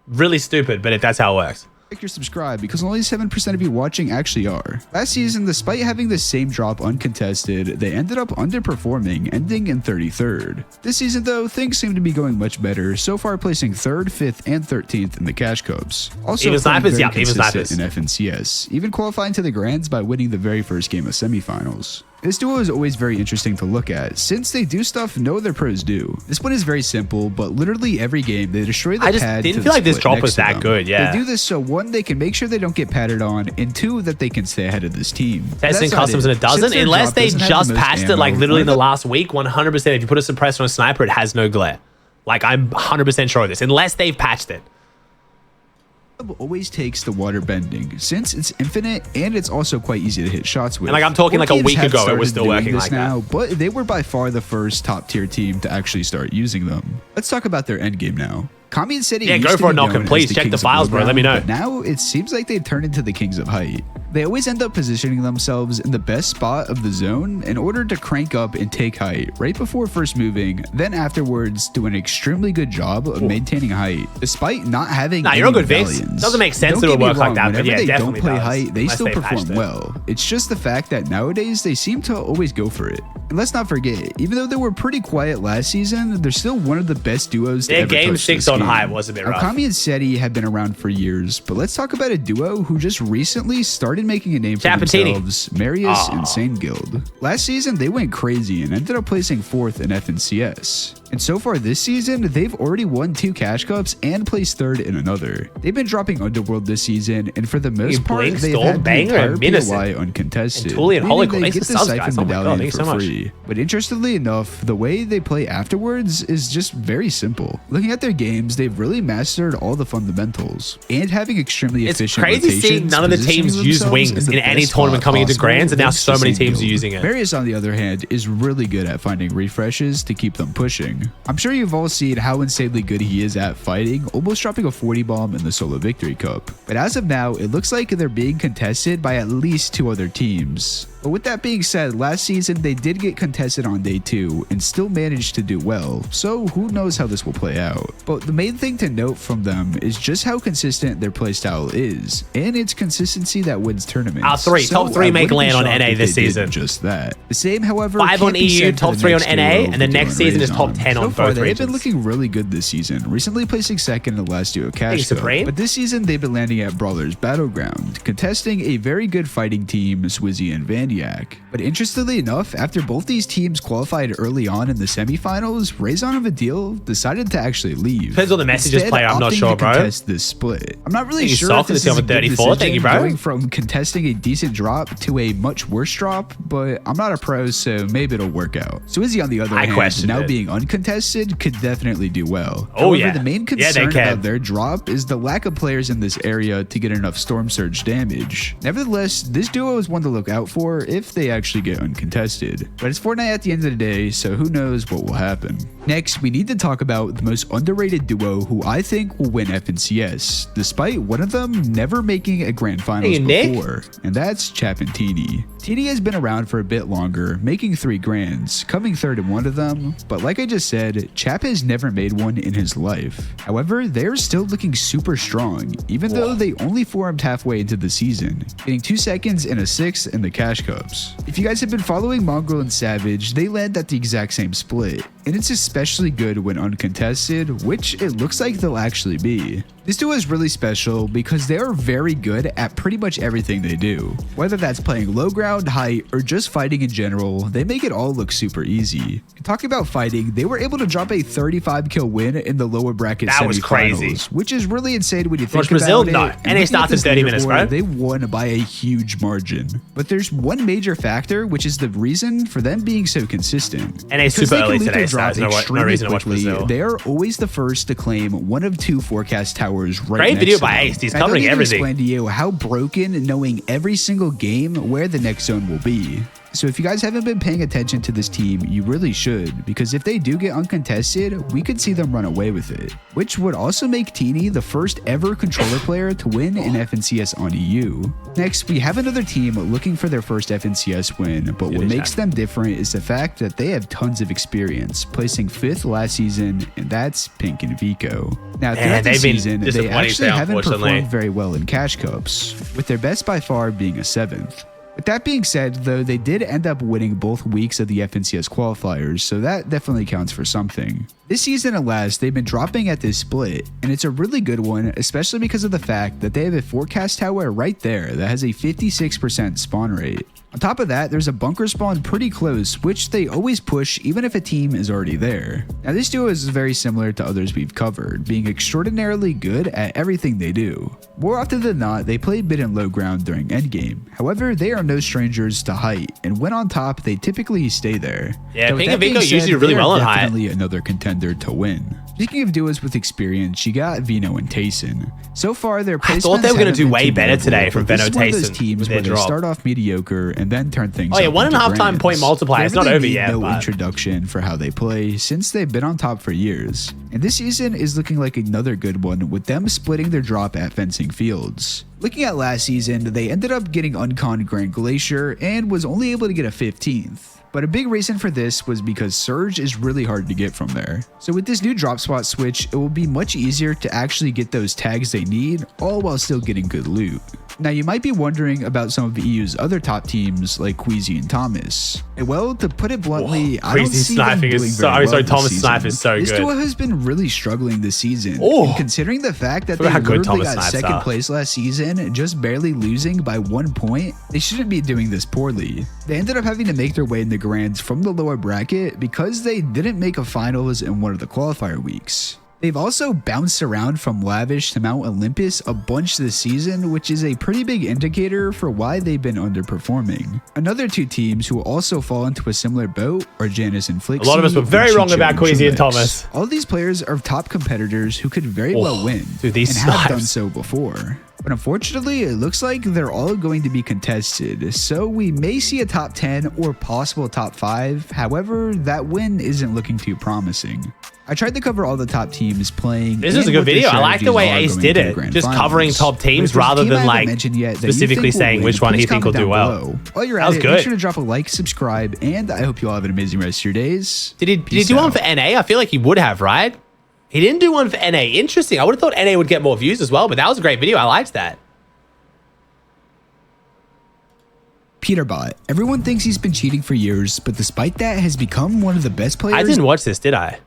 Really stupid, but that's how it works.
Like you're subscribed because only 7% of you watching actually are. Last season, despite having the same drop uncontested, they ended up underperforming, ending in 33rd. This season though, things seem to be going much better, so far placing 3rd, 5th, and 13th in the Cash Cups. Also,
even snipers, yeah, even snipers.
In FNCS, even qualifying to the Grands by winning the very first game of semifinals. This duo is always very interesting to look at, since they do stuff no other pros do. This one is very simple, but literally every game they destroy the pad.
I just didn't feel like this drop was that good, yeah.
They do this so 1, they can make sure they don't get patted on, and 2, that they can stay ahead of this team.
Testing customs and it doesn't, unless they just patched it like literally in the last week, 100% if you put a suppressor on a sniper, it has no glare. Like, I'm 100% sure of this, unless they've patched it.
Always takes the water bending, since it's infinite and it's also quite easy to hit shots with.
And like I'm talking like a week ago, it was still working like
now,
that.
But they were by far the first top tier team to actually start using them. Let's talk about their end game now. Kami and Seti
go for a knock and please check the files, bro. Let me know.
But now it seems like they've turned into the kings of height. They always end up positioning themselves in the best spot of the zone in order to crank up and take height right before first moving, then afterwards do an extremely good job of maintaining height, despite not having any
you're a good
medallions.
Vix. Doesn't make sense that it would work like that, but yeah,
they
definitely
don't play
does.
height, they
Unless
still
they
perform well. It's just the fact that nowadays they seem to always go for it. And let's not forget, even though they were pretty quiet last season, they're still one of the best duos to
Their
ever
game
touch
6
this
on
game.
hype was a bit rough.
Akami and Seti have been around for years, but let's talk about a duo who just recently started making a name for
Chapatini.
themselves, Marius and Sane Guild. Last season, they went crazy and ended up placing 4th in FNCS. And so far this season, they've already won 2 cash cups and placed 3rd in another. They've been dropping Underworld this season, and for the most part,
Blink,
they've
Storm,
had the
Banger,
entire
and Minison.
POI uncontested.
And Tully and
meaning
Holocaust.
they
Thanks
get
for
the
subs,
Siphon
guys. Oh my God,
medallion
thanks
for
so much.
free. But interestingly enough, the way they play afterwards is just very simple. Looking at their games, they've really mastered all the fundamentals, and having extremely
It's
efficient
crazy seeing
rotations,
none of the
positioning
teams use
themselves
wings
the
in any
best
tournament
spot
coming into
possible
Grands, and now
against
so
the
many
same
teams are
guild.
using it.
Marius, on the other hand, is really good at finding refreshes to keep them pushing. I'm sure you've all seen how insanely good he is at fighting, almost dropping a 40 bomb in the solo victory cup. But as of now, it looks like they're being contested by at least 2 other teams. But with that being said, last season they did get contested on day 2 and still managed to do well, so who knows how this will play out. But the main thing to note from them is just how consistent their playstyle is, and it's consistency that wins tournaments.
Top 3
I
make
wouldn't be
land on
shocked
NA
if
this
they did
season.
just that. The same, however,
5 on
can't be
EU,
said for
top
the
3 on
next
NA,
duo
and the
who
next
doing
season is top
Raison.
10 on
So far,
both
they've been
regions.
looking really good this season, recently placing 2nd in the last duo cash cup.
Supreme.
But this season they've been landing at Brawler's Battleground, contesting a very good fighting team, Swizzy and Vandiak. But interestingly enough, after both these teams qualified early on in the semifinals, Raison and Vadil decided to actually leave.
Depends on the messages
Instead,
player, I'm not
opting
sure,
to
bro.
contest this split. I'm not really
Thank you,
sure
Sol,
if
for
this
the
is a
silver
good
34. Thank you,
decision,
bro.
going from contesting a decent drop to a much worse drop, but I'm not a pro, so maybe it'll work out. Swizzy, on the other hand,
questioned
now
it.
being uncontested, could definitely do well.
Oh,
However,
yeah.
the main
Yeah, they
concern
can.
about their drop is the lack of players in this area to get enough Storm Surge damage. Nevertheless, this duo is one to look out for if they actually get uncontested. But it's Fortnite at the end of the day, so who knows what will happen. Next, we need to talk about the most underrated duo who I think will win FNCS, despite one of them never making a grand finals
Hey, Nick.
before, and that's Chap and Teeny. Teeny has been around for a bit longer, making 3 grands, coming 3rd in one of them, but like I just said, Chap has never made one in his life. However, they're still looking super strong, even though they only formed halfway into the season, getting 2 seconds and a 6th in the cash cups. If you guys have been following Mongrel and Savage, they land at the exact same split, and it's especially good when uncontested, which it looks like they'll actually be. This duo is really special because they are very good at pretty much everything they do. Whether that's playing low ground, height, or just fighting in general, they make it all look super easy. Talking about fighting, they were able to drop a 35 kill win in the lower bracket
That was crazy.
semifinals, which is really insane when you think
Watch Brazil?
about
No.
it. And
NA
looking
starts
at
in
this
30 minutes, bro.
leaderboard, They won by a huge margin. But there's one major factor, which is the reason for them being so consistent.
NA is
Because
super
they
early
can lead
today,
their
so
drop
there's no
extremely
reason to watch
quickly.
Brazil.
They are always the first to claim one of 2 forecast towers right
Great
next
video
to
by
them.
Ace. He's
I don't
covering
need to
everything.
explain to you how broken knowing every single game where the next zone will be. So if you guys haven't been paying attention to this team, you really should, because if they do get uncontested, we could see them run away with it, which would also make Teeny the first ever controller player to win an FNCS on EU. Next, we have another team looking for their first FNCS win, but what makes them different is the fact that they have tons of experience, placing 5th last season, and that's Pink and Vico. Now, throughout the
they've been
season, they
disappointing
actually
today,
haven't
unfortunately.
performed very well in cash cups, with their best by far being a 7th. With that being said, though, they did end up winning both weeks of the FNCS qualifiers, so that definitely counts for something. This season and last, they've been dropping at this split, and it's a really good one, especially because of the fact that they have a forecast tower right there that has a 56% spawn rate. On top of that, there's a bunker spawn pretty close, which they always push even if a team is already there. Now, this duo is very similar to others we've covered, being extraordinarily good at everything they do. More often than not, they play mid and low ground during endgame. However, they are no strangers to height, and when on top, they typically stay there.
Yeah,
Now, with
Pink
that
and Vico
being said,
usually do really
they are
well on height.
definitely another contender to win. Speaking of duos with experience, you got Vino and Tayson. So far, their placements
thought they were going to
haven't
do
been
way
too
better
notable,
today from
but this
Veno
is one of those
Tayson
teams
with
where
their
they
drop.
start off mediocre and then turn things
Oh, yeah,
up
1.5
into
time point
grands.
multiplier.
They
It's not
really
over
need
yet,
no
but-
introduction for how they play since they've been on top for years. And this season is looking like another good one with them splitting their drop at Fencing Fields. Looking at last season, they ended up getting unconned Grand Glacier and was only able to get a 15th. But a big reason for this was because Surge is really hard to get from there. So with this new drop spot switch, it will be much easier to actually get those tags they need, all while still getting good loot. Now, you might be wondering about some of EU's other top teams like Queasy and Thomas. Well, to put it bluntly, I don't see them doing very well
Thomas
this
Snipe
season.
is so
This
good.
duo has been really struggling this season.
Oh.
And considering the fact that they
Forgot how good
literally
Thomas
got
Snipes
second
are.
place last season, just barely losing by 1 point, they shouldn't be doing this poorly. They ended up having to make their way in the grands from the lower bracket because they didn't make a finals in one of the qualifier weeks. They've also bounced around from Lavish to Mount Olympus a bunch this season, which is a pretty big indicator for why they've been underperforming. Another two teams who also fall into a similar boat are Janus and Flixie.
A lot of us were very wrong about Queasy and Thomas.
All these players are top competitors who could very well win
dude, these
and have
snipes.
done so before. But unfortunately, it looks like they're all going to be contested, so we may see a top 10 or possible top 5. However, that win isn't looking too promising. I tried to cover all the top teams playing.
This is a good video. I like the way Ace did it. Just covering top teams rather than like specifically saying which one he think will do well.
While you're
That
at
was
it,
good.
make sure to drop a like, subscribe, and I hope you all have an amazing rest of your days.
Did he do one for NA? I feel like he would have, right? He didn't do one for NA. Interesting. I would have thought NA would get more views as well, but that was a great video. I liked that.
Peterbot. Everyone thinks he's been cheating for years, but despite that, has become one of the best players
I didn't watch this, did I?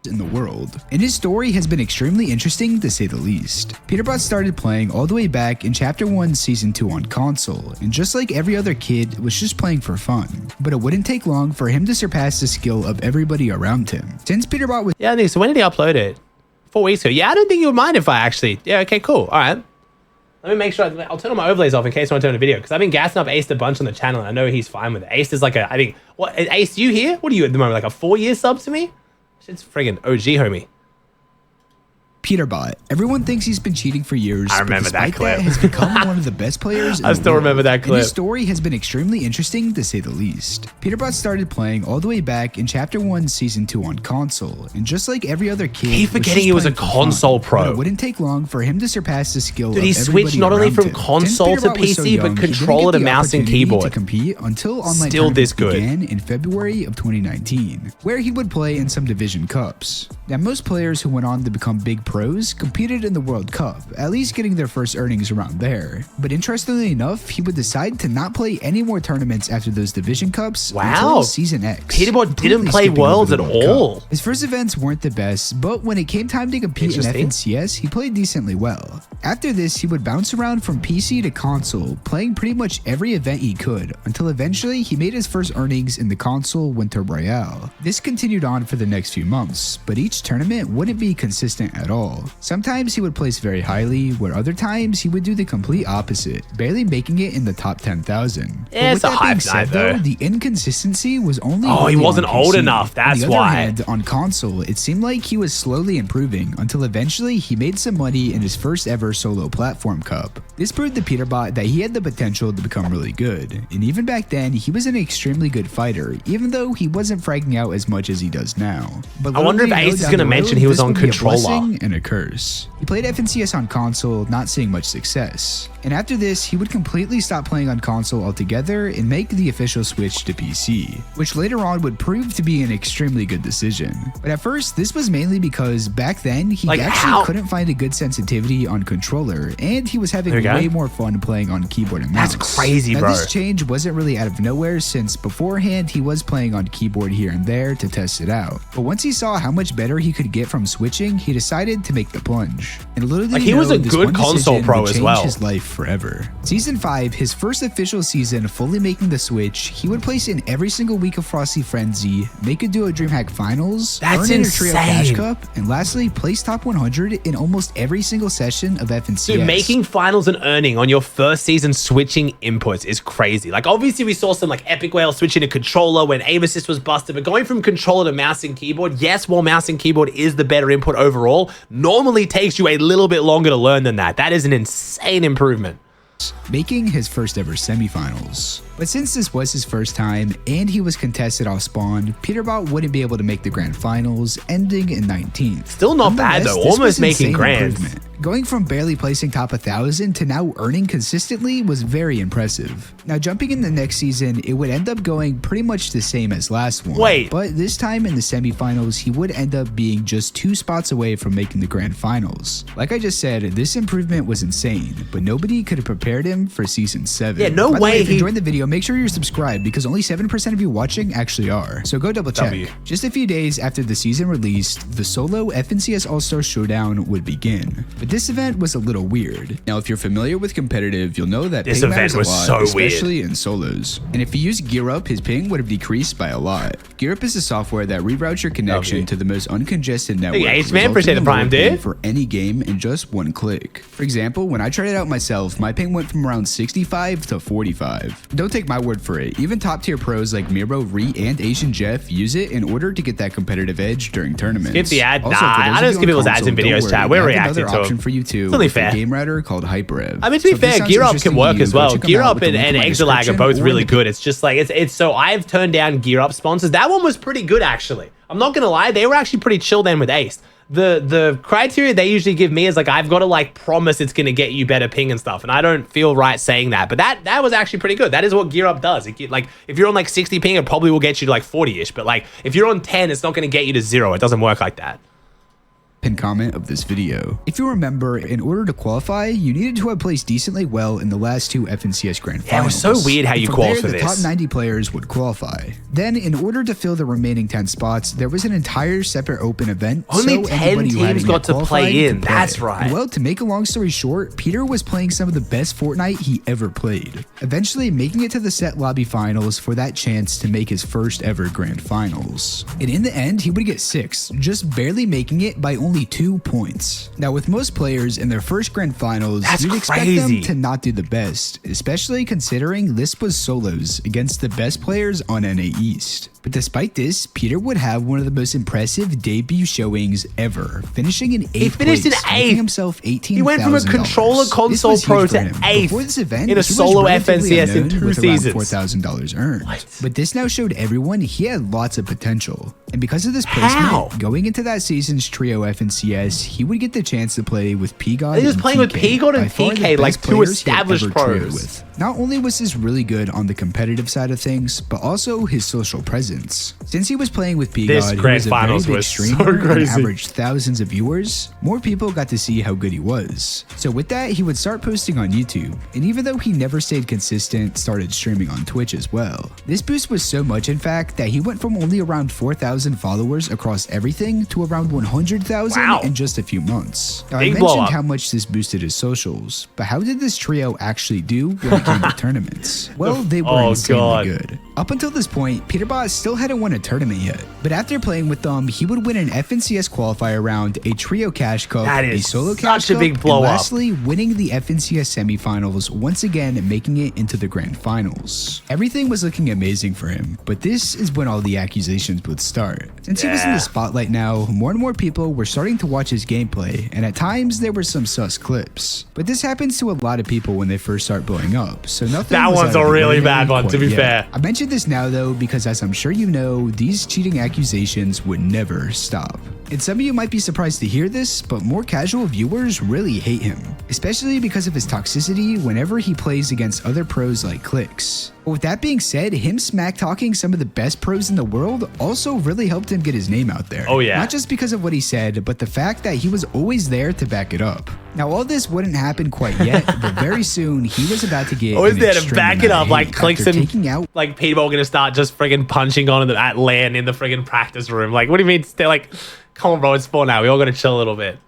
in the world. And his story has been extremely interesting to say the least. Peterbot started playing all the way back in Chapter 1 Season 2 on console, and just like every other kid, was just playing for fun. But it wouldn't take long for him to surpass the skill of everybody around him. Since Peterbot was—
Yeah, so when did he upload it? 4 weeks ago. Yeah, I don't think you would mind if I actually— Yeah, okay, cool. All right. Let me make sure. I'll turn all my overlays off in case I want to turn a video, because I've been gassing up Ace a bunch on the channel, and I know he's fine with it. Ace is like a— I think— What, Ace, you here? What are you at the moment? Like a 4-year sub to me? Shit's friggin' OG, homie.
Peterbot. Everyone thinks he's been cheating for years.
I remember
but despite
that clip.
has become one of the best players in
I
the
still
world.
remember that
And
clip.
his story has been extremely interesting to say the least. Peterbot started playing all the way back in Chapter 1 Season 2 on console, and just like every other kid,
Keep forgetting he was a console pro.
But it wouldn't take long for him to surpass the skill
Dude,
of
he switched not only from console to PC, but controller to mouse and keyboard.
To compete until online
Still this
tournaments
good.
began in February of 2019, where he would play in some division cups. Now, most players who went on to become big pros competed in the World Cup, at least getting their first earnings around there. But interestingly enough, he would decide to not play any more tournaments after those division cups until Season X.
Peterbot didn't
completely
play
skipping over
Worlds
the
at
World
all.
Cup. His first events weren't the best, but when it came time to compete in FNCS, he played decently well. After this, he would bounce around from PC to console, playing pretty much every event he could, until eventually he made his first earnings in the console Winter Royale. This continued on for the next few months, but each tournament wouldn't be consistent at all. Sometimes he would place very highly, where other times he would do the complete opposite, barely making it in the top 10,000.
Yeah, it's a hype night, though.
The inconsistency was only
Oh, he
really
wasn't
on
old
PC.
enough, that's
on the
why.
Other hand, on console, it seemed like he was slowly improving until eventually he made some money in his first ever solo platform cup. This proved to Peterbot that he had the potential to become really good, and even back then, he was an extremely good fighter, even though he wasn't fragging out as much as he does now. But
I wonder if
little did he
Ace
know
is
down
gonna
the
mention
road,
he was
this
on
would be a
controller.
blessing and a curse. He played FNCS on console, not seeing much success. And after this, he would completely stop playing on console altogether and make the official switch to PC, which later on would prove to be an extremely good decision. But at first, this was mainly because back then, he actually couldn't find a good sensitivity on controller, and he was having way more fun playing on keyboard and mouse.
That's crazy,
now,
bro.
This change wasn't really out of nowhere, since beforehand, he was playing on keyboard here and there to test it out. But once he saw how much better he could get from switching, he decided to make the plunge. And little did
Like,
he
he was
know,
a
this
good
one
console
decision
pro
would
as
change
well.
his life forever. Season 5, his first official season fully making the switch, he would place in every single week of Frosty Frenzy, make a duo DreamHack finals,
That's
earn in a trio cash
insane.
cup, and lastly, place top 100 in almost every single session of FNCS.
Dude, making finals and earning on your first season switching inputs is crazy. Like, obviously, we saw some like Epic Whale switching to controller when aim assist was busted, but going from controller to mouse and keyboard, yes, while mouse and keyboard is the better input overall, normally takes you a little bit longer to learn than that. That is an insane improvement.
Making his first ever semifinals. But since this was his first time and he was contested off spawn, Peterbot wouldn't be able to make the grand finals, ending in 19th.
Still not bad though,
Nonetheless, this
almost
was
making
insane
grands.
improvement. Going from barely placing top 1,000 to now earning consistently was very impressive. Now, jumping in the next season, it would end up going pretty much the same as last one.
Wait.
But this time in the semifinals, he would end up being just 2 spots away from making the grand finals. Like I just said, this improvement was insane, but nobody could have prepared him for season 7.
Yeah, no
By the
way
way, if you enjoyed the video, make sure you're subscribed because only 7% of you watching actually are. So go double check.
W.
Just a few days after the season released, the solo FNCS All-Star Showdown would begin. But this event was a little weird. Now, if you're familiar with competitive, you'll know that
This
ping
event
matters a
was
lot,
so weird.
especially in solos. And if you use Gear Up, his ping would have decreased by a lot. Gear Up is a software that reroutes your connection to the most uncongested network.
Hey, Ace Man, appreciate the Prime, dude.
For any game in just 1 click. For example, when I tried it out myself, my ping went from around 65 to 45. Don't take my word for it. Even top tier pros like Miro, Ree, and Asian Jeff use it in order to get that competitive edge during tournaments.
Skip the ad.
Also,
Nah,
for those
I
of
don't
you
skip
on
people's ads
console,
in
don't
videos,
worry,
chat.
we
We're
have
reacting
another
to
option
them.
for you too.
It's only
with a
fair.
game router called HyperRev.
I mean, to be
So if this
fair,
sounds
Gear Up
interesting
can
to
work
you,
as
go
well.
check 'em
Gear
out
Up
with the
and
link in my
Exalag are
description
both
or
really
in the
good. It's just like, it's so I've turned down Gear Up sponsors. That one was pretty good, actually. I'm not going to lie. They were actually pretty chill then with Ace. The criteria they usually give me is like, I've got to like promise it's going to get you better ping and stuff. And I don't feel right saying that, but that was actually pretty good. That is what Gear Up does. Like if you're on like 60 ping, it probably will get you to like 40-ish. But like if you're on 10, it's not going to get you to 0. It doesn't work like that.
Pinned comment of this video. If you remember, in order to qualify, you needed to have placed decently well in the last 2 FNCS Grand Finals.
Yeah, it was so weird how
And
you
from
qualified
there,
for
the
this.
top 90 players would qualify. Then, in order to fill the remaining 10 spots, there was an entire separate open event.
Only
so
10
anybody who
teams
hadn't
got
yet
to play
qualified
in.
could play.
That's right.
And well, to make a long story short, Peter was playing some of the best Fortnite he ever played, eventually making it to the set lobby finals for that chance to make his first ever Grand Finals. And in the end, he would get 6, just barely making it by only 2 points. Now, with most players in their first Grand Finals, you'd expect them to not do the best, especially considering this was solos against the best players on NA East. But despite this, Peter would have one of the most impressive debut showings ever, finishing in 8th
He finished in
place,
8th.
making himself $18,000.
He went from a controller console pro to 8th
Before this event,
in a
he was
solo
relatively
FNCS in
unknown
2
with around
seasons.
$4,000 earned. But this now showed everyone he had lots of potential. And because of this placement, going into that season's trio FNCS, he would get the chance to play with P-God
He was
and
playing with
TK,
P-God and
by far the
TK, like
best
2
players he had
established
ever trioed
pros.
with. Not only was this really good on the competitive side of things, but also his social presence. Since he was playing with
This
P-God, who
grand
was a very
finals
big
was so
streamer and
crazy.
averaged thousands of viewers, more people got to see how good he was. So with that, he would start posting on YouTube, and even though he never stayed consistent, started streaming on Twitch as well. This boost was so much, in fact, that he went from only around 4,000 followers across everything to around 100,000 in just a few months. Now, I
Big blow
mentioned
up.
how much this boosted his socials, but how did this trio actually do when it came to tournaments? Well, they were insanely good. Up until this point, Peterbot still hadn't won a tournament yet, but after playing with them, he would win an FNCS qualifier round, a trio cash cup,
That
a
is
solo
such
cash
a
cup,
big blow
and
up.
lastly, winning the FNCS semifinals, once again making it into the grand finals. Everything was looking amazing for him, but this is when all the accusations would start. Since he was in the spotlight now, more and more people were starting to watch his gameplay, and at times there were some sus clips. But this happens to a lot of people when they first start blowing up, so nothing
That
was
one's
out of
a
the
really
ordinary
bad one, to
quite
be
yet.
fair.
I mentioned this now though because, as I'm sure you know, these cheating accusations would never stop. And some of you might be surprised to hear this, but more casual viewers really hate him, especially because of his toxicity whenever he plays against other pros like Clix. But with that being said, him smack talking some of the best pros in the world also really helped him get his name out there.
Oh, yeah.
Not just because of what he said, but the fact that he was always there to back it up. Now, all this wouldn't happen quite yet, but very soon he was about to get
Always
an
there to
extreme
back it
amount
up,
of
like
hate
Clicks
after
and
taking out
like people are gonna start just friggin' punching on them at LAN in the friggin' practice room. Like, what do you mean? They're like, come on, bro, it's 4 now. We all gotta chill a little bit.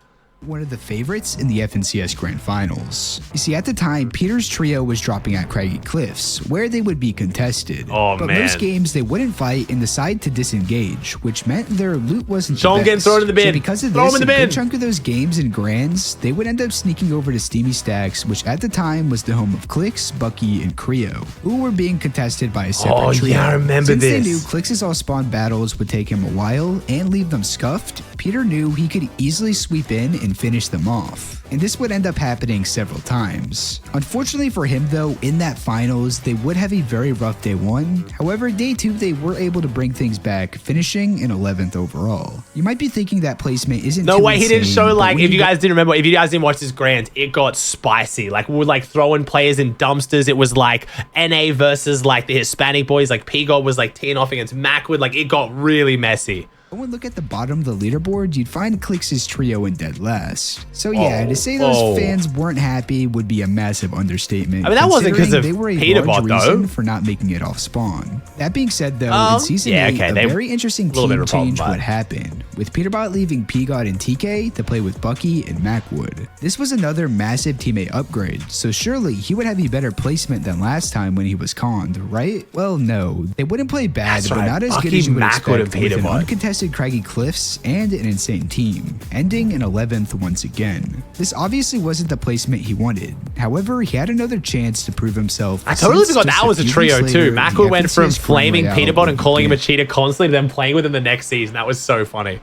one of the favorites in the FNCS Grand Finals. You see, at the time, Peter's trio was dropping at Craggy Cliffs, where they would be contested.
Oh,
but
man.
most games, they wouldn't fight and decide to disengage, which meant their loot wasn't
Show 'em
the
getting
best.
thrown in the bin.
So because of
Throw 'em
this,
in the
a good
bin.
chunk of those games and grands, they would end up sneaking over to Steamy Stacks, which at the time was the home of Clix, Bucky, and Creo, who were being contested by a separate
Oh,
trio.
yeah, I remember
Since
this.
they knew Clix's all-spawn battles would take him a while and leave them scuffed, Peter knew he could easily sweep in and finish them off. And this would end up happening several times. Unfortunately for him though, in that finals, they would have a very rough day 1. However, day 2 they were able to bring things back, finishing in 11th overall. You might be thinking that placement isn't
No
too
way, he didn't
insane,
show
but
like,
when
if you
got-
guys didn't remember, if you guys didn't watch this grand, it got spicy. Like we were like throwing players in dumpsters. It was like NA versus like the Hispanic boys. Like P-God was like teeing off against Macwood. Like it got really messy.
When we look at the bottom of the leaderboard, you'd find Clix' trio in dead last. So yeah, to say those fans weren't happy would be a massive understatement.
I mean, that wasn't because of
considering they were a
Peterbot,
large
though.
reason for not making it off spawn. That being said, though, in season 8, a very interesting team change would happen, with Peterbot leaving P-God and TK to play with Bucky and Macwood. This was another massive teammate upgrade, so surely he would have a better placement than last time when he was conned, right? Well, no, they wouldn't play bad, but not as good as you would expect with an uncontested craggy cliffs and an insane team, ending in 11th once again. This obviously wasn't the placement he wanted. However, he had another chance to prove himself.
I totally
since
forgot
just
that was a
few
trio
weeks
too.
later,
Macwood
the
went from
FNCS
flaming
Royale
Peterbot and calling him a
began.
cheater constantly to then playing with him the next season. That was so funny.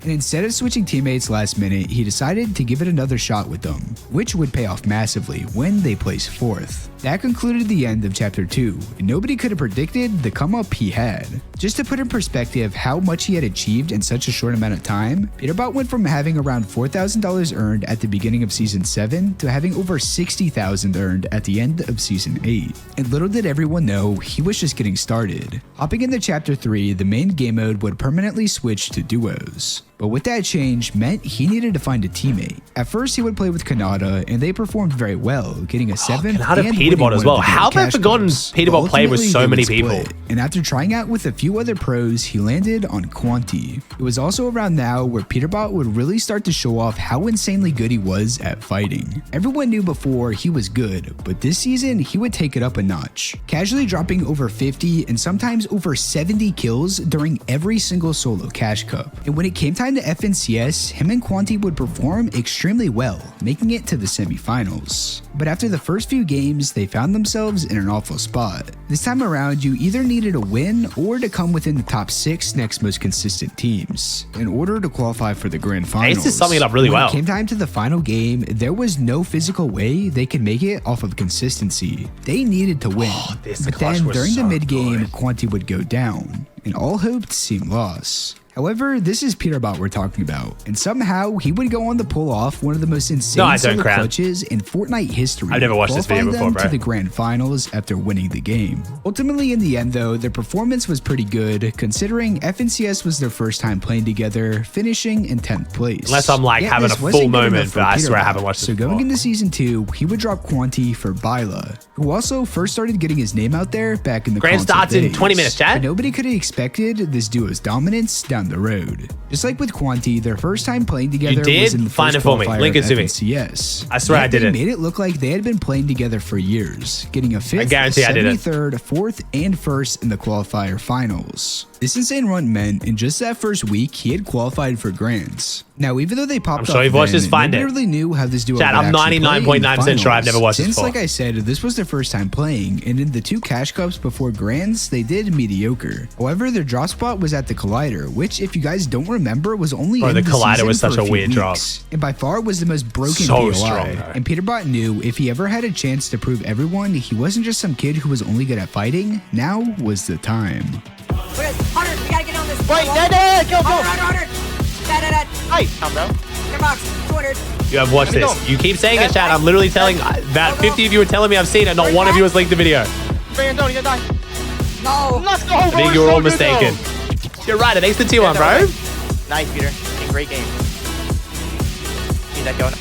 And instead of switching teammates last minute, he decided to give it another shot with them, which would pay off massively when they placed 4th. That concluded the end of Chapter 2, and nobody could have predicted the come up he had. Just to put in perspective how much he had achieved in such a short amount of time, Peterbot went from having around $4,000 earned at the beginning of Season 7 to having over $60,000 earned at the end of Season 8. And little did everyone know, he was just getting started. Hopping into Chapter 3, the main game mode would permanently switch to duos. But with that change meant he needed to find a teammate. At first he would play with Kanata, and they performed very well, getting a 7th
Kanata
and
Peterbot
winning
as
one
well.
of the
How have I
cash
forgotten
cups.
Peterbot
But
played with
ultimately,
so
they
many
would
people?
split. And after trying out with a few other pros, he landed on Quanti. It was also around now where Peterbot would really start to show off how insanely good he was at fighting. Everyone knew before he was good, but this season he would take it up a notch, casually dropping over 50 and sometimes over 70 kills during every single solo cash cup. And when it came time to FNCS, him and Quanti would perform extremely well, making it to the semifinals. But after the first few games, they found themselves in an awful spot. This time around, you either needed a win or to come within the top 6 next most consistent teams in order to qualify for the grand finals.
Ace is summing it up really
When
well.
it came time to the final game, there was no physical way they could make it off of consistency. They needed to win. But then during the mid game, Quanti would go down, and all hope seemed lost. However, this is Peterbot we're talking about, and somehow he would go on to pull off one of the most insane solo clutches in Fortnite history.
I've never watched this video
qualifying
before,
them
bro.
to the grand finals after winning the game. Ultimately, in the end though, their performance was pretty good, considering FNCS was their first time playing together, finishing in 10th place.
Unless I'm like
Yet
having a
this
full
wasn't good enough
moment,
for
but I swear I
Peterbot.
haven't watched this
So going
before.
into Season 2, he would drop Quanti for Byla, who also first started getting his name out there back in the
Grand
console
starts in
days.
20 minutes, chat.
But nobody could have expected this duo's dominance down the road. Just like with Quanti, their first time playing together
did?
was in the
Find
first
it for me.
qualifier
Link it
of
to me.
FNCS.
I swear
Yet
I didn't.
They made it look like they had been playing together for years, getting a 5th,
I guarantee I didn't.
73rd, 4th, and 1st in the qualifier finals. This insane run meant in just that first week, he had qualified for Grands. Now, even though they popped
I'm sure
off
you've watched
then,
this, find
nobody
it.
really knew how this duo
Chat,
would
I'm
actually play in the
99.9% sure I've never watched this
Since,
before.
like I said, this was their first time playing, and in the 2 cash cups before Grands, they did mediocre. However, their drop spot was at the Collider, which, if you guys don't remember, was only
Bro,
in
the
the
Collider
season
was
for
such a
few
weird drop.
weeks, and by far was the most broken
So
POI.
strong, though.
And Peterbot knew if he ever had a chance to prove everyone he wasn't just some kid who was only good at fighting, now was the time.
Hunter, we gotta get on this.
Wait, Dad, go, go.
Hunter. Dad.
Hey, calm down.
Your box, 200.
You have watched
Let me
this.
go.
You keep saying it, chat. I'm literally telling about 50 of you are telling me I've seen it. Not one of you has linked the video.
Bring it down, you're gonna die.
No.
Let's go,
I think you were all mistaken. You're right. It makes the T1, bro.
Nice, Peter. Great game. Keep that going.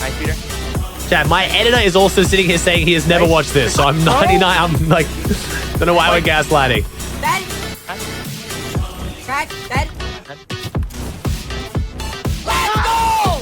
Nice, Peter.
Chat, my editor is also sitting here saying he has never watched this. So I'm 99. I'm like, don't know why we're gaslighting.
Dead. Crack. Dead. Let's go!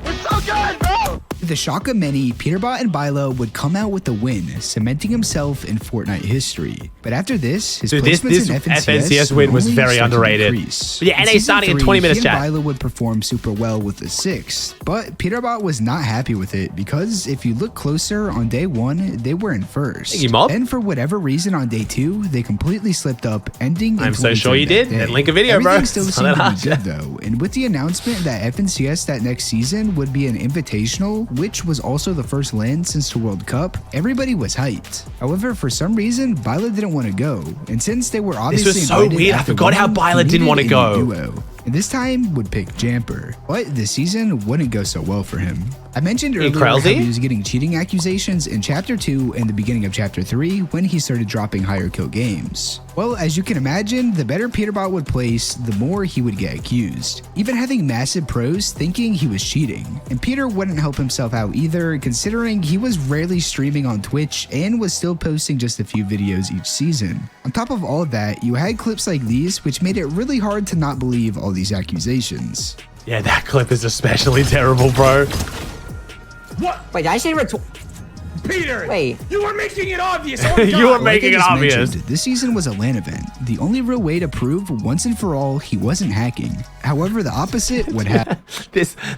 We're so good, bro!
To the shock of many, Peterbot and Bilo would come out with the win, cementing himself in Fortnite history. But after this, his placements in
FNCS win was very underrated.
But
yeah, NA starting in 20 minutes, chat.
Bilo would perform super well with the 6th, but Peterbot was not happy with it because if you look closer on day 1, they were in 1st. Then for whatever reason on day 2, they completely slipped up, ending.
I'm so sure you did. Then link a video, bro.
Everything still seemed to be good though, and with the announcement that FNCS that next season would be an invitational, which was also the first LAN since the World Cup, everybody was hyped. However, for some reason, Bilo didn't want to go, and since they were obviously
this was so weird. I forgot how Bilo didn't want to go.
Duo, and this time would pick Jamper, but the season wouldn't go so well for him. I mentioned earlier how he was getting cheating accusations in Chapter 2 and the beginning of Chapter 3 when he started dropping higher kill games. Well, as you can imagine, the better Peterbot would place, the more he would get accused, even having massive pros thinking he was cheating. And Peter wouldn't help himself out either, considering he was rarely streaming on Twitch and was still posting just a few videos each season. On top of all of that, you had clips like these, which made it really hard to not believe all these accusations.
Yeah, that clip is especially terrible, bro.
What? Wait, did I say
Peter!
Wait.
You were making it obvious!
You were making it obvious.
This season was a LAN event. The only real way to prove once and for all he wasn't hacking. However, the opposite would happen.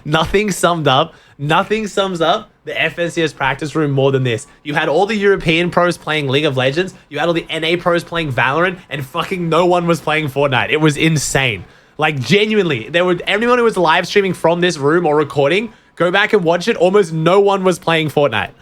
Nothing sums up the FNCS practice room more than this. You had all the European pros playing League of Legends, you had all the NA pros playing Valorant, and fucking no one was playing Fortnite. It was insane. Like, genuinely, everyone who was live streaming from this room or recording, go back and watch it, almost no one was playing Fortnite.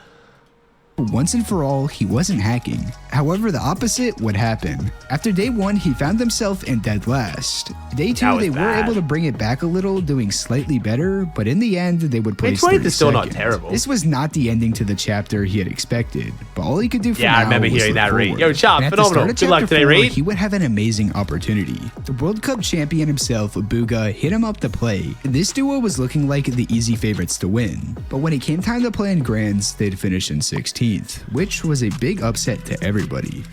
Once and for all, he wasn't hacking. However, the opposite would happen. After day 1, he found himself in dead last. Day 2, they were able to bring it back a little, doing slightly better, but in the end, they would place
20th is still
second.
not terrible.
This was not the ending to the chapter he had expected, but all he could do for now
I remember hearing that read. Yo, Chop, phenomenal. Good luck today, Reed.
He would have an amazing opportunity. The World Cup champion himself, Booga, hit him up to play. This duo was looking like the easy favorites to win, but when it came time to play in Grands, they'd finish in 16th, which was a big upset to everybody.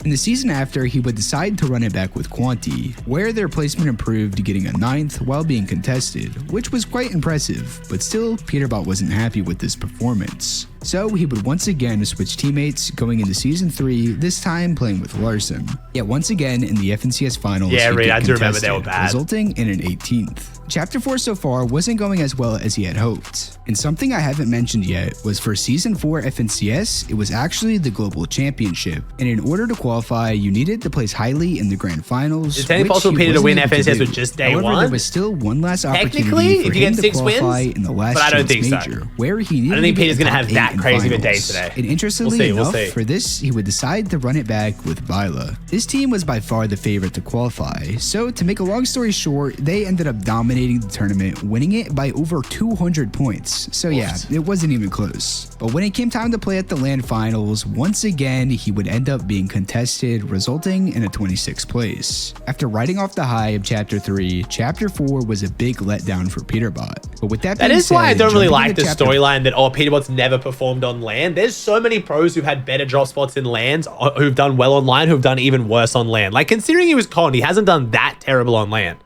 In the season after, he would decide to run it back with Quanti, where their placement improved, getting a 9th while being contested, which was quite impressive, but still, Peterbot wasn't happy with this performance. So he would once again switch teammates, going into Season 3, this time playing with Larson. Yet once again, in the FNCS finals,
I do remember they were bad,
resulting in an 18th. Chapter 4 so far wasn't going as well as he had hoped. And something I haven't mentioned yet was for Season 4 FNCS, it was actually the Global Championship. And in order to qualify, you needed to place highly in the Grand Finals.
Is it possible Peter to win FNCS with just day 1?
There was still one last opportunity
Technically,
for
if you
him
get 6
to qualify
wins,
in the last
but I don't
chance
think
major,
so.
where he needed
I don't think
to
Peter's going to have that crazy of a day
finals.
today.
And interestingly enough, for this, he would decide to run it back with Vila. This team was by far the favorite to qualify, so to make a long story short, they ended up dominating the tournament, winning it by over 200 points. So yeah, it wasn't even close. But when it came time to play at the LAN finals, once again, he would end up being contested, resulting in a 26th place. After riding off the high of Chapter 3, Chapter 4 was a big letdown for Peterbot. But with that being said,
why I don't really like the storyline that, Peterbot's never performed on LAN. There's so many pros who've had better drop spots in LANs, who've done well online, who've done even worse on LAN. Like, considering he was con, he hasn't done that terrible on LAN.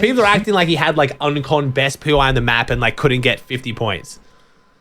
People are acting like he had like uncon best POI on the map and like couldn't get 50 points.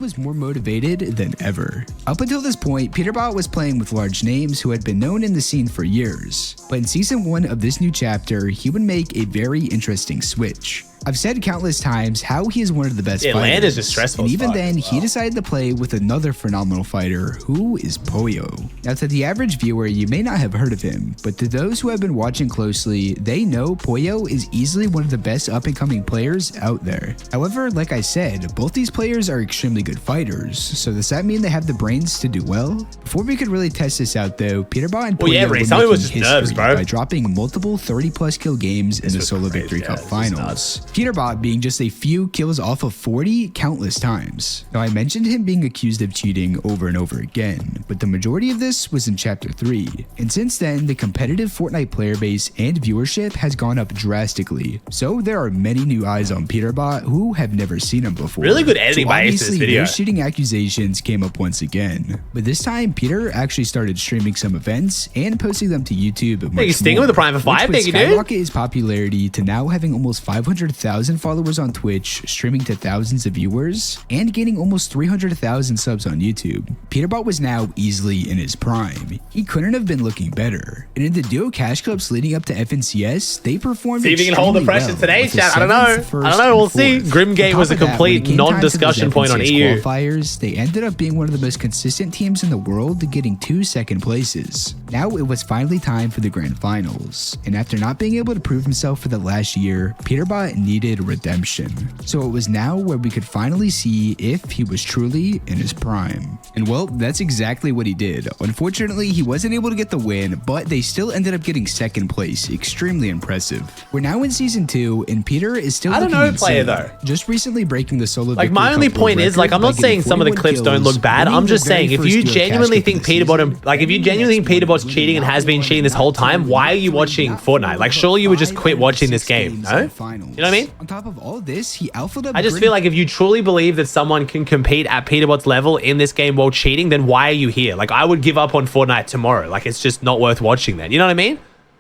Was more motivated than ever. Up until this point, Peterbot was playing with large names who had been known in the scene for years. But in Season 1 of this new chapter, he would make a very interesting switch. I've said countless times how he is one of the best fighters.
LAN is just stressful.
And even then, he decided to play with another phenomenal fighter, who is Poyo. Now, to the average viewer, you may not have heard of him, but to those who have been watching closely, they know Poyo is easily one of the best up-and-coming players out there. However, like I said, both these players are extremely good fighters, so does that mean they have the brains to do well? Before we could really test this out though, Peterbot and Poyo were making history by dropping multiple 30+ kill games in the Solo Victory Cup finals. Peterbot being just a few kills off of 40 countless times. Now, I mentioned him being accused of cheating over and over again, but the majority of this was in Chapter 3. And since then, the competitive Fortnite player base and viewership has gone up drastically. So there are many new eyes on Peterbot who have never seen him before.
Really good editing by Ace this video.
Those cheating accusations came up once again, but this time Peter actually started streaming some events and posting them to YouTube.
Hey, you stinging with the Prime for 5? Thank you, dude.
Skyrocketed his popularity to now having almost 500,000 1,000 followers on Twitch, streaming to thousands of viewers, and gaining almost 300,000 subs on YouTube, Peterbot was now easily in his prime. He couldn't have been looking better. And in the duo cash clips leading up to FNCS, they performed
See if you can hold the pressure
well,
today,
with the
chat. I don't know.
7th,
I don't know. We'll see.
4th.
Grimgate
On
was a
top of that, when it
complete
came time to those
non-discussion point on
FNCS
EU.
qualifiers, they ended up being one of the most consistent teams in the world, getting 2 second places. Now it was finally time for the grand finals, and after not being able to prove himself for the last year, Peterbot needed redemption. So it was now where we could finally see if he was truly in his prime. And well, that's exactly what he did. Unfortunately, he wasn't able to get the win, but they still ended up getting 2nd place. Extremely impressive. We're now in season 2, and Peter is still
I don't
looking
know player
insane.
though.
Just recently breaking the solo
Like,
victory
my only
cup
point
world
is, like, I'm
record
not
by
saying
getting
some of the
41
clips don't
kills,
look bad.
winning
I'm
the
just
very
saying, if
first
you
duo
genuinely
cash
think
cup of the
Peterbot, like, if you genuinely think Peterbot's cheating and has been cheating this whole time, why are you watching Fortnite? Like, surely you would just quit watching this game, no? You know what I mean?
On top of all this, he alphaed up
I just feel like if you truly believe that someone can compete at Peterbot's level in this game while cheating, then why are you here? Like, I would give up on Fortnite tomorrow. Like, it's just not worth watching then. You know what I mean?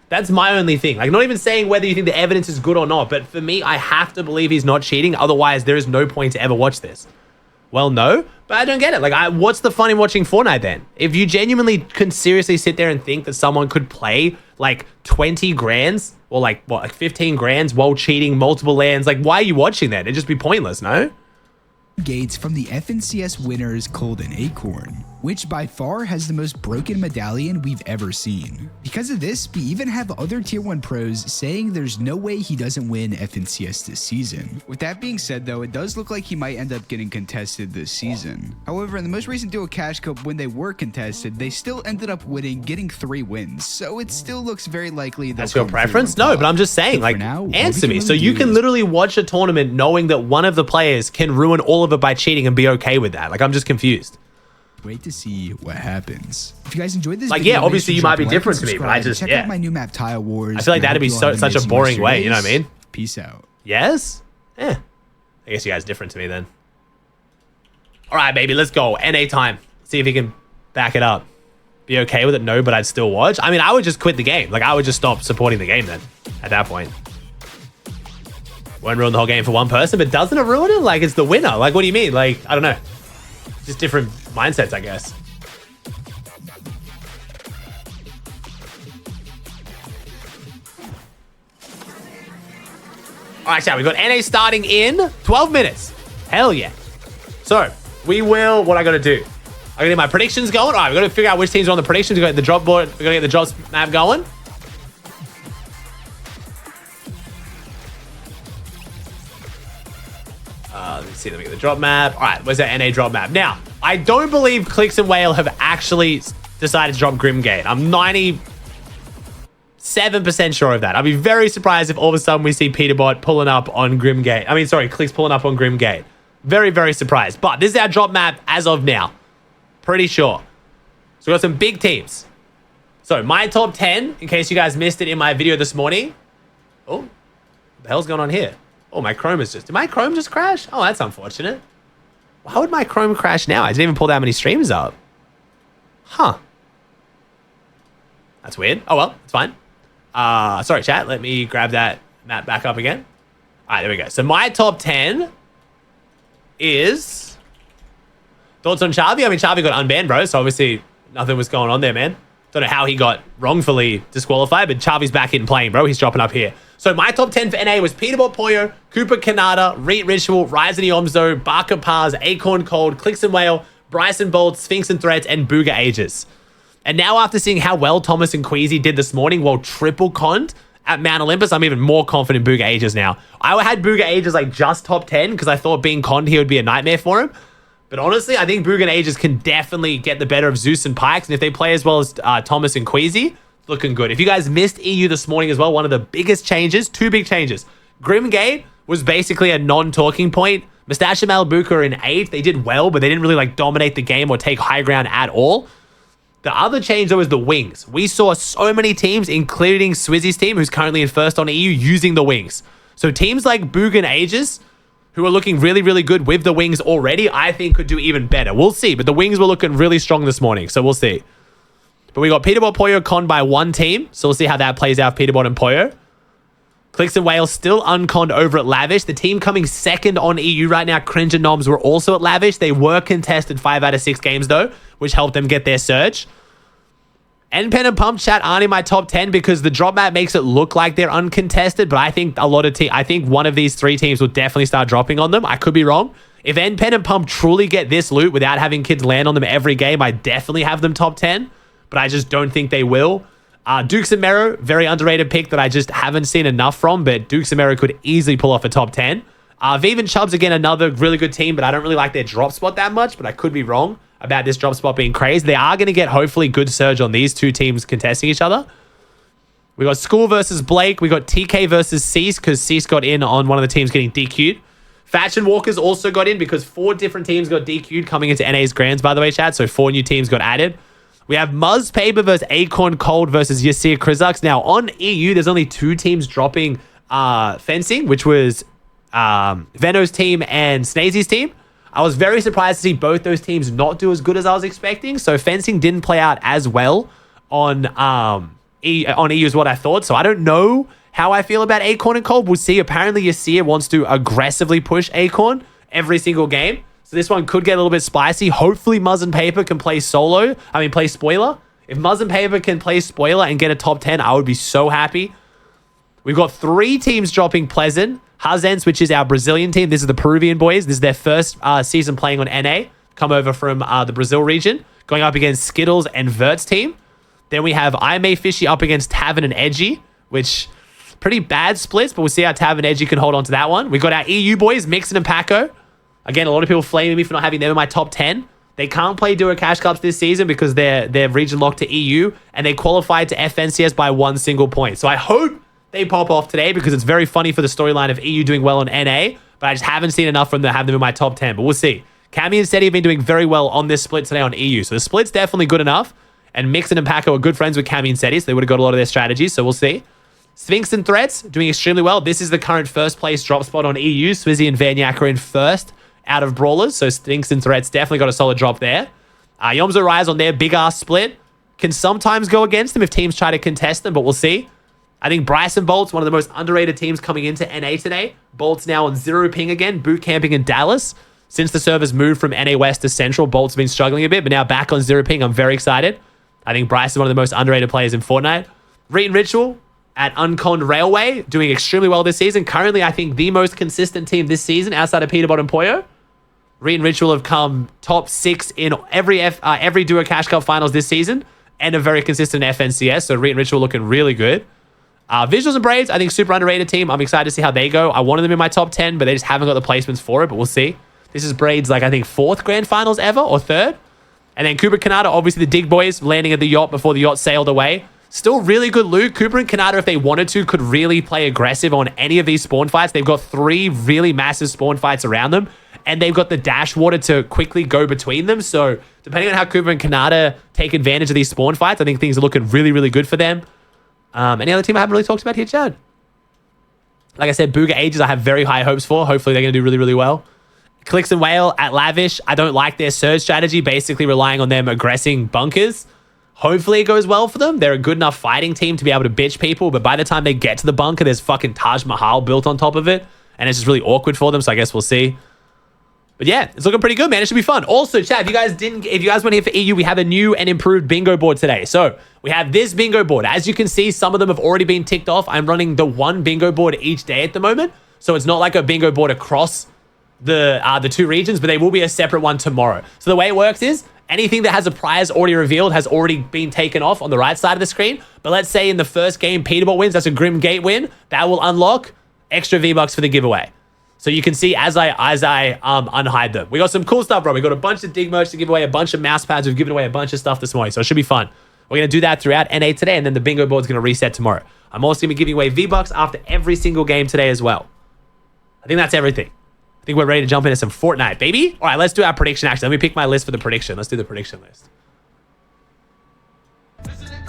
That's my only thing. Like, not even saying whether you think the evidence is good or not, but for me, I have to believe he's not cheating. Otherwise, there is no point to ever watch this. Well, no, but I don't get it. Like, what's the fun in watching Fortnite then? If you genuinely can seriously sit there and think that someone could play like 20 grands or like 15 grands while cheating multiple lands, like, why are you watching that? It'd just be pointless, no?
Gates from the FNCS winners Golden Acorn, which by far has the most broken medallion we've ever seen. Because of this, we even have other tier 1 pros saying there's no way he doesn't win FNCS this season. With that being said though, it does look like he might end up getting contested this season. However, in the most recent duo cash cup when they were contested, they still ended up winning, getting 3 wins. So it still looks very likely
that's your preference. No, but I'm just saying, like,
now,
answer me. So you can literally watch a tournament knowing that one of the players can ruin all of it by cheating and be okay with that. Like, I'm just confused.
Wait to see what happens. If you guys enjoyed this
like,
video,
yeah, obviously you might be
like
different to me, but I just,
check
yeah.
out my new map, Tile Wars.
I feel like that'd be such a boring way, you know what I mean?
Peace out.
Yes? Eh. I guess you guys are different to me then. All right, baby, let's go. NA time. See if he can back it up. Be okay with it? No, but I'd still watch. I mean, I would just quit the game. Like, I would just stop supporting the game then at that point. Won't ruin the whole game for one person, but doesn't it ruin it? Like, it's the winner. Like, what do you mean? Like, I don't know. Just different mindsets, I guess. All right, chat, we've got NA starting in 12 minutes. Hell yeah. So, we will, what I got to do? I got to get my predictions going. All right, we've got to figure out which teams are on the predictions. We've got the drop board. We've got to get the drops map going. Let me see. Let me get the drop map. All right, where's that NA drop map? Now, I don't believe Clicks and Whale have actually decided to drop Grimgate. I'm 97% sure of that. I'd be very surprised if all of a sudden we see Peterbot pulling up on Grimgate. I mean, sorry, Clicks pulling up on Grimgate. Very, very surprised. But this is our drop map as of now. Pretty sure. So we've got some big teams. So my top 10, in case you guys missed it in my video this morning. Oh, what the hell's going on here? Oh, my Chrome is just... Did my Chrome just crash? Oh, that's unfortunate. Why would my Chrome crash now? I didn't even pull that many streams up. Huh. That's weird. Oh, well, it's fine. Sorry, chat. Let me grab that map back up again. All right, there we go. So my top 10 is... Thoughts on Chavi? I mean, Chavi got unbanned, bro. So obviously nothing was going on there, man. Don't know how he got wrongfully disqualified, but Chavi's back in playing, bro. He's dropping up here. So my top 10 for NA was Peterbot Poyo, Cooper Kanata, Reet Ritual, Ryzen Omzo, Barker Pars, Acorn Cold, Clicks and Whale, Bryson Bolt, Sphinx and Threads, and Booga Ages. And now after seeing how well Thomas and Queasy did this morning while triple conned at Mount Olympus, I'm even more confident in Booga Ages now. I had Booga Ages like just top 10 because I thought being conned here would be a nightmare for him. But honestly, I think Booga Ages can definitely get the better of Zeus and Pikes. And if they play as well as Thomas and Queasy, looking good. If you guys missed EU this morning as well, one of the biggest changes, 2 big changes. Grimgate was basically a non-talking point. Mustache and Malabuka are in 8th. They did well, but they didn't really like dominate the game or take high ground at all. The other change, though, is the wings. We saw so many teams, including Swizzy's team, who's currently in 1st on EU, using the wings. So teams like Booga and Ages, who are looking really, really good with the wings already, I think could do even better. We'll see, but the wings were looking really strong this morning, so we'll see. But we got Peterbot Poyo conned by 1 team, so we'll see how that plays out, Peterbot and Poyo. Clicks and Whales still unconned over at Lavish. The team coming second on EU right now, Cringe and Noms, were also at Lavish. They were contested 5 out of 6 games, though, which helped them get their surge. NPen and Pump Chat aren't in my top 10 because the drop map makes it look like they're uncontested, but I think I think one of these 3 teams will definitely start dropping on them. I could be wrong. If NPen and Pump truly get this loot without having kids land on them every game, I definitely have them top 10, but I just don't think they will. Dukes and Mero, very underrated pick that I just haven't seen enough from, but Dukes and Mero could easily pull off a top 10. Vive and Chubbs, again, another really good team, but I don't really like their drop spot that much, but I could be wrong about this drop spot being crazy. They are going to get, hopefully, good surge on these 2 teams contesting each other. We got School versus Blake. We got TK versus Cease, because Cease got in on one of the teams getting DQ'd. Faction Walkers also got in because 4 different teams got DQ'd coming into NA's Grands, by the way, chat, so 4 new teams got added. We have Muzz Paper versus Acorn Cold versus Yasir Krizux. Now, on EU, there's only 2 teams dropping fencing, which was Veno's team and Snazy's team. I was very surprised to see both those teams not do as good as I was expecting. So fencing didn't play out as well on EU as what I thought. So I don't know how I feel about Acorn and Cold. We'll see. Apparently, Yasir wants to aggressively push Acorn every single game. So this one could get a little bit spicy. Hopefully, Muzz and Paper can play spoiler. If Muzz and Paper can play spoiler and get a top 10, I would be so happy. We've got 3 teams dropping Pleasant. Hazens, which is our Brazilian team. This is the Peruvian boys. This is their first season playing on NA. Come over from the Brazil region. Going up against Skittles and Vert's team. Then we have IMA Fishy up against Tavern and Edgy, which pretty bad splits, but we'll see how Tavern and Edgy can hold on to that one. We've got our EU boys, Mixon and Paco. Again, a lot of people flaming me for not having them in my top 10. They can't play Duo Cash Cups this season because they're region locked to EU, and they qualified to FNCS by 1 single point. So I hope they pop off today because it's very funny for the storyline of EU doing well on NA, but I just haven't seen enough from them to have them in my top 10, but we'll see. Cammy and Seti have been doing very well on this split today on EU, so the split's definitely good enough, and Mixon and Paco are good friends with Cammy and Seti, so they would have got a lot of their strategies, so we'll see. Sphinx and Threats doing extremely well. This is the current first place drop spot on EU. Swizzy and Vanyak are in first out of Brawlers, so Sphinx and Threats definitely got a solid drop there. Yomzo Rise on their big-ass split can sometimes go against them if teams try to contest them, but we'll see. I think Bryce and Bolt's one of the most underrated teams coming into NA today. Bolt's now on 0 ping again, boot camping in Dallas. Since the servers moved from NA West to Central, Bolt's been struggling a bit, but now back on 0 ping. I'm very excited. I think Bryce is one of the most underrated players in Fortnite. Reet and Ritual at Unconned Railway, doing extremely well this season. Currently, I think the most consistent team this season outside of Peterbot and Poyo. Reet and Ritual have come top 6 in every Duo Cash Cup finals this season and a very consistent FNCS, so Reet and Ritual looking really good. Visuals and Braids, I think super underrated team. I'm excited to see how they go. I wanted them in my top 10, but they just haven't got the placements for it, but we'll see. This is Braids, like, I think 4th grand finals ever, or 3rd. And then Cooper Kanata, obviously the Dig Boys, landing at the yacht before the yacht sailed away. Still really good loot. Cooper and Kanata, if they wanted to, could really play aggressive on any of these spawn fights. They've got 3 really massive spawn fights around them, and they've got the dash water to quickly go between them. So depending on how Cooper and Kanata take advantage of these spawn fights, I think things are looking really, really good for them. Any other team I haven't really talked about here, Chad? Like I said, Booga Ages I have very high hopes for. Hopefully they're going to do really, really well. Clicks and Whale at Lavish. I don't like their surge strategy, basically relying on them aggressing bunkers. Hopefully it goes well for them. They're a good enough fighting team to be able to bitch people, but by the time they get to the bunker, there's fucking Taj Mahal built on top of it, and it's just really awkward for them, so I guess we'll see. But yeah, it's looking pretty good, man. It should be fun. Also, chat, if you guys went here for EU, we have a new and improved bingo board today. So we have this bingo board. As you can see, some of them have already been ticked off. I'm running the 1 bingo board each day at the moment. So it's not like a bingo board across the 2 regions, but they will be a separate one tomorrow. So the way it works is anything that has a prize already revealed has already been taken off on the right side of the screen. But let's say in the first game, Peterbot wins. That's a Grim Gate win. That will unlock extra V-Bucks for the giveaway. So you can see as I unhide them. We got some cool stuff, bro. We got a bunch of dig merch to give away, a bunch of mouse pads. We've given away a bunch of stuff this morning, so it should be fun. We're going to do that throughout NA today, and then the bingo board's going to reset tomorrow. I'm also going to be giving away V-Bucks after every single game today as well. I think that's everything. I think we're ready to jump into some Fortnite, baby. All right, let's do our prediction, actually. Let me pick my list for the prediction. Let's do the prediction list.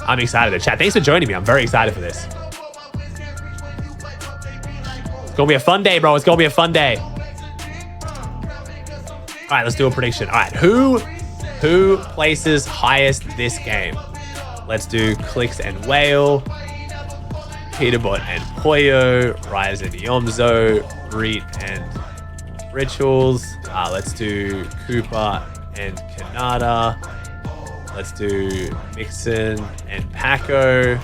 I'm excited, chat. Thanks for joining me. I'm very excited for this. It's going to be a fun day, bro. It's going to be a fun day. All right, let's do a prediction. All right, who places highest this game? Let's do Clicks and Whale. Peterbot and Poyo, Rise and Yomzo, Reet and Rituals. Let's do Cooper and Kanata. Let's do Mixon and Paco.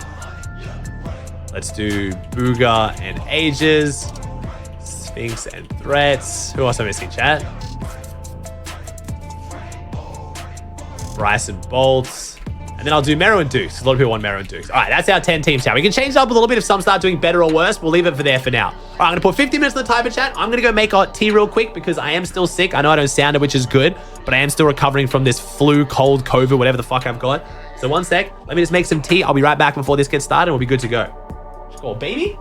Let's do Booga and Ages. Sphinx and Threats. Who else am I missing, chat? Bryce and Bolts. And then I'll do Mero and Dukes. A lot of people want Mero and Dukes. All right, that's our 10 teams chat. We can change it up a little bit if some start doing better or worse. We'll leave it for there for now. All right, I'm going to put 50 minutes on the timer chat. I'm going to go make our tea real quick because I am still sick. I know I don't sound it, which is good, but I am still recovering from this flu, cold, COVID, whatever the fuck I've got. So one sec. Let me just make some tea. I'll be right back before this gets started and we'll be good to go. Score, baby.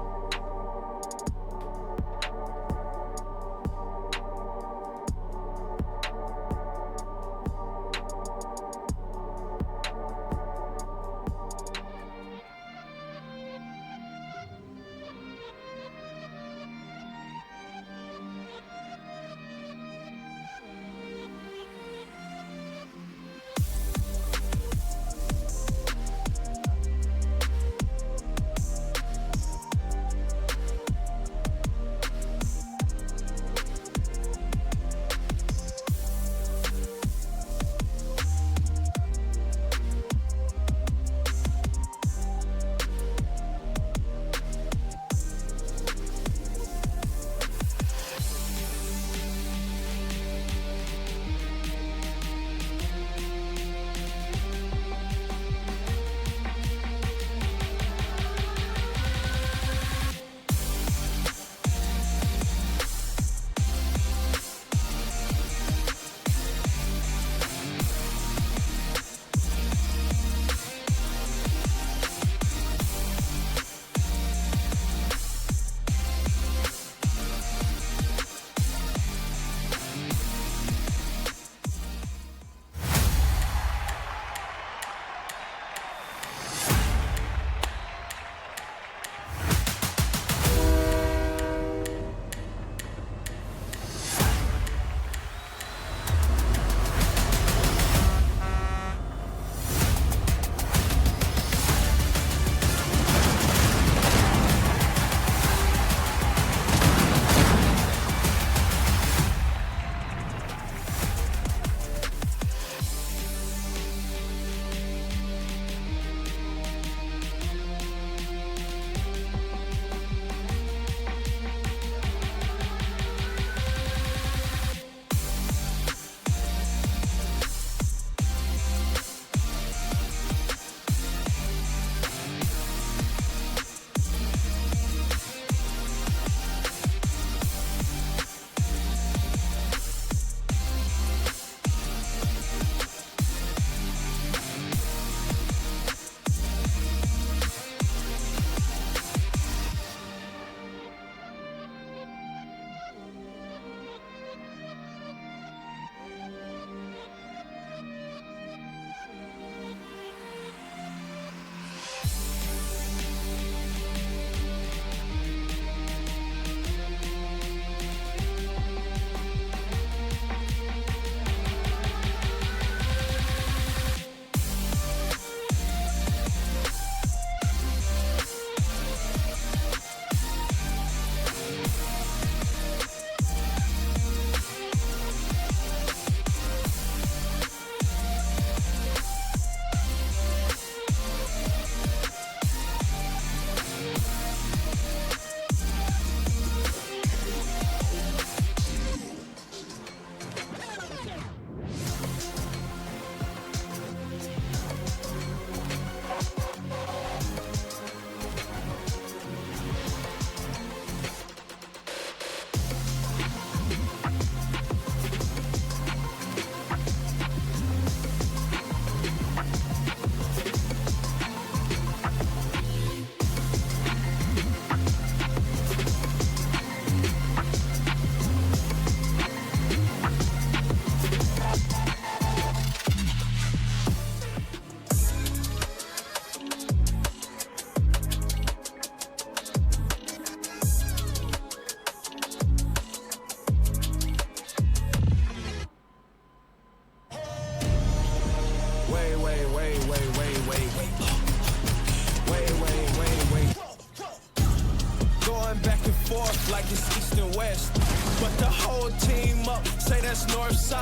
going back and forth like it's east and west. But the whole team up, say that's north side.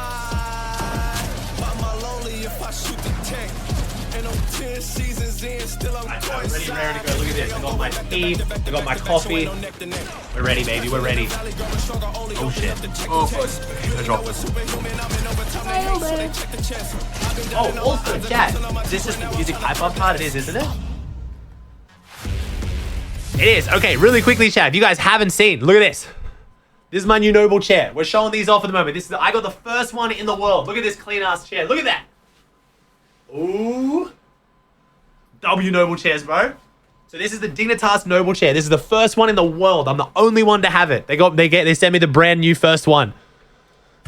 Am I lonely if I shoot the tech? And I'm 10 seasons in, still I'm going
ready to go. Look at this. I got my tea. I got my coffee. We're ready, baby. We're ready. Oh, shit. Oh, good. Okay, drop this. Oh, also, chat. This is the music hype-up part. It is, isn't it? It is. Okay, really quickly, chat. If you guys haven't seen, look at this. This is my new Noble chair. We're showing these off at the moment. I got the first one in the world. Look at this clean-ass chair. Look at that. Ooh. W Noble chairs, bro. So this is the Dignitas Noble chair. This is the first one in the world. I'm the only one to have it. They sent me the brand new first one.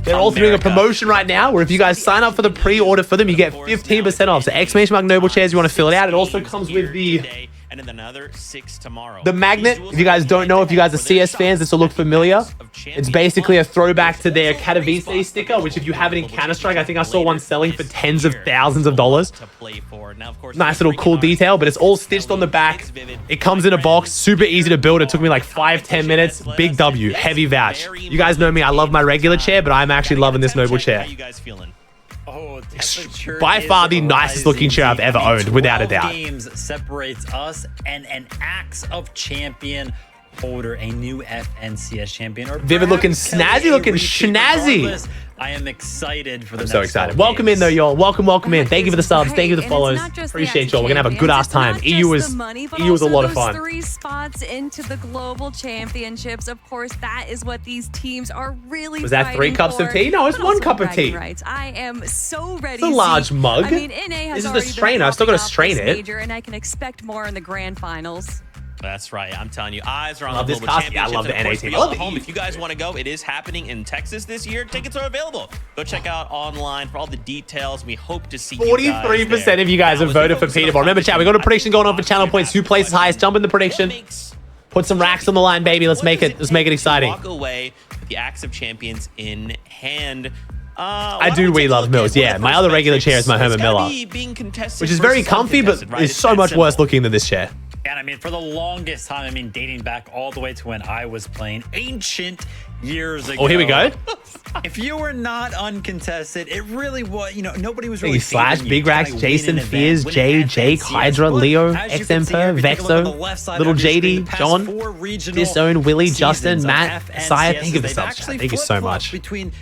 They're also doing a promotion right now where if you guys sign up for the pre-order for them, you get 15% off. So exclamation mark Noble chairs, you want to fill it out. It also comes with the
and then another 6 tomorrow.
The magnet. If you guys don't know, if you guys are CS fans, this will look familiar. It's basically a throwback to their Katowice sticker, which if you have it in Counter-Strike, I think I saw one selling for tens of thousands of dollars. Nice little cool detail, but it's all stitched on the back. It comes in a box, super easy to build. It took me like 5-10 minutes. Big W, heavy vouch. You guys know me, I love my regular chair, but I'm actually loving this Noble chair.
How you guys feeling?
By far the nicest looking chair I've ever owned, without a doubt.
Games separates us and an Axe of Champion holder, a new FNCS champion. Or
Vivid looking snazzy, looking schnazzy.
I am excited for the
I'm so excited. Welcome in though, y'all. Welcome in. Thank you for the subs. Thank you for the follows. Appreciate y'all. We're gonna have a good ass time. EU was a lot of fun.
3 spots into the global championships. Of course, that is what these teams are really.
Was that 3 cups of tea? No, it's 1 cup of tea.
Rights. I am so ready.
It's a large mug.
I mean, NA has
this is the strainer. I've still got to strain it.
Major, and I can expect more in the grand finals.
That's right. I'm telling you, eyes are on
love
the
this
global
costume.
championships.
I love the NA team. I love the
home. If you guys want to go, it is happening in Texas this year. Tickets are available. Go check out online for all the details. We hope to see
43% of you guys have voted for Peterborough. Remember, chat, we got a prediction going on for channel points. Who places highest? Jump in the prediction. Put some racks on the line, baby. Let's make it exciting.
Walk away with the Axe of Champions in hand.
I do. We love Mills. Yeah, my other regular chair is my Herman Miller, which is very comfy, but is so much worse looking than this chair.
And I mean, for the longest time, I mean, dating back all the way to when I was playing ancient years ago.
Oh, here we go.
If you were not uncontested, it really was, nobody was really
Slash, Big Racks, Jason, Fears, Jay, Jake, Hydra, Leo, XMper, Vexo, Little JD, John, Disown, Willie, Justin, Matt, Saya. Thank you for the subs, chat. Thank you so much.
Between,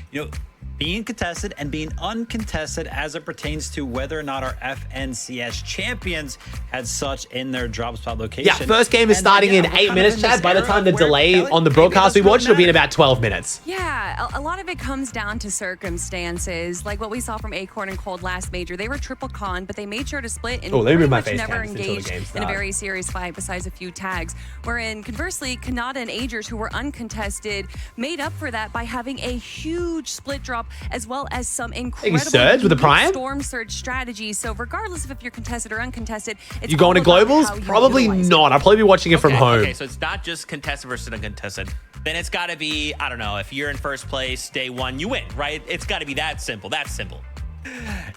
being contested and being uncontested as it pertains to whether or not our FNCS champions had such in their drop spot location.
Yeah, first game is starting in 8 minutes, Chad. By the time the delay on the broadcast we watch, it'll be in about 12 minutes.
Yeah, a lot of it comes down to circumstances. Like what we saw from Acorn and Cold last major. They were triple con, but they made sure to split and pretty much never engaged in a very serious fight besides a few tags. Wherein, conversely, Kanata and Agers, who were uncontested, made up for that by having a huge split drop as well as some incredible
surge with the Prime?
storm surge strategy. So regardless of if you're contested or uncontested, it's
you going to globals? Probably not. I'll probably be watching it from home.
Okay, so it's not just contested versus uncontested. Then it's got to be, I don't know, if you're in first place, day 1, you win, right? It's got to be that simple. That's simple.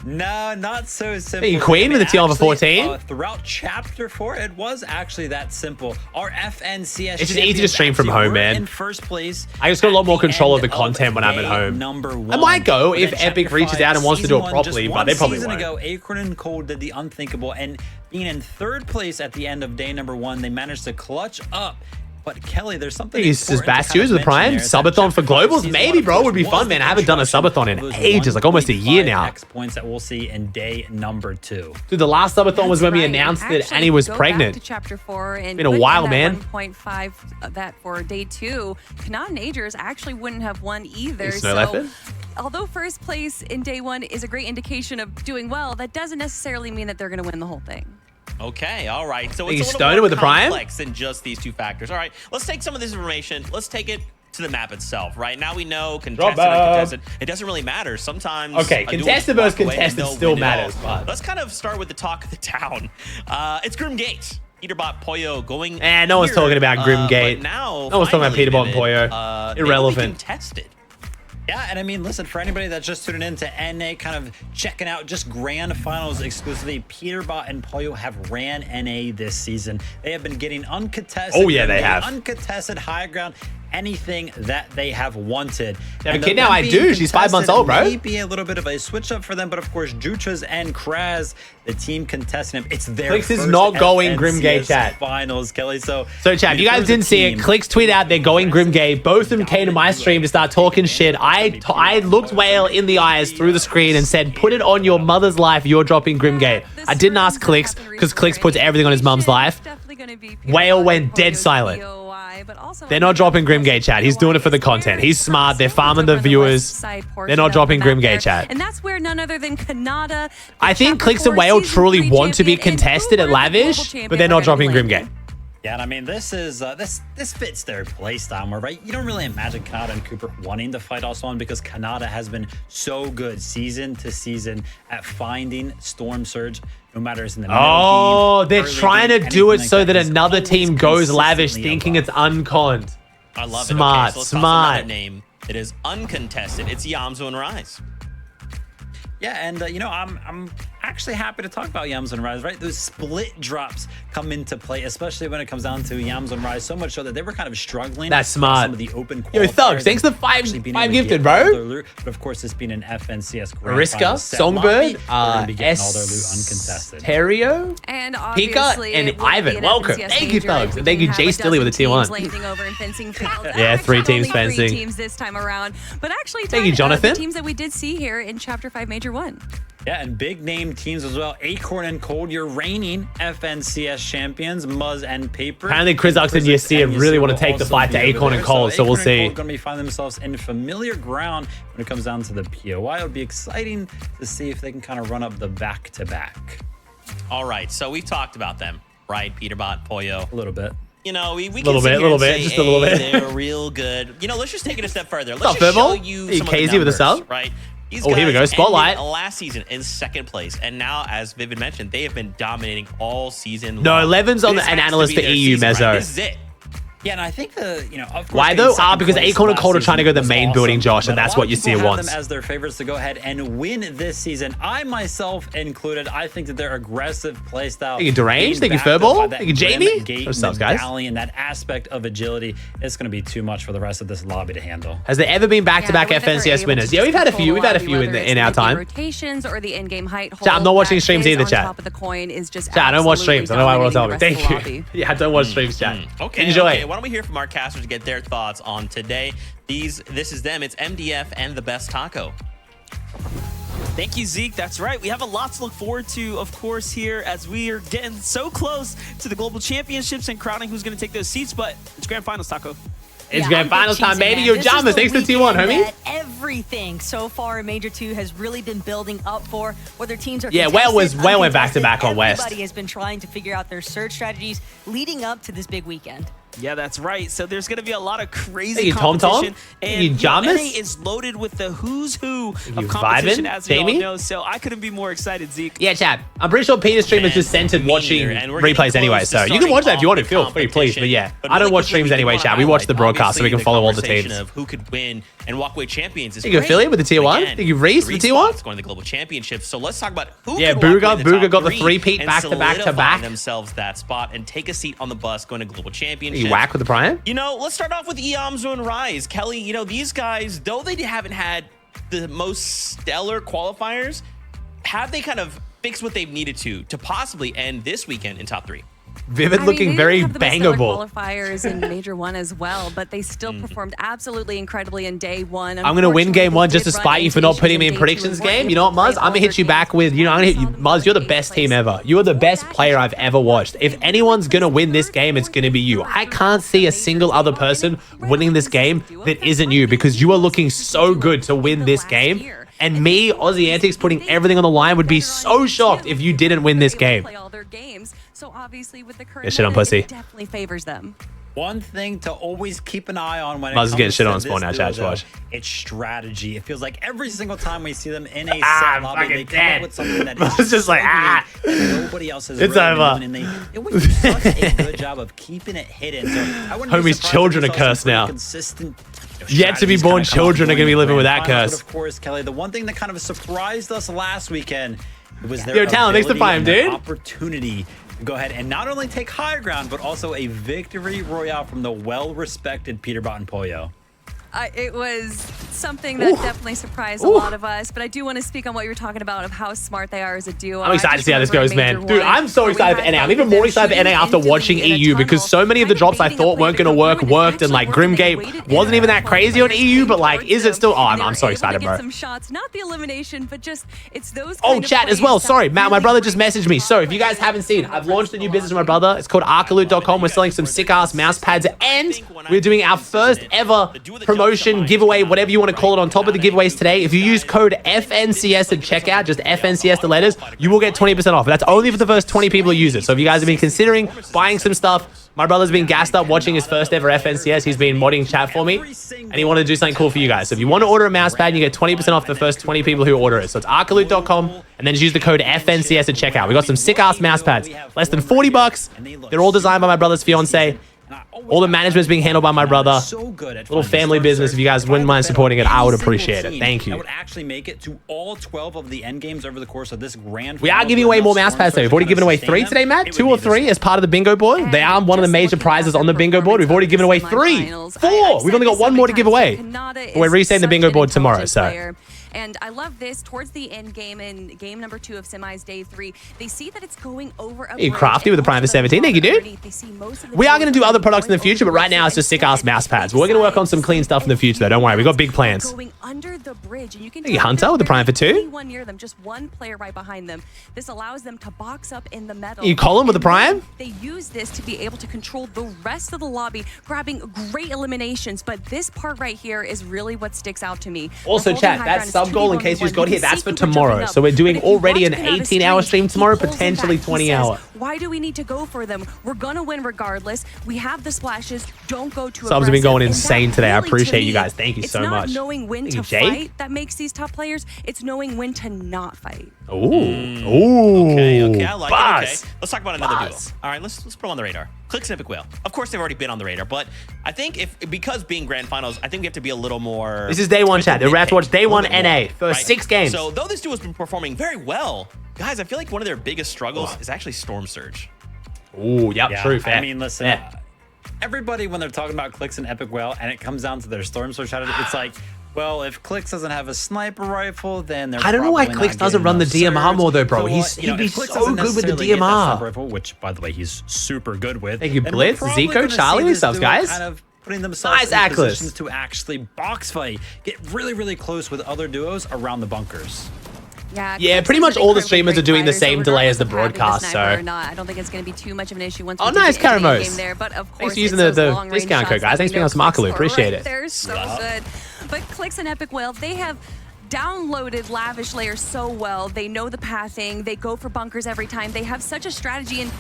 No, not so simple.
Hey, Queen with the TL for 14?
Throughout Chapter 4, it was actually that simple. Our FNCS
it's just easy to stream from home, man.
In first place,
I just got a lot more control of the content when I'm at home. I might go if Epic reaches out and wants to do it properly, but they probably won't.
Ago, Acorn and Cold did the unthinkable, and being in third place at the end of day number 1, they managed to clutch up. But Kelly, there's something.
Is Bastius with Prime? Subathon for globals? Maybe, bro. Would be fun, man. I haven't done a subathon in ages, like almost a year now.
Points that we'll see in day number 2.
Dude, the last subathon was when we announced that Annie was pregnant.
Back to Chapter 4 and
been a while, man.
1.5 that for day 2. Kanata and Agers actually wouldn't have won either.
So,
although first place in day 1 is a great indication of doing well, that doesn't necessarily mean that they're going to win the whole thing.
Okay, all right. So
it's
it's a little more complex than just these 2 factors. All right, let's take some of this information. Let's take it to the map itself, right? Now we know contested and uncontested. It doesn't really matter. Sometimes
contested versus contested still matters. But
let's kind of start with the talk of the town. It's Grimgate. Peterbot Pollo going.
No one's talking about Grimgate.
Now
no one's talking about Peterbot and Pollo. Irrelevant.
Contested.
Yeah, and I mean, listen, for anybody that's just tuning in to NA, kind of checking out just Grand Finals exclusively, Peterbot and Pollo have ran NA this season. They have been getting uncontested.
Oh, yeah, they have.
Uncontested high ground. Anything that they have wanted.
They have a kid now, I do. She's 5 months old, bro.
Maybe a little bit of a switch up for them, but of course, Jutras and Kraz, the team contesting him. It's their
Clicks
first
is not going
FNCS
Grimgate, chat.
Finals, Kelly. So
chat, if you guys didn't see it, Clicks tweet out they're going Grimgate. Both of them came to my stream to start talking shit. I looked Whale in the eyes through the screen and said, put it on your mother's life, you're dropping Grimgate. I didn't ask Clicks because Clicks puts everything on his mum's life. Whale went dead silent. They're not dropping Grimgate, chat. He's doing it for the content. He's smart. They're farming the viewers. They're not dropping Grimgate, chat.
And that's where none other than Kanata.
I think Clicks and Whale truly want to be contested at Lavish, but they're not dropping Grimgate.
Yeah, and I mean, this is this fits their playstyle more, right? You don't really imagine Kanata and Cooper wanting to fight Aussie because Kanata has been so good season to season at finding Storm Surge, no matter it's in the middle
game, they're trying to do it so that another team goes Lavish thinking it's unconned.
I love
smart,
it. Okay, so let's
smart.
toss another name. It is uncontested. It's Yamzu and Rise.
Yeah, and you know, I'm actually happy to talk about Yams and Rise, right? Those split drops come into play, especially when it comes down to Yams and Rise, so much so that they were kind of struggling.
That's smart.
Some of the open
Yo, Thugs, thanks for the five gifted, bro.
But of course, this being an FNCS
Ariska, Songbird, Stereo,
and
Pika, and Ivan. Welcome. Thank you, Thugs. And thank you, Jay Stilly with a tier 1. Yeah, 3 teams fencing.
Teams this time around. But actually,
thank you, Jonathan.
The teams that we did see here in Chapter 5 Major 1.
Yeah, and big name teams as well. Acorn and Cold, your reigning FNCS champions, Muzz and Paper.
Apparently, Chrysox and Yasir really want to take the fight to Acorn and Cold, so we'll see.
Going to be finding themselves in familiar ground when it comes down to the POI. It'll be exciting to see if they can kind of run up the back-to-back.
All right, so we've talked about them, right? Peterbot, Pollo.
A little bit.
You know, we
can just a little bit.
They're real good. You know, let's just take it a step further. Let's just show you some of the numbers,
with a sub?
Right? These
here we go. Spotlight.
Last season in 2nd place, and now, as Vivid mentioned, they have been dominating all season.
No, 11's on an analyst for EU, Mezzo.
Right? This is it.
Yeah, and I think of course,
why though? Because Acorn and Cold are trying to go to the main building, Josh, and that's what Yasir wants.
Them as their favorites to go ahead and win this season. I myself included. I think that their aggressive playstyle.
Thank you, Deranged. Thank you, Furball. Thank you, Jamie.
What's up, guys? And that aspect of agility is going to be too much for the rest of this lobby to handle.
Has there ever been back-to-back FNCS winners? Yeah, we've had a few. We've had a few in our time.
Rotations or the in-game height.
Chat, I'm not watching streams either, chat.
Top of the coin is just
chat, I don't watch streams. I don't know why we're telling me. Thank you. Yeah, I don't watch streams, chat.
Okay.
Enjoy.
Why don't we hear from our casters to get their thoughts on today? This is them. It's MDF and the best taco.
Thank you, Zeke. That's right. We have a lot to look forward to, of course, here as we are getting so close to the Global Championships and crowning who's going to take those seats, but it's Grand Finals, Taco.
It's Grand Finals time, baby. Yo, Jamas, thanks for T1, homie.
Everything so far in Major 2 has really been building up for whether teams are
Whale went back-to-back on West.
Everybody has been trying to figure out their surge strategies leading up to this big weekend.
Yeah, that's right. So there's going to be a lot of crazy competition.
Tom.
And
NA
is loaded with the who's who of competition, as we all know. So I couldn't be more excited, Zeke.
Yeah, Chad. I'm pretty sure Peter's stream is just centered watching replays anyway. So you can watch that if you want to. Feel free, please. But yeah, I don't watch streams anyway, Chad. We watch the broadcast so we can follow all the teams.
Of who could win and walk away champions is
Thank you, Affiliate, with the tier 1. Thank you, Reese, with the tier 1.
Going to the Global Championships. So let's talk about who
can Booga got the 3-peat back-to-back
themselves that spot and take a seat on the bus going to Global Championships.
You whack with the Prime?
You know, let's start off with Iamzo and Rise. Kelly, you know, these guys, though they haven't had the most stellar qualifiers, have they kind of fixed what they've needed to possibly end this weekend in top 3?
Vivid looking very bangable.
Qualifiers in Major 1 as well, but they still performed absolutely incredibly in day 1.
I'm going to win game 1 just to spite you for not putting me in predictions game. You know what, Muzz? I'm going to hit you back with, I'm going to hit you. Muzz, you're the best team ever. You're the best player I've ever watched. If anyone's going to win this game, it's going to be you. I can't see a single other person winning this game that isn't you, because you are looking so good to win this game. And me, Aussie Antics, putting everything on the line would be so shocked if you didn't win this game.
So obviously with the current
Get shit on pussy.
it definitely favors them.
One thing to always keep an eye on when it
comes
comes
getting shit
to
on spawn now, chat. Watch.
It's strategy. It feels like every single time we see them in a set lobby, they come up with something that is
just like
nobody else has.
It's
really
over.
And they always do such a good job of keeping it hidden. So I wouldn't
Homie's children are cursed now.
Consistent
Yet to be born children are going to be living with that curse.
But of course, Kelly, the one thing that kind of surprised us last weekend was their
Talent, thanks for finding, dude.
Opportunity to go ahead and not only take high ground, but also a victory royale from the well-respected Peterbot and Pollo.
It was something that definitely surprised a lot of us, but I do want to speak on what you were talking about of how smart they are as a duo.
I'm excited to see how this goes, man. Dude, I'm so excited for NA. I'm even more excited for NA after watching EU because so many of the drops I thought weren't going to work worked, and like Grimgate wasn't even that crazy on EU, but like, is it still? Oh, I'm so excited, bro.
Some shots, not the elimination, but just it's those.
Oh, chat as well. Sorry, Matt, my brother just messaged me. So if you guys haven't seen, I've launched a new business with my brother. It's called arcaloot.com. We're selling some sick-ass mouse pads, and we're doing our first ever promotion giveaway, whatever you want to call it, on top of the giveaways today. If you use code FNCS at checkout, just FNCS the letters, you will get 20% off. That's only for the first 20 people who use it. So if you guys have been considering buying some stuff, my brother's been gassed up watching his first ever FNCS. He's been modding chat for me, and he wanted to do something cool for you guys. So if you want to order a mouse pad, you get 20% off the first 20 people who order it. So it's arcaloot.com, and then just use the code FNCS at checkout. We got some sick-ass mouse pads, less than 40 bucks. They're all designed by my brother's fiance. All the management's being handled by my brother. Little family business. If you guys wouldn't mind supporting it, I would appreciate it. Thank you.
I would actually make it to all 12 of the end games over the course of this grand.
We are giving away more mouse pads though. We've already given away 3 today, Matt. 2 or 3 as part of the bingo board. They are one of the major prizes on the bingo board. We've already given away 3. 4. We've only got 1 more to give away. We're resetting the bingo board tomorrow, so.
And I love this. Towards the end game, in game number 2 of semis day 3, they see that it's going over a
Hey, Crafty with the Prime for 17. Thank you, dude. We are going to do other products in the future, but right now it's just sick-ass mouse pads. We're going to work on some clean stuff in the future, though. Don't worry. We've got big plans.
Going under the bridge, and you can
Hey, Hunter with the Prime for 2.
Anyone near them, just one player right behind them. This allows them to box up in the metal.
You Colin with the Prime?
They use this to be able to control the rest of the lobby, grabbing great eliminations. But this part right here is really what sticks out to me.
Also, chat, that sub goal, in case you just got here, that's for tomorrow. So we're doing already an 18-hour stream tomorrow, potentially 20-hour.
Why do we need to go for them? We're gonna win regardless. We have the splashes. Don't go too
Subs have been going insane today. I appreciate you guys. Thank you so much.
It's not knowing when to fight that makes these top players. It's knowing when to not fight.
Ooh. Ooh.
Okay, I like it. Okay. Let's talk about another duo. All right, let's put them on the radar. Clix and Epic Whale. Of course, they've already been on the radar, but I think because being grand finals, I think we have to be a little more.
This is day 1, chat. We're about to watch day 1 NA for 6 games.
So though this duo has been performing very well, guys, I feel like one of their biggest struggles is actually Storm Surge.
Ooh, yep,
yeah,
true, fair.
I mean, listen, everybody, when they're talking about Clix and Epic Whale, and it comes down to their Storm Surge, it's like, well, if Clix doesn't have a sniper rifle, then they're
I don't know why Clix doesn't run the DMR more, though, bro. He'd be so good with the DMR.
Rifle, which, by the way, he's super good with.
Thank you, Blitz, Zico, Charlie, subs, guys.
Kind of putting themselves in positions to actually box fight, get really, really close with other duos around the bunkers.
Yeah, pretty much all the streamers are doing the same delay as the broadcast, so.
I don't think it's going to be too much of an issue once
oh, nice, Karamos. Thanks for using the discount code, guys. Thanks for being on Smarkaloo. Appreciate it.
They're so good. But Clix and Epic Whale, they have downloaded Lavish Layer so well. They know the pathing. They go for bunkers every time. They have such a strategy, and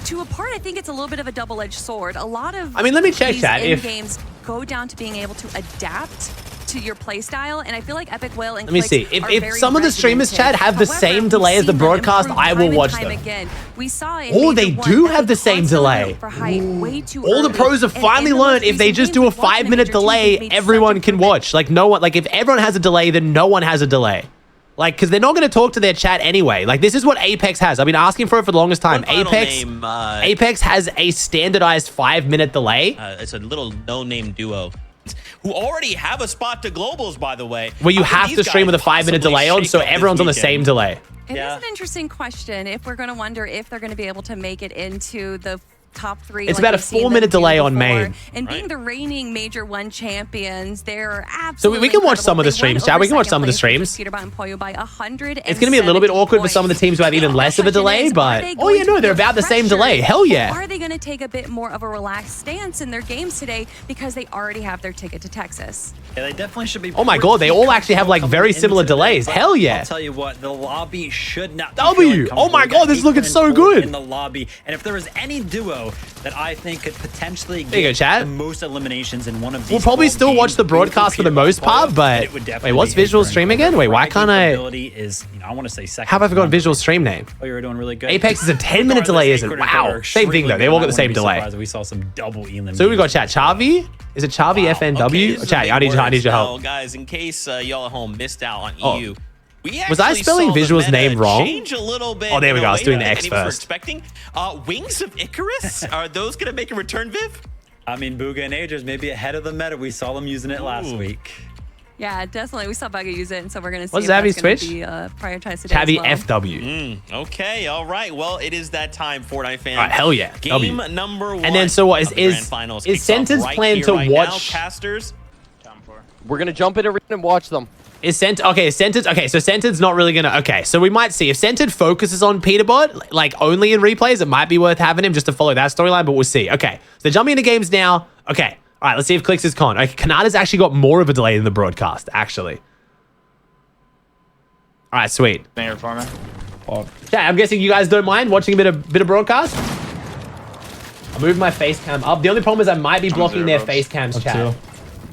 to a part, I think it's a little bit of a double-edged sword. A lot of
let me check that.
These games go down to being able to adapt to your playstyle, and I feel like Epic Whale and
let me see if some of the streamers, chat, have the same delay as the broadcast, I will watch them.
We saw it.
Oh, they do have the same delay. All the pros have finally learned if they just do a 5-minute delay, everyone can watch. Like no one, like if everyone has a delay, then no one has a delay. Like, because they're not going to talk to their chat anyway. Like, this is what Apex has. I've been asking for it for the longest time. Apex has a standardized 5-minute delay.
It's a little no-name duo who already have a spot to globals, by the way.
Where you have to stream with a 5-minute delay on, so everyone's on the same delay.
It is an interesting question if we're going to wonder if they're going to be able to make it into the top 3.
It's about a 4-minute delay on main.
And being the reigning Major 1 champions, they're absolutely
so we can watch some of the streams, chat. We can watch some of the streams.
Peterbot and Pollo by 100.
It's going to be a little bit awkward for some of the teams who have even less of a delay, but oh yeah, no, they're about the same delay. Hell yeah.
Are they going to take a bit more of a relaxed stance in their games today because they already have their ticket to Texas?
Yeah, they definitely should be.
Oh my god, they all actually have like very similar delays. Hell yeah.
I'll tell you what, the lobby should not
be oh my god, this is looking so good
in the lobby. And if there was any duo that I think could potentially
get
the most eliminations in one of these,
we'll probably still watch the broadcast for the most part, but wait, what's visual stream again? Wait, why can't I?
Is, I want to say second.
How have I forgotten visual stream name?
Oh, you were doing really good.
Apex is a 10-minute delay, isn't it? Wow. Same thing though. They all got the same delay.
We saw some double elims.
So we got chat. Chavi, Is it Chavi FNW?
Okay,
Chat, I need your
now,
help.
Guys, in case y'all at home missed out on EU, we
was I spelling
saw the
Visual's
meta
name wrong?
Change a little bit.
Oh, there we go. I was doing the X
any of us were
first.
expecting. Wings of Icarus, are those going to make a return, Viv?
I mean, Bugha and Agers may be ahead of the meta. We saw them using it last week.
Yeah, definitely. We saw Bugha use it, and so we're going to see
What's
if that's
Zavi's
going
Twitch?
to be prioritized today
Chavi
as well.
FW.
Okay, all right. Well, it is that time, Fortnite fans.
All right, hell yeah.
Game
W.
number 1.
And then, so what is Sentence
right
plan
here,
to
right
watch?
now, casters.
We're gonna jump in arena and watch them.
Is Sentence okay, so Sentence not really gonna so we might see if Sentence focuses on Peterbot, like only in replays, it might be worth having him just to follow that storyline, but we'll see. Okay, so they're jumping into games now. Okay, all right, let's see if Clicks is con. Okay, Kanata's actually got more of a delay than the broadcast, actually. All right, sweet.
For me.
Yeah, I'm guessing you guys don't mind watching a bit of broadcast. I'll move my face cam up. The only problem is I might be blocking their face cams, chat.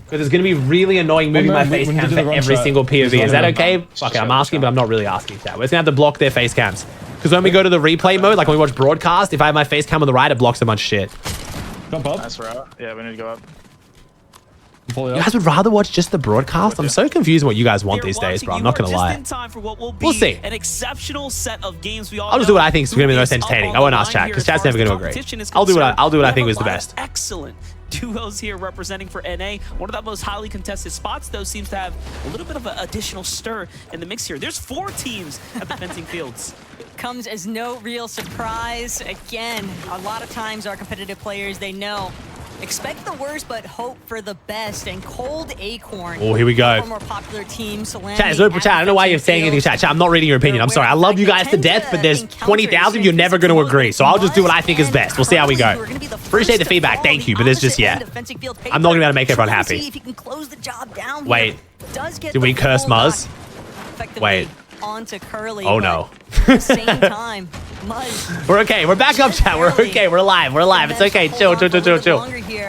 Because it's going to be really annoying moving my face cam for every single POV. Is that okay? Fuck it, I'm asking, but I'm not really asking, chat. We're just going to have to block their face cams. Because when we go to the replay mode, like when we watch broadcast, if I have my face cam on the right, it blocks a bunch of shit.
Jump up. Nice route. Yeah, we need to go up.
You guys would rather watch just the broadcast? I'm so confused what you guys want these days, bro. I'm not going to lie. We'll see.
An exceptional set of games.
I'll just do what I think is going to be the most entertaining. I won't ask chat, because chat's never going to agree. I'll do what I think was the best.
Excellent duos here representing for NA. One of the most highly contested spots, though, seems to have a little bit of an additional stir in the mix here. There's 4 teams at the fencing fields.
Comes as no real surprise. Again, a lot of times our competitive players, they know. Expect the worst, but hope for the best. And Cold Acorn.
Oh, here we go.
More popular team,
Chat, I don't know why you're saying anything, chat. I'm not reading your opinion. I'm sorry. I love you guys to death, but there's 20,000. You're never going to agree. So I'll just do what I think is best. We'll see how we go. Appreciate the feedback. Thank you. But there's just, I'm not going to be able to make everyone happy. Wait. Did we curse Muzz? Wait.
Onto Curly.
Oh, no.
At the same time, Muzz.
We're okay. We're back up, chat. We're okay. We're alive. We're alive. It's okay. Chill.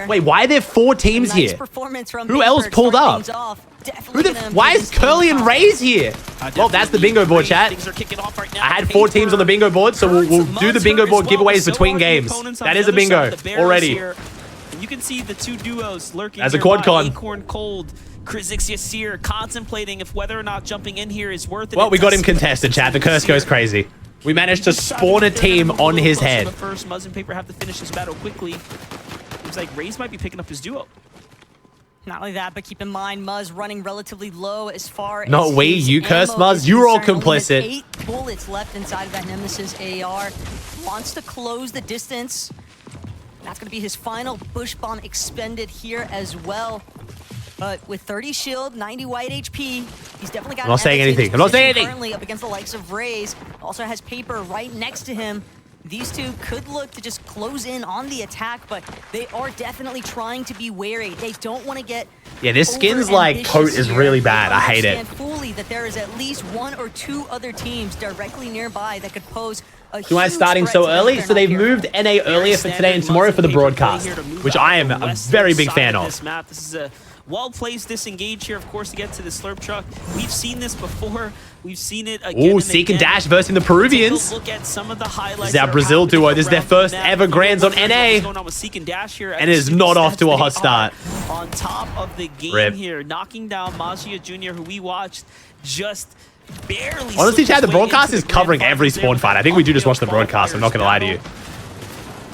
Wait, why are there 4 teams here? Who else pulled up? Why is Curly and Ray's here? Well, that's the bingo board, chat. I had 4 teams on the bingo board, so we'll do the bingo board giveaways between games. That is a bingo already.
You can see the 2 duos lurking
as a quad con.
Acorn Cold. Krizix Yasir contemplating if whether or not jumping in here is worth it.
Well, we got him contested, chat. The curse goes crazy. We managed to spawn a team on his head.
First, Muzz and Paper have to finish this battle quickly. Seems like Raze might be picking up his duo.
Not only that, but keep in mind, Muzz running relatively low as far as
not we, you cursed Muzz. You were all complicit.
8 bullets left inside of that Nemesis AR. Wants to close the distance. That's going to be his final push bomb expended here as well. But with 30 shield, 90 white HP, he's definitely got.
I'm not saying anything. I'm not saying anything.
Currently up against the likes of Raze, also has Paper right next to him. These 2 could look to just close in on the attack, but they are definitely trying to be wary. They don't want to get.
Yeah, this skin's like coat is really bad. I hate it.
Fully that there is at least 1 or 2 other teams directly nearby that could pose.
Do I starting so early? So they've moved NA earlier for today and tomorrow for the broadcast, which I am a very big fan of.
This is a well-placed disengage here, of course, to get to the slurp truck. We've seen this before. We've seen it again.
Ooh, Seek and Dash versus the Peruvians.
Look at some of the highlights.
This is our Brazil duo. This is their first ever grands on NA. And it is not off to a hot start.
On top of the game here, knocking down Magia Jr., who we watched just barely.
Honestly, Chad, the broadcast is covering every spawn fight. I think we do just watch the broadcast. I'm not going to lie to you.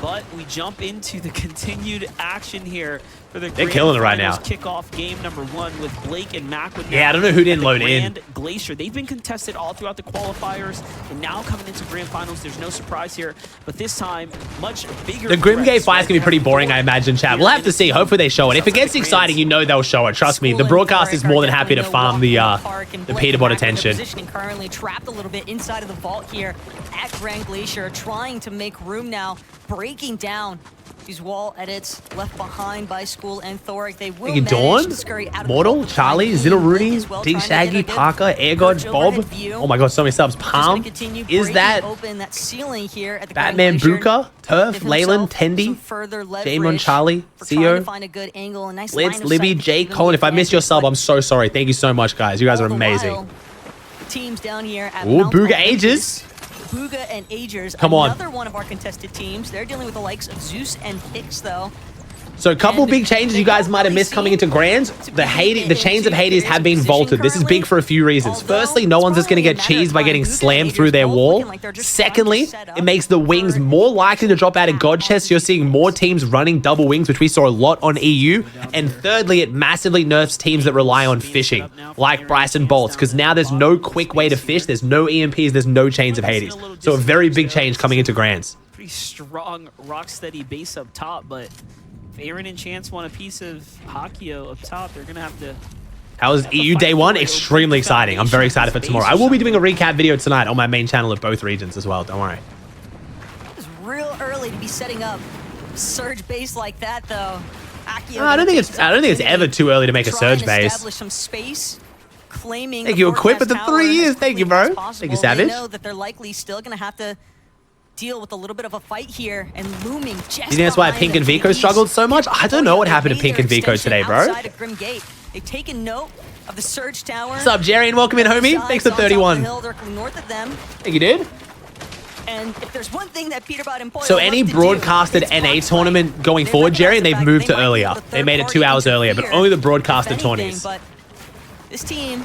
But we jump into the continued action here for the
They're killing it right now.
Kickoff game number 1 with Blake and Mac.
Yeah, I don't know who didn't load in.
Glacier. They've been contested all throughout the qualifiers, and now coming into grand finals, there's no surprise here. But this time, much bigger.
The Grimgate fight's gonna be pretty boring, I imagine, chat. We'll have to see. Hopefully they show it. If it gets exciting, you know they'll show it. Trust me. The broadcast is more than happy to farm the Peterbot attention.
Currently trapped a little bit inside of the vault here at Grand Glacier, trying to make room now, breaking down these wall edits left behind by School and Thoric. They will manage to scurry out of
Mortal, Charlie, Zitterrooney, D Shaggy, Parker, Airgod, Bob. Oh my god, so many subs. Palm. Is that Batman Buka, Turf, Leyland, Tendy, Jamon, Charlie, CEO, Blitz, Libby, Jake, Colin. If I missed your sub, I'm so sorry. Thank you so much, guys. You guys are amazing.
Teams down here at
Ooh, Bugha Ages.
Bugha and Agers,
Come on.
another one of our contested teams. They're dealing with the likes of Zeus and Pix, though.
So a couple big changes you guys might have missed coming into Grands. The chains of Hades have been vaulted. This is big for a few reasons. Firstly, no one's just going to get cheesed by getting slammed through their wall. Secondly, it makes the wings more likely to drop out of God chests. You're seeing more teams running double wings, which we saw a lot on EU. And thirdly, it massively nerfs teams that rely on fishing, like Bryson Bolts, because now there's no quick way to fish. There's no EMPs. There's no chains of Hades. So a very big change coming into Grands.
Pretty strong, rock-steady base up top, but if Aaron and Chance want a piece of Hakio up top, they're going to have to...
How was EU day one? Extremely exciting. I'm very excited for tomorrow. I will be doing a recap video tonight on my main channel of both regions as well. Don't worry.
It's real early to be setting up Surge base like that, though.
I don't think it's ever too early to make a Surge base.
Establish some space, claiming
Thank you, Equip, with the 3 years. Thank you, bro. Thank you, Savage.
They know that they're likely still going to have to deal with a little bit of a fight here, and looming just
you think that's why Pink and Vico struggled so much? I don't know what happened to Pink and Vico today, bro.
They've taken note of the Surge Tower.
What's up, Jerry, and welcome in, homie. Thanks for 31. Thank you, dude.
And if there's one thing that Peterbot and Boyle
So any broadcasted NA tournament going forward, Jerry, and they've moved to earlier. They made it 2 hours earlier, but only the broadcasted tourneys.
This team,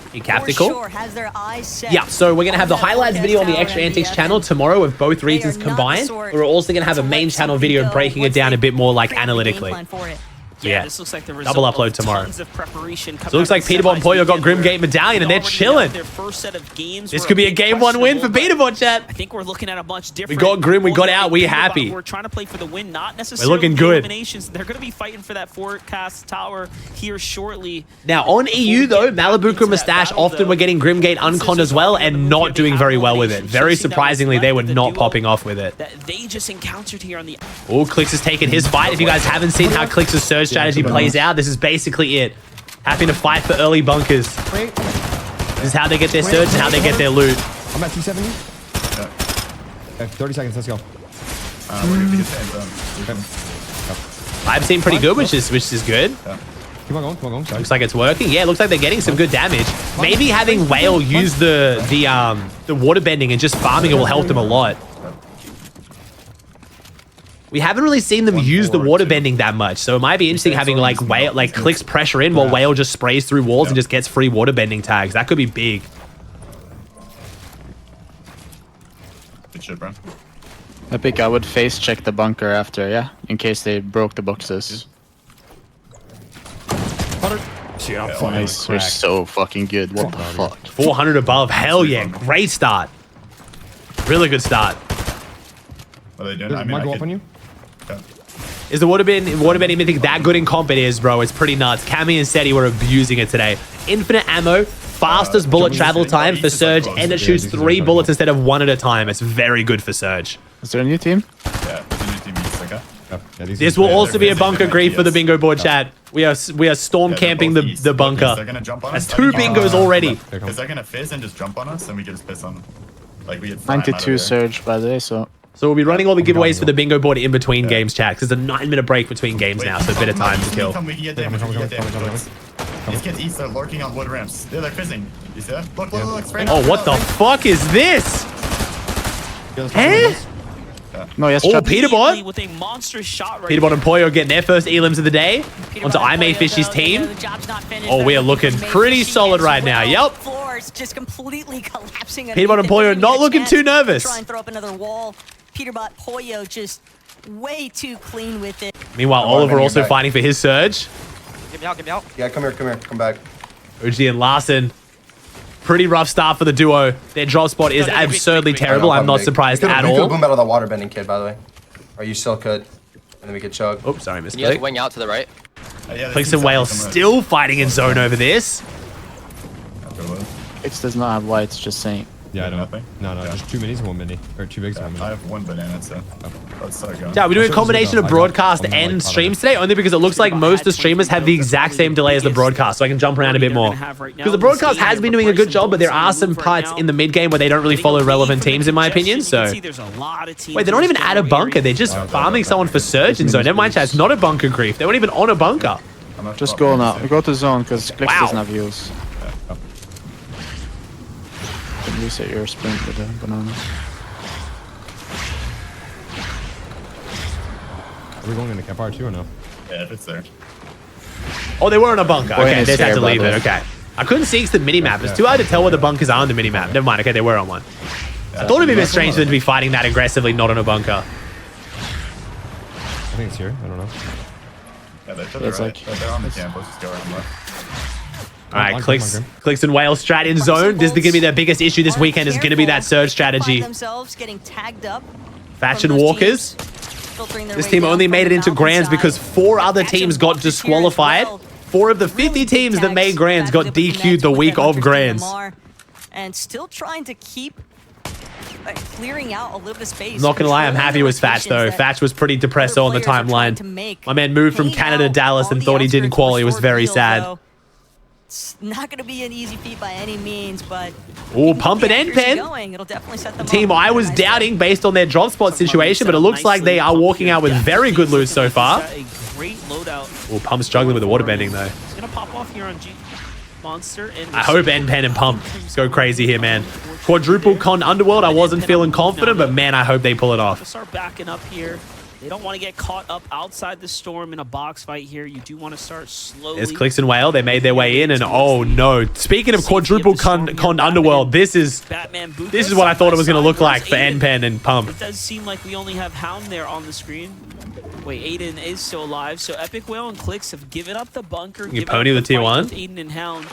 sure has their eyes set. Yeah, so we're going to have the highlights video on the Extra Antics channel tomorrow of both regions combined. We're also going to have a main channel video breaking it down a bit more like analytically. Yeah,
this looks like the
double upload tomorrow.
Tons of preparation
So it looks like Peterbot and Poyo got Grimgate Medallion and they're chilling.
Their first set of games
this could be a game one win for Peterbot, chat.
I think we're looking at a much different.
We got Grim, we got out, we happy.
We're trying to play for the win, not necessarily
we're looking good.
Eliminations. They're going to be fighting for that forecast tower here shortly.
Now on EU though, Malibuca and Mustache often were getting Grimgate unconned as well and not doing very well with it. Very surprisingly, they were not popping off with it.
That they just encountered here on the.
Oh, Clix has taken his fight. If you guys haven't seen how Clix's surge strategy plays out, this is basically it. Having to fight for early bunkers. This is how they get their surge and how they get their loot.
I'm at 270. Okay, 30 seconds, let's go.
I've seen pretty good, which is good.
Keep on going,
Looks like it's working. Yeah, looks like they're getting some good damage. Maybe having Whale use the water bending and just farming it will help them a lot. We haven't really seen them use the water bending that much, so it might be interesting having like Whale, like Clix pressure in while Whale just sprays through walls and just gets free water bending tags. That could be big.
Good shit, bro.
Epic, I would face check the bunker after, yeah, in case they broke the boxes. Nice, we're so fucking good. What the fuck?
400 above. Hell yeah, great start. Really good start.
What are they doing? I mean,
go up on you.
Is the water bending mythic that good in comp? It is, bro. It's pretty nuts. Cammy and Seti were abusing it today. Infinite ammo, fastest bullet travel time for Surge, and it shoots 3 bullets instead of 1 at a time. It's very good for Surge.
Is there a new team?
Yeah, there's a new team.
This will also be a bunker grief for the bingo board, chat. We are storm camping the bunker.
They're gonna jump on
That's
us.
2 bingos already.
Because they're gonna fizz and just jump on us, and we can just piss on them. Like we had
92 Surge, by the way, so...
So we'll be running all the giveaways for the bingo board in between games, chat. Because there's a 9-minute break between games now, so a bit of time to kill.
We can get damage. These kids east are lurking on wood ramps. They're fizzing. You see that? Look,
Oh, what the fuck is this? Huh?
No, yes,
oh, Peterbot.
With a monstrous shot right
Peterbot and Poyo getting their first elims of the day onto iMayFishy's team. Oh, we are looking pretty solid right now. Yep.
Just completely collapsing.
Peterbot and Poyo not looking too nervous.
Try and throw up another wall. Peterbot, Poyo just way too clean with it.
Meanwhile, Oliver also fighting for his surge.
Get me out. Yeah, come here, come back.
OG and Larson. Pretty rough start for the duo. Their drop spot is absurdly terrible. I'm not surprised at all.
We could boom out of the water bending kid, by the way. Or you still could. And then we could chug.
Oops, sorry, missed
it. You just wing out to the right.
Clix and Whale still fighting in zone over this.
It does not have whites, just saying.
Yeah, I don't. No, just 2 minis and 1 mini. Or 2 bigs and 1 mini.
I have 1 banana, so let's start going.
Yeah, we're doing a combination of broadcast and streams today, only because it looks like most of the streamers have the exact same delay as the broadcast, so I can jump around a bit more. Because the broadcast has been doing a good job, but there are some parts in the mid game where they don't really follow relevant teams, in my opinion. So, wait, they're not even at a bunker. They're just farming someone for surge in zone. Never mind, chat. It's not a bunker grief. They weren't even on a bunker.
Just go now. We go to zone because Clix doesn't have heals. Can reset your sprint with the banana.
Are we going into campfire too or no?
Yeah, if it's there.
Oh, they were in a bunker.
We're in
Okay,
a
they just had
spare,
to leave
by
it.
the way.
Okay. I couldn't see the mini-map. It's too hard to tell where the bunkers are on the mini-map. Never mind. Okay, they were on one. I thought it'd be a bit strange for them to be fighting that aggressively, not in a bunker.
I think it's here. I don't know.
Yeah, they took it right. They're on the camp. Let's just go around left.
All right, Clicks and Whale strat in zone. This is going to be their biggest issue this weekend. Is going to be that surge strategy.
Themselves getting tagged up.
Faction Walkers. This team only made it into Grands because 4 other teams got disqualified. 4 of the 50 teams that made Grands got DQ'd the week of Grands.
And still trying to keep clearing out a little bit of space.
Not gonna lie, I'm happy with Fatch though. Fatch was pretty depressed on the timeline. My man moved from Canada to Dallas and thought he didn't qualify. It was very sad.
It's not going to be an easy feat by any means, but
oh, pump and end pen.
It'll definitely set them
Team
up.
I was doubting based on their drop spot situation, but it looks like they are walking out with very good loot so far.
A great loadout.
Oh, Pump's struggling with the water bending though.
It's gonna pop off here on Monster. And
I hope end pen and Pump go crazy here, man. Quadruple con Underworld, I wasn't feeling confident, but man, I hope they pull it off.
Start backing up here. They don't want to get caught up outside the storm in a box fight here. You do want to start slowly.
There's Clicks and Whale. They made their way in, and oh no. Speaking of quadruple con Underworld, this is what I thought it was going to look like for N-Pen and Pump.
It does seem like we only have Hound there on the screen. Wait, Aiden is still alive. So Epic Whale and Clicks have given up the bunker.
You pony the tier 1.
Aiden and Hound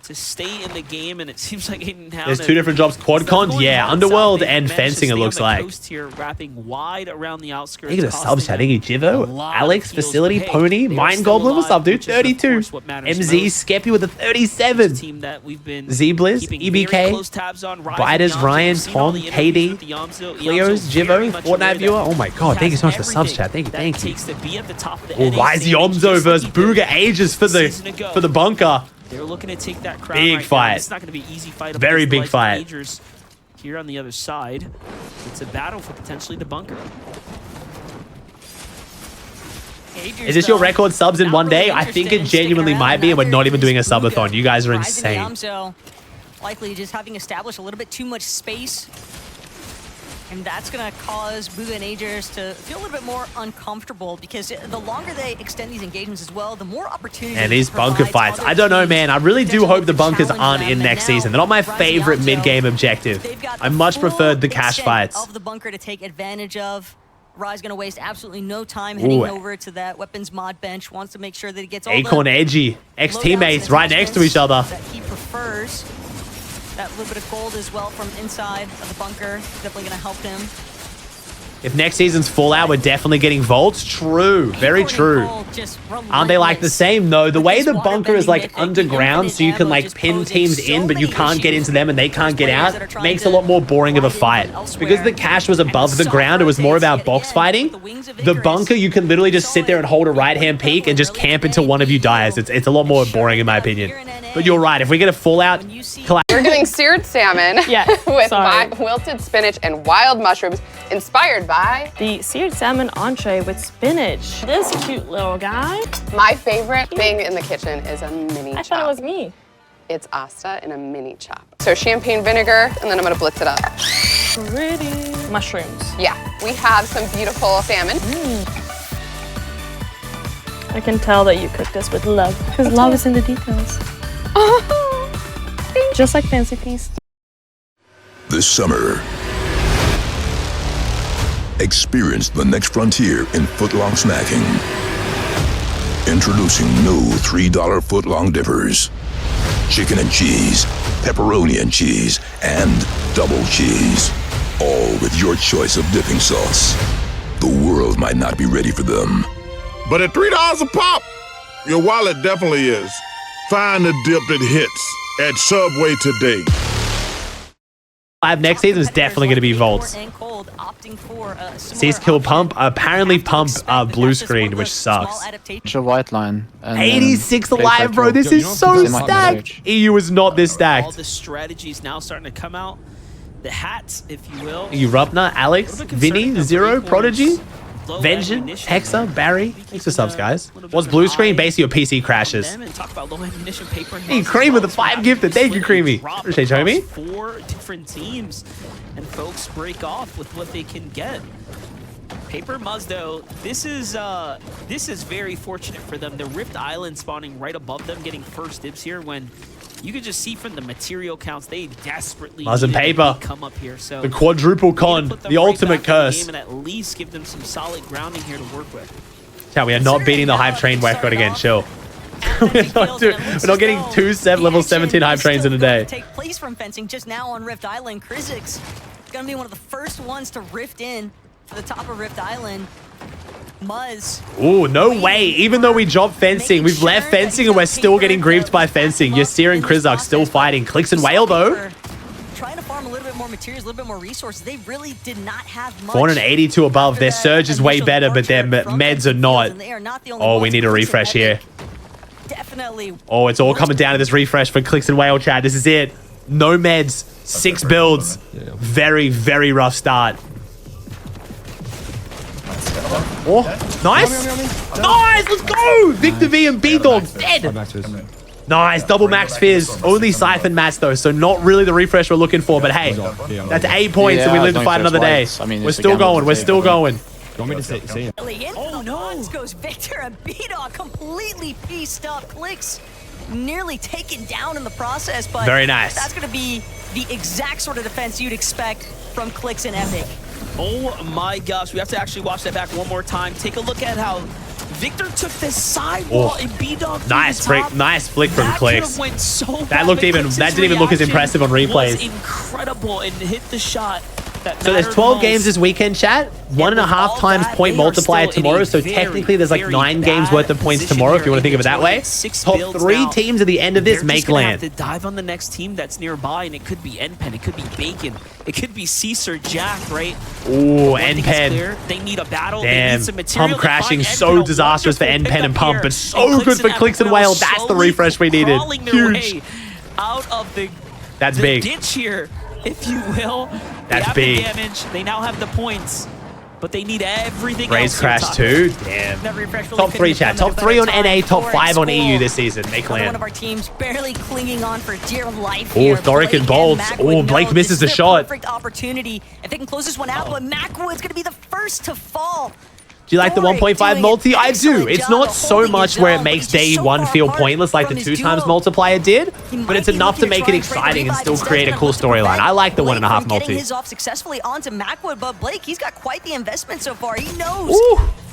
to stay in the game, and it seems like Aiden and Hound.
There's 2 different jobs. Quad con, yeah. Underworld and fencing, it looks like.
Here, wrapping wide around the outskirts.
Look at the subs chat. Thank you, Jivo, Alex, Facility, Pony, Mind Goblin. What's up, dude? 32. MZ, Skeppy with a 37. Z-Blizz, EBK, Biters, Ryan, Tom, KD, Cleos, Jivo, Fortnite viewer. Oh my god, thank you so much for the subs chat. Thank you. Oh, Risey Omzo versus Booga Ages for the bunker.
They're looking to take that crown.
Big fight.
It's not going to be an easy fight.
Very big fight.
Here on the other side, it's a battle for potentially the bunker.
Is this your record subs in one day? I think it genuinely might be, and we're not even doing a subathon. You guys are insane.
Likely just having established a little bit too much space. And that's going to cause Booga and Agers to feel a little bit more uncomfortable because the longer they extend these engagements as well, the more opportunities.
And these bunker fights, I don't know, man. I really do hope the bunkers aren't in next season. They're not my favorite mid-game objective. I much preferred the cash fights.
Of the bunker to take advantage of. Rye's going to waste absolutely no time heading over to that weapons mod bench. Wants to make sure that he gets all
Acorn Edgy, ex-teammates right next to each other.
That he prefers. That little bit of gold as well from inside of the bunker. Definitely going to help him.
If next season's Fallout, we're definitely getting vaults. True. Very true. Aren't they like the same though? The way the bunker is like underground so you can like pin teams in but you can't get into them and they can't get out makes a lot more boring of a fight. Because the cache was above the ground, it was more about box fighting. The bunker, you can literally just sit there and hold a right-hand peek and just camp until one of you dies. It's a lot more boring in my opinion. But you're right. If we get a Fallout...
We're doing seared salmon with wilted spinach and wild mushrooms inspired by
the seared salmon entree with spinach. This cute little guy.
My favorite thing in the kitchen is a mini chop.
I thought it was me.
It's Asta in a mini chop. So champagne vinegar, and then I'm gonna blitz it up.
Pretty. Mushrooms.
Yeah, we have some beautiful salmon.
I can tell that you cooked this with love, because love is in the details. Just like Fancy Feast.
This summer, experience the next frontier in footlong snacking. Introducing new $3 footlong dippers. Chicken and cheese, pepperoni and cheese, and double cheese. All with your choice of dipping sauce. The world might not be ready for them.
But at $3 a pop, your wallet definitely is. Find the dip that hits at Subway today.
Next season is definitely going to be vaults. Cease kill Pump. Apparently Pump blue screened, which sucks.
It's a white line.
86 alive, bro. This is so stacked. EU is not this stacked.
All the strategies now starting to come out. The hats, if you will.
Erupna, Alex, Vinny, Zero, Prodigy, Vengeance, Hexa, Barry. Thanks for subs, guys. What's blue screen? Basically, your PC crashes. Hey, Cream with the 5 gifted. Thank you, Creamy. Appreciate you, homie.
4 different teams, and folks break off with what they can get. Paper Muzz, though, this is very fortunate for them. The Rift Island spawning right above them, getting first dibs here when you could just see from the material counts they desperately
Muzz and Paper
come up here. So
the quadruple con, the ultimate curse.
And at least give them some solid grounding here to work with.
Yeah, we are not beating the hype train record again. Chill. we're not getting two level 17 hype trains in a day.
Take place from fencing just now on Rift Island. Krizik's gonna be one of the first ones to rift in to the top of Rift Island. Muzz.
Ooh, no way. Even though we dropped fencing, we've left fencing and we're still getting griefed by fencing. Yasir and Krizak still fighting. Clicks and Whale, though.
Trying to farm a little bit more materials, a little bit more resources. They really did not have much.
482 above. Their surge is way better, but their meds are not. Oh, we need a refresh here.
Definitely.
Oh, it's all coming down to this refresh for Clicks and Whale, Chad. This is it. No meds. 6 builds. Very, very rough start. Oh, nice. Nice, let's go. Victor V and B-Dog dead. Nice, double max fizz. Only Siphon match, though, so not really the refresh we're looking for. But hey, that's 8 points and we live to fight another day. We're still going. We're still going.
You want me to see him?
Oh no! Goes Victor and B-Dog completely pieced up. Clicks nearly taken down in the process, but
very nice.
That's going to be the exact sort of defense you'd expect from Clicks and Epic.
Oh my gosh, we have to actually watch that back one more time. Take a look at how Victor took this sidewall and B-Dog.
Nice flick, nice flick from Clicks.
Went so
that looked even. That didn't even look as impressive on replays.
Was incredible and hit the shot.
So there's 12 games this weekend, chat. 1.5 times point multiplier tomorrow. So technically there's like 9 games worth of points tomorrow if you want to think of it that way. Top 3 teams at the end of this make land.
Have to dive on the next team that's nearby, and it could be NPen, it could be Bacon, it could be Caesar Jack, right?
Ooh, NPen.
They need a battle.
Damn.
They need some material.
Pump crashing so disastrous for NPen and Pump, but so good for Clicks and Whale. That's the refresh we needed. Huge.
Out of the
big
ditch here, if you will.
That's big.
Damage. They now have the points, but they need everything
Raise
else.
Crash 2. Damn. Top 3, chat. Top 3 on NA, top 5 on EU this season. Make land.
One of our teams barely clinging on for dear life.
Oh, Thoric and Bolts. Oh, Blake misses the shot.
Perfect opportunity. If they can close this one out, but Macwood's going to be the first to fall.
Do you like the 1.5 multi? I do. It's not so much where it makes day 1 feel pointless like the 2 times multiplier did, but it's enough to make it exciting and still create a cool storyline. I like the 1.5 multi.
Getting his off successfully onto Macwood, but Blake, he's got quite the investment so far. He knows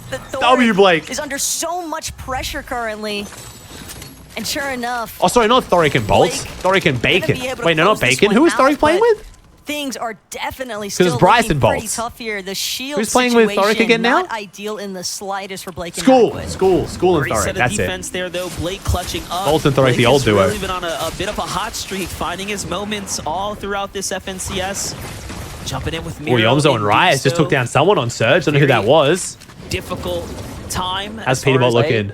that
W Blake
is under so much pressure currently. And sure enough.
Oh, sorry, not Thoric and Bolts. Thoric and Bacon. Wait, no, not Bacon. Who is Thoric playing with?
Things are definitely still
it's Bryson
pretty
Bolts.
tough here. The shield
Who's playing with Thoric again now?
Not ideal in the slightest for Blake and
School
Macwood.
and Thoric. That's
defense there, though. Blake clutching up.
Bolts and Thoric, the old duo.
Really been on a bit of a hot streak, finding his moments all throughout this FNCS. Jumping in with Miro.
Oh, Yomzo and Riot just took down someone on Surge. Don't know who that was.
Difficult time.
How's Peterbot looking?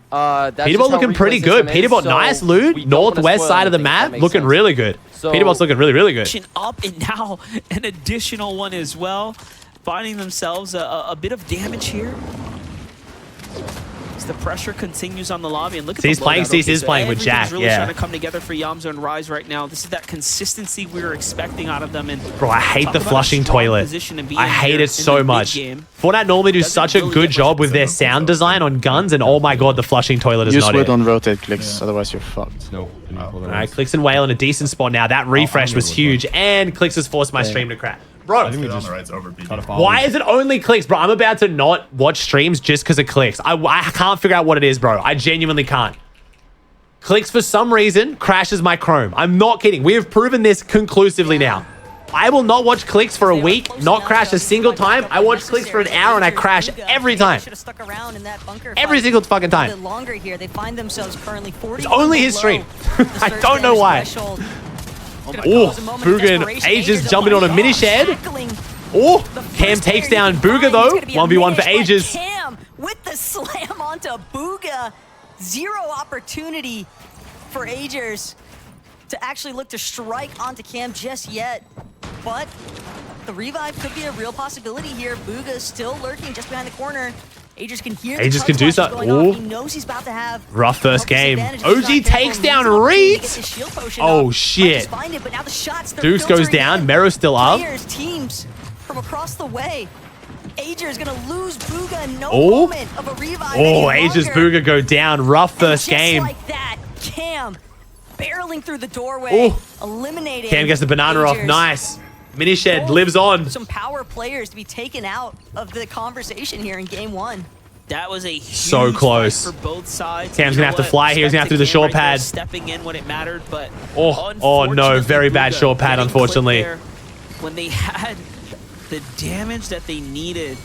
That's
Peterbot looking pretty good. Peterbot, nice loot. Northwest side of the map, looking really good. Peterbot's looking really, really good.
Up and now an additional one as well. Finding themselves a bit of damage here. As the pressure continues on the lobby. And look at
Cease playing, Cease is playing with Jack,
really trying to come together for Yamzo and Rise right now. This is that consistency we were expecting out of them. And
bro, I hate the flushing toilet. I hate it so much. Fortnite normally do such a good job with their sound design on guns, and oh my god, the flushing toilet is not it.
Use on rotate Clicks, otherwise you're fucked.
No.
Alright, Clicks and Whale in a decent spot now. That refresh was huge, and Clicks has forced my stream to crash. Bro, why is it only Clicks, bro? I'm about to not watch streams just because of Clicks. I can't figure out what it is, bro. I genuinely can't. Clicks, for some reason, crashes my Chrome. I'm not kidding. We have proven this conclusively now. I will not watch Clicks for a week, not crash a single time. I watch Clicks for an hour and I crash every time. Every single fucking time.
Longer here. They find themselves currently 40.
It's only his stream. I don't know why. Oh, Booga and Ages jumping on a mini shed. Oh, Cam takes down Booga though. 1v1 for Ages.
Cam with the slam onto Booga. Zero opportunity for Agers to actually look to strike onto Cam just yet. But the revive could be a real possibility here. Booga still lurking just behind the corner. Agers can hear
Agers can do something.
He knows he's about to have
rough first game. OG takes down Reeds. Oh shit.
But now the shots,
Dukes goes down. Mero's still up.
Teams from across the way. Ager is going to lose Booga in no
Oh.
moment of a revive.
Oh, Ager's Booga go down. Rough first game.
Like that, Cam barreling through the doorway, eliminating.
Cam gets the banana off.
Ager's.
Nice. Mini Shed lives on.
Some power players to be taken out of the conversation here in game one.
That was a huge
So close.
fight for both sides.
Cam's
You
gonna
know
have to
what?
fly here. He's gonna have to do the
Respect
short
Cam right there,
pad.
Stepping in when it mattered, but
Oh no. Very bad short pad,
getting clipped
unfortunately.
there when they had the damage that they needed.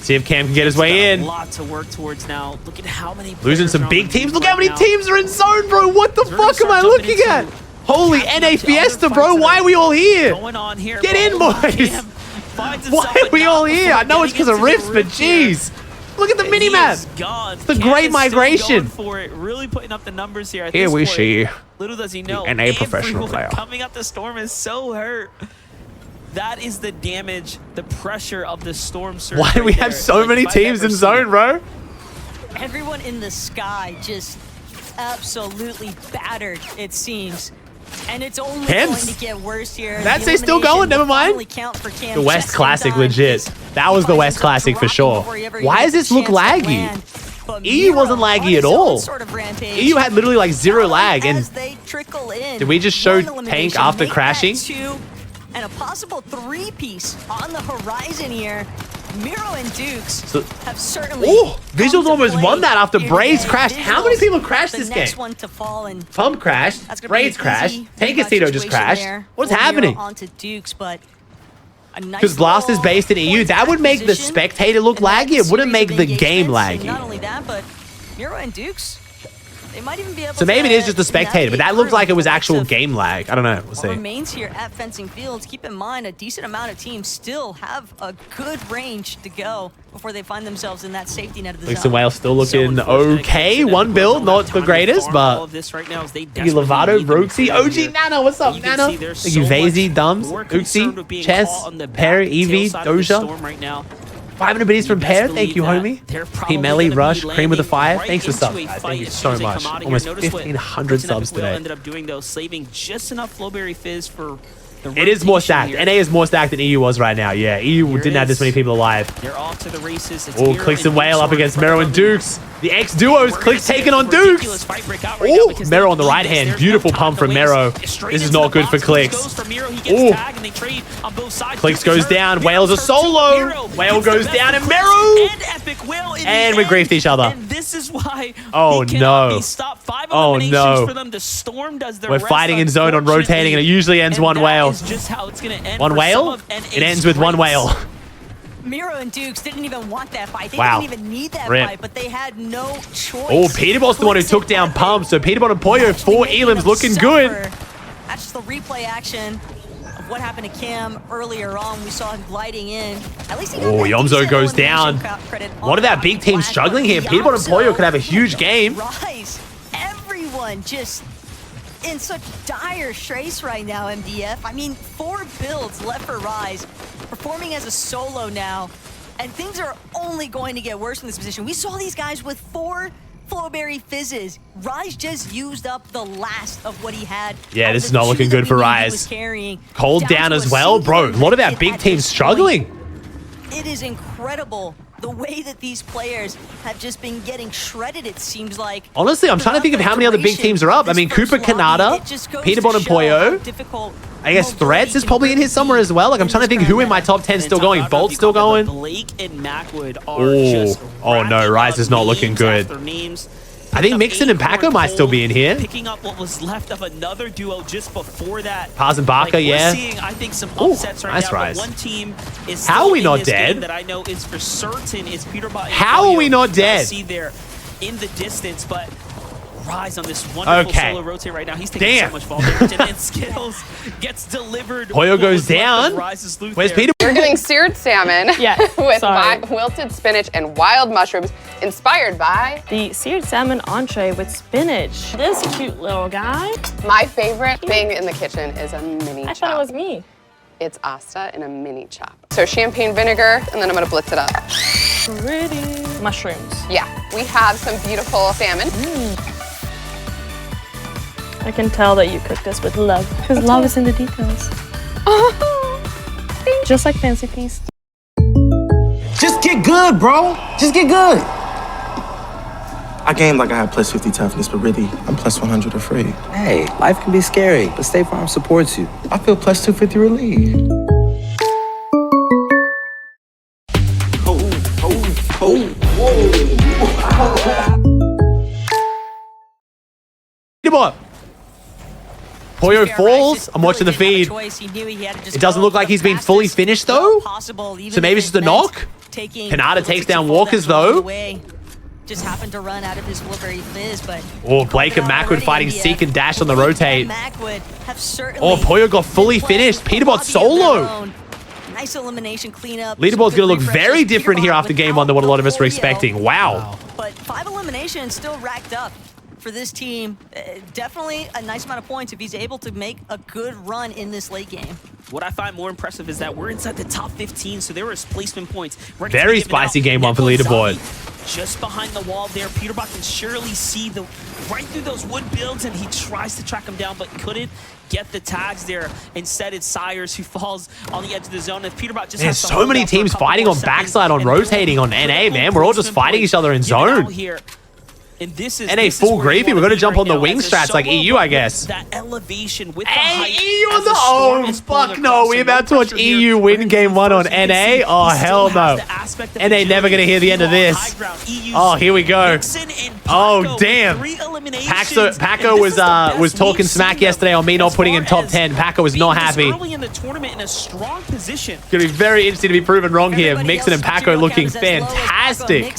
See if Cam can get his
Cam's
way
got
in.
A lot to work towards now. Look at how many
Losing
players
some
are on
big
the
teams.
move
Look how
right
many
now.
teams are in zone, bro. What the
We're gonna
fuck am
start
I
jumping
looking at?
into
Holy
capturing
NA
up to other
Fiesta,
fights
bro.
that
Why are we all here?
Going on here,
Get
but
in, boys.
Cam finds
Why
himself
are we
a
all
knock
here? I
before
know it's because
getting
of
into the
Rifts, but
here.
jeez. Look at the
And he
minimap.
is gone.
It's the
Cam
great
is still
migration.
going for it, really putting up the numbers here. At
Here
this
we
point.
see
Little does he know,
the NA professional
everyone
player.
coming up the Storm is so hurt. That is the damage, the pressure of the Storm surge.
Why do we
right
have
there,
so
like
many
I've
teams
never
in
seen
zone,
it.
bro?
Everyone in the sky just absolutely battered, it seems. And it's only
Cam's-
going to get worse here.
That's
The
it, still going,
elimination
never
will
mind.
finally count for Cam
The West
just in
Classic,
time.
legit. That was the West Classic for sure. Why does this look laggy? EU wasn't laggy at all.
Sort of rampage.
EU had literally like zero lag, and
As they trickle in,
did we just show
one
Tank
elimination,
after
make that
crashing?
2, and a possible 3-piece on the horizon here. Miro and Dukes have certainly.
Oh, Visuals
come to
almost
play
won that after
here
Braids
today.
crashed. How many
Visuals,
people crashed
the
this
next
game?
one to fall, and
Pump crashed.
that's gonna
Braids
be an
crashed.
easy
Tank
rematch
Casino just
situation
crashed.
there
What's
for Miro
happening?
onto Dukes, but a nice
Because Blast is
little
based in EU. That would make the
position
spectator look
in that
laggy. It wouldn't
series
make
of
the game
engagements. And
laggy.
not only that, but Miro and Dukes, they might even be able
So maybe it
to
is just the spectator, but that looked like it was actual game lag. I don't know. We'll
what
see.
remains here at Fencing Fields. Keep in mind, a decent amount of teams still have a good range to go before they find themselves in that safety net of the
Leaks
zone.
and Wales still looking okay. One build, not the greatest, but thank you, Lovato, Roxy, OG Nana. What's up, Nana? Thank you, Vazy, Dums, Uxie, Chess, Perry, Evie, Doja. 500 biddies from Pear. Thank you, homie. P. Melly, Rush, Cream of the Fire. Thanks for subs, guys. Thank you so much. Almost 1,500 subs today.
Ended up doing though, saving just enough Flowberry Fizz for the
It is more
rotation
stacked.
here.
NA is more stacked than EU was right now. Yeah, EU
Here
didn't
it
have this
is.
many people alive.
They're off to the races. It's
Oh,
Miro
Clicks and
Dukes
Whale up
sort of
against
right
Mero
above
and
them.
Dukes. The X-Duos, Clicks taking on Dukes. Oh, Mero on the right hand. Beautiful pump from Mero. This is not good for Clicks. Oh, Clicks goes down. Whale's a solo. Whale goes down and Mero. And we griefed each other.
This is why
Oh no. Oh no.
for them. The Storm does the
We're
rest,
fighting in zone on rotating and it usually ends one whale.
just how it's going to end
One
for
whale?
some of NA's
It ends with one
greats.
whale.
Miro and Dukes didn't even want that fight. They
Wow.
didn't even need that
Rip.
fight, but they had no choice.
Oh, Peterbot's the one who took down Pump. So Peterbot and Poyo, 4 elims looking good.
That's just the replay action of what happened to Cam earlier on. We saw him gliding in. At least he got
Oh,
that
Yomzo
decent
goes
elimination
down.
credit
One of
on
our big teams
Black,
struggling
but
here. Peterbot and Poyo could have a huge game.
Rise. Everyone just in such dire straits right now, MDF. I mean, 4 builds left for Rise, performing as a solo now, and things are only going to get worse in this position. We saw these guys with 4 Flowberry Fizzes. Rise just used up the last of what he had.
Yeah,
of
this
the
is not
2
looking
that
good
we
for
knew he
Rise.
was carrying,
Cold down
to
as
a
well. Bro, a
single
lot of our
hit
big
at
teams
this
struggling.
point. It is incredible the way that these players have just been getting shredded, it seems like.
Honestly, I'm trying to think of how many other big teams are up. I mean, Cooper Kanata, Peterbot and Poyo. I guess Threads is probably in here somewhere as well. Like, I'm trying to think who in my top 10 still going. Bolt's still going.
Blake and Macwood are just
Oh no, Rise is not looking good. I think Mixon and Paco might still be in here.
Picking up what was left of another duo just before that.
Paz and Barker,
Like,
yeah.
We're seeing, I think, some upsets right
nice
now.
Rise.
But one team is
How
still
are we
in
not
this
dead?
game that I know is for certain is Peterbot and
How are we
Poyo.
not dead?
I see there in the distance, but Rise on this wonderful solo rotate right now. He's taking so much fall damage, and then Skittles gets delivered.
Poyo
what
goes
was left
down.
of Rise's loot
Where's
there.
Peter?
We're doing seared salmon with
sorry.
wilted spinach and wild mushrooms, inspired by
The seared salmon entree with spinach. This cute little guy.
my favorite thing in the kitchen is a mini chop.
I thought it was me.
It's Asta in a mini chop. So champagne vinegar, and then I'm gonna blitz it up.
Pretty. Mushrooms.
Yeah, we have some beautiful salmon.
I can tell that you cooked this with love. Because love is in the details. Just like Fancy Feast.
good, bro. Just get good. I game like I had plus 50 toughness, but really, I'm plus 100 or free.
Hey, life can be scary, but State Farm supports you.
I feel plus 250 relief.
Poyo falls. I'm watching the feed. It doesn't look like he's been fully finished though. So maybe it's just a knock. Kanata takes down Walkers though.
Just happened to run out of his Wolverine Fizz, but
Blake and Macwood fighting Seek and Dash on the rotate. Poyo got fully finished. Peterbot solo.
Nice elimination cleanup.
Leaderboard's gonna look very different here after game one than what a lot of us were expecting. Wow.
But 5 eliminations still racked up for this team. Definitely a nice amount of points if he's able to make a good run in this late game.
What I find more impressive is that we're inside the top 15, so there was placement points.
Very spicy game one for Leaderboard.
Just behind the wall there, Peterbot can surely see right through those wood builds, and he tries to track him down, but couldn't get the tags there. Instead, it's Sires who falls on the edge of the zone. If Peterbot just
has so many teams fighting on backside, on rotating, on NA, man. We're all just fighting each other in zone.
And this is
NA full gravy. We're going to jump on the wing strats like EU, I guess.
That elevation with the
EU on the oh, fuck no. We're about to watch EU win game one on NA. Oh, hell no. NA never going to hear the end of this. Oh, here we go. Oh, damn. Paco was talking smack yesterday on me not putting in top 10. Paco was not happy.
Early in the tournament in a strong position.
It's going to be very interesting to be proven wrong here. Mixon and Paco looking fantastic.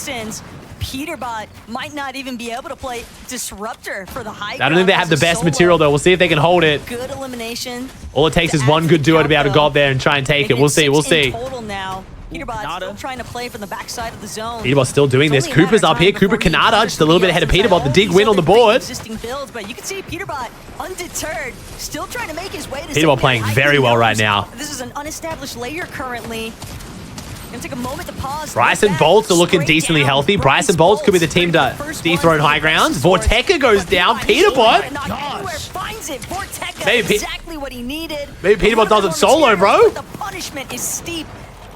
Peterbot might not even be able to play Disruptor for the high ground.
I don't think they have the best material, though. We'll see if they can hold it.
Good elimination.
All it takes is one good duo to be able to go up there and try and take it. We'll see. We'll see.
Total now. Peterbot still trying to play from the backside of the zone.
Peterbot's still doing this. Cooper's up here. Cooper Kanata just a little bit ahead of Peterbot. The dig win on the board.
Existing builds, but you can see Peterbot undeterred, still trying to make his way to
Peterbot playing very well right now.
This is an unestablished layer currently. Gonna take a moment to pause.
Bryson Bolts are looking decently healthy. Bryson Bolts could be the team to dethrone high ground. Vorteca goes down. Peterbot.
Maybe exactly what he needed.
Maybe Peterbot does it solo, bro.
The punishment is steep.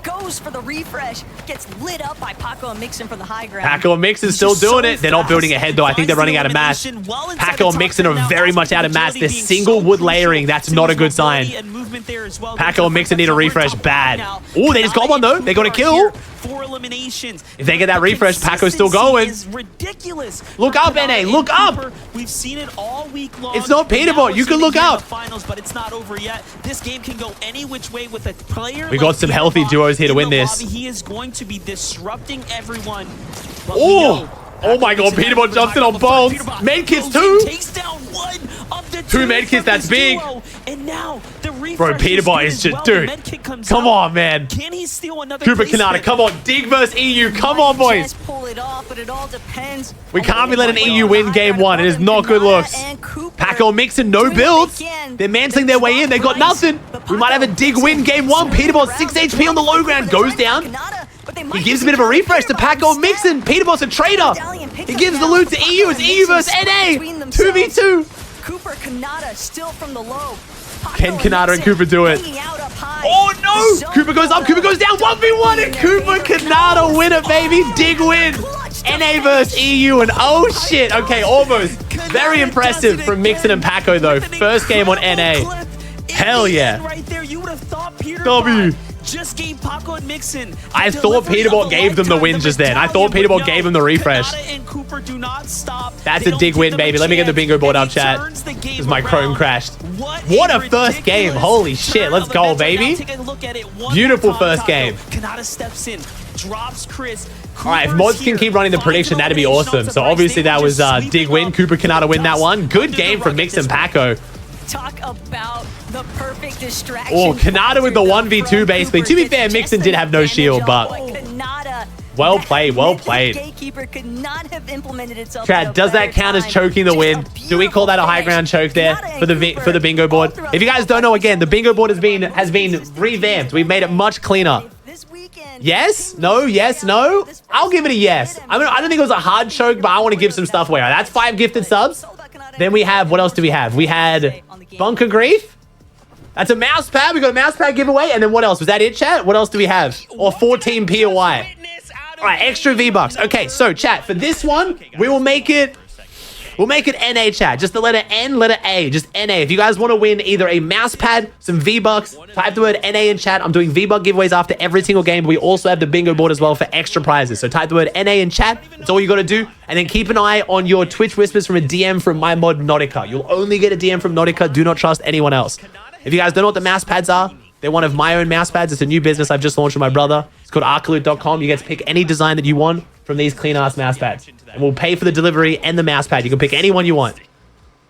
Goes for the refresh, gets lit up by Paco and Mixon from the high ground.
Paco and Mixon still doing it. They're not building ahead, though. I think they're running out of mass. Paco and Mixon are very much out of mass. They're single wood layering. That's not a good sign. Paco and Mixon need a refresh bad. Oh, they just got one, though. They got a kill.
4 eliminations.
If they get that refresh, Paco's still going.
Ridiculous.
Look up, NA. Look up.
We've seen it all week long.
It's not Peterbot. You can look up.
Finals, but it's not over yet. This game can go any which way with a player.
We got some healthy duos here to win this.
He is going to be disrupting everyone.
Oh my god, Peterbot jumps in on bones. Medkits too.
Takes down one of the
2 medkits, that's big.
And now the refresh.
Bro, Peterbot is just, dude. Come on, man.
Can he steal another
Cooper Kanata, come on. Dig versus EU. Come on, boys.
Pull it off, but it all depends.
We can't be letting EU win game one. It is not good looks. Paco Mixon, no builds. They're mantling their way in. They got nothing. We might have a dig win game one. Peterbot 6 HP on the low ground. Goes down. He gives a bit of a refresh to Paco Mixon. Peterbot's a traitor. He gives the loot to EU. It's EU versus NA. 2v2.
Cooper Kanata still from the low.
Can Kanata and Cooper do it? Oh no! Cooper goes up, Cooper goes down, 1v1, and Cooper Kanata win it, baby. Dig win. NA versus EU, and oh shit. Okay, almost. Very impressive from Mixon and Paco, though. First game on NA. Hell yeah. W.
Just gave Paco and Mixon.
I thought Peterbot gave them the win just then. I thought Peterbot gave them the refresh.
And Cooper do not stop.
That's a dig win, baby. Let me get the bingo board up, chat. Because my Chrome crashed. What a first game. Holy shit. Let's go, baby. Beautiful first game.
Kanata steps in, drops Chris.
All right, if mods can keep running the prediction, that'd be awesome. So obviously that was dig win. Cooper Kanata win that one. Good game from Mixon Paco.
Talk about the perfect distraction.
Oh, Kanata with the 1v2 basically. To be fair, Mixon did have no shield, but well played, well played.
Gatekeeper could not have implemented itself.
Chad, does that count as choking the win? Do we call that a high ground choke there for the bingo board? If you guys don't know, again, the bingo board has been revamped. We've made it much cleaner. Yes? No? Yes? No? I'll give it a yes. I mean, I don't think it was a hard choke, but I want to give some stuff away. All right, that's 5 gifted subs. Then we have, what else do we have? We had Bunker Grief. That's a mouse pad. We got a mouse pad giveaway. And then what else? Was that it, chat? What else do we have? Or 14 POI. right, extra V-Bucks. Okay, so chat, for this one, we will make it... We'll make it NA, chat. Just the letter N, letter A. Just NA. If you guys want to win either a mouse pad, some V-Bucks, type the word NA in chat. I'm doing V-Buck giveaways after every single game. But we also have the bingo board as well for extra prizes. So type the word NA in chat. That's all you got to do. And then keep an eye on your Twitch whispers from a DM from my mod Nautica. You'll only get a DM from Nautica. Do not trust anyone else. If you guys don't know what the mouse pads are, they're one of my own mouse pads. It's a new business I've just launched with my brother. It's called arcaloot.com. You get to pick any design that you want from these clean-ass mouse pads. And we'll pay for the delivery and the mouse pad. You can pick any one you want.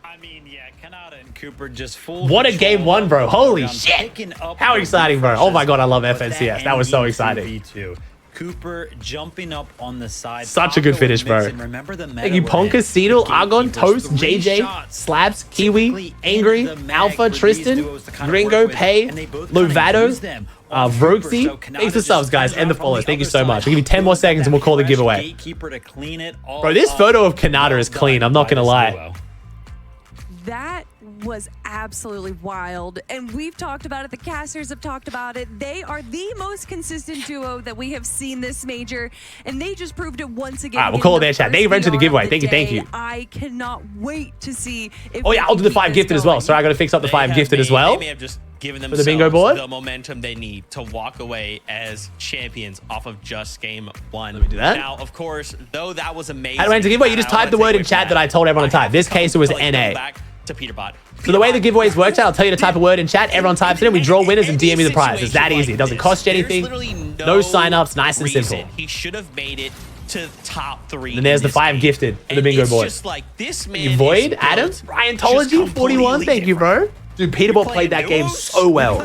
I mean, yeah, Kanata and Cooper just full.
What a game one, bro. Holy shit. How exciting, bro. Oh my god, I love FNCS. That was so exciting.
Cooper jumping up on the side.
Such a good finish, bro. Thank you, Ponka, Seedle, Argon, Toast, JJ, Slabs, Kiwi, Angry, Alpha, Tristan, Gringo, Pay, Lovato, Vroxy. Thanks for subs, guys, and the follows. Thank you so much. I'll give you 10 more seconds and we'll call the giveaway. Bro, this photo of Kanata is clean. I'm not going to lie.
That was absolutely wild. And we've talked about it. The casters have talked about it. They are the most consistent duo that we have seen this major. And they just proved it once again.
All right, we'll call it there, chat. Thank you for entering the giveaway. Thank you.
I cannot wait to see if
oh, yeah, I'll do the 5 gifted as well. Sorry, I got to fix up the 5 gifted as well.
They may have just given
for the bingo board.
The momentum they need to walk away as champions off of just game 1.
Let me do that.
Now, of course, though that was amazing.
How do I enter the giveaway? You just type the word in chat that I told everyone to type. This case, it was NA.
To Peterbot.
So the way the giveaways works out, I'll tell you to type a word in chat. Everyone types it in. We draw winners and DM me the prize. It's that easy. It doesn't cost you anything. No sign-ups. Nice and simple.
He should have made it to top 3.
And there's the 5 gifted for the bingo board.
Just like this man.
Void, Adam, Ryan-tology, 41. Thank you, bro. Dude, Peterbot played that game so well.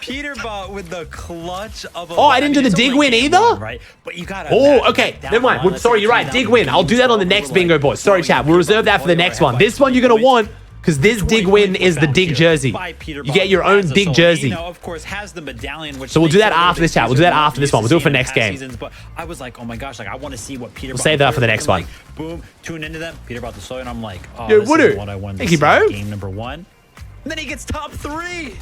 Peterbot with the clutch of a
I didn't do the dig win either?
Right? But you gotta
okay. Never mind. Sorry, you're right. Dig win. I'll do that on the next bingo board. Sorry, chat. We'll reserve that for the next one. This one you're going to want because this dig win is the dig jersey. You get your own dig jersey.
Of course, has the medallion, which
so we'll do that after this, chat. We'll do that after this one. We'll do it for next game.
But I was like, oh my gosh, like I want to see what Peterbot.
We'll save that for the next one.
Boom, tune into them. Peterbot the soy, and I'm like, oh,
yo,
this is what I wanted to see.
Bro.
Game number 1. And then he gets top 3.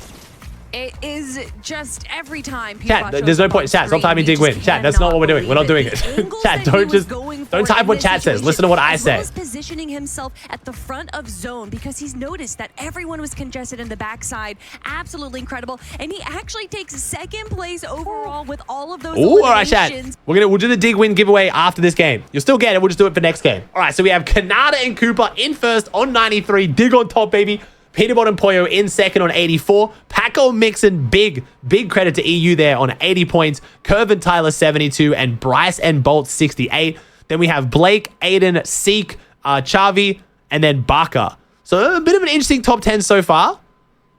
It is just every time.
Chat, there's no point. Chat, stop typing dig win. Chat, that's not what we're doing. We're not doing it. Chat, don't type what chat says. Listen to what I say.
He's positioning himself at the front of zone because he's noticed that everyone was congested in the backside. Absolutely incredible. And he actually takes 2nd place overall with all of those
eliminations. All right, chat. We'll do the dig win giveaway after this game. You'll still get it. We'll just do it for next game. All right, so we have Kanata and Cooper in first on 93. Dig on top, baby. Peterbot and Poyo in second on 84. Paco Mixon, big credit to EU there on 80 points. Curve and Tyler, 72. And Bryce and Bolt, 68. Then we have Blake, Aiden, Seek, Chavi, and then Baka. So a bit of an interesting top 10 so far.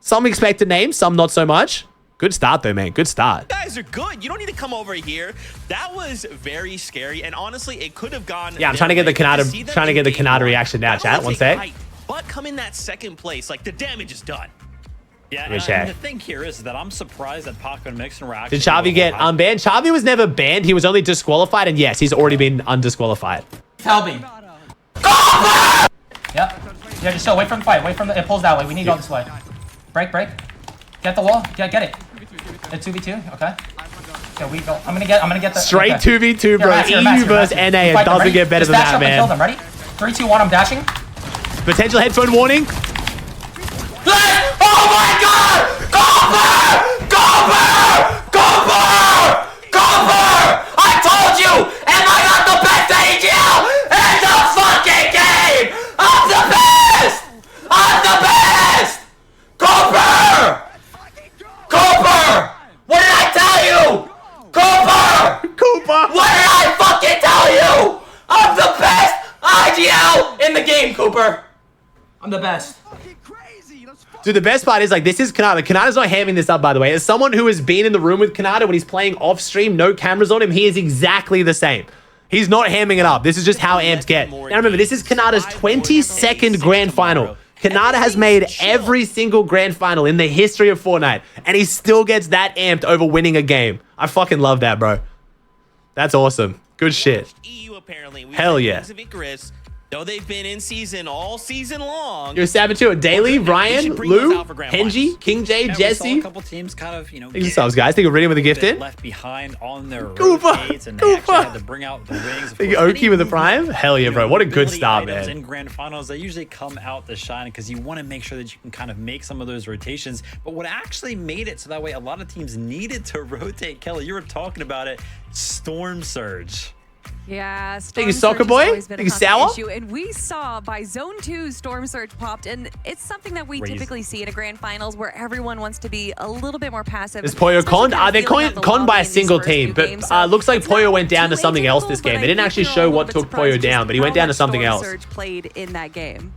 Some expected names, some not so much. Good start, though, man. Good start.
You guys are good. You don't need to come over here. That was very scary. And honestly, it could have gone...
Yeah, I'm trying to get the Kanata reaction now, chat. One sec.
But come in that 2nd place, like the damage is done.
Yeah, and the thing here is that I'm surprised that Paco and Mixon were actually...
Did Chavi get unbanned? Chavi was never banned. He was only disqualified, and yes, he's already been undisqualified.
Talby. Go! Yep. Yeah, just chill. Wait from the fight. Wait from the... It pulls that way. We need to go this way. Break. Get the wall. Get it. It's 2v2. Okay. Okay, we go. I'm gonna get the...
Straight 2v2, bro. EU versus NA. It doesn't get better than that, man.
Kill them. Ready? 3, 2, 1. I'm dashing.
Potential headphone warning.
Oh my god! Cooper! I told you! Am I not the best AGL in the fucking game? I'm the best! Cooper! What did I tell you? Cooper! What did I fucking tell you? I'm the best IGL in the game, Cooper. I'm the best.
Dude, the best part is, like, this is Kanata. Kanata's not hamming this up, by the way. As someone who has been in the room with Kanata when he's playing off stream, no cameras on him, he is exactly the same. He's not hamming it up. This is just how amps get. Now remember, this is Kanata's 22nd grand final. Kanata has made every single grand final in the history of Fortnite, and he still gets that amped over winning a game. I fucking love that, bro. That's awesome. Good shit. Hell yeah.
Though they've been in season all season long.
You're Saboteur, Daily, Ryan, Lou, Henji, King J,
Yeah, we saw
Jesse.
a couple teams kind of,
Thank yourselves, guys. Think of Reading with a gift in.
left behind on their rotates, and they actually had to bring out the wings.
Think Oki with a prime. Hell yeah, bro. What a good start, man.
In grand finals, they usually come out to shine because you want to make sure that you can kind of make some of those rotations. But what actually made it so that way a lot of teams needed to rotate, Kelly, you were talking about it, Storm Surge.
Yeah,
Thank you, Soccer Boy. Thank you, Sour.
And we saw by Zone 2, Storm Surge popped, and it's something that we typically see in a grand finals where everyone wants to be a little bit more passive.
Is Poyo conned? They're conned by a single team, but looks like Poyo went down to something else this game. They didn't actually show what took Poyo down, but he went down to something else.
Storm Surge played in that game.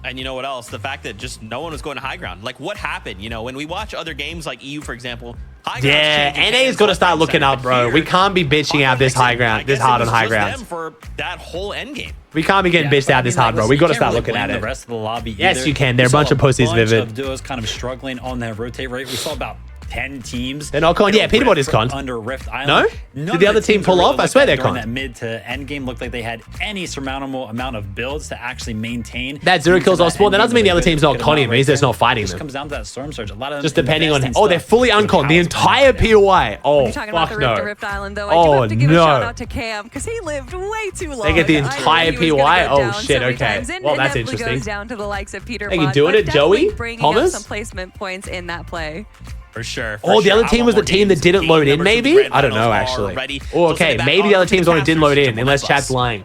And you know what else? The fact that just no one was going to high ground. Like, what happened? You know, when we watch other games like EU, for example, high ground.
Yeah, NA's got to start looking up, bro. We can't be bitching out this high ground, this hard on high ground.
For that whole end game.
We can't be getting bitched out this hard, bro. We got to start looking at it.
The rest of the lobby
yes,
either.
you can. They're a bunch of pussies, Vivid.
Of duos kind of struggling on that rotate rate. We saw about 10 teams.
They're not conned. Yeah, Peterbot is conned.
Under Rift Island.
No? Did the other team pull off? I swear they're conned.
That mid to end game looked like they had any surmountable amount of builds to actually maintain.
That 0 kills off spawn. That doesn't mean the other team's not conning. It means it's not fighting them.
It comes down to that Storm Surge. A lot of them
just depending on. Oh, they're fully unconned. The entire POI. Oh,
You're talking about the Rift to Rift Island, though. I do have to give a shout out to Cam because he lived way too long.
They get the entire POI. Oh shit. Okay. Well, that's interesting.
Goes down to the likes of Peter.
Are you doing it, Joey? Thomas?
Some placement points in that play.
For sure.
Oh, the other team was the team that didn't load in, maybe? I don't know, actually. Oh, okay. Maybe the other team's one that didn't load in, unless chat's lying.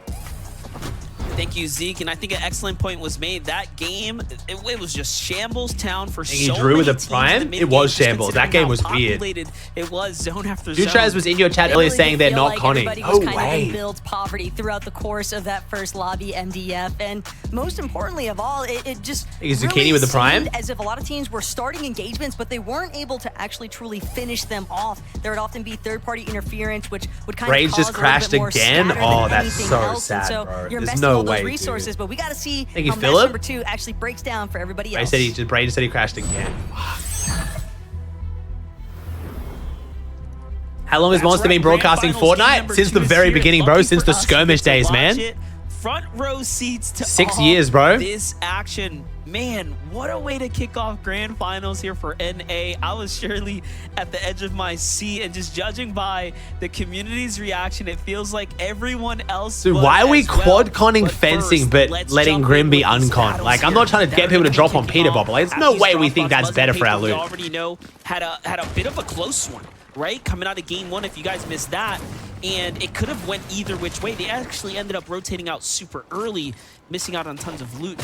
Thank you, Zeke. And I think an excellent point was made. That game, it was just shambles town for so many
Drew with a prime? It was shambles. That game was weird.
It was zone after zone.
Dutraz was in your chat earlier saying they're not conning.
No way. Build poverty throughout the course of that first lobby MDF. And most importantly of all, it just
Zucchini with the prime?
As if a lot of teams were starting engagements, but they weren't able to actually truly finish them off. There would often be third-party interference, which would kind of cause
just crashed again? Oh, that's so sad,
so
bro.
You're
There's no way,
resources,
dude.
but we got to see
Thank
how
you,
match number 2 actually breaks down for everybody else.
Brady said he crashed again. How long has Monster been broadcasting Fortnite? Since the very beginning, bro. Since the skirmish days, man.
Front row seats to
6 years, bro.
This action, man, what a way to kick off grand finals here for NA. I was surely at the edge of my seat, and just judging by the community's reaction, it feels like everyone else.
Dude, why are we quad conning fencing but letting Grim be unconned? Like, I'm not trying to get people to drop on Peterbot, but like, there's no way we think that's better for our loot.
We already know had a bit of a close one, right? Coming out of game 1, if you guys missed that. And it could have went either which way. They actually ended up rotating out super early, missing out on tons of loot.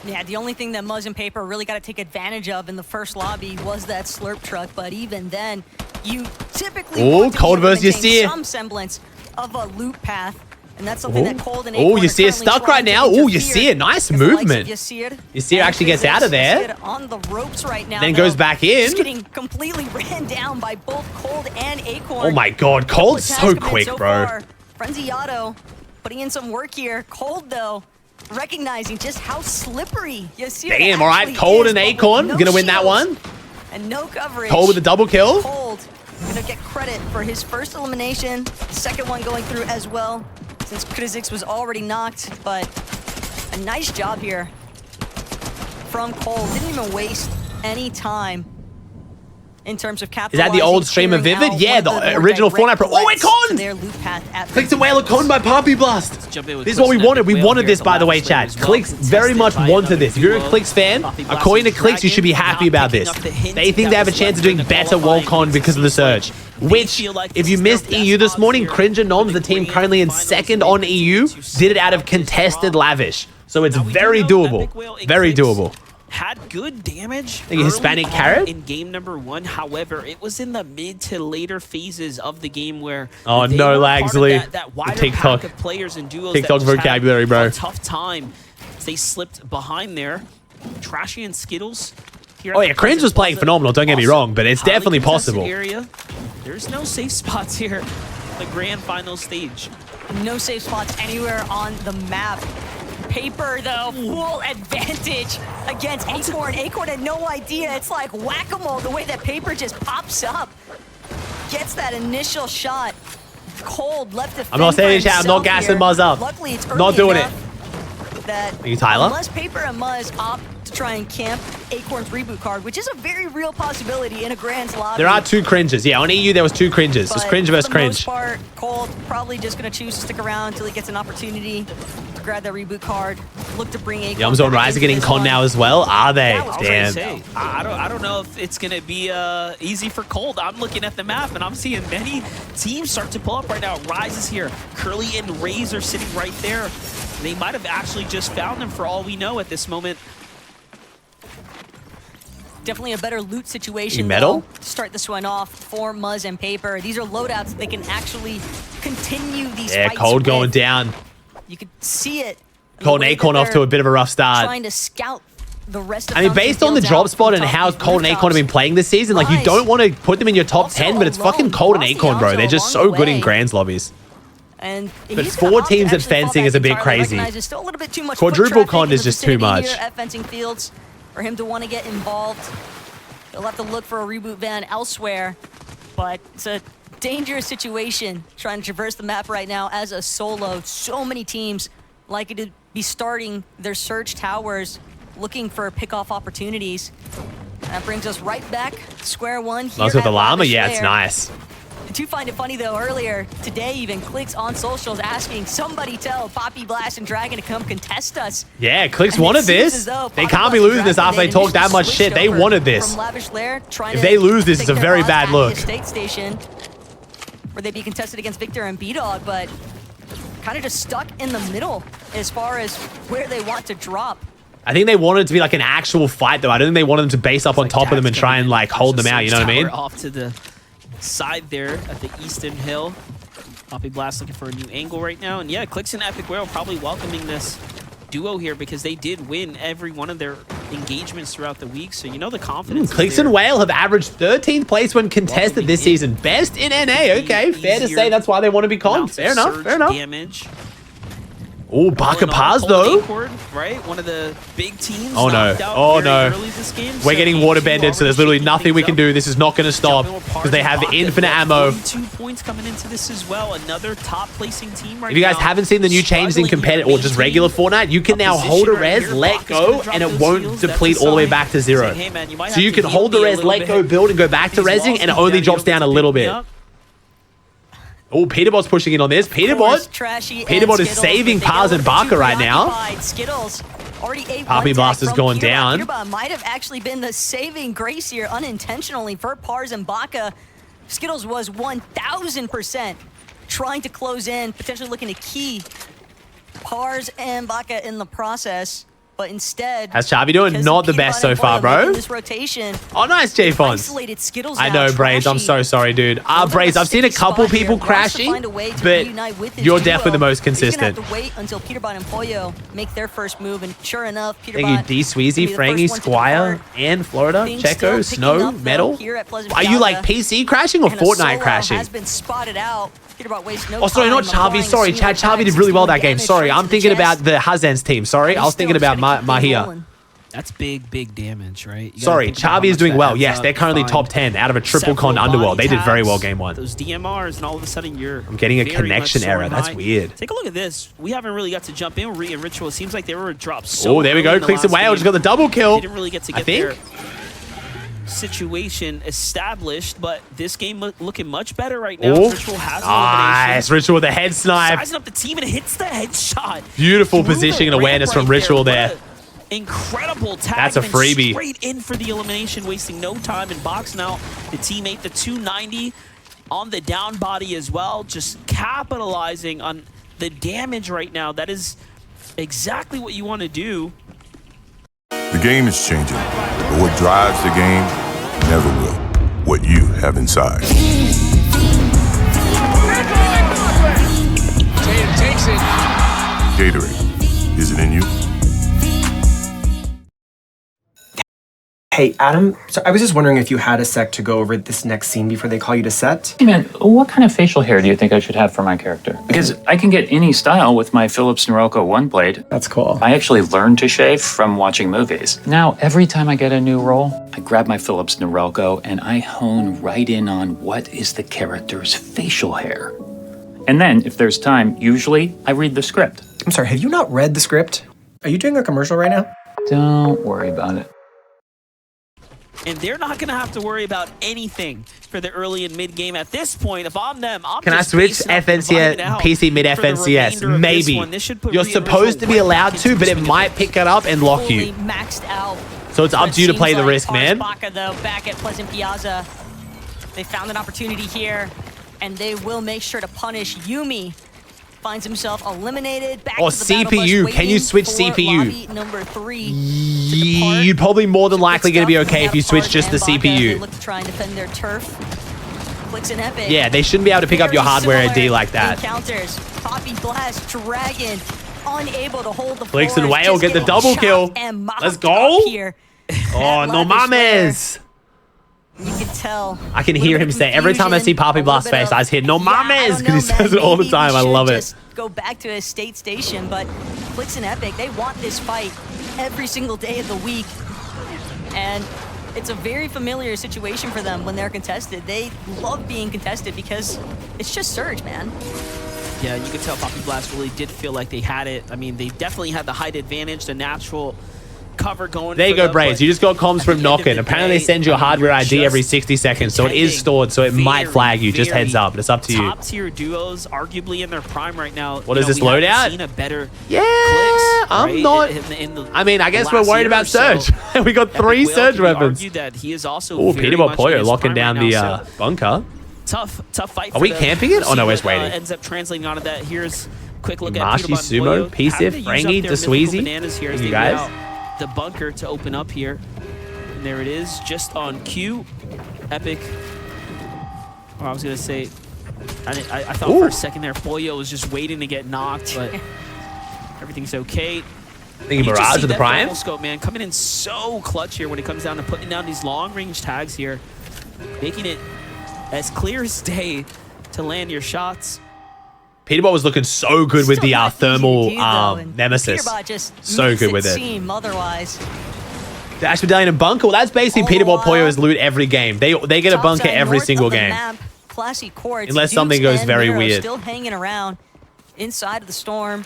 Yeah, the only thing that Muzz and Paper really got to take advantage of in the first lobby was that slurp truck. But even then, you typically want to maintain some semblance of a loot path. And that's something that Cold and
you see it stuck right now. Oh, you see it. Nice movement. Yasir actually gets out of there.
On the ropes right now.
Then goes back in.
Just getting completely ran down by both Cold and Acorn.
Oh my god, Cold's so quick, bro.
Frenzy Otto putting in some work here. Cold, though, recognizing just how slippery Yasir
Damn, all right. Cold and Acorn gonna win that one.
And no coverage.
Cold with a double kill.
Cold gonna get credit for his first elimination. Second one going through as well, since Krizix was already knocked. But a nice job here from Cold. Didn't even waste any time in terms of capitalizing.
Is that the old stream of Vivid? Yeah, the original Fortnite Pro. Oh, it conned! Clicks and Whale conned by Poppy Blast. This is what we wanted. We wanted this, by the way, chat. Clicks very much wanted this. If you're a Clicks fan, according to Clicks, you should be happy about this. They think they have a chance of doing better wall con because of the surge. Which, if you missed EU this morning, Cringer Noms, the team currently in second on EU, did it out of contested Lavish. So it's very doable. Very doable.
Had good damage
Hispanic carrot
in game number 1. However, it was in the mid to later phases of the game where
no, Lagsley,
that wider
TikTok
pack of players and duos
TikTok vocabulary, bro.
A tough time. They slipped behind there. Trashy and Skittles.
Oh yeah, Cringe was playing phenomenal. Don't get me wrong, but it's definitely possible.
Area. There's no safe spots here. The grand final stage.
No safe spots anywhere on the map. Paper, though, full advantage against Acorn. Acorn had no idea. It's like whack-a-mole the way that Paper just pops up. Gets that initial shot. Cold left to
I'm not saying chat. I'm not gassing Muzz up.
Luckily, it's
Not doing it.
That
Are you Tyler?
unless Paper and Muzz opt to try and camp Acorn's reboot card, which is a very real possibility in a Grand's lobby.
There are 2 cringes. Yeah, on EU there was 2 cringes. It's cringe versus cringe.
For the most part, Cold probably just going to choose to stick around until he gets an opportunity to grab that reboot card. Look to bring Acorn.
Yums on Rise are getting con now as well. Are they? Damn.
I don't know if it's going to be easy for Cold. I'm looking at the map, and I'm seeing many teams start to pull up right now. Rise is here. Curly and Raze are sitting right there. They might have actually just found them for all we know at this moment.
Definitely a better loot situation
Metal?
to start this one off for Muzz and Paper. These are loadouts they can actually continue these fights
Cold
with.
going down.
You could see it.
Cold and Acorn off to a bit of a rough start.
Trying to scout the rest of
I mean, based on the drop spot and how Cold and Acorn have been playing this season, like, you don't want to put them in your top 10, but it's fucking Cold and Acorn, bro. They're just so good in Grands lobbies.
And
but 4 teams at fencing is a bit crazy.
Still a little bit too much
Quadruple con is just too much.
Here at fencing fields for him to want to get involved. He'll have to look for a reboot van elsewhere, but it's a dangerous situation trying to traverse the map right now as a solo. So many teams likely to be starting their surge towers, looking for pick-off opportunities. That brings us right back to square one here.
That's with the llama. Yeah, it's nice.
I do find it funny though, earlier today even Clicks on socials asking somebody tell Poppy Blast and Dragon to come contest us.
Yeah, Clicks wanted this. They can't be losing this after they talk that much shit. They wanted this. If they lose this, it's a very bad look.
State station where they'd be contested against Victor and B-Dog, but kind of just stuck in the middle as far as where they want to drop.
I think they wanted it to be like an actual fight though. I don't think they wanted them to base up on top of them and try and like hold them out, you know what I mean?
Off to the side there at the eastern hill. Poppy Blast looking for a new angle right now. And yeah, Clicks and Epic Whale probably welcoming this duo here because they did win every one of their engagements throughout the week. So you know the confidence.
Clicks and Whale have averaged 13th place when contested this season. Best in NA. Okay, fair to say that's why they want to be con. Fair enough. Fair enough.
Damage.
Oh, Baka Paz though.
Acorn, right? One of the big teams.
Oh no. Oh no. We're getting water bended, so there's literally nothing we can do. This is not going to stop because they have infinite ammo.
2 points coming into this as well. Another top placing team right now.
If you guys haven't seen the new changes in competitive or just regular Fortnite, you can now hold a res, let go, and it won't deplete all the way back to 0. So you can hold the res, let go, build, and go back to resing, and it only drops down a little bit. Oh, Peterbot's pushing in on this. Peterbot is saving Paz and Barker right now. Poppy Blast is going down.
Peterbot might have actually been the saving grace here unintentionally for Pars and Baka. Skittles was 1000% trying to close in, potentially looking to key Pars and Baka in the process. But instead,
how's Chavi doing? Not the best so far, bro.
This rotation,
oh, nice, J-Fons. I know, Braves. I'm so sorry, dude. Braves, I've seen a couple people crashing, but you're definitely the most consistent.
Have to wait until Peterbot and Pollo make their first move, and sure enough, Peterbot.
Thank you, D. Sweezy, Frangy, Squire, and Florida, Checo, Snow, Metal. Are you like PC crashing or Fortnite crashing?
Has been spotted out.
Oh, sorry, not Chavi. Sorry, Chad. Chavi did really well that game. Sorry, I'm thinking about the Hazen's team. Sorry, I was thinking about Mahia.
That's big damage, right?
Sorry, Chavi is doing well. Yes, they're currently top 10 out of a triple con Underworld. They did very well game 1.
Those DMRs, and all of a sudden you're
I'm getting a connection error. That's weird.
Take a look at this. We haven't really got to jump in. Re and Ritual. It seems like they were dropped so
oh, there we go. Clicks and Whale just got the double kill.
They didn't really get to get their situation established, but this game looking much better right now. Ritual has
nice. Ritual with the head snipe.
Sizing up the team and hits the headshot.
Beautiful positioning and awareness from Ritual there.
Incredible tag.
That's a freebie.
Straight in for the elimination, wasting no time and boxing out the teammate. The 290 on the down body as well, just capitalizing on the damage right now. That is exactly what you want to do.
The game is changing, but what drives the game never will. What you have inside.
Takes it.
Gatorade, is it in you?
Hey, Adam, so I was just wondering if you had a sec to go over this next scene before they call you to set?
Hey man, what kind of facial hair do you think I should have for my character? Because I can get any style with my Philips Norelco One Blade.
That's cool.
I actually learned to shave from watching movies. Now, every time I get a new role, I grab my Philips Norelco and I hone right in on what is the character's facial hair. And then, if there's time, usually I read the script.
I'm sorry, have you not read the script? Are you doing a commercial right now?
Don't worry about it.
And they're not going to have to worry about anything for the early and mid game at this point. If I'm them, I'm
Can I
just
switch
spacing out and
FNCS,
vibing out
PC mid
for the
FNCS?
remainder of this
Maybe.
one. This should put
You're
Rhea
supposed to be
Rizzo
allowed
right
to, but it
into
might pick it up and lock you.
Fully maxed out.
So it's up
But
to you to
seems
play the
like
risk, man.
Baka, though, back at Pleasant Piazza. They found an opportunity here, and they will make sure to punish Yumi. Finds himself eliminated. Back
Or
to the battle
CPU.
bus,
Can you
waiting
switch
for
CPU?
lobby number 3.
You'd probably more than likely going to be okay if you switch just the
They
CPU.
look to try and defend their turf. Clicks and Epic.
Yeah, they shouldn't be able to pick up your
Very
hardware
similar
AD like that.
Encounters. Poppy Blast, Dragon, unable to hold the
Clicks and
floors,
Whale
just
get the
getting
double
chopped
kill.
and mopped
Let's go.
up here.
Oh, no mames.
You can tell.
I can hear him say every time I see Poppy Blast face, I hear no mames because he says it all the time. I love it.
Go back to his state station, but Clicks and Epic, they want this fight every single day of the week. And it's a very familiar situation for them when they're contested. They love being contested because it's just Surge, man.
Yeah, you could tell Poppy Blast really did feel like they had it. I mean, they definitely had the height advantage, the natural cover going.
There you go, Braves. You just got comms from Knockin.
the
Apparently, they
day,
send you a hardware ID
just
every 60 seconds, so it is stored, so it might flag you. Just heads up. It's up to you.
Top tier duos, arguably in their prime right now.
What is this loadout?
Seen a better
Yeah,
clicks,
I'm
right?
not.
I
mean, I guess we're worried about Surge. We got 3 Surge weapons.
That he is also
Oh,
very
Peter
much in
Poyo
his
locking
prime
down
right
the
now, so
bunker.
tough fight.
Are we camping it? Oh no, we're just waiting.
Ends up translating onto that. Here's a quick look
Mashi,
at Peter
Sumo,
Poyo. Having to
Pisif,
use up
Frangie,
their mythical
Desweezy.
bananas here as
Thank you
they wait
guys.
out the bunker to open up here. And there it is, just on cue. Epic. Or I was gonna say, I thought for a second there, Poyo was just waiting to get knocked, but everything's okay.
Thinking Mirage with the Prime.
Thermal scope, man, coming in so clutch here when it comes down to putting down these long-range tags here, making it as clear as day to land your shots.
Peterbot was looking so good with the thermal Nemesis. So good with it.
Otherwise.
Dash Medallion and Bunker. Well, that's basically Peterbot Poyo's loot every game. They get a bunker every single game.
Classy courts.
Unless something goes very
Miro
weird.
Still hanging around inside of the storm.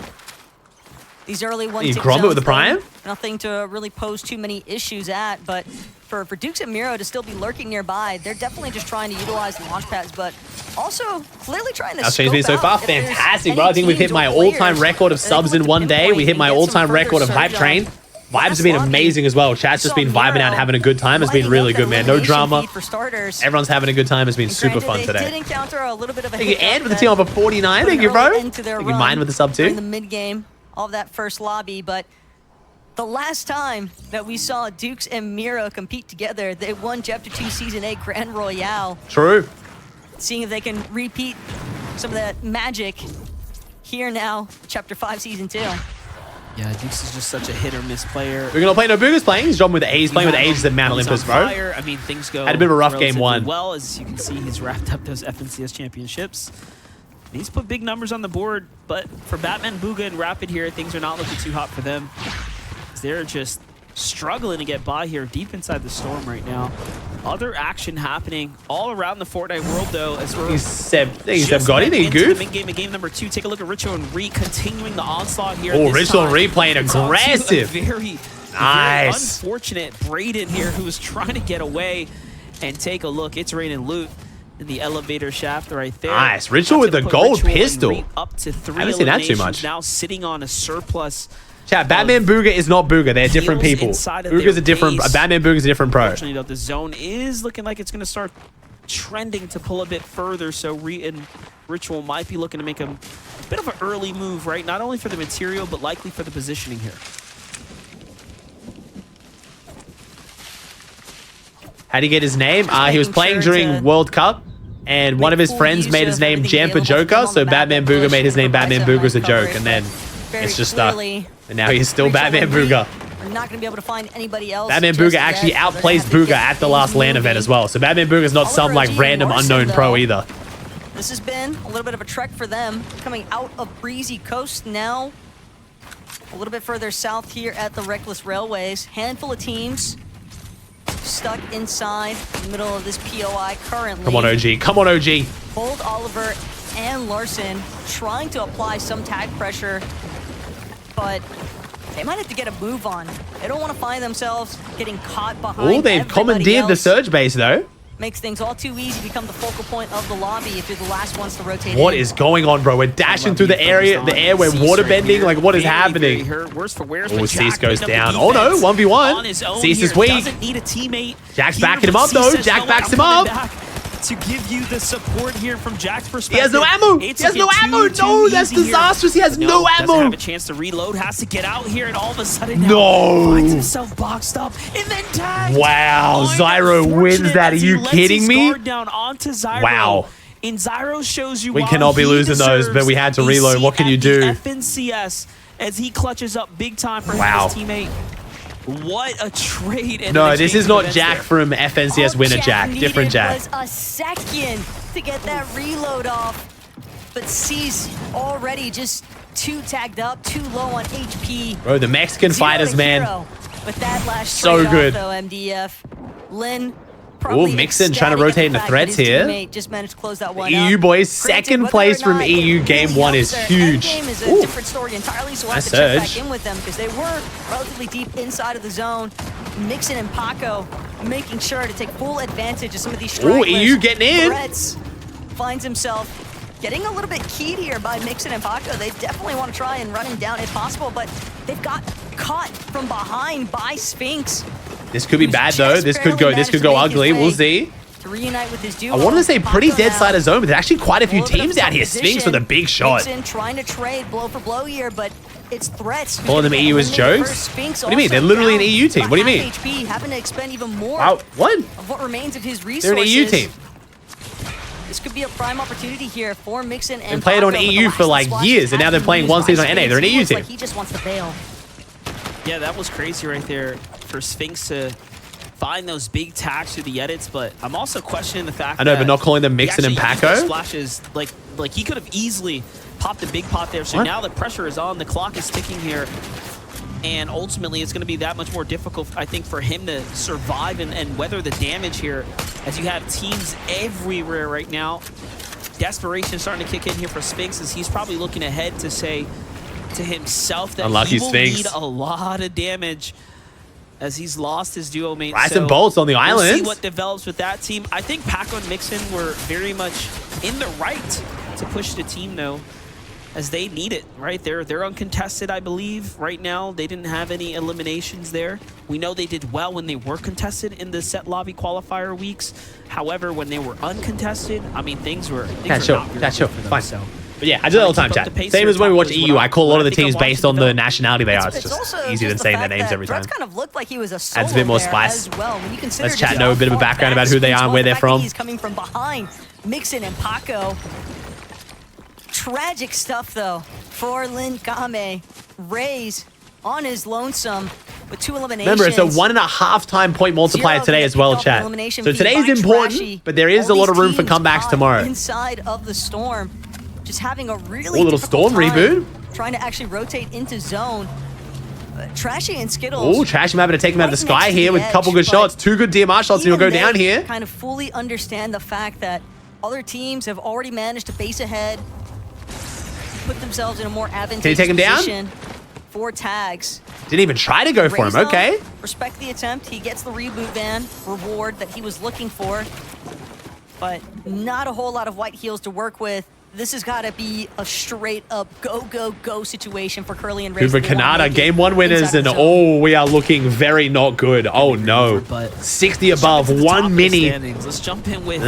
These early ones.
You Gromit with the Prime?
Nothing to really pose too many issues at, but for Dukes and Miro to still be lurking nearby, they're definitely just trying to utilize the launch pads, but also clearly trying to
That's changed me so far. Fantastic, bro. I think we've hit my
teams or
all-time
players
record of subs in one day. We hit my all-time record of Hype Train. Vibes have been amazing as well. Chat's just been vibing out and having a good time. It's been really good, man. No drama. Everyone's having a good time. It's been super fun today.
Did encounter a little bit of a
Thank you, and with the team over 49. Thank you, bro. Thank you, mine with the sub
in the
too.
mid game of that first lobby, but the last time that we saw Dukes and Miro compete together, they won Chapter 2 Season 8 Grand Royale.
True.
Seeing if they can repeat some of that magic here now, Chapter 5 Season 2.
Yeah, Dukes is just such a hit or miss player.
We're gonna play No Booga's playing. He's with A's playing with A's at Mount Olympus, bro.
I mean, things go
Had a bit of a rough game
relatively
one.
Well, as you can see, he's wrapped up those FNCS championships. He's put big numbers on the board, but for Batman, Booga, and Rapid here, things are not looking too hot for them. They're just struggling to get by here deep inside the storm right now. Other action happening all around the Fortnite world, though, as we're
Seb
just
got it.
into
Goof.
the mid-game of game number 2. Take a look at Richo and Ree continuing the onslaught here.
Oh,
This
Richo and
time,
Ree playing
it's on to
aggressive.
a very
Nice.
unfortunate Braden here, who was trying to get away. And take a look. It's raining loot in the elevator shaft right there.
Nice. Ritual with the gold
Ritual and
pistol.
Ree up to 3
I haven't seen that too
eliminations,
much.
now sitting on a surplus.
Chat, Batman Booga is not Booga. They're different
Heals
people.
inside of
Booga's
their
a different.
base.
Batman Booga's a different pro.
Unfortunately, though, the zone is looking like it's going to start trending to pull a bit further, so Ree and Ritual might be looking to make a bit of an early move, right? Not only for the material, but likely for the positioning here.
How'd he get his name? He was playing during World Cup, and one of his friends made his name Jampa Joker, so Batman Booga made his name Batman Booga's a joke, and then it's just stuck. And now he's still Batman Booga.
We're not going to be able to find anybody else.
Batman Booga actually outplays Booga at the last LAN event as well, so Batman Booga's not some like random unknown pro either.
This has been a little bit of a trek for them, coming out of Breezy Coast now. A little bit further south here at the Reckless Railways. Handful of teams stuck inside the middle of this POI currently.
Come on, OG. Come on, OG.
Bold Oliver and Larson trying to apply some tag pressure, but they might have to get a move on. They don't want to find themselves getting caught behind.
Oh, they've commandeered the Surge base, though.
Makes things all too easy to become the focal point of the lobby if you're the last ones to rotate
What
in.
is going on, bro? We're dashing through the area, we're water bending. Like, what is happening? Oh, Cease goes down. Oh, no, 1v1. Cease is weak.
Doesn't need a teammate.
Jack's backing him up, though. Jack backs him up.
To give you the support here from Jack's perspective.
He has no ammo. He has no ammo. No, that's disastrous. He has no ammo.
Doesn't have a chance to reload. Has to get out here, and all of a sudden
no.
finds himself boxed up and then tagged.
Wow, Zyro wins that. Are you kidding me?
Down onto Zyro.
Wow.
And Zyro shows you
we cannot be losing those, but we had to reload. What can you do?
FNCS as he clutches up big time for his teammate. What a trade. And
no, this is not Jack from FNCS winner Jack. Different Jack.
Was a second to get that reload off. But Cease already just too tagged up, too low on HP.
Bro, the Mexican fighters, man.
With that last
so good.
Off, though, MDF. Lin.
Oh, Mixon trying to rotate into threats here.
Just managed to close that one
EU boys, second place from EU game 1 is huge.
Game is a different story entirely, so we'll have to check back in with them because they were relatively deep inside of the zone. Mixon and Paco making sure to take full advantage of some of these stragglers.
Oh, EU getting in.
Threats finds himself getting a little bit keyed here by Mixon and Paco. They definitely want to try and run him down if possible, but they've got caught from behind by Sphinx.
This could be bad though. This could go ugly. We'll see.
To reunite with his duo.
I wanted to say pretty dead side of zone, but there's actually quite a few teams out here. Sphinx with a big shot.
Mixon trying to trade blow for blow here, but it's threats.
Calling them EU as jokes? What do you mean? They're literally an EU team. What do you mean?
HP, having to expend even more
of
what remains of his resources.
They're an EU team.
This could be a prime opportunity here for Mixon and
played on EU for like years, and now they're playing one season on NA. They're an EU team.
Like he just wants to bail.
Yeah, that was crazy right there for Sphinx to find those big tags through the edits, but I'm also questioning the fact
I know, but not calling them Mixon and Paco.
Splashes, like he could have easily popped a big pot there. So now the pressure is on, the clock is ticking here, and ultimately it's going to be that much more difficult, I think, for him to survive and weather the damage here, as you have teams everywhere right now. Desperation starting to kick in here for Sphinx, as he's probably looking ahead to say to himself that he will need a lot of damage, as he's lost his duo mate.
Rice and Bolts on the island.
We'll see what develops with that team. I think Paco and Mixon were very much in the right to push the team, though, as they need it, right? They're uncontested, I believe, right now. They didn't have any eliminations there. We know they did well when they were contested in the set lobby qualifier weeks. However, when they were uncontested, I mean, things were
That's fine. So. But yeah, I do that all the time, chat. Same as when we watch EU, I call a lot of the teams based on the nationality they are. It's just easier than saying their names every time.
Kind of looked like he was a
adds a bit more spice.
Well.
Let's chat, know a bit of a background about who they are and where they're from.
He's coming from behind Mixon and Paco. Tragic stuff, though, for Lin Game. Rays on his lonesome with 2 eliminations.
Remember, it's a 1.5 time point multiplier today as well, chat. So today is important, but there is a lot of room for comebacks tomorrow.
Inside of the storm, just having a really
little storm reboot.
Trying to actually rotate into zone. Trashy and Skittles.
Oh, Trashy having to take him out of the sky here with a couple good shots. 2 good DMR shots, and he'll go down here.
Kind of fully understand the fact that other teams have already managed to base ahead, put themselves in a more advantageous
take him down?
position for tags.
Didn't even try to go for him. Okay.
Respect the attempt. He gets the reboot van reward that he was looking for, but not a whole lot of white heels to work with. This has got to be a straight-up go situation for Curly and Ray.
Cooper Kanata, game 1 winners, and we are looking very not good. Oh no, 60 above, 1 mini.
Let's jump in with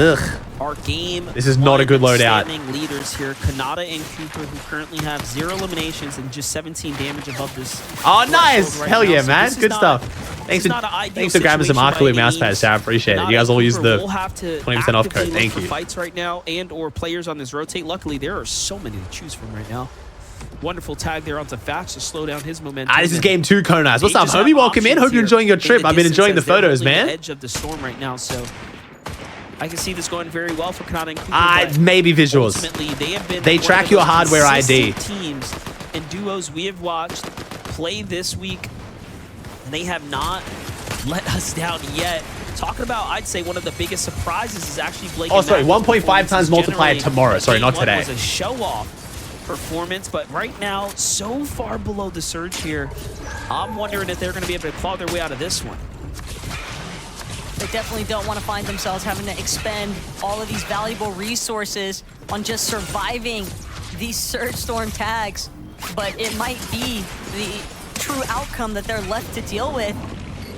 our game.
This is not a good loadout.
Leaders here, Kanata and Cooper, who currently have 0 eliminations and just 17 damage above this.
Oh, nice! Hell yeah, man. Good stuff. Thanks for grabbing some Arcaloo mouse pads, I appreciate it. You guys all use the 20% off code. Thank you.
Fights right now and or players on this rotate. Luckily, there are so many to choose from right now. Wonderful tag there onto Thatch to slow down his momentum.
This is game 2, Konas. What's up, homie? Welcome in. Hope you're enjoying your trip. I've been enjoying the photos, man.
Edge of the storm right now, so I can see this going very well for Kanata and Cooper.
Maybe visuals. They track your hardware ID.
Teams and duos we have watched play this week, and they have not let us down yet. talking about, I'd say one of the biggest surprises is actually Blake.
Oh, sorry, 1.5 times multiplier tomorrow. Sorry, not today.
It was a show-off performance, but right now, so far below the surge here, I'm wondering if they're going to be able to claw their way out of this one.
They definitely don't want to find themselves having to expend all of these valuable resources on just surviving these Surge Storm tags, but it might be the true outcome that they're left to deal with.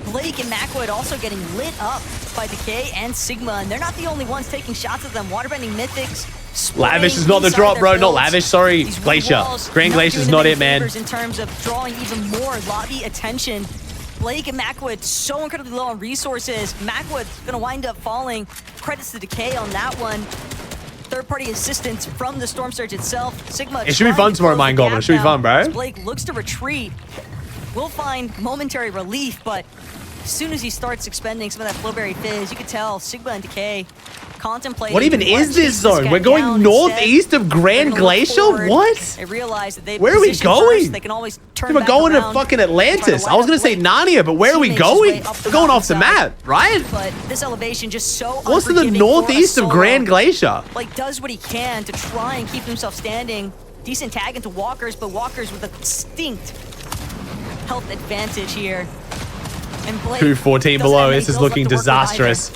Blake and Macwood also getting lit up by Decay and Sigma, and they're not the only ones taking shots at them. Waterbending Mythics.
Lavish is not the drop, bro. Not Lavish. Sorry, Glacier. Grand Glacier's not it, man.
In terms of drawing even more lobby attention. Blake and Macwood so incredibly low on resources. Macwood's gonna wind up falling. Credits to Decay on that one. Third-party assistance from the Storm Surge itself. Sigma.
It should be fun tomorrow, Mind Goblin. It should be fun, bro.
Blake looks to retreat. Will find momentary relief, but as soon as he starts expending some of that Flowberry Fizz, you can tell Sigma and Decay contemplating.
What even is this zone? We're going northeast of Grand Glacier? What?
They realize that they
where are we going?
They can always turn
we're going to fucking Atlantis. I was going to say Narnia, but where are we going? We're going off the map, right?
But this elevation just so
what's to the northeast of Grand Glacier?
Like, does what he can to try and keep himself standing. Decent tag into Walkers, but Walkers with a distinct health advantage here. And Blake
214 below. This is looking disastrous.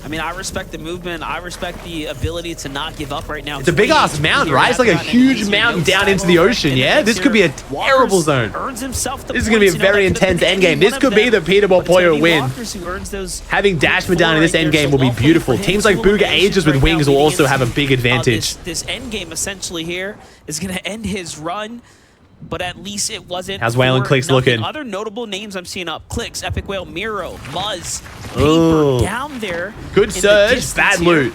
I mean, I respect the movement. I respect the ability to not give up right now.
It's a big ass mountain, right? It's like a huge mountain down into the ocean, yeah? This could be a terrible zone. This is going to be a very intense endgame. This could be the Peterbot Poyo win. Having Dashman down in this endgame will be beautiful. Teams like Booga Aegis with wings will also have a big advantage.
This endgame essentially here is going to end his run. But at least it wasn't.
How's Whale and Clicks looking?
Other notable names I'm seeing up: Clicks, Epic Whale, Miro, Muzz, Paper down there.
Good surge, bad loot.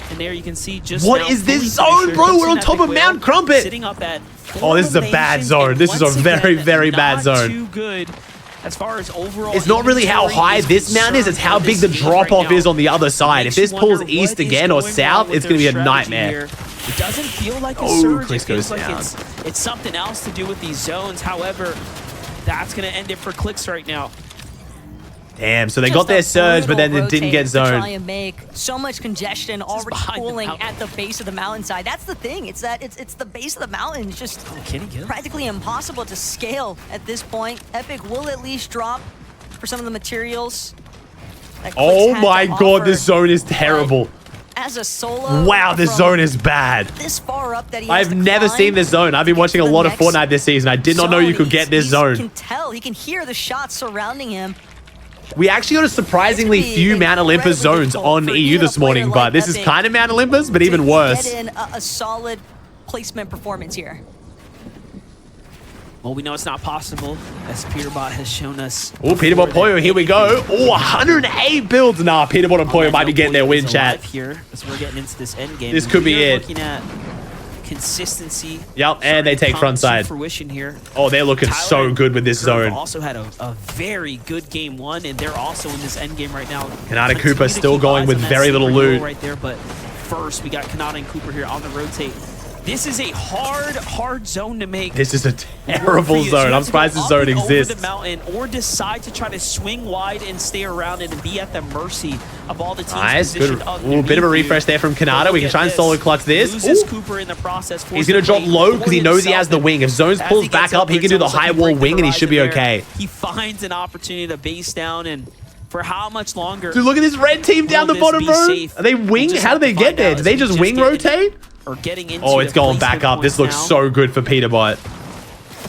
And there you can see just
what is this zone, bro? We're on top of Mount Crumpet.
Sitting up at
oh, this is a bad zone. This is a very, very bad zone.
Too good as far as overall.
It's not really how high this mountain is. It's how big the drop off is on the other side. If this pulls east again or south, it's going to be a nightmare.
It doesn't feel like a surge. It feels like it's something else to do with these zones. However, that's going to end it for Clicks right now.
Damn, so they got their surge, but then it didn't get zoned.
Try and make so much congestion already pooling at the base of the mountainside. That's the thing. It's that it's the base of the mountain. It's just practically impossible to scale at this point. Epic will at least drop for some of the materials.
Oh my god, this zone is terrible.
As a solo,
wow, this zone is bad.
This far up that he
I've never seen this zone. I've been watching a lot of Fortnite this season. I did not know you could get this zone.
He can tell, he can hear the shots surrounding him.
We actually got a surprisingly few Mount Olympus zones on EU this morning, but this is kind of Mount Olympus, but even worse.
Get in a solid placement performance here.
Well, we know it's not possible, as Peterbot has shown us.
Oh, Peterbot Poyo, here we go. Oh, 108 builds. Nah, Peterbot and Poyo might be getting their win, chat.
Here, as we're getting into this end game.
This could be it.
Looking at consistency.
Yep, and they take front side.
Fruition here.
Oh, they're looking so good with this zone.
Also had a very good game one, and they're also in this end game right now.
Kanata Cooper still going with very little loot.
Right there, but first we got Kanata and Cooper here on the rotate. This is a hard zone to make.
This is a terrible zone. I'm surprised this zone exists.
Over the mountain, or decide to try to swing wide and stay around it and be at the mercy of all the teams.
Nice, good. Ooh, bit of a refresh there from Kanata. We can try and solo clutch this.
Loses Cooper in the process.
He's gonna drop low because he knows he has the wing. If Zones pulls back up, he can do the high wall wing and he should be okay.
He finds an opportunity to base down, and for how much longer?
Dude, look at this red team down the bottom, bro. Are they wing? How do they get there? Do they just wing rotate?
Or getting into
oh, it's going back up. This looks so good for Peterbot.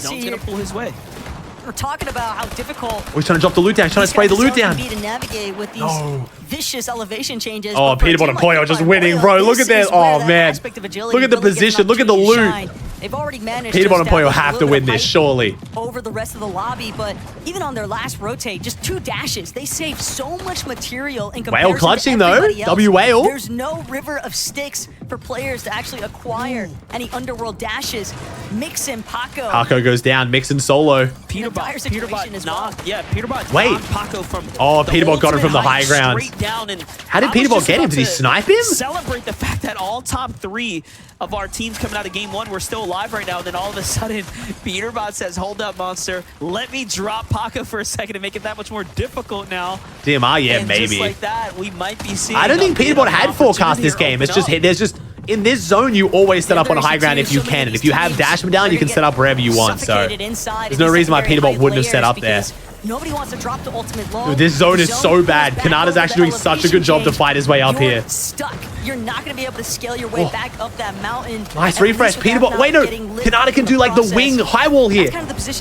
Zone's gonna pull his way.
We're talking about how difficult.
Oh, he's trying to drop the loot down. He's trying to spray the loot down.
To navigate with these vicious elevation changes.
Oh, Peterbot and Poyo just winning, bro. Look at that. Oh, man. Look at the position. Look at the loot.
They've already managed
Peterbot and Poyo have to win this, surely.
Over the rest of the lobby, but even on their last rotate, just 2 dashes, they saved so much material in comparison
Whale clutching,
to everybody
though.
else.
W-Whale.
There's no river of sticks for players to actually acquire any underworld dashes. Mixin, Paco.
Paco goes down. Mixin solo.
Peterbot knocked. Yeah, Peterbot
Wait.
knocked Paco from.
Oh, Peterbot got him from the high ground.
Straight down, and
how did Peterbot get him? Did he snipe him?
Celebrate the fact that all top 3 of our teams coming out of game 1 we're still alive right now, and then all of a sudden Peterbot says, hold up, monster, let me drop Paco for a second and make it that much more difficult now.
DMR, yeah,
and
maybe.
Just like that, we might be seeing.
I don't think Peterbot had forecast this game. It's just there's just in this zone you always set up on high ground if you can, and if you have dash them down, you can set up wherever you want. So there's no reason why Peterbot wouldn't have set up there.
Nobody wants to drop the ultimate low.
Dude, this zone is so bad. Kanata's actually doing such a good job to fight his way up here.
Stuck. You're not going to be able to scale your way back up that mountain.
Nice refresh. Peterbot. Wait, no. Kanata can do like the wing high wall here.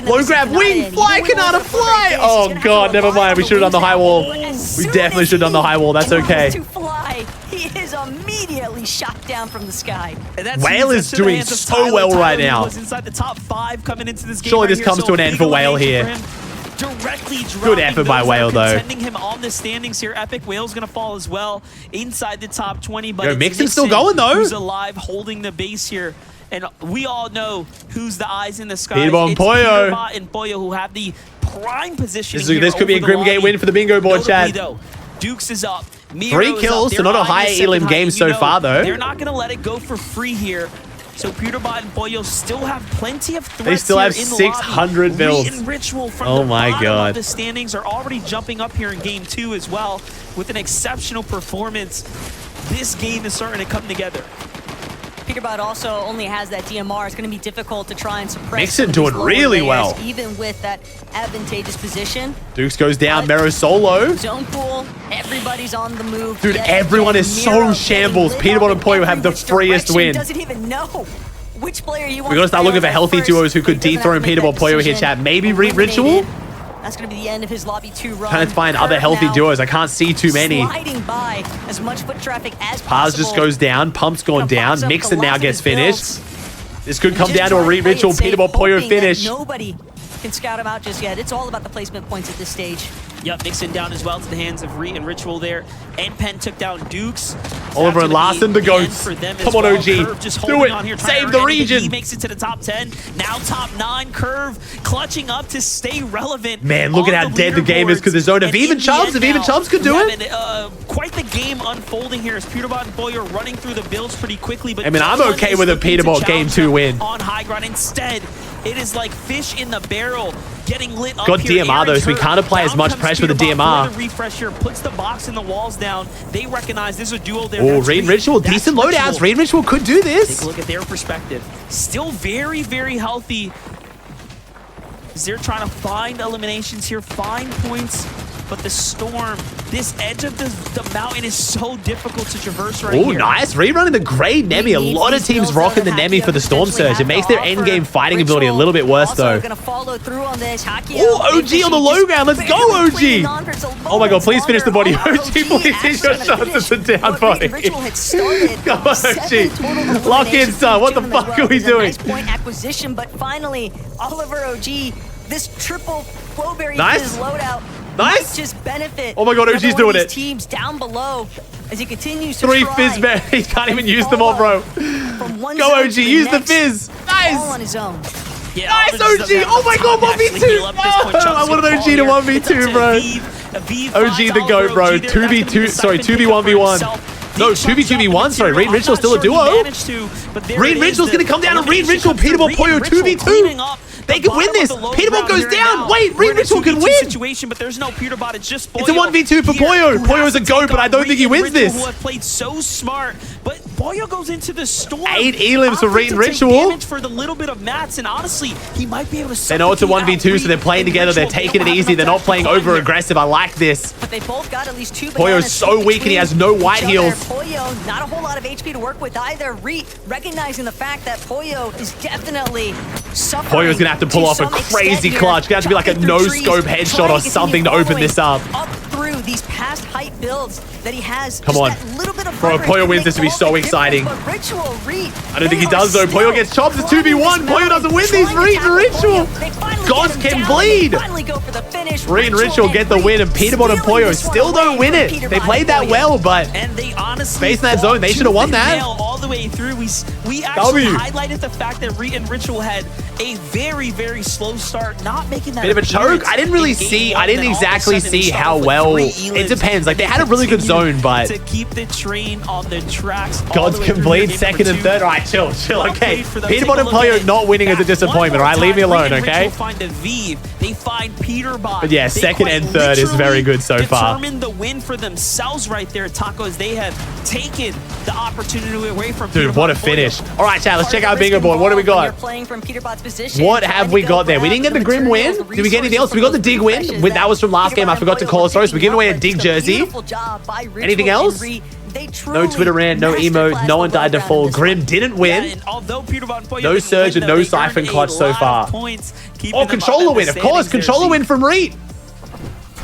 Low grab, wing, fly, Kanata, fly. Oh, God, never mind. We should have done the high wall. We definitely should have done the high wall. That's okay.
He is immediately shot down from the sky.
Whale is doing so well right now.
Inside the top 5 coming into this game.
Surely this comes to an end for Whale here.
Directly
good effort by Whale, though.
Sending him on the standings here. Epic Whale's gonna fall as well inside the top 20. But
Yo, Mixin's still going though.
Who's alive, holding the base here, and we all know who's the eyes in the sky.
Peterbot and Pollo.
Peterbot and Pollo who have the prime position.
This could be a Grim Gate win for the bingo board, Chad.
Dukes is up.
3 kills, so not a high elim game so far, though.
They're not gonna let it go for free here. So Peterbot and Pollo still have plenty of threats.
They still have
here in the
600
lobby.
builds.
Reed and Ritual from
oh
the
my
bottom
God.
of the standings are already jumping up here in game 2 as well with an exceptional performance. This game is starting to come together.
Peterbot also only has that DMR. It's going to be difficult to try and suppress.
Mixin doing really well.
Even with that advantageous position.
Dukes goes down, Mero solo.
Zone pool, everybody's on the move.
Dude, everyone is so shambles. Peterbot and Pollo have the freest win.
Doesn't even know which player you want.
We gotta start looking for healthy duos who could dethrone Peterbot Pollo here, chat. Maybe Reed Ritual?
That's going to be the end of his lobby 2 run.
Trying to find other healthy duos. I can't see too many.
Sliding by as much foot traffic as possible.
Paz just goes down. Pump's gone down. Mixin now gets finished. This could come down to a Reed Ritual Peterbot Pollo finish.
Nobody can scout him out just yet. It's all about the placement points at this stage.
Yep, Mixin down as well to the hands of Reed and Ritual there. And Penn took down Dukes.
Oliver and Larson, the goats. Come on, OG. Do it.
Here,
save the region.
He makes it to the top 10. Now top 9. Curve clutching up to stay relevant.
Man, look at how dead the game is because there's zone of even Chubbs. If even Chubbs could do it.
Quite the game unfolding here as Peterbot and Pollo running through the builds pretty quickly. But
I mean, I'm okay with a Peterbot game 2 win.
On high ground. Instead, it is like fish in the barrel. Getting lit up
got
here.
DMR though, so we can't apply as much pressure with the DMR.
The refresh here puts the box and the walls down. They recognize there's a duo there.
Oh, Reed Ritual, decent loadouts. Reed Ritual could do this.
Take a look at their perspective. Still very, very healthy. They're trying to find eliminations here, find points. But the storm, this edge of the mountain is so difficult to traverse right here.
Oh, nice. Rerunning the Grey Nemi. A lot of teams rocking the Nemi for the Storm Surge. It makes their endgame fighting ability a little bit worse, though. Oh, OG on the low ground. Let's go, OG. Oh, my God. Please finish the body. OG, please hit your shots at the down body. Come on, OG. Lock in, son. What the fuck are we doing?
Nice point acquisition, but finally, Oliver OG, this triple Flowberry
nice.
Loadout.
Nice.
Just benefit.
Oh my God, OG's doing it.
Teams down below as he continues to
3 fizz berries. Can't even use them all, bro. Go, OG. Use the fizz. Nice.
All on his own.
Yeah,
nice, OG. Oh my God, 1v2. No, I wanted OG to 1v2, bro. OG the GOAT, bro. 2v2. Sorry, 2v1v1. No, 2v2v1. Sorry, Reed Ritual's still a duo. Reed Ritual's going to come down and Reed Ritual, Peterbot Pollo 2v2. They can win this. Peterbot goes down. Wait, Reed Ritual can win.
Situation, but there's no Peterbot. It's just Pollo.
It's a 1v2 for Pollo. Pollo's a GOAT, but I don't think he wins this.
Who have played so smart, but Pollo goes into the storm.
8 elims for Reed Ritual.
For the little bit of mats, and honestly, he might be able to.
They know it's a 1v2, so they're playing together. They're taking it easy. They're not playing over aggressive. I like this.
But they both got at least 2 bananas.
Pollo's so weak, and he has no white heals.
Pollo, not a whole lot of HP to work with either. Recognizing the fact that Pollo is definitely suffering.
Pollo's gonna have to pull off a crazy clutch. Gonna have to be like a no-scope headshot or something to open this up.
Up through these past height builds that he has.
Come
just
on.
that little bit of
Bro,
leverage
Poyo
can
wins
make
this to be
all
so
the difference,
exciting.
but Ritual, Reed,
I don't think he
they
does though.
are
Poyo gets chopped. It's 2v1. Poyo doesn't win these. Reed and Ritual. Gods can bleed. Reed and Ritual get the win, and Peterbot and Poyo still don't win it. They played that well, but
and they honestly
based on that zone, they should have won that.
All the way through. We actually highlighted the fact that Reed and Ritual had a very, very slow start, not making that
bit of a choke. I didn't really see. I didn't exactly see how well. It depends. Like they had a really good zone, but
to keep the train on the tracks.
Gods can bleed second and third. All right, chill. Okay, Peterbot and Poyo not winning is a disappointment. All right, leave me alone. Okay.
They find Peterbot.
But yeah, second and third is very good so far.
Determine the win for themselves right there, Tacos. They have taken the opportunity away from
Dude, what a finish. All right, chat, let's check out bingo board. What do we got? What have we got there? We didn't get the Grim win. Did we get anything else? We got the Dig win. That was from last game. I forgot to call it. Sorry, so we're giving away a Dig jersey. Anything else? No Twitter rant, no emote, no one died to fall. Grim didn't win. No Surge and no Siphon Clutch so far. Oh, Controller win. Of course, Controller win from Reed.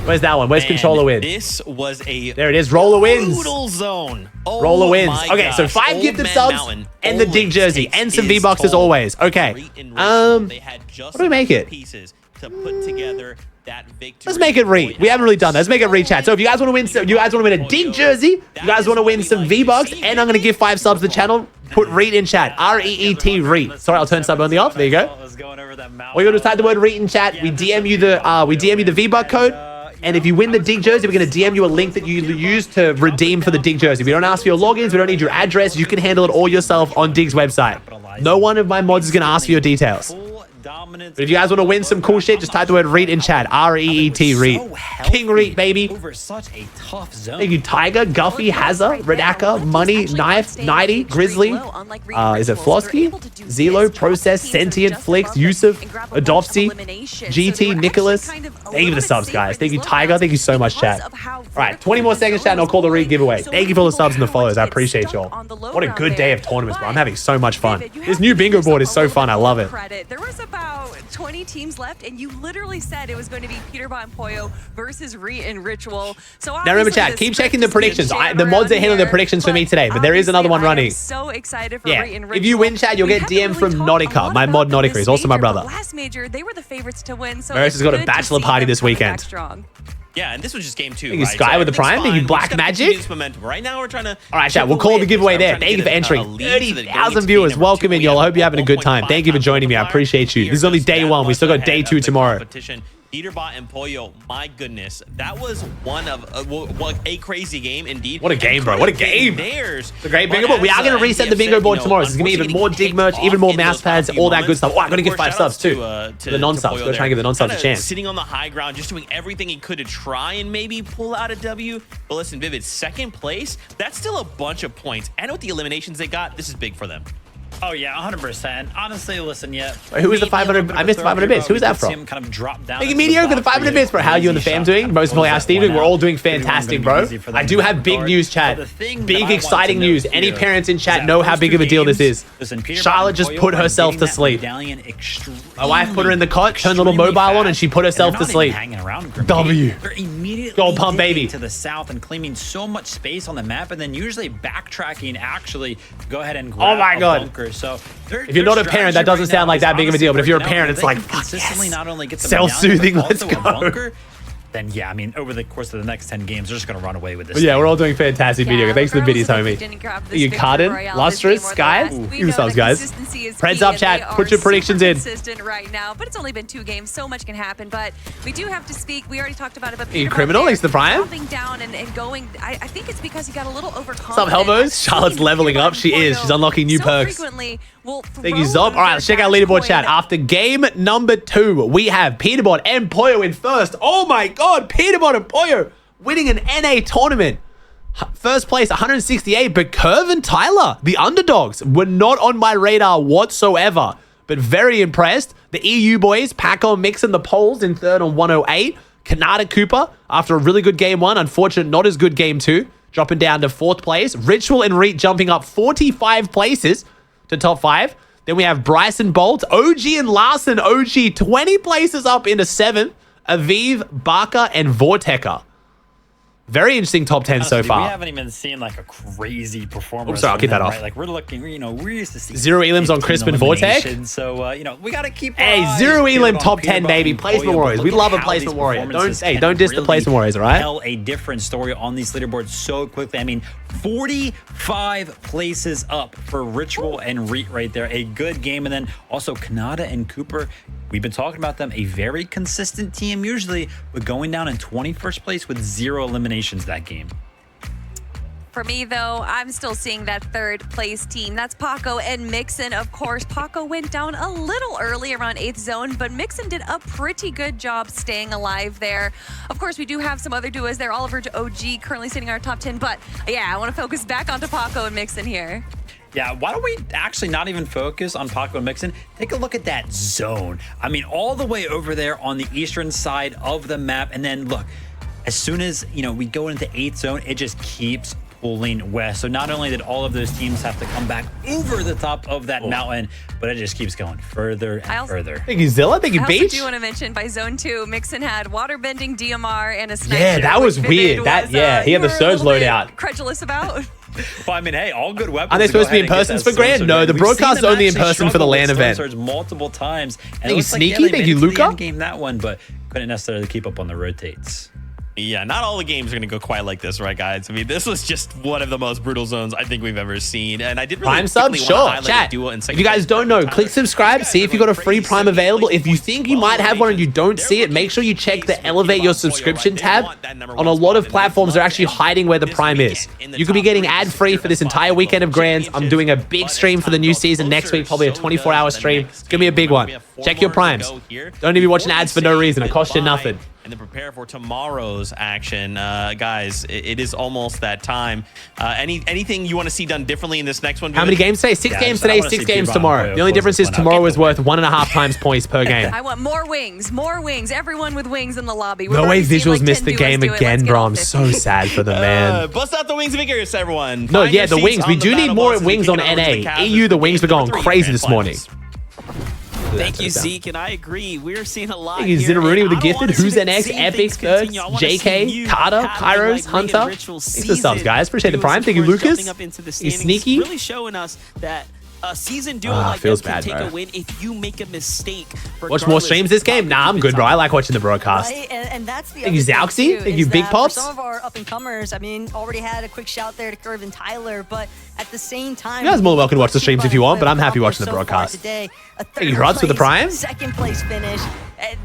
Where's that one? Where's Controller win?
This was a
there it is. Roller wins.
Brutal zone.
Roller wins. Okay, so 5 gifted subs and the Dig jersey and some V-Bucks as always. Okay. What do we make it?
To put together that victory.
Let's make it Reed. We haven't really done that. Let's make it Reed, chat. So if you guys want to win, a Dig jersey, you guys want to win some V-Bucks, and I'm gonna give 5 subs to the channel. Put Reed in chat. R-E-E-T Reed. Sorry, I'll turn sub only off. There you go. All you gotta do is type the word Reed in chat. We DM you the V-Buck code. And if you win the Dig jersey, we're going to DM you a link that you use to redeem for the Dig jersey. We don't ask for your logins. We don't need your address. You can handle it all yourself on Dig's website. No one of my mods is going to ask for your details. But if you guys want to win some cool shit, just type the word Reed in chat. R-E-E-T, Reed. King Reed, baby.
Over such a tough zone.
Thank you, Tiger, Guffy, Hazza, Redaka, Money, Knife, Nighty, Grizzly. Is it Flosky? Zelo, Process, Sentient, Flix, Yusuf, Adopsy, GT, Nicholas. Thank you for the subs, guys. Thank you, Tiger. Thank you so much, chat. All right, 20 more seconds, chat, and I'll call the Reed giveaway. Thank you for the subs and the follows. I appreciate y'all. What a good day of tournaments, bro. I'm having so much fun. This new bingo board is so fun. I love it.
There was about 20 teams left, and you literally said it was going to be Peterbot and Poyo versus Reed and Ritual. So
now remember, chat, keep checking the predictions. The mods are handling the predictions for me today, but there is another one running.
So excited for Reed and Ritual.
If you win, chat, you'll get DM from Nautica. My mod Nautica is also my brother.
Last major, they were the favorites to win. So
Maris has got a bachelor party this weekend.
Yeah, and this was just game 2.
Thank you, Sky, with the Prime. Thank you, Black Magic.
Right now, we're trying to.
All right, chat, we'll call the giveaway there. Thank you for entering. 30,000 viewers. Welcome in, y'all. I hope you're having a good time. Thank you for joining me. I appreciate you. This is only day 1. We still got day 2 tomorrow.
Peterbot and Poyo, my goodness, that was one of a crazy game indeed.
What a game, bro! What a game!
It's
a great bingo board. We are going to reset the bingo board tomorrow. So there's going to be even more Dig merch, even more mouse pads, all that good stuff. Oh, I'm going to give 5 subs too. To the non-subs. Go try and give the non-subs a chance.
Sitting on the high ground, just doing everything he could to try and maybe pull out a W. But listen, Vivid, 2nd place. That's still a bunch of points. And with the eliminations they got, this is big for them.
Oh yeah, 100%. Honestly, listen, yeah.
Wait, who was the 500? I missed 500 bits. Who was that from?
Kind of drop down.
Thank you, Mediocre, the 500 bits, bro. How you and the fam doing? Most importantly, how Steve doing? We're all doing fantastic, bro. I do have big news, chat. Big, exciting news. Any parents in chat know how big of a deal this is. Charlotte just put herself to sleep. My wife put her in the cot, turned the little mobile on, and she put herself to sleep. W. Gold pump, baby.
To the south and claiming so much space on the map, and then usually backtracking actually go ahead and grab a bunker. So
if you're not a parent, that doesn't sound like that big of a deal. But if you're a parent, it's like, fuck yes.
Not only get
self-soothing, let's go.
Then yeah, I mean, over the course of the next 10 games, they're just going to run away with this.
But yeah, we're all doing fantastic video. Thanks for the biddies, homie. You Cardin, Lustrous, Sky, give yourselves, guys. Preds up, chat. Put your predictions in.
Consistent right now, but it's only been 2 games. So much can happen, but we do have to speak. We already talked about it. But
you criminal? Thanks the Prime.
Down and going. I think it's because he got a little overconfident.
What's up, Helmos? Charlotte's leveling up. She is. She's unlocking new perks. Thank you, Zop. All right, let's check out leaderboard, chat. After game number 2, we have Peterbot and Poyo in first. Oh my God, Peterbot and Poyo winning an NA tournament. First place, 168, but Curve and Tyler, the underdogs, were not on my radar whatsoever, but very impressed. The EU boys, Paco mixing the poles in third on 108. Kanata Cooper, after a really good game 1, unfortunate not as good game 2, dropping down to 4th place. Ritual and Reet jumping up 45 places to top 5. Then we have Bryson Bolt, OG and Larson. OG 20 places up into 7th. Aviv, Barker, and Vorteca. Very interesting top 10 so far.
We haven't even seen like a crazy performance.
Oops, sorry, I'll keep that off.
Right? Like we're looking, you know, we're used to see
0 elims on Crisp and Vortex.
So you know, we gotta keep.
Hey, 0 elim top 10, baby. Placement warriors. We love a placement warrior. Don't diss the placement warriors, all right?
Tell a different story on these leaderboards so quickly. I mean, 45 places up for Ritual and Reet right there. A good game, and then also Kanata and Cooper. We've been talking about them, a very consistent team usually, but going down in 21st place with 0 eliminations that game.
For me, though, I'm still seeing that third place team. That's Paco and Mixon. Of course, Paco went down a little early around 8th zone, but Mixon did a pretty good job staying alive there. Of course, we do have some other duos there. Oliver to OG currently sitting in our top 10, but yeah, I want to focus back onto Paco and Mixon here.
Yeah, why don't we actually not even focus on Paco and Mixon? Take a look at that zone. I mean, all the way over there on the eastern side of the map. And then look, as soon as, you know, we go into 8th zone, it just keeps pulling west. So not only did all of those teams have to come back over the top of that mountain, but it just keeps going further and further.
Thank you, Zilla. Thank you, Beach.
I also do want to mention by zone 2, Mixon had waterbending, DMR, and a sniper.
Yeah, that was weird. He had the surge loadout.
Credulous about.
Well, I mean, hey, all good weapons.
Are they supposed to be in person for Grand? No, the broadcast is only in person for the LAN event.
Multiple times.
Thank you, Sneaky. Thank you, Luca.
Game that one, but couldn't necessarily keep up on the rotates.
Yeah, not all the games are going to go quite like this, right, guys? I mean, this was just one of the most brutal zones I think we've ever seen. And I did really
Prime sub, sure. Chat. If you guys don't know, click subscribe. See if you got a free Prime available. If you think you might have one and you don't see it, make sure you check the Elevate Your Subscription tab. On a lot of platforms, they're actually hiding where the Prime is. You could be getting ad-free for this entire weekend of Grands. I'm doing a big stream for the new season next week, probably a 24-hour stream. It's going to be a big one. Check your Primes. Don't need to be watching ads for no reason. It costs you nothing.
And then prepare for tomorrow's action. Guys, it is almost that time. Anything you want to see done differently in this next one?
How many games today? 6 games today, 6 games tomorrow. The only difference is tomorrow is worth 1.5 times points per game.
I want more wings, more wings. Everyone with wings in the lobby.
No way Visuals missed the game again, bro. I'm so sad for the man.
Bust out the wings of vigorous, everyone.
No, yeah, the wings. We do need more wings on NA. EU, the wings were going crazy this morning.
Thank you, Zeke, and I agree. We're seeing a lot
here. Zitteruni with the gifted. Who's NX? Epic, Thirds, JK, Carter, Kairos, Hunter. Thanks for the subs, guys. Appreciate the Prime. Thank you, Lucas. He's sneaky.
Really showing us that a season duo like this can take a win if you make a mistake.
Watch more streams this game? Nah, I'm good, bro. I like watching the broadcast.
Right? And that's the
Thank you, Zauxy. Thank you, Big Pops.
Some of our up-and-comers, I mean, already had a quick shout there to Curve and Tyler, but at the same time...
You guys are more welcome to watch the streams if you want, but I'm happy watching the broadcast. Thank you, Rods, with the Prime.
Second place finish.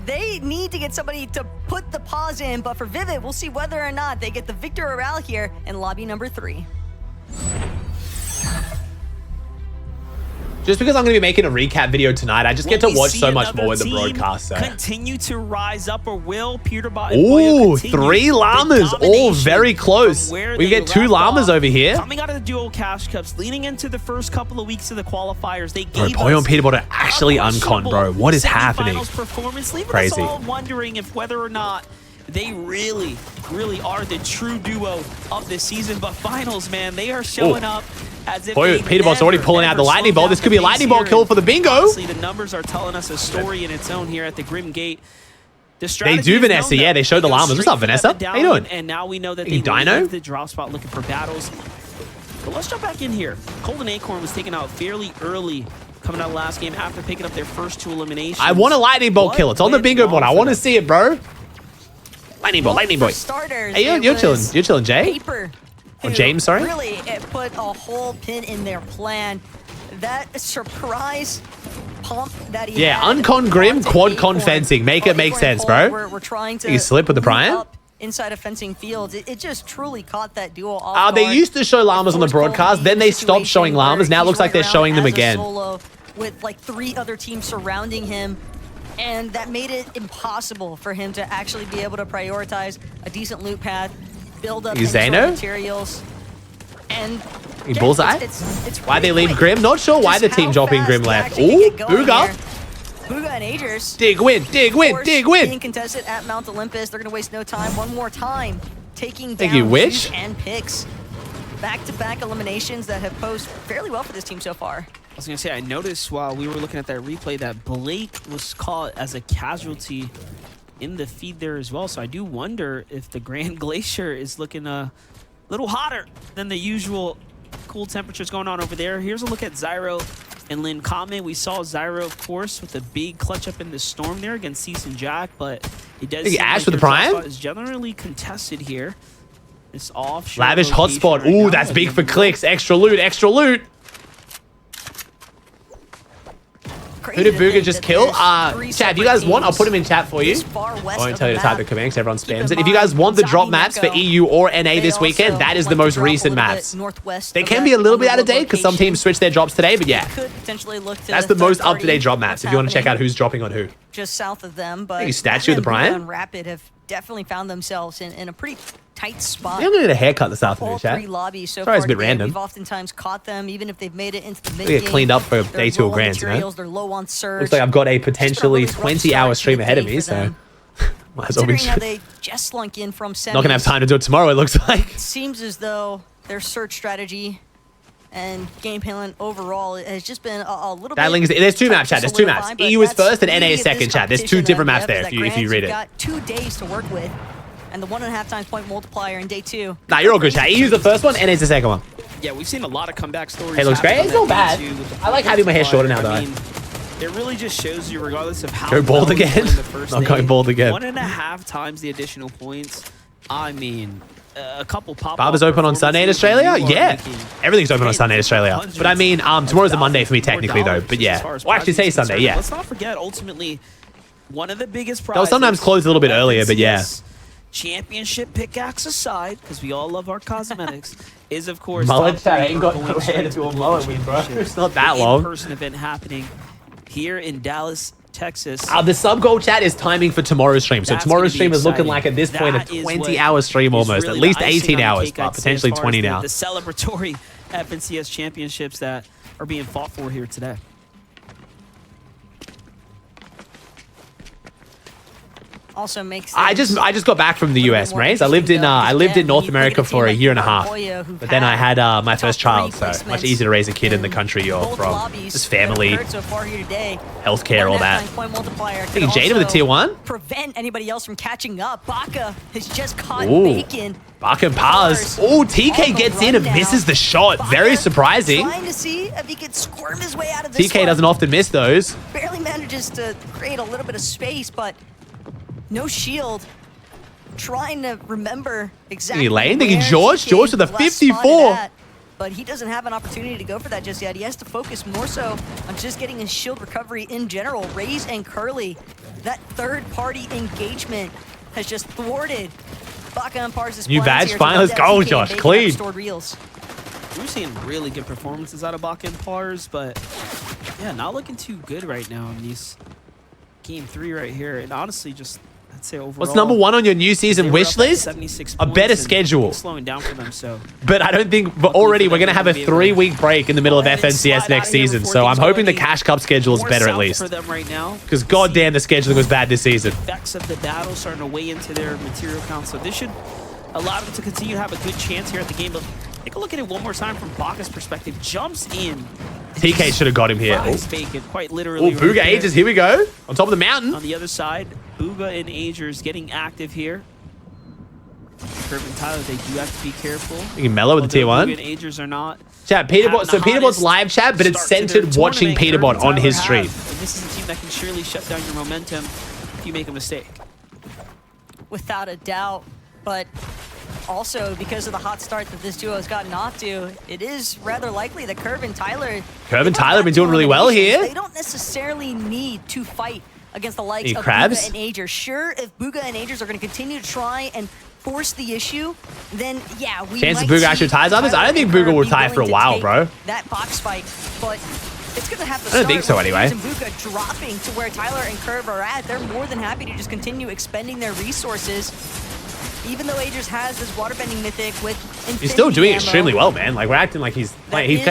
They need to get somebody to put the pause in, but for Vivid, we'll see whether or not they get the victor morale here in lobby number 3.
Just because I'm going to be making a recap video tonight, I just get to watch so much more with the broadcast. So.
Continue to rise up, or will Peterbot?
Ooh, 3 llamas, all very close. We get 2 llamas over here.
Coming out of the dual cash cups, leading into the first couple of weeks of the qualifiers, they gave
Poyo and Peterbot are actually uncon, bro. What is happening?
Crazy. Us all wondering if whether or not they really are the true duo of this season. But finals, man, they are showing up. As if
Peterbot's already pulling out the lightning bolt. This could be a lightning bolt kill for the bingo.
Honestly, the numbers are telling us a story in its own here at the Grim Gate.
They do, Vanessa. Yeah, they showed the llamas. What's up, Vanessa? How you doing?
And now we know that they leave the drop spot looking for battles. But let's jump back in here. Golden Acorn was taken out fairly early coming out last game after picking up their first 2 eliminations.
I want a lightning bolt kill. It's on the bingo board. I want to see it, bro. Lightning bolt, lightning bolt. Hey, you're chilling. You're chilling, Jay.
Paper.
Or James, sorry.
Really, it put a whole pin in their plan. That surprise pump that he had.
uncon Grim, quad con fencing. Make it make sense, bro.
We're trying to
you slip with the Prime?
Inside of fencing fields. It just truly caught that duo off
they used to show llamas on the broadcast, then they stopped showing llamas. Now it looks like they're showing them again.
With like 3 other teams surrounding him. And that made it impossible for him to actually be able to prioritize a decent loot path, build up materials, and
bullseye. Why they leave Grim? Not sure why the team dropping Grim left. Ooh, Booga.
Booga and Agers.
Dig win, dig win, dig win.
Being contested at Mount Olympus. They're going to waste no time. One more time, taking
down
Juice and Pix. Back-to-back eliminations that have posed fairly well for this team so far.
I was going to say, I noticed while we were looking at that replay that Blake was caught as a casualty in the feed there as well. So I do wonder if the Grand Glacier is looking a little hotter than the usual cool temperatures going on over there. Here's a look at Zyro and Lin Kame. We saw Zyro, of course, with a big clutch up in the storm there against Cease and Jack, but it does seem
Ash
like
with the
their
Prime
hotspot is generally contested here. It's off.
Lavish hotspot. Ooh, that's big for clicks. Extra loot, extra loot. Who did Booga just kill? Chat, if you guys want, I'll put him in chat for you. I won't tell you to type the command because everyone spams it. If you guys want the drop maps for EU or NA this weekend, that is the most recent maps. They can be a little bit out of date because some teams switch their drops today, but yeah. That's the most up-to-date drop maps if you want to check out who's dropping on who.
Just south of them, but
Hey, statue of the Brian?
Rapid have definitely found themselves in a pretty tight spot.
I'm gonna get a haircut this afternoon,
All
chat.
three lobbies so
Sorry, it's a
far
bit
today,
random.
We've oftentimes caught them, even if they've made it into the mid
They get cleaned up for day 2 of Grands, you know?
They're low on surge.
Looks like I've got a potentially 20-hour stream ahead of me, so might as well be.
Considering how they just slunk in from semis,
Not gonna have time to do it tomorrow, it looks like.
it seems as though their search strategy and game plan overall has just been a little
That
bit.
link is, there's 2 maps, chat. There's 2 maps. EU is first and NA is second, chat. There's 2 different maps there if you read it.
Got 2 days to work with, and the 1.5 times point multiplier in day 2.
Nah, you're all good, chat. EU's the first one, NA's the second one.
Yeah, we've seen a lot of comeback stories.
Hey, looks great. It's not bad. I like having my hair shorter now, though.
I mean, it really just shows you, regardless of how
Go bald
well you
again?
were in the first
Not going
day,
bald again.
1.5 times the additional points. I mean, a couple pop.
Barber's open on Sunday in Australia? Yeah. Everything's open on Sunday in Australia. But I mean, tomorrow's a Monday for me technically, though. But yeah. Well, actually say Sunday, yeah.
Let's not forget, ultimately, one of the biggest prizes.
They'll sometimes close a little bit earlier, but yeah.
Championship pickaxe aside, because we all love our cosmetics, is of course.
Mullet chat ain't got no hair to do a mullet with, bro. It's not that long.
In-person event happening here in Dallas, Texas.
The sub goal chat is timing for tomorrow's stream. So tomorrow's stream is looking like at this point a 20-hour stream almost. At least 18 hours, but potentially 20 now.
The celebratory FNCS championships that are being fought for here today.
Also makes
I just got back from the US, Maze. I lived in North America for a year and a half, but then I had my first child, so much easier to raise a kid in the country you're from. Just family, healthcare, all that. I think Jada with the tier 1.
Prevent anybody else from catching up. Baka has just caught Bacon.
Baka and Paz. Oh, TK gets in and misses the shot. Very surprising.
Trying to see if he could squirm his way out of this.
TK doesn't often miss those.
Barely manages to create a little bit of space, but no shield. Trying to remember exactly.
Lane thinking George to the 54.
But he doesn't have an opportunity to go for that just yet. He has to focus more so on just getting his shield recovery in general. Raze and Curly, that third-party engagement has just thwarted Baka and Pars'
New badge finalist. Go, Josh. Clean.
We're seeing really good performances out of Baka and Pars, but yeah, not looking too good right now in these game 3 right here. And honestly, just I'd say overall.
What's number 1 on your new season wish list? A better schedule.
Slowing down for them, so.
But I don't think. But already we're gonna have a 3-week break in the middle of FNCS next season, so I'm hoping the Cash Cup schedule is better at least.
For them right now.
Because goddamn, the scheduling was bad this season.
Effects of the battle starting to weigh into their material count, so this should allow them to continue to have a good chance here at the game. But take a look at it one more time from Baka's perspective. Jumps in.
TK should have got him here.
Bacon, quite literally.
Oh, Booga Ages, here we go. On top of the mountain.
On the other side, Booga and Agers getting active here. Curve and Tyler, they do have to be careful.
You can mellow with the tier 1.
Booga and Agers are not.
Chat, Peterbot. So Peterbot's live chat, but it's centered watching Peterbot on his stream.
And this is a team that can surely shut down your momentum if you make a mistake.
Without a doubt, but also because of the hot start that this duo has gotten off to, it is rather likely that Curve and Tyler
have been doing really well here.
They don't necessarily need to fight against the likes of
Crabs?
Booga and Agers. Sure, if Booga and Agers are going to continue to try and force the issue, then yeah, we
Chance
might
Booga actually ties others? I don't think Booga will tie for a while, bro.
That box fight, but it's going to have to
I don't think so anyway.
Booga dropping to where Tyler and Curve are at. They're more than happy to just continue expending their resources. Even though Agers has this waterbending mythic with infinity
he's still doing
ammo,
extremely well, man. Like, we're acting like he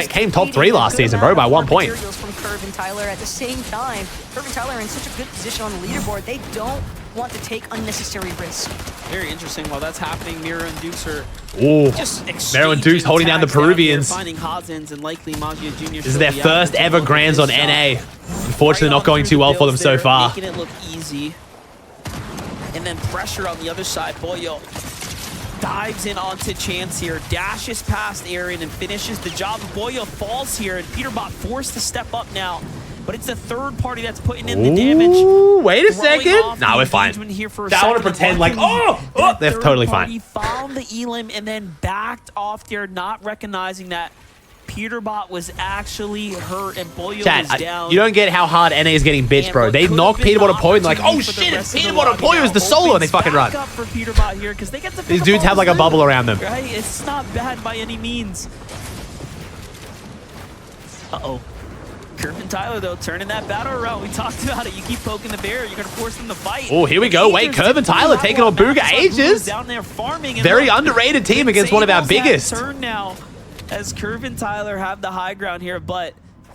came top 3 last season, bro, by 1 point.
From Curve and Tyler at the same time. Curve and Tyler are in such a good position on the leaderboard. They don't want to take unnecessary risks.
Very interesting. While that's happening, Mira and Dukes are
just Mira and Dukes holding down the Peruvians.
Finding Hodzins and likely Magia Jr.
This is their first ever Grands on NA. Unfortunately, not going too well for them so far.
Making it look easy.
and then pressure on the other side. Boyo dives in onto Chance here, dashes past Aaron and finishes the job. Boyo falls here, and Peterbot forced to step up now. But it's the third party that's putting in the damage.
Wait a second. Nah, we're fine. I want to pretend like, they're totally fine.
He found the elim and then backed off there, not recognizing that Peterbot was actually hurt and Boyo was down.
You don't get how hard NA is getting bitched, bro. They knock Peterbot a point, like, oh shit, it's Peterbot a point, it's the solo, and they fucking run.
For Peterbot here, they get to
These dudes have like a bubble around them.
Right? It's not bad by any means. Uh-oh. Curve and Tyler, though, turning that battle around. We talked about it. You keep poking the bear, you're going to force them to fight.
Oh, here we go. Wait, Curve and Tyler taking on Booga Ages.
Down there farming.
Very underrated team against one of our biggest.
Turn now as Curve and Tyler have the high ground here, but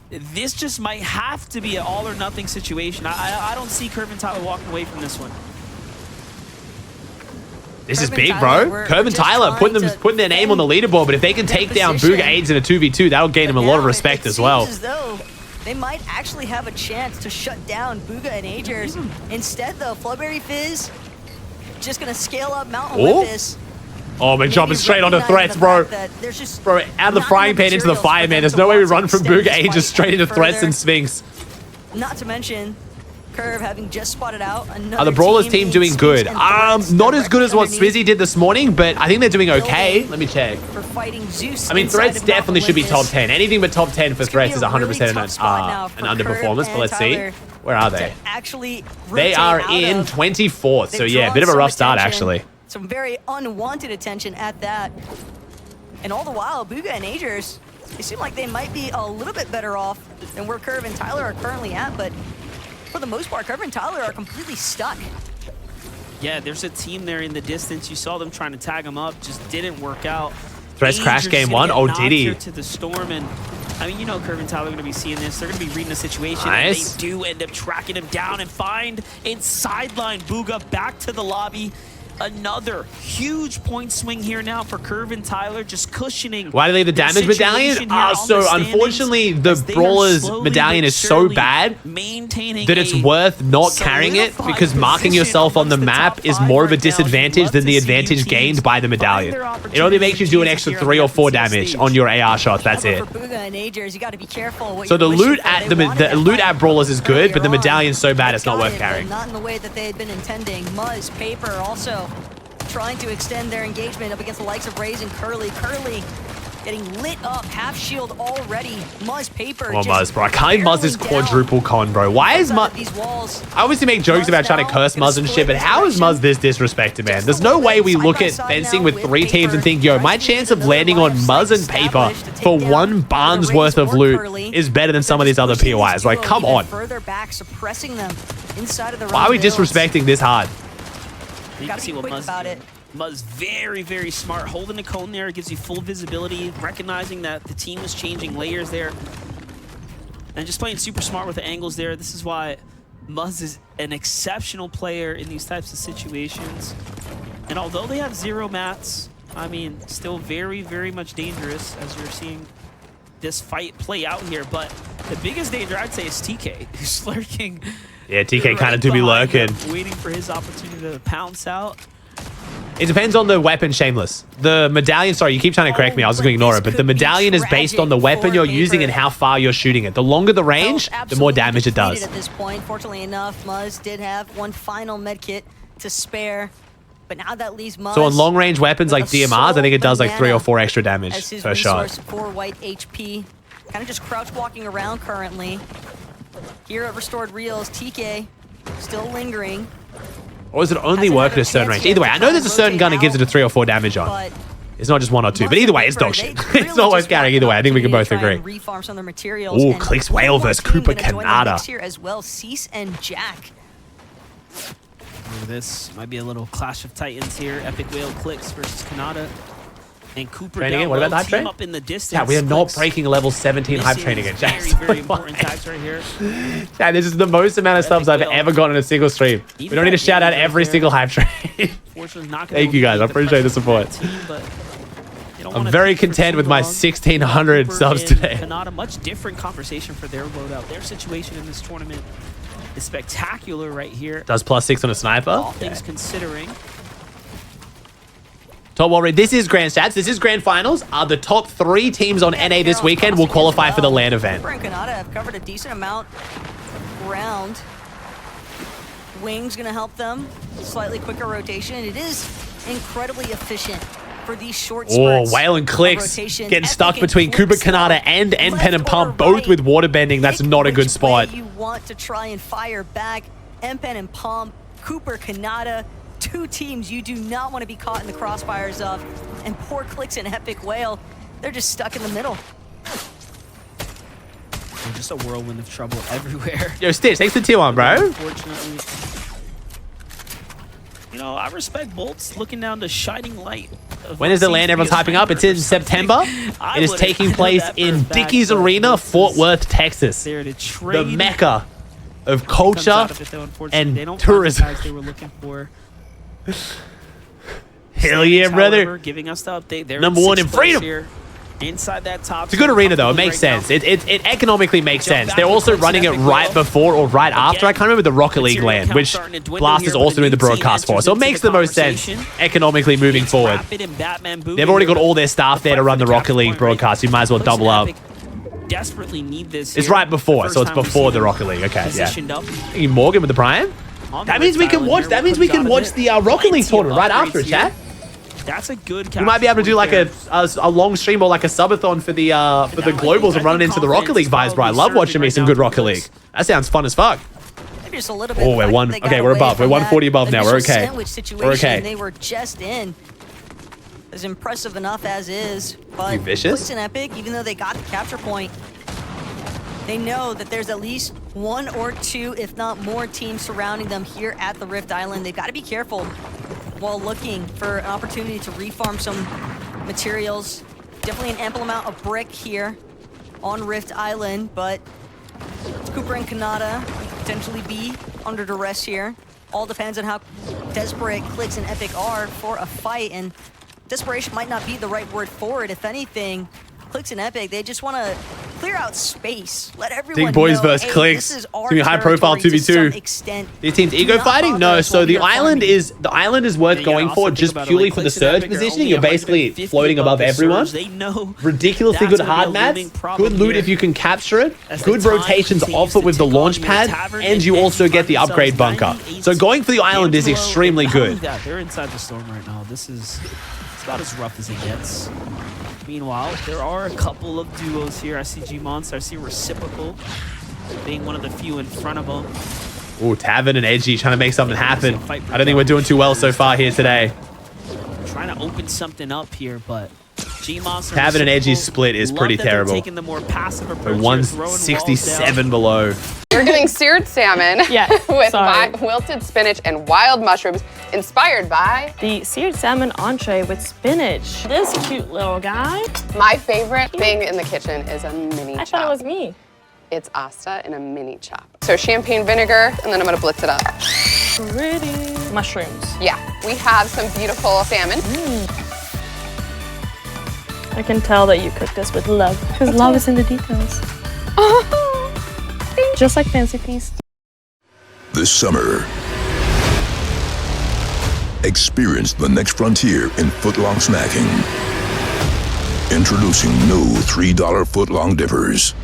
this just might have to be an all-or-nothing situation. I don't see Curve and Tyler walking away from this one.
This is big, bro. Curve and Tyler putting their name on the leaderboard, but if they can take down Booga Ages in a 2v2, that'll gain them a lot of respect as well.
They might actually have a chance to shut down Booga and Agers. Instead, though, Flowberry Fizz just going to scale up Mountain with this.
Oh, man, jumping straight onto threats, bro. Bro, out of the frying pan into the fire, man. There's no way we run from Booga Ages straight into threats and Sphinx.
Not to mention, Curve having just spotted out another
the Brawlers team doing good. Not as good as what Swizzy did this morning, but I think they're doing okay. Let me check.
For fighting Zeus.
I mean, threats definitely should be top 10. Anything but top 10 for threats is 100% an underperformance, but let's see. Where are they? They are in 24th, so yeah, a bit of a rough start, actually.
Some very unwanted attention at that. And all the while, Booga and Agers, they seem like they might be a little bit better off than where Curve and Tyler are currently at, but for the most part, Curve and Tyler are completely stuck.
Yeah, there's a team there in the distance. You saw them trying to tag them up, just didn't work out.
Threats crashed game one. Oh, did he?
To the storm, and I mean, you know, Curve and Tyler are going to be seeing this. They're going to be reading the situation.
Nice.
And they do end up tracking him down and find and sideline Booga back to the lobby. Another huge point swing here now for Curve and Tyler, just cushioning.
Why do they leave the damage medallion? So unfortunately, the Brawler's medallion is so bad that it's worth not carrying it, because marking yourself on the map is more of a disadvantage than the advantage gained by the medallion. It only makes you do an extra 3 or 4 damage on your AR shots. That's it. So the loot at the loot at Brawlers is good, but the medallion's so bad it's not worth carrying.
Not in the way that they had been intending. Muzz, Paper also trying to extend their engagement up against the likes of Raze and Curly. Curly getting lit up, half shield already. Muzz, Paper.
Oh, Muzz, bro. I can't Muzz this quadruple con, bro. Why is Muzz? I obviously make jokes about trying to curse Muzz and shit, but how is Muzz this disrespected, man? There's no way we look at fencing with 3 teams and think, yo, my chance of landing on Muzz and Paper for 1 Barnes worth of loot is better than some of these other POIs. Like, come on.
Further back, suppressing them inside of the
Why are we disrespecting this hard?
You can see what Muzz very, very smart. Holding the cone there gives you full visibility, recognizing that the team is changing layers there. And just playing super smart with the angles there. This is why Muzz is an exceptional player in these types of situations. And although they have 0 mats, I mean, still very, very much dangerous as you're seeing this fight play out here. But the biggest danger, I'd say, is TK, who's lurking.
Yeah, TK kind of do be lurking.
Waiting for his opportunity to pounce out.
It depends on the weapon, Shameless. The medallion, sorry, you keep trying to correct me. I was just going to ignore it. But the medallion is based on the weapon you're using and how far you're shooting it. The longer the range, the more damage it does.
At this point, fortunately enough, Muzz did have 1 final med kit to spare. But now that leaves Muzz.
So on long-range weapons like DMRs, I think it does like 3 or 4 extra damage per shot.
4 white HP. Kind of just crouch walking around currently. Here at Restored Reels, TK still lingering.
Or does it only work at a certain range? Either way, I know there's a certain gun that gives it a 3 or 4 damage on. It's not just 1 or 2, but either way, it's dog shit. It's not worth carrying either way. I think we can both agree. Ooh, Clicks Whale versus Cooper Canada.
Here as well, Cease and Jack.
This might be a little clash of titans here. Epic Whale Clicks versus Canada. And Cooper
train again. What about the hype train?
Up in the distance.
Yeah, we are not breaking a level 17 hype train again.
Very, very important tags right here.
Yeah, this is the most amount of subs I've ever gotten in a single stream. We don't need to shout out every single hype train. Thank you guys. I appreciate the support. I'm very content with my 1,600 subs today.
Canada, much different conversation for their loadout, their situation in this tournament. is spectacular right here.
Does +6 on a sniper.
All things considering.
Top wall read. This is grand stats. This is grand finals. The top 3 teams on NA this weekend will qualify for the LAN event.
Cooper and Kanata have covered a decent amount of ground. Wing's gonna help them. Slightly quicker rotation. It is incredibly efficient for these short spurts.
Oh, Whale and Clicks getting stuck between Cooper Kanata and Pen and Pump, both with water bending. That's not a good spot.
You want to try and fire back. Pen and Pump, Cooper Kanata. 2 teams you do not want to be caught in the crossfires of. And poor Clicks and Epic Whale, they're just stuck in the middle.
Just a whirlwind of trouble everywhere.
Yo, Stitch, thanks for tier 1, bro.
Unfortunately, you know, I respect Bolts looking down the shining light.
When is the LAN everyone's hyping up? It's in September. It is taking place in Dickies Arena, Fort Worth, Texas. The mecca of culture and tourism.
They were looking for.
Hell yeah, brother.
However, giving us the update. They're
number 1 in freedom.
Here. Inside that top.
It's a good arena, though. It makes sense. It economically makes sense. They're also running it right before or right after. I can't remember the Rocket League LAN, which Blast is also doing the broadcast for. So it makes the most sense economically moving forward. They've already got all their staff there to run the Rocket League broadcast. You might as well double up.
Desperately need this.
It's right before, so it's before the Rocket League. Okay, yeah. Morgan with the Prime. That means we can watch. That means we can watch the Rocket League tournament right after it, chat.
That's a good.
We might be able to do like a long stream or like a subathon for the globals and run it into the Rocket League vibes, bro. I love watching me some good Rocket League. That sounds fun as fuck.
Maybe just a little bit.
Oh, we're one. Okay, we're above. We're 140 above now. We're okay. We're okay.
They were just in. As impressive enough as is, but
you vicious?
Clicks and Epic, even though they got the capture point, they know that there's at least 1 or 2, if not more, teams surrounding them here at the Rift Island. They've got to be careful while looking for an opportunity to refarm some materials. Definitely an ample amount of brick here on Rift Island, but Cooper and Kanata potentially be under duress here. All depends on how desperate Clicks and Epic are for a fight, and desperation might not be the right word for it. If anything, Clicks and Epic, they just want to clear out space. Let everyone
Big boys
know,
versus
hey,
Clicks.
This is
It's
our
gonna be high profile 2v2. These teams ego fighting? No, so the island is worth going for just purely for the surge positioning. You're basically floating above everyone. Ridiculously good hard mats. Good loot if you can capture it. Good rotations off it with the launch pad, and you also get the upgrade bunker. So going for the island is extremely good.
They're inside the storm right now. This is about as rough as it gets. Meanwhile, there are a couple of duos here. I see G-Monster, I see Reciprocal being one of the few in front of them.
Ooh, Tavern and Edgy trying to make something happen. I don't think we're doing too well so far here today.
Trying to open something up here, but G-Monster
Tavern and Edgy's split is pretty terrible.
Taking the more passive approach.
167 below.
We're getting seared salmon with wilted spinach and wild mushrooms, inspired by
the seared salmon entree with spinach. This cute little guy.
My favorite thing in the kitchen is a mini chop.
I thought it was me.
It's Asta in a mini chop. So champagne vinegar, and then I'm gonna blitz it up.
Pretty. Mushrooms.
Yeah, we have some beautiful salmon.
I can tell that you cook this with love, because love is in the details. Just like Fancy Feast.
This summer, experience the next frontier in footlong snacking. Introducing new $3 footlong dippers.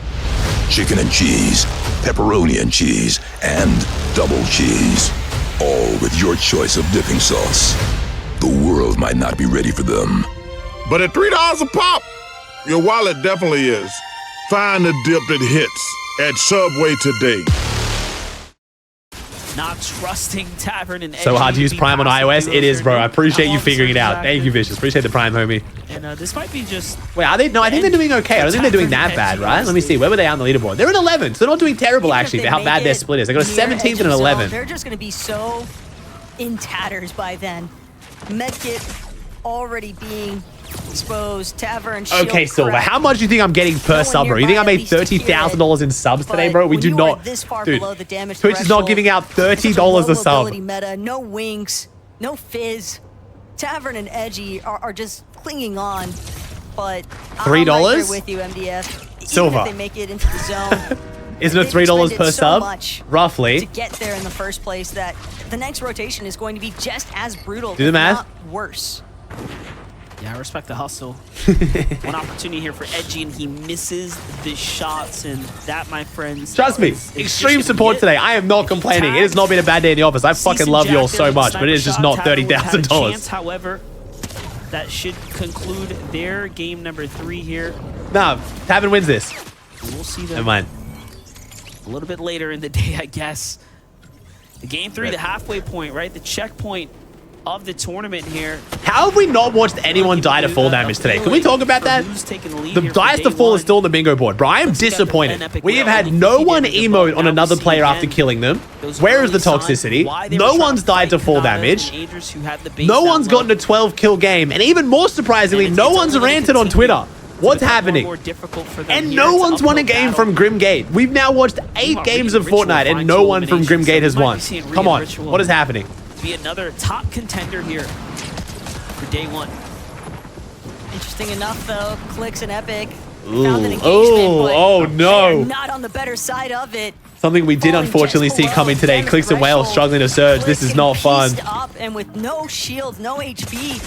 Chicken and cheese, pepperoni and cheese, and double cheese. All with your choice of dipping sauce. The world might not be ready for them.
But at $3 a pop, your wallet definitely is. Find the dip that hits at Subway today.
Not trusting Tavern and
So hard to use Prime on iOS? It is, bro. I appreciate you figuring it out. Thank you, Vicious. Appreciate the Prime, homie.
And this might be just...
Wait, are they? No, I think they're doing okay. I don't think they're doing that bad, right? Let me see. Where were they on the leaderboard? They're in 11th, so they're not doing terrible, actually, for how bad their split is. They got a 17th and an 11th.
They're just going to be so in tatters by then. Medkit already being exposed. Tavern, shield
Okay, Silver.
crack.
How much do you think I'm getting per sub, bro? You think I made $30,000 in subs today, bro? We do not. Dude, Twitch is not giving out $30 a sub.
Meta, no wings, no fizz. Tavern and Edgy are just clinging on, but
$3?
I'm right there with you, MDF. Even
Silver.
if they make it into the zone,
Isn't it $3 per sub? Roughly.
To get there in the first place, that the next rotation is going to be just as brutal,
Do the math.
not worse.
Yeah, I respect the hustle. One opportunity here for Edgy, and he misses the shots, and that, my friends...
Trust me, extreme support today. I am not complaining. It has not been a bad day in the office. I fucking love you all so much, but it is just not $30,000.
However, that should conclude their game number 3 here.
Nah, Tavern wins this.
We'll see them
Never mind.
a little bit later in the day, I guess. The game 3, the halfway point, right? The checkpoint of the tournament here.
How have we not watched anyone die to fall damage today? Can we talk about that? The dice to fall is still on the bingo board, bro. I am disappointed. We have had no one emote on another player after killing them. Where is the toxicity? No one's died to fall damage. No one's gotten a 12 kill game. And even more surprisingly, no one's ranted on Twitter. What's happening? And no one's won a game from Grimgate. We've now watched 8 games of Fortnite and no one from Grimgate has won. Come on, what is happening?
Be another top contender here for day 1.
Interesting enough, though, Clicks and Epic
Ooh.
found an engagement,
Oh no!
they're not on the better side of it.
Something we did unfortunately see coming today. Clicks and Whales struggling to surge. This is not fun.
Up and with no shield, no HP,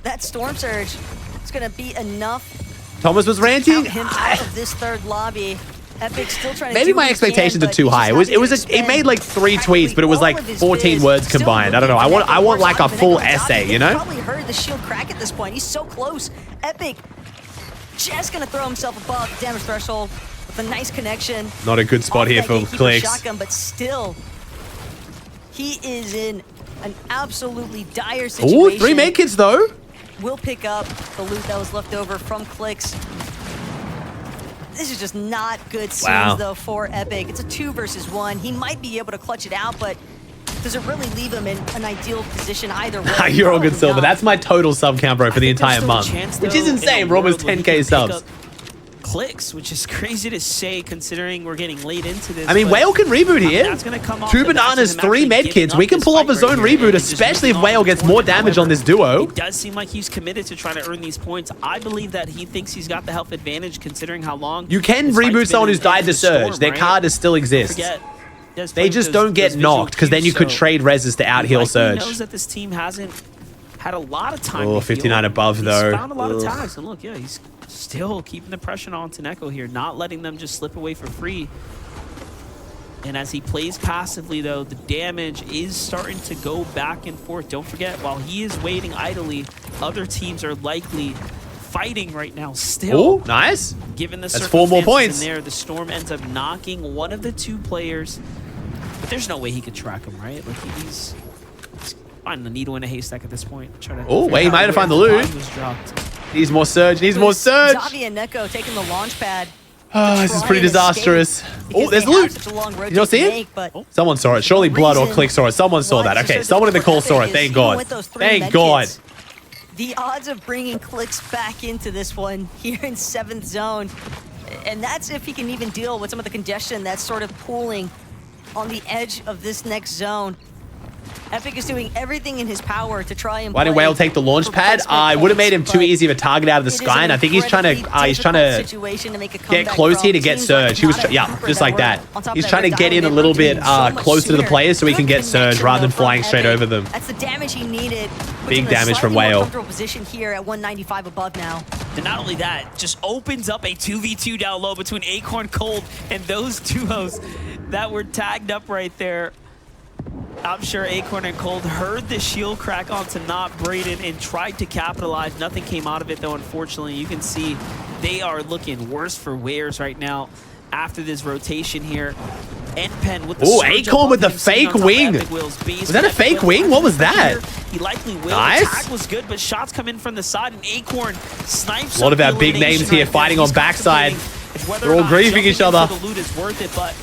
that Storm Surge is going to be enough.
Thomas was ranting.
Him out of this third lobby. Epic still trying to
Maybe my expectations are too high. It made like 3 tweets, but it was like 14 words combined. I don't know. I want like a full essay, you know?
Probably heard the shield crack at this point. He's so close. Epic just gonna throw himself above the damage threshold with a nice connection.
Not a good spot here for Clicks.
Shotgun, but still, he is in an absolutely dire situation.
Ooh, 3 med kits though.
Will pick up the loot that was left over from Clicks. This is just not good scenes, though, for Epic. It's a 2 versus 1. He might be able to clutch it out, but does it really leave him in an ideal position either way?
You're all good, Silver. That's my total sub count, bro, for the entire month. Which is insane. We're almost 10k subs.
Clicks, which is crazy to say considering we're getting late into this.
I mean, Whale can reboot here. 2 bananas, 3 med kits. We can pull off a zone reboot, especially if Whale gets more damage on this duo.
It does seem like he's committed to trying to earn these points. I believe that he thinks he's got the health advantage considering how long.
You can reboot someone who's died to surge. Their card still exists. They just don't get knocked because then you could trade reses to out heal surge.
He knows that this team hasn't had a lot of time.
Oh, 59 above though.
He's found a lot of tags, and look, yeah, he's still keeping the pressure on Taneko here, not letting them just slip away for free. And as he plays passively, though, the damage is starting to go back and forth. Don't forget, while he is waiting idly, other teams are likely fighting right now still.
Oh, nice.
Given the
That's 4 more points.
there, the Storm ends up knocking one of the 2 players. But there's no way he could track him, right? Like he's finding the needle in a haystack at this point.
Oh, wait, he might have found the loot. Needs more surge. Needs more surge.
Zavi and Neko taking the launch pad.
Oh, this is pretty disastrous. Oh, there's loot. Did you not see it? Someone saw it. Surely Blood or Click saw it. Someone saw that. Okay, someone in the call saw it. Thank God. Thank God.
The odds of bringing Clicks back into this one here in 7th zone, and that's if he can even deal with some of the congestion that's sort of pooling on the edge of this next zone. Epic is doing everything in his power to try and.
Why did Whale take the launch pad? It would have made him too easy of a target out of the sky, and I think he's trying to get close here to get surge. He was, yeah, just like that. He's trying to get in a little bit closer to the players so he can get surge rather than flying straight over them.
That's the damage he needed.
Big damage from Whale.
Comfortable position here at 195 above now.
And not only that, just opens up a 2v2 down low between Acorn Cold and those duos that were tagged up right there. I'm sure Acorn and Cold heard the shield crack onto Not Braden and tried to capitalize. Nothing came out of it, though, unfortunately. You can see they are looking worse for wears right now after this rotation here. N-Pen with the
Acorn with the fake wing. Was that a fake wing? What was that?
He likely will.
Nice.
The tag was good, but shots come in from the side, and Acorn snipes.
A lot of our big names here fighting on backside. They're all grieving each other.
The loot is worth it, but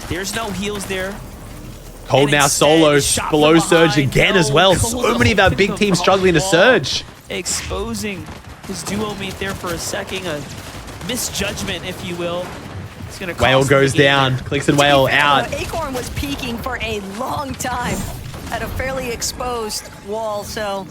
there's no heals there.
Cold now solo below surge again as well. So many of our big teams struggling to surge.
Exposing his duo mate there for a second. A misjudgment, if you will. It's gonna
Whale goes down. Clicks and Whale out.
Acorn was peaking for a long time. at a fairly exposed wall, so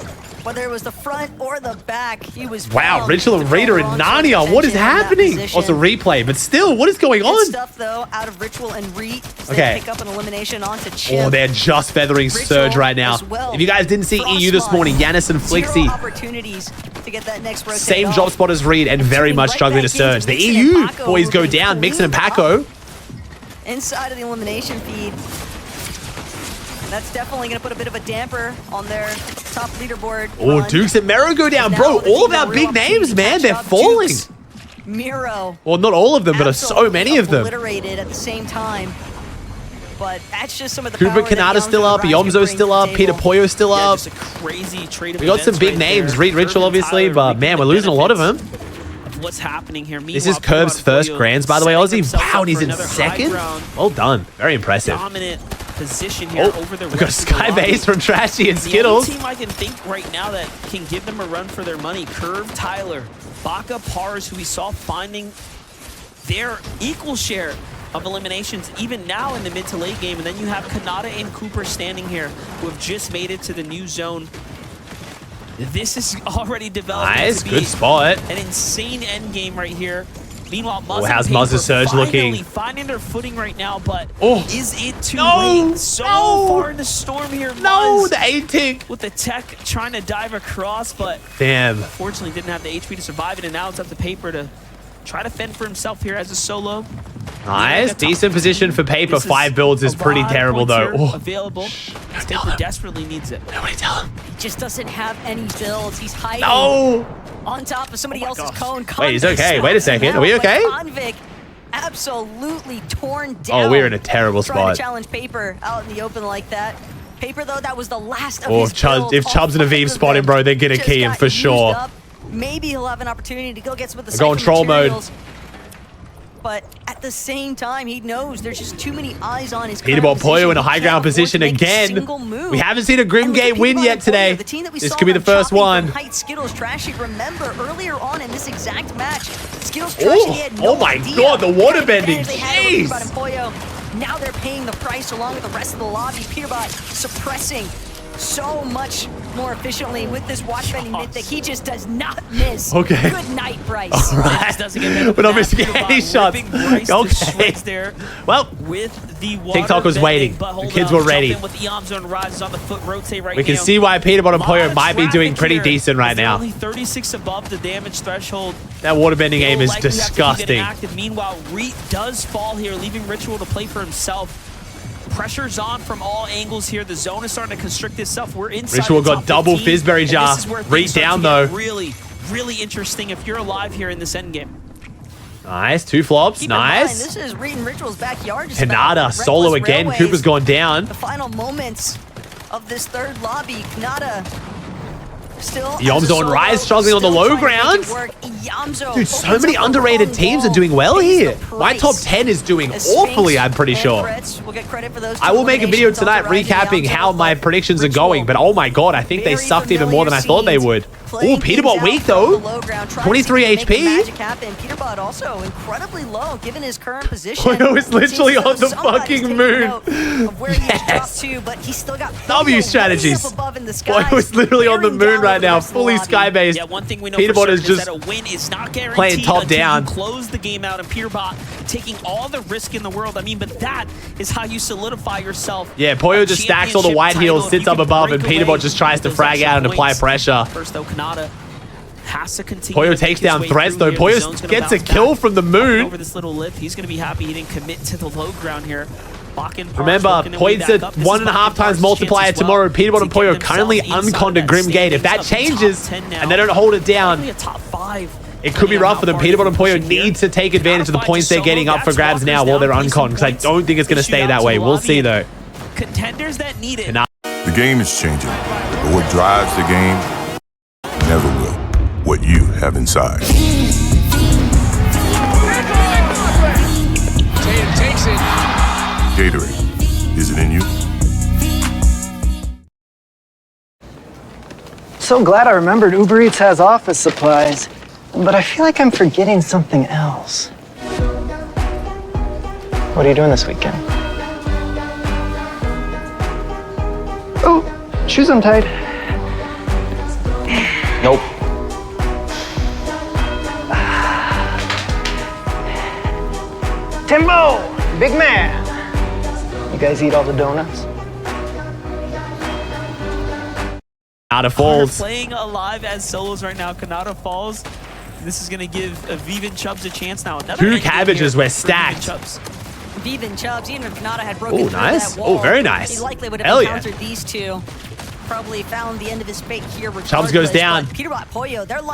whether it was the front or the back, he was
wow, Ritual and Rita and Narnia. What is happening? Oh, it's a replay, but still, what is going on?
Good stuff, though, out of Ritual and Reet.
Okay.
Pick up an elimination onto Chip.
Oh, they're just feathering Surge right now.
Well.
If you guys didn't see EU this morning, Yanis and Flixie,
opportunities to get that next rotate
same
off.
drop spot as Reed and very much struggling to Surge. The EU boys go down, Mixon and Paco.
Inside of the elimination feed. That's definitely going to put a bit of a damper on their top leaderboard.
Oh, Dukes and Mero go down. Bro, all of our big names, man, they're falling.
Miro.
Well, not all of them, but so many of them.
Obliterated at the same time. But that's just some of the
Cooper Kanata's still up, Yomzo's still up, Peter Poyo's still up.
Just a crazy trade of
We got some big names, Reed Ritual obviously, but man, we're losing a lot of them.
What's happening here?
This is Curve's first Grands, by the way, Aussie. Wow, and he's in second? Well done. Very impressive.
Dominant position here over the
we got Skybase from Trashy and Skittles.
The only team I can think right now that can give them a run for their money, Curve, Tyler, Baka, Pars, who we saw finding their equal share of eliminations even now in the mid to late game. And then you have Kanata and Cooper standing here who have just made it to the new zone. This is already developed.
Nice, good spot.
An insane end game right here. Meanwhile, Muzz
how's Muzz's Surge looking?
Finding their footing right now, but
is
it too late? So far in the storm here.
No, the 18
with the tech trying to dive across, but
damn,
unfortunately didn't have the HP to survive it, and now it's up to Paper to try to fend for himself here as a solo.
Nice, decent position for Paper. 5 builds is pretty terrible though.
Available. Paper desperately needs it.
Nobody tell him.
He just doesn't have any builds. He's hiding on top of somebody else's cone.
Wait, he's okay. Wait a second. Are we okay?
Convict absolutely torn down.
Oh, we're in a terrible spot.
Trying to challenge Paper out in the open like that. Paper, though, that was the last of his builds.
If Chubbs and Aviv spot him, bro, they're gonna key him for sure.
Maybe he'll have an opportunity to go get some of the
go on troll mode.
But at the same time, he knows there's just too many eyes on his
Peter Poyo in a high ground position again. We haven't seen a Grim Gate win yet today. This could be the first one.
Skittles Trashy, remember earlier on in this exact match, Skittles Trashy had no
oh my god, the water bending. Jeez.
Now they're paying the price along with the rest of the lobby. Peterbot suppressing so much more efficiently with this watch bending mid that he just does not miss.
Okay.
Good night, Bryce.
All right. We're not missing any shots. Okay.
There
well,
with the
TikTok was waiting. The kids were ready.
With the Zone rises on the foot rotate right
we can
now.
see why Peterbot and Poyo might be doing pretty decent right now.
Only 36 above the damage threshold.
That waterbending aim is disgusting.
Meanwhile, Reet does fall here, leaving Ritual to play for himself. Pressure's on from all angles here. The zone is starting to constrict itself. We're inside.
Ritual got double Fizzberry jar. Reet down though.
Really, really interesting if you're alive here in this end game.
Nice, 2 flops.
Keep
nice.
This is Reed and Ritual's backyard.
Kanata solo again.
Railways.
Cooper's gone down.
The final moments of this third lobby. Kanata still.
Yomzo and Rise struggling on the low ground. Dude, so many underrated teams are doing well here. My top 10 is doing awfully, I'm pretty sure. I will make a video tonight recapping how my predictions are going, but oh my god, I think they sucked even more than I thought they would. Oh, Peterbot weak though. 23 HP.
Peterbot also incredibly low given his current position.
Poyo is literally on the fucking moon.
Yes. But he's still got
W strategies. Poyo is literally on the moon right now, fully sky-based.
Yeah, one thing we know
Peterbot is just
that a win is not guaranteed
playing top
until
down.
You close the game out, and Peterbot taking all the risk in the world. I mean, but that is how you solidify yourself.
Yeah, Poyo just stacks all the white heels, sits up above, and Peterbot just tries to frag out and apply pressure.
First though, Kanata has to continue.
Poyo takes down threats though. Poyo gets a kill from the moon.
Over this little lip, he's going to be happy he didn't commit to the low ground here.
Remember, points at 1.5 times multiplier tomorrow. Peterbot and Poyo currently unconned a Grim Gate. If that changes and they don't hold it down, it could be rough for them. Peterbot and Poyo need to take advantage of the points they're getting up for grabs now while they're unconned, because I don't think it's going to stay that way. We'll see though.
Contenders that need it.
The game is changing, but what drives the game never will. What you have inside.
Takes it.
Gatorade, is it in you?
So glad I remembered Uber Eats has office supplies, but I feel like I'm forgetting something else. What are you doing this weekend? Ooh, shoes untied.
Nope.
Timbo, big man. You guys eat all the donuts?
Kanata falls.
Playing alive as solos right now. Kanata falls. This is going to give Viv and Chubbs a chance now.
Two cabbages were stacked.
Viv and Chubbs, even if Kanata had broken through
nice.
that wall,
Very nice.
he likely would
Hell
have
yeah.
encountered these two. Probably found the end of his fate here.
Chubbs goes down.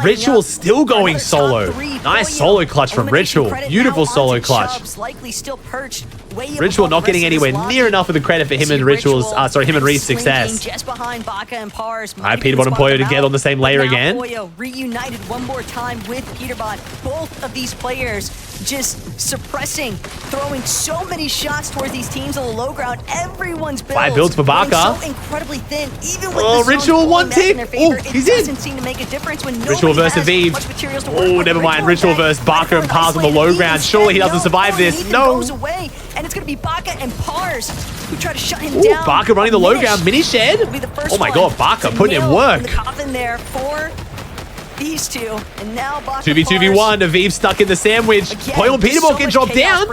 Ritual still going solo. Nice solo clutch from Ritual. Beautiful solo clutch.
Likely still perched
Ritual not getting anywhere near enough of the credit for him and Ritual's, him and Reed's success.
Just behind Baka and Pars.
All right, Peterbot and Poyo to get on the same layer again.
Poyo reunited one more time with Peterbot. Both of these players just suppressing, throwing so many shots towards these teams on the low ground. Everyone's builds.
5 builds for Baka.
So incredibly thin, even with
Oh,
the
Ritual one tick. Oh, he's in.
Doesn't seem to make a difference when
Ritual versus Viv. Oh, never mind. Ritual versus Baka and Pars on the low ground. Surely he doesn't survive this. No.
Goes away, and it's going to be Baka and Pars who try to shut him down.
Baka running the low ground. Mini shed. Oh my god, Baka putting in work.
The coffin there for these two, and now Baka
2v2v1. Aviv stuck in the sandwich. Poyo and Peterbot can drop down.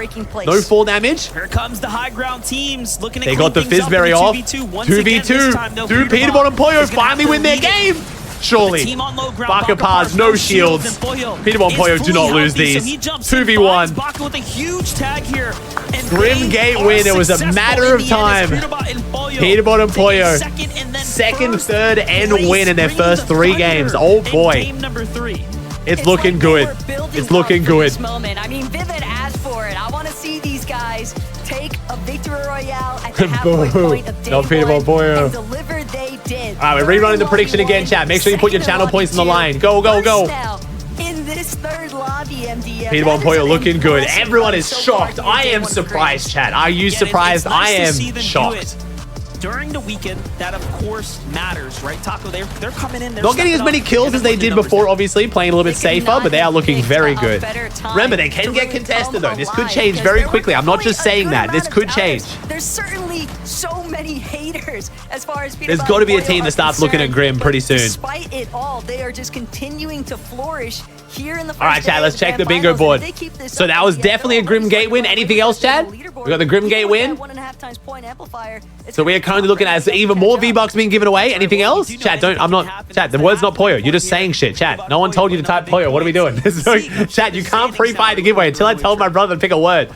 No fall damage.
Here comes the high ground teams looking at
They got the Fizzberry off. 2v2. Do Peterbot and Poyo finally win their game? Surely. Baka Pars, no shields. Peterbot and Poyo do not lose these. 2v1.
Baka with a huge tag here.
Grim Gate win. It was a matter of time. Peterbot and Poyo. Second, third, and win in their first 3 games. Oh boy. It's looking good. It's looking good.
I mean, Vivid asked for it. I want to see these guys take a victory royale at the halfway point of day
No Peterbot Poyo.
and deliver they did.
All right, we're rerunning the prediction again, chat. Make sure you put your channel points on the line. Go, go, go.
In this third lobby, MDF.
Peterbot and Poyo looking good. Everyone is shocked. I am surprised, chat. Are you surprised? I am shocked.
During the weekend, that of course matters, right? Taco, they're coming in.
Not getting as many kills as they did before, obviously, playing a little bit safer, but they are looking very good. Remember, they can get contested, though. This could change very quickly. I'm not just saying that. This could change.
There's certainly so many haters as far as
There's got to be a team that starts looking at Grim pretty soon.
Despite it all, they are just continuing to flourish here in the first
All right, chat, let's check the bingo board. So that was definitely a Grim Gate win. Anything else, Chad? We got the Grim Gate win. So we are currently looking at even more V-Bucks being given away. Anything else? Chat, Chat, the word's not Poyo. You're just saying shit. Chat, no one told you to type Poyo. What are we doing? Chat, you can't pre-fire the giveaway until I told my brother to pick a word.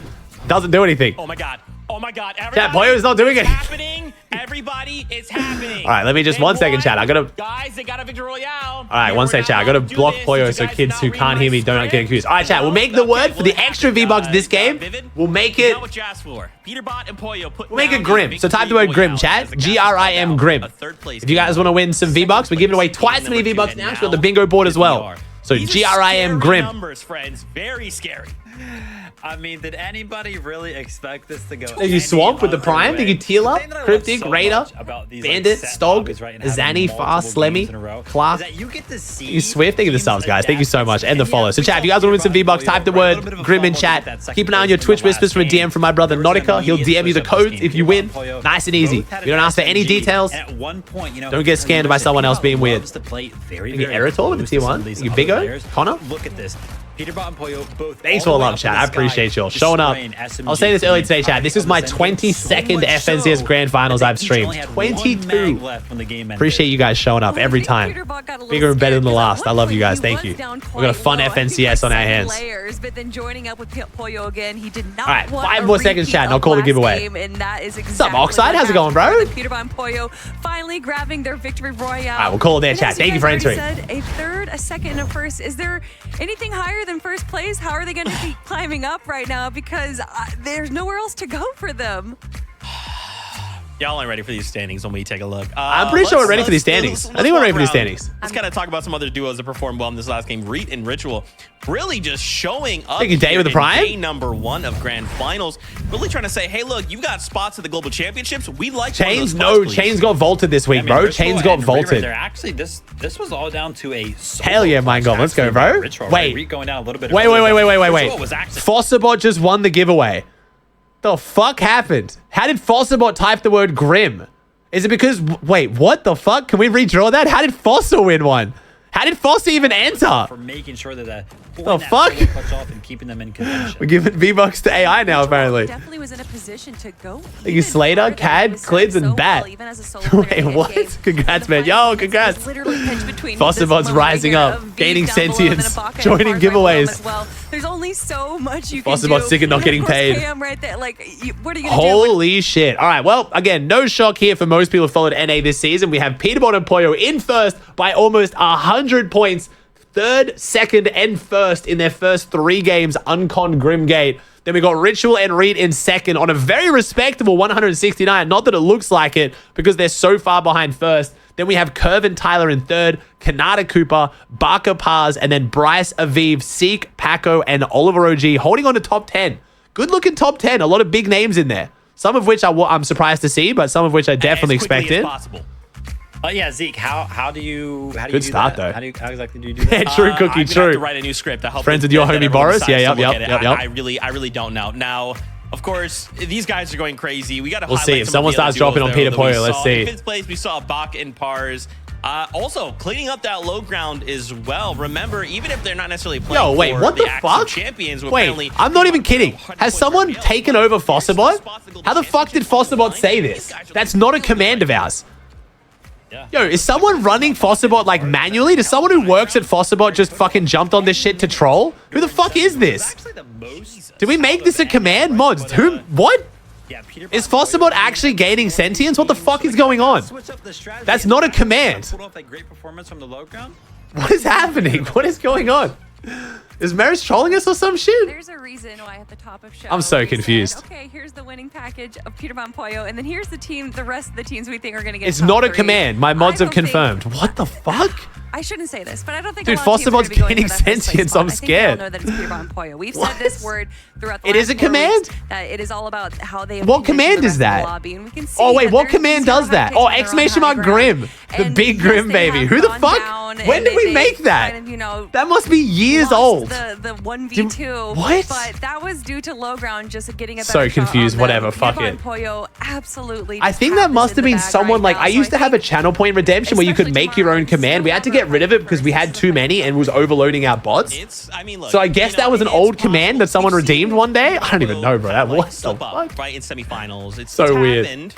Doesn't do anything.
Oh my god. Oh my god.
Chat, Poyo's not doing it.
Happening. Everybody, it's happening.
All right, let me just 1 second, chat. I gotta.
Guys, they got a victory royale.
All right, 1 second, chat. I gotta block Poyo so kids who can't hear me don't get confused. All right, chat. We'll make the word for the extra V-Bucks this game. We'll make it.
What you asked for. Peterbot and Poyo put
We'll make it Grim. So type the word Grim, chat. G-R-I-M, Grim. If you guys want to win some V-Bucks, we're giving away twice as many V-Bucks now. We've got the bingo board as well. So G-R-I-M, Grim.
Numbers, friends. Very scary.
I mean, did anybody really expect this to go?
Did you swamp with the prime? Did you teal up? Cryptic, Raider, Bandit, Stog, Zanny, Fast, Slemmy, Clark. You Swift. Thank you for the subs, guys. Thank you so much. And the follow. So, chat, if you guys want to win some V-Bucks, type the word Grim in chat. Keep an eye on your Twitch whispers for a DM from my brother Nautica. He'll DM you the codes if you win. Nice and easy. You don't ask for any details. Don't get scanned by someone else being weird. You get Eritol with the tier 1. You Big O? Connor?
Look at this. Peterbot and Poyo both.
Thanks for the love, chat. I appreciate you all showing up. I was saying this earlier today, chat. This is my 22nd FNCS Grand Finals I've streamed. 22. Appreciate you guys showing up every time. Bigger and better than the last. I love you guys. Thank you. We've got a fun FNCS on our hands.
But then joining up with Poyo again, he did not.
All right, 5 more seconds, chat, and I'll call the giveaway.
And that is exactly
What's up, Oxide? How's it going, bro?
Peterbot and Poyo finally grabbing their victory royale.
All right, we'll call it there, chat. Thank you for entering.
Said, a third, a second, and a first. Is there anything higher than first place? How are they going to be climbing up right now? Because there's nowhere else to go for them.
Y'all ain't ready for these standings when we take a look.
I'm pretty sure we're ready for these standings. I think we're ready for these standings.
Let's kind of talk about some other duos that performed well in this last game. Reet and Ritual really just showing up.
Taking day with the prime.
Day number 1 of Grand Finals. Really trying to say, hey, look, you got spots at the Global Championships. We'd like
Chains. No, Chains got vaulted this week, bro. Chains got vaulted.
Actually, this was all down to a.
Hell yeah, Mind Goblin. Let's go, bro. Wait.
Going down a little bit.
Wait. Fosterbot just won the giveaway. The fuck happened? How did Fosterbot type the word Grim? Is it because, wait, what the fuck? Can we redraw that? How did Fossil win one? How did Fossil even enter?
For making sure that
the fuck?
Cuts off and keeping them in contention.
We're giving V-Bucks to AI now, apparently.
Definitely was in a position to go.
Like Slater, Cad, Clids, and Bat. Wait, what? Congrats, man. Yo, congrats. Fosterbot's rising up, gaining sentience, joining giveaways.
There's only so much you can do.
Fosterbot's sick of not getting paid.
Right there. Like, what are you
gonna do? Holy shit. All right, well, again, no shock here for most people who followed NA this season. We have Peterbot and Pollo in first by almost 100 points. Third, second, and first in their first 3 games, Uncon Grimgate. Then we got Ritual and Reed in second on a very respectable 169. Not that it looks like it because they're so far behind first. Then we have Curve and Tyler in third, Kanata Cooper, Barker Paz, and then Bryce, Aviv, Seek, Paco, and Oliver OG holding on to top 10. Good looking top 10. A lot of big names in there. Some of which I'm surprised to see, but some of which I definitely expected.
Yeah, Zeke, how do you
Good
do
start,
that?
though.
How exactly do you do that?
True cookie,
I'm
true.
gonna have to write a new script. I hope
Friends with your homie Boris? Yeah, yep.
I really don't know. Now, of course, these guys are going crazy. We got to.
We'll see if someone starts dropping on Peter Pollo. Let's see.
In 5th place, we saw Bach and Pars. Also, cleaning up that low ground as well. Remember, even if they're not necessarily playing
wait, what the fuck?
Champions,
wait, I'm not even kidding. Has someone taken over Fosterbot? How the fuck did Fosterbot say this? That's not a command of ours. Yo, is someone running Fosterbot like manually? Does someone who works at Fosterbot just fucking jumped on this shit to troll? Who the fuck is this? Did we make this a command? Mods, who? What? Is Fosterbot actually gaining sentience? What the fuck is going on? That's not a command. What is happening? What is going on? Is Maris trolling us or some shit?
There's a reason why at the top of show
I'm so confused.
Said, okay, here's the winning package of Peterbot and Pollo, and then here's the team, the rest of the teams we think are going to get.
It's not a command. My mods have confirmed. What the fuck?
I shouldn't say this, but I don't think
dude,
a lot
Fosterbot's
of teams are
gaining sentience. I'm scared.
I think we all know that it's Peterbot and Pollo. We've said this word throughout the
It is a command?
that it is all about how they.
What command is that?
Lobby, and we can see
oh wait, what command does that? Oh, exclamation mark Grim, the big Grim baby. Who the fuck? When did we make that?
Kind of, you know,
that must be years old.
The 1v2.
What?
But that was due to low ground just getting a better
so confused.
shot on
whatever.
them.
Fuck
Peterbot
it.
and Pollo absolutely.
I think that must have been someone like I used to have a channel point redemption where you could make your own command. We had to get rid of it because we had too many and was overloading our bots. So I guess that was an old command that someone redeemed one day. I don't even know, bro. That was so fuck.
Right in semifinals. It's
so weird.
Happened,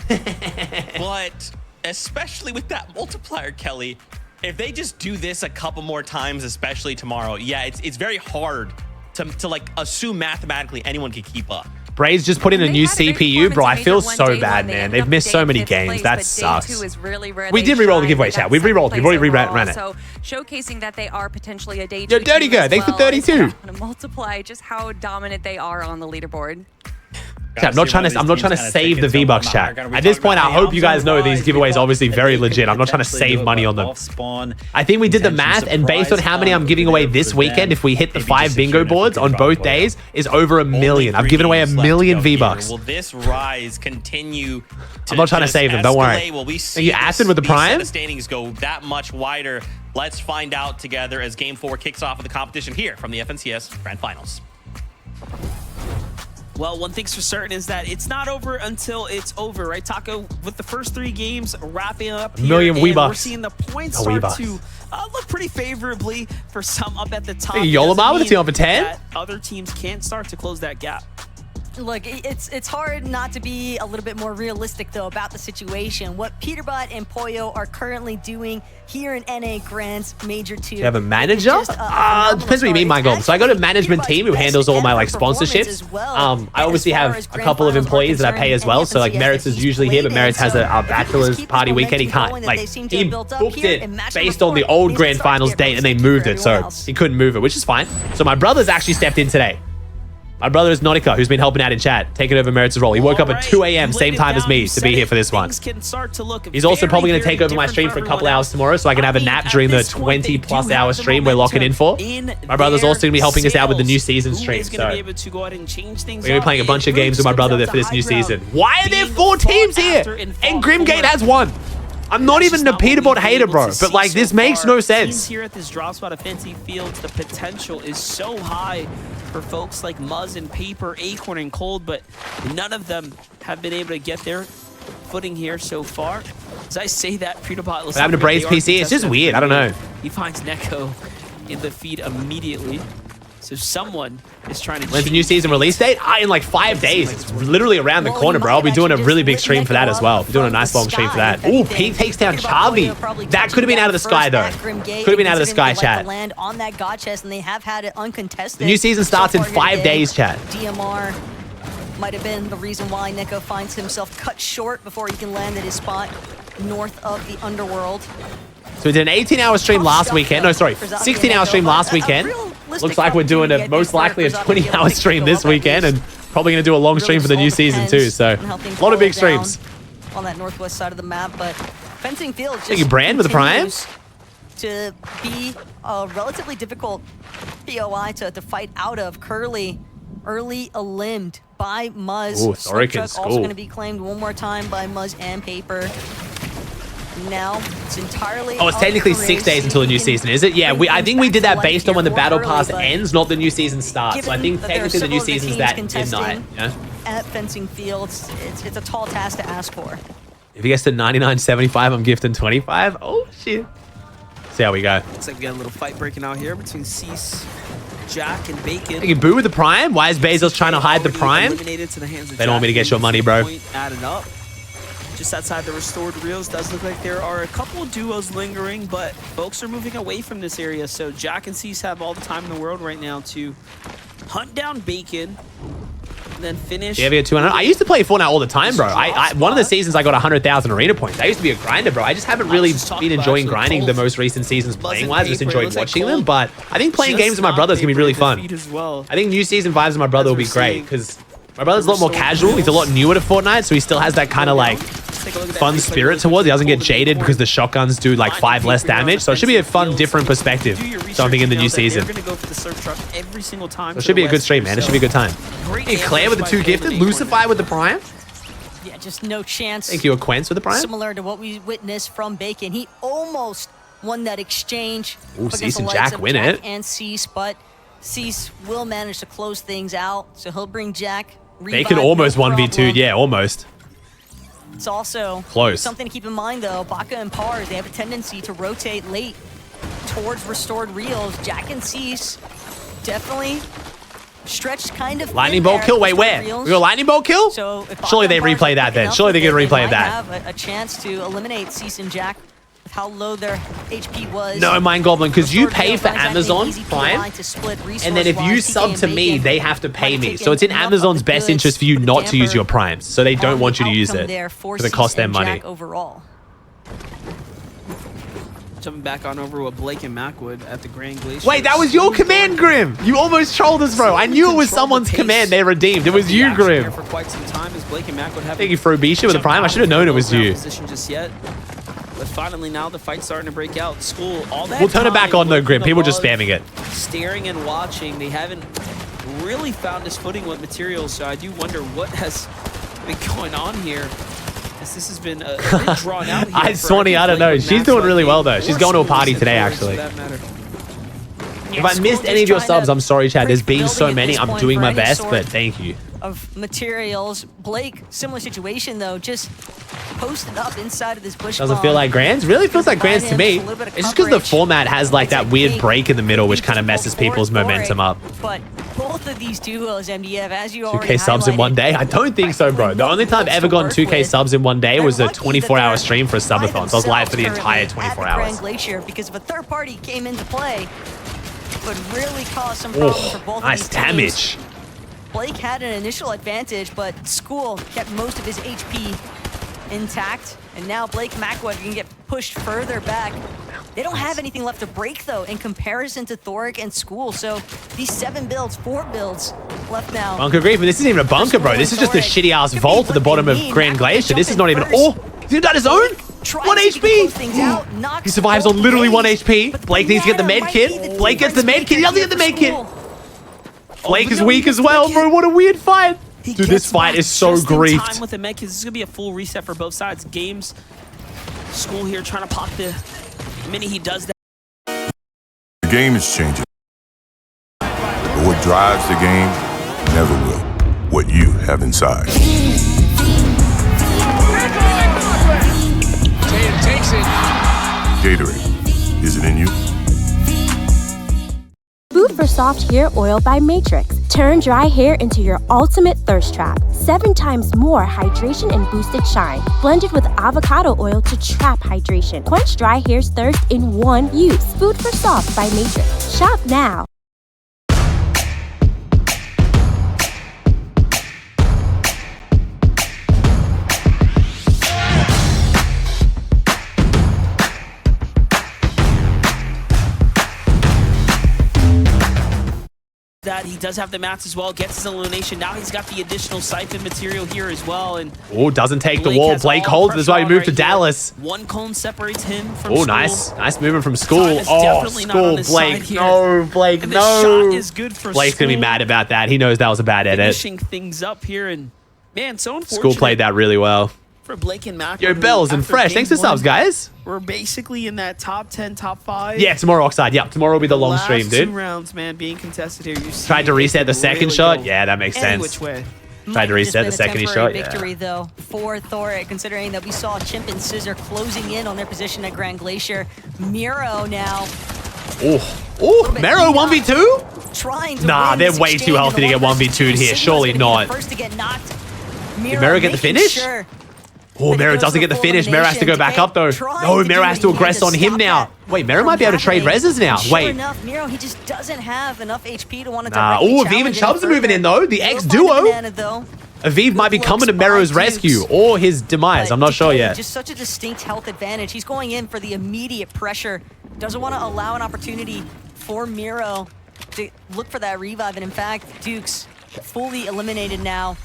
but especially with that multiplier, Kelly, if they just do this a couple more times, especially tomorrow, yeah, it's very hard to like assume mathematically anyone can keep up.
Braves just put in a new CPU, bro. I feel so bad, man. They've missed so many games. That sucks. We did re-roll the giveaway, chat. We've re-rolled. We've already ran it.
So showcasing that they are potentially a day 2
Yo, Dirty Girl, thanks for 32.
To multiply just how dominant they are on the leaderboard.
Chat, I'm not trying to save the V-Bucks, chat. At this point, I hope you guys know these giveaways are obviously very legit. I'm not trying to save money on them. I think we did the math, and based on how many I'm giving away this weekend, if we hit the 5 bingo boards on both days, is over 1 million. I've given away 1 million V-Bucks.
Will this rise continue?
I'm not trying to save them. Don't worry.
Will we see
you acid with the prime?
The standings go that much wider. Let's find out together as Game 4 kicks off of the competition here from the FNCS Grand Finals.
Well, one thing's for certain is that it's not over until it's over, right, Taco? With the first 3 games wrapping up here,
million
we're seeing the points start to look pretty favorably for some up at the top.
Hey, Yolomar with a team up at 10?
Other teams can't start to close that gap.
Look, it's hard not to be a little bit more realistic, though, about the situation. What Peterbot and Pollo are currently doing here in NA Grants Major 2.
You have a manager? Depends what you mean, my goal. So I got a management team who handles all my like sponsorships. I obviously have a couple of employees that I pay as well. So like Merritt's is usually here, but Merritt's has a bachelor's party weekend. He can't, like, he booked it based on the old grand finals date and they moved it. So he couldn't move it, which is fine. So my brother's actually stepped in today. My brother is Nautica, who's been helping out in chat, taking over Merritt's role. He woke up at 2 a.m., same time as me, to be here for this one. He's also probably going to take over my stream for a couple hours tomorrow, so I can have a nap during the 20-plus hour stream we're locking in for. My brother's also going to be helping us out with the new season stream, so we're going to be playing a bunch of games with my brother for this new season. Why are there 4 teams here? And Grimgate has 1. I'm not even a Peterbot hater, bro, but like this makes no sense.
Here at this drop spot of Fancy Fields, the potential is so high for folks like Muzz and Paper, Acorn and Cold, but none of them have been able to get there footing here so far. As I say that, Pewterbot...
What happened to Brave's PC? It's just weird. I don't know.
He finds Neko in the feed immediately. So someone is trying to...
When's the new season release date? In like 5 days. It's literally around the corner, bro. I'll be doing a really big stream for that as well. Be doing a nice long stream for that. Ooh, Pete takes down Charlie. That could have been out of the sky, though. Could have been out of the sky, chat.
Land on that God chest, and they have had it uncontested.
The new season starts in 5 days, chat.
DMR might have been the reason why Neko finds himself cut short before he can land at his spot north of the underworld.
So we did an 18-hour stream last weekend. No, sorry, 16-hour stream last weekend. Looks like we're doing most likely a 20-hour stream this weekend, and probably going to do a long stream for the new season too. So a lot of big streams.
On that northwest side of the map, but Fencing Field just
Thank you, Brand, with the Prime.
To be a relatively difficult POI to fight out of. Curly early elimed by Muzz.
Ooh, Thoric
also going to be claimed one more time by Muzz and Paper. Now it's entirely...
Oh, it's technically 6 days until the new season, is it? Yeah, I think we did that based on when the battle pass ends, not the new season starts. So I think technically the new season's that midnight. Yeah.
At Fencing Fields, it's a tall task to ask for.
If he gets to 99.75, I'm gifting 25. Oh shit. See how we go.
Looks like we got a little fight breaking out here between Cease, Jack, and Bacon.
You can boo with the Prime. Why is Bezos trying to hide the Prime?
To the hands of
they don't want me to get your money, bro.
Added up. Just outside the restored reels, does look like there are a couple of duos lingering, but folks are moving away from this area. So Jack and Cease have all the time in the world right now to hunt down Bacon, and then finish.
Yeah, we got 200. I used to play Fortnite all the time, bro. One of the seasons I got 100,000 arena points. I used to be a grinder, bro. I just haven't really been enjoying grinding the most recent seasons playing wise. Just enjoyed watching them. But I think playing games with my brothers can be really fun. I think new season vibes with my brother will be great because my brother's a lot more casual. He's a lot newer to Fortnite, so he still has that kind of like fun spirit towards. He doesn't get jaded because the shotguns do like 5 less damage. So it should be a fun, different perspective. Something in the new season. So it should be a good stream, man. It should be a good time. Hey, Claire with the 2 gifted. Lucify with the Prime.
Yeah, just no chance.
Thank you, Aquence with the Prime.
Similar to what we witnessed from Bacon. He almost won that exchange.
Ooh, Cease and Jack win it.
And Cease, but Cease will manage to close things out. So he'll bring Jack.
Bacon almost 1v2'd. Yeah, almost.
It's also
close.
Something to keep in mind, though. Baka and Pars, they have a tendency to rotate late towards restored reels. Jack and Cease definitely stretched kind of.
Lightning bolt kill. Wait, where? We got lightning bolt kill?
So
surely they replay that then. Surely they get a replay of that.
Have a chance to eliminate Cease and Jack with how low their HP was.
No, Mind Goblin, because you pay for Amazon Prime, and then if you sub to me, they have to pay me. So it's in Amazon's best interest for you not to use your Primes. So they don't want you to use it because it costs them money.
Overall.
Jumping back on over with Blake and Macwood at the Grand Glacier.
Wait, that was your command, Grim. You almost trolled us, bro. I knew it was someone's command they redeemed. It was you, Grim.
For quite some time as Blake and Macwood have.
Thank you, Frobisha with the Prime. I should have known it was you.
Just yet. But finally now the fight's starting to break out. School, all that.
We'll turn it back on though, Grim. People just spamming it.
Staring and watching. They haven't really found his footing with materials, so I do wonder what has been going on here. This has been a bit drawn out here.
Swanee, I don't know. She's doing really well though. She's going to a party today, actually. If I missed any of your subs, I'm sorry, Chad. There's been so many. I'm doing my best, but thank you.
Of materials. Blake, similar situation though, just posted up inside of this bush.
Doesn't feel like Grands? Really feels like Grands to me. It's just because the format has like that weird break in the middle, which kind of messes people's momentum up.
But both of these duos, MDF, as you already
2K subs in one day? I don't think so, bro. The only time I've ever gotten 2K subs in one day was a 24-hour stream for a subathon. So I was live for the entire 24 hours.
Grand Glacier, because if a third party came into play, would really cause some problems for both
nice
of these
damage.
teams. Blake had an initial advantage, but School kept most of his HP intact, and now Blake Macwood can get pushed further back. They don't have anything left to break, though, in comparison to Thoric and School, so these 4 builds left now.
Bunker Grief, but this isn't even a bunker, bro. This is just a shitty-ass vault at the bottom of Grand Glacier. This is not even... Oh! He's got his own? 1 HP! He survives on literally 1 HP. Blake needs to get the med kit. Blake gets the med kit. He doesn't get the med kit. Blake is weak as well, bro. What a weird fight. Dude, this fight is so griefed.
Time with the med kit. This is going to be a full reset for both sides. Games, School here trying to pop the minute he does that.
The game is changing. But what drives the game never will. What you have inside.
takes it.
Gatorade, is it in you?
Food for Soft Hair Oil by Matrix. Turn dry hair into your ultimate thirst trap. 7 times more hydration and boosted shine. Blended with avocado oil to trap hydration. Quench dry hair's thirst in one use. Food for Soft by Matrix. Shop now.
That he does have the mats as well, gets his elimination. Now he's got the additional siphon material here as well. And
oh, doesn't take the wall. Blake holds. That's why he moved to Dallas.
One cone separates him from
oh,
School.
nice movement from School. Oh, School, Blake, no, Blake,
and
no.
The shot is good for
Blake's
School.
gonna be mad about that. He knows that was a bad edit.
Finishing things up here, and man, so unfortunate.
School played that really well.
For Blake and Mac.
Yo, Bells and Fresh. Thanks for subs, guys.
We're basically in that top 10, top 5.
Yeah, tomorrow Oxide. Yeah, tomorrow will be the long
last
stream, dude.
2 rounds, man, being contested here. You see
Tried to reset the second
really
shot. Yeah, that makes
any
sense.
Which way.
Tried to reset the second he shot.
Victory though for Thor, considering that we saw Chimp and Scissor closing in on their position at Grand Glacier. Miro now.
Oh, Mero 1v2?
Trying to
nah,
win
they're
this
way too healthy to get 1v2'd here. Surely not.
First to get knocked.
Did Mero get the finish?
Sure
oh, Mero doesn't get the finish. Mero has to go back up though. No, Mero has to aggress on him now. Wait, Mero might be able to trade reses now.
Sure
Wait.
enough, Miro, he just doesn't have enough HP to want to
Oh, Aviv and Chubbs are moving in though. The X duo. Aviv might be coming to Mero's rescue or his demise. I'm not sure yet.
Just such a distinct health advantage. He's going in for the immediate pressure. Doesn't want to allow an opportunity for Miro to look for that revive. And in fact, Duke's fully eliminated now.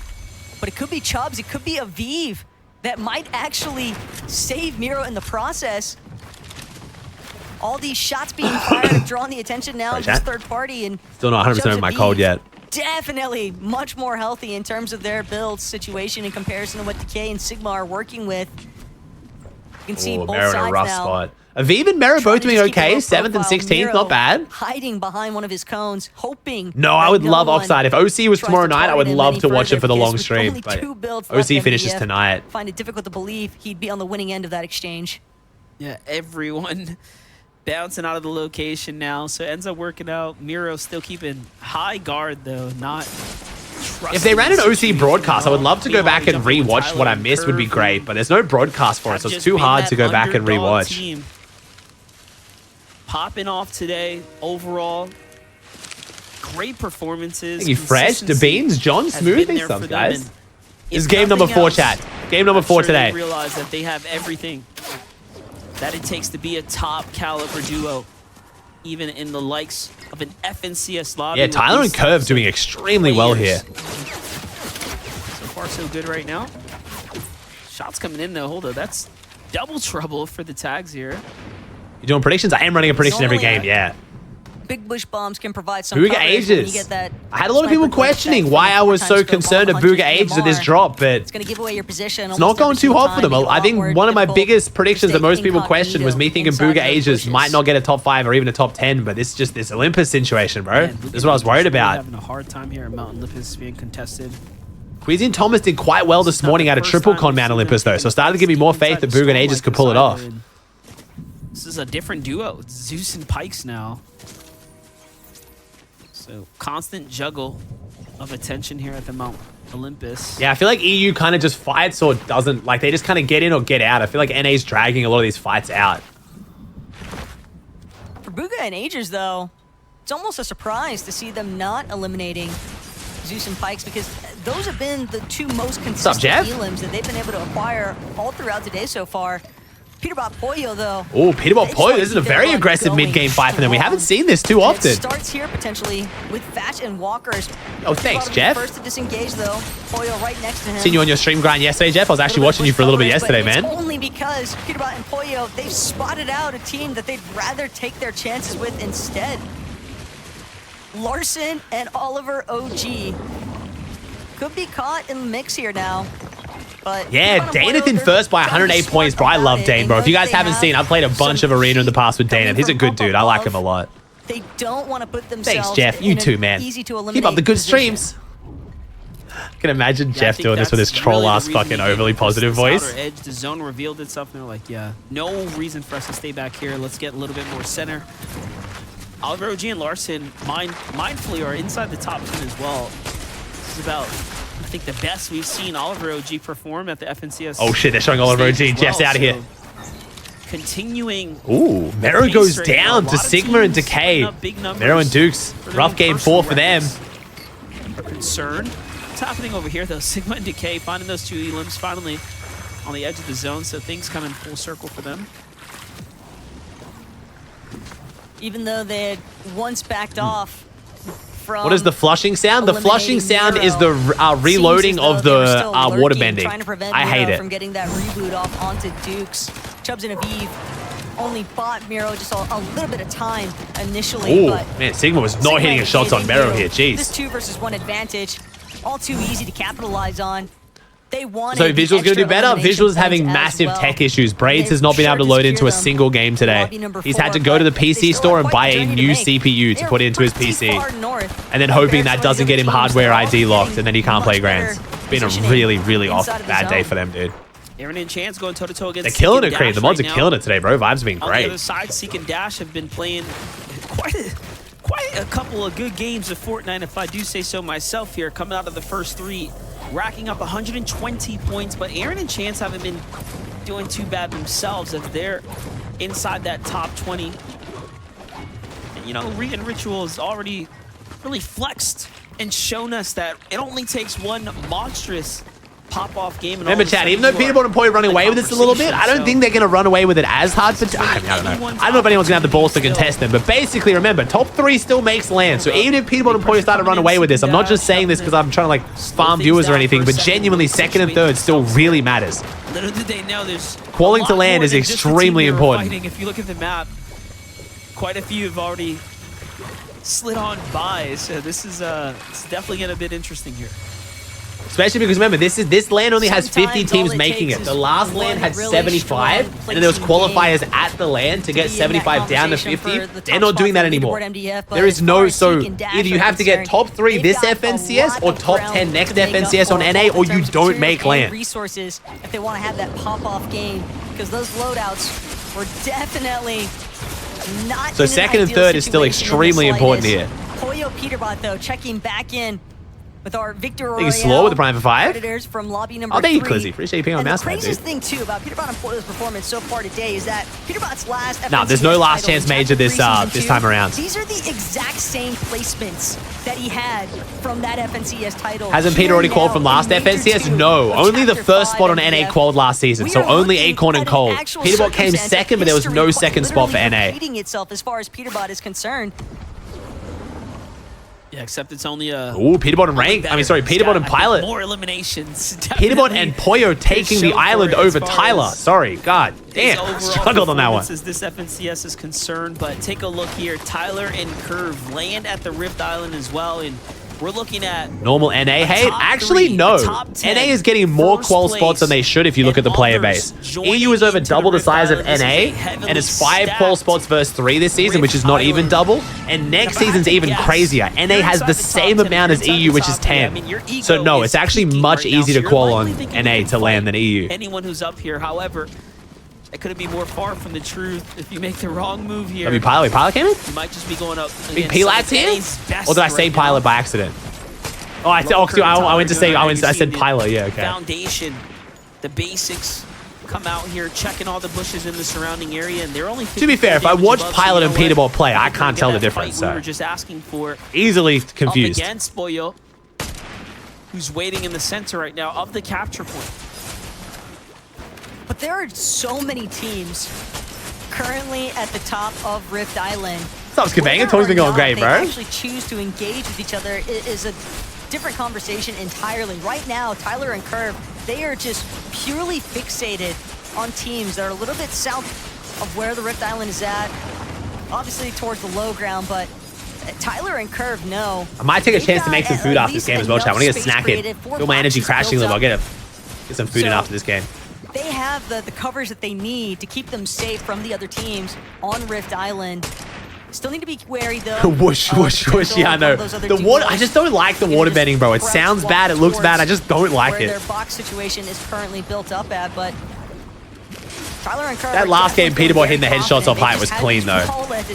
But it could be Chubbs, it could be Aviv that might actually save Miro in the process. All these shots being fired, drawing the attention now of this third party. And
still not 100% of my cold yet.
Definitely much more healthy in terms of their build situation in comparison to what Decay and Sigma are working with. You can see both
Mero
sides
in a rough
now.
spot. Aviv and Mero both doing okay. 7th and 16th,
Miro
not bad.
Hiding behind one of his cones, hoping.
No, I would
that
love
no one
Oxide. If OC was tomorrow night, I would
target him
love
any
to watch it
further,
for the long
because with
stream.
only
But
2 builds left,
OC finishes
MVF
tonight.
Find it difficult to believe he'd be on the winning end of that exchange.
Yeah, everyone bouncing out of the location now. So it ends up working out. Miro still keeping high guard though, not
If they ran an OC broadcast, I would love to go back and rewatch what I missed would be great, but there's no broadcast for it, so it's too hard to go back and rewatch.
Popping off today, overall, great performances.
Thank you, Fresh, the Beans, John, Smooth, thanks subs, guys. This is game number 4, chat. Game number 4 today.
They realize that they have everything that it takes to be a top caliber duo, even in the likes of an FNCS lobby.
Yeah, Tyler and Curve doing extremely well here.
So far, so good right now. Shots coming in though. Hold up, that's double trouble for the tags here.
You doing predictions? I am running a prediction every game, yeah.
Big bush bombs can provide some
Booga
coverage when you
ages.
get that.
I had a lot of people questioning why I was so concerned of Booga ages at this drop, but
It's going to give away your position.
it's not going too hot for them. I think one of my biggest predictions that most people questioned was me thinking Booga ages might not get a top 5 or even a top 10, but it's just this Olympus situation, bro. This is what I was worried about.
Having a hard time here at Mount Olympus being contested.
Queasy and Thomas did quite well this morning at a triple con Mount Olympus, though, so I started to give me more faith that Booga ages could pull it off.
This is a different duo. It's Zeus and Pikes now. So constant juggle of attention here at the Mount Olympus.
Yeah, I feel like EU kind of just fights or doesn't. Like, they just kind of get in or get out. I feel like NA's dragging a lot of these fights out.
For Booga and Agers, though, it's almost a surprise to see them not eliminating Zeus and Pikes, because those have been the 2 most consistent elims that they've been able to acquire all throughout today so far. Peterbot Pollo, though.
Oh, Peterbot Pollo. This is a very aggressive mid-game fight for them. We haven't seen this too often.
It starts here potentially with Thatch and Walkers.
Oh, thanks, Jeff.
First to disengage, though. Pollo right next to him.
Seen you on your stream grind yesterday, Jeff. I was actually watching you for a little bit yesterday, man.
Only because Peterbot and Pollo, they've spotted out a team that they'd rather take their chances with instead. Larson and Oliver OG could be caught in the mix here now. But
yeah, Daneth in first by 108 points, bro. I love Dane, bro. If you guys haven't seen, I've played a bunch of Arena in the past with Daneth. He's a good dude. I like him a lot.
They don't want to put themselves
Thanks, Jeff. You too, man. Keep up the good streams. I can imagine Jeff doing this with his troll-ass fucking overly positive voice.
Edge, the zone revealed itself, and they're like, yeah, no reason for us to stay back here. Let's get a little bit more center. Oliver OG and Larson mindfully are inside the top 10 as well. This is about, I think, the best we've seen Oliver OG perform at the FNCS.
Oh shit, they're showing Oliver OG. Jeff's out of here.
Continuing.
Ooh, Mero goes down to Sigma and Decay. Mero and Dukes. Rough game 4 for them.
Concern. What's happening over here though? Sigma and Decay finding those 2 elims finally on the edge of the zone, so things come in full circle for them.
Even though they had once backed off from...
What is the flushing sound? The flushing sound is the reloading of the water bending. I hate it.
From getting that reboot off onto Dukes. Chubbs and Aviv only bought Mero just a little bit of time initially.
Oh man, Sigma was not hitting his shots on Mero here. Jeez.
This 2 versus 1 advantage, all too easy to capitalize on. They wanted
so Visual's going to do better. Visual's having massive tech issues. Braids has not been able to load into a single game today. He's had to go to the PC store and buy a new CPU to put into his PC. And then hoping that doesn't get him hardware ID locked and then he can't play Grands. It's been a really, really bad day for them, dude.
Aaron and Chance going toe-to-toe against
They're killing it,
Seek and
Creed. The
Dash
mods are
right
killing
now.
it today, bro. Vibes have been
On the
great.
other side, Seek and Dash have been playing quite a couple of good games of Fortnite, if I do say so myself here, coming out of the first 3, racking up 120 points, but Aaron and Chance haven't been doing too bad themselves as they're inside that top 20. And, you know, and Ritual has already really flexed and shown us that it only takes one monstrous pop-off game. And
Remember, Chad, even though Peterbot and Poi are running away with this a little bit, I don't think they're going to run away with it as hard. But I don't know. I don't know if anyone's going to have the balls to contest them. But basically, remember, top 3 still makes land. So even if Peterbot and Poi start to run away with this, I'm not just saying this because I'm trying to like farm viewers or anything, but genuinely, 2nd and 3rd still really matters.
Little did they know there's
Qualling to land is extremely important.
If you look at the map, quite a few have already slid on by. So this is it's definitely getting a bit interesting here.
Especially because remember, this LAN only has 50 teams making it. The last LAN had 75, and then there was qualifiers at the LAN to get 75 down to 50. They're not doing that anymore. There is no, so either you have to get top 3 this FNCS or top 10 next FNCS on NA, or you don't make LAN.
Resources if they want to have that pop-off game, because those loadouts were definitely not.
So 2nd and 3rd is still extremely important here.
Pollo Peterbot though checking back in with our Victor Royale.
He's slow with the Prime for 5.
Predators from lobby number
Oh, thank you,
3.
Clizzy. Appreciate you picking on mouse pad, dude.
The craziest thing too about Peterbot and Pollo's performance so far today is that Peterbot's last.
No, there's no last chance major this time around.
These are the exact same placements that he had from that FNCS title.
Hasn't Peter already qualified from last FNCS? No, only the first spot on NA qualified last season, so only Acorn and Cold. Peterbot came 2nd, but there was no 2nd spot for NA.
Repeating itself as far as Peterbot is concerned.
Yeah, except it's only a...
Ooh, Peterbot and Rank. I mean, sorry, Peterbot and Pilot.
More eliminations.
Peterbot and Pollo taking the island over Tyler. Sorry, god damn. Struggled on that one.
As this FNCS is concerned, but take a look here. Tyler and Curve land at the Rift Island as well, and we're looking at
normal NA hate? Actually, no. NA is getting more qual spots than they should if you look at the player base. EU is over double the size of NA, and it's 5 qual spots versus 3 this season, which is not even double. And next season's even crazier. NA has the same amount as EU, which is 10. So no, it's actually much easier to qual on NA to land than EU.
Anyone who's up here, however, it couldn't be more far from the truth. If you make the wrong move here,
I mean, Pilot came in?
You might just be going up.
Big P-Lat's here? Or did I say Pilot by accident? Oh, I went to say, I said Pilot, yeah, okay.
Foundation, the basics come out here, checking all the bushes in the surrounding area, and they're only...
To be fair, if I watch Pilot and Peterbot play, I can't tell the difference, so...
We were just asking for...
Easily confused.
Up against Pollo, who's waiting in the center right now of the capture point.
But there are so many teams currently at the top of Rift Island.
What's up, Skabanga? Tony's been going great, bro.
They actually choose to engage with each other is a different conversation entirely. Right now, Tyler and Curve, they are just purely fixated on teams that are a little bit south of where the Rift Island is at. Obviously towards the low ground, but Tyler and Curve know.
I might take a chance to make some food after this game as well, chat. I want to get a snack in. Feel my energy crashing a little. I'll get some food in after this game.
They have the coverage that they need to keep them safe from the other teams on Rift Island. Still need to be wary though.
Whoosh, whoosh, whoosh. Yeah, I know. The water. I just don't like the water bending, bro. It sounds bad. It looks bad. I just don't like
where
it.
Their box situation is currently built up at, but Tyler and Kerr
That last game, Peter Boy hitting the headshots off height was clean though.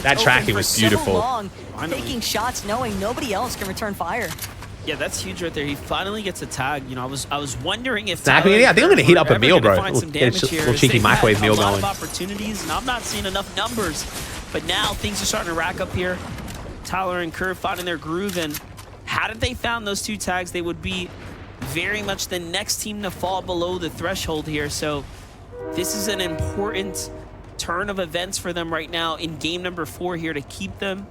That tracking was beautiful.
Taking shots, knowing nobody else can return fire.
Yeah, that's huge right there. He finally gets a tag. You know, I was wondering if
I think I'm gonna heat up a meal, bro. Little cheeky microwave meal going.
A lot of opportunities, and I'm not seeing enough numbers. But now things are starting to rack up here. Tyler and Kerr finding their groove, and hadn't they found those 2 tags, they would be very much the next team to fall below the threshold here. So this is an important turn of events for them right now in game number 4 here to keep them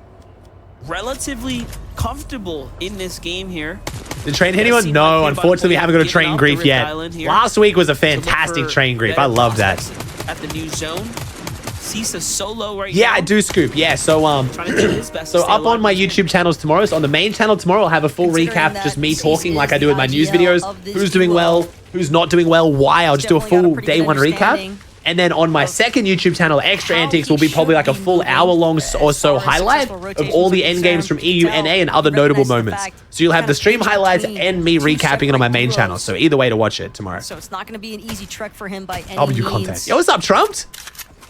relatively comfortable in this game here.
Did train hit anyone? No, unfortunately we haven't got a train grief yet. Last week was a fantastic train grief. I love that.
At the new zone. Cisa solo right
yeah,
now.
I do scoop. Yeah, so up on my YouTube channels tomorrow. So on the main channel tomorrow, I'll have a full recap, just me talking like I do with my news videos. Who's doing well, who's not doing well, why. I'll just do a full day 1 recap. And then on my second YouTube channel, Extra Antics, will be probably like a full hour-long or so highlight of all the end games from EU, NA, and other notable moments. So you'll have the stream highlights and me recapping it on my main channel. So either way to watch it tomorrow.
So it's not going to be an easy trek for him by any
W
means.
content. Yo, what's up, Trumped?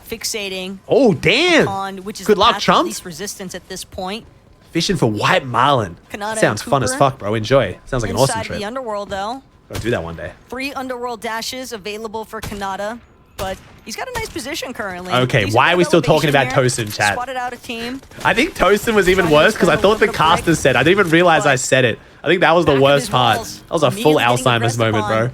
Fixating.
Oh, damn.
On, which is
good luck, Trump.
Least resistance at this point.
Fishing for white marlin. Sounds fun as fuck, bro. Enjoy. Sounds like an awesome trip.
Inside the underworld, though.
Gotta do that one day.
3 underworld dashes available for Kanata, but he's got a nice position currently.
Okay, why are we still talking about Tosin, chat?
Spotted out a team.
I think Tosin was even worse because I thought the casters said. I didn't even realize I said it. I think that was the worst part. That was a full Alzheimer's moment, bro.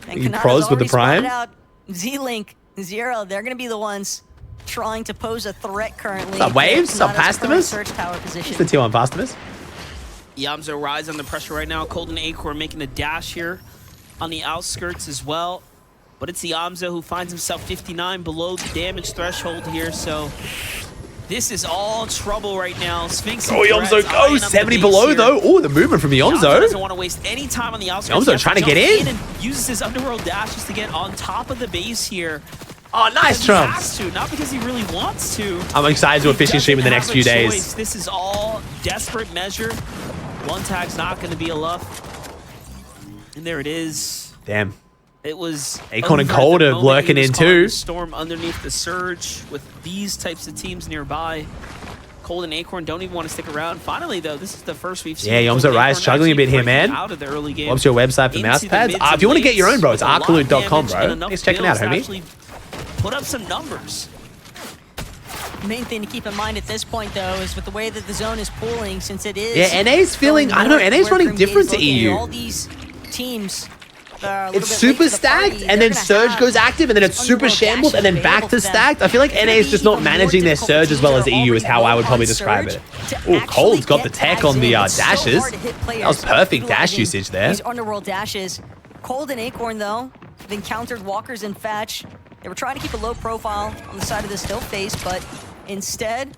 And
you pros with the prime.
Z-Link, Zero, they're going to be the ones trying to pose a threat currently.
What's up, Waves? What's up, Pastimus?
Search tower position.
What's the T1 Pastimus?
Yamzo rise under pressure right now. Cold and Acorn making a dash here on the outskirts as well. But it's Yamzo who finds himself 59 below the damage threshold here. So this is all trouble right now. Sphinx.
Oh, Yamzo go 70 below here. Though. Oh, the movement from Yamzo.
Doesn't want to waste any time on the outskirts.
Yamzo trying to get in.
And uses his underworld dashes to get on top of the base here.
Oh, nice, Trump.
He has to, not because he really wants to.
I'm excited to do a fishing stream in the next few days.
This is all desperate measure. One tag's not going to be enough. And there it is.
Damn.
It was
Acorn and Cold are lurking in too.
Storm underneath the surge with these types of teams nearby. Cold and Acorn don't even want to stick around. Finally, though, this is the first we've seen.
Yeah, Yomzo Rise struggling a bit here, man.
Out of the early game.
What's your website for mouse pads? If you want to get your own, bro, it's arcaloot.com, bro. Thanks for checking out, homie.
Put up some numbers.
Main thing to keep in mind at this point, though, is with the way that the zone is pooling, since it is.
Yeah, NA's feeling. I don't know. NA's running different to EU.
All these teams.
It's super stacked, and then Surge goes active, and then it's super shambles, and then back to stacked. I feel like NA is just not managing their Surge as well as EU is how I would probably describe it. Oh, Cold's got the tech on the dashes. That was perfect dash usage there.
These underworld dashes. Cold and Acorn, though, have encountered walkers and Fetch. They were trying to keep a low profile on the side of this hill face, but instead,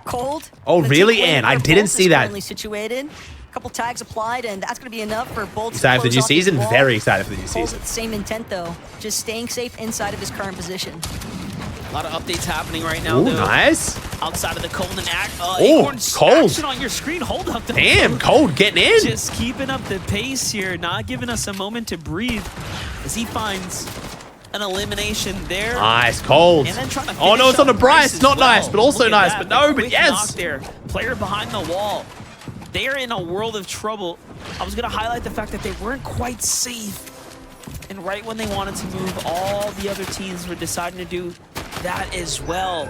Cold.
Oh, really, Ann? I didn't see that.
Situated. Couple tags applied, and that's going to be enough for Bolt.
Excited for the new season? Very excited for the new season.
Same intent, though. Just staying safe inside of his current position.
A lot of updates happening right now, though.
Nice.
Outside of the Cold and
Cold.
On your screen. Hold up.
Damn, Cold getting in.
Just keeping up the pace here, not giving us a moment to breathe as he finds an elimination there.
Nice, Cold.
And then trying to
oh, no, it's on the Bryce. Not nice, but also nice. But no, but yes.
There. Player behind the wall. They are in a world of trouble. I was going to highlight the fact that they weren't quite safe. And right when they wanted to move, all the other teams were deciding to do that as well.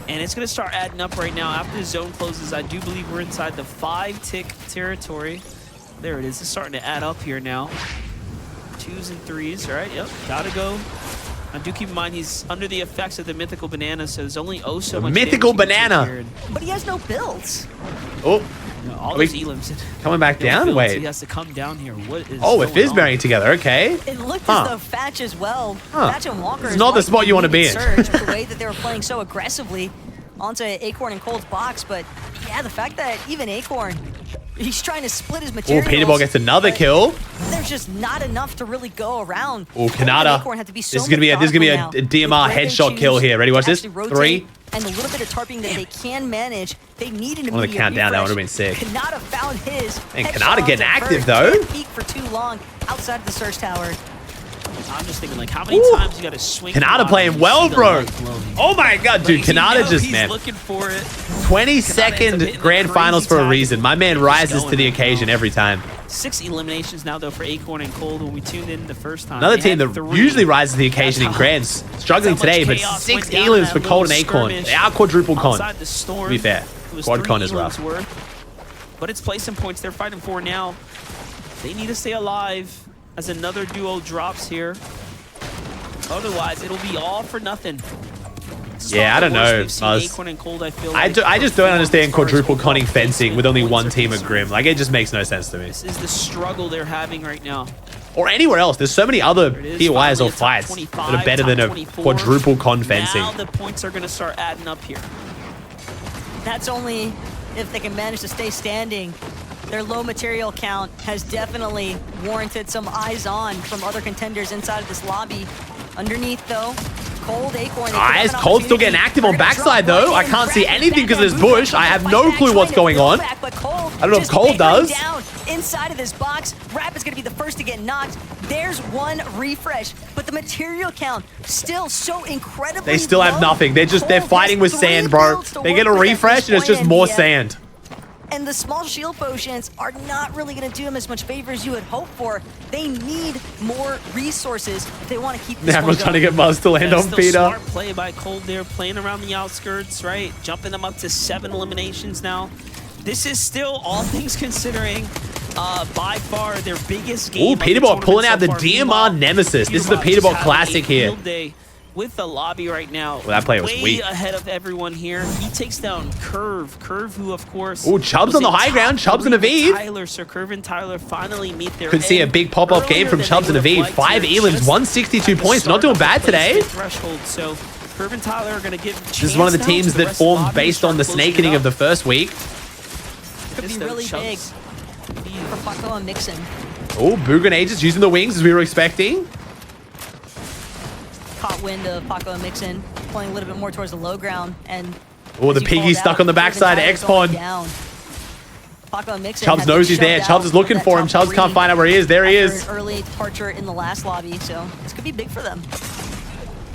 And it's going to start adding up right now. After the zone closes, I do believe we're inside the 5-tick territory. There it is. It's starting to add up here now. 2s and 3s. All right, yep. Gotta go. I do keep in mind he's under the effects of the mythical banana, so there's only so much
mythical banana.
But he has no builds.
Oh.
All those elims
coming back down? Wait.
He has to come down here. What is
with Fizzberry together. Okay.
It looked as though Fatch as well. Fatch and Walker.
It's not the spot you want to be in.
Surge the way that they were playing so aggressively onto Acorn and Cold's box, but yeah, the fact that even Acorn, he's trying to split his materials.
Oh, Peterball gets another kill.
There's just not enough to really go around.
Oh, Kanata. This is gonna be a DMR headshot kill here. Ready? Watch this. 3,
and the little bit of tarping that they can manage, they need an
One of the countdown, that would have been sick.
Kanata found his.
And Kanata getting active, though.
Can't peek for too long outside of the search tower.
I'm just thinking, like, how many times you got to swing?
Kanata playing well, bro. Oh my god, dude. Kanata just,
he's
man.
looking for it.
22nd grand finals for a reason. My man rises to the occasion every time.
6 eliminations now, though, for Acorn and Cold when we tuned in the first time.
Another team that usually rises to the occasion in grands. Struggling today, but 6 elims for Cold and Acorn. They are quadruple con. To be fair. Quad con is rough.
But it's placing points they're fighting for now. They need to stay alive as another duo drops here. Otherwise, it'll be all for nothing.
Yeah, I don't know.
Acorn and Cold, I feel like
I just don't understand quadruple conning fencing with only one team at Grim. Like, it just makes no sense to me.
This is the struggle they're having right now.
Or anywhere else. There's so many other POIs or fights that are better than a quadruple con fencing.
Now the points are going to start adding up here.
That's only if they can manage to stay standing. Their low material count has definitely warranted some eyes on from other contenders inside of this lobby. Underneath, though, Cold, Acorn.
Nice. Cold's still getting active on backside, though. I can't see anything because of this bush. I have no clue what's going on. I don't know if Cold does.
Inside of this box, Rap is going to be the first to get knocked. There's one refresh, but the material count still so incredibly
They still have
low.
nothing. They're fighting with sand, bro. They get a refresh and it's just more sand.
And the small shield potions are not really going to do them as much favor as you would hope for. They need more resources if they want to keep this
Now everyone's trying to get Muzz to land on Peter.
Smart play by Cold there, playing around the outskirts, right? Jumping them up to 7 eliminations now. This is still, all things considering, by far their biggest game.
Ooh, Peterbot pulling out the DMR Nemesis. This is the Peterbot Classic here.
With the lobby right now,
well, that player was
way
weak.
ahead of everyone here. He takes down Curve, who of course.
Ooh, Chubbs on the high ground. Chubbs and Aviv.
Tyler, so Curve and Tyler finally meet their
Could see a big pop-off game from Chubbs and Aviv. 5 elims, 162 points. Not doing bad today.
Threshold, so Curve and Tyler are going to give.
This is one of the teams that formed based on the snake inning of the first week.
Could be really big for Paco and Mixon.
Oh, Boogan Aegis using the wings as we were expecting.
Caught wind of Paco and Mixon playing a little bit more towards the low ground, and
oh, the piggy stuck on the backside of X-Pond. Chubbs knows he's there. Chubbs is looking for him. Chubbs can't find out where he is. There he is.
Early departure in the last lobby, so this could be big for them.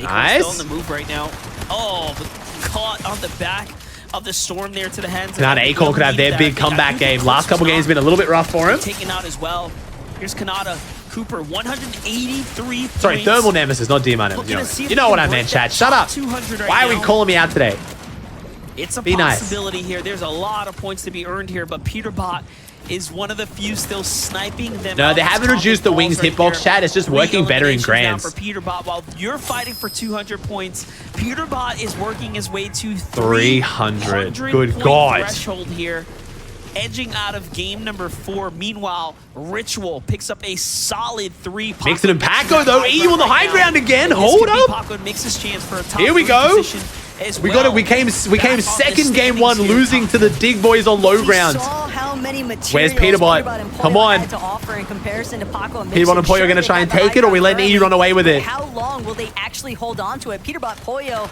Nice.
Still on the move right now. Oh, but caught on the back of the storm there to the hands.
Now Acorn could have their big comeback game. Last couple games been a little bit rough for him.
Taken out as well. Here's Kanata. Cooper, 183
Sorry,
points.
Thermal Nemesis, not DMR Nemesis. You know what I meant, chat. Shut up. Why are we calling me out today?
It's a
Be nice.
possibility here. There's a lot of points to be earned here, but Peterbot is one of the few still sniping them.
No, they haven't reduced the wings hitbox, chat. It's just working better in grands.
For Peterbot, while you're fighting for 200 points, Peterbot is working his way to
300. Good God.
Threshold here. Edging out of game number 4. Meanwhile, Ritual picks up a solid 3.
Mixon and Paco, though. EU on the high ground again. Hold up.
Paco makes his chance for a top
Here we go.
We got
it. We came second game 1, losing to the Dig Boys on low ground. Where's Peterbot? Come on. Peterbot and Pollo are going to try and take it, or we let EU run away with it?
How long will they actually hold on to it? Peterbot, Pollo,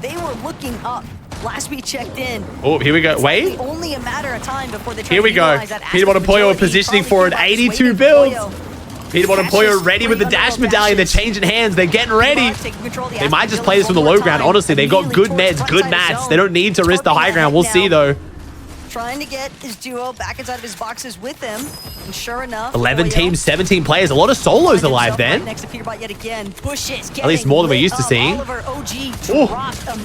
they were looking up. Last we checked in.
Oh, here we go. Wait.
Only a matter of time before they
here we go. Peterbot and Pollo are positioning for an 82 build. Peterbot and Pollo ready with the dash medallion. They're changing hands. They're getting ready. They might just play this from the low ground. Honestly, they got good meds, good mats. They don't need to risk the high ground. We'll see, though.
Trying to get his duo back inside of his boxes with him. And sure enough,
11 teams, 17 players. A lot of solos alive then.
Next to Peterbot yet again. Bushes
at least more than we're used to seeing.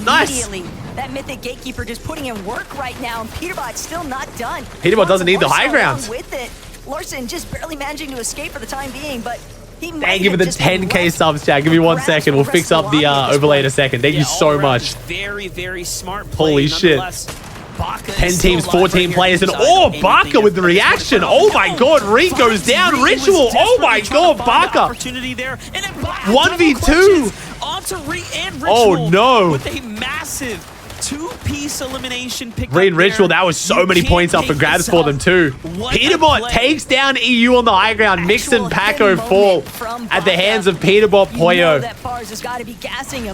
Nice. That Mythic Gatekeeper just putting in work right now, and Peterbot's still not done.
Peterbot doesn't need the high ground.
With it, Larson just barely managing to escape for the time being, but he might
Dang, give it the 10K subs, chat. Give me 1 second. We'll fix up the overlay in a second. Thank you so much.
Very, very smart play.
Holy shit. 10 teams, 14 players, and Baka with the reaction. Oh my god, Reek goes down. Ritual. Oh my god, Baka. 1v2.
Onto Reek and Ritual.
Oh no.
With a massive two-piece elimination pick.
Green Ritual, that was so many points up for grabs for them too. Peterbot takes down EU on the high ground. Mix and Paco fall at the hands of Peterbot Poyo.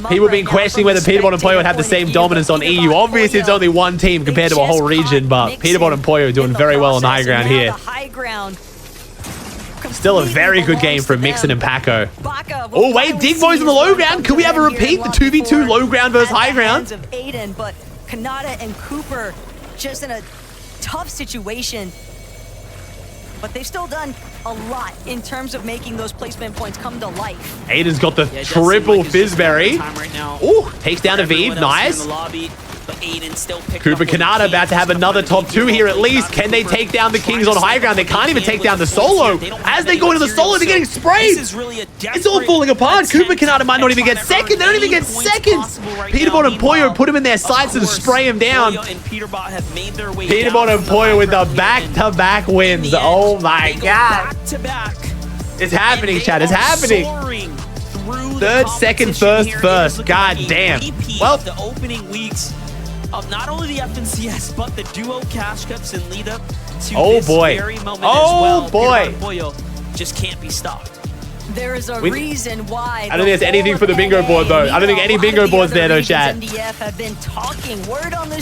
People have been questioning whether Peterbot and Poyo would have the same dominance on EU. Obviously, it's only one team compared to a whole region, but Peterbot and Poyo doing very well on the high ground here. Still a very good game from Mixon and Paco. Oh, wait, Dig Boys on the low ground. Could we have a repeat? The 2v2 low ground versus high ground?
Of Aiden, but Kanata and Cooper just in a tough situation. But they've still done a lot in terms of making those placement points come to life.
Aiden's got the triple Fizzberry. Ooh, takes down a Vive. Nice. Cooper Kanata about to have another top 2 here at least. Can they take down the Kings on high ground? They can't even take down the solo. As they go into the solo, they're getting sprayed. It's all falling apart. Cooper Kanata might not even get second. They don't even get seconds. Peterbot and Poyo put him in their sights and spray him down. Peterbot and Poyo with the back-to-back wins. Oh my God. It's happening, Chad. It's happening. Third, second, first. God damn. Well,
the opening weeks of not only the FNCS, but the duo cash cups and lead up to this very moment as well. Boy, just can't be stopped.
There is a reason why.
I don't think there's anything for the bingo board, though. I don't think any bingo boards there, though, chat.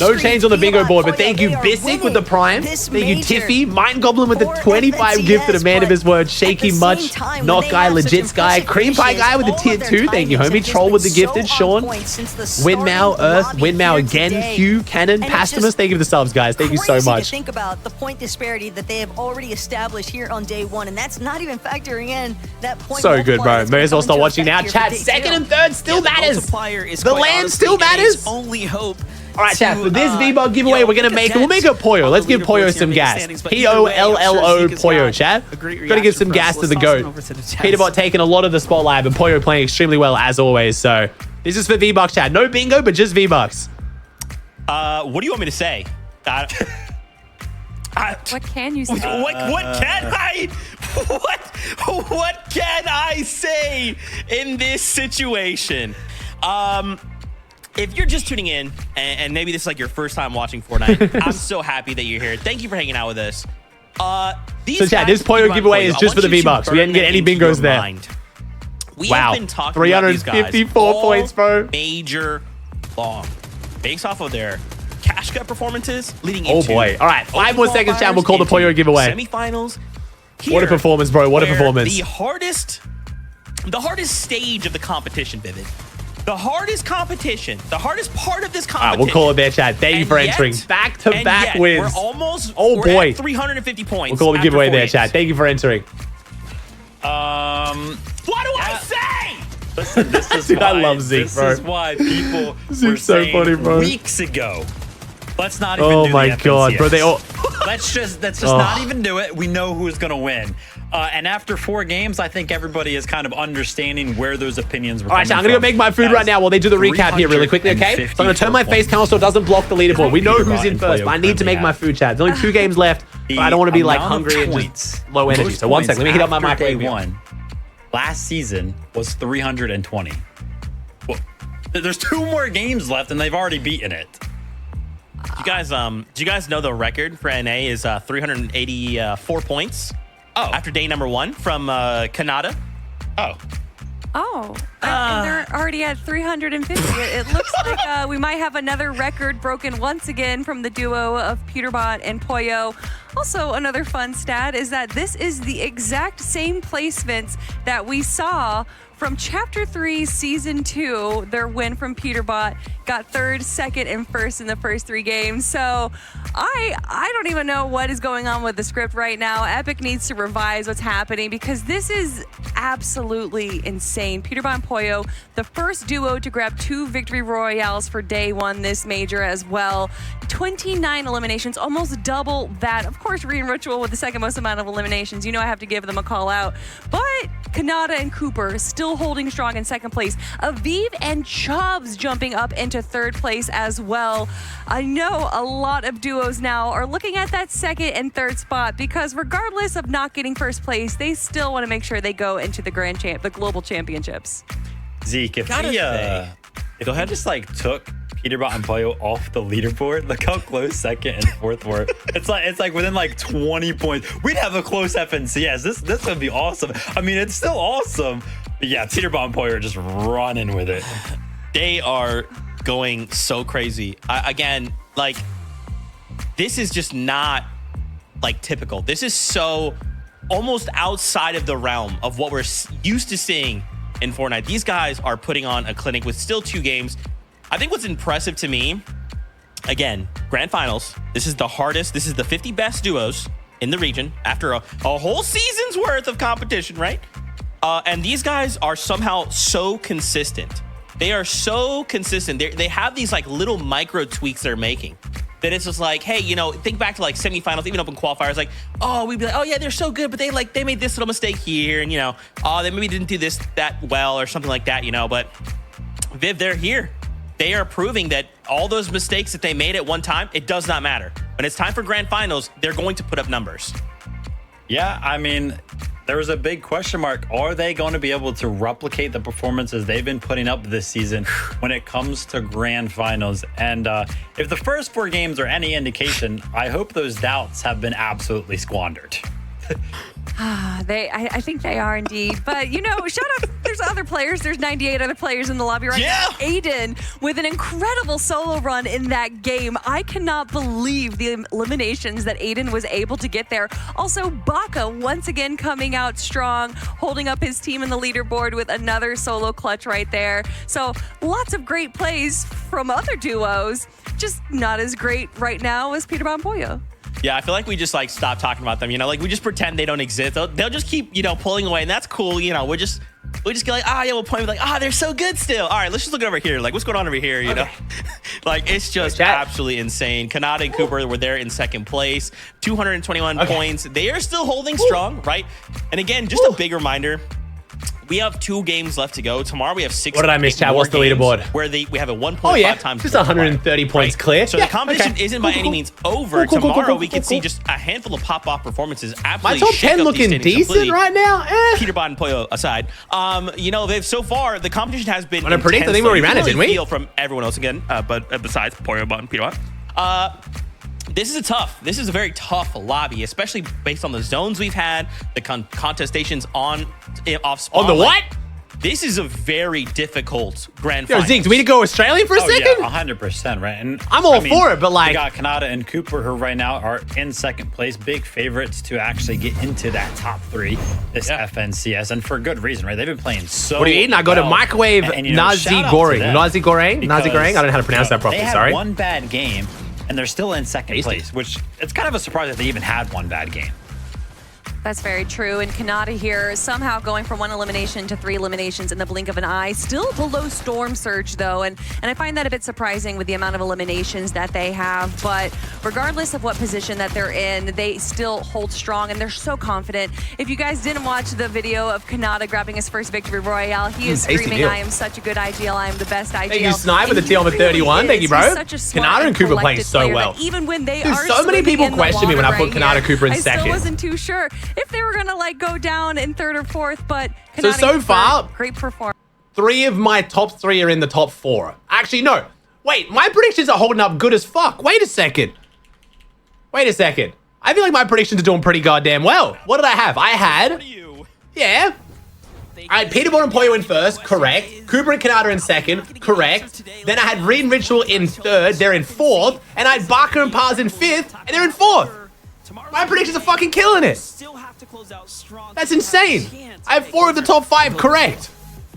No change on the bingo board, but thank you, Bissick with the Prime. Thank you, Tiffy. Mind Goblin with the 25 gift to the man of his word. Shaky Much. Not Guy, Legit Guy. Cream Pie Guy with the tier 2. Thank you, homie. Troll with the gifted. Sean. Windmow, Earth. Windmow again. Hugh, Cannon, Pastimus. Thank you for the subs, guys. Thank you so much.
Think about the point disparity that they have already established here on day one, and that's not even factoring in that point.
So good, bro. May as well start watching now. Chat, second and third still matters. The land still matters.
Only hope.
All right, chat, for this V-Bug giveaway, we're going to make, we'll make a Poyo. Let's give Poyo some gas. P-O-L-L-O Poyo, chat. Got to give some gas to the GOAT. Peterbot taking a lot of the spotlight, but Poyo playing extremely well as always. So this is for V-Bucks, chat. No bingo, but just V-Bucks.
What do you want me to say?
What can you say?
What can I say in this situation? If you're just tuning in and maybe this is like your first time watching Fortnite, I'm so happy that you're here. Thank you for hanging out with us.
So chat, this Poyo giveaway is just for the V-Bucks. We didn't get any bingos there.
Wow,
354 points, bro.
Major long. Based off of their cash cut performances leading into.
Oh boy. All right, 5 more seconds, chat. We'll call the Poyo giveaway.
Semifinals.
What a performance, bro. What a performance.
The hardest stage of the competition, Vivid. The hardest competition. The hardest part of this competition.
All right, we'll call it there, chat. Thank you for entering. Back-to-back wins.
We're
boy.
At 350 points.
We'll call the giveaway there, chat. Thank you for entering.
What do I say?
Listen, this is
Dude,
why,
I love Zeke, bro.
This is why people were
so
saying
funny, bro.
weeks ago. Let's not even do
my
the
God,
FNCS.
bro. They all...
Let's just not even do it. We know who's going to win. And after 4 games, I think everybody is kind of understanding where those opinions were coming from.
All right, I'm going to go make my food right now while they do the recap here really quickly, okay? So I'm going to turn my face cam so it doesn't block the leaderboard. We know who's in first, but I need to make my food, chat. There's only 2 games left, but I don't want to be like hungry and just low energy. So 1 second, let me heat up my microwave.
Day 1 last season was 320. Well, there's 2 more games left, and they've already beaten it.
Do you guys know the record for NA is 384 points? Oh, after day number 1 from Kanata.
And they're already at 350. It looks like we might have another record broken once again from the duo of Peterbot and Poyo. Also, another fun stat is that this is the exact same placements that we saw from Chapter 3, Season 2, their win from Peterbot, got 3rd, 2nd, and 1st in the first 3 games. So I don't even know what is going on with the script right now. Epic needs to revise what's happening because this is absolutely insane. Peterbot and Poyo, the first duo to grab 2 victory royales for day 1 this major as well. 29 eliminations, almost double that. Of course, Green Ritual with the 2nd most amount of eliminations. You know I have to give them a call out. But Kanata and Cooper still holding strong in 2nd place. Aviv and Chubbs jumping up into 3rd place as well. I know a lot of duos now are looking at that 2nd and 3rd spot because regardless of not getting 1st place, they still want to make sure they go into the the global championships.
Zeke, if we just like took Peterbot and Pollo off the leaderboard. Look how close second and fourth were. It's like within like 20 points. We'd have a close FNCS. This would be awesome. I mean, it's still awesome. But yeah, Peterbot and Pollo are just running with it.
They are going so crazy. Again, like, this is just not like typical. This is so almost outside of the realm of what we're used to seeing in Fortnite. These guys are putting on a clinic with still 2 games. I think what's impressive to me, again, grand finals. This is the hardest. This is the 50 best duos in the region after a whole season's worth of competition, right? And these guys are somehow so consistent. They are so consistent. They have these like little micro tweaks they're making. That it's just like, hey, you know, think back to like semifinals, even open qualifiers, like, oh, we'd be like, oh yeah, they're so good, but they made this little mistake here, and you know, oh, they maybe didn't do this that well or something like that, you know. But Viv, they're here. They are proving that all those mistakes that they made at one time, it does not matter. When it's time for grand finals, they're going to put up numbers.
Yeah, I mean, there was a big question mark. Are they going to be able to replicate the performances they've been putting up this season when it comes to grand finals? And if the first 4 games are any indication, I hope those doubts have been absolutely squandered.
I think they are indeed. But, you know, shout out, there's other players. There's 98 other players in the lobby right now. Aiden with an incredible solo run in that game. I cannot believe the eliminations that Aiden was able to get there. Also, Baka once again coming out strong, holding up his team in the leaderboard with another solo clutch right there. So lots of great plays from other duos, just not as great right now as Peterbot and Pollo.
Yeah, I feel like we just like stop talking about them, you know, like we just pretend they don't exist. They'll just keep, you know, pulling away, and that's cool, you know. We just get like, yeah, we'll point like, they're so good still. All right, let's just look over here. Like, what's going on over here, you know? Like, it's just absolutely insane. Kanata and Cooper were there in second place, 221 points. They are still holding strong, right? And again, just a big reminder, we have 2 games left to go. Tomorrow we have 6.
What did I miss, Chad? What's the leaderboard?
Where we have a 1.5 times.
Just 130 points clear.
So the competition isn't by any means over. Tomorrow we could see just a handful of pop-off performances. Absolutely,
my top 10 looking decent right now.
Peterbot and Pollo aside, you know, they've so far the competition has been.
I predict. I think we already ran it, didn't we?
From everyone else again, but besides Pollo and Peterbot. This is a very tough lobby, especially based on the zones we've had, the contestations off spawn.
On the what?
This is a very difficult grand
Yo,
final.
Zeke, do we need to go Australian for a second?
Yeah, 100%, right? And
I'm all for it, but like,
we got Kanata and Cooper, who right now are in second place, big favorites to actually get into that top 3 this FNCS, and for good reason, right? They've been playing so.
What are you eating? I got a microwave Nazi Goreng. Nazi Goreng? Nazi Goreng? I don't know how to pronounce that properly.
They had
Sorry.
one bad game, and they're still in second place, which it's kind of a surprise that they even had one bad game.
That's very true. And Kanata here somehow going from 1 elimination to 3 eliminations in the blink of an eye. Still below Storm Surge, though. And I find that a bit surprising with the amount of eliminations that they have. But regardless of what position that they're in, they still hold strong, and they're so confident. If you guys didn't watch the video of Kanata grabbing his first victory royale, he is screaming, I am such a good IGL. I am the best IGL.
Thank you, Snipe, with the teal with 31. Thank you, bro. Kanata and Cooper playing so well.
Even when they
Dude,
are
so many people question me when I put Kanata Cooper in second.
I still wasn't too sure if they were gonna like go down in 3rd or 4th, but
so far,
great performance.
3 of my top 3 are in the top 4. Actually, no. Wait, my predictions are holding up good as fuck. Wait a second. I feel like my predictions are doing pretty goddamn well. What did I have? I had, I had Peterbot and Pollo in first, correct. Cooper and Kanata in second, correct. Then I had Reed and Ritual in 3rd, they're in 4th. And I had Barker and Paz in 5th, and they're in 4th. My predictions are fucking killing it. That's insane. I have 4 of the top 5 correct.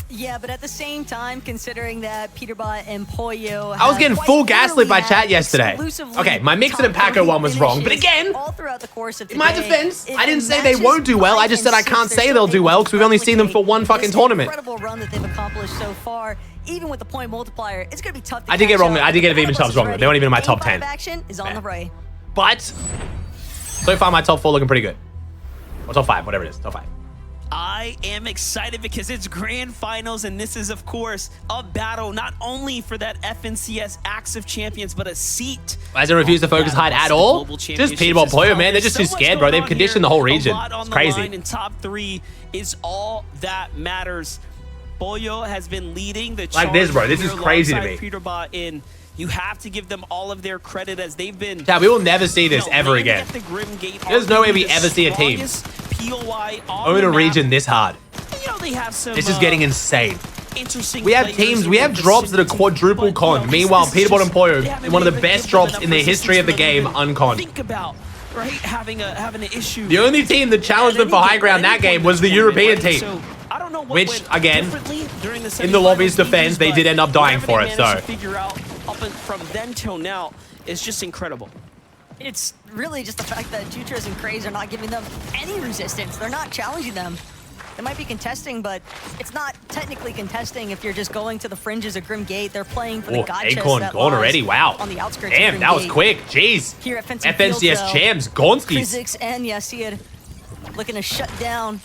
Yeah, but at the same time, considering that Peterbot and Pollo,
I was getting full gaslit by chat yesterday. Okay, my Mixon and Paco one was wrong, but again, in my defense, I didn't say they won't do well. I just said I can't say they'll do well because we've only seen them for 1 fucking tournament.
Incredible run that they've accomplished so far. Even with the point multiplier, it's gonna be tough.
I did get wrong. I did get even tops wrong. They weren't even in my top 10.
Action is on the way.
But so far, my top 4 looking pretty good. Or top 5, whatever it is, top 5.
I am excited because it's grand finals, and this is, of course, a battle not only for that FNCS Axe of Champions, but a seat.
As I refuse to focus hide at all, just Peterbot Pollo, man. They're just too scared, bro. They've conditioned the whole region. It's crazy.
And top 3 is all that matters. Pollo has been leading the
like this, bro. This is crazy to me.
Peterbot in You have to give them all of their credit as they've been.
Yeah, we will never see this ever again. There's no way we ever see a team own a region this hard.
They have some,
this is getting insane.
Interesting.
We have teams, we have drops that are quadruple con. Meanwhile, Peter Bottom Pollo, one of the best drops in the history of the game, uncon.
Think about, right, having an issue.
The only team that challenged them for high ground that game was the European team. Which, again, in the lobby's defense, they did end up dying for it, so.
Figure out up from then till now is just incredible.
It's really just the fact that Jutras and Craze are not giving them any resistance. They're not challenging them. They might be contesting, but it's not technically contesting if you're just going to the fringes of Grim Gate. They're playing for the God chest
Acorn
that
gone already. Wow.
On the outskirts
Damn,
of
that was
Grim
quick. Jeez.
Here at Fencing
FNCS
Fields,
champs, Gonskis.
Physics and Yasir looking to shut down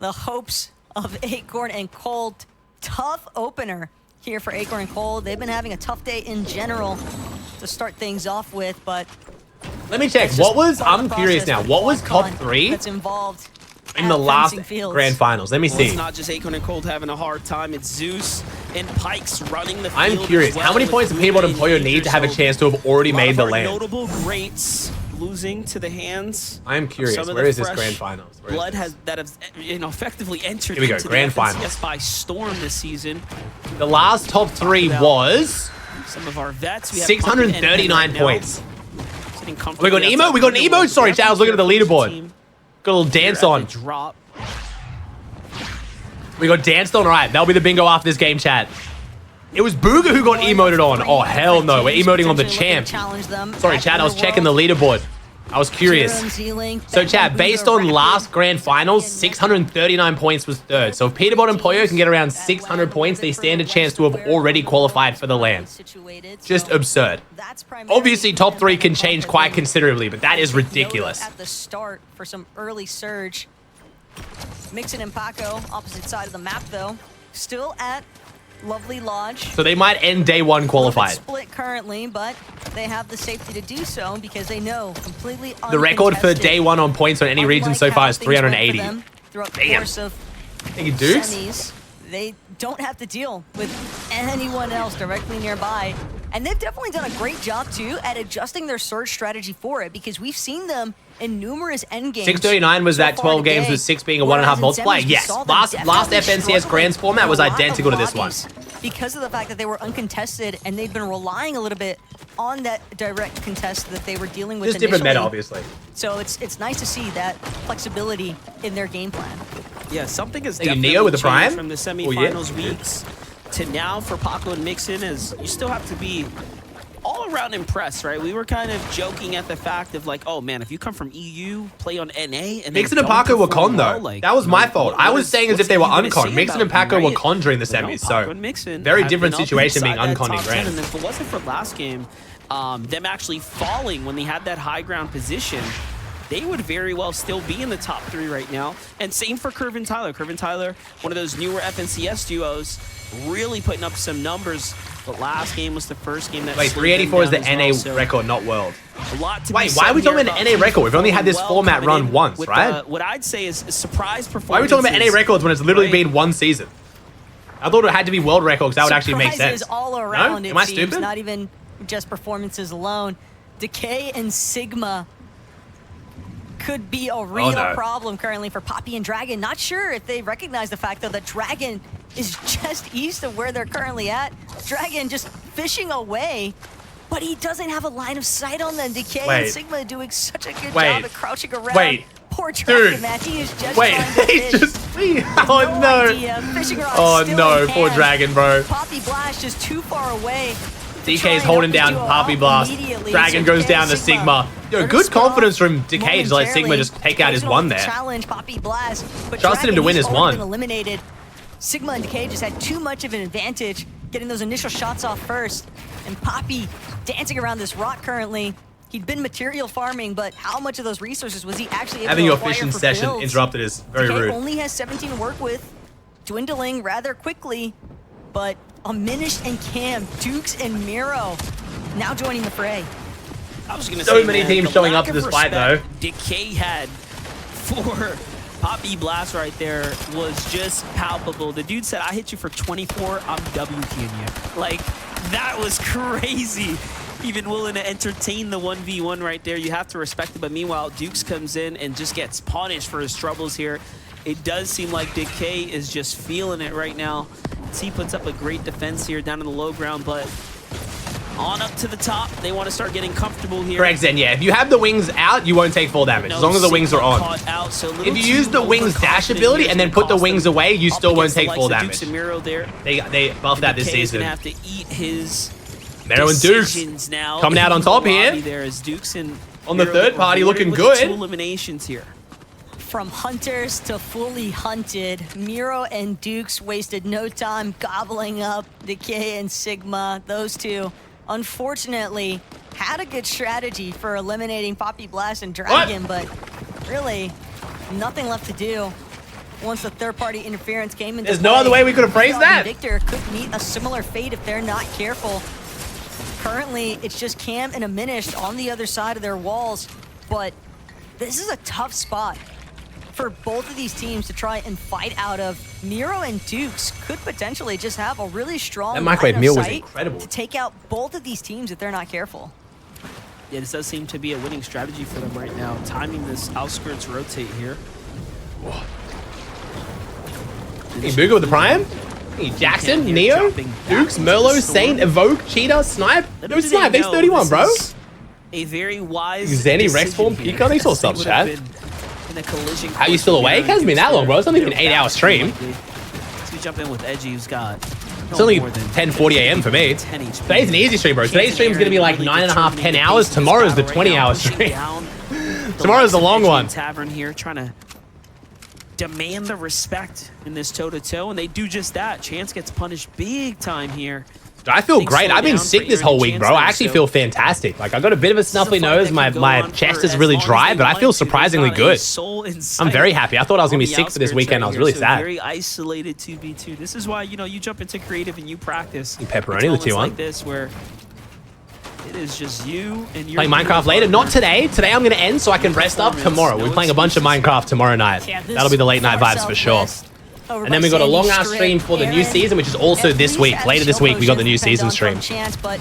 the hopes of Acorn and Cold. Tough opener here for Acorn and Cold. They've been having a tough day in general to start things off with, but
let me check. What was, I'm curious now, what was top 3
that's involved
in the last grand finals? Let me see.
It's not just Acorn and Cold having a hard time. It's Zeus and Pikes running the field.
I'm curious. How many points does Peter Bottom Pollo need to have a chance to have already made the land?
Notable greats losing to the hands.
I'm curious. Where is this grand finals?
Blood has that have effectively entered.
Here we go.
Into
Grand
the
finals
by storm this season.
The last top 3 was
some of our vets. We have
639 points.
We
got an emo. We got an emo. Sorry, Chad. I was looking at the leaderboard. Got a little dance on.
Drop.
We got danced on. All right, that'll be the bingo after this game, chat. It was Booga who got emoted on. Oh, hell no. We're emoting on the champ. Sorry, Chad. I was checking the leaderboard. I was curious. So, Chad, based on last grand finals, 639 points was third. So, if Peter Bottom Pollo can get around 600 points, they stand a chance to have already qualified for the LAN. Just absurd. Obviously, top 3 can change quite considerably, but that is ridiculous.
At the start for some early surge. Mixon and Paco, opposite side of the map, though. Still at Lovely Lodge.
So they might end day 1 qualified.
Split currently, but they have the safety to do so because they know completely.
The record for day 1 on points on any region so far is 380.
Throughout the course of semis, they don't have to deal with anyone else directly nearby. And they've definitely done a great job, too, at adjusting their surge strategy for it because we've seen them in numerous endgames.
639 was that 12 games with 6 being a 1.5 multiplier? Yes. Last FNCS Grands format was identical to this one.
Because of the fact that they were uncontested and they've been relying a little bit on that direct contest that they were dealing with.
Just different meta, obviously.
So it's nice to see that flexibility in their game plan.
Yeah, something is
definitely Neo with the Prime
from the semifinals weeks to now for Paco and Mixon. Is you still have to be all around impressed, right? We were kind of joking at the fact of like, oh man, if you come from EU, play on NA, and
Mixon and Paco were con though. Like, that was my fault. I was saying as if they were uncon. Mixon and Paco were con during the semis, so very different situation being uncon in grand.
And if it wasn't for last game, them actually falling when they had that high ground position, they would very well still be in the top 3 right now. And same for Curve and Tyler. Curve and Tyler, one of those newer FNCS duos, really putting up some numbers. But last game was the first game that.
Wait, 384 is the NA record, not world.
A lot to
Wait, why are we talking about an NA record? We've only had this format run once,
with,
right?
What I'd say is surprise performance.
Why are we talking about NA records when it's literally been 1 season? I thought it had to be world records. That would actually make sense.
All around,
no?
It
Am I
seems,
stupid?
Not even just performances alone. Decay and Sigma could be a real problem currently for Poppy and Dragon. Not sure if they recognize the fact, though, that Dragon is just east of where they're currently at. Dragon just fishing away, but he doesn't have a line of sight on them. Decay and Sigma doing such a good job at crouching around. Poor Dragon, man. He is just trying to fish.
Oh, no. Oh, no. Poor Dragon, bro.
Poppy Blast just too far away.
DK is holding down Poppy Blast. Dragon goes down to Sigma. Yo, good confidence from Decay to let Sigma just take out his 1 there.
Challenge Poppy Blast, but
trusted him to win his 1.
Eliminated. Sigma and Decay just had too much of an advantage getting those initial shots off first. And Poppy dancing around this rock currently. He'd been material farming, but how much of those resources was he actually able
Having
to
your
acquire
fishing
for
session
builds?
interrupted is very
Decay
rude.
Only has 17 to work with, dwindling rather quickly, but Aminished and Cam, Dukes and Miro now joining the fray.
I was gonna
so
say,
many teams showing up to this fight, though.
Decay had for Poppy Blast right there was just palpable. The dude said, I hit you for 24, I'm WPing you. Like, That was crazy. Even willing to entertain the 1v1 right there. You have to respect it. But meanwhile, Dukes comes in and just gets punished for his troubles here. It does seem like Big K is just feeling it right now. He puts up a great defense here down in the low ground, but on up to the top, they want to start getting comfortable here.
Correct, Zen. Yeah, if you have the wings out, you won't take full damage, as long as the wings are on.
Out, so
if you use the wings dash ability and then put the wings away, you still won't take full damage. They buffed that this season.
Gonna have to eat his
Mero and Dukes
now
coming out on top here.
There is Dukes and
on the third party, looking good.
2 eliminations here.
From hunters to fully hunted, Mero and Dukes wasted no time gobbling up Decay and Sigma. Those two, unfortunately, had a good strategy for eliminating Poppy Blast and Dragon, but really nothing left to do. Once the third-party interference came into
There's no other way we could have phrased that.
Victor could meet a similar fate if they're not careful. Currently, it's just Cam and Aminish on the other side of their walls, but this is a tough spot for both of these teams to try and fight out of. Mero and Dukes could potentially just have a really strong
that microwave meal was incredible
to take out both of these teams if they're not careful.
Yeah, this does seem to be a winning strategy for them right now. Timing this outskirts rotate here.
Hey, Booga with the Prime. Hey, Jackson, Neo, Dukes, Merlo, Saint, Evoke, Cheetah, Snipe. No Snipe, base 31, bro.
A very wise
Zenny, Rex form, Peacock, these all subs, chat. How you still awake? It hasn't been that long, bro. It's only been an 8-hour stream.
Let's jump in with Edgy, who's got
it's only 10:40 a.m. for me. Today's an easy stream, bro. Today's stream is going to be like 9.5, 10 hours. Tomorrow's the 20-hour stream. Tomorrow's the long one.
Tavern here trying to demand the respect in this toe-to-toe, and they do just that. Chance gets punished big time here.
I feel great. I've been sick this whole week, bro. I actually feel fantastic. Like, I got a bit of a snuffly nose. My chest is really dry, but I feel surprisingly good. I'm very happy. I thought I was going to be sick for this weekend. I was really sad.
Very isolated 2v2. This is why, you know, you jump into creative and you practice.
Pepperoni, the 2-1.
Like this, where it is just you and your
playing Minecraft later. Not today. Today I'm going to end so I can rest up tomorrow. We're playing a bunch of Minecraft tomorrow night. That'll be the late night vibes for sure. And then we got a long ass stream for the new season, which is also this week. Later this week, we got the new season stream.
But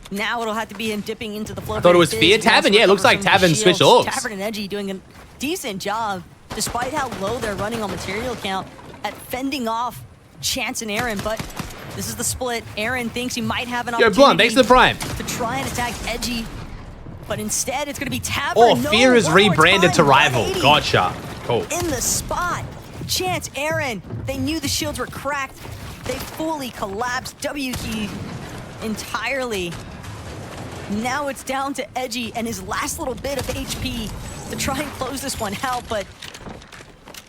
now it'll have to be him dipping into the flow.
I thought it was Fear Tavern. Yeah, it looks like Tavern switched orbs.
Tavern and Edgy doing a decent job, despite how low they're running on material count, at fending off Chance and Aaron. But this is the split. Aaron thinks he might have an opportunity.
Yo, Blunt, thanks for the Prime.
To try and attack Edgy, but instead it's going to be Tavern.
Oh, Fear is rebranded to Rival. Gotcha. Cool.
In the spot. Chance, Aaron, they knew the shields were cracked. They fully collapsed W key entirely. Now it's down to Edgy and his last little bit of HP to try and close this one out, but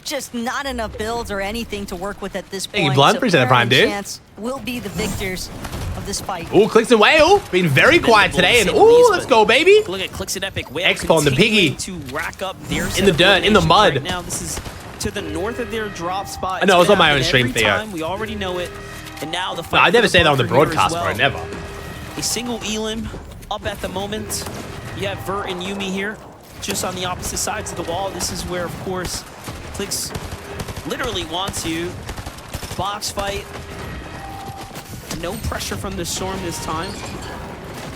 just not enough builds or anything to work with at this point.
Thank you, Blunt. Appreciate the Prime, dude.
Chance will be the victors of this fight.
Ooh, Clicks and Whale been very quiet today, and ooh, let's go, baby.
Look at Clicks and Epic Whale.
X-Pawn, the piggy.
To rack up their
in the dirt, in the mud.
Right now, this is to the north of their drop spot.
I know, it was on my own stream, Theo.
We already know it. And now the
fight. No, I never say that on the broadcast, bro. Never.
A single Elim up at the moment. You have Vert and Yumi here, just on the opposite sides of the wall. This is where, of course, Clicks literally wants you. Box fight. No pressure from the Storm this time.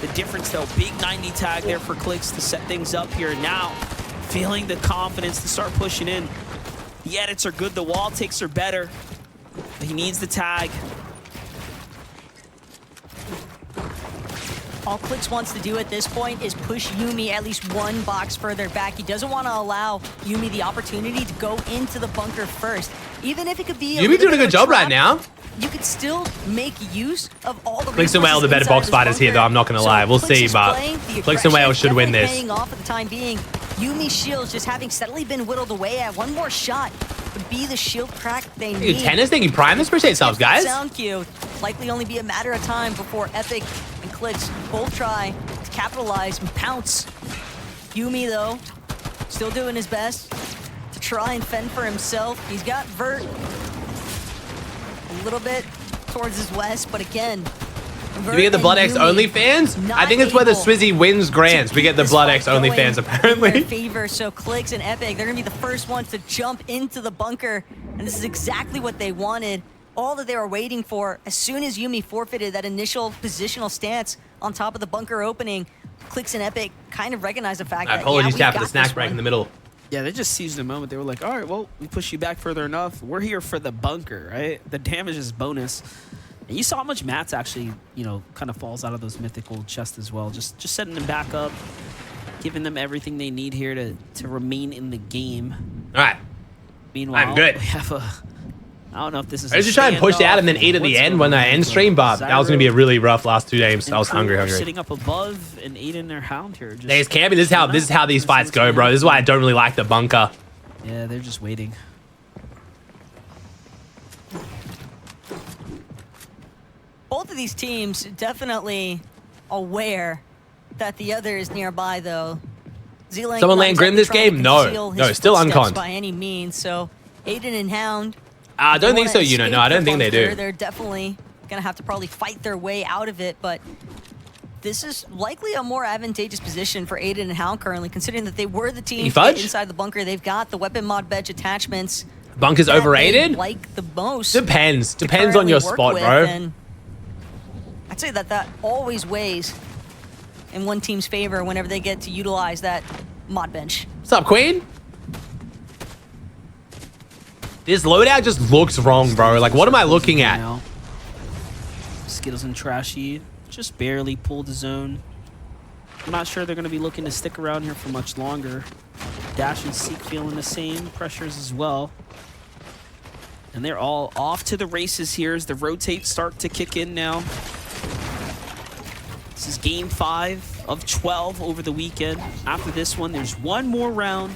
The difference, though, big 90 tag there for Clicks to set things up here. Now, feeling the confidence to start pushing in. The edits are good. The wall takes are better. But he needs the tag.
All Clicks wants to do at this point is push Yumi at least one box further back. He doesn't want to allow Yumi the opportunity to go into the bunker first. Even if it could be
Yumi doing a good job right now.
You could still make use of all the
Clicks and Whale, the better box fighters here, though. I'm not going to lie. We'll see, but Clicks and Whale should win this.
Paying off at the time being. Yumi's shields just having steadily been whittled away at one more shot to be the shield crack they need.
Tennis, thank you, Primus. Appreciate subs, guys.
Sound cue. Likely only be a matter of time before Epic and Clicks both try to capitalize and pounce. Yumi, though, still doing his best to try and fend for himself. He's got Vert a little bit towards his west, but again,
do we get the Blood X OnlyFans? I think it's where the Swizzy wins grands. We get the Blood X OnlyFans, apparently.
Favor, so Clicks and Epic, they're going to be the first ones to jump into the bunker, and this is exactly what they wanted. all that they were waiting for. As soon as Yuumi forfeited that initial positional stance on top of the bunker opening, Clix and Epic kind of recognized the fact that,
apologies,
yeah,
Cap, for the snack break in the middle.
Yeah, they just seized the moment. They were like, all right, well, we push you back further enough. We're here for the bunker, right? The damage is bonus. And you saw how much Matt's actually, you know, kind of falls out of those mythical chests as well. Just setting them back up, giving them everything they need here to remain in the game.
All right.
Meanwhile,
I'm good.
we have a... I don't know if this is
I was just trying to push it out and then eat at the end when I end stream, but that was going to be a really rough last 2 games. I was hungry.
Sitting up above and eating their hound here.
There's camping. This is how these fights go, bro. This is why I don't really like the bunker.
Yeah, they're just waiting.
Both of these teams definitely aware that the other is nearby, though. Z-Link
Someone land Grim this game? No, still unconned.
By any means, so Aiden and Hound.
I don't think so, you know. No, I don't think they do.
They're definitely gonna have to probably fight their way out of it, but this is likely a more advantageous position for Aiden and Hound currently, considering that they were the team inside the bunker. They've got the weapon mod bench attachments.
Bunker's overrated?
Like the most.
Depends on your spot, bro.
And I'd say that always weighs in one team's favor whenever they get to utilize that mod bench.
What's up, Queen? This loadout just looks wrong, bro. Like, what am I looking at?
Skittles and Trashy just barely pulled the zone. I'm not sure they're going to be looking to stick around here for much longer. Dash and Seek feeling the same pressures as well. And they're all off to the races here as the rotates start to kick in now. This is game 5 of 12 over the weekend. After this one, there's one more round.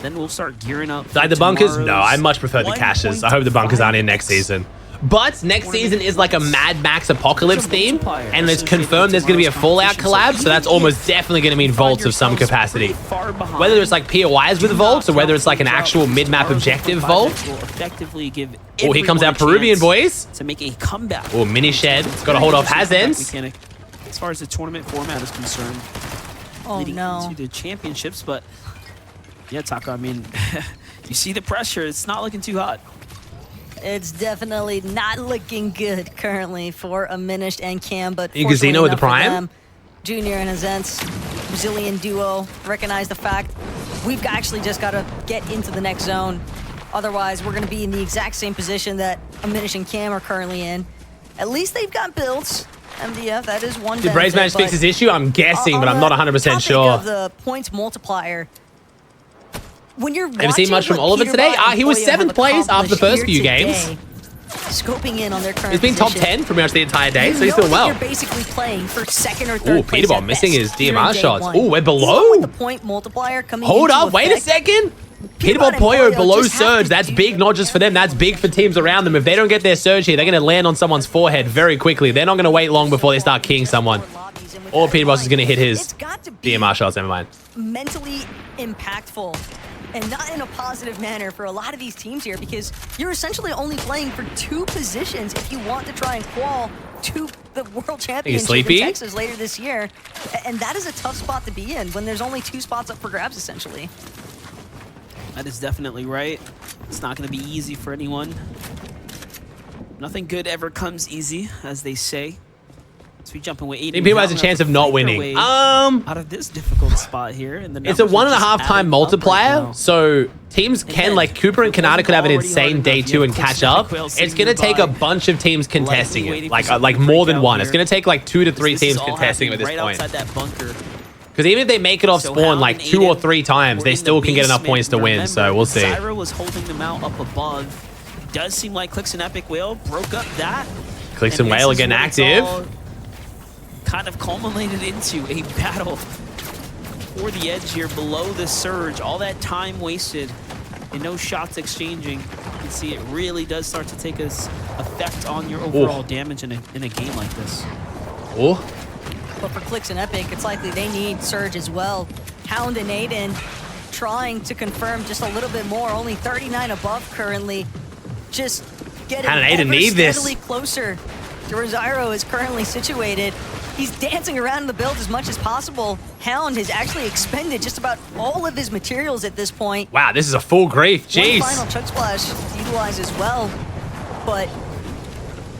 Then we'll start gearing up.
Like the bunkers? No, I much prefer the caches. I hope the bunkers aren't in next season. But next season is like a Mad Max Apocalypse theme, and it's confirmed there's going to be a Fallout collab, so that's almost definitely going to mean vaults of some capacity. Whether it's like POIs with vaults, or whether it's like an actual mid-map objective vault. Oh, here comes our Peruvian boys.
To make a comeback.
Oh, mini shed. It's got to hold off Hazens.
As far as the tournament format is concerned. Leading into the championships, but yeah, Taka, I mean, you see the pressure. It's not looking too hot.
It's definitely not looking good currently for Aminished and Cam, but
Casino with the Prime?
Junior and Azent's Brazilian duo recognize the fact we've actually just got to get into the next zone. Otherwise, we're going to be in the exact same position that Aminished and Cam are currently in. At least they've got builds. MDF, that is one.
Did Braves manage to fix his issue? I'm guessing, but I'm not 100% sure.
Of the points multiplier. When you're
have you seen much from Oliver today? He was 7th place after the first few games.
Scoping in on their current
He's been top 10 pretty much the entire day, so he's doing well.
You're basically playing for 2nd or 3rd place.
Peterball missing his DMR shots. Oh, we're below.
With the point multiplier coming
Hold up, wait a second. Peterball Pollo below Surge. That's big, not just for them. That's big for teams around them. If they don't get their Surge here, they're going to land on someone's forehead very quickly. They're not going to wait long before they start keying someone. Or Peterball is going to hit his DMR shots. Never mind.
Mentally impactful. And not in a positive manner for a lot of these teams here, because you're essentially only playing for 2 positions if you want to try and qual to the World Championship in Texas later this year. And that is a tough spot to be in when there's only 2 spots up for grabs, essentially.
That is definitely right. It's not going to be easy for anyone. Nothing good ever comes easy, as they say. So we jump in with 8.
People has a chance of not winning.
Out of this difficult spot here. And
it's a 1.5 time multiplier, so teams can, like Cooper and Kanata could have an insane day 2 and catch up. It's going to take a bunch of teams contesting it, like more than one. It's going to take like 2 to 3 teams contesting it at this point. Because even if they make it off spawn like 2 or 3 times, they still can get enough points to win, so we'll see.
Zyra was holding them out up above. Does seem like Clix and Epic Whale broke up that.
Clix and Whale again active.
Kind of culminated into a battle for the edge here below the Surge. All that time wasted and no shots exchanging. You can see it really does start to take effect on your overall damage in a game like this.
But for Clix and Epic, it's likely they need Surge as well. Hound and Aiden trying to confirm just a little bit more. Only 39 above currently. Just getting steadily closer to where Zyro is currently situated. He's dancing around in the build as much as possible. Hound has actually expended just about all of his materials at this point.
Wow, this is a full grief. Jeez.
One final chug splash to utilize as well. But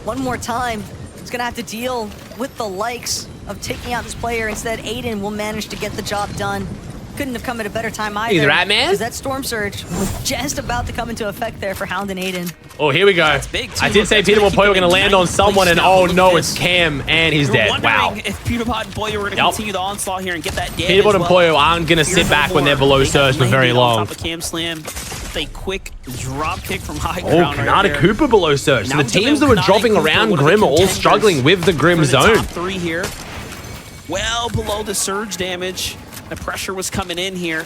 one more time, he's going to have to deal with the likes of taking out this player. Instead, Aiden will manage to get the job done. Couldn't have come at a better time either.
He's right, man.
Because that Storm Surge was just about to come into effect there for Hound and Aiden.
Oh, here we go.
That's big, too.
I did say Peter and Boyo were going to land on someone, and oh no, it's Cam, and he's dead. Wow.
If Peterbot and Boyo were going to continue the onslaught here and get that damage.
Peterbot and Boyo aren't going to sit back when they're below Surge for very long.
On top of Cam Slam, a quick drop kick from high
Oh,
ground.
Kanata Cooper below Surge. So the teams that were dropping around Grim are all struggling with the Grim zone.
Top 3 here. Well below the Surge damage. The pressure was coming in here.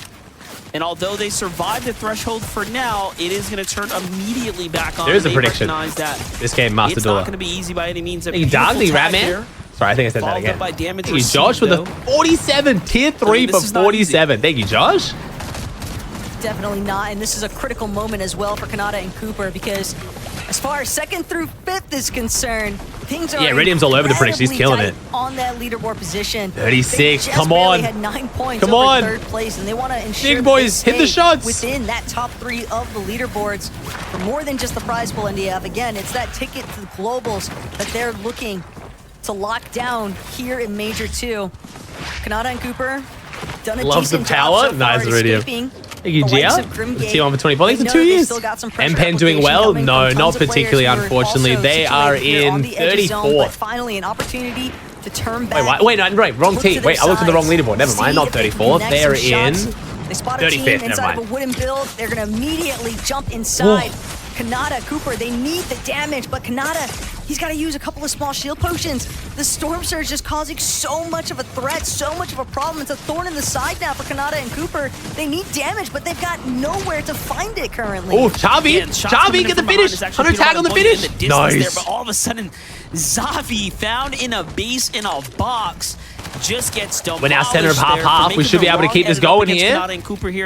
And although they survived the threshold for now, it is going to turn immediately back on.
There's a prediction.
That
This game, Master
it's
Dula.
not going to be easy by any means.
Thank you, Doggy, right, man? Sorry, I think I said that again. Thank you, Josh, with a 47. Tier 3 for 47. Thank you, Josh.
Definitely not, and this is a critical moment as well for Kanata and Cooper because as far as 2nd through 5th is concerned, things are
Iridium's all over the prediction. He's killing it.
On that leaderboard position.
36,
They
come
just
on.
barely had 9 points
Come
over
on.
3rd place, and they want to ensure
Big boys,
that they
hit the
stay
shots.
within that top 3 of the leaderboards for more than just the prize pool, NDF. Again, it's that ticket to the globals that they're looking to lock down here in Major 2. Kanata and Cooper done a
Loves the
decent
power.
job so
Nice
far
Iridium.
escaping
Thank you,
the likes
Gia.
of Grimgate.
Team on for 24. Thanks for
They
2
know they've
years.
still got some pressure
M-Pen doing
application
well?
coming
No,
from
not
tons of
particularly,
players who are
unfortunately.
also
They are
situated here on
in
the edge of zone, but
34th.
finally, an opportunity to turn back.
Wait, no, right, wrong
look
team.
to their
Wait, I looked at the wrong
sides,
leaderboard. Never mind,
see
not
if they can
34th.
connect
They're
some
in
shots. They spot a
35th.
team
Never
inside
mind.
of a wooden build. They're going to immediately jump inside. Kanata, Cooper, they need the damage, but Kanata, he's got to use a couple of small shield potions. The Storm Surge is causing so much of a threat, so much of a problem. It's a thorn in the side now for Kanata and Cooper. They need damage, but they've got nowhere to find it currently.
Oh, Chavi! Chavi, get the finish! 100 tag on the finish! Nice!
But all of a sudden, Xavi found in a base in a box just gets demolished.
We're now center of half-half. We should be able to keep this going here.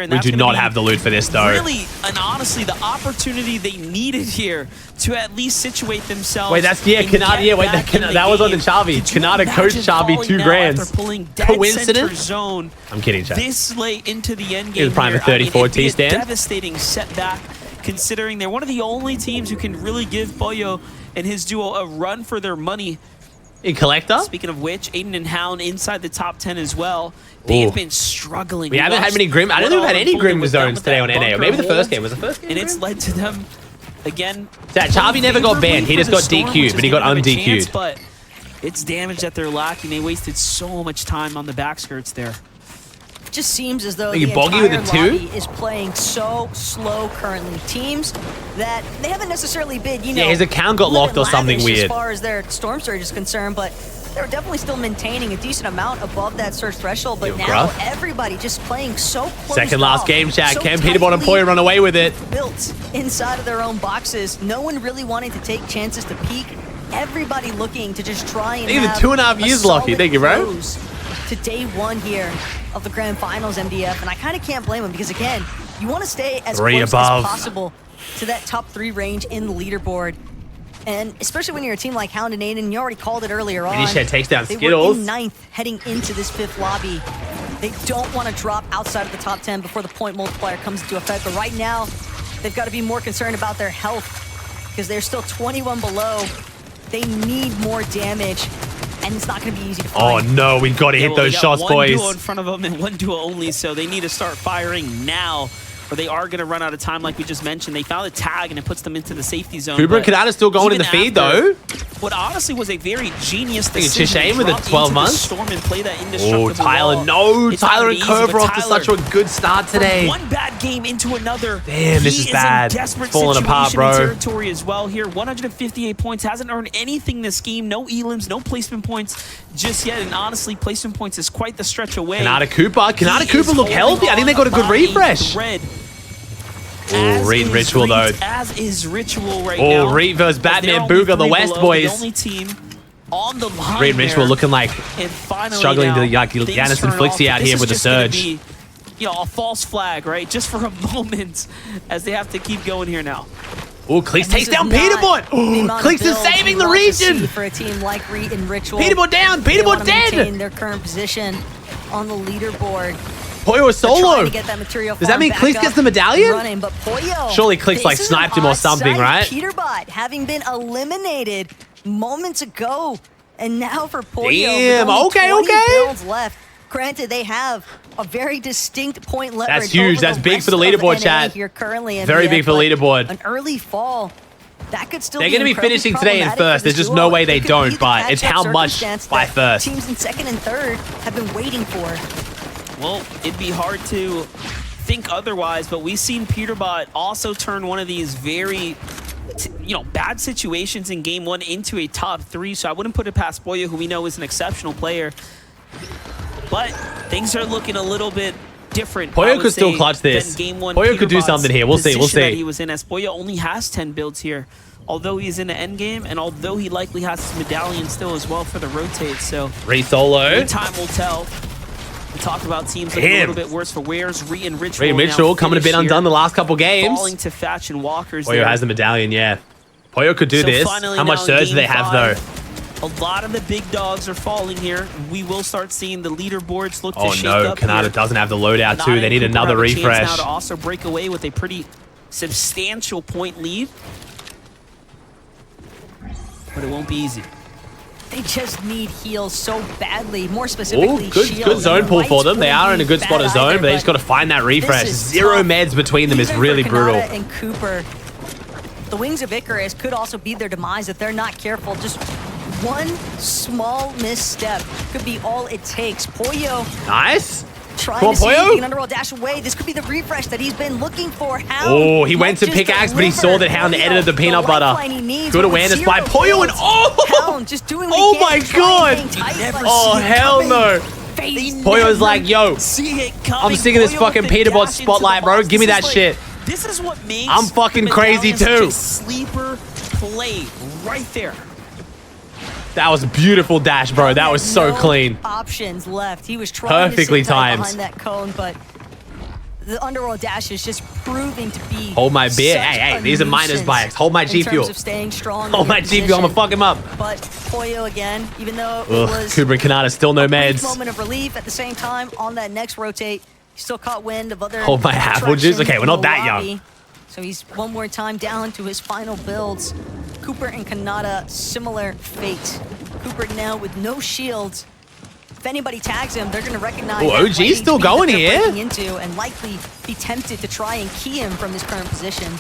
We do not have the loot for this, though.
Really, and honestly, the opportunity they needed here to at least situate themselves.
Wait, that's, Kanata, that was on the Chavi. Kanata coached Chavi 2 grand. Coincidence?
Zone
I'm kidding, Chad.
this late into the end
He
game
was prime
here,
for 34
it'd be a
T-stand.
devastating setback considering they're one of the only teams who can really give Boyo and his duo a run for their money.
In Collector?
Speaking of which, Aiden and Hound inside the top 10 as well. They've been struggling.
We haven't had many Grim. I don't think we've had any Grim zones today on NA. Or maybe the first game. Was the first game?
And it's led to them, again.
Chavi never got banned. He just got DQ'd, but he got un-DQ'd.
But it's damage that they're lacking. They wasted so much time on the back skirts there.
It just seems as though
the
entire
with the 2?
lobby is playing so slow currently. Teams that they haven't necessarily been, you know,
his account got locked or something
lavish
weird.
as far as their Storm Surge is concerned, but they're definitely still maintaining a decent amount above that Surge threshold. But now everybody just playing so close.
Second last game, Shaq.
So
Can Peterbot and Poyer run away with it?
Built inside of their own boxes. No one really wanting to take chances to peek. Everybody looking to just try and
Even
have
2.5 years lucky. Thank you, bro.
close to day 1 here of the Grand Finals, MDF, and I kind of can't blame him because again, you want to stay as
3
close
above.
as possible to that top 3 range in the leaderboard. And especially when you're a team like Hound and Aiden, you already called it earlier on.
Finish takes down
they
Skittles.
were in 9th heading into this 5th lobby. They don't want to drop outside of the top 10 before the point multiplier comes into effect. But right now, they've got to be more concerned about their health because they're still 21 below. They need more damage, and it's not going to be easy to find.
Oh no, we got to hit those shots,
one
boys.
Duo in front of them and one duo only, so they need to start firing now, or they are going to run out of time, like we just mentioned. They found a tag, and it puts them into the safety zone.
Cooper and Kanata still going in the feed, though.
What honestly was a very genius
I think it's
decision.
Shane with the 12 months.
Storm and play that indestructible
Oh, Tyler,
wall.
no.
It's
Tyler
not
and
easy,
Curver
but
off to such a good start today.
From one bad game into another.
Damn, this is bad.
In desperate
Falling apart,
situation
bro.
and territory as well here. 158 points. Hasn't earned anything this game. No elims, no placement points just yet. And honestly, placement points is quite the stretch away.
Kanata Cooper look healthy. I think they got a good refresh. Oh, Reed and Ritual, though.
As is Ritual right now.
Oh, Reed versus Batman Booga, the West boys.
The only team on the line.
Reed and Ritual looking like struggling to
now,
Giannis and Flixie out here with the surge.
You know, a false flag, right? Just for a moment as they have to keep going here now.
Oh, Cleeks takes down Peterbot. Oh, Cleeks is saving the region.
For a team like Reed and Ritual.
Peterbot down. Peterbot dead.
Maintain their current position on the leaderboard.
Poyo solo.
Does
that mean Cleeks gets the medallion?
Running, but Poyo,
surely Cleeks like sniped him or something, right?
Peterbot having been eliminated moments ago. And now for Pollo,
damn,
with only 20
okay.
builds left. Granted, they have a very distinct point leverage.
That's huge. That's big for the leaderboard, chat.
Here currently
very big for the leaderboard.
An early fall. That could still
They're going to be finishing today in first. There's just no way they don't, but it's how much by first.
Teams in second and third have been waiting for.
Well, it'd be hard to think otherwise, but we've seen Peterbot also turn one of these very, bad situations in game one into a top 3. So I wouldn't put it past Pollo, who we know is an exceptional player. But things are looking a little bit different.
Pollo could still clutch this. Pollo could do something here. We'll see. We'll see.
That he was in, as Pollo only has 10 builds here, although he's in the end game, and although he likely has his medallion still as well for the rotate. So
Re-solo.
Time will tell. We talked about teams looking a little bit worse for Wares. Rhea and Rich.
Rhea Mitchell coming a bit undone the last couple games.
Falling to Thatch and Walkers.
Pollo has the medallion, yeah. Pollo could do this. How much surge do they have, though?
A lot of the big dogs are falling here. We will start seeing the leaderboards look to shake up.
Oh no, Kanata doesn't have the loadout too. They need another refresh.
Now to also break away with a pretty substantial point lead. But it won't be easy.
They just need heals so badly, more specifically
good zone pull for them. They are in a good spot of zone, but they just got to find that refresh. 0 meds between them is really brutal.
And Cooper, the Wings of Icarus could also be their demise if they're not careful. Just one small misstep could be all it takes. Pollo.
Nice.
Trying to see an underworld dash away. This could be the refresh that he's been looking for. Hound,
oh, he went to pickaxe, but he saw that Hound edited the peanut butter. Good awareness by Pollo, and
Hound just doing
oh my god! Oh hell no! Pollo's like, yo, I'm sick of this fucking Peterbot spotlight, bro. Give me that shit.
This is what makes
I'm fucking crazy too.
Sleeper play right there.
That was a beautiful dash, bro. That was so clean.
Options left. He was trying
perfectly
to sit
timed
behind that cone, but the underworld dash is just proving to be.
Hold my beer. Hey, these are miners bikes. Hold my G fuel.
In terms of staying strong.
Hold my G fuel. I'm gonna fuck him up.
But Pollo again, even though it was
Cooper and Kanata still no meds.
Moment of relief at the same time on that next rotate. He still caught wind of other.
Hold my apple juice. Okay, we're not that young.
So he's one more time down to his final builds. Cooper and Kanata, similar fate. Cooper now with no shields. If anybody tags him, they're going to recognize.
Oh, OG's still going here.
Into and likely be tempted to try and key him from his current position.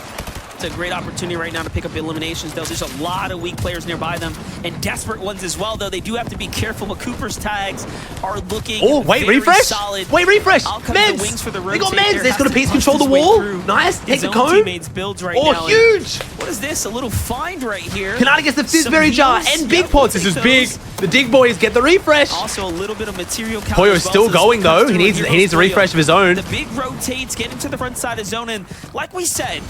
It's a great opportunity right now to pick up eliminations, though. There's a lot of weak players nearby them, and desperate ones as well, though. They do have to be careful, but Cooper's tags are looking very
refresh.
solid.
Wait, refresh.
Meds.
They got meds. They've got a piece control the wall. Nice. Take the cone.
Teammates builds right now.
Huge.
What is this? A little find right here.
Kanata gets the Fizzberry jar and big pots. This is big. The dig boys get the refresh.
Also a little bit of material.
Pollo is still going though. He needs a refresh of his own.
The big rotates, get into the front side of zone, and like we said,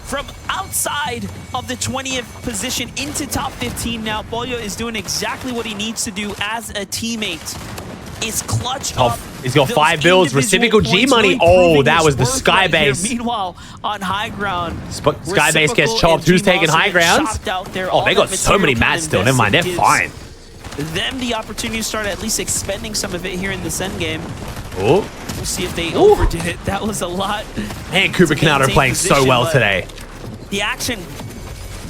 from outside of the 20th position into top 15 now, Pollo is doing exactly what he needs to do as a teammate. Is clutch up.
He's got 5 builds, reciprocal G money. Oh, that was the Sky Base.
Meanwhile, on high ground,
Sky Base gets chopped. Who's taking high grounds? Oh, they got so many mats still. Never mind, they're fine.
Them the opportunity to start at least expending some of it here in this end game.
Oh.
We'll see if they overdid it. That was a lot.
Man, Cooper Kanata are playing so well today.
The action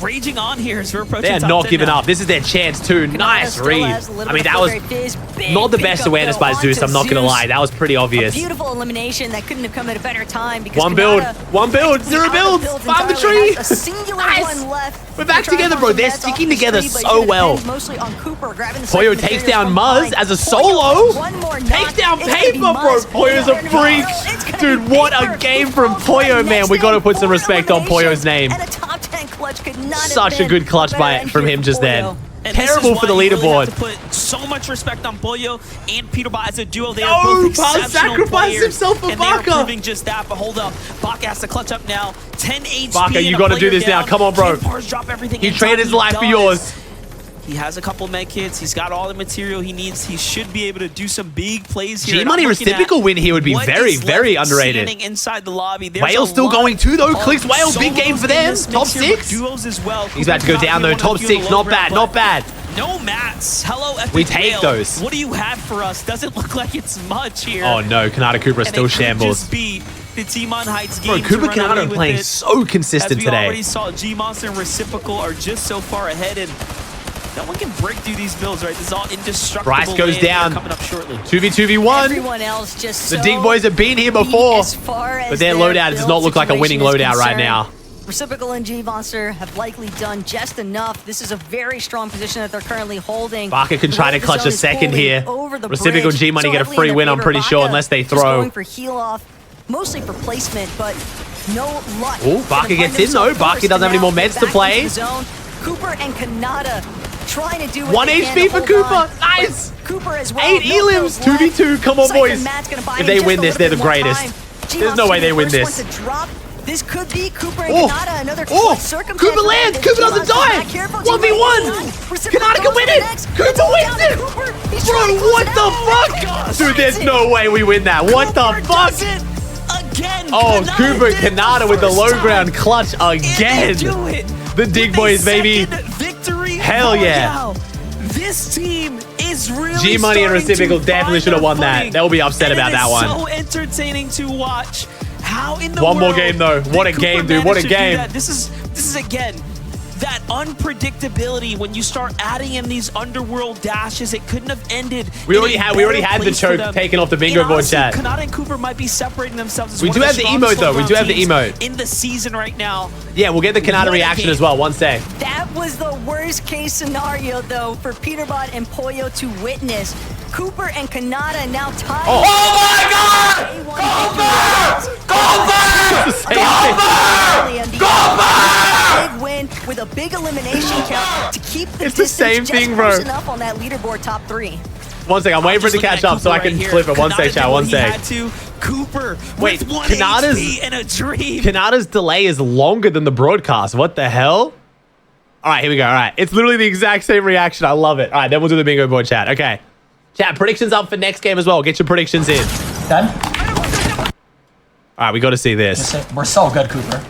raging on here as we're approaching.
They're not giving up. This is their chance too. Nice read. I mean, that was not the best awareness by Zeus. I'm not gonna lie. That was pretty obvious.
A beautiful elimination that couldn't have come at a better time because
one build, 0 builds. Farm the tree.
A singular one left.
We're back together, bro. They're sticking together so well.
Mostly on Cooper grabbing the
Pollo takes down Muzz as a solo. Takes down Paper, bro. Pollo's a freak. Dude, what a game from Pollo, man. We gotta put some respect on Pollo's name. Such a good clutch from him just then. Terrible for the leaderboard.
Really have to put so much respect on Pollo and Peterbot as a duo. They are both exceptional
sacrificed himself for
and
Baka.
they are proving just that. But hold up, Baka has to clutch up now. 10 HP.
Baka, you got to do this now. Come on, bro. He traded his life for yours.
He has a couple med kits. He's got all the material he needs. He should be able to do some big plays here.
G-Money reciprocal win here would be very, very underrated.
Inside the lobby.
Whale's still going too, though. Clicks Whale, big game for them. Top 6.
Duos as well.
He's about to go down, though. Top 6, not bad, not bad.
No mats. Hello, Epic
we take
Whale.
Those.
What do you have for us? Doesn't look like it's much here.
Oh, no. Kanata Cooper is still shambles.
Just be the Team on Heights game.
Bro, Cooper Kanata are playing so consistent today.
As we already saw, G-Monster and Reciprocal are just so far ahead, and No one can break through these builds, right? This is all indestructible.
Bryce goes down.
Coming up shortly.
2v2v1.
Everyone else just
The Dig Boys have been here before, but their loadout does not look like a winning loadout right now.
Reciprocal and G-Monster have likely done just enough. This is a very strong position that they're currently holding.
Barker can try to clutch a second here. Reciprocal and G-Money get a free win, I'm pretty sure, unless they throw.
Going for heal off, mostly for placement, but no luck.
Oh, Barker gets in though. Barker doesn't have any more meds to play.
Cooper and Kanata trying to do
1 HP for Cooper. Nice.
Cooper as well.
8 elims. 2v2. Come on, boys. If they win this, they're the greatest. There's no way they win this.
This could be Cooper and Kanata, another circumstance.
Cooper lands! Cooper doesn't die! 1v1! Kanata can win it! Cooper wins it! Bro, what the fuck? Dude, there's no way we win that. What the fuck? Oh, Cooper and Kanata with the low ground clutch again. The Dig Boys, baby. Hell yeah.
This team is really
G-Money and Reciprocal definitely should have won that. They'll be upset about that one.
So entertaining to watch. How in the
One more
world
game though. What a game, dude. What a game.
This is again that unpredictability when you start adding in these underworld dashes. It couldn't have ended.
We already had the choke taken off the bingo board, chat.
Kanata and Cooper might be separating themselves as
we do have the emote though. We do have the emote
in the season right now.
Yeah, we'll get the Kanata reaction as well. 1 sec.
That was the worst case scenario though for Peterbot and Pollo to witness. Cooper and Kanata now tied.
Oh my God!
Cooper! Big win with a big elimination count to keep the
it's the same thing, bro.
Up on that leaderboard top 3.
1 sec. I'm waiting for it to catch up so I can flip it. 1 sec, chat. 1 sec.
Cooper.
Wait, Kanata's
in a dream.
Kanata's delay is longer than the broadcast. What the hell? All right, here we go. All right, it's literally the exact same reaction. I love it. All right, then we'll do the bingo board, chat. Okay. Chat, predictions up for next game as well. Get your predictions in.
Done?
All right, we got to see this.
We're so good, Cooper.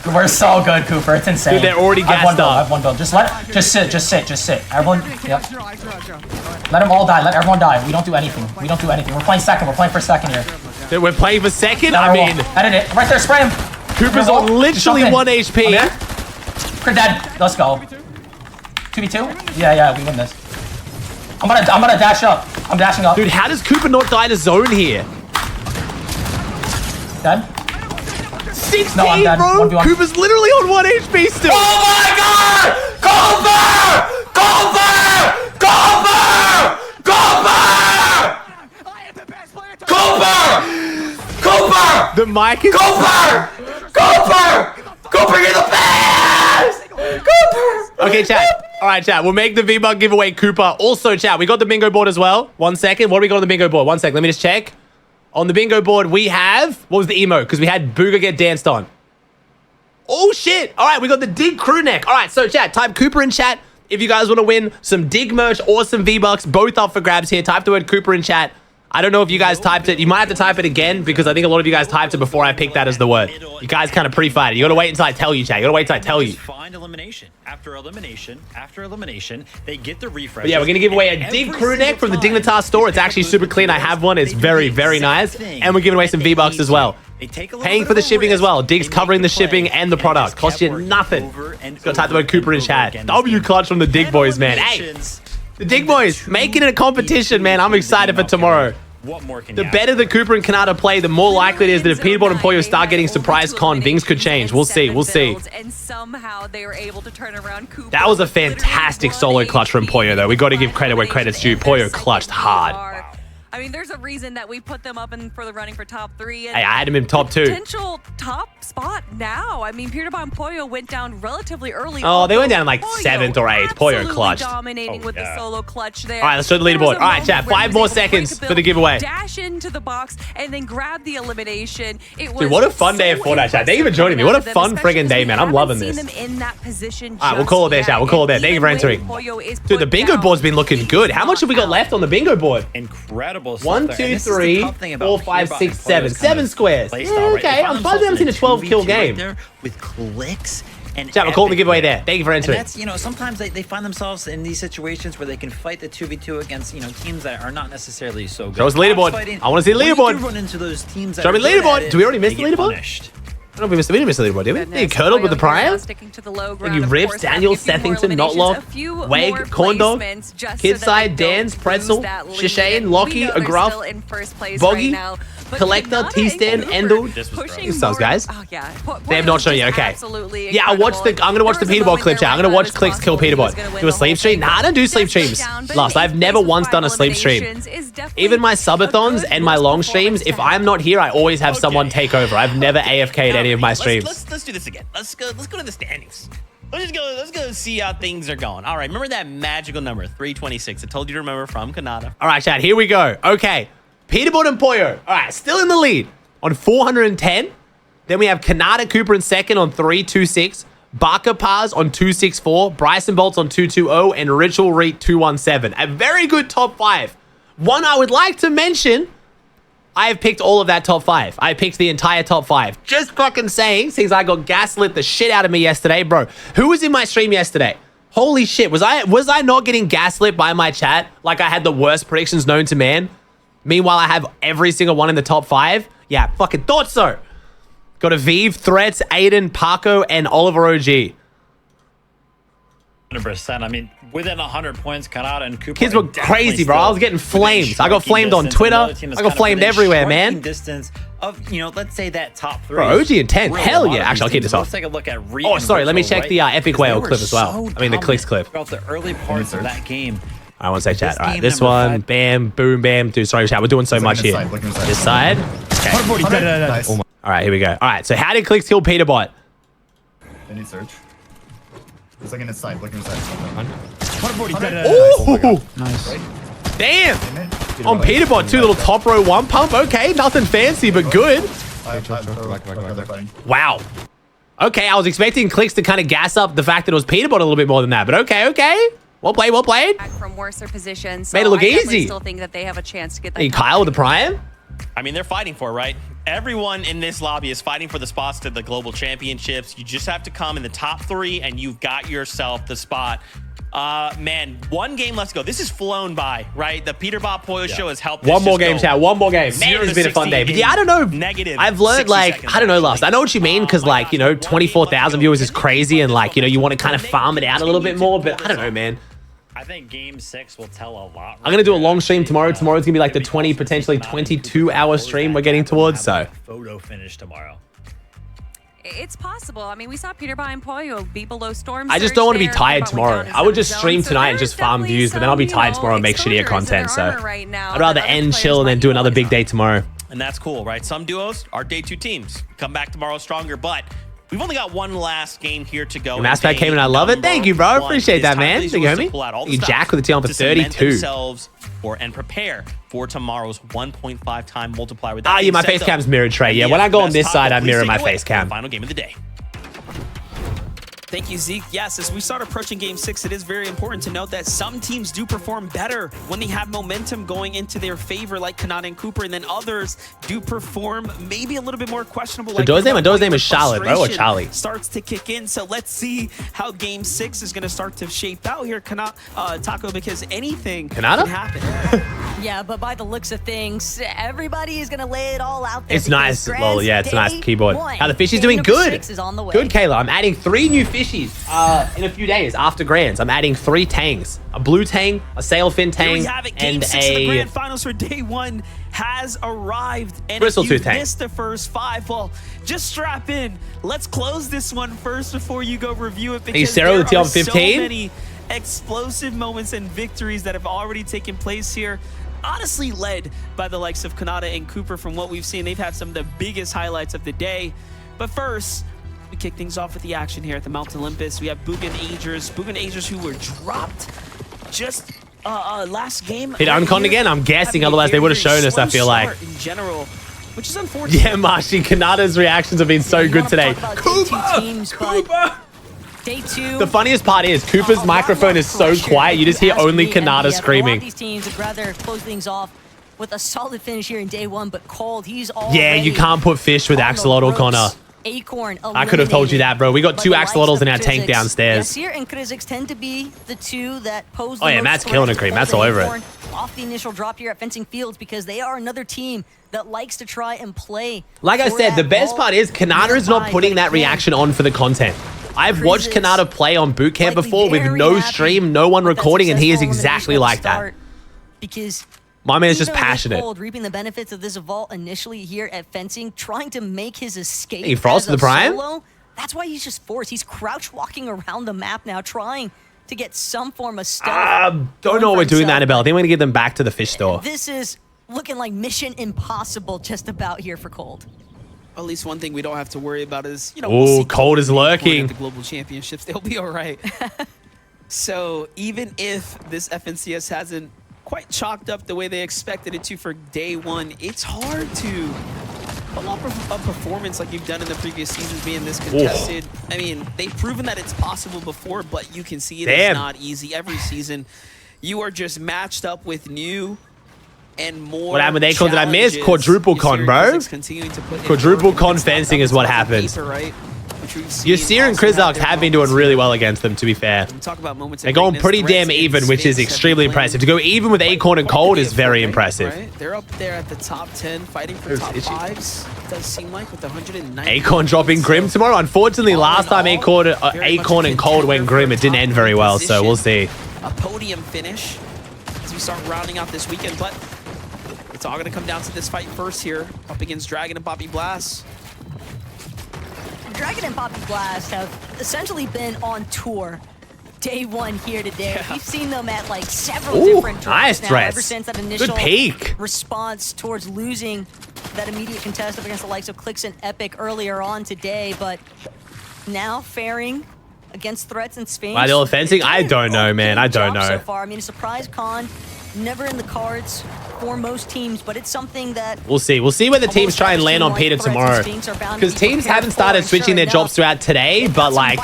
We're so good, Cooper. It's insane.
Dude, they're already gassed up.
I have one build. Just sit. Everyone, yep. Let them all die. Let everyone die. We don't do anything. We're playing second. We're playing for second here.
Dude, we're playing for second?
No,
I mean...
Edit it. Right there, spray him.
Cooper's on literally 1 HP.
Cooper dead. Let's go. 2v2? Yeah, we win this. I'm gonna dash up. I'm dashing up.
Dude, how does Cooper not die to zone here?
Dead?
16,
no, I'm dead.
bro.
1v1.
Cooper's literally on 1 HP still.
Oh my God! Cooper!
The mic is...
Cooper, you're the best! Cooper!
Okay, chat. All right, chat. We'll make the V-Buck giveaway Cooper. Also, chat, we got the bingo board as well. 1 second. What do we got on the bingo board? 1 second. Let me just check. On the bingo board, we have... What was the emo? Because we had Booger get danced on. Oh, shit. All right, we got the Dig crew neck. All right, so, chat, type Cooper in chat if you guys want to win some Dig merch or some V-Bucks. Both up for grabs here. Type the word Cooper in chat. I don't know if you guys typed it. You might have to type it again because I think a lot of you guys typed it before I picked that as the word. You guys kind of pre-fired it. You got to wait until I tell you, chat. You got to wait until I tell you.
Find elimination. After elimination, they get the refresh.
But yeah, we're going to give away a Dig crew neck from the Dignitas store. It's actually super clean. I have one. It's very, very nice. And we're giving away some V-Bucks as well. Paying for the shipping as well. Dig's covering the shipping and the product. Costs you nothing. Just got to type the word Cooper in chat. W clutch from the Dig Boys, man. Hey, the Dig Boys making it a competition, man. I'm excited for tomorrow. The better the Cooper and Kanata play, the more likely it is that if Peterbot and Pollo start getting surprise con, things could change. We'll see. We'll see.
And somehow they were able to turn around Cooper.
That was a fantastic solo clutch from Pollo, though. We got to give credit where credit's due. Pollo clutched hard.
I mean, there's a reason that we put them up for the running for top 3. And
hey, I had him in top 2.
Potential top spot now. I mean, Peterbot and Pollo went down relatively early.
Oh, they went down like 7th or 8th. Pollo clutched.
Dominating with the solo clutch there.
All right, let's show the leaderboard. All right, chat. 5 more seconds for the giveaway.
Dash into the box and then grab the elimination. It was
dude, what a fun day of Fortnite, chat. Thank you for joining me. What a fun friggin' day, man. I'm loving this.
Them in that position.
All right, we'll call it there, chat. We'll call it there. Thank you for entering. Dude, the bingo board's been looking good. How much have we got left on the bingo board?
Incredible.
1, 2, 3, 4, 5, 6, 7. 7 squares. Yeah, okay, I'm surprised we haven't seen a 12-kill game.
With clicks and
chat, we're calling the giveaway there. Thank you for entering.
And that's, you know, sometimes they find themselves in these situations where they can fight the 2v2 against, you know, teams that are not necessarily so good.
Show us the leaderboard. I want to see the leaderboard.
Run into those teams that
show me the leaderboard. Do we already miss the leaderboard? I don't think we missed a leaderboard, did we? You curdled with the Prime? And you ripped Daniel, Sethington, Notlock, Wag, Corndog, Kidside, Dan's, Pretzel, Shishane, Lockie, Agruff, Boggy, Collector, T-Stand, Endel. This sucks, guys.
Oh, yeah.
They have not shown you. Okay.
Absolutely
Yeah, I'm gonna watch the Peterbot clip chat. I'm gonna watch Clicks kill Peterbot. Do a sleep stream? Nah, I don't do sleep streams. Last, I've never once done a sleep stream. Even my subathons and my long streams, if I'm not here, I always have someone take over. I've never AFK'd any of my streams.
Let's do this again. Let's go to the standings. Let's go see how things are going. All right, remember that magical number, 326. I told you to remember from Kanata.
All right, chat, here we go. Okay. Peterbot and Poyo. All right, still in the lead on 410. Then we have Kanata Cooper in second on 326. Barker Paz on 264. Bryson Bolts on 220. And Ritual Reet 217. A very good top 5. One I would like to mention, I have picked all of that top 5. I picked the entire top 5. Just fucking saying, since I got gaslit the shit out of me yesterday. Bro, who was in my stream yesterday? Holy shit. Was I not getting gaslit by my chat like I had the worst predictions known to man? Meanwhile, I have every single one in the top 5. Yeah, fucking thought so. Got Aviv, Threats, Aiden, Paco, and Oliver OG.
100%. I mean, within 100 points, Kanata and Cooper.
Kids were crazy, bro. I was getting flamed. I got flamed on Twitter. I got flamed everywhere, man.
Distance of, let's say that top 3.
Bro, OG and 10. Hell yeah. Actually, I'll keep this off.
Let's take a look at
oh, sorry. Let me check the Epic Whale clip as well. I mean, the Clicks clip.
Throughout the early parts of that game.
I want to say chat. All right, this one. Bam, boom, bam. Dude, sorry, chat. We're doing so much here. This side. Okay.
Nice.
All right, here we go. All right, so how did Clicks kill Peterbot?
They need search. He's looking inside. Looking inside.
Ooh! Nice. Damn! On Peterbot, 2 little top row 1 pump. Okay, nothing fancy, but good. Wow. Okay, I was expecting Clicks to kind of gas up the fact that it was Peterbot a little bit more than that, but okay. Well played, well played.
From worse positions. So
made it look easy.
I still think that they have a chance to get that.
Hey, Kyle with the Prime?
I mean, they're fighting for it, right? Everyone in this lobby is fighting for the spots to the global championships. You just have to come in the top 3 and you've got yourself the spot. Man, 1 game left to go. This is flown by, right? The Peterbot Poyo show has helped.
One more game, chat. One more game. Man, it's been a fun day. But yeah, I don't know.
Negative.
I've learned, like, I don't know, Last. I know what you mean, because, like, 24,000 viewers is crazy, and, like, you want to kind of farm it out a little bit more, but I don't know, man.
I think game 6 will tell a lot.
I'm going to do a long stream tomorrow. Tomorrow's going to be like the 20, potentially 22-hour stream we're getting towards, so.
Photo finish tomorrow.
It's possible. I mean, we saw Peterbot and Poyo be below Storm.
I just don't want to be tired tomorrow. I would just stream tonight and just farm views, but then I'll be tired tomorrow and make shittier content, so. I'd rather end, chill, and then do another big day tomorrow.
And that's cool, right? Some duos are day 2 teams. Come back tomorrow stronger, but we've only got one last game here to go.
Mass Pack came in. I love it. Thank you, bro. Appreciate that, man. Thank you, homie. You Jack with the T on for 32.
And prepare for tomorrow's 1.5 time multiplier. With
yeah, my face cam's mirrored, Trey. Yeah, when I go on this side, I mirror my face cam.
Final game of the day.
Thank you, Zeke. Yes, as we start approaching Game 6, it is very important to note that some teams do perform better when they have momentum going into their favor, like Kanata and Cooper, and then others do perform maybe a little bit more questionable.
So Doe's name is Charlotte, bro, or Charlie?
Starts to kick in, so let's see how Game 6 is going to start to shape out here, Taco, because anything can happen.
Yeah, but by the looks of things, everybody is going to lay it all out there.
It's nice. Well, yeah, it's a nice keyboard. How the fishy's doing good. Good, Kayla. I'm adding 3 new fishies in a few days after Grands. I'm adding 3 tangs. A blue tang, a sailfin tang,
and
a...
the Grand Finals for Day 1 has arrived. And
Bristol
if you
tang.
missed the first 5, well, just strap in. Let's close this one first before you go review it, because there are so many explosive moments and victories that have already taken place here. Honestly led by the likes of Kanata and Cooper. From what we've seen, they've had some of the biggest highlights of the day. But first, we kick things off with the action here at the Mount Olympus. We have Boogan Agers who were dropped just last game.
Hit Uncon again, I'm guessing, otherwise they would have shown us, I feel like.
In general, which is unfortunate.
Yeah, Marshy, Kanata's reactions have been so good today. Cooper!
Day 2.
The funniest part is Cooper's microphone is so quiet, you just hear only Kanata screaming.
These teams would rather close things off with a solid finish here in Day 1, but Cold, he's all.
Yeah, you can't put fish with Axolotl, Connor.
Acorn
I could have told you that, bro. We got 2 axolotls in our tank downstairs.
Yes, here and Krizzix tend to be the 2 that pose
the Matt's killing it, Cream. Matt's all over it.
off the initial drop here at Fencing Fields because they are another team that likes to try and play.
Like I said, the best part is Kanata is not putting that reaction on for the content. I've watched Kanata play on boot camp before with no stream, no one recording, and he is exactly like that.
Because
my man's just passionate.
Reaping the benefits of this vault initially here at Fencing, trying to make his escape.
He frost the prime.
Solo. That's why he's just forced. He's crouch walking around the map now, trying to get some form of stealth.
Don't know what we're doing, Annabelle. I think we're gonna get them back to the fish store.
This is looking like mission impossible just about here for Cold.
At least one thing we don't have to worry about is, you know,
we'll Cold is lurking.
At the global championships, they'll be all right. So even if this FNCS hasn't quite chalked up the way they expected it to for day one, it's hard to pull up a performance like you've done in the previous seasons being this contested. I mean, they've proven that it's possible before, but you can see it is not easy. Every season, you are just matched up with new and more.
What happened with Acorn? Did I miss? Quadruple con, bro. Quadruple con fencing is what happens. Yasir and Krizark have been doing really well against them, to be fair. They're going pretty damn even, which is extremely impressive. To go even with Acorn and Cold is very impressive.
Right? They're up there at the top 10, fighting for top 5s. It does seem like with 190.
Acorn dropping Grim tomorrow. Unfortunately, last time Acorn and Cold went Grim, it didn't end very well, so we'll see.
A podium finish as we start rounding out this weekend, but it's all going to come down to this fight first here, up against Dragon and Poppy Blast.
Dragon and Poppy Blast have essentially been on tour day one here today. Yeah. We've seen them at like several different drops now ever since that initial response towards losing that immediate contest up against the likes of Clix and Epic earlier on today, but now faring against Threats and Sphinx.
Why they're fencing? I don't know, man. I don't know.
So far, I mean, a surprise con, never in the cards for most teams, but it's something that
we'll see. We'll see where the teams try and land on Peter tomorrow, because teams haven't started switching their jobs throughout today, but like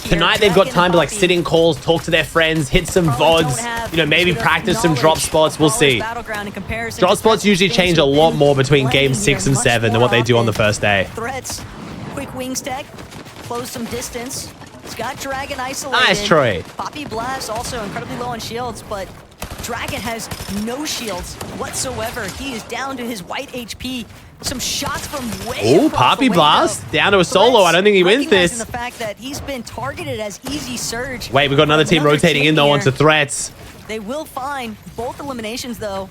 tonight they've got time to like sit in calls, talk to their friends, hit some VODs, you know, maybe practice some drop spots. We'll see. Drop spots usually change a lot more between games 6 and 7 than what they do on the first day.
Threats, quick wings tech, close some distance. He's got Dragon isolated.
Nice, Troy.
Poppy Blast also incredibly low on shields, but Dragon has no shields whatsoever. He is down to his white HP. Some shots from way across
Poppy
the
Blast down to a solo. I don't think he wins this.
The fact that he's been targeted as easy surge.
Wait, we got another team rotating in though onto Threats.
They will find both eliminations though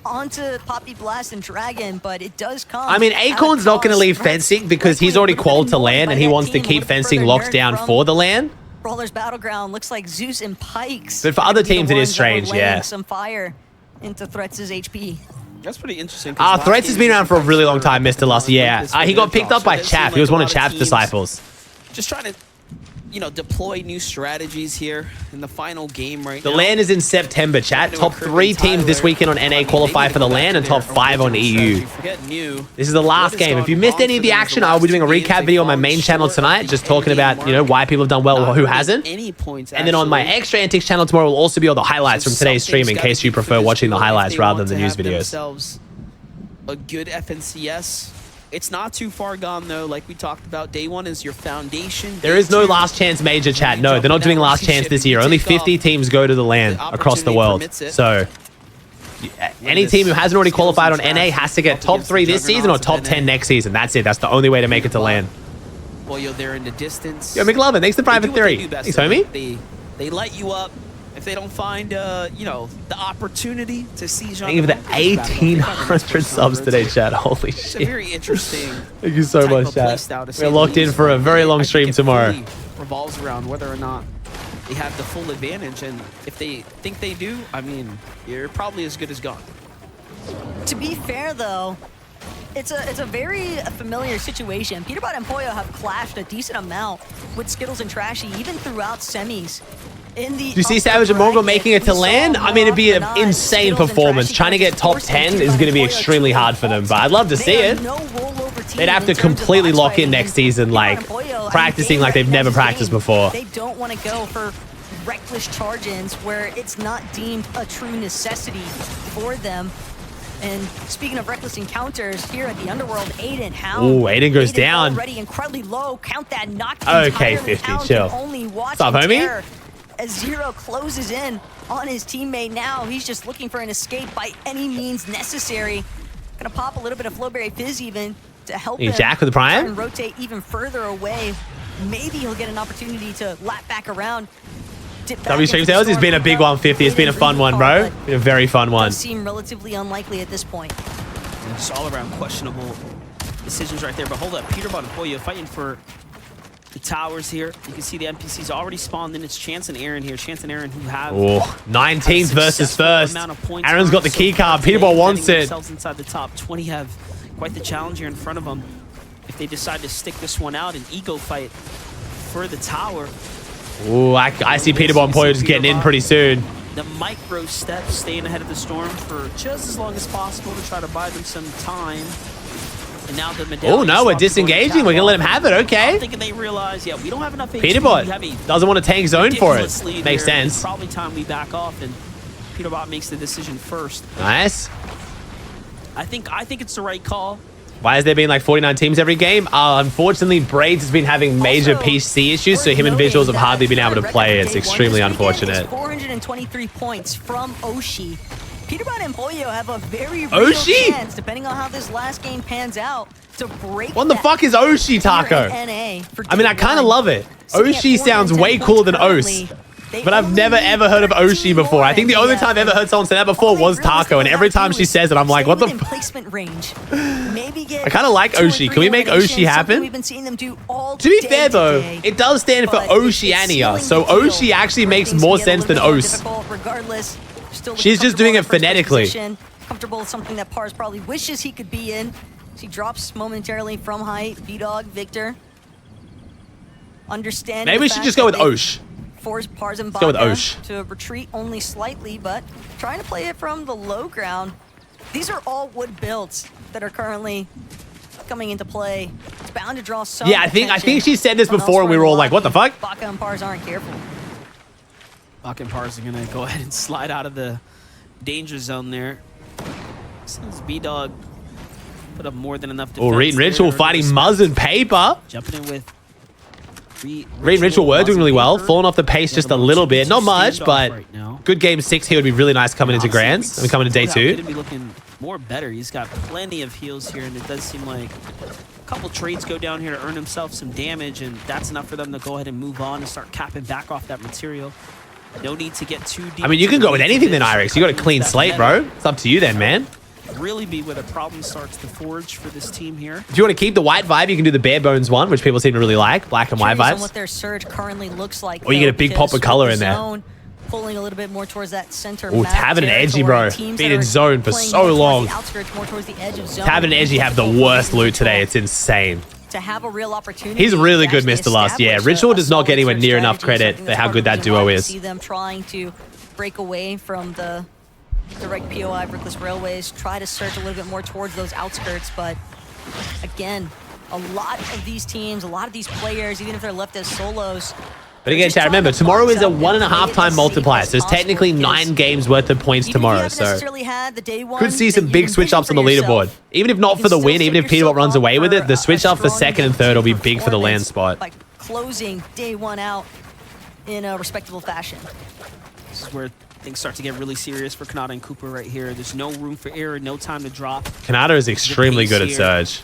onto Poppy Blast and Dragon, but it does come.
I mean, Acorn's not going to leave fencing because he's already qualified to LAN and he wants to keep fencing locked down for the LAN.
Brawler's Battleground looks like Zeus and Pikes.
But for other teams, it is strange, yeah.
Some fire into Threats' HP.
That's pretty interesting.
Threats has been around for a really long time, Mr. Luster. Yeah, he got picked up by Chaff. He was one of Chaff's disciples.
Just trying to, you know, deploy new strategies here in the final game right now.
The LAN is in September, chat. Top 3 teams this weekend on NA qualify for the LAN and top 5 on EU. This is the last game. If you missed any of the action, I'll be doing a recap video on my main channel tonight, just talking about, you know, why people have done well or who hasn't. And then on my Extra Antics channel tomorrow will also be all the highlights from today's stream in case you prefer watching the highlights rather than the news videos.
A good FNCS. It's not too far gone, though. Like we talked about, day one is your foundation.
There is no last chance major, chat. No, they're not doing last chance this year. Only 50 teams go to the LAN across the world. So any team who hasn't already qualified on NA has to get top 3 this season or top 10 next season. That's it. That's the only way to make it to LAN.
Well, you're there in the distance.
Yo, McLovin, thanks to Private 3. Thanks, homie.
They light you up. If they don't find, you know, the opportunity to see Jean.
Thank you for the 1,800 subs today, chat. Holy shit.
It's a very interesting.
Thank you so much, chat. We're locked in for a very long stream tomorrow.
Revolves around whether or not they have the full advantage, and if they think they do, I mean, you're probably as good as gone.
To be fair, though, it's a very familiar situation. Peterbot and Poyo have clashed a decent amount with Skittles and Trashy, even throughout semis.
Do you see Savage and Mongo making it to LAN? I mean, it'd be an insane performance. Trying to get top 10 is going to be extremely hard for them, but I'd love to see it. They'd have to completely lock in next season, like practicing like they've never practiced before.
They don't want to go for reckless charge-ins where it's not deemed a true necessity for them. And speaking of reckless encounters, here at the Underworld, Aiden Hound.
Ooh, Aiden goes down.
Already incredibly low. Count that knocked
okay, 50, chill.
What's
up, homie?
As Zero closes in on his teammate now. He's just looking for an escape by any means necessary. Gonna pop a little bit of Flowberry Fizz even to help him
Jack with the prime?
and rotate even further away. Maybe he'll get an opportunity to lap back around.
W Stream Tales has been a big 150. It's been a fun one, bro. Been a very fun one.
Does seem relatively unlikely at this point.
And just all around questionable decisions right there. But hold up, Peterbot and Pollo fighting for the towers here. You can see the NPCs already spawned in. It's Chance and Aaron here. Chance and Aaron who have
19th versus first. Aaron's got the key card. Peterbot wants it.
Inside the top 20 have quite the challenge here in front of them. If they decide to stick this one out, an ego fight for the tower.
Ooh, I see Peterbot and Pollo just getting in pretty soon.
The micro steps staying ahead of the storm for just as long as possible to try to buy them some time. And now the
oh no, we're disengaging. We're gonna let him have it. Okay.
I'm thinking they realize, yeah, we don't have enough HP.
Peterbot doesn't want to tank zone for it. Makes sense.
It's probably time we back off, and Peterbot makes the decision first.
Nice.
I think it's the right call.
Why has there been like 49 teams every game? Unfortunately, Braids has been having major PC issues, so him and Visuals have hardly been able to play. It's extremely unfortunate.
423 points from Oshi. Peterbot and Pollo have a very real chance, depending on how this last game pans out, to break.
What the fuck is Oshi, Taco? I mean, I kind of love it. Oshi sounds way cooler than Os. But I've never ever heard of Oshi before. I think the only time I've ever heard someone say that before was Taco, and every time she says it, I'm like, what the
placement range.
I kind of like Oshi. Can we make Oshi happen? To be fair though, it does stand for Oceania, so Oshi actually makes more sense than Os. She's just doing it phonetically.
Comfortable with something that Pars probably wishes he could be in. She drops momentarily from height. B-Dog, Victor. Understanding.
Maybe we should just go with Osh.
Force Pars and
go with Osh.
To retreat only slightly, but trying to play it from the low ground. These are all wood builds that are currently coming into play. It's bound to draw some
I think she said this before and we were all like, what the fuck?
Baka and Pars aren't careful.
Baka and Pars are gonna go ahead and slide out of the danger zone there. Since B-Dog put up more than enough defense.
Reed and Ritual fighting Muzz and Paper.
Jumping in with
Reed and Ritual were doing really well. Falling off the pace just a little bit. Not much, but good game 6 here would be really nice coming into Grands. And coming to day 2.
Could be looking more better. He's got plenty of heals here, and it does seem like a couple trades go down here to earn himself some damage, and that's enough for them to go ahead and move on and start capping back off that material. No need to get too deep.
I mean, you can go with anything then, Irix. You got a clean slate, bro. It's up to you then, man.
Really be where the problem starts to forge for this team here.
If you want to keep the white vibe, you can do the bare bones one, which people seem to really like. Black and white vibes.
What their surge currently looks like.
Or you get a big pop of color in there.
Pulling a little bit more towards that center.
Oh, Tav and Edgy, bro. Been in zone for so long. Tav and Edgy have the worst loot today. It's insane.
To have a real opportunity.
He's really good, Mr. Last. Yeah, Ritual does not get anywhere near enough credit for how good that duo is.
See them trying to break away from the direct POI, Brickless Railways, try to search a little bit more towards those outskirts, but again, a lot of these teams, a lot of these players, even if they're left as solos.
But again, chat, remember, tomorrow is a 1.5 time multiplier, so there's technically 9 games worth of points tomorrow, so could see some big switch-ups on the leaderboard. Even if not for the win, even if Peterbot runs away with it, the switch-up for 2nd and 3rd will be big for the land spot.
By closing day 1 out in a respectable fashion.
This is where things start to get really serious for Kanata and Cooper right here. There's no room for error, no time to drop.
Kanata is extremely good at Surge.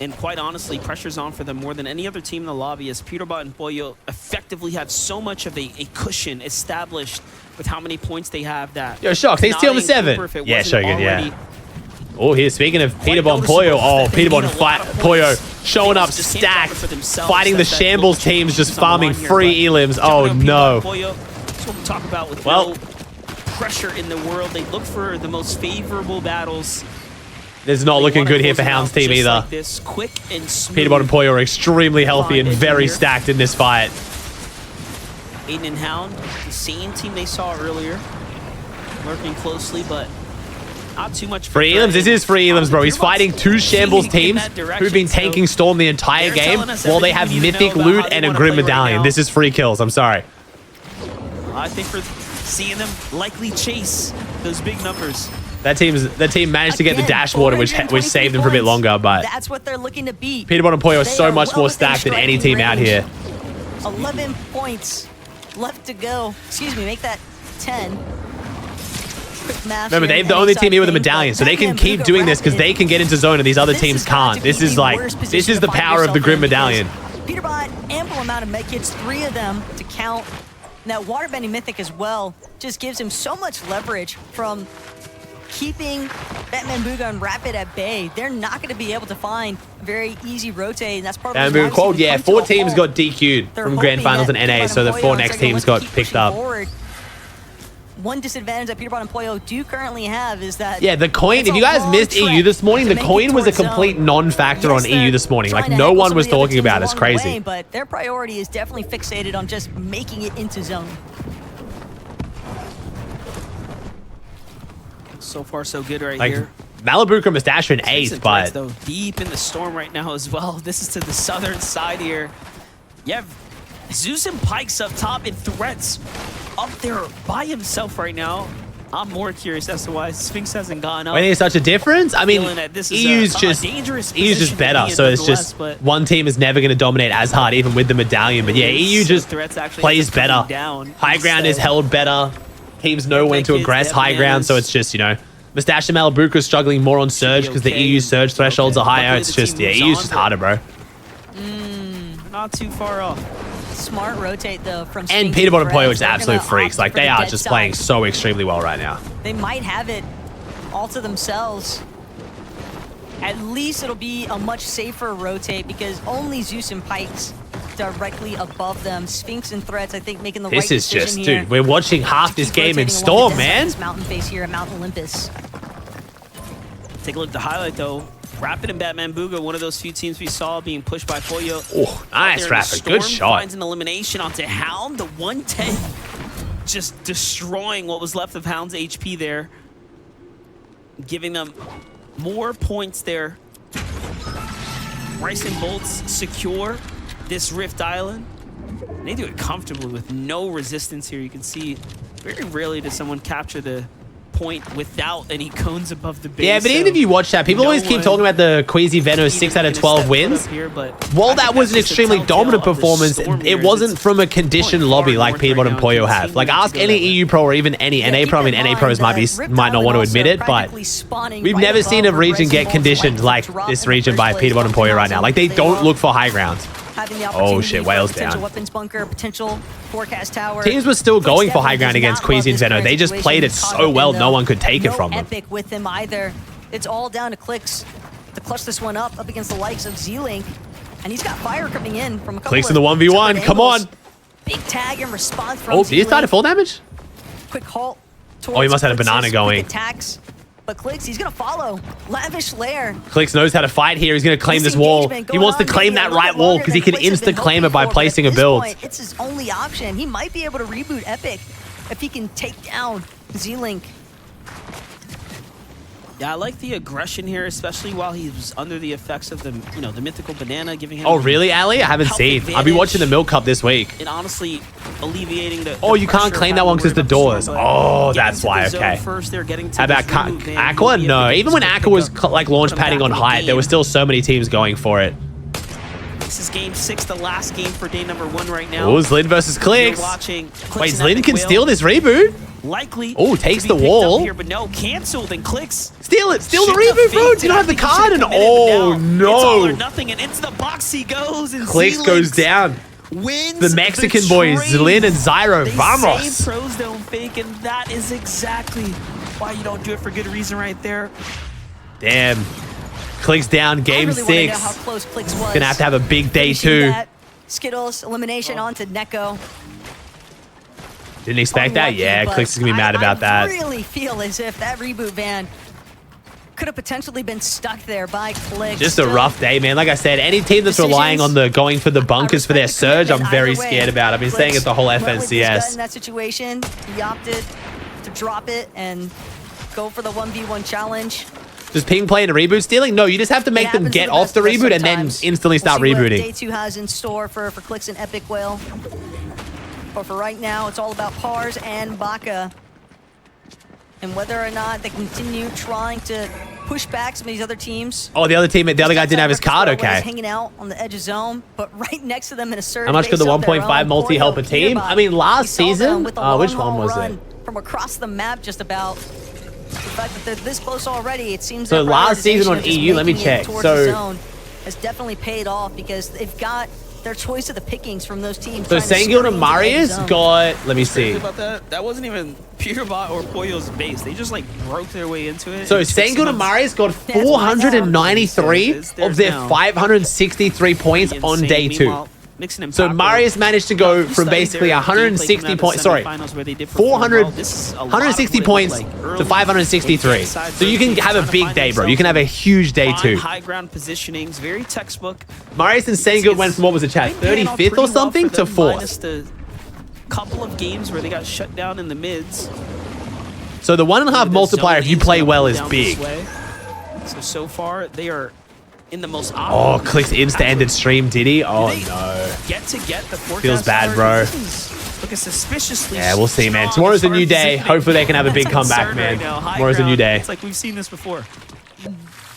And quite honestly, pressure's on for them more than any other team in the lobby, as Peterbot and Pollo effectively have so much of a cushion established with how many points they have that...
Yo, Shocks, he's 2 on the 7. Yeah, Shogun, yeah. Oh, here, speaking of Peterbot and Pollo, Peterbot and Pollo showing up stacked, fighting the Shambles teams, just farming free elims. Oh, no.
That's what we talk about with no pressure in the world. They look for the most favorable battles.
This is not looking good here for Hound's team either.
Like this, quick and smooth.
Peterbot and Pollo are extremely healthy and very stacked in this fight.
Aiden and Hound, the same team they saw earlier, lurking closely, but not too much.
Free elims, this is free elims, bro. He's fighting 2 Shambles teams who've been tanking Storm the entire game while they have Mythic Loot and a Grim Medallion. This is free kills, I'm sorry.
I think we're seeing them likely chase those big numbers.
That team managed to get the dash water, which saved them for a bit longer, but
that's what they're looking to beat.
Peterbot and Pollo are so much more stacked than any team out here.
11 points left to go. Excuse me, make that 10.
Remember, they're the only team here with a medallion, so they can keep doing this because they can get into zone and these other teams can't. This is the power of the Grim Medallion.
Peterbot, ample amount of medkits, 3 of them to count. And that waterbending mythic as well just gives him so much leverage from keeping Batman Booga and Rapid at bay. They're not going to be able to find a very easy rotate, and that's part of
the quote. Yeah, 4 teams got DQ'd from Grand Finals and NA, so the 4 next teams got picked up.
One disadvantage that Peterbot and Pollo do currently have is that...
Yeah, the coin, if you guys missed EU this morning, the coin was a complete non-factor on EU this morning. Like, no one was talking about it. It's crazy.
But their priority is definitely fixated on just making it into zone.
So far, so good here.
Malibu and Mustache and ace, but...
Though, deep in the storm right now as well. This is to the southern side here. You have Zeus and Pikes up top and Threats up there by himself right now. I'm more curious as to why Sphinx hasn't gone up.
I think it's such a difference. I mean, EU's just better, so it's just one team is never going to dominate as hard, even with the medallion. But yeah, EU just plays better. High ground is held better. Teams know when to aggress high ground, so it's just, you know, Mustache and Malabuka are struggling more on Surge because the EU Surge thresholds are higher. It's just, yeah, EU's just harder, bro.
Not too far off.
Smart rotate though from
Sphinx and Peterbot and Pollo is absolute freaks. Like, they are just playing so extremely well right now.
They might have it all to themselves. At least it'll be a much safer rotate because only Zeus and Pikes directly above them. Sphinx and Threats, I think, making the right decision here.
This is just, dude, we're watching half this game in Storm, man.
Mountain face here at Mount Olympus.
Take a look at the highlight though. Rapid and Batman Booga, one of those few teams we saw being pushed by Pollo.
Oh, nice, Rapid. Good shot.
Finds an elimination onto Hound. The 110 just destroying what was left of Hound's HP there. Giving them more points there. Rice and Bolts secure this Rift Island. And they do it comfortably with no resistance here. You can see very rarely does someone capture the point without any cones above the base.
Yeah, but even if you watch that, people always keep talking about the Queasy Venom 6 out of 12 wins. While that was an extremely dominant performance, it wasn't from a conditioned lobby like Peterbot and Pollo have. Like, ask any EU pro or even any NA pro. I mean, NA pros might not want to admit it, but we've never seen a region get conditioned like this region by Peterbot and Pollo right now. Like, they don't look for high ground. Oh shit, Whale's down.
Weapons bunker, potential forecast tower.
Teams were still going for high ground against Queasy and Zeno. They just played it so well, no one could take it from them.
Epic with him either. It's all down to Clicks to clutch this one up against the likes of Z-Link. And he's got fire coming in from a couple
Clicks in the 1v1, come on.
Big tag in response from
Oh, did he start at full damage?
Quick halt.
Oh, he must have had a banana going.
Attacks. But Clicks, he's gonna follow. Lavish Lair.
Clicks knows how to fight here. He's gonna claim this wall. He wants to claim that right wall because he can insta-claim it by placing a build.
It's his only option. He might be able to reboot Epic if he can take down Z-Link.
Yeah, I like the aggression here, especially while he was under the effects of the, you know, the mythical banana, giving him.
Oh, really, Ali? I haven't seen. I'll be watching the Milk Cup this week.
And honestly, alleviating the.
Oh, you can't claim that one because it's the doors. Oh, that's why. Okay. How about Aqua? No, even when Aqua was like launch padding on height, there were still so many teams going for it.
This is game 6, the last game for day number 1 right now.
Oh, Zlin versus Clicks. Wait, Zlin can steal this reboot?
Likely.
Oh, takes the wall.
Here, but no, canceled and Clicks.
Steal it. Steal the reboot, bro. You don't have the card. And oh, no.
It's all or nothing, and into the box he goes. And
Clicks goes down.
Wins
the Mexican boys, Zlin and Zyro. Vamos.
Same pros don't fake, and that is exactly why you don't do it for good reason right there.
Damn. Clicks down, game
really
6.
How close Clicks was.
Gonna have to have a big day too.
Skittles elimination onto Neko.
Didn't expect that. Yeah, Clicks is gonna be mad about that.
I really feel as if that reboot van could have potentially been stuck there by Clicks.
Just a rough day, man. Like I said, any team that's relying on the going for the bunkers for their surge, I'm very scared about. I've been saying it the whole FNCS.
In that situation, he opted to drop it and go for the 1v1 challenge.
Does Ping play in a reboot stealing? No, you just have to make them get off the reboot and then instantly start rebooting.
Day 2 has in store for Clicks and Epic Whale. But for right now, it's all about Pars and Baka. And whether or not they continue trying to push back some of these other teams.
Oh, the other guy didn't have his card, okay.
Hanging out on the edge of zone, but right next to them in a surge.
How much could the 1.5 multi help a team? I mean, last season, which one was it?
from across the map just about. The fact that they're this close already, it seems.
So last season on EU, let me check. So
has definitely paid off because they've got their choice of the pickings from those teams.
So Sangil and Marius got, let me see.
About that wasn't even Peterbot or Pollo's base. They just like broke their way into it.
So Sangil and Marius got 493 of their 563 points on day 2. So Marius managed to go from basically 160 points, sorry, 160 points to 563. So you can have a big day, bro. You can have a huge day too.
High ground positionings, very textbook.
Marius and Sangil went from, what was the chat, 35th or something to 4th.
Minus the couple of games where they got shut down in the mids.
So the 1.5 multiplier, if you play well, is big.
So far, they are in the most
oh, clicks insta-ended stream, did he? Oh, no.
Get the
feels bad, bro.
Looking suspiciously.
Yeah, we'll see, man. Tomorrow's a new day. Hopefully they can have a big comeback, man. Tomorrow's a new day.
It's like we've seen this before.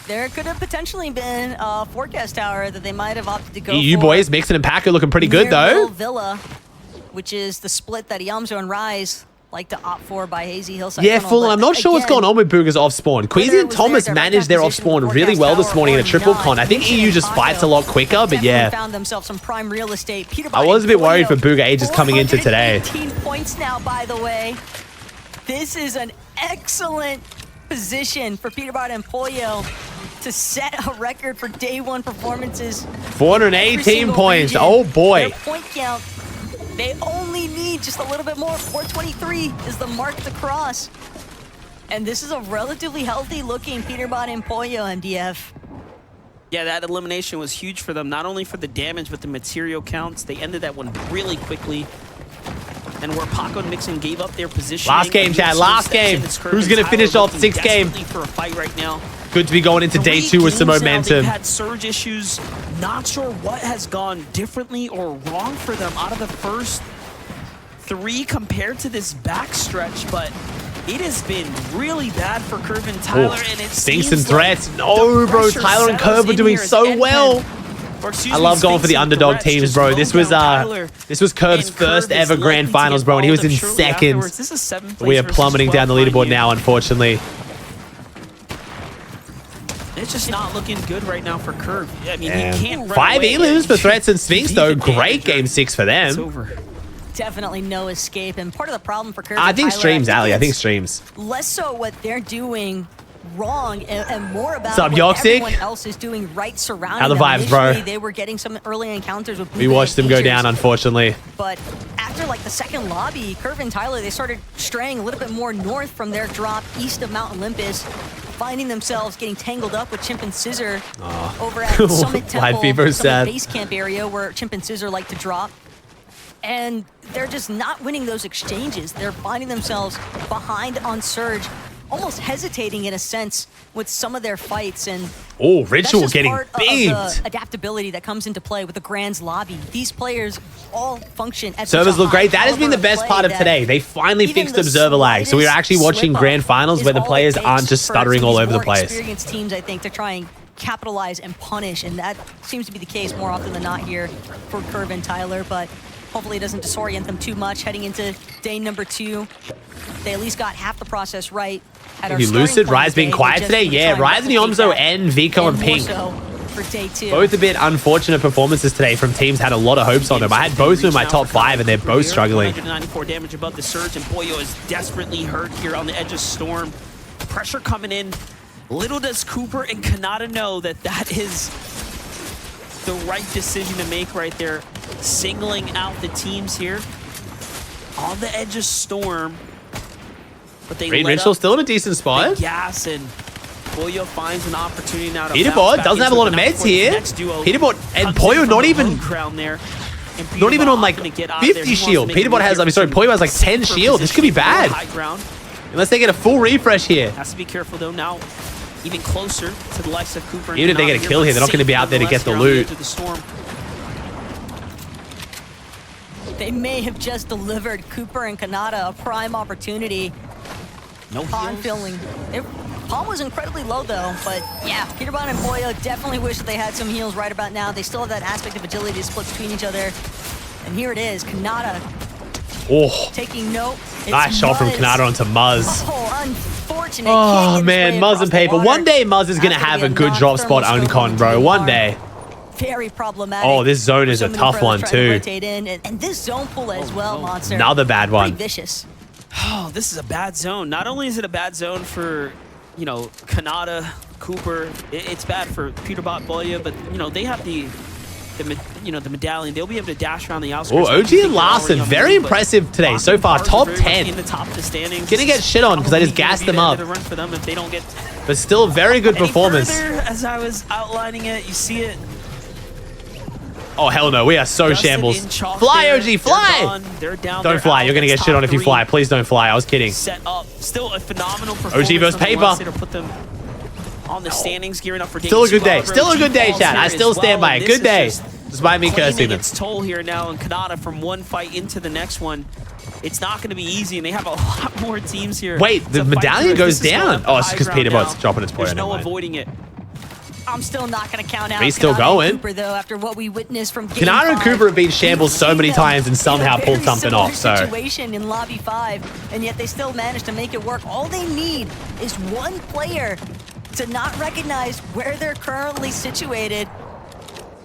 There could have potentially been a forecast tower that they might have opted to go
EU
for.
boys, Mixon and Packer looking pretty good, though.
Villa, which is the split that Yamzo and Rise like to opt for by Hazy Hillside.
Yeah, full. I'm not sure what's going on with Booga's off-spawn. Queasy and Thomas managed their off-spawn really well this morning in a triple con. I think EU just fights a lot quicker, but yeah.
Found themselves some prime real estate.
I was a bit worried for Booga ages coming into today.
18 points now, by the way. This is an excellent position for Peterbot and Pollo to set a record for day 1 performances.
418 points. Oh, boy.
Their point count. They only need just a little bit more. 423 is the mark to cross. And this is a relatively healthy looking Peterbot and Pollo MDF.
Yeah, that elimination was huge for them, not only for the damage, but the material counts. They ended that one really quickly. And where Paco and Mixon gave up their position.
Last game, Chad. Last game. Who's going to finish off 6th game?
For a fight right now.
Good to be going into day 2 with some momentum.
They've had surge issues. Not sure what has gone differently or wrong for them out of the first 3 compared to this backstretch, but it has been really bad for Curve and Tyler, and it
Stinks and threats. No, bro. Tyler and Curve are doing so well. I love going for the underdog teams, bro. This was Curve's first ever grand finals, bro, and he was in 2nd. We are plummeting down the leaderboard now, unfortunately.
It's just not looking good right now for Curve. I mean, he can't run
5
away.
elims for Threats and Sphinx, though. Great game 6 for them.
It's over.
Definitely no escape, and part of the problem for Curve
I think streams, Ali. I think streams.
Less so what they're doing wrong and more about
Sup,
what
Yoxic?
everyone else is doing right surrounding
How the vibes,
them.
bro?
Initially, they were getting some early encounters with
We watched them go down, unfortunately.
But after like the second lobby, Curve and Tyler, they started straying a little bit more north from their drop east of Mount Olympus, finding themselves getting tangled up with Chimp and Scissor over at Summit Temple, Summit Base Camp area where Chimp and Scissor like to drop. And they're just not winning those exchanges. They're finding themselves behind on Surge, almost hesitating in a sense with some of their fights. And
oh, Ritual getting
part
beamed.
of the adaptability that comes into play with the Grand's lobby. These players all function at
Servers
such a
look great.
high
That has been the
caliber of
best
play
part of
that
today. They finally
even
fixed
the
observer lag. So we are actually watching
slip-up
grand finals
is
where the
all it
players
takes
aren't just
for
stuttering
some
all
of
over
these
the
more
place.
experienced teams, I think, to try and capitalize and punish, and that seems to be the case more often than not here for Curve and Tyler, but hopefully it doesn't disorient them too much heading into day number 2. They at least got half the process right.
Maybe Lucid, Rise being quiet today? Yeah, Rise and Yomzo and Vico and Pink.
For day 2.
Both a bit unfortunate performances today from teams had a lot of hopes on them. I had both of them in my top 5 and they're both struggling.
194 damage above the surge, and Pollo is desperately hurt here on the edge of Storm. Pressure coming in. Little does Cooper and Kanata know that that is the right decision to make right there. Singling out the teams here on the edge of Storm. But they
Reed Mitchell still in a decent spot.
Gas, and Pollo finds an opportunity now to
Peterbot doesn't have a lot of meds here. Peterbot and Pollo not even on like 50 shield. Peterbot has, Pollo has like 10 shield. This could be bad. Unless they get a full refresh here.
Has to be careful though now. Even closer to the likes of Cooper.
Even if they get a kill here, they're not going to be out there to get the loot.
They may have just delivered Cooper and Kanata a prime opportunity.
No
Palm feeling. Palm was incredibly low though, but yeah, Peterbot and Pollo definitely wish that they had some heals right about now. They still have that aspect of agility to split between each other. And here it is, Kanata
Oh,
Taking note.
nice shot from Kanata onto Muzz.
Oh, unfortunate.
Oh, man. Muzz and Paper. One day Muzz is going to have a good drop spot uncon, bro. One day.
Very problematic.
Oh, this zone is a tough one, too.
And this zone pull as well, Monster.
Another bad one.
Pretty vicious.
Oh, this is a bad zone. Not only is it a bad zone for, you know, Kanata, Cooper, it's bad for Peterbot, Boya, but, you know, they have the medallion. They'll be able to dash around the outskirts.
Oh, OG and Larson, very impressive today so far. Top 10.
In the top of the standings.
Gonna get shit on because I just gassed them up.
Run for them if they don't get.
But still, very good performance.
Further, as I was outlining it, you see it.
Oh, hell no. We are so shambles. Fly, OG, fly!
They're down.
Don't fly. You're going to get shit on if you fly. Please don't fly. I was kidding.
Set up. Still a phenomenal performance.
OG versus Paper.
Put them on the standings, gearing up for
Still a good day. Still a good day, chat. I still stand by it. Good day. Despite me cursing them.
Its toll here now, and Kanata from one fight into the next one. It's not going to be easy, and they have a lot more teams here.
Wait, the medallion goes down. Oh, it's because Peterbot's dropping its point.
There's no avoiding it.
I'm still not going to count out.
He's still
Kanata
going.
And Cooper, though, after what we witnessed from Game
Kanata and
5.
Cooper have been shambles so many times and somehow pulled something off. So
Situation in lobby 5, and yet they still managed to make it work. All they need is one player to not recognize where they're currently situated.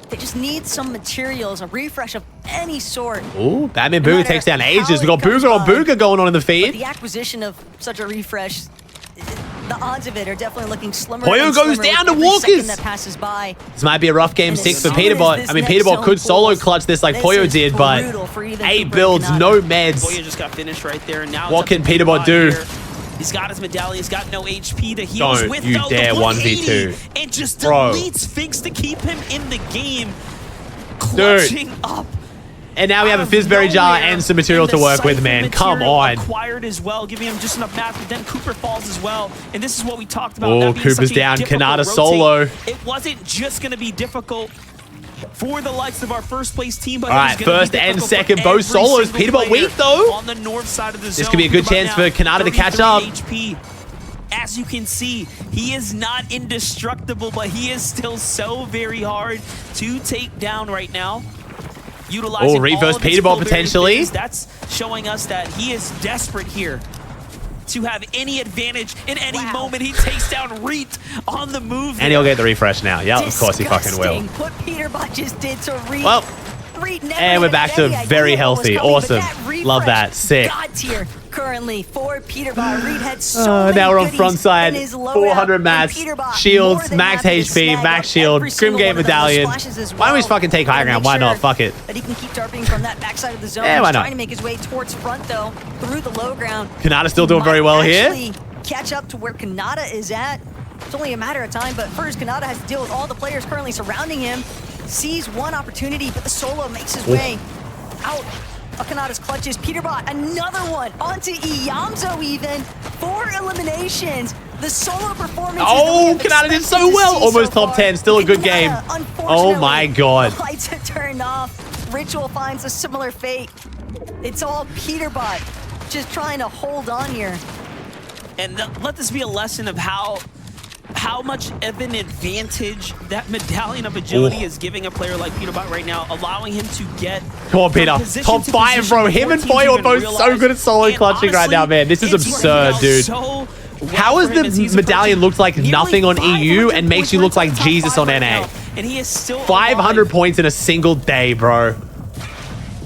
They just need some materials, a refresh of any sort.
Ooh, Batman Booga takes down ages. We got Booga on Booga going on in the feed.
The acquisition of such a refresh, the odds of it are definitely looking slimmer.
Poyo goes down to Walkers.
That passes by.
This might be a rough game 6 for Peterbot. I mean, Peterbot could solo clutch this like Poyo did, but 8 builds, no meds.
Poyo just got finished right there. Now
what can Peterbot do?
He's got his medallion. He's got no HP to heal with.
Don't you dare 1v2.
And just deletes Finks to keep him in the game. Clutching up.
And now we have a Fizzberry jar and some material to work with, man. Come on.
Acquired as well, giving him just enough math, but then Cooper falls as well. And this is what we talked about.
Oh, Cooper's down. Kanata solo.
It wasn't just going to be difficult for the likes of our first place team, but
all right, first and second, both solos. Peterbot weak though.
On the north side of the zone.
This could be a good chance for Kanata to catch up.
HP. As you can see, he is not indestructible, but he is still so very hard to take down right now. Utilizing
reverse Peterbot potentially.
That's showing us that he is desperate here to have any advantage in any moment. He takes down Reet on the move.
And he'll get the refresh now. Yeah, of course he fucking will.
What Peterbot just did to Reet.
Well, and we're back to very healthy. Awesome. Love that. Sick.
God tier currently for Peterbot. Reet had so
now we're on front side. 400 mats, shields, max HP, max shield, Grim Game Medallion. Why don't we just fucking take high ground? Why not? Fuck it.
That he can keep targeting from that backside of the zone.
Yeah, why not?
Trying to make his way towards front though, through the low ground.
Kanata still doing very well here.
Catch up to where Kanata is at. It's only a matter of time, but first Kanata has to deal with all the players currently surrounding him. Sees one opportunity, but the solo makes his way out of Kanata's clutches. Peterbot, another one onto Iyamzo even. 4 eliminations. The solo performance.
Oh, Kanata did so well. Almost top 10. Still a good game. Oh my god.
Lights are turned off. Ritual finds a similar fate. It's all Peterbot just trying to hold on here.
And let this be a lesson of how much of an advantage that medallion of agility is giving a player like Peterbot right now, allowing him to get.
Come on, Peter. Top 5, bro. Him and Poyo are both so good at solo clutching right now, man. This is absurd, dude. How has the medallion looked like nothing on EU and makes you look like Jesus on NA?
And he is still
500 points in a single day, bro.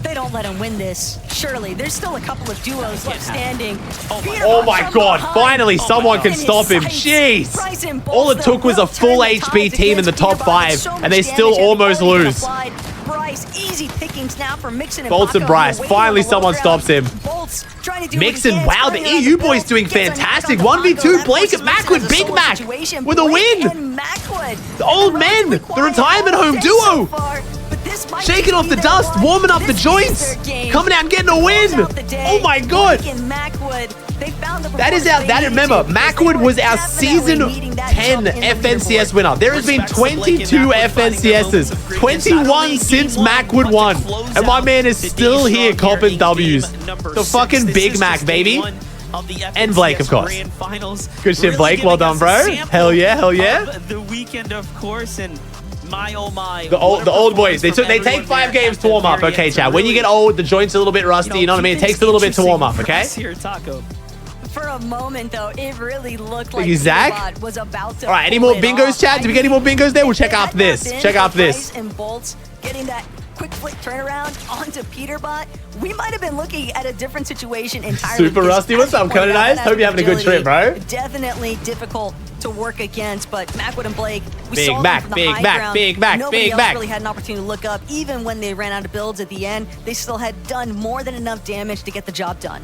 They don't let him win this. Surely, there's still a couple of duos left standing.
Oh my god, finally someone can stop him. Jeez. All it took was a full HP team in the top 5, and they still almost lose.
Bryce, easy pickings now for Mixon and
Bolts and Bryce, finally someone stops him. Mixon, wow, the EU boy's doing fantastic. 1v2, Blake and Macwood, Big Mac with a win. The old men, the retirement home duo. Shaking off the dust, warming up the joints, coming out and getting a win. Oh my god. That is remember, Macwood was our season 10 FNCS winner. There has been 22 FNCSs, 21 since Macwood won. And my man is still here copping W's. The fucking Big Mac, baby. And Blake, of course. Good shit, Blake. Well done, bro. Hell yeah, hell yeah.
The weekend, of course, and my oh my.
The old boys. They take 5 games to warm up. Okay, chat. When you get old, the joint's a little bit rusty. You know what I mean? It takes a little bit to warm up. Okay.
Here, Taco.
For a moment, though, it really looked like
Zach
was about to.
All right, any more bingos, chat? Did we get any more bingos there? We'll check after this. Check after this.
And Bolts getting that quick flick turnaround onto Peterbot. We might have been looking at a different situation entirely.
Super rusty. What's up, Conan Eyes? Hope you're having a good trip, bro.
Definitely difficult to work against, but Macwood and Blake, we
Big
saw
Mac,
them from the
Big
high
Mac,
ground.
Big Mac,
Nobody
Big
else
Mac.
really had an opportunity to look up. Even when they ran out of builds at the end, they still had done more than enough damage to get the job done.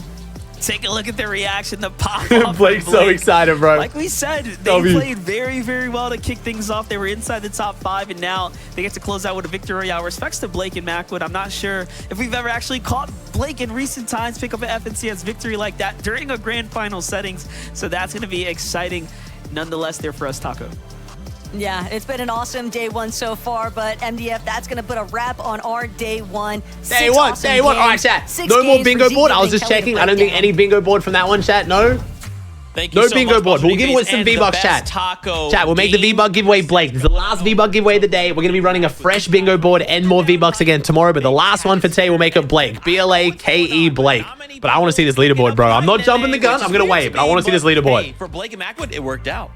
Take a look at their reaction. The pop off.
Blake's so excited, bro.
Like we said, they played very, very well to kick things off. They were inside the top 5, and now they get to close out with a victory royale. Respects to Blake and Macwood. I'm not sure if we've ever actually caught Blake in recent times pick up an FNCS victory like that during a grand final settings. So that's going to be exciting nonetheless there for us, Taco.
Yeah, it's been an awesome day 1 so far, but MDF, that's going to put a wrap on our day 1.
Day one. All right, chat. No more bingo board. I was just checking. I don't think any bingo board from that one, chat. No.
Thank you
No
so
bingo
much,
board. We'll give away some
and the
V-Bucks,
best
chat.
Taco
Chat, we'll make the
game.
V-Buck giveaway Blake. This is the last V-Buck giveaway of the day. We're going to be running a fresh bingo board and more V-Bucks again tomorrow, but the last one for today will make it Blake. B-L-A-K-E Blake. But I want to see this leaderboard, bro. I'm not jumping the gun. I'm going to wait, but I want to see this leaderboard.
Hey, for Blake and Macwood, it worked out.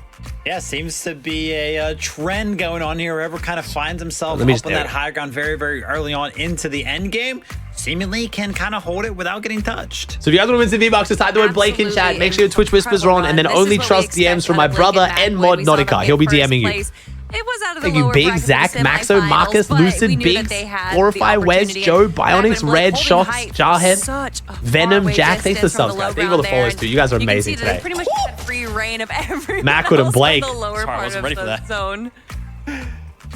Yeah, seems to be a trend going on here. Whoever kind of finds himself
Let me
up on that high ground very, very early on into the end game, seemingly can kind of hold it without getting touched.
So if you guys want to win some V-Bucks, just type the word Blake in chat. Make sure your Twitch whispers are on, and then only trust DMs from my brother and mod Nautica. He'll be DMing you.
It was out of the
Thank you,
lower
Big,
bracket
Zach,
of the
Maxo,
semifinals,
Marcus,
but we
Lucid,
knew that
Biggs,
they had the
Glorify, Wes,
opportunity.
Joe,
Macwood
Bionics,
and Blake
Red,
holding
Shots,
height
Jarhead,
such a
Venom,
far-away
Jack. Thanks for the
distance from
subs,
the
guys.
low
Thank you for the
ground
follows,
there.
too. You guys are
You can
amazing
see that they
today.
pretty much had free reign of everyone
Macwood and
else
Blake.
on the lower
Sorry, I
part
wasn't
of
ready for
the
that.
zone.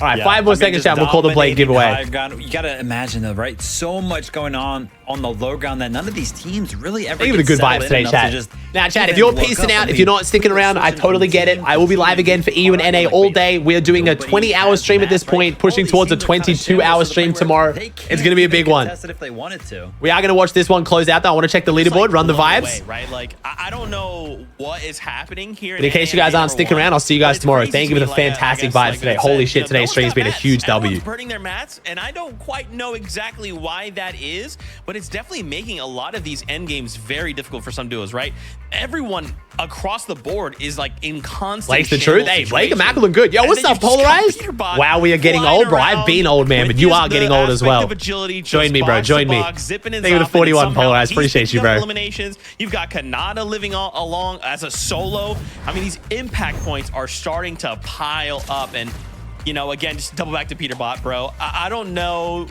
All right, 5 more seconds, chat. We'll call the Blake giveaway.
You got to imagine, though, right? So much going on the low ground that none of these teams really ever
Thank you for the good vibes today, chat. Now, chat, if you're piecing out, if you're not sticking around, I totally get it. I will be live again for EU and NA all day. We're doing a 20-hour stream at this point, pushing towards a 22-hour stream tomorrow. It's going to be a big one.
If they wanted to.
We are going to watch this one close out, though. I want to check the leaderboard, run the vibes.
Right? Like, I don't know what is happening here.
But in case you guys aren't sticking around, I'll see you guys tomorrow. Thank you for the fantastic vibes today. Holy shit, today's stream's been a huge W.
Everyone's burning their mats, and I don't quite know exactly why that is, but it's definitely making a lot of these end games very difficult for some duos, right? Everyone across the board is like in constant.
Blake's the truth. Hey, Blake and Macklin good. Yo, what's up, Polarized? Wow, we are getting old, bro. I've been old, man, but you are getting old as well. Join me, bro. Join me. Thank you for the 41, Polarized. Appreciate you, bro.
Eliminations. You've got Kanata living all along as a solo. I mean, these impact points are starting to pile up, and you know, again, just double back to Peterbot, bro. I don't know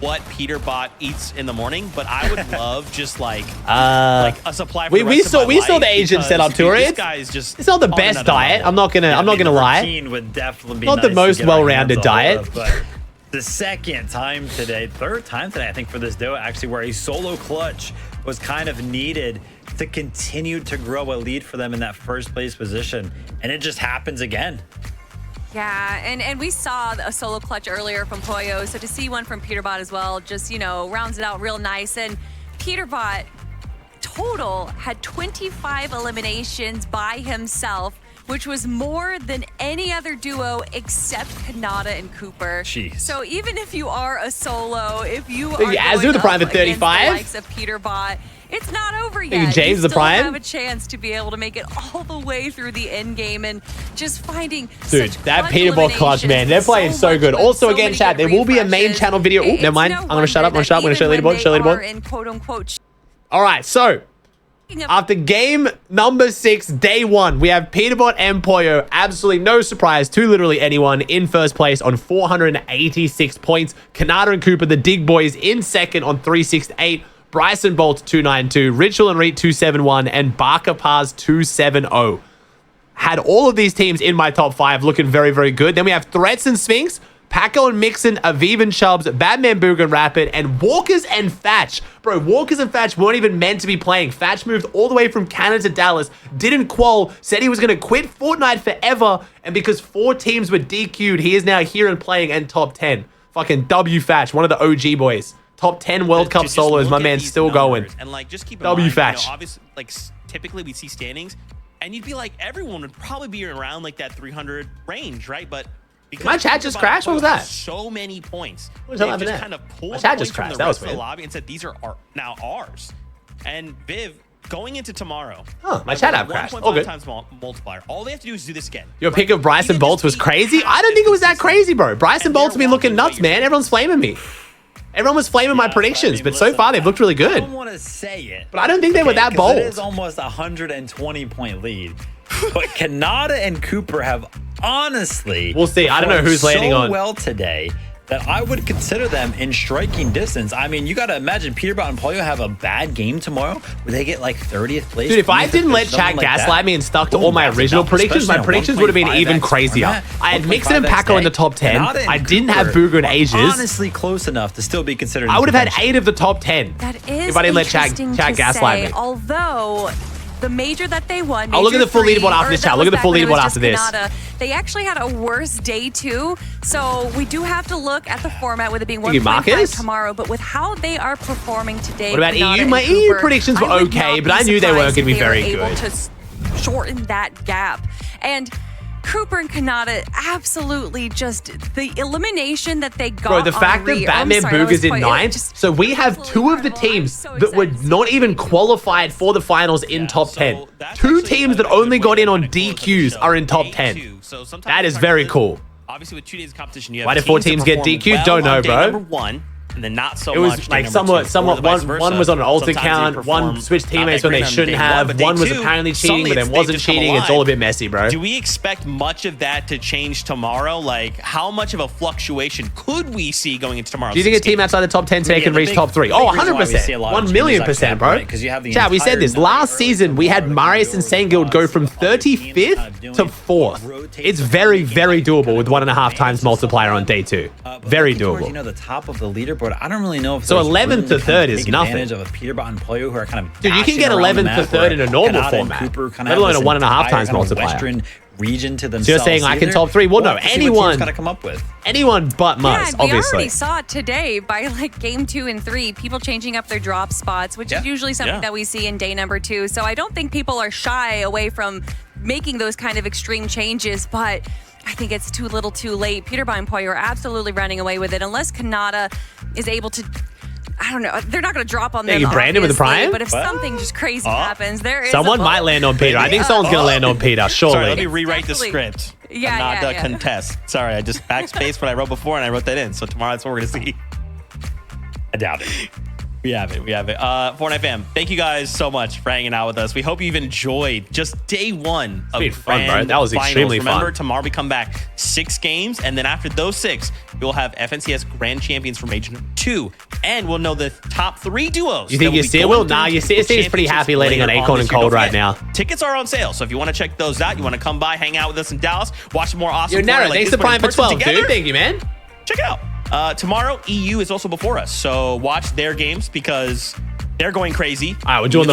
what Peterbot eats in the morning, but I would love just like a supply. For
we saw the Asian setup tour.
This guy's just
it's not the best diet. I'm not gonna lie.
Would definitely be
not the most well-rounded diet.
But the second time today, third time today, I think, for this duo, actually, where a solo clutch was kind of needed to continue to grow a lead for them in that first place position, and it just happens again.
Yeah, and we saw a solo clutch earlier from Poyo, so to see one from Peterbot as well, just, you know, rounds it out real nice. And Peterbot total had 25 eliminations by himself, which was more than any other duo except Kanata and Cooper.
Jeez.
So even if you are a solo, if you are
Azu the Prime at 35,
the likes of Peterbot, it's not over yet.
Thank you, James the Prime.
You still have a chance to be able to make it all the way through the end game and just finding
Dude,
such
that
clutch
Peterbot clutch, man. They're playing so good. Also, again, chat, there will be a main channel video. Oh, never mind. I'm going to shut up. I'm going to show leaderboard. Show leaderboard.
In quote unquote.
All right, so after game number 6, day 1, we have Peterbot and Poyo. Absolutely no surprise to literally anyone in first place on 486 points. Kanata and Cooper, the Dig Boys, in second on 368. Bryson Bolt 292, Ritual and Reet 271, and Barker Paz 270. Had all of these teams in my top 5 looking very, very good. Then we have Threats and Sphinx, Paco and Mixon, Aviv and Chubbs, Batman Boog and Rapid, and Walkers and Fatch. Bro, Walkers and Fatch weren't even meant to be playing. Fatch moved all the way from Canada to Dallas, didn't qual, said he was going to quit Fortnite forever, and because 4 teams were DQ'd, he is now here and playing and top 10. Fucking W Fatch, one of the OG boys. Top 10 World Cup solos, my man's still going.
And like, just keep in
W
mind,
Fatch.
you know, obviously, like typically we see standings, and you'd be like, everyone would probably be around like that 300 range, right? But Because
My chat just crashed? What was that?
So many points.
What was that
They
happening
just
there?
kind of pulled
My chat
points
just
from
crashed.
the
That was
rest of the
weird.
lobby and said these are now ours. And Viv, going into tomorrow.
Oh, my chat app crashed. All good.
Times multiplier. All they have to do is do this again.
Your pick of Bryson Bolts was crazy? I don't think it was that crazy, bro. Bryson Bolts have been looking nuts, man. Everyone's flaming me. Everyone was flaming my predictions, but so far they've looked really good.
I don't want to say it.
But I don't think they were that bold.
It is almost a 120-point lead. But Kanata and Cooper have honestly
We'll see. I don't know who's landing on.
well today that I would consider them in striking distance. I mean, you got to imagine Peterbot and Pollo have a bad game tomorrow where they get like 30th place.
Dude, if I didn't let chat gaslight me and stuck to all my original predictions, my predictions would have been even crazier. I had Mixon and Paco in the top 10. I didn't have Booger and Ages.
Honestly, close enough to still be considered.
I would have had 8 of the top 10.
That is
if I didn't let chat
interesting to
gaslight
say,
me.
Although the major that they won,
I'll look at the full leaderboard after this, chat. Look at the full leaderboard after this.
They actually had a worse day too, so we do have to look at the format with it being
Thank you,
1.5
Marcus.
tomorrow. But with how they are performing today,
What about
Kanata
EU?
and
My EU
Cooper,
predictions were
I would
okay,
not
but I
be
knew they weren't
surprised
going to be
if they were
very
able
good.
to shorten that gap. And Cooper and Kanata absolutely just the elimination that they got.
Bro, the fact that Batman Booger's in 9th, so we have 2 of the teams that were not even qualified for the finals in top 10. 2 teams that only got in on DQs are in top 10. That is very cool.
Obviously, with 2 days of competition, you have
Why did 4 teams get DQ'd? Don't know, bro.
Number 1, and then not so
It was
much.
like somewhat one was on an alt account, one switched teammates when they shouldn't have, one was apparently cheating but then wasn't cheating. It's all a bit messy, bro.
Do we expect much of that to change tomorrow? Like, how much of a fluctuation could we see going into tomorrow?
Do you think a team outside the top 10 today can reach top 3? Oh, 100%. 1,000,000%, bro. Chat, we said this. Last season, we had Marius and Sanguild go from 35th to 4th. It's very, very doable with 1.5 times multiplier on day 2. Very doable.
You know, the top of the leaderboard. I don't really know if
so 11th to 3rd is nothing.
Advantage of a Peterbot and Pollo who are kind of
dude, you can get 11th to 3rd in a normal format, let alone a 1.5 times multiplier.
Western region to themselves.
So you're saying I can top 3? Well, no, anyone
got to come up with.
Anyone but Muzz,
we
obviously.
already saw it today by like game 2 and 3, people changing up their drop spots, which is usually something that we see in day number 2. So I don't think people are shy away from making those kind of extreme changes, but I think it's too little too late. Peterbot and Pollo are absolutely running away with it unless Kanata is able to. I don't know. They're not going to drop on them.
Thank you, Brandon, with the prime.
But if something just crazy happens, there is
someone might land on Peter. I think someone's going to land on Peter. Surely.
Sorry, let me rewrite the script.
Yeah,
not contest. Sorry, I just backspaced what I wrote before and I wrote that in. So tomorrow that's what we're going to see.
I doubt it.
We have it. Fortnite fam, thank you guys so much for hanging out with us. We hope you've enjoyed just day 1 of
it's been fun, bro. That was extremely
Remember,
fun.
tomorrow we come back 6 games, and then after those 6, we will have FNCS Grand Champions for Major 2, and we'll know the top 3 duos.
You think Yasir will? Nah, Yasir is pretty happy landing on Acorn and Cold right now.
Tickets are on sale, so if you want to check those out, you want to come by, hang out with us in Dallas, watch more awesome.
Yo, Nara, thanks for Prime for 12, dude. Thank you, man.
Check it out. Tomorrow, EU is also before us, so watch their games because they're going crazy.
All right, we're doing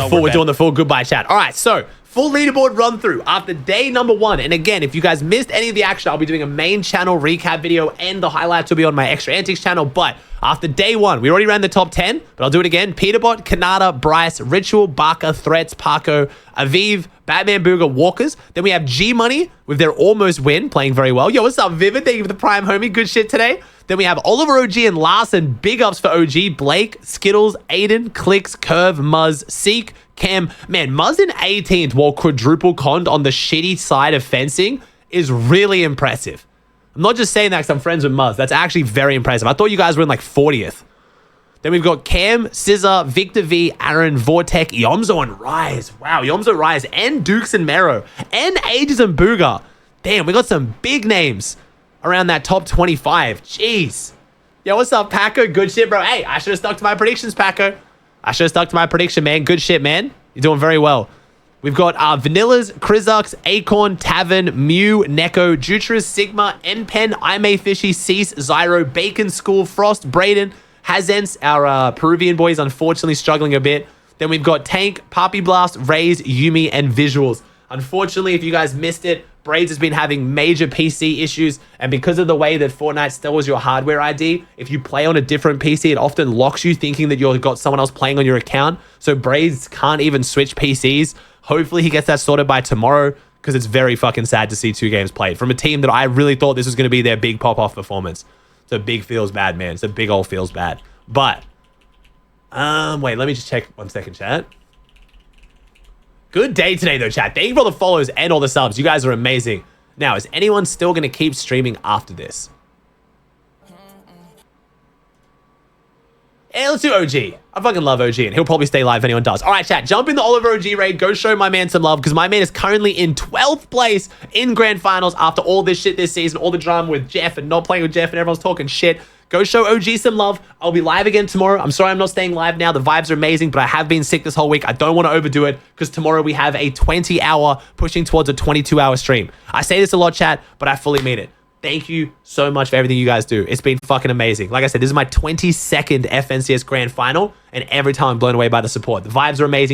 the full goodbye chat. All right, so full leaderboard run through after day number 1. And again, if you guys missed any of the action, I'll be doing a main channel recap video and the highlights will be on my Extra Antics channel. But after day 1, we already ran the top 10, but I'll do it again. Peterbot, Kanata, Bryce, Ritual, Barker, Threats, Paco, Aviv, Batman Booger, Walkers. Then we have G Money with their almost win, playing very well. Yo, what's up, Vivid? Thank you for the prime, homie. Good shit today. Then we have Oliver OG and Larson. Big ups for OG. Blake, Skittles, Aiden, Clicks, Curve, Muzz, Seek, Cam. Man, Muzz in 18th while quadruple conned on the shitty side of fencing is really impressive. I'm not just saying that because I'm friends with Muzz. That's actually very impressive. I thought you guys were in like 40th. Then we've got Cam, Scissor, Victor V, Aaron, Vortec, Yomzo, and Rise. Wow, Yomzo, Rise, and Dukes and Mero, and Ages and Booger. Damn, we got some big names around that top 25. Jeez. Yo, what's up, Paco? Good shit, bro. Hey, I should have stuck to my predictions, Paco. I should have stuck to my prediction, man. Good shit, man. You're doing very well. We've got Vanillas, Krizux, Acorn, Tavern, Mew, Neko, Jutras, Sigma, M-Pen, Ime Fishy, Cease, Zyro, Bacon School, Frost, Braden, Hazens, our Peruvian boys, unfortunately struggling a bit. Then we've got Tank, Poppy Blast, Raze, Yumi, and Visuals. Unfortunately, if you guys missed it, Braids has been having major PC issues, and because of the way that Fortnite stores your hardware ID, if you play on a different PC, it often locks you thinking that you've got someone else playing on your account. So Braids can't even switch PCs. Hopefully he gets that sorted by tomorrow. because it's very fucking sad to see 2 games played from a team that I really thought this was going to be their big pop-off performance. So big feels bad, man. It's a big old feels bad. But, wait, let me just check 1 second, chat. Good day today, though, chat. Thank you for all the follows and all the subs. You guys are amazing. Now, is anyone still going to keep streaming after this? Hey, let's do OG. I fucking love OG, and he'll probably stay live if anyone does. All right, chat, jump in the Oliver OG raid. Go show my man some love, because my man is currently in 12th place in Grand Finals after all this shit this season, all the drama with Jeff and not playing with Jeff, and everyone's talking shit. Go show OG some love. I'll be live again tomorrow. I'm sorry I'm not staying live now. The vibes are amazing, but I have been sick this whole week. I don't want to overdo it because tomorrow we have a 20-hour, pushing towards a 22-hour stream. I say this a lot, chat, but I fully mean it. Thank you so much for everything you guys do. It's been fucking amazing. Like I said, this is my 22nd FNCS Grand Final, and every time I'm blown away by the support. The vibes are amazing.